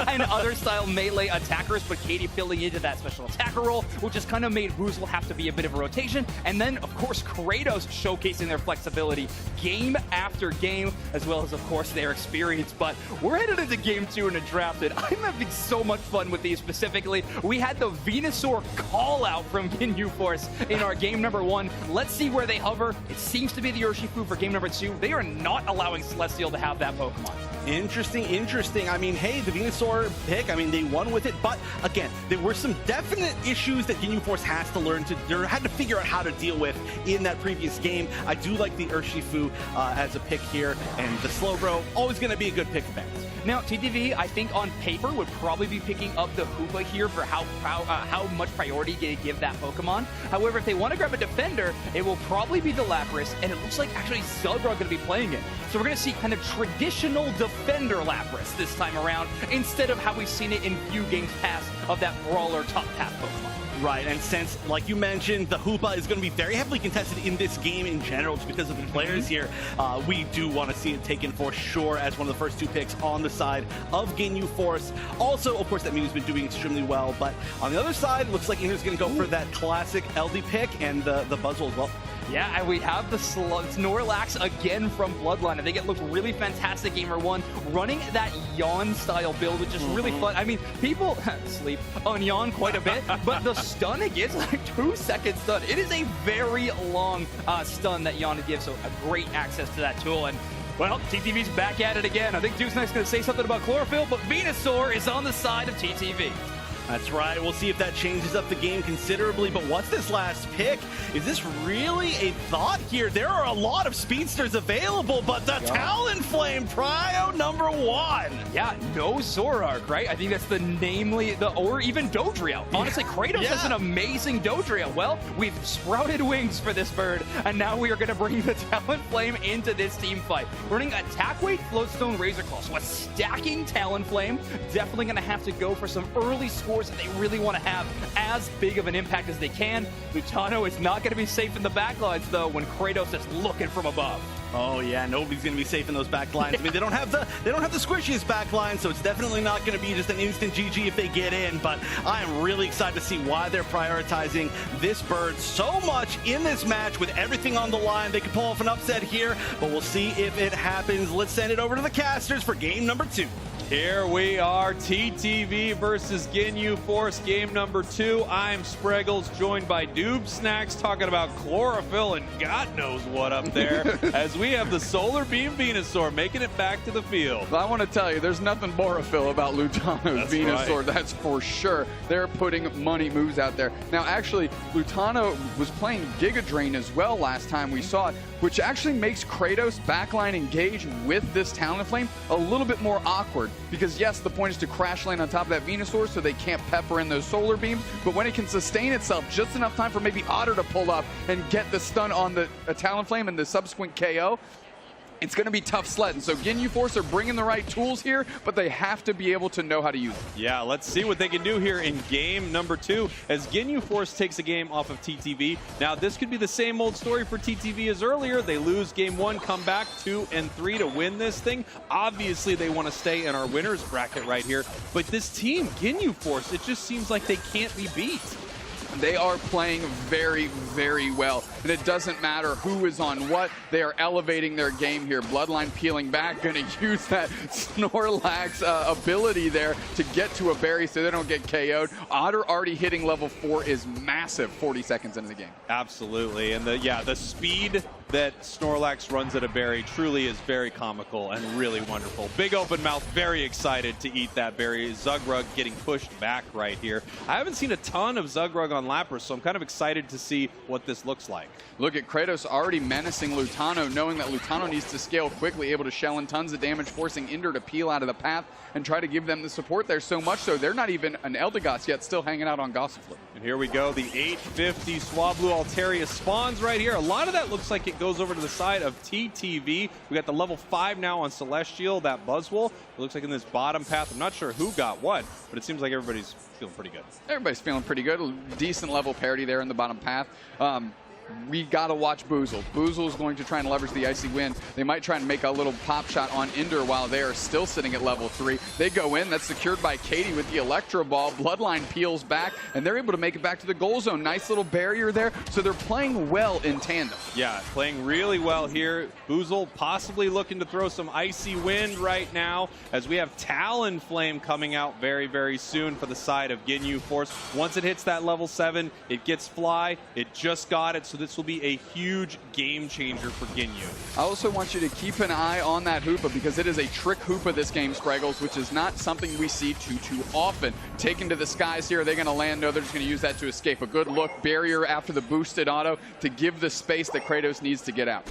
and other style melee attackers, but Katie filling into that special attacker role, which has kind of made Woozle have to be a bit of a rotation. And then, of course, Kratos showcasing their flexibility game after game, as well as, of course, their experience. But we're headed into game 2 in a draft, and I'm having so much fun with these specifically. We had the Venusaur call-out from Ginyu Force in our game #1. Let's see where they hover. It seems to be the Urshifu for game #2. They are not allowing Celestial to have that Pokemon. Interesting, interesting. I mean, hey, the Venusaur pick, I mean, they won with it, but again, there were some definite issues that Ginyu Force has to learn to, or had to figure out how to deal with in that previous game. I do like the Urshifu as a pick here, and the Slowbro, always going to be a good pick event. Now, TTV, I think on paper, would probably be picking up the Hoopa here for how much priority they give that Pokemon. However, if they want to grab a defender, it will probably be the Lapras, and it looks like actually Zugrug going to be playing it. So we're going to see kind of traditional defense defender Lapras this time around, instead of how we've seen it in few games past of that brawler top path Pokemon. Right, and since, like you mentioned, the Hoopa is going to be very heavily contested in this game in general just because of the players here, we do want to see it taken for sure as one of the first 2 picks on the side of Ginyu Force. Also, of course, that Mew's been doing extremely well, but on the other side, looks like Inder's going to go for that classic LD pick and the Buzzwole as well. Yeah, and we have the Snorlax again from Bloodline. I think it looked really fantastic Gamer 1, running that Yawn style build, which is really fun. I mean, people sleep on Yawn quite a bit, but the stun it gives, like 2-second stun. It is a very long stun that Yawn gives, so a great access to that tool. And well, TTV's back at it again. I think Duke's next going to say something about Chlorophyll, but Venusaur is on the side of TTV. That's right. We'll see if that changes up the game considerably. But what's this last pick? Is this really a thought here? There are a lot of speedsters available, but the Talonflame Prio #1. Yeah, no Zoroark, right? I think that's or even Dodrio. Honestly, Kratos has an amazing Dodrio. Well, we've sprouted wings for this bird, and now we are going to bring the Talonflame into this team fight. Running Attack Weight, Floatstone, Razor Claw. So a stacking Talonflame. Definitely going to have to go for some early scores that they really want to have as big of an impact as they can. Lutano is not going to be safe in the backlines, though, when Kratos is looking from above. Oh yeah, nobody's going to be safe in those back lines. I mean, they don't have the squishiest back line, so it's definitely not going to be just an instant GG if they get in. But I am really excited to see why they're prioritizing this bird so much in this match with everything on the line. They could pull off an upset here, but we'll see if it happens. Let's send it over to the casters for game number 2. Here we are, TTV versus Ginyu Force, game number 2. I'm Spreggles, joined by Doob Snacks, talking about Chlorophyll and God knows what up there, as we have the Solar Beam Venusaur making it back to the field. I want to tell you, there's nothing Borophyll about Lutano's Venusaur, that's for sure. They're putting money moves out there. Now, actually, Lutano was playing Giga Drain as well last time we saw it, which actually makes Kratos backline engage with this Talonflame a little bit more awkward. Because yes, the point is to crash land on top of that Venusaur so they can't pepper in those solar beams, but when it can sustain itself just enough time for maybe Otter to pull up and get the stun on the Talonflame and the subsequent KO, it's going to be tough sledding. So Ginyu Force are bringing the right tools here, but they have to be able to know how to use them. Yeah, let's see what they can do here in game number 2 as Ginyu Force takes a game off of TTV. Now, this could be the same old story for TTV as earlier. They lose game 1, come back 2 and 3 to win this thing. Obviously, they want to stay in our winner's bracket right here. But this team, Ginyu Force, it just seems like they can't be beat. They are playing very, very well. And it doesn't matter who is on what. They are elevating their game here. Bloodline peeling back, going to use that Snorlax ability there to get to a berry so they don't get KO'd. Otter already hitting level 4 is massive 40 seconds into the game. Absolutely. And the speed that Snorlax runs at a berry truly is very comical and really wonderful. Big open mouth, very excited to eat that berry. Zugrug getting pushed back right here. I haven't seen a ton of Zugrug on Lapras, so I'm kind of excited to see what this looks like. Look at Kratos already menacing Lutano, knowing that Lutano needs to scale quickly, able to shell in tons of damage, forcing Inder to peel out of the path and try to give them the support there, so much so they're not even an Eldegoss yet, still hanging out on Gossifleur. And here we go, the 850 Swablu Altaria spawns right here. A lot of that looks like it goes over to the side of TTV. We got the level 5 now on Celestial, that Buzzwole. It looks like in this bottom path, I'm not sure who got what, but it seems like everybody's feeling pretty good. Everybody's feeling pretty good. Decent level parity there in the bottom path. We got to watch Boozle. Boozle is going to try and leverage the Icy Wind. They might try and make a little pop shot on Inder while they are still sitting at level 3. They go in. That's secured by Katie with the Electro Ball. Bloodline peels back, and they're able to make it back to the goal zone. Nice little barrier there. So they're playing well in tandem. Yeah, playing really well here. Boozle possibly looking to throw some Icy Wind right now as we have Talonflame coming out very, very soon for the side of Ginyu Force. Once it hits that level 7, it gets Fly. It just got it, so this will be a huge game changer for Ginyu. I also want you to keep an eye on that Hoopa because it is a trick Hoopa this game, Spreggles, which is not something we see too often. Taken to the skies here, are they going to land? No, they're just going to use that to escape. A good look, barrier after the boosted auto to give the space that Kratos needs to get out.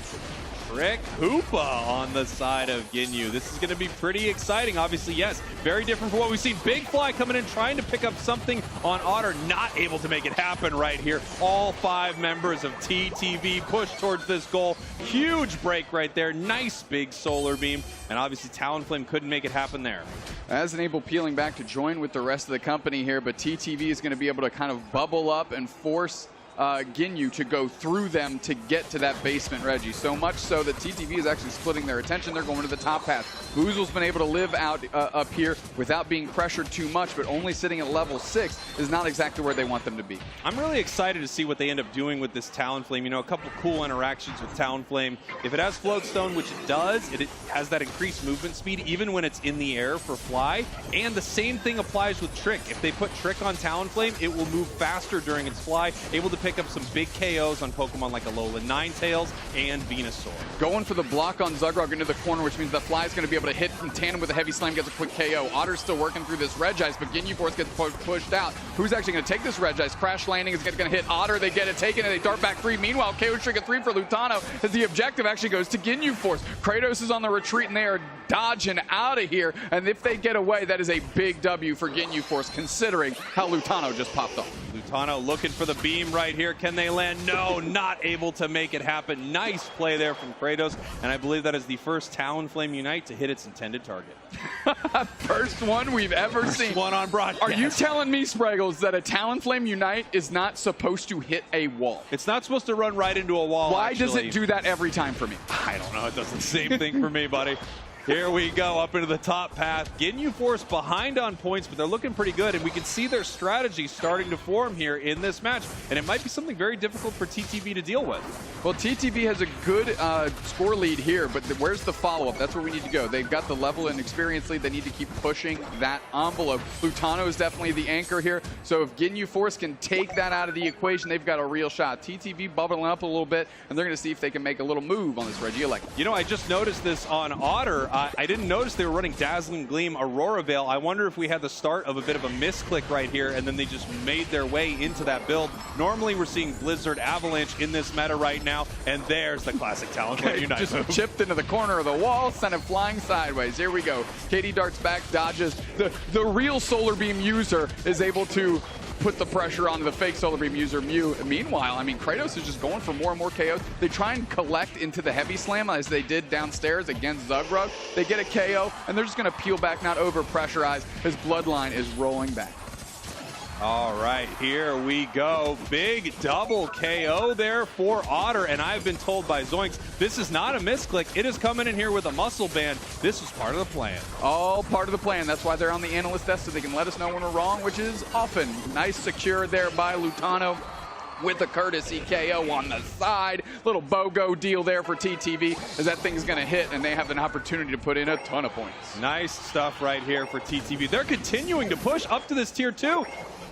Trick Hoopa on the side of Ginyu. This is going to be pretty exciting. Obviously, yes, very different from what we've seen. Big Fly coming in, trying to pick up something on Otter, not able to make it happen right here. All 5 members of TTV push towards this goal. Huge break right there. Nice big solar beam. And obviously, Talonflame couldn't make it happen there. As Enable peeling back to join with the rest of the company here, but TTV is going to be able to kind of bubble up and force Ginyu to go through them to get to that basement Reggie. So much so that TTV is actually splitting their attention. They're going to the top path. Boozle's been able to live out up here without being pressured too much, but only sitting at level 6 is not exactly where they want them to be. I'm really excited to see what they end up doing with this Talonflame. You know, a couple cool interactions with Talonflame. If it has Float Stone, which it does, it has that increased movement speed even when it's in the air for Fly. And the same thing applies with Trick. If they put Trick on Talonflame, it will move faster during its fly, able to pick up some big KOs on Pokemon like Alola Ninetales and Venusaur. Going for the block on Zugrog into the corner, which means the Fly is going to be able to hit in tandem with a Heavy Slam, gets a quick KO. Otter's still working through this Regice, but Ginyu Force gets pushed out. Who's actually going to take this Regice? Crash Landing is going to hit Otter. They get it taken, and they dart back 3. Meanwhile, KO Streak of 3 for Lutano, as the objective actually goes to Ginyu Force. Kratos is on the retreat, and they are dodging out of here. And if they get away, that is a big W for Ginyu Force, considering how Lutano just popped off. Lutano looking for the beam right here. Can they land? No, not able to make it happen. Nice play there from Kratos, and I believe that is the first Talonflame Unite to hit its intended target. First one we've ever seen. One on broadcast. Are you telling me, Spraggles, that a Talonflame Unite is not supposed to hit a wall? It's not supposed to run right into a wall. Why does it do that every time for me? I don't know. It does the same thing for me, buddy. Here we go, up into the top path. Ginyu Force behind on points, but they're looking pretty good, and we can see their strategy starting to form here in this match, and it might be something very difficult for TTV to deal with. Well, TTV has a good score lead here, but where's the follow-up? That's where we need to go. They've got the level and experience lead. They need to keep pushing that envelope. Lutano is definitely the anchor here, so if Ginyu Force can take that out of the equation, they've got a real shot. TTV bubbling up a little bit, and they're going to see if they can make a little move on this Regieleki. You know, I just noticed this on Otter. I didn't notice they were running Dazzling Gleam, Aurora Veil. I wonder if we had the start of a bit of a misclick right here, and then they just made their way into that build. Normally, we're seeing Blizzard Avalanche in this meta right now, and there's the classic Talonflame Unite just move. Chipped into the corner of the wall, sent it flying sideways. Here we go. Katie darts back, dodges. The real Solar Beam user is able to put the pressure on the fake Solar Beam user, Mew. Meanwhile, I mean, Kratos is just going for more and more KOs. They try and collect into the Heavy Slam as they did downstairs against Zugrug. They get a KO, and they're just going to peel back, not over-pressurize. His Bloodline is rolling back. All right, here we go. Big double KO there for Otter, and I've been told by Zoinks, this is not a misclick. It is coming in here with a muscle band. This was part of the plan. All part of the plan. That's why they're on the analyst desk, so they can let us know when we're wrong, which is often. Nice secure there by Lutano with a courtesy KO on the side. Little BOGO deal there for TTV as that thing's going to hit, and they have an opportunity to put in a ton of points. Nice stuff right here for TTV. They're continuing to push up to this tier 2.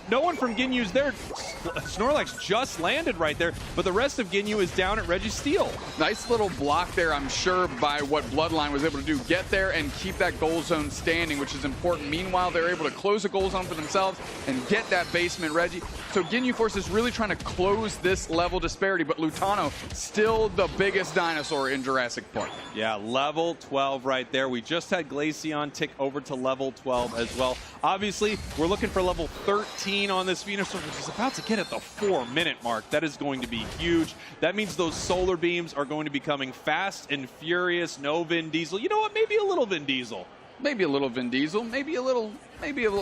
No one from Ginyu's there. Snorlax just landed right there, but the rest of Ginyu is down at Registeel. Nice little block there, I'm sure, by what Bloodline was able to do. Get there and keep that goal zone standing, which is important. Meanwhile, they're able to close the goal zone for themselves and get that basement Reggie. So Ginyu Force is really trying to close this level disparity, but Lutano still the biggest dinosaur in Jurassic Park. Yeah, level 12 right there. We just had Glaceon tick over to level 12 as well. Obviously, we're looking for level 13 on this Venusaur, which is about to get at the 4-minute mark. That is going to be huge. That means those solar beams are going to be coming fast and furious. No Vin Diesel. You know what? Maybe a little Vin Diesel. Maybe a little Vin Diesel. Maybe a little,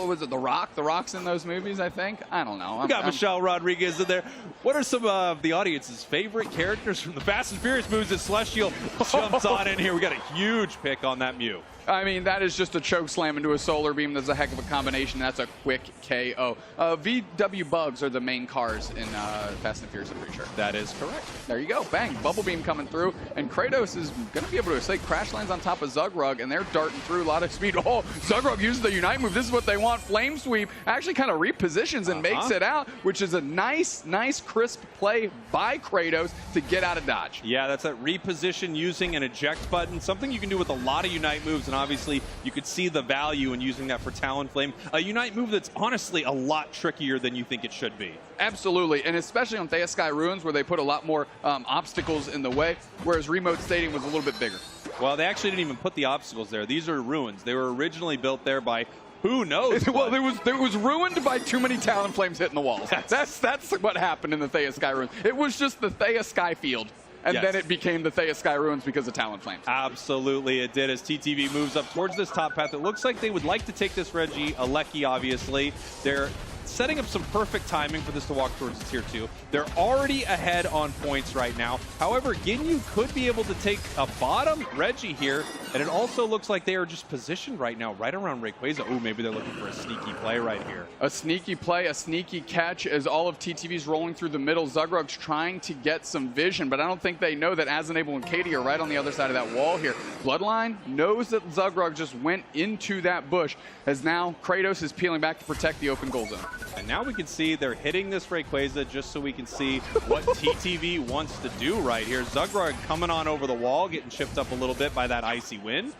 was it The Rock? The Rock's in those movies, I think. I don't know. We got Michelle Rodriguez in there. What are some of the audience's favorite characters from the Fast and Furious movies that Celestial jumps on in here? We got a huge pick on that Mew. I mean, that is just a choke slam into a solar beam. That's a heck of a combination. That's a quick KO. VW Bugs are the main cars in Fast and Furious, I'm pretty sure. That is correct. There you go. Bang. Bubble beam coming through. And Kratos is going to be able to say crash lands on top of Zugrug, and they're darting through a lot of speed. Oh, Zugrug uses the Unite move. This is what they want. Flame Sweep actually kind of repositions and makes it out, which is a nice, crisp play by Kratos to get out of dodge. Yeah, that's that reposition using an eject button. Something you can do with a lot of Unite moves, and obviously you could see the value in using that for Talonflame, a Unite move that's honestly a lot trickier than you think it should be. Absolutely, and especially on Theosky Ruins where they put a lot more obstacles in the way, whereas Remote Stadium was a little bit bigger. Well, they actually didn't even put the obstacles there. These are ruins. They were originally built there by who knows? Well, it was ruined by too many Talonflames hitting the walls. That's what happened in the Theosky Ruins. It was just the Theosky field. And then it became the Theosky Ruins because of Talonflames. Absolutely, it did. As TTV moves up towards this top path, it looks like they would like to take this Reggie, Alecki, obviously. They're setting up some perfect timing for this to walk towards the tier 2. They're already ahead on points right now. However, Ginyu could be able to take a bottom Reggie here, and it also looks like they are just positioned right now, right around Rayquaza. Oh, maybe they're looking for a sneaky play right here. A sneaky play, a sneaky catch as all of TTV's rolling through the middle. Zugrug's trying to get some vision, but I don't think they know that Asenable and Katie are right on the other side of that wall here. Bloodline knows that Zugrug just went into that bush, as now Kratos is peeling back to protect the open goal zone. And now we can see they're hitting this Rayquaza just so we can see what TTV wants to do right here. Zugrug coming on over the wall, getting chipped up a little bit by that icy wind.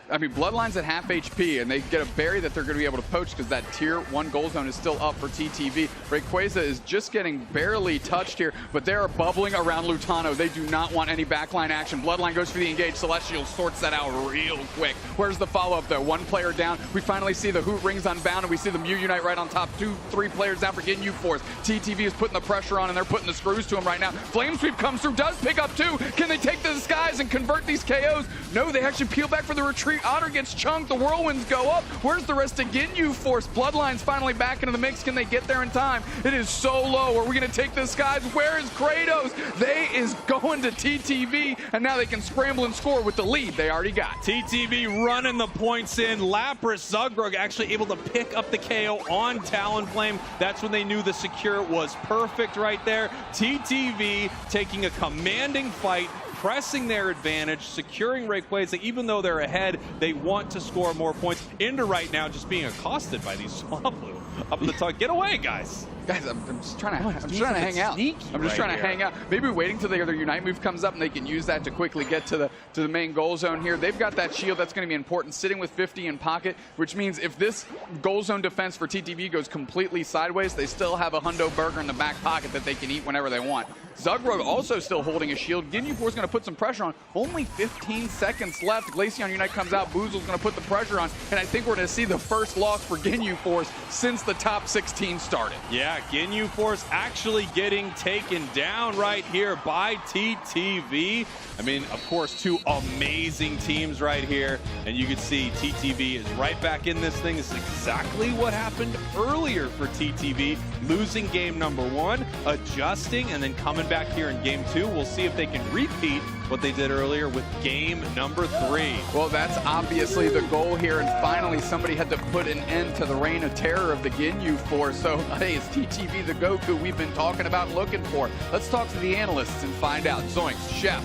I mean, Bloodline's at half HP, and they get a berry that they're going to be able to poach because that tier 1 goal zone is still up for TTV. Rayquaza is just getting barely touched here, but they are bubbling around Lutano. They do not want any backline action. Bloodline goes for the engage. Celestial sorts that out real quick. Where's the follow-up, though? One player down. We finally see the Hoot Rings unbound, and we see the Mew Unite right on top. 2-3 players down for Ginyu Force. TTV is putting the pressure on, and they're putting the screws to him right now. Flame Sweep comes through, does pick up 2. Can they take the skies and convert these KOs? No, they actually peel back for the retreat. Otter gets chunked. The whirlwinds go up. Where's the rest of Ginyu Force? Bloodline's finally back into the mix. Can they get there in time? It is so low. Are we going to take the skies? Where is Kratos? They is going to TTV, and now they can scramble and score with the lead they already got. TTV running the points in. Lapras, Zugrug actually able to pick up the KO on Talonflame. That's when they knew the secure was perfect right there. TTV taking a commanding fight, pressing their advantage, securing Rayquaza. Even though they're ahead, they want to score more points. Ender right now just being accosted by these Swablu up the top. Get away, guys. Guys, I'm just trying to hang out. I'm just trying to hang out. Maybe waiting till their Unite move comes up and they can use that to quickly get to the main goal zone here. They've got that shield that's going to be important, sitting with 50 in pocket, which means if this goal zone defense for TTV goes completely sideways, they still have a hundo burger in the back pocket that they can eat whenever they want. Zugrug also still holding a shield. Ginyu Force is going to put some pressure on. Only 15 seconds left. Glaceon Unite comes out. Boozle's going to put the pressure on, and I think we're going to see the first loss for Ginyu Force since the top 16 started. Yeah, Ginyu Force actually getting taken down right here by TTV. I mean, of course, 2 amazing teams right here, and you can see TTV is right back in this thing. This is exactly what happened earlier for TTV, losing game number 1, adjusting, and then coming back here in game 2. We'll see if they can repeat what they did earlier with game number 3. Well, that's obviously the goal here, and finally somebody had to put an end to the reign of terror of the Ginyu Force. So, hey, it's TTV the Goku we've been talking about and looking for. Let's talk to the analysts and find out. Zoinks, Chef,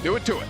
do it to it.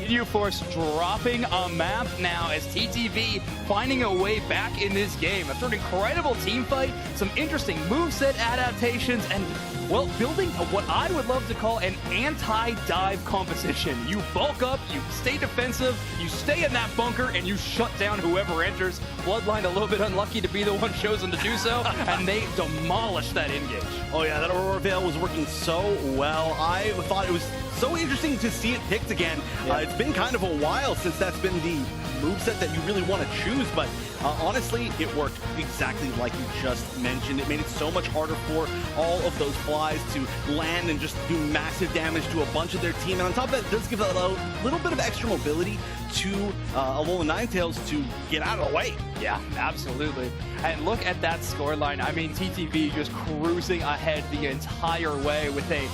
Ginyu Force dropping a map now as TTV finding a way back in this game. After an incredible team fight, some interesting moveset adaptations, and, well, building what I would love to call an anti-dive composition. You bulk up, you stay defensive, you stay in that bunker, and you shut down whoever enters. Bloodline a little bit unlucky to be the one chosen to do so, and they demolished that engage. Oh yeah, that Aurora Veil was working so well. I thought it was so interesting to see it picked again. Yeah. It's been kind of a while since that's been the moveset that you really want to choose, but honestly, it worked exactly like you just mentioned. It made it so much harder for all of those flies to land and just do massive damage to a bunch of their team. And on top of that, it does give a little bit of extra mobility to Alolan Ninetales to get out of the way. Yeah, absolutely. And look at that scoreline. I mean, TTV just cruising ahead the entire way with a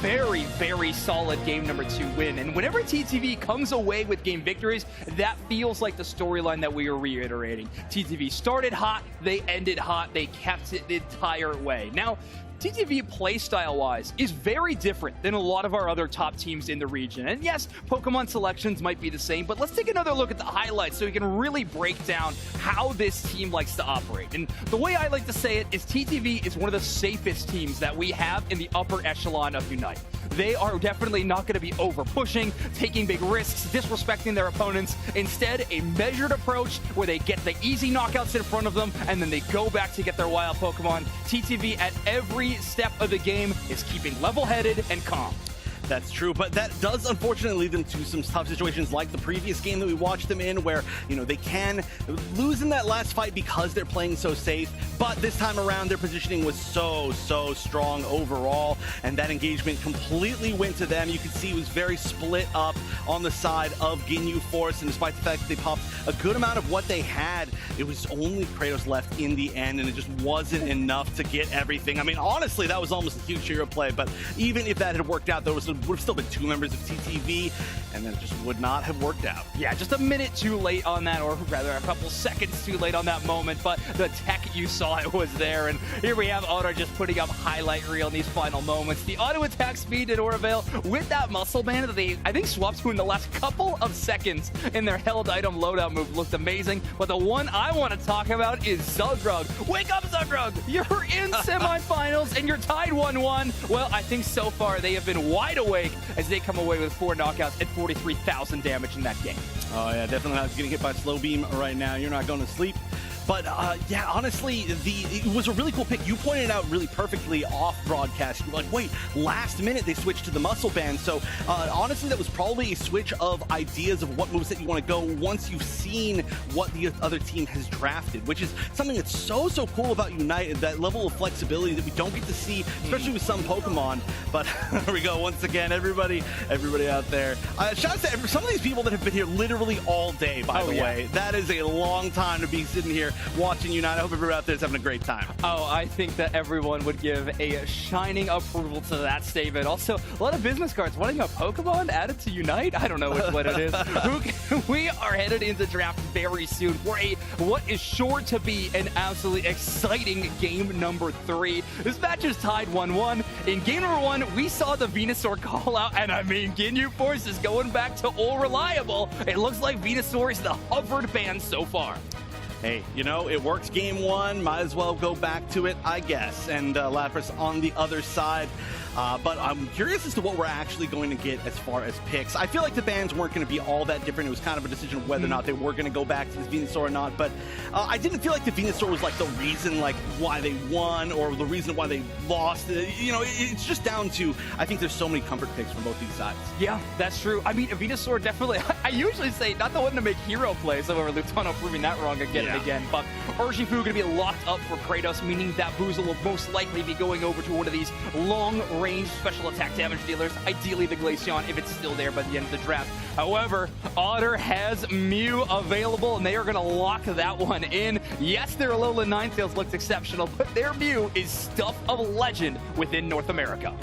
very, very solid game number 2 win. And whenever TTV comes away with game victories, that feels like the storyline that we are reiterating. TTV started hot, they ended hot, they kept it the entire way. Now, TTV playstyle-wise is very different than a lot of our other top teams in the region. And yes, Pokemon selections might be the same, but let's take another look at the highlights so we can really break down how this team likes to operate. And the way I like to say it is TTV is one of the safest teams that we have in the upper echelon of Unite. they are definitely not going to be over pushing, taking big risks, disrespecting their opponents. Instead, a measured approach where they get the easy knockouts in front of them, and then they go back to get their wild Pokemon. TTV at every step of the game is keeping level-headed and calm. That's true, but that does unfortunately lead them to some tough situations like the previous game that we watched them in where, you know, they can lose in that last fight because they're playing so safe, but this time around their positioning was so strong overall, and that engagement completely went to them. You could see it was very split up on the side of Ginyu Force, and despite the fact that they popped a good amount of what they had, it was only Kratos left in the end, and it just wasn't enough to get everything. I mean, honestly, that was almost a huge hero play, but even if that had worked out, there would have still been 2 members of TTV, and then it just would not have worked out. Yeah, just a minute too late on that, or rather a couple seconds too late on that moment, but the tech, you saw it was there, and here we have Otter just putting up highlight reel in these final moments. The auto attack speed did Oravel with that muscle band that they, I think, swapped to in the last couple of seconds in their held item loadout move looked amazing, but the one I want to talk about is Zugrug. Wake up, Zugrug! You're in semifinals and you're tied 1-1. Well, I think so far they have been wide awake as they come away with 4 knockouts at 43,000 damage in that game. Oh yeah, definitely not getting hit by slow beam right now. You're not going to sleep. But yeah, honestly, it was a really cool pick. You pointed it out really perfectly off broadcast. You were like, wait, last minute they switched to the muscle band. So honestly, that was probably a switch of ideas of what moveset you want to go once you've seen what the other team has drafted, which is something that's so cool about Unite, that level of flexibility that we don't get to see, especially with some Pokemon. But here we go once again, everybody out there. Shout out to some of these people that have been here literally all day, by the way. That is a long time to be sitting here watching Unite. I hope everybody out there is having a great time. Oh, I think that everyone would give a shining approval to that statement. Also, a lot of business cards wanting a Pokemon added to Unite. I don't know which one it is. We are headed into draft very soon for what is sure to be an absolutely exciting game number 3. This match is tied 1-1. In game number 1, we saw the Venusaur call out, and I mean, Ginyu Force is going back to all reliable. It looks like Venusaur is the hovered band so far. Hey, you know, it worked game 1, might as well go back to it, I guess. And Lapras on the other side. But I'm curious as to what we're actually going to get as far as picks. I feel like the bands weren't going to be all that different. It was kind of a decision of whether or not they were going to go back to this Venusaur or not. But I didn't feel like the Venusaur was like the reason like why they won or the reason why they lost. You know, it's just down to, I think there's so many comfort picks from both these sides. Yeah, that's true. I mean, Venusaur definitely, I usually say not the one to make hero plays, however, Lutano proving that wrong again and again. But Urshifu going to be locked up for Kratos, meaning that Boozle will most likely be going over to one of these long-range special attack damage dealers, ideally the Glaceon, if it's still there by the end of the draft. However, Otter has Mew available, and they are going to lock that one in. Yes, their Alolan Ninetales looks exceptional, but their Mew is stuff of legend within North America.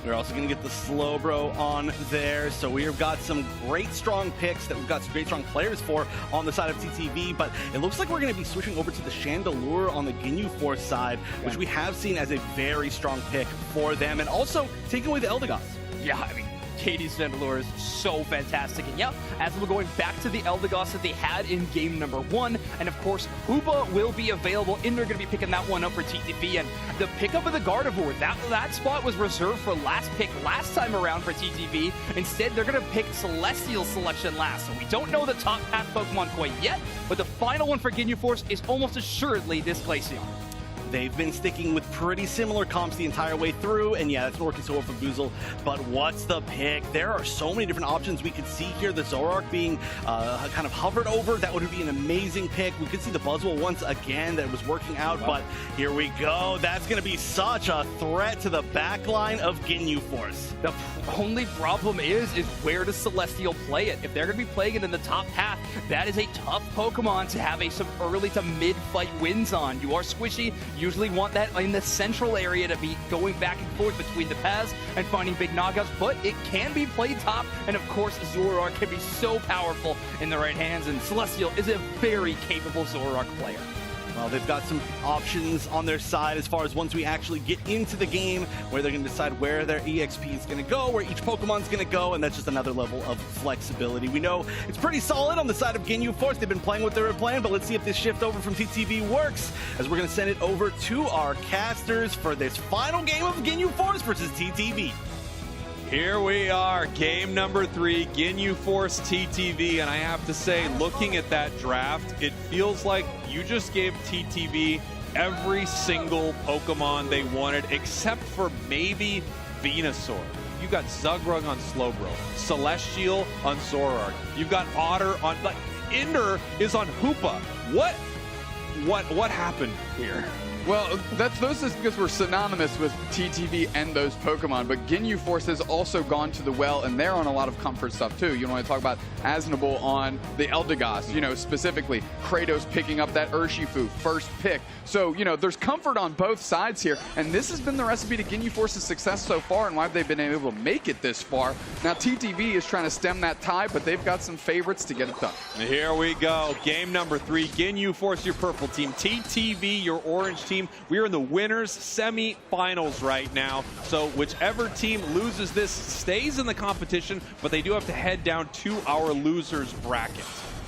We're also going to get the Slowbro on there. So we have got some great strong picks that we've got some great strong players for on the side of TTV, but it looks like we're going to be switching over to the Chandelure on the Ginyu Force side, which we have seen as a very strong pick for them, and also taking away the Eldegoss. Yeah, I mean, Katie's Chandelure is so fantastic. And yeah, as we're going back to the Eldegoss that they had in game number 1, and of course, Hoopa will be available, and they're going to be picking that one up for TTV. And the pickup of the Gardevoir, that spot was reserved for last pick last time around for TTV. Instead, they're going to pick Celestial selection last. So we don't know the top path Pokemon quite yet, but the final one for Ginyu Force is almost assuredly this Glaceon. They've been sticking with pretty similar comps the entire way through, and yeah, that's working so well for Boozle. But what's the pick? There are so many different options we could see here. The Zoroark being kind of hovered over, that would be an amazing pick. We could see the Buzzwole once again that was working out, but here we go. That's going to be such a threat to the backline of Ginyu Force. The only problem is where does Celestial play it? If they're going to be playing it in the top half, that is a tough Pokemon to have some early to mid-fight wins on. You are squishy. Usually want that in the central area to be going back and forth between the paths and finding big knockouts, but it can be played top, and of course Zoroark can be so powerful in the right hands, and Celestial is a very capable Zoroark player. Well, they've got some options on their side as far as once we actually get into the game where they're going to decide where their EXP is going to go, where each Pokemon's going to go, and that's just another level of flexibility. We know it's pretty solid on the side of Ginyu Force. They've been playing what they were playing, but let's see if this shift over from TTV works, as we're going to send it over to our casters for this final game of Ginyu Force versus TTV. Here we are, game number 3, Ginyu Force TTV, and I have to say, looking at that draft, it feels like you just gave TTV every single Pokemon they wanted, except for maybe Venusaur. You got Zugrug on Slowbro, Celestial on Zoroark. You've got Otter on, like, Ender is on Hoopa. What happened here? Well, those is because we're synonymous with TTV and those Pokemon, but Ginyu Force has also gone to the well, and they're on a lot of comfort stuff too. You want to talk about Aznable on the Eldegoss, you know, specifically Kratos picking up that Urshifu first pick. So, you know, there's comfort on both sides here, and this has been the recipe to Ginyu Force's success so far and why they've been able to make it this far. Now, TTV is trying to stem that tide, but they've got some favorites to get it done. Here we go, game number 3, Ginyu Force, your purple team, TTV, your orange team. We are in the winners semi-finals right now, so whichever team loses this stays in the competition, but they do have to head down to our losers bracket.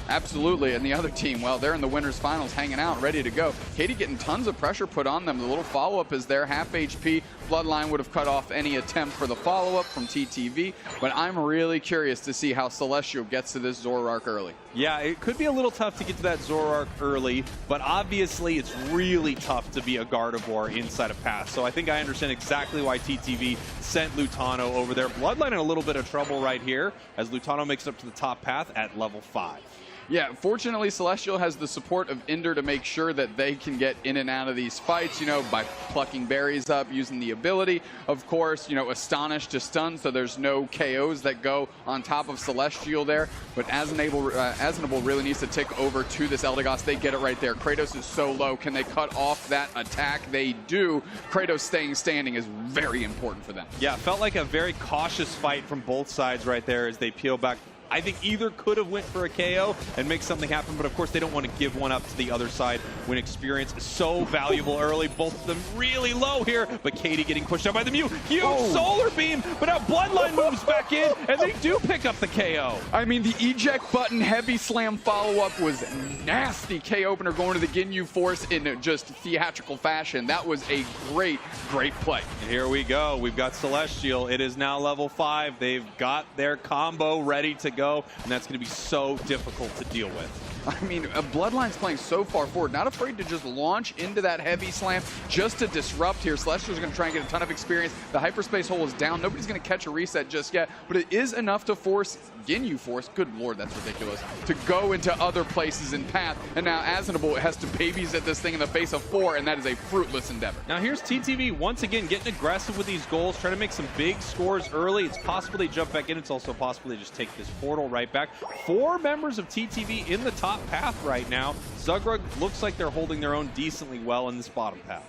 Absolutely, and the other team, well, they're in the winners finals hanging out, ready to go. Katie getting tons of pressure put on them. The little follow-up is there, half HP. Bloodline would have cut off any attempt for the follow-up from TTV, but I'm really curious to see how Celestial gets to this Zoroark early. Yeah, it could be a little tough to get to that Zoroark early, but obviously it's really tough to be a Gardevoir inside a path. So I think I understand exactly why TTV sent Lutano over there. Bloodline in a little bit of trouble right here as Lutano makes it up to the top path at level 5. Yeah, fortunately, Celestial has the support of Ender to make sure that they can get in and out of these fights, you know, by plucking berries up, using the ability. Of course, you know, Astonish to stun, so there's no KOs that go on top of Celestial there. But Aznable really needs to tick over to this Eldegoss. They get it right there. Kratos is so low. Can they cut off that attack? They do. Kratos staying standing is very important for them. Yeah, felt like a very cautious fight from both sides right there as they peel back. I think either could have went for a KO and make something happen, but of course they don't want to give one up to the other side when experience is so valuable early. Both of them really low here, but Katie getting pushed out by the Mew. Huge Solar Beam, but now Bloodline moves back in, and they do pick up the KO. I mean, the eject button heavy slam follow-up was nasty. K-opener going to the Ginyu Force in just theatrical fashion. That was a great, great play. And here we go. We've got Celestial. It is now level 5. They've got their combo ready to go, and that's going to be so difficult to deal with. I mean, Bloodline's playing so far forward, not afraid to just launch into that heavy slam just to disrupt here. Celestial's going to try and get a ton of experience. The hyperspace hole is down. Nobody's going to catch a reset just yet, but it is enough to force Ginyu Force, good lord, that's ridiculous, to go into other places in path. And now Aznable has to babysit this thing in the face of 4, and that is a fruitless endeavor. Now here's TTV once again getting aggressive with these goals, trying to make some big scores early. It's possible they jump back in. It's also possible they just take this portal right back. 4 members of TTV in the top path right now. Zugrug looks like they're holding their own decently well in this bottom path.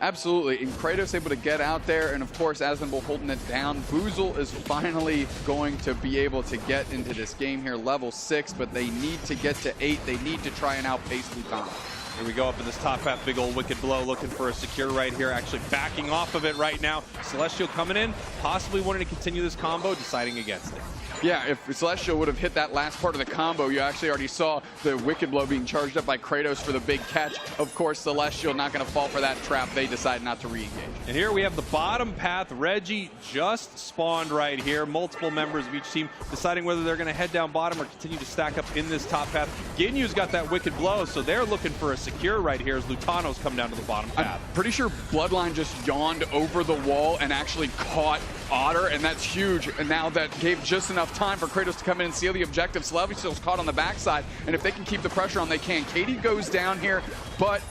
Absolutely, and Kratos able to get out there, and of course Aznable holding it down. Boozle is finally going to be able to get into this game here, level 6, but they need to get to 8. They need to try and outpace Lutano. Here we go up in this top path, big old Wicked Blow looking for a secure right here, actually backing off of it right now. Celestial coming in, possibly wanting to continue this combo, deciding against it. Yeah, if Celestial would have hit that last part of the combo, you actually already saw the Wicked Blow being charged up by Kratos for the big catch. Of course, Celestial not going to fall for that trap. They decide not to re-engage. And here we have the bottom path. Reggie just spawned right here. Multiple members of each team deciding whether they're going to head down bottom or continue to stack up in this top path. Ginyu's got that Wicked Blow, so they're looking for a secure right here as Lutano's come down to the bottom path. I'm pretty sure Bloodline just yawned over the wall and actually caught Otter, and that's huge. And now that gave just enough time for Kratos to come in and seal the objective. Celestial's caught on the backside, and if they can keep the pressure on, they can. Katie goes down here, but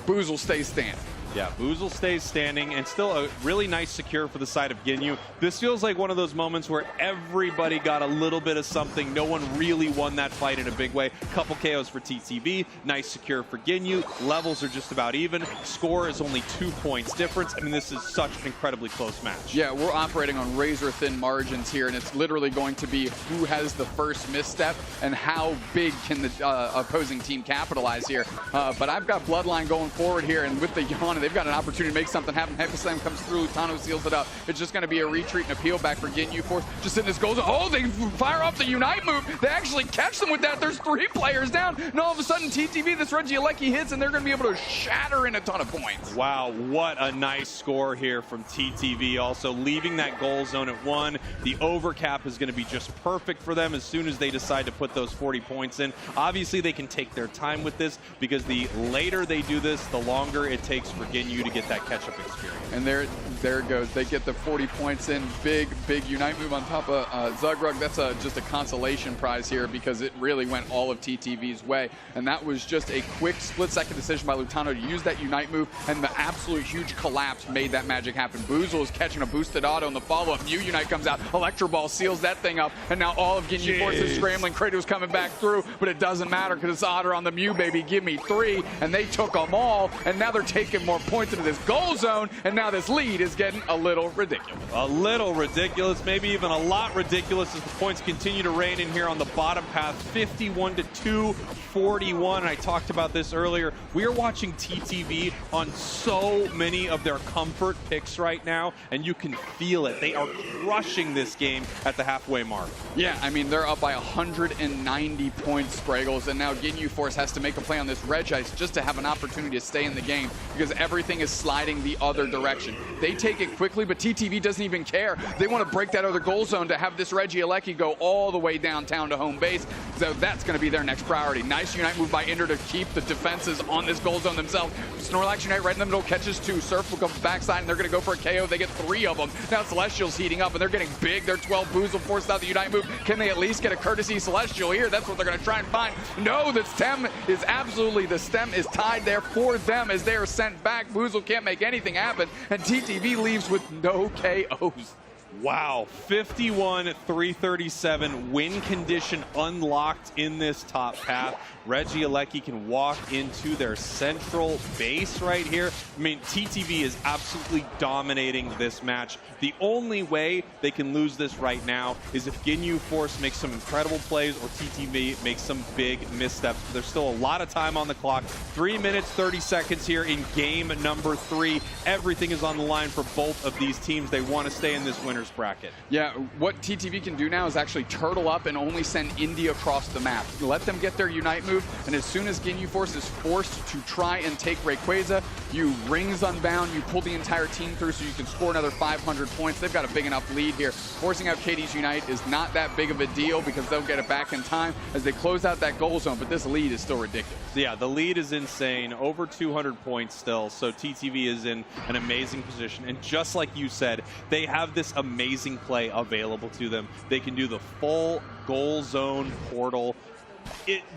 Boozle stays standing. Yeah, Boozle stays standing, and still a really nice secure for the side of Ginyu. This feels like one of those moments where everybody got a little bit of something. No one really won that fight in a big way. Couple KOs for TTV, nice secure for Ginyu. Levels are just about even. Score is only 2 points difference. I mean, this is such an incredibly close match. Yeah, we're operating on razor-thin margins here, and it's literally going to be who has the first misstep and how big can the opposing team capitalize here. But I've got Bloodline going forward here, and with the yawn they've got an opportunity to make something happen. Heavy Slam comes through, Lutano seals it up. It's just going to be a retreat and a peel back for Ginyu Force. Just in this goal zone. Oh, they fire off the Unite move. They actually catch them with that. There's 3 players down. And all of a sudden, TTV, this Regieleki hits, and they're going to be able to shatter in a ton of points. Wow, what a nice score here from TTV. Also leaving that goal zone at 1. The overcap is going to be just perfect for them as soon as they decide to put those 40 points in. Obviously, they can take their time with this because the later they do this, the longer it takes for Ginyu to get that catch-up experience. And there it goes. They get the 40 points in. Big Unite move on top of Zugrug. That's just a consolation prize here because it really went all of TTV's way. And that was just a quick split-second decision by Lutano to use that Unite move, and the absolute huge collapse made that magic happen. Boozle is catching a boosted auto in the follow-up. New Unite comes out. Electro Ball seals that thing up, and now all of Ginyu Force is scrambling. Kratos coming back through, but it doesn't matter because it's Otter on the Mew, baby. Give me 3, and they took them all, and now they're taking more points into this goal zone, and now this lead is getting a little ridiculous. A little ridiculous, maybe even a lot ridiculous as the points continue to rain in here on the bottom path. 51-2, 41. I talked about this earlier. We are watching TTV on so many of their comfort picks right now, and you can feel it. They are crushing this game at the halfway mark. Yeah, I mean, they're up by 190 points, Spraggles, and now Ginyu Force has to make a play on this Reg Ice just to have an opportunity to stay in the game because everything is sliding the other direction. They take it quickly, but TTV doesn't even care. They want to break that other goal zone to have this Regieleki go all the way downtown to home base, so that's going to be their next priority. Nice Unite move by Inder to keep the defenses on this goal zone themselves. Snorlax Unite right in the middle, catches 2. Surf will come backside, and they're going to go for a KO. They get 3 of them. Now Celestial's heating up, and they're getting big. They're 12 Boozle forced out the Unite move. Can they at least get a courtesy Celestial here? That's what they're going to try and find. No, the stem is absolutely, the stem is tied there for them as they are sent back. Boozle can't make anything happen, and TTV leaves with no KOs. Wow, 51-337, win condition unlocked in this top path. Regieleki can walk into their central base right here. I mean, TTV is absolutely dominating this match. The only way they can lose this right now is if Ginyu Force makes some incredible plays or TTV makes some big missteps. There's still a lot of time on the clock. 3 minutes, 30 seconds here in game number 3. Everything is on the line for both of these teams. They want to stay in this winner's bracket. Yeah, what TTV can do now is actually turtle up and only send Indy across the map. Let them get their Unite move, and as soon as Ginyu Force is forced to try and take Rayquaza, you rings Unbound, you pull the entire team through so you can score another 500 points. They've got a big enough lead here. Forcing out KD's Unite is not that big of a deal because they'll get it back in time as they close out that goal zone, but this lead is still ridiculous. Yeah, the lead is insane, over 200 points still, so TTV is in an amazing position, and just like you said, they have this amazing play available to them. They can do the full goal zone portal.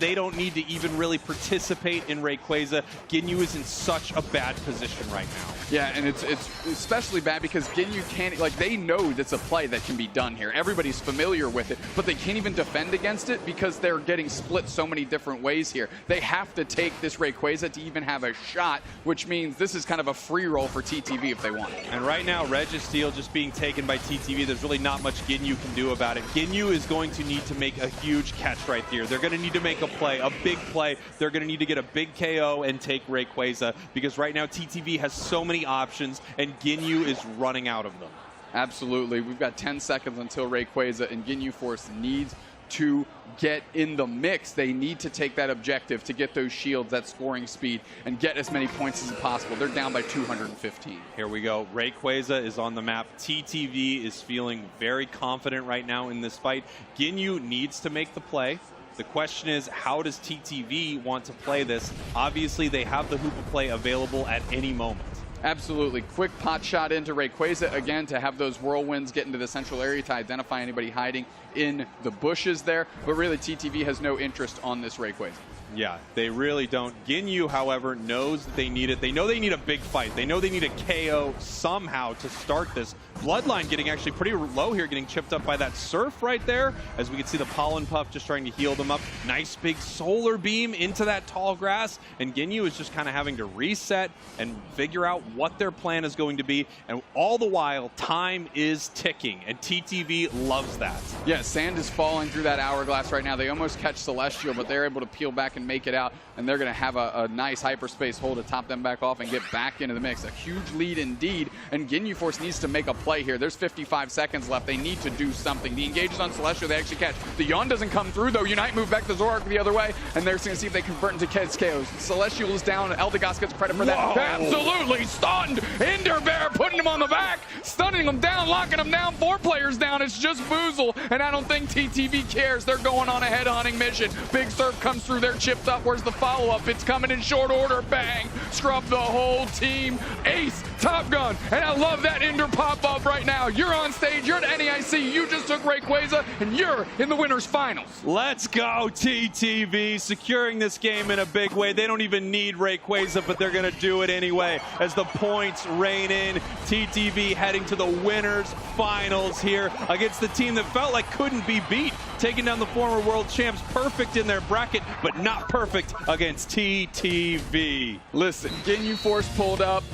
They don't need to even really participate in Rayquaza. Ginyu is in such a bad position right now. Yeah, and it's especially bad because Ginyu can't, like, they know that's a play that can be done here. Everybody's familiar with it, but they can't even defend against it because they're getting split so many different ways here. They have to take this Rayquaza to even have a shot, which means this is kind of a free roll for TTV if they want. And right now, Registeel just being taken by TTV, there's really not much Ginyu can do about it. Ginyu is going to need to make a huge catch right here. They're going to need to make a play, a big play. They're going to need to get a big KO and take Rayquaza because right now TTV has so many options and Ginyu is running out of them. Absolutely. We've got 10 seconds until Rayquaza, and Ginyu Force needs to get in the mix. They need to take that objective to get those shields, that scoring speed, and get as many points as possible. They're down by 215. Here we go. Rayquaza is on the map. TTV is feeling very confident right now in this fight. Ginyu needs to make the play. The question is, how does TTV want to play this? Obviously, they have the Hoopa play available at any moment. Absolutely. Quick pot shot into Rayquaza again to have those whirlwinds get into the central area to identify anybody hiding in the bushes there. But really, TTV has no interest on this Rayquaza. Yeah, they really don't. Ginyu, however, knows that they need it. They know they need a big fight. They know they need a KO somehow to start this. Bloodline getting actually pretty low here, getting chipped up by that Surf right there. As we can see the Pollen Puff just trying to heal them up. Nice big solar beam into that tall grass. And Ginyu is just kind of having to reset and figure out what their plan is going to be. And all the while, time is ticking. And TTV loves that. Yeah, sand is falling through that hourglass right now. They almost catch Celestial, but they're able to peel back and make it out. And they're going to have a nice hyperspace hole to top them back off and get back into the mix. A huge lead indeed. And Ginyu Force needs to make a play here. There's 55 seconds left. They need to do something. The engage is on Celestial. They actually catch. The Yawn doesn't come through, though. Unite move back to Zorak the other way. And they're going to see if they convert into KOs. Celestial is down. Eldegoss gets credit for that. Whoa. Absolutely stunned. Ender Bear putting him on the back. Stunning him down, locking him down. 4 players down. It's just Boozle. And I don't think TTV cares. They're going on a head-hunting mission. Big Surf comes through. They're chipped up. Where's the follow-up? It's coming in short order. Bang. Scrub the whole team. Ace. Top Gun. And I love that Ender pop-up right now. You're on stage. You're at NAIC. You just took Rayquaza. And you're in the winners finals. Let's go, TTV, securing this game in a big way. They don't even need Rayquaza, but they're going to do it anyway as the points rain in. TTV heading to the winners finals here against the team that felt like couldn't be beat, taking down the former world champs. Perfect in their bracket, but not perfect against TTV. Listen, Ginyu Force pulled up.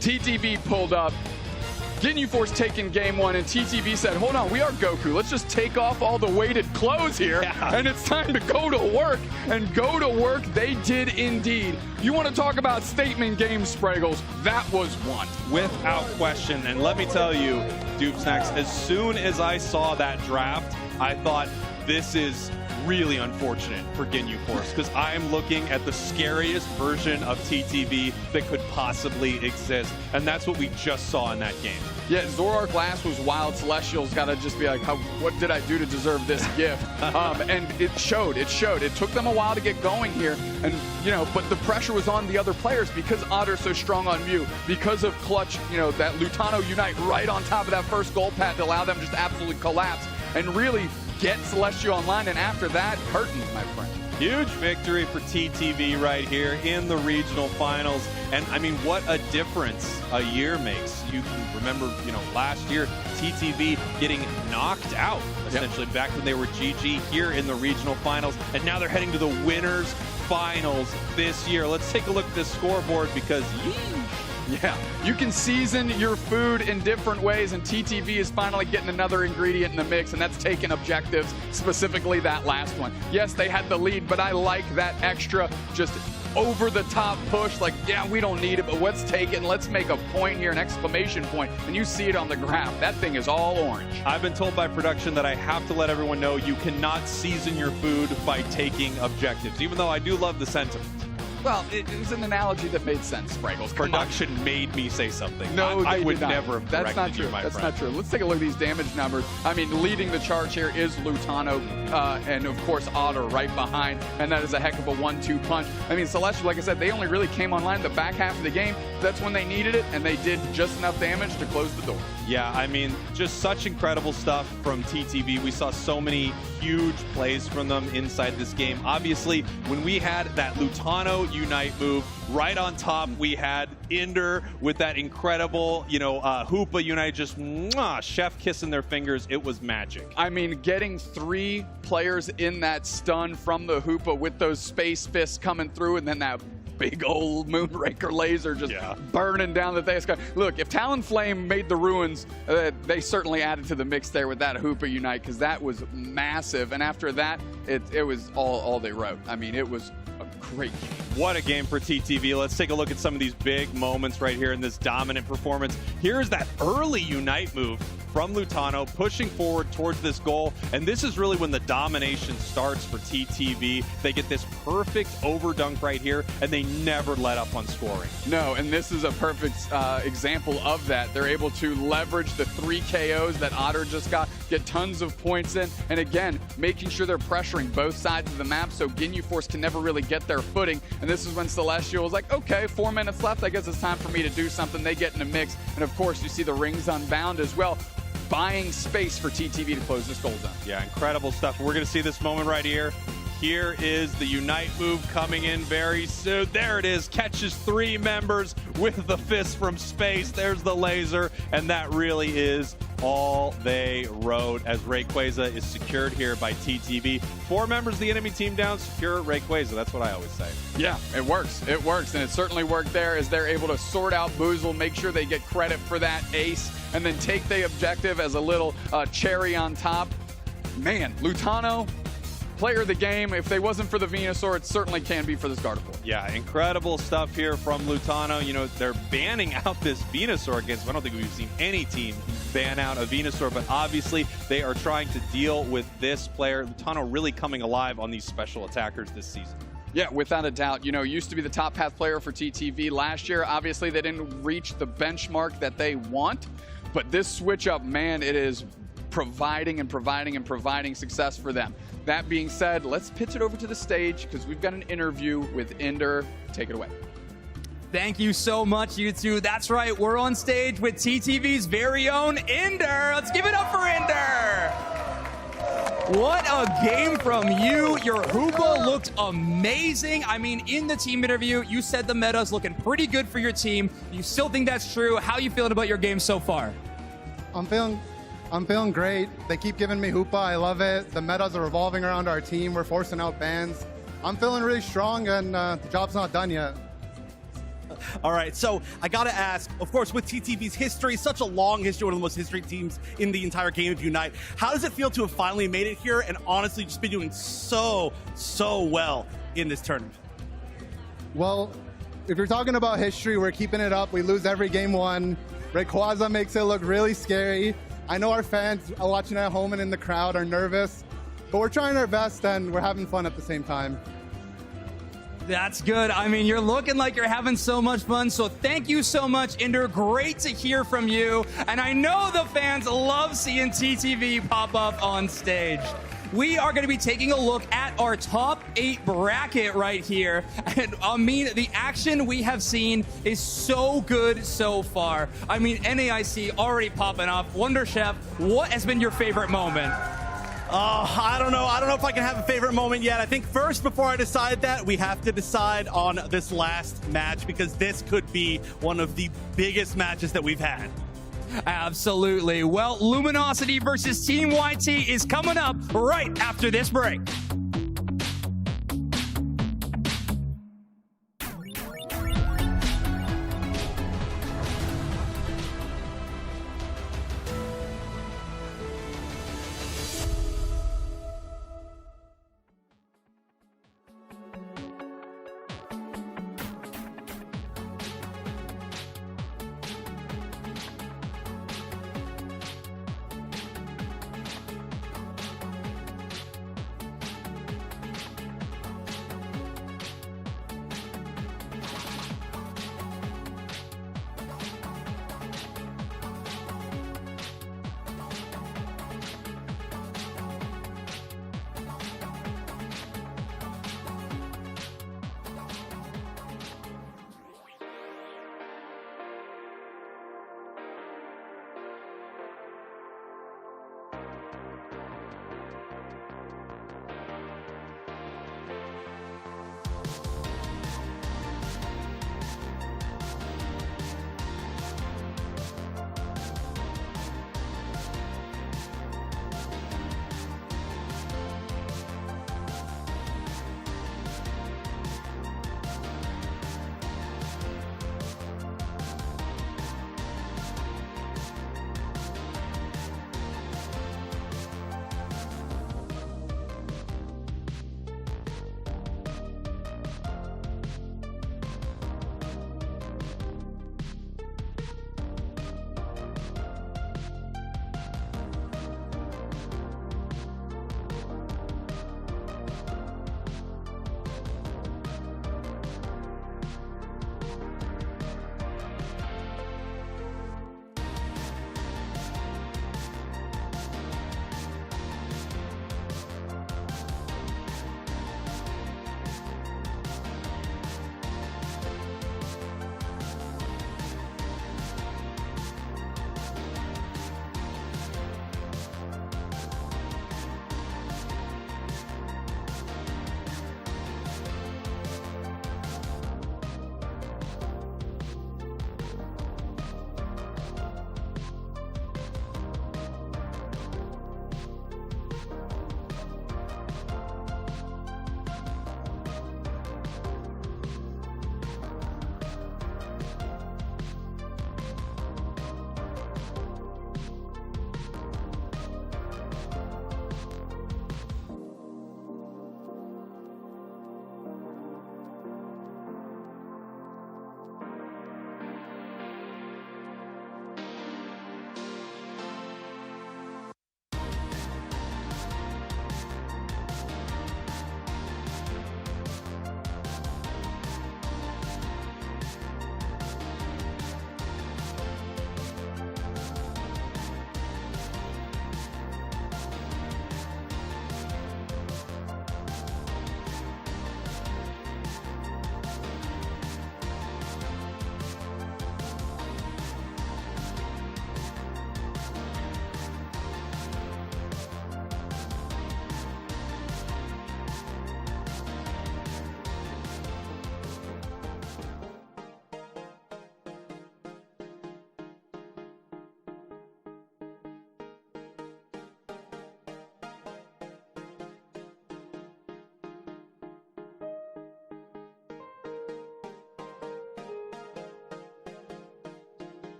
TTV pulled up. Ginyu Force taking game 1, and TTV said, hold on, we are Goku. Let's just take off all the weighted clothes here, and it's time to go to work. And go to work they did indeed. You want to talk about statement games, Spraggles? That was one. Without question. And let me tell you, Dupe Snacks, as soon as I saw that draft, I thought this is really unfortunate for Ginyu Force, because I am looking at the scariest version of TTV that could possibly exist, and that's what we just saw in that game. Yeah, Zorak last was wild. Celestial's got to just be like, what did I do to deserve this gift? And it showed. It took them a while to get going here, and but the pressure was on the other players because Otter's so strong on Mew, because of Clutch, that Lutano Unite right on top of that first gold pad to allow them just absolutely collapse and really get Celestial online, and after that, curtains, my friend. Huge victory for TTV right here in the regional finals. And I mean, what a difference a year makes. You can remember, last year, TTV getting knocked out, essentially, back when they were GG here in the regional finals. And now they're heading to the winners finals this year. Let's take a look at this scoreboard because, yeah, you can season your food in different ways, and TTV is finally getting another ingredient in the mix, and that's taking objectives, specifically that last one. Yes, they had the lead, but I like that extra just over-the-top push. Like, yeah, we don't need it, but let's take it and let's make a point here, an exclamation point, and you see it on the graph. That thing is all orange. I've been told by production that I have to let everyone know you cannot season your food by taking objectives, even though I do love the sentiment. Well, it was an analogy that made sense, Spraggles. Production made me say something. No, I would not. never have That's not corrected true. you, my That's friend. not true. Let's take a look at these damage numbers. I mean, leading the charge here is Lutano, and of course Otter right behind, and that is a heck of a 1-2 punch. I mean, Celestial, like I said, they only really came online the back half of the game. That's when they needed it, and they did just enough damage to close the door. Yeah, I mean, just such incredible stuff from TTV. We saw so many huge plays from them inside this game. Obviously, when we had that Lutano Unite move, right on top, we had Ender with that incredible, Hoopa Unite, just chef kissing their fingers. It was magic. I mean, getting 3 players in that stun from the Hoopa with those space fists coming through, and then that big old Moonraker laser just burning down the Theia sky. Look, if Talonflame made the ruins, they certainly added to the mix there with that Hoopa Unite, because that was massive. And after that, it was all they wrote. I mean, it was a great game. What a game for TTV. Let's take a look at some of these big moments right here in this dominant performance. Here's that early Unite move from Lutano, pushing forward towards this goal. And this is really when the domination starts for TTV. They get this perfect overdunk right here, and they never let up on scoring. No, and this is a perfect example of that. They're able to leverage the 3 KOs that Otter just got, get tons of points in, and again, making sure they're pressuring both sides of the map so Ginyu Force can never really get their footing. And this is when Celestial was like, okay, 4 minutes left. I guess it's time for me to do something. They get in a mix. And of course, you see the rings unbound as well, buying space for TTV to close this goal zone. Yeah, incredible stuff. We're going to see this moment right here. here is the Unite move coming in very soon. There it is, catches 3 members with the fist from space. There's the laser, and that really is all they wrote as Rayquaza is secured here by TTV. 4 members of the enemy team down, secure Rayquaza. That's what I always say. Yeah, it works. It works, and it certainly worked there as they're able to sort out Boozle, make sure they get credit for that ace, and then take the objective as a little cherry on top. Man, Lutano, player of the game. If they wasn't for the Venusaur, it certainly can be for this Gardevoir. Yeah, incredible stuff here from Lutano. You know, they're banning out this Venusaur against, I don't think we've seen any team ban out a Venusaur, but obviously they are trying to deal with this player. Lutano really coming alive on these special attackers this season. Yeah, without a doubt. You know, used to be the top path player for TTV last year. Obviously, they didn't reach the benchmark that they want, but this switch up, man, it is providing and providing and providing success for them. That being said, let's pitch it over to the stage because we've got an interview with Ender. Take it away. Thank you so much, you two. That's right, we're on stage with TTV's very own Ender. Let's give it up for Ender. What a game from you. Your Hoopa looked amazing. I mean, in the team interview, you said the meta's looking pretty good for your team. You still think that's true? How are you feeling about your game so far? I'm feeling great. They keep giving me Hoopa. I love it. The metas are revolving around our team. We're forcing out bans. I'm feeling really strong, and the job's not done yet. All right, so I gotta ask, of course, with TTV's history, such a long history, one of the most history teams in the entire game of Unite, how does it feel to have finally made it here and honestly just been doing so well in this tournament? Well, if you're talking about history, we're keeping it up. We lose every game 1. Rayquaza makes it look really scary. I know our fans are watching at home and in the crowd are nervous, but we're trying our best and we're having fun at the same time. That's good. I mean, you're looking like you're having so much fun, so thank you so much, Ender. Great to hear from you. And I know the fans love seeing TTV pop up on stage. We are going to be taking a look at our top 8 bracket right here. And I mean, the action we have seen is so good so far. I mean, NAIC already popping off. Wonder Chef, what has been your favorite moment? I don't know. I don't know if I can have a favorite moment yet. I think first, before I decide that, we have to decide on this last match because this could be one of the biggest matches that we've had. Absolutely. Well, Luminosity versus Team YT is coming up right after this break.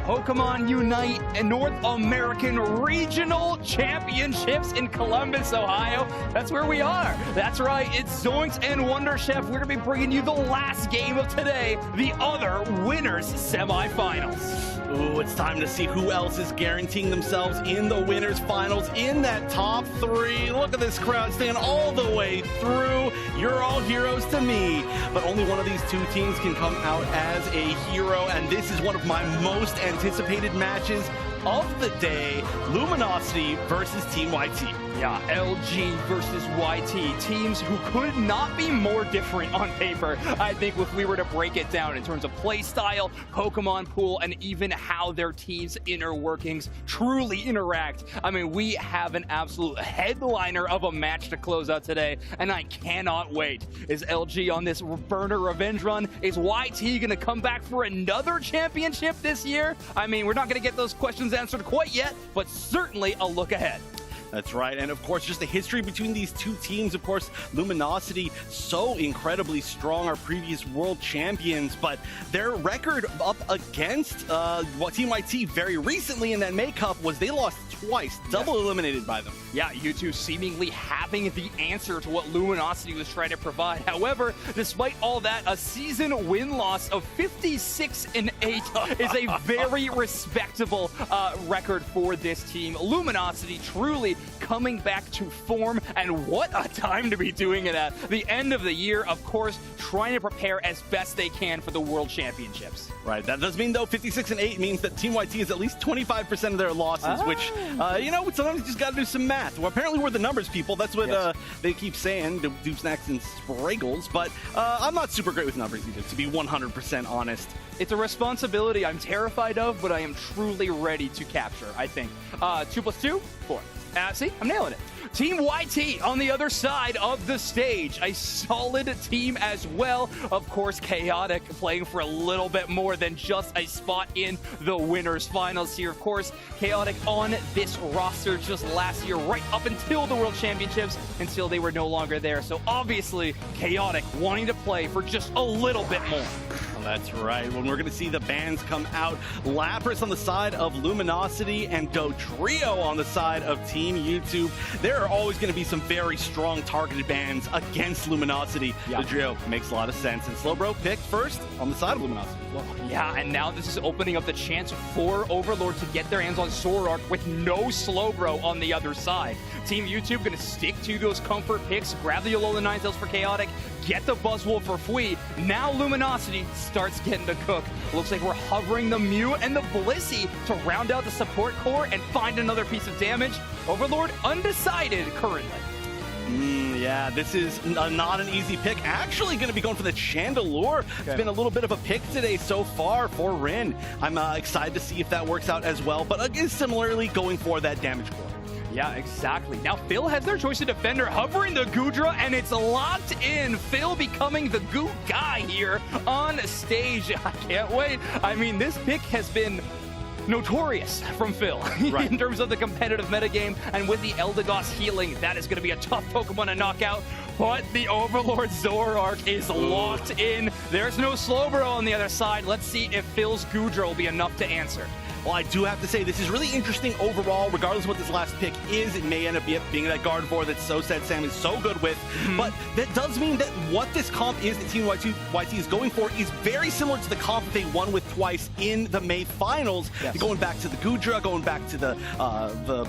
Pokémon Unite and North American Regional Championships in Columbus, Ohio. That's where we are. That's right, it's Zoinks and Wonder Chef. We're gonna be bringing you the last game of today, the other winners semifinals. Ooh, it's time to see who else is guaranteeing themselves in the winners finals in that top 3. Look at this crowd staying all the way through. You're all heroes to me, but only one of these 2 teams can come out as a hero, and this is one of my most anticipated matches of the day, Luminosity versus Team YT. Yeah, LG versus YT, teams who could not be more different on paper, I think, if we were to break it down in terms of play style, Pokemon pool, and even how their team's inner workings truly interact. I mean, we have an absolute headliner of a match to close out today, and I cannot wait. Is LG on this burner revenge run? Is YT going to come back for another championship this year? I mean, we're not going to get those questions answered quite yet, but certainly a look ahead. That's right, and of course, just the history between these 2 teams. Of course, Luminosity, so incredibly strong, our previous world champions, but their record up against Team YT very recently in that May Cup was they lost twice, double eliminated by them. Yeah, U2 seemingly having the answer to what Luminosity was trying to provide. However, despite all that, a season win-loss of 56-8 is a very respectable record for this team. Luminosity truly coming back to form, and what a time to be doing it at the end of the year. Of course, trying to prepare as best they can for the World Championships. Right, that does mean, though, 56-8 means that Team YT is at least 25% of their losses, which, you know, sometimes you just got to do some math. Well, apparently we're the numbers people. That's what they keep saying, do snacks and spriggles, but I'm not super great with numbers either, to be 100% honest. It's a responsibility I'm terrified of, but I am truly ready to capture, I think. 2 + 2, 4. See, I'm nailing it. Team YT on the other side of the stage. A solid team as well. Of course, Chaotic playing for a little bit more than just a spot in the winners finals here. Of course, Chaotic on this roster just last year, right up until the World Championships, until they were no longer there. So obviously, Chaotic wanting to play for just a little bit more. That's right. When we're going to see the bans come out, Lapras on the side of Luminosity and Dodrio on the side of Team YouTube. There are always going to be some very strong targeted bans against Luminosity. Yeah. Dodrio makes a lot of sense. And Slowbro picked first on the side of Luminosity as well. Yeah, and now this is opening up the chance for Overlord to get their hands on Zoroark with no Slowbro on the other side. Team YouTube going to stick to those comfort picks, grab the Alola Ninetales for Chaotic, get the Buzzwole for Fui. Now Luminosity starts getting to cook. Looks like we're hovering the Mew and the Blissey to round out the support core and find another piece of damage. Overlord undecided currently. Yeah, this is not an easy pick. Actually going to be going for the Chandelure. Okay. It's been a little bit of a pick today so far for Rin. I'm excited to see if that works out as well, but again, similarly going for that damage core. Yeah, exactly. Now Phil has their choice of defender, hovering the Goodra, and it's locked in. Phil becoming the Goo guy here on stage. I can't wait. I mean, this pick has been notorious from Phil in terms of the competitive metagame, and with the Eldegoss healing, that is going to be a tough Pokemon to knock out. But the Overlord Zoroark is locked in. There's no Slowbro on the other side. Let's see if Phil's Goodra will be enough to answer. Well, I do have to say, this is really interesting overall, regardless of what this last pick is. It may end up being that Gardevoir that So Sad Sam is so good with, but that does mean that what this comp is that Team YT is going for is very similar to the comp that they won with twice in the May finals. Yes. Going back to the Goodra, going back to the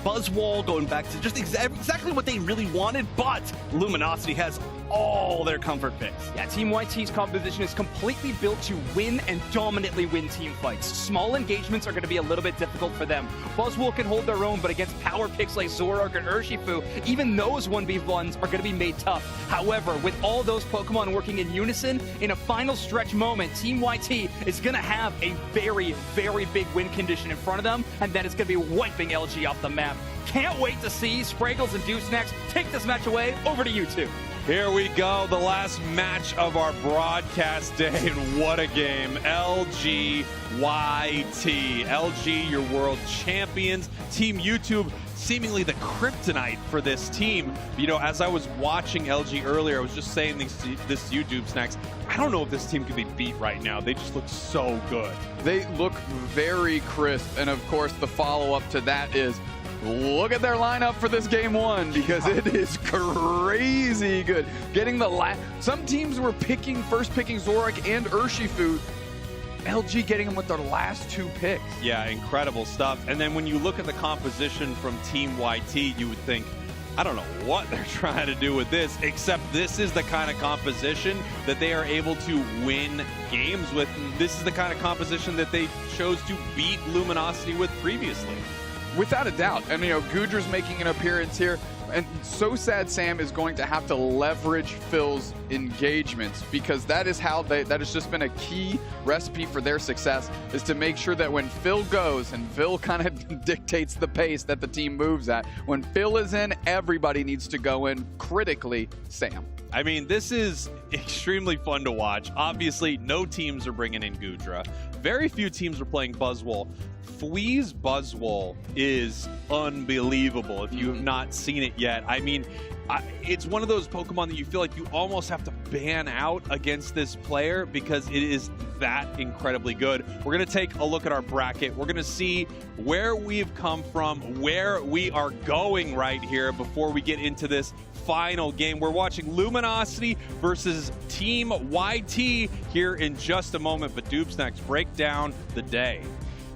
Buzzwole, going back to just exactly what they really wanted, but Luminosity has all their comfort picks. Yeah, Team YT's composition is completely built to win and dominantly win team fights. Small engagements are going to be a little bit difficult for them. Buzzwole can hold their own, but against power picks like Zoroark and Urshifu, even those 1v1s are going to be made tough. However, with all those Pokemon working in unison, in a final stretch moment, Team YT is going to have a very, very big win condition in front of them, and that is going to be wiping LG off the map. Can't wait to see Spraggles and Dewsnax take this match away. Over to you two. Here we go, the last match of our broadcast day, and what a game. LG YT. LG, your world champions. Team YouTube, seemingly the kryptonite for this team. You know, as I was watching LG earlier, I was just saying this YouTube Snacks, I don't know if this team can be beat right now. They just look so good. They look very crisp, and of course the follow-up to that is look at their lineup for this game one, because it is crazy good. Getting some teams were first picking Zorak and Urshifu. LG getting them with their last 2 picks. Yeah, incredible stuff. And then when you look at the composition from Team YT, you would think, I don't know what they're trying to do with this, except this is the kind of composition that they are able to win games with. This is the kind of composition that they chose to beat Luminosity with previously. Without a doubt. And, you know, Gudra's making an appearance here. And So Sad Sam is going to have to leverage Phil's engagements, because that is how that has just been a key recipe for their success, is to make sure that when Phil goes, and Phil kind of dictates the pace that the team moves at, when Phil is in, everybody needs to go in, critically Sam. I mean, this is extremely fun to watch. Obviously, no teams are bringing in Gudra. Very few teams are playing Buzzwole. Fwee's Buzzwole is unbelievable if you have not seen it yet. I mean, it's one of those Pokemon that you feel like you almost have to ban out against this player because it is that incredibly good. We're going to take a look at our bracket. We're going to see where we've come from, where we are going right here before we get into this final game. We're watching Luminosity versus Team YT here in just a moment, but Doobsnacks break down the day.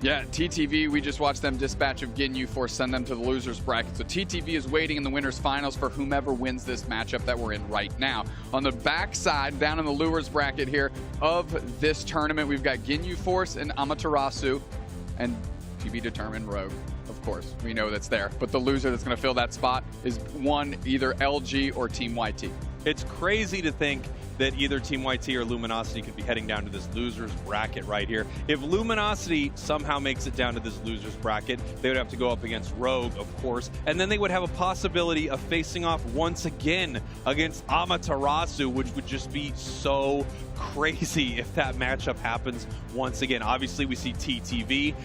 Yeah, TTV, we just watched them dispatch of Ginyu Force, send them to the losers bracket. So TTV is waiting in the winners finals for whomever wins this matchup that we're in right now. On the back side, down in the losers bracket here of this tournament, we've got Ginyu Force and Amaterasu, and to be determined Rogue. Of course, we know that's there. But the loser that's going to fill that spot is either LG or Team YT. It's crazy to think that either Team YT or Luminosity could be heading down to this losers bracket right here. If Luminosity somehow makes it down to this losers bracket, they would have to go up against Rogue, of course, and then they would have a possibility of facing off once again against Amaterasu, which would just be so crazy if that matchup happens once again. Obviously, we see TTV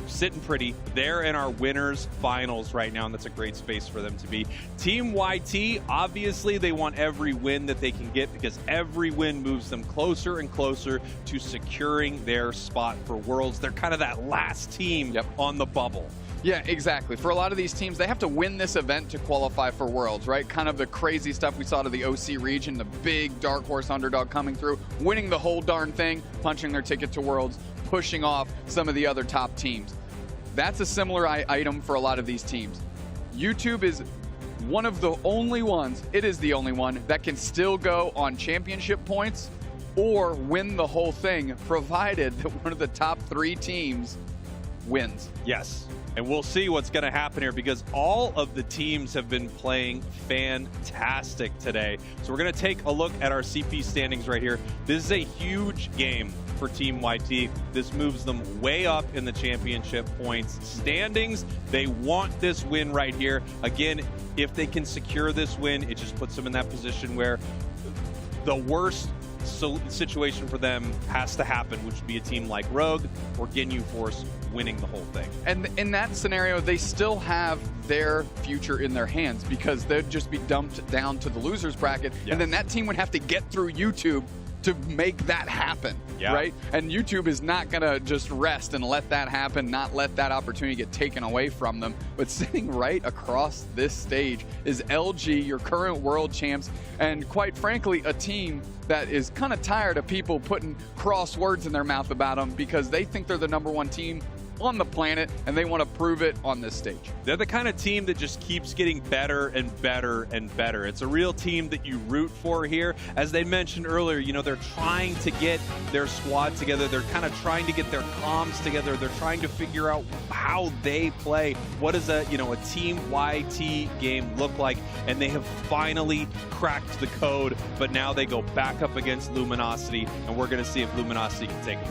sitting pretty. They're in our winners finals right now, and that's a great space for them to be. Team YT, obviously they want every win that they can get, because every win moves them closer and closer to securing their spot for Worlds. They're kind of that last team on the bubble. Yeah, exactly. For a lot of these teams, they have to win this event to qualify for Worlds, right? Kind of the crazy stuff we saw to the OC region, the big dark horse underdog coming through, winning the whole darn thing, punching their ticket to Worlds, pushing off some of the other top teams. That's a similar item for a lot of these teams. YouTube is one of the only ones, it is the only one, that can still go on championship points or win the whole thing, provided that one of the top 3 teams wins. Yes. And we'll see what's going to happen here, because all of the teams have been playing fantastic today. So we're going to take a look at our CP standings right here. This is a huge game for Team YT. This moves them way up in the championship points standings. They want this win right here. Again, if they can secure this win, it just puts them in that position where the worst situation for them has to happen, which would be a team like Rogue or Ginyu Force winning the whole thing. And in that scenario, they still have their future in their hands, because they'd just be dumped down to the losers bracket, and then that team would have to get through YouTube to make that happen, right? And YouTube is not going to just rest and let that happen, not let that opportunity get taken away from them. But sitting right across this stage is LG, your current world champs, and quite frankly, a team that is kind of tired of people putting cross words in their mouth about them, because they think they're the #1 team on the planet, and they want to prove it on this stage. They're the kind of team that just keeps getting better and better and better. It's a real team that you root for here. As they mentioned earlier, you know, they're trying to get their squad together. They're kind of trying to get their comms together. They're trying to figure out how they play. What does a Team YT game look like? And they have finally cracked the code, but now they go back up against Luminosity, and we're going to see if Luminosity can take it.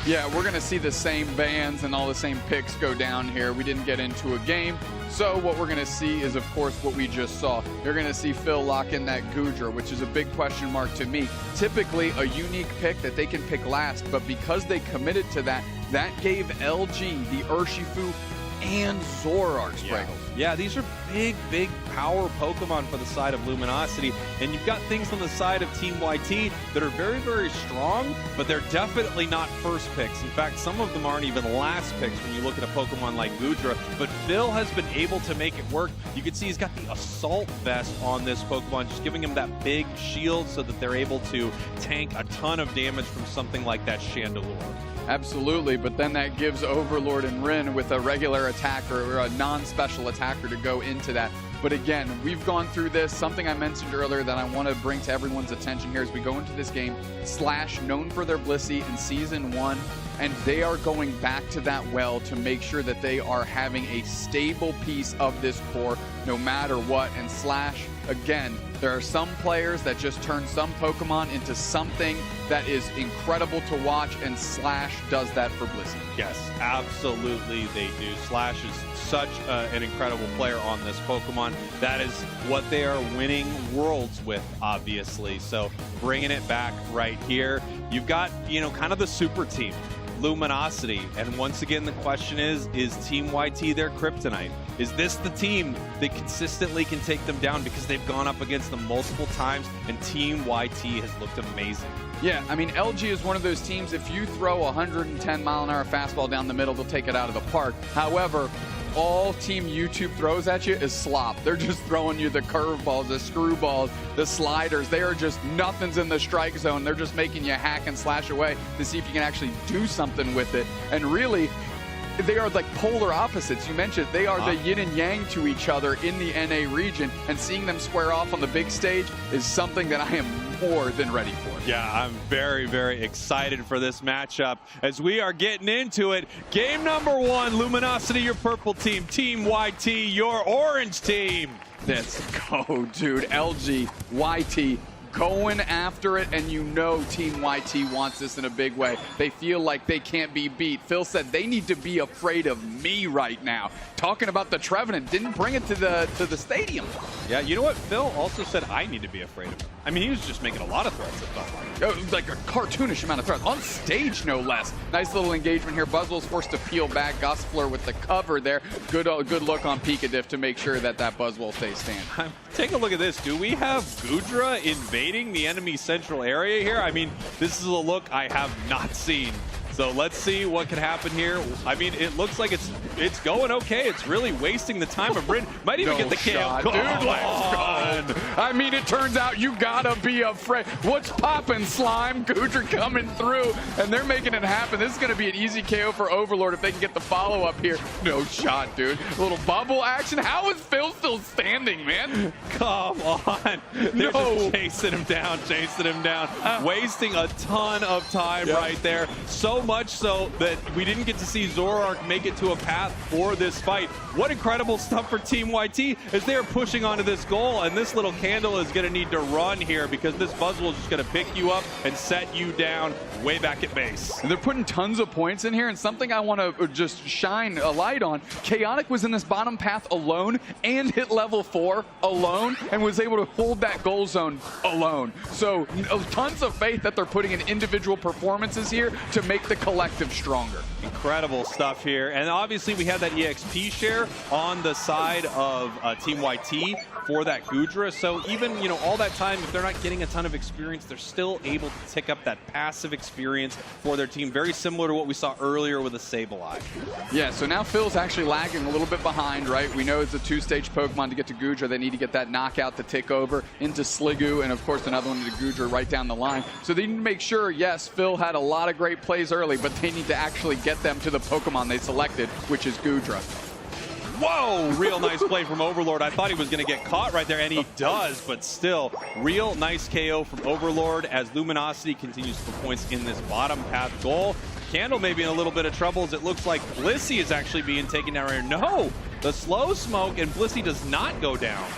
Yeah, we're going to see the same bans and all the same picks go down here. We didn't get into a game. So what we're going to see is, of course, what we just saw. You're going to see Phil lock in that Goodra, which is a big question mark to me. Typically a unique pick that they can pick last, but because they committed to that, that gave LG the Urshifu and Zoroark Sprinkles. Yeah, these are big, big power Pokemon for the side of Luminosity. And you've got things on the side of Team YT that are very, very strong, but they're definitely not first picks. In fact, some of them aren't even last picks when you look at a Pokemon like Goodra. But Phil has been able to make it work. You can see he's got the Assault Vest on this Pokemon, just giving him that big shield so that they're able to tank a ton of damage from something like that Chandelure. Absolutely, but then that gives Overlord and Rin with a regular attacker or a non-special attacker to go into that. But again, we've gone through this. Something I mentioned earlier that I want to bring to everyone's attention here as we go into this game. Slash, known for their Blissey in Season 1, and they are going back to that well to make sure that they are having a stable piece of this core no matter what. And Slash, again, there are some players that just turn some Pokemon into something that is incredible to watch, and Slash does that for Blissey. Yes, absolutely they do. Slash is such an incredible player on this Pokemon. That is what they are winning worlds with, obviously. So bringing it back right here. You've got, kind of the super team, Luminosity. And once again, the question is Team YT their kryptonite? Is this the team that consistently can take them down, because they've gone up against them multiple times and Team YT has looked amazing? Yeah, I mean, LG is one of those teams, if you throw a 110-mile-an-hour fastball down the middle, they'll take it out of the park. However, all Team YouTube throws at you is slop. They're just throwing you the curveballs, the screwballs, the sliders. They are just nothing's in the strike zone. They're just making you hack and slash away to see if you can actually do something with it. And really, they are like polar opposites. You mentioned they are the yin and yang to each other in the NA region, and seeing them square off on the big stage is something that I am more than ready for. Yeah, I'm very, very excited for this matchup as we are getting into it. Game number 1, Luminosity, your purple team, Team YT, your orange team. Let's go, dude. LG, YT, going after it, and Team YT wants this in a big way. They feel like they can't be beat. Phil said they need to be afraid of me right now. Talking about the Trevenant, didn't bring it to the stadium. Yeah, you know what? Phil also said I need to be afraid of him. I mean, he was just making a lot of threats, it felt like. Like a cartoonish amount of threats. On stage, no less. Nice little engagement here. Buzzwell's forced to peel back. Gossifleur with the cover there. Good look on Pikadiff to make sure that Buzzwell stays standing. Take a look at this. Do we have Goodra invading the enemy central area here? I mean, this is a look I have not seen. So let's see what can happen here. I mean, it looks like it's going okay. It's really wasting the time of Bryn. Might even get the KO. Dude, let's go. I mean, it turns out you gotta be afraid. What's poppin', Slime? Goodra coming through, and they're making it happen. This is gonna be an easy KO for Overlord if they can get the follow-up here. No shot, dude. A little bubble action. How is Phil still standing, man? Come on. They're just chasing him down, wasting a ton of time right there. So much so that we didn't get to see Zoroark make it to a path for this fight. What incredible stuff for Team YT as they're pushing onto this goal, and this little candle is going to need to run here because this Buzzwell is just going to pick you up and set you down way back at base. And they're putting tons of points in here, and something I want to just shine a light on. Chaotic was in this bottom path alone and hit level 4 alone and was able to hold that goal zone alone. So tons of faith that they're putting in individual performances here to make the collective stronger. Incredible stuff here. And obviously we have that EXP share on the side of Team YT for that Goodra. So even, all that time, if they're not getting a ton of experience, they're still able to tick up that passive experience for their team. Very similar to what we saw earlier with a Sableye. Yeah, so now Phil's actually lagging a little bit behind, right? We know it's a 2-stage Pokemon to get to Goodra. They need to get that knockout to tick over into Sliggoo, and of course another one to Goodra right down the line. So they need to make sure, yes, Phil had a lot of great plays early, but they need to actually get them to the Pokemon they selected, which is Goodra. Whoa, real nice play from Overlord. I thought he was going to get caught right there, and he does, but still, real nice KO from Overlord as Luminosity continues to put points in this bottom path goal. Candle may be in a little bit of trouble as it looks like Blissey is actually being taken down right here. No, the slow smoke, and Blissey does not go down.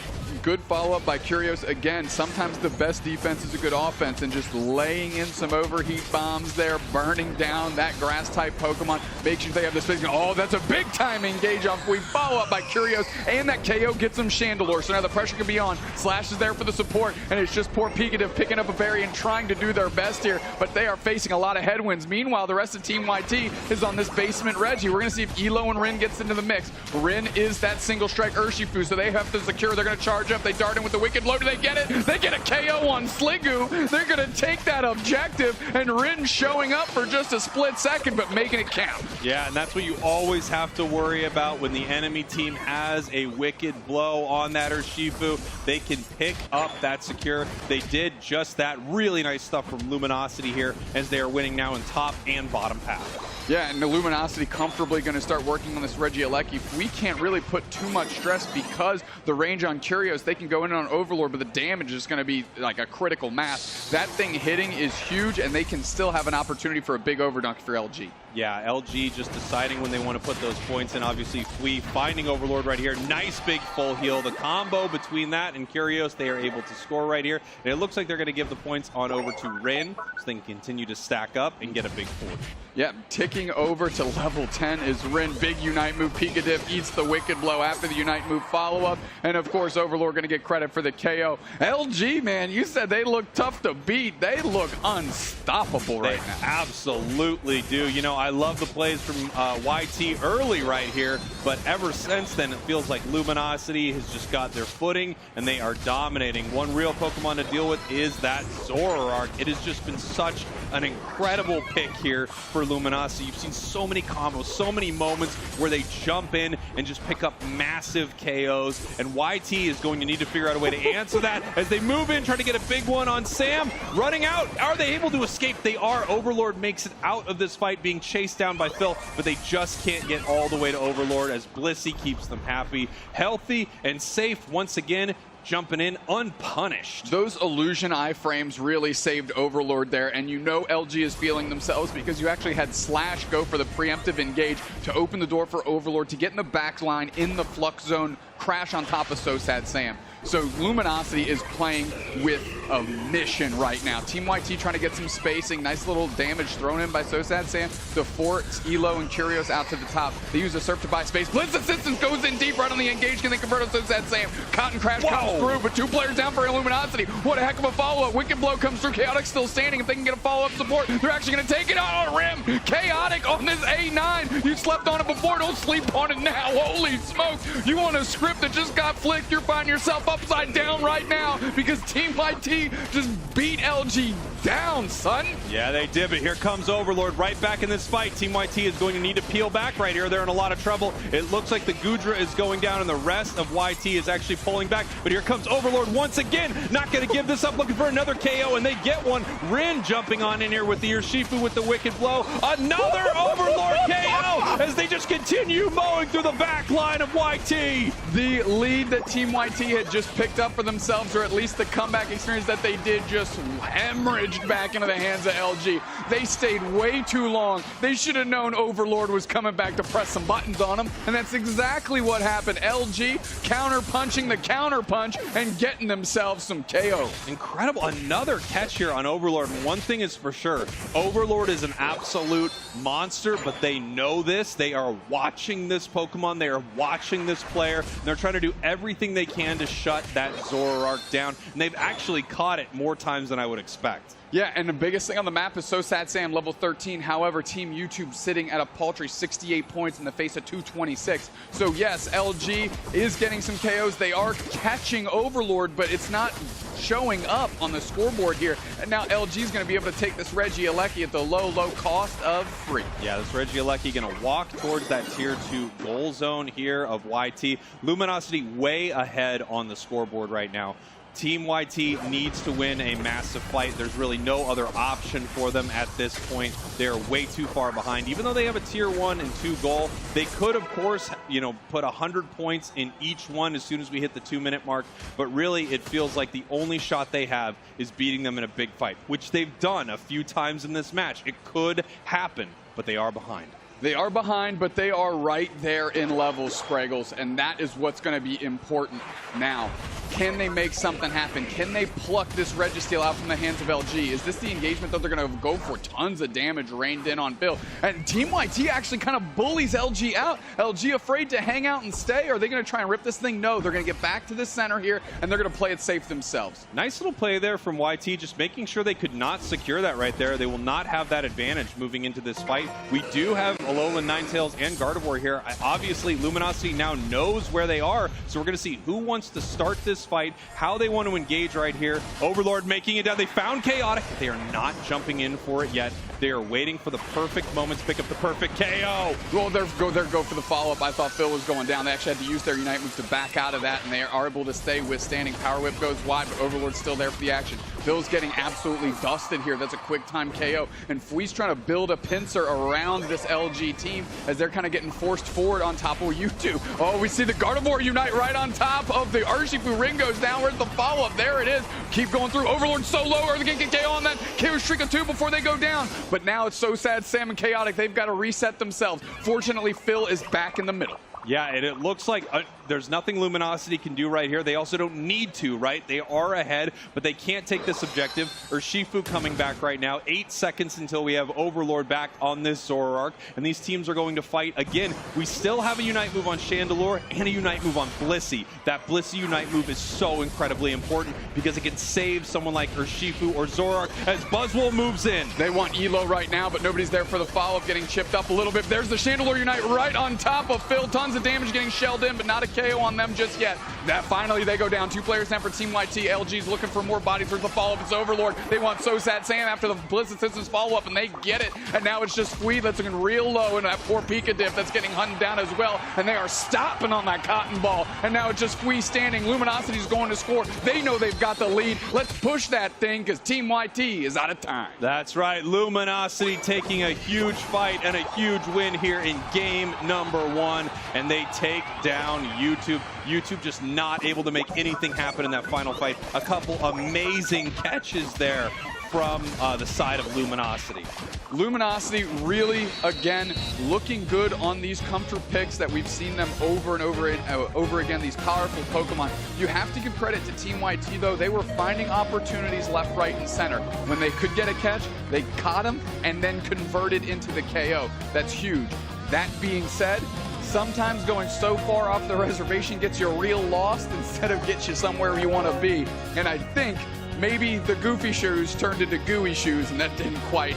Good follow-up by Curios. Again, sometimes the best defense is a good offense, and just laying in some overheat bombs there, burning down that grass-type Pokemon, make sure they have the space. Oh, that's a big-time engage off. We follow-up by Curios, and that KO gets them Chandelure, so now the pressure can be on. Slash is there for the support, and it's just poor Pikachu picking up a berry and trying to do their best here, but they are facing a lot of headwinds. Meanwhile, the rest of Team YT is on this basement Reggie. We're going to see if Elo and Rin gets into the mix. Rin is that single strike Urshifu, so they have to secure. They're going to charge up. They dart in with the Wicked Blow. Do they get it? They get a KO on Sliggoo. They're going to take that objective, and Rin showing up for just a split second, but making it count. Yeah, and that's what you always have to worry about when the enemy team has a Wicked Blow on that Urshifu. They can pick up that secure. They did just that. Really nice stuff from Luminosity here as they are winning now in top and bottom path. Yeah, and the Luminosity comfortably going to start working on this Regieleki. We can't really put too much stress because the range on Curios, they can go in on Overlord, but the damage is going to be like a critical mass. That thing hitting is huge, and they can still have an opportunity for a big overdunk for LG. Yeah, LG just deciding when they want to put those points in. Obviously, Fui finding Overlord right here. Nice big full heal. The combo between that and Curios, they are able to score right here. And it looks like they're going to give the points on over to Rin, so they can continue to stack up and get a big 40. Yeah, ticking over to level 10 is Rin. Big Unite move. Pikachu eats the Wicked Blow after the Unite move follow-up. And, of course, Overlord going to get credit for the KO. LG, man, you said they look tough to beat. They look unstoppable right now. They absolutely do. You know, I love the plays from YT early right here, but ever since then, it feels like Luminosity has just got their footing, and they are dominating. One real Pokemon to deal with is that Zoroark. It has just been such an incredible pick here for Luminosity. You've seen so many combos, so many moments where they jump in and just pick up massive KOs, and YT is going to need to figure out a way to answer that as they move in, trying to get a big one on Sam. Running out, are they able to escape? They are. Overlord makes it out of this fight, being chased down by Phil, but they just can't get all the way to Overlord as Blissey keeps them happy, healthy, and safe once again, jumping in unpunished. Those illusion iframes really saved Overlord there, and you know LG is feeling themselves because you actually had Slash go for the preemptive engage to open the door for Overlord to get in the back line in the Flux Zone, crash on top of So Sad Sam. So Luminosity is playing with a mission right now. Team YT trying to get some spacing. Nice little damage thrown in by So Sad Sam. The forts, Elo, and Curios out to the top. They use a Surf to buy space. Blitz Assistance goes in deep right on the engage. Can they convert on So Sad Sam? Cotton Crash comes through, but 2 players down for Luminosity. What a heck of a follow-up. Wicked Blow comes through. Chaotic still standing. If they can get a follow-up support, they're actually going to take it out on Rim. Chaotic on this A9. You slept on it before. Don't sleep on it now. Holy smokes. You want a script that just got flicked. You're finding yourself upside down right now because Team YT just beat LG down, son. Yeah, they did, but here comes Overlord right back in this fight. Team YT is going to need to peel back right here. They're in a lot of trouble. It looks like the Goodra is going down and the rest of YT is actually pulling back, but here comes Overlord once again. Not going to give this up, looking for another KO, and they get one. Rin jumping on in here with the Urshifu with the Wicked Blow. Another Overlord KO as they just continue mowing through the back line of YT. The lead that Team YT had just picked up for themselves, or at least the comeback experience that they did, just hemorrhaged back into the hands of LG. They stayed way too long. They should have known Overlord was coming back to press some buttons on them, and that's exactly what happened. LG counter-punching the counter-punch and getting themselves some KO. Incredible. Another catch here on Overlord. One thing is for sure, Overlord is an absolute monster, but they know this. They are watching this Pokemon. They are watching this player. And they're trying to do everything they can to shut that Zoroark down, and they've actually caught it more times than I would expect. Yeah, and the biggest thing on the map is So Sad Sam, level 13. However, Team YouTube sitting at a paltry 68 points in the face of 226. So yes, LG is getting some KOs. They are catching Overlord, but it's not showing up on the scoreboard here. And now LG is going to be able to take this Regieleki at the low, low cost of free. Yeah, this Regieleki going to walk towards that tier 2 goal zone here of YT. Luminosity way ahead on the scoreboard right now. Team YT needs to win a massive fight. There's really no other option for them at this point. They're way too far behind. Even though they have a tier 1 and 2 goal, they could, of course, you know, put 100 points in each one as soon as we hit the 2-minute mark. But really, it feels like the only shot they have is beating them in a big fight, which they've done a few times in this match. It could happen, but they are behind. They are behind, but they are right there in levels, Spraggles, and that is what's going to be important now. Can they make something happen? Can they pluck this Registeel out from the hands of LG? Is this the engagement that they're going to go for? Tons of damage rained in on Phil. And Team YT actually kind of bullies LG out. LG afraid to hang out and stay. Are they going to try and rip this thing? No, they're going to get back to the center here, and they're going to play it safe themselves. Nice little play there from YT, just making sure they could not secure that right there. They will not have that advantage moving into this fight. We do have Alolan, Ninetales, and Gardevoir here. Obviously, Luminosity now knows where they are, so we're going to see who wants to start this fight, how they want to engage right here. Overlord making it down. They found Chaotic. They are not jumping in for it yet. They are waiting for the perfect moment to pick up the perfect KO. Well, they're go for the follow-up. I thought Phil was going down. They actually had to use their Unite move to back out of that, and they are able to stay withstanding. Power Whip goes wide, but Overlord's still there for the action. Phil's getting absolutely dusted here. That's a quick time KO. And Fui's trying to build a pincer around this LG team as they're kind of getting forced forward on top of YouTube. Oh, we see the Gardevoir Unite right on top of the Urshifu. Ring goes down. Where's the follow-up? There it is. Keep going through. Overlord so low. Are they going to get KO on that? KO streak of 2 before they go down. But now it's so sad. Sam and Chaotic, they've got to reset themselves. Fortunately, Phil is back in the middle. Yeah, and it looks like there's nothing Luminosity can do right here. They also don't need to, right? They are ahead, but they can't take this objective. Urshifu coming back right now. 8 seconds until we have Overlord back on this Zoroark, and these teams are going to fight again. We still have a Unite move on Chandelure and a Unite move on Blissey. That Blissey Unite move is so incredibly important because it can save someone like Urshifu or Zoroark as Buzzwole moves in. They want Elo right now, but nobody's there for the follow-up, getting chipped up a little bit. There's the Chandelure Unite right on top of Phil. Tons of damage getting shelled in, but not a KO on them just yet. That finally they go down. 2 players down for Team YT. LG's looking for more bodies for the follow-up. It's Overlord. They want So Sad Sam after the Blitz Assistance follow-up, and they get it. And now it's just Fui that's looking real low, and that poor Pika Dip that's getting hunted down as well. And they are stopping on that Cotton Ball. And now it's just Fui standing. Luminosity's going to score. They know they've got the lead. Let's push that thing because Team YT is out of time. That's right. Luminosity taking a huge fight and a huge win here in game number 1. And they take down YouTube. YouTube just not able to make anything happen in that final fight. A couple amazing catches there from the side of Luminosity. Luminosity really, again, looking good on these comfort picks that we've seen them over and over again, these powerful Pokemon. You have to give credit to Team YT, though. They were finding opportunities left, right, and center. When they could get a catch, they caught them and then converted into the KO. That's huge. That being said, sometimes going so far off the reservation gets you real lost instead of gets you somewhere you want to be. And I think maybe the goofy shoes turned into gooey shoes, and that didn't quite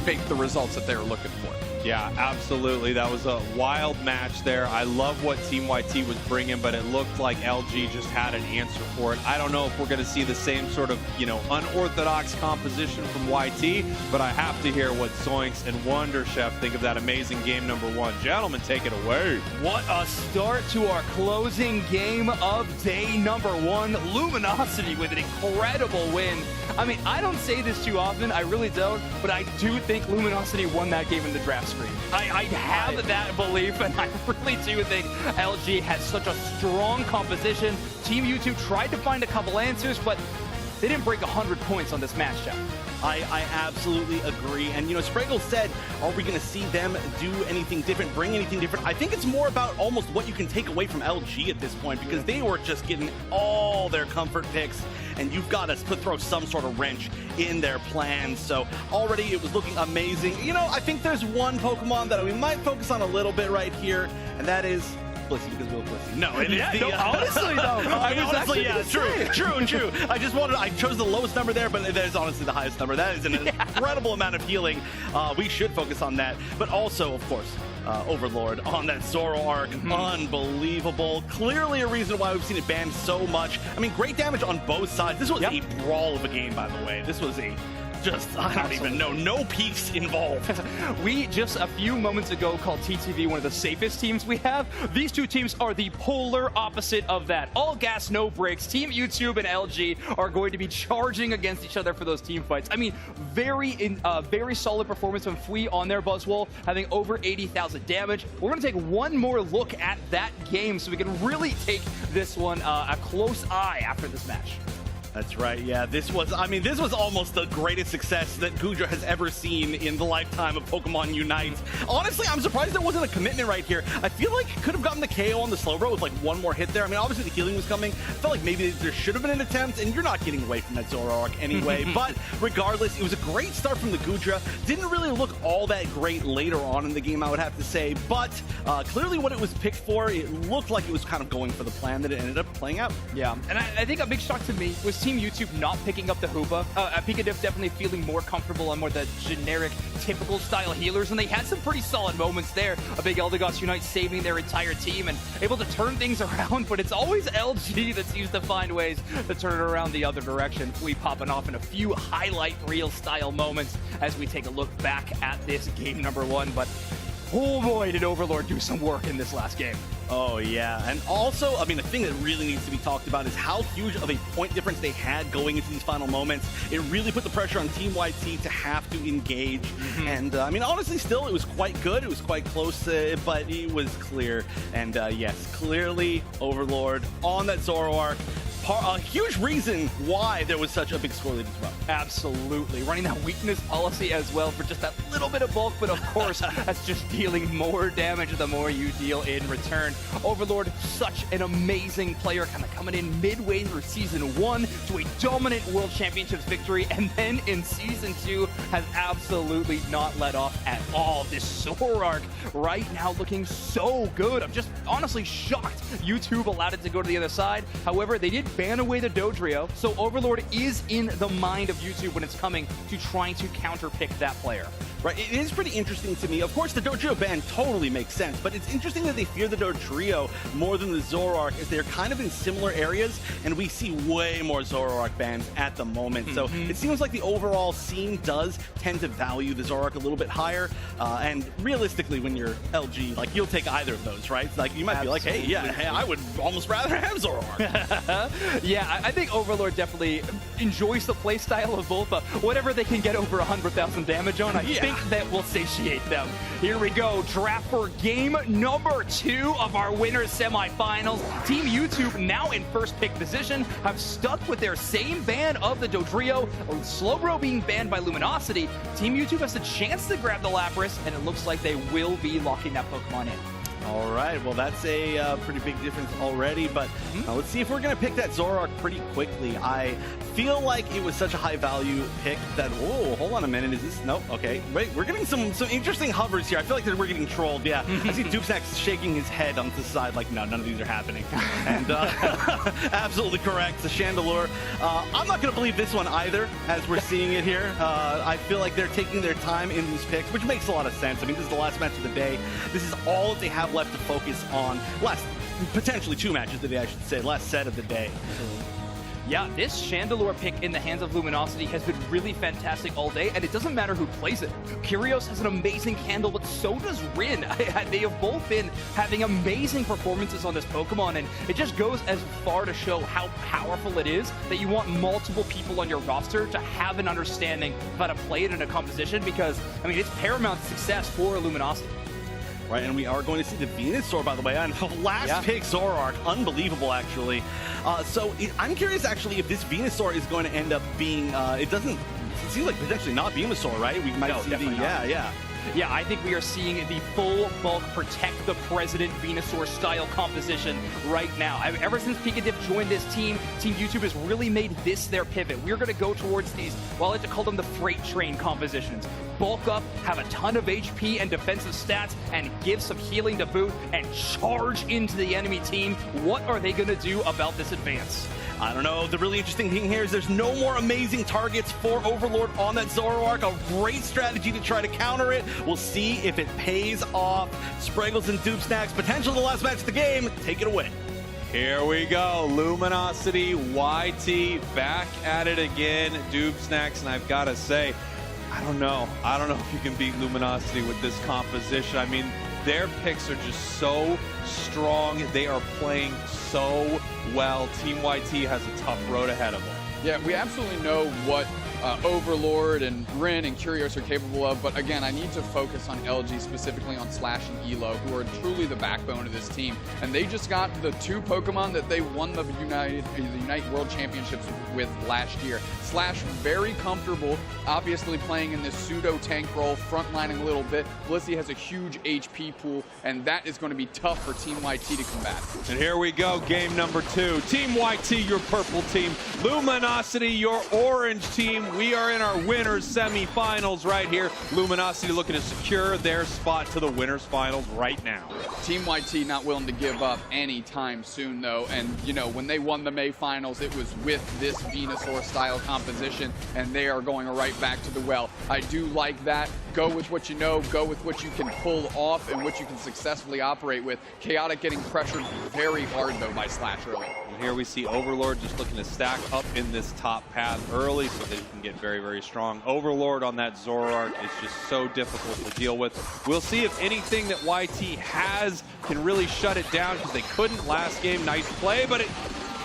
make the results that they were looking for. Yeah, absolutely. That was a wild match there. I love what Team YT was bringing, but it looked like LG just had an answer for it. I don't know if we're going to see the same sort of, unorthodox composition from YT, but I have to hear what Zoinks and Wonder Chef think of that amazing game number 1. Gentlemen, take it away. What a start to our closing game of day number 1. Luminosity with an incredible win. I mean, I don't say this too often, I really don't, but I do think Luminosity won that game in the draft screen. I have that belief, and I really do think LG has such a strong composition. Team YouTube tried to find a couple answers, but they didn't break 100 points on this matchup. I absolutely agree. And, Spragle said, are we going to see them do anything different, bring anything different? I think it's more about almost what you can take away from LG at this point, because they were just getting all their comfort picks, and you've got to throw some sort of wrench in their plans. So already it was looking amazing. I think there's one Pokemon that we might focus on a little bit right here, and that is Blissey, because we love Blissey. No, it is honestly, though. True. I chose the lowest number there, but that is honestly the highest number. That is an incredible amount of healing. We should focus on that. But also, of course, Overlord on that Zoroark. Unbelievable. Clearly a reason why we've seen it banned so much. I mean, great damage on both sides. This was a brawl of a game, by the way. This was I don't even know. No peaks involved. We just a few moments ago called TTV one of the safest teams we have. These two teams are the polar opposite of that. All gas, no brakes. Team YouTube and LG are going to be charging against each other for those team fights. I mean, very solid performance from Fui on their Buzzwole, having over 80,000 damage. We're going to take one more look at that game so we can really take this one a close eye after this match. That's right. Yeah, this was almost the greatest success that Gudra has ever seen in the lifetime of Pokemon Unite. Honestly, I'm surprised there wasn't a commitment right here. I feel like could have gotten the KO on the Slowbro with like one more hit there. I mean, obviously the healing was coming. I felt like maybe there should have been an attempt, and you're not getting away from that Zoroark anyway. But regardless, it was a great start from the Gudra. Didn't really look all that great later on in the game, I would have to say. But clearly what it was picked for, it looked like it was kind of going for the plan that it ended up playing out. Yeah, and I think a big shock to me was Team YouTube not picking up the Hoopa. Pikachu's definitely feeling more comfortable on more the generic, typical style healers, and they had some pretty solid moments there. A big Eldegoss Unite saving their entire team and able to turn things around, but it's always LG that seems to find ways to turn it around the other direction. We popping off in a few highlight reel style moments as we take a look back at this game number 1, but oh boy, did Overlord do some work in this last game. Oh yeah, and also, I mean, the thing that really needs to be talked about is how huge of a point difference they had going into these final moments. It really put the pressure on Team YT to have to engage, and I mean, honestly, still, it was quite good. It was quite close, but it was clear, and yes, clearly, Overlord on that Zoroark. A huge reason why there was such a big score lead as well. Absolutely. Running that weakness policy as well for just that little bit of bulk, but of course, that's just dealing more damage the more you deal in return. Overlord, such an amazing player, kind of coming in midway through Season 1 to a dominant World Championships victory, and then in Season 2 has absolutely not let off at all. This Zoroark right now looking so good. I'm just honestly shocked YouTube allowed it to go to the other side. However, they did ban away the Dodrio, so Overlord is in the mind of YouTube when it's coming to trying to counterpick that player. Right, it is pretty interesting to me. Of course, the Dodrio ban totally makes sense, but it's interesting that they fear the Dodrio more than the Zoroark, as they're kind of in similar areas, and we see way more Zoroark bans at the moment. So it seems like the overall scene does tend to value the Zoroark a little bit higher, and realistically, when you're LG, like, you'll take either of those, right? Like, you might be like, hey, I would almost rather have Zoroark. Yeah, I think Overlord definitely enjoys the playstyle of both, whatever they can get over 100,000 damage on, I think that will satiate them. Here we go, draft for game number 2 of our winners semifinals. Team YouTube now in first pick position, have stuck with their same ban of the Dodrio, Slowbro being banned by Luminosity. Team YouTube has a chance to grab the Lapras, and it looks like they will be locking that Pokemon in. All right, well, that's a pretty big difference already, but let's see if we're going to pick that Zoroark pretty quickly. I feel like it was such a high-value pick that, whoa, hold on a minute, is this, nope, okay. Wait, we're getting some interesting hovers here. I feel like we're getting trolled, yeah. I see Doopsack shaking his head on the side like, no, none of these are happening. And absolutely correct, the Chandelure. I'm not going to believe this one either, as we're seeing it here. I feel like they're taking their time in these picks, which makes a lot of sense. I mean, this is the last match of the day. This is all that they have left to focus on. Potentially 2 matches today, I should say, last set of the day. Yeah, this Chandelure pick in the hands of Luminosity has been really fantastic all day, and it doesn't matter who plays it. Curios has an amazing handle, but so does Rin. They have both been having amazing performances on this Pokemon, and it just goes as far to show how powerful it is that you want multiple people on your roster to have an understanding of how to play it in a composition, because, I mean, it's paramount success for Luminosity. Right, and we are going to see the Venusaur, by the way, on the last pick, Zoroark. Unbelievable, actually. I'm curious, actually, if this Venusaur is going to end up being, it seems like potentially not Venusaur, right? We might see the, Yeah, I think we are seeing the full bulk Protect the President Venusaur style composition right now. Ever since Pikachu joined this team, Team YouTube has really made this their pivot. We're going to go towards these, well, I like to call them the freight train compositions. Bulk up, have a ton of HP and defensive stats, and give some healing to boot, and charge into the enemy team. What are they going to do about this advance? I don't know. The really interesting thing here is there's no more amazing targets for Overlord on that Zoroark. A great strategy to try to counter it. We'll see if it pays off. Spraggles and Doopsnacks, potential the last match of the game. Take it away. Here we go. Luminosity, YT, back at it again. Doopsnacks, and I've got to say, I don't know if you can beat Luminosity with this composition. I mean, their picks are just so strong. They are playing so well. Team YT has a tough road ahead of them. Yeah, we absolutely know what Overlord and Rin and Curios are capable of. But again, I need to focus on LG, specifically on Slash and Elo, who are truly the backbone of this team. And they just got the 2 Pokemon that they won the Unite World Championships with last year. Slash very comfortable, obviously playing in this pseudo tank role, frontlining a little bit. Blissey has a huge HP pool, and that is going to be tough for Team YT to combat. And here we go, game number 2. Team YT, your purple team. Luminosity, your orange team. We are in our winners semifinals right here. Luminosity looking to secure their spot to the winners finals right now. Team YT not willing to give up anytime soon, though. And, you know, when they won the May finals, it was with this Venusaur-style composition, and they are going right back to the well. I do like that. Go with what you know, go with what you can pull off and what you can successfully operate with. Chaotic getting pressured very hard, though, by Slash early. And here we see Overlord just looking to stack up in this top path early so that he can get very, very strong. Overlord on that Zoroark is just so difficult to deal with. We'll see if anything that YT has can really shut it down, because they couldn't last game. Nice play, but it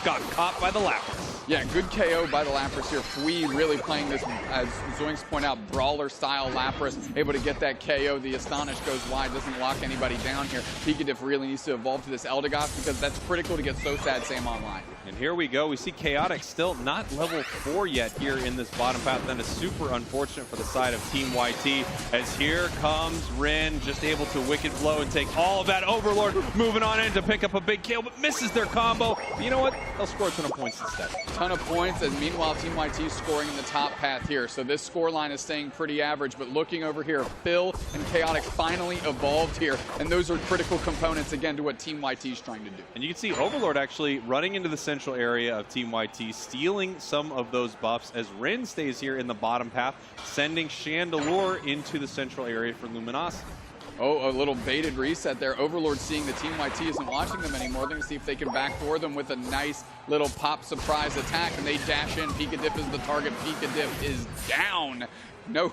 got caught by the Lapras. Yeah, good KO by the Lapras here. Fui really playing this, as Zoinks point out, brawler-style Lapras, able to get that KO. The Astonish goes wide, doesn't lock anybody down here. Pikadiff really needs to evolve to this Eldegoss, because that's critical to get So Sad Sam online. And here we go. We see Chaotic still not level 4 yet here in this bottom path. That is super unfortunate for the side of Team YT, as here comes Rin, just able to Wicked Blow and take all of that. Overlord moving on in to pick up a big kill, but misses their combo. But you know what? They'll score a ton of points instead. Ton of points, and meanwhile Team YT is scoring in the top path here. So this score line is staying pretty average, but looking over here, Phil and Chaotic finally evolved here, and those are critical components again to what Team YT is trying to do. And you can see Overlord actually running into the central area of Team YT, stealing some of those buffs, as Rin stays here in the bottom path, sending Chandelure into the central area for Luminosity. Oh, a little baited reset there. Overlord seeing the Team YT isn't watching them anymore. They're going to see if they can backdoor them with a nice little pop surprise attack, and they dash in. Pikadiff is the target. Pikadiff is down.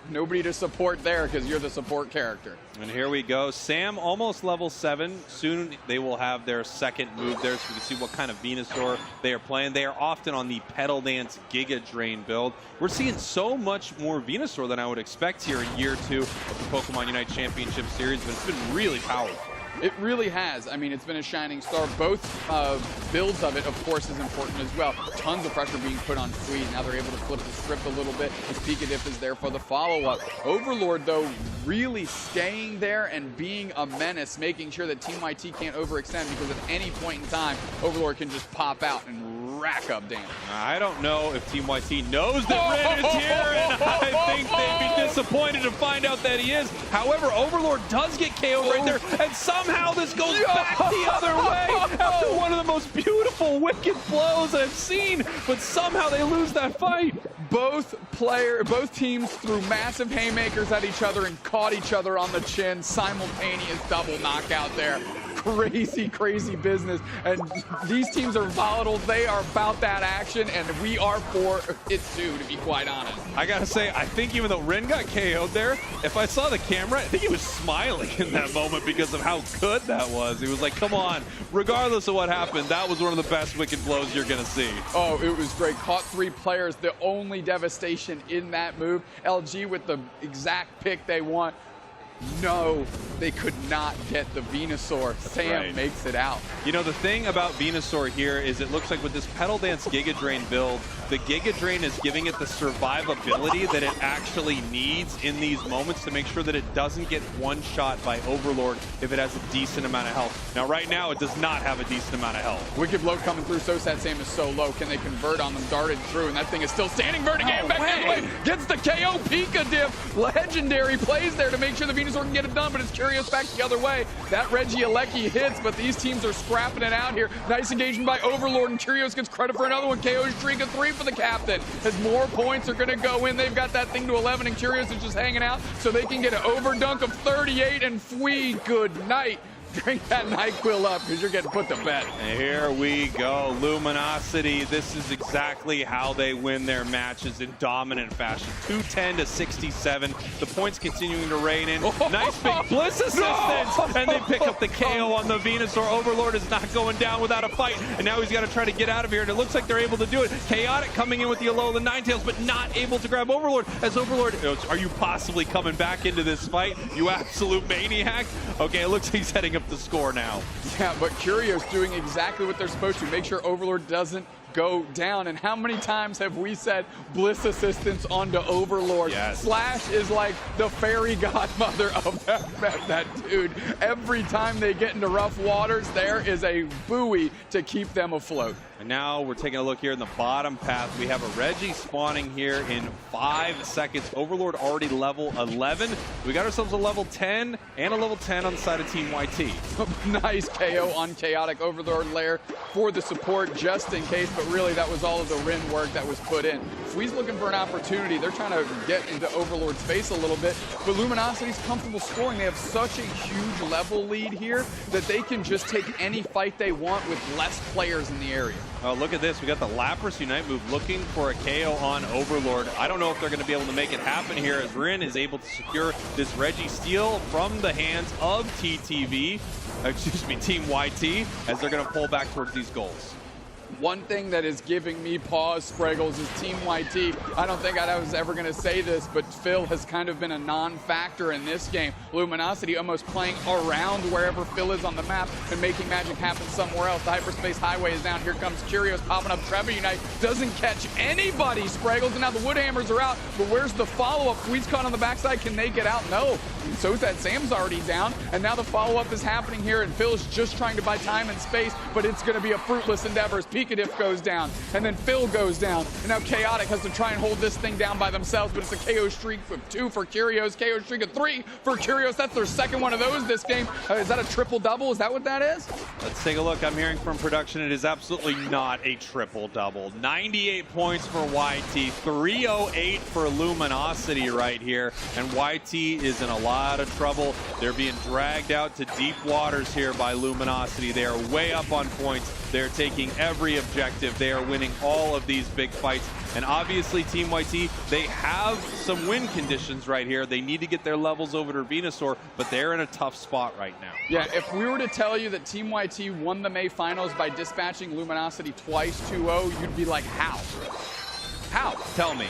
Nobody to support there, because you're the support character. And here we go. Sam almost level 7. Soon they will have their second move there, so we can see what kind of Venusaur they are playing. They are often on the Petal Dance Giga Drain build. We're seeing so much more Venusaur than I would expect here in year 2 of the Pokemon Unite Championship Series, but it's been really powerful. It really has. I mean, it's been a shining star. Both builds of it, of course, is important as well. Tons of pressure being put on Fui. Now they're able to flip the script a little bit as Pikadiff is there for the follow-up. Overlord, though, really staying there and being a menace, making sure that Team YT can't overextend, because at any point in time, Overlord can just pop out and rack up damage. I don't know if Team YT knows that Rin is here, and I think they'd be disappointed to find out that he is. However, Overlord does get KO right there, and somehow this goes back the other way after one of the most beautiful wicked blows I've seen, but somehow they lose that fight. Both teams threw massive haymakers at each other and caught each other on the chin. Simultaneous double knockout there. Crazy, crazy business. And these teams are volatile. They are about that action, and we are for it too, to be quite honest. I gotta say, I think even though Rin got KO'd there, if I saw the camera, I think he was smiling in that moment because of how good that was. He was like, come on, regardless of what happened, that was one of the best wicked blows you're gonna see. Oh, it was great. Caught 3 players, the only devastation in that move. LG with the exact pick they want. No, they could not get the Venusaur. Sam makes it out. You know, the thing about Venusaur here is it looks like with this Petal Dance Giga Drain build, the Giga Drain is giving it the survivability that it actually needs in these moments to make sure that it doesn't get one-shot by Overlord if it has a decent amount of health. Now, right now, it does not have a decent amount of health. Wicked Blow coming through. So Sad Sam is so low. Can they convert on them? Darted through, and that thing is still standing. Vertigan back that way. Gets the KO. Pikadiff. Legendary plays there to make sure the Venusaur can get it done, but it's Curious back the other way. That Regieleki hits, but these teams are scrapping it out here. Nice engagement by Overlord, and Curious gets credit for another one. KO streak of 3 for the captain. As more points are going to go in, they've got that thing to 11, and Curious is just hanging out so they can get an overdunk of 38, and Fui, good night. drink that NyQuil up because you're getting put to bed. And here we go. Luminosity. This is exactly how they win their matches in dominant fashion. 210 to 67. The points continuing to rain in. Nice big Bliss assistance. And they pick up the KO on the Venusaur. Overlord is not going down without a fight. And now he's got to try to get out of here. And it looks like they're able to do it. Chaotic coming in with the Alola Ninetales, but not able to grab Overlord. As Overlord, are you possibly coming back into this fight? You absolute maniac. Okay, it looks like he's heading up the score now. Yeah, but Curio's doing exactly what they're supposed to. Make sure Overlord doesn't go down. And how many times have we said Bliss assistance onto Overlord? Yes. Slash is like the fairy godmother of that dude. Every time they get into rough waters, there is a buoy to keep them afloat. And now we're taking a look here in the bottom path. We have a Reggie spawning here in 5 seconds. Overlord already level 11. We got ourselves a level 10 and a level 10 on the side of Team YT. Nice KO on Chaotic Overlord Lair for the support just in case, but really that was all of the Rin work that was put in. Fwee's looking for an opportunity. They're trying to get into Overlord's face a little bit, but Luminosity's comfortable scoring. They have such a huge level lead here that they can just take any fight they want with less players in the area. Oh, look at this. We got the Lapras Unite move looking for a KO on Overlord. I don't know if they're going to be able to make it happen here as Rin is able to secure this Reggie steal from the hands of TTV, excuse me, Team YT, as they're going to pull back towards these goals. One thing that is giving me pause, Spreggles, is Team YT. I don't think I was ever going to say this, but Phil has kind of been a non-factor in this game. Luminosity almost playing around wherever Phil is on the map and making magic happen somewhere else. The hyperspace highway is down. Here comes Curios popping up. Trevor Unite doesn't catch anybody, Spreggles, and now the Woodhammers are out. But where's the follow-up? Fwee's caught on the backside. Can they get out? No. So that Sam's already down, and now the follow-up is happening here, and Phil's just trying to buy time and space, but it's going to be a fruitless endeavor as Picadiff goes down, and then Phil goes down, and now Chaotic has to try and hold this thing down by themselves, but it's a KO streak of 2 for Curios, KO streak of 3 for Curios. That's their second one of those this game. Is that a triple-double? Is that what that is? Let's take a look. I'm hearing from production it is absolutely not a triple-double. 98 points for YT, 308 for Luminosity right here, and YT is in a lot of trouble. They're being dragged out to deep waters here by Luminosity. They are way up on points. They're taking every objective. They are winning all of these big fights. And obviously Team YT, they have some win conditions right here. They need to get their levels over to Venusaur, but they're in a tough spot right now. Yeah, if we were to tell you that Team YT won the May Finals by dispatching Luminosity twice 2-0, you'd be like, how? How? Tell me.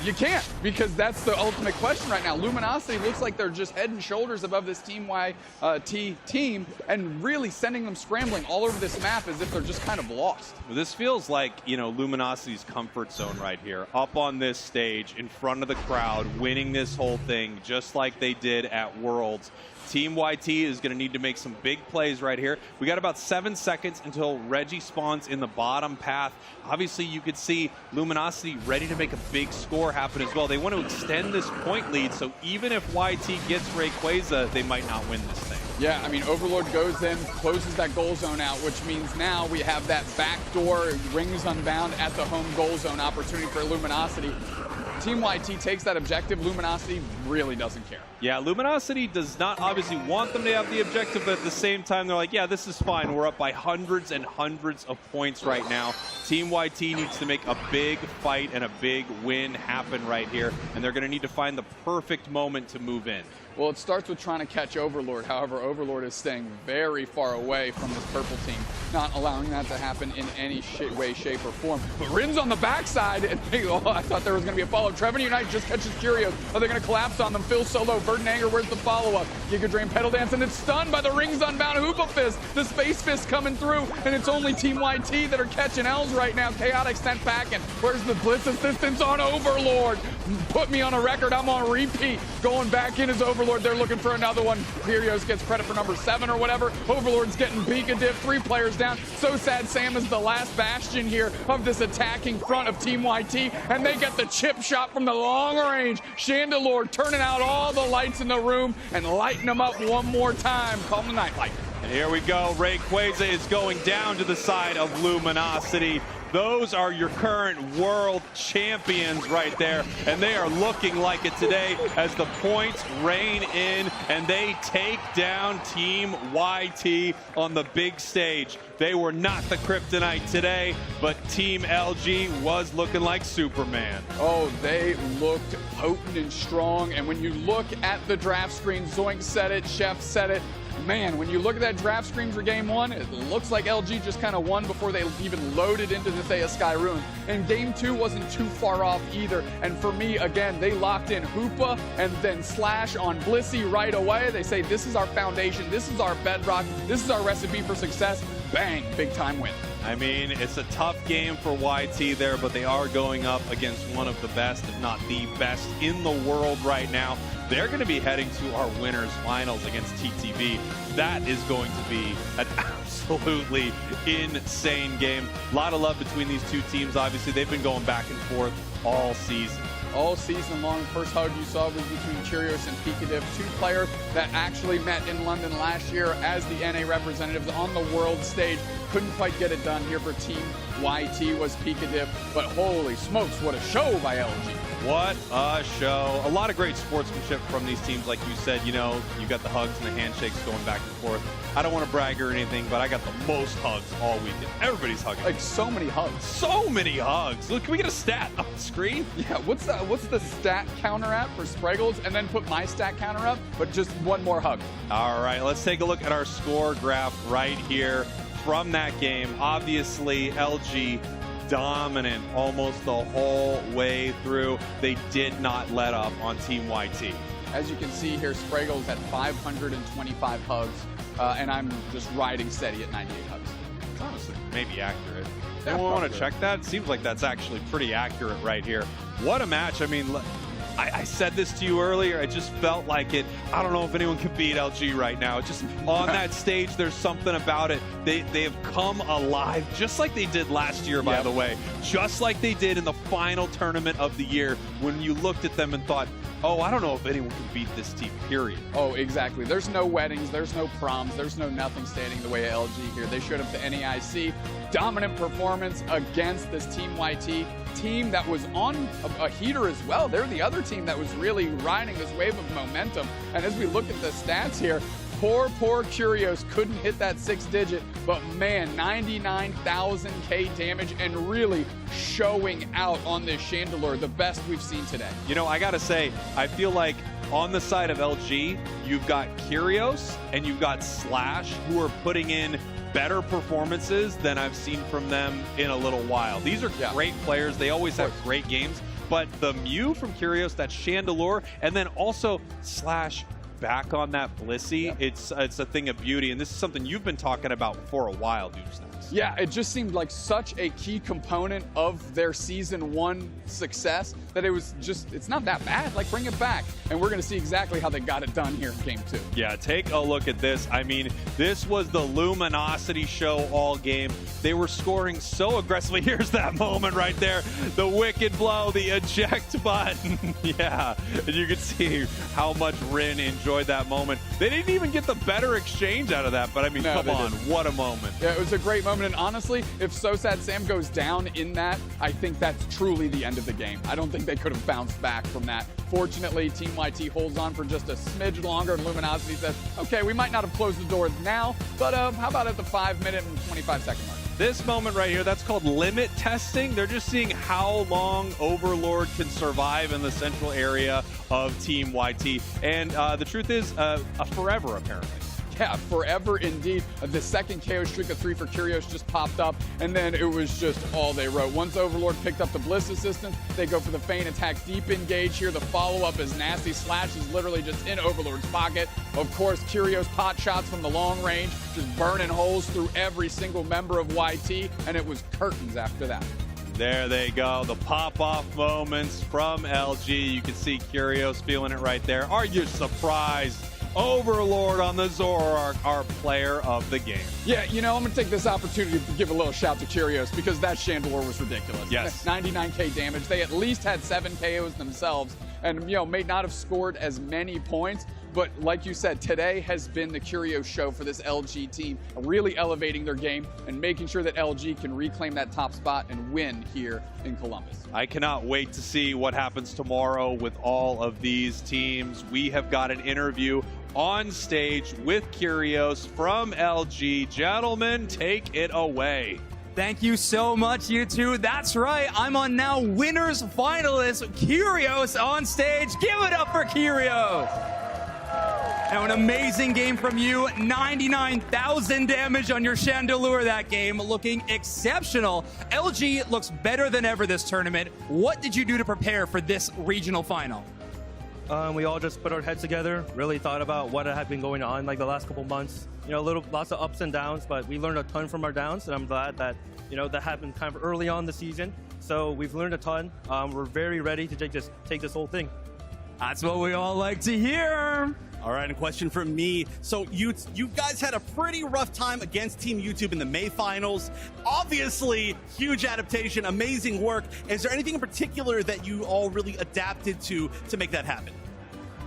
You can't, because that's the ultimate question right now. Luminosity looks like they're just head and shoulders above this Team YT team and really sending them scrambling all over this map as if they're just kind of lost. This feels like, you know, Luminosity's comfort zone right here. Up on this stage, in front of the crowd, winning this whole thing just like they did at Worlds. Team YT is going to need to make some big plays right here. We got about 7 seconds until Reggie spawns in the bottom path. Obviously, you could see Luminosity ready to make a big score happen as well. They want to extend this point lead, so even if YT gets Rayquaza, they might not win this thing. Yeah, I mean, Overlord goes in, closes that goal zone out, which means now we have that backdoor Rings Unbound at the home goal zone opportunity for Luminosity. Team YT takes that objective. Luminosity really doesn't care. Yeah, Luminosity does not obviously want them to have the objective, but at the same time, they're like, yeah, this is fine. We're up by hundreds and hundreds of points right now. Team YT needs to make a big fight and a big win happen right here, and they're going to need to find the perfect moment to move in. Well, it starts with trying to catch Overlord. However, Overlord is staying very far away from this purple team, not allowing that to happen in any way, shape, or form. But Rin's on the backside, and I thought there was going to be a follow-up. Trevor Unite just catches Curios. Are they going to collapse on them? Phil solo, Verdant Anger, where's the follow-up? Giga Drain, Petal Dance, and it's stunned by the Rings Unbound Hoopa Fist. The Space Fist coming through, and it's only Team YT that are catching L's right now. Chaotic sent back, and where's the Blitz assistance on Overlord? Put me on a record, I'm on repeat. Going back in as Overlord. They're looking for another one. Curios gets credit for number 7 or whatever. Overlord's getting Picadiff, 3 players down. So sad Sam is the last bastion here of this attacking front of Team YT, and they get the chip shot from the long range. Chandelure turning out all the lights in the room and lighting them up one more time. Call them the Nightlight. And here we go. Rayquaza is going down to the side of Luminosity. Those are your current world champions right there, and they are looking like it today as the points rain in and they take down Team YT on the big stage. They were not the kryptonite today, but Team LG was looking like Superman. Oh, they looked potent and strong, and when you look at the draft screen, Zoink said it, Chef said it, man, when you look at that draft screen for game one, it looks like LG just kind of won before they even loaded into the Thea Sky Ruin. And game two wasn't too far off either. And for me, again, they locked in Hoopa and then Slash on Blissey right away. They say, this is our foundation, this is our bedrock, this is our recipe for success. Bang, big time win. I mean, it's a tough game for YT there, but they are going up against one of the best, if not the best in the world right now. They're going to be heading to our winners finals against TTV. That is going to be an absolutely insane game. A lot of love between these two teams. Obviously, they've been going back and forth all season. All season long. First hug you saw was between Curios and Pikadev, two players that actually met in London last year as the NA representatives on the world stage. Couldn't quite get it done here for Team YT was Pikadev, but holy smokes, what a show by LG. What a show. A lot of great sportsmanship from these teams. Like you said, you know, you got the hugs and the handshakes going back and forth. I don't want to brag or anything, but I got the most hugs all weekend. Everybody's hugging. Like so many hugs. So many hugs. Look, can we get a stat on the screen? Yeah, what's the stat counter at for Spraggles? And then put my stat counter up, but just one more hug. All right, let's take a look at our score graph right here from that game. Obviously, LG dominant almost the whole way through. They did not let up on Team YT. As you can see here, Spraggles had 525 hugs, and I'm just riding steady at 98 hugs. It's honestly maybe accurate. Anyone want to check that? Seems like that's actually pretty accurate right here. What a match. I mean, I said this to you earlier. I just felt like it. I don't know if anyone can beat LG right now. Just on that stage, there's something about it. They have come alive, just like they did last year, by the way. Just like they did in the final tournament of the year when you looked at them and thought, oh, I don't know if anyone can beat this team, period. Oh, exactly. There's no weddings, there's no proms, there's no nothing standing the way of LG here. They showed up to NAIC. Dominant performance against this Team YT team that was on a heater as well. They're the other team that was really riding this wave of momentum. And as we look at the stats here, poor Curios couldn't hit that 6-digit, but man, 99,000 K damage and really showing out on this Chandelure, the best we've seen today. You know, I gotta say, I feel like on the side of LG, you've got Curios and you've got Slash, who are putting in better performances than I've seen from them in a little while. These are great players. They always have great games. But the Mew from Curios, that Chandelure, and then also Slash back on that Blissey, it's a thing of beauty. And this is something you've been talking about for a while, Dude Snacks. Yeah, it just seemed like such a key component of their season one success that it was just, it's not that bad. Like, bring it back. And we're going to see exactly how they got it done here in game two. Yeah, take a look at this. I mean, this was the Luminosity show all game. They were scoring so aggressively. Here's that moment right there. The wicked blow, the eject button. Yeah, and you can see how much Rin enjoyed that moment. They didn't even get the better exchange out of that, but I mean, come on, what a moment. Yeah, it was a great moment, and honestly, if SoSad Sam goes down in that, I think that's truly the end of the game. I don't think they could have bounced back from that. Fortunately, Team YT holds on for just a smidge longer, and Luminosity says, okay, we might not have closed the door now, but how about at the 5-minute and 25-second mark? This moment right here, that's called limit testing. They're just seeing how long Overlord can survive in the central area of Team YT. And the truth is, a forever, apparently. Yeah, forever indeed. The second KO streak of 3 for Curios just popped up, and then it was just all they wrote. Once Overlord picked up the Bliss Assistant, they go for the feint attack deep engage here. The follow-up is nasty. Slash is literally just in Overlord's pocket. Of course, Curios pot shots from the long range, just burning holes through every single member of YT, and it was curtains after that. There they go, the pop-off moments from LG. You can see Curios feeling it right there. Are you surprised? Overlord on the Zoroark, our player of the game. Yeah, you know, I'm going to take this opportunity to give a little shout to Curios because that Chandelure was ridiculous. Yes. 99k damage. They at least had 7 KOs themselves and, you know, may not have scored as many points, But like you said, today has been the Curio show for this LG team, really elevating their game and making sure that LG can reclaim that top spot and win here in Columbus. I cannot wait to see what happens tomorrow with all of these teams. We have got an interview on stage with Curios from LG. Gentlemen, take it away. Thank you so much, you two. That's right. I'm on now winners finalists, Curios on stage. Give it up for Curios. Now, an amazing game from you. 99,000 damage on your Chandelure that game, looking exceptional. LG looks better than ever this tournament. What did you do to prepare for this regional final? We all just put our heads together, really thought about what had been going on like the last couple months. You know, lots of ups and downs, but we learned a ton from our downs, and I'm glad that, you know, that happened kind of early on the season. So we've learned a ton. We're very ready to take this whole thing. That's what we all like to hear. All right, a question from me. So you guys had a pretty rough time against Team YouTube in the May finals. Obviously, huge adaptation, amazing work. Is there anything in particular that you all really adapted to make that happen?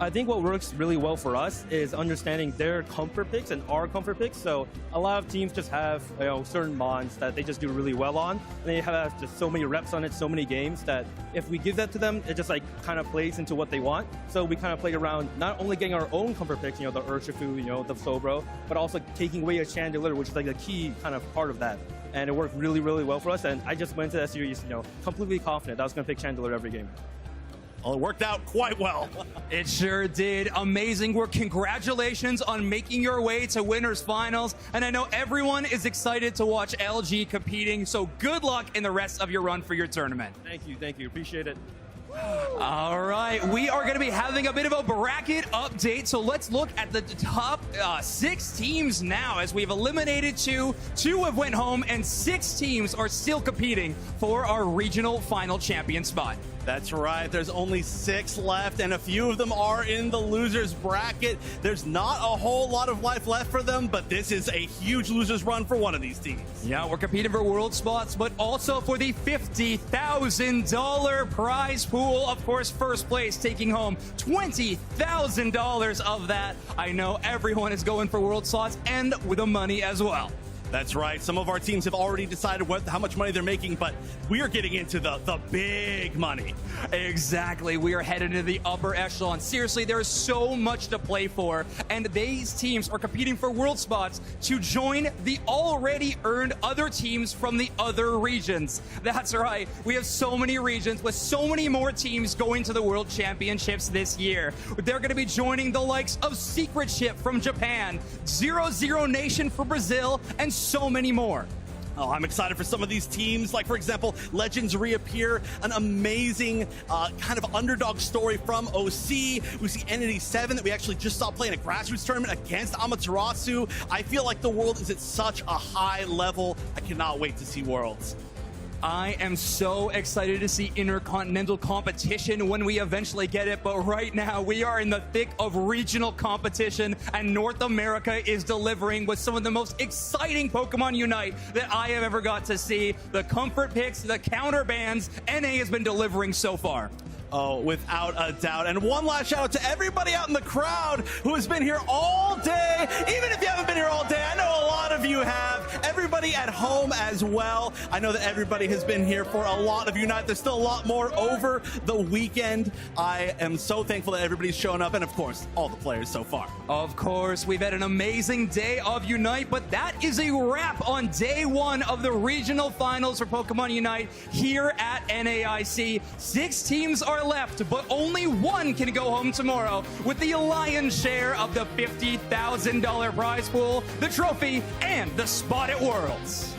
I think what works really well for us is understanding their comfort picks and our comfort picks. So a lot of teams just have, you know, certain mons that they just do really well on. And they have just so many reps on it, so many games that if we give that to them, it just like kind of plays into what they want. So we kind of played around not only getting our own comfort picks, you know, the Urshifu, you know, the Sobro, but also taking away a Chandelure, which is like a key kind of part of that. And it worked really, really well for us. And I just went into that series, you know, completely confident that I was going to pick Chandelure every game. Well, it worked out quite well. It sure did. Amazing work. Congratulations on making your way to winners finals. And I know everyone is excited to watch LG competing. So good luck in the rest of your run for your tournament. Thank you. Appreciate it. All right, we are going to be having a bit of a bracket update, so let's look at the top 6 teams now as we've eliminated 2 have went home, and 6 teams are still competing for our regional final champion spot. That's right. There's only 6 left, and a few of them are in the losers bracket. There's not a whole lot of life left for them, but this is a huge losers run for one of these teams. Yeah, we're competing for world spots, but also for the $50,000 prize pool. Of course, first place taking home $20,000 of that. I know everyone is going for world slots and with the money as well. That's right. Some of our teams have already decided how much money they're making, but we are getting into the big money. Exactly. We are headed into the upper echelon. Seriously, there is so much to play for, and these teams are competing for world spots to join the already earned other teams from the other regions. That's right. We have so many regions with so many more teams going to the World Championships this year. They're going to be joining the likes of Secret Ship from Japan, 00 Nation for Brazil, and so many more. Oh, I'm excited for some of these teams. Like, for example, Legends Reappear, an amazing kind of underdog story from OC. We see Entity 7 that we actually just saw playing a grassroots tournament against Amaterasu. I feel like the world is at such a high level. I cannot wait to see Worlds. I am so excited to see intercontinental competition when we eventually get it, but right now we are in the thick of regional competition, and North America is delivering with some of the most exciting Pokemon Unite that I have ever got to see. The comfort picks, the counter bans, NA has been delivering so far. Oh, without a doubt. And one last shout out to everybody out in the crowd who has been here all day. Even if you haven't been here all day, I know a lot of you have. Everybody at home as well. I know that everybody has been here for a lot of Unite. There's still a lot more over the weekend. I am so thankful that everybody's shown up, and of course, all the players so far. Of course, we've had an amazing day of Unite, but that is a wrap on day 1 of the regional finals for Pokemon Unite here at NAIC. 6 teams are left, but only 1 can go home tomorrow with the lion's share of the $50,000 prize pool, the trophy, and the spot at Worlds.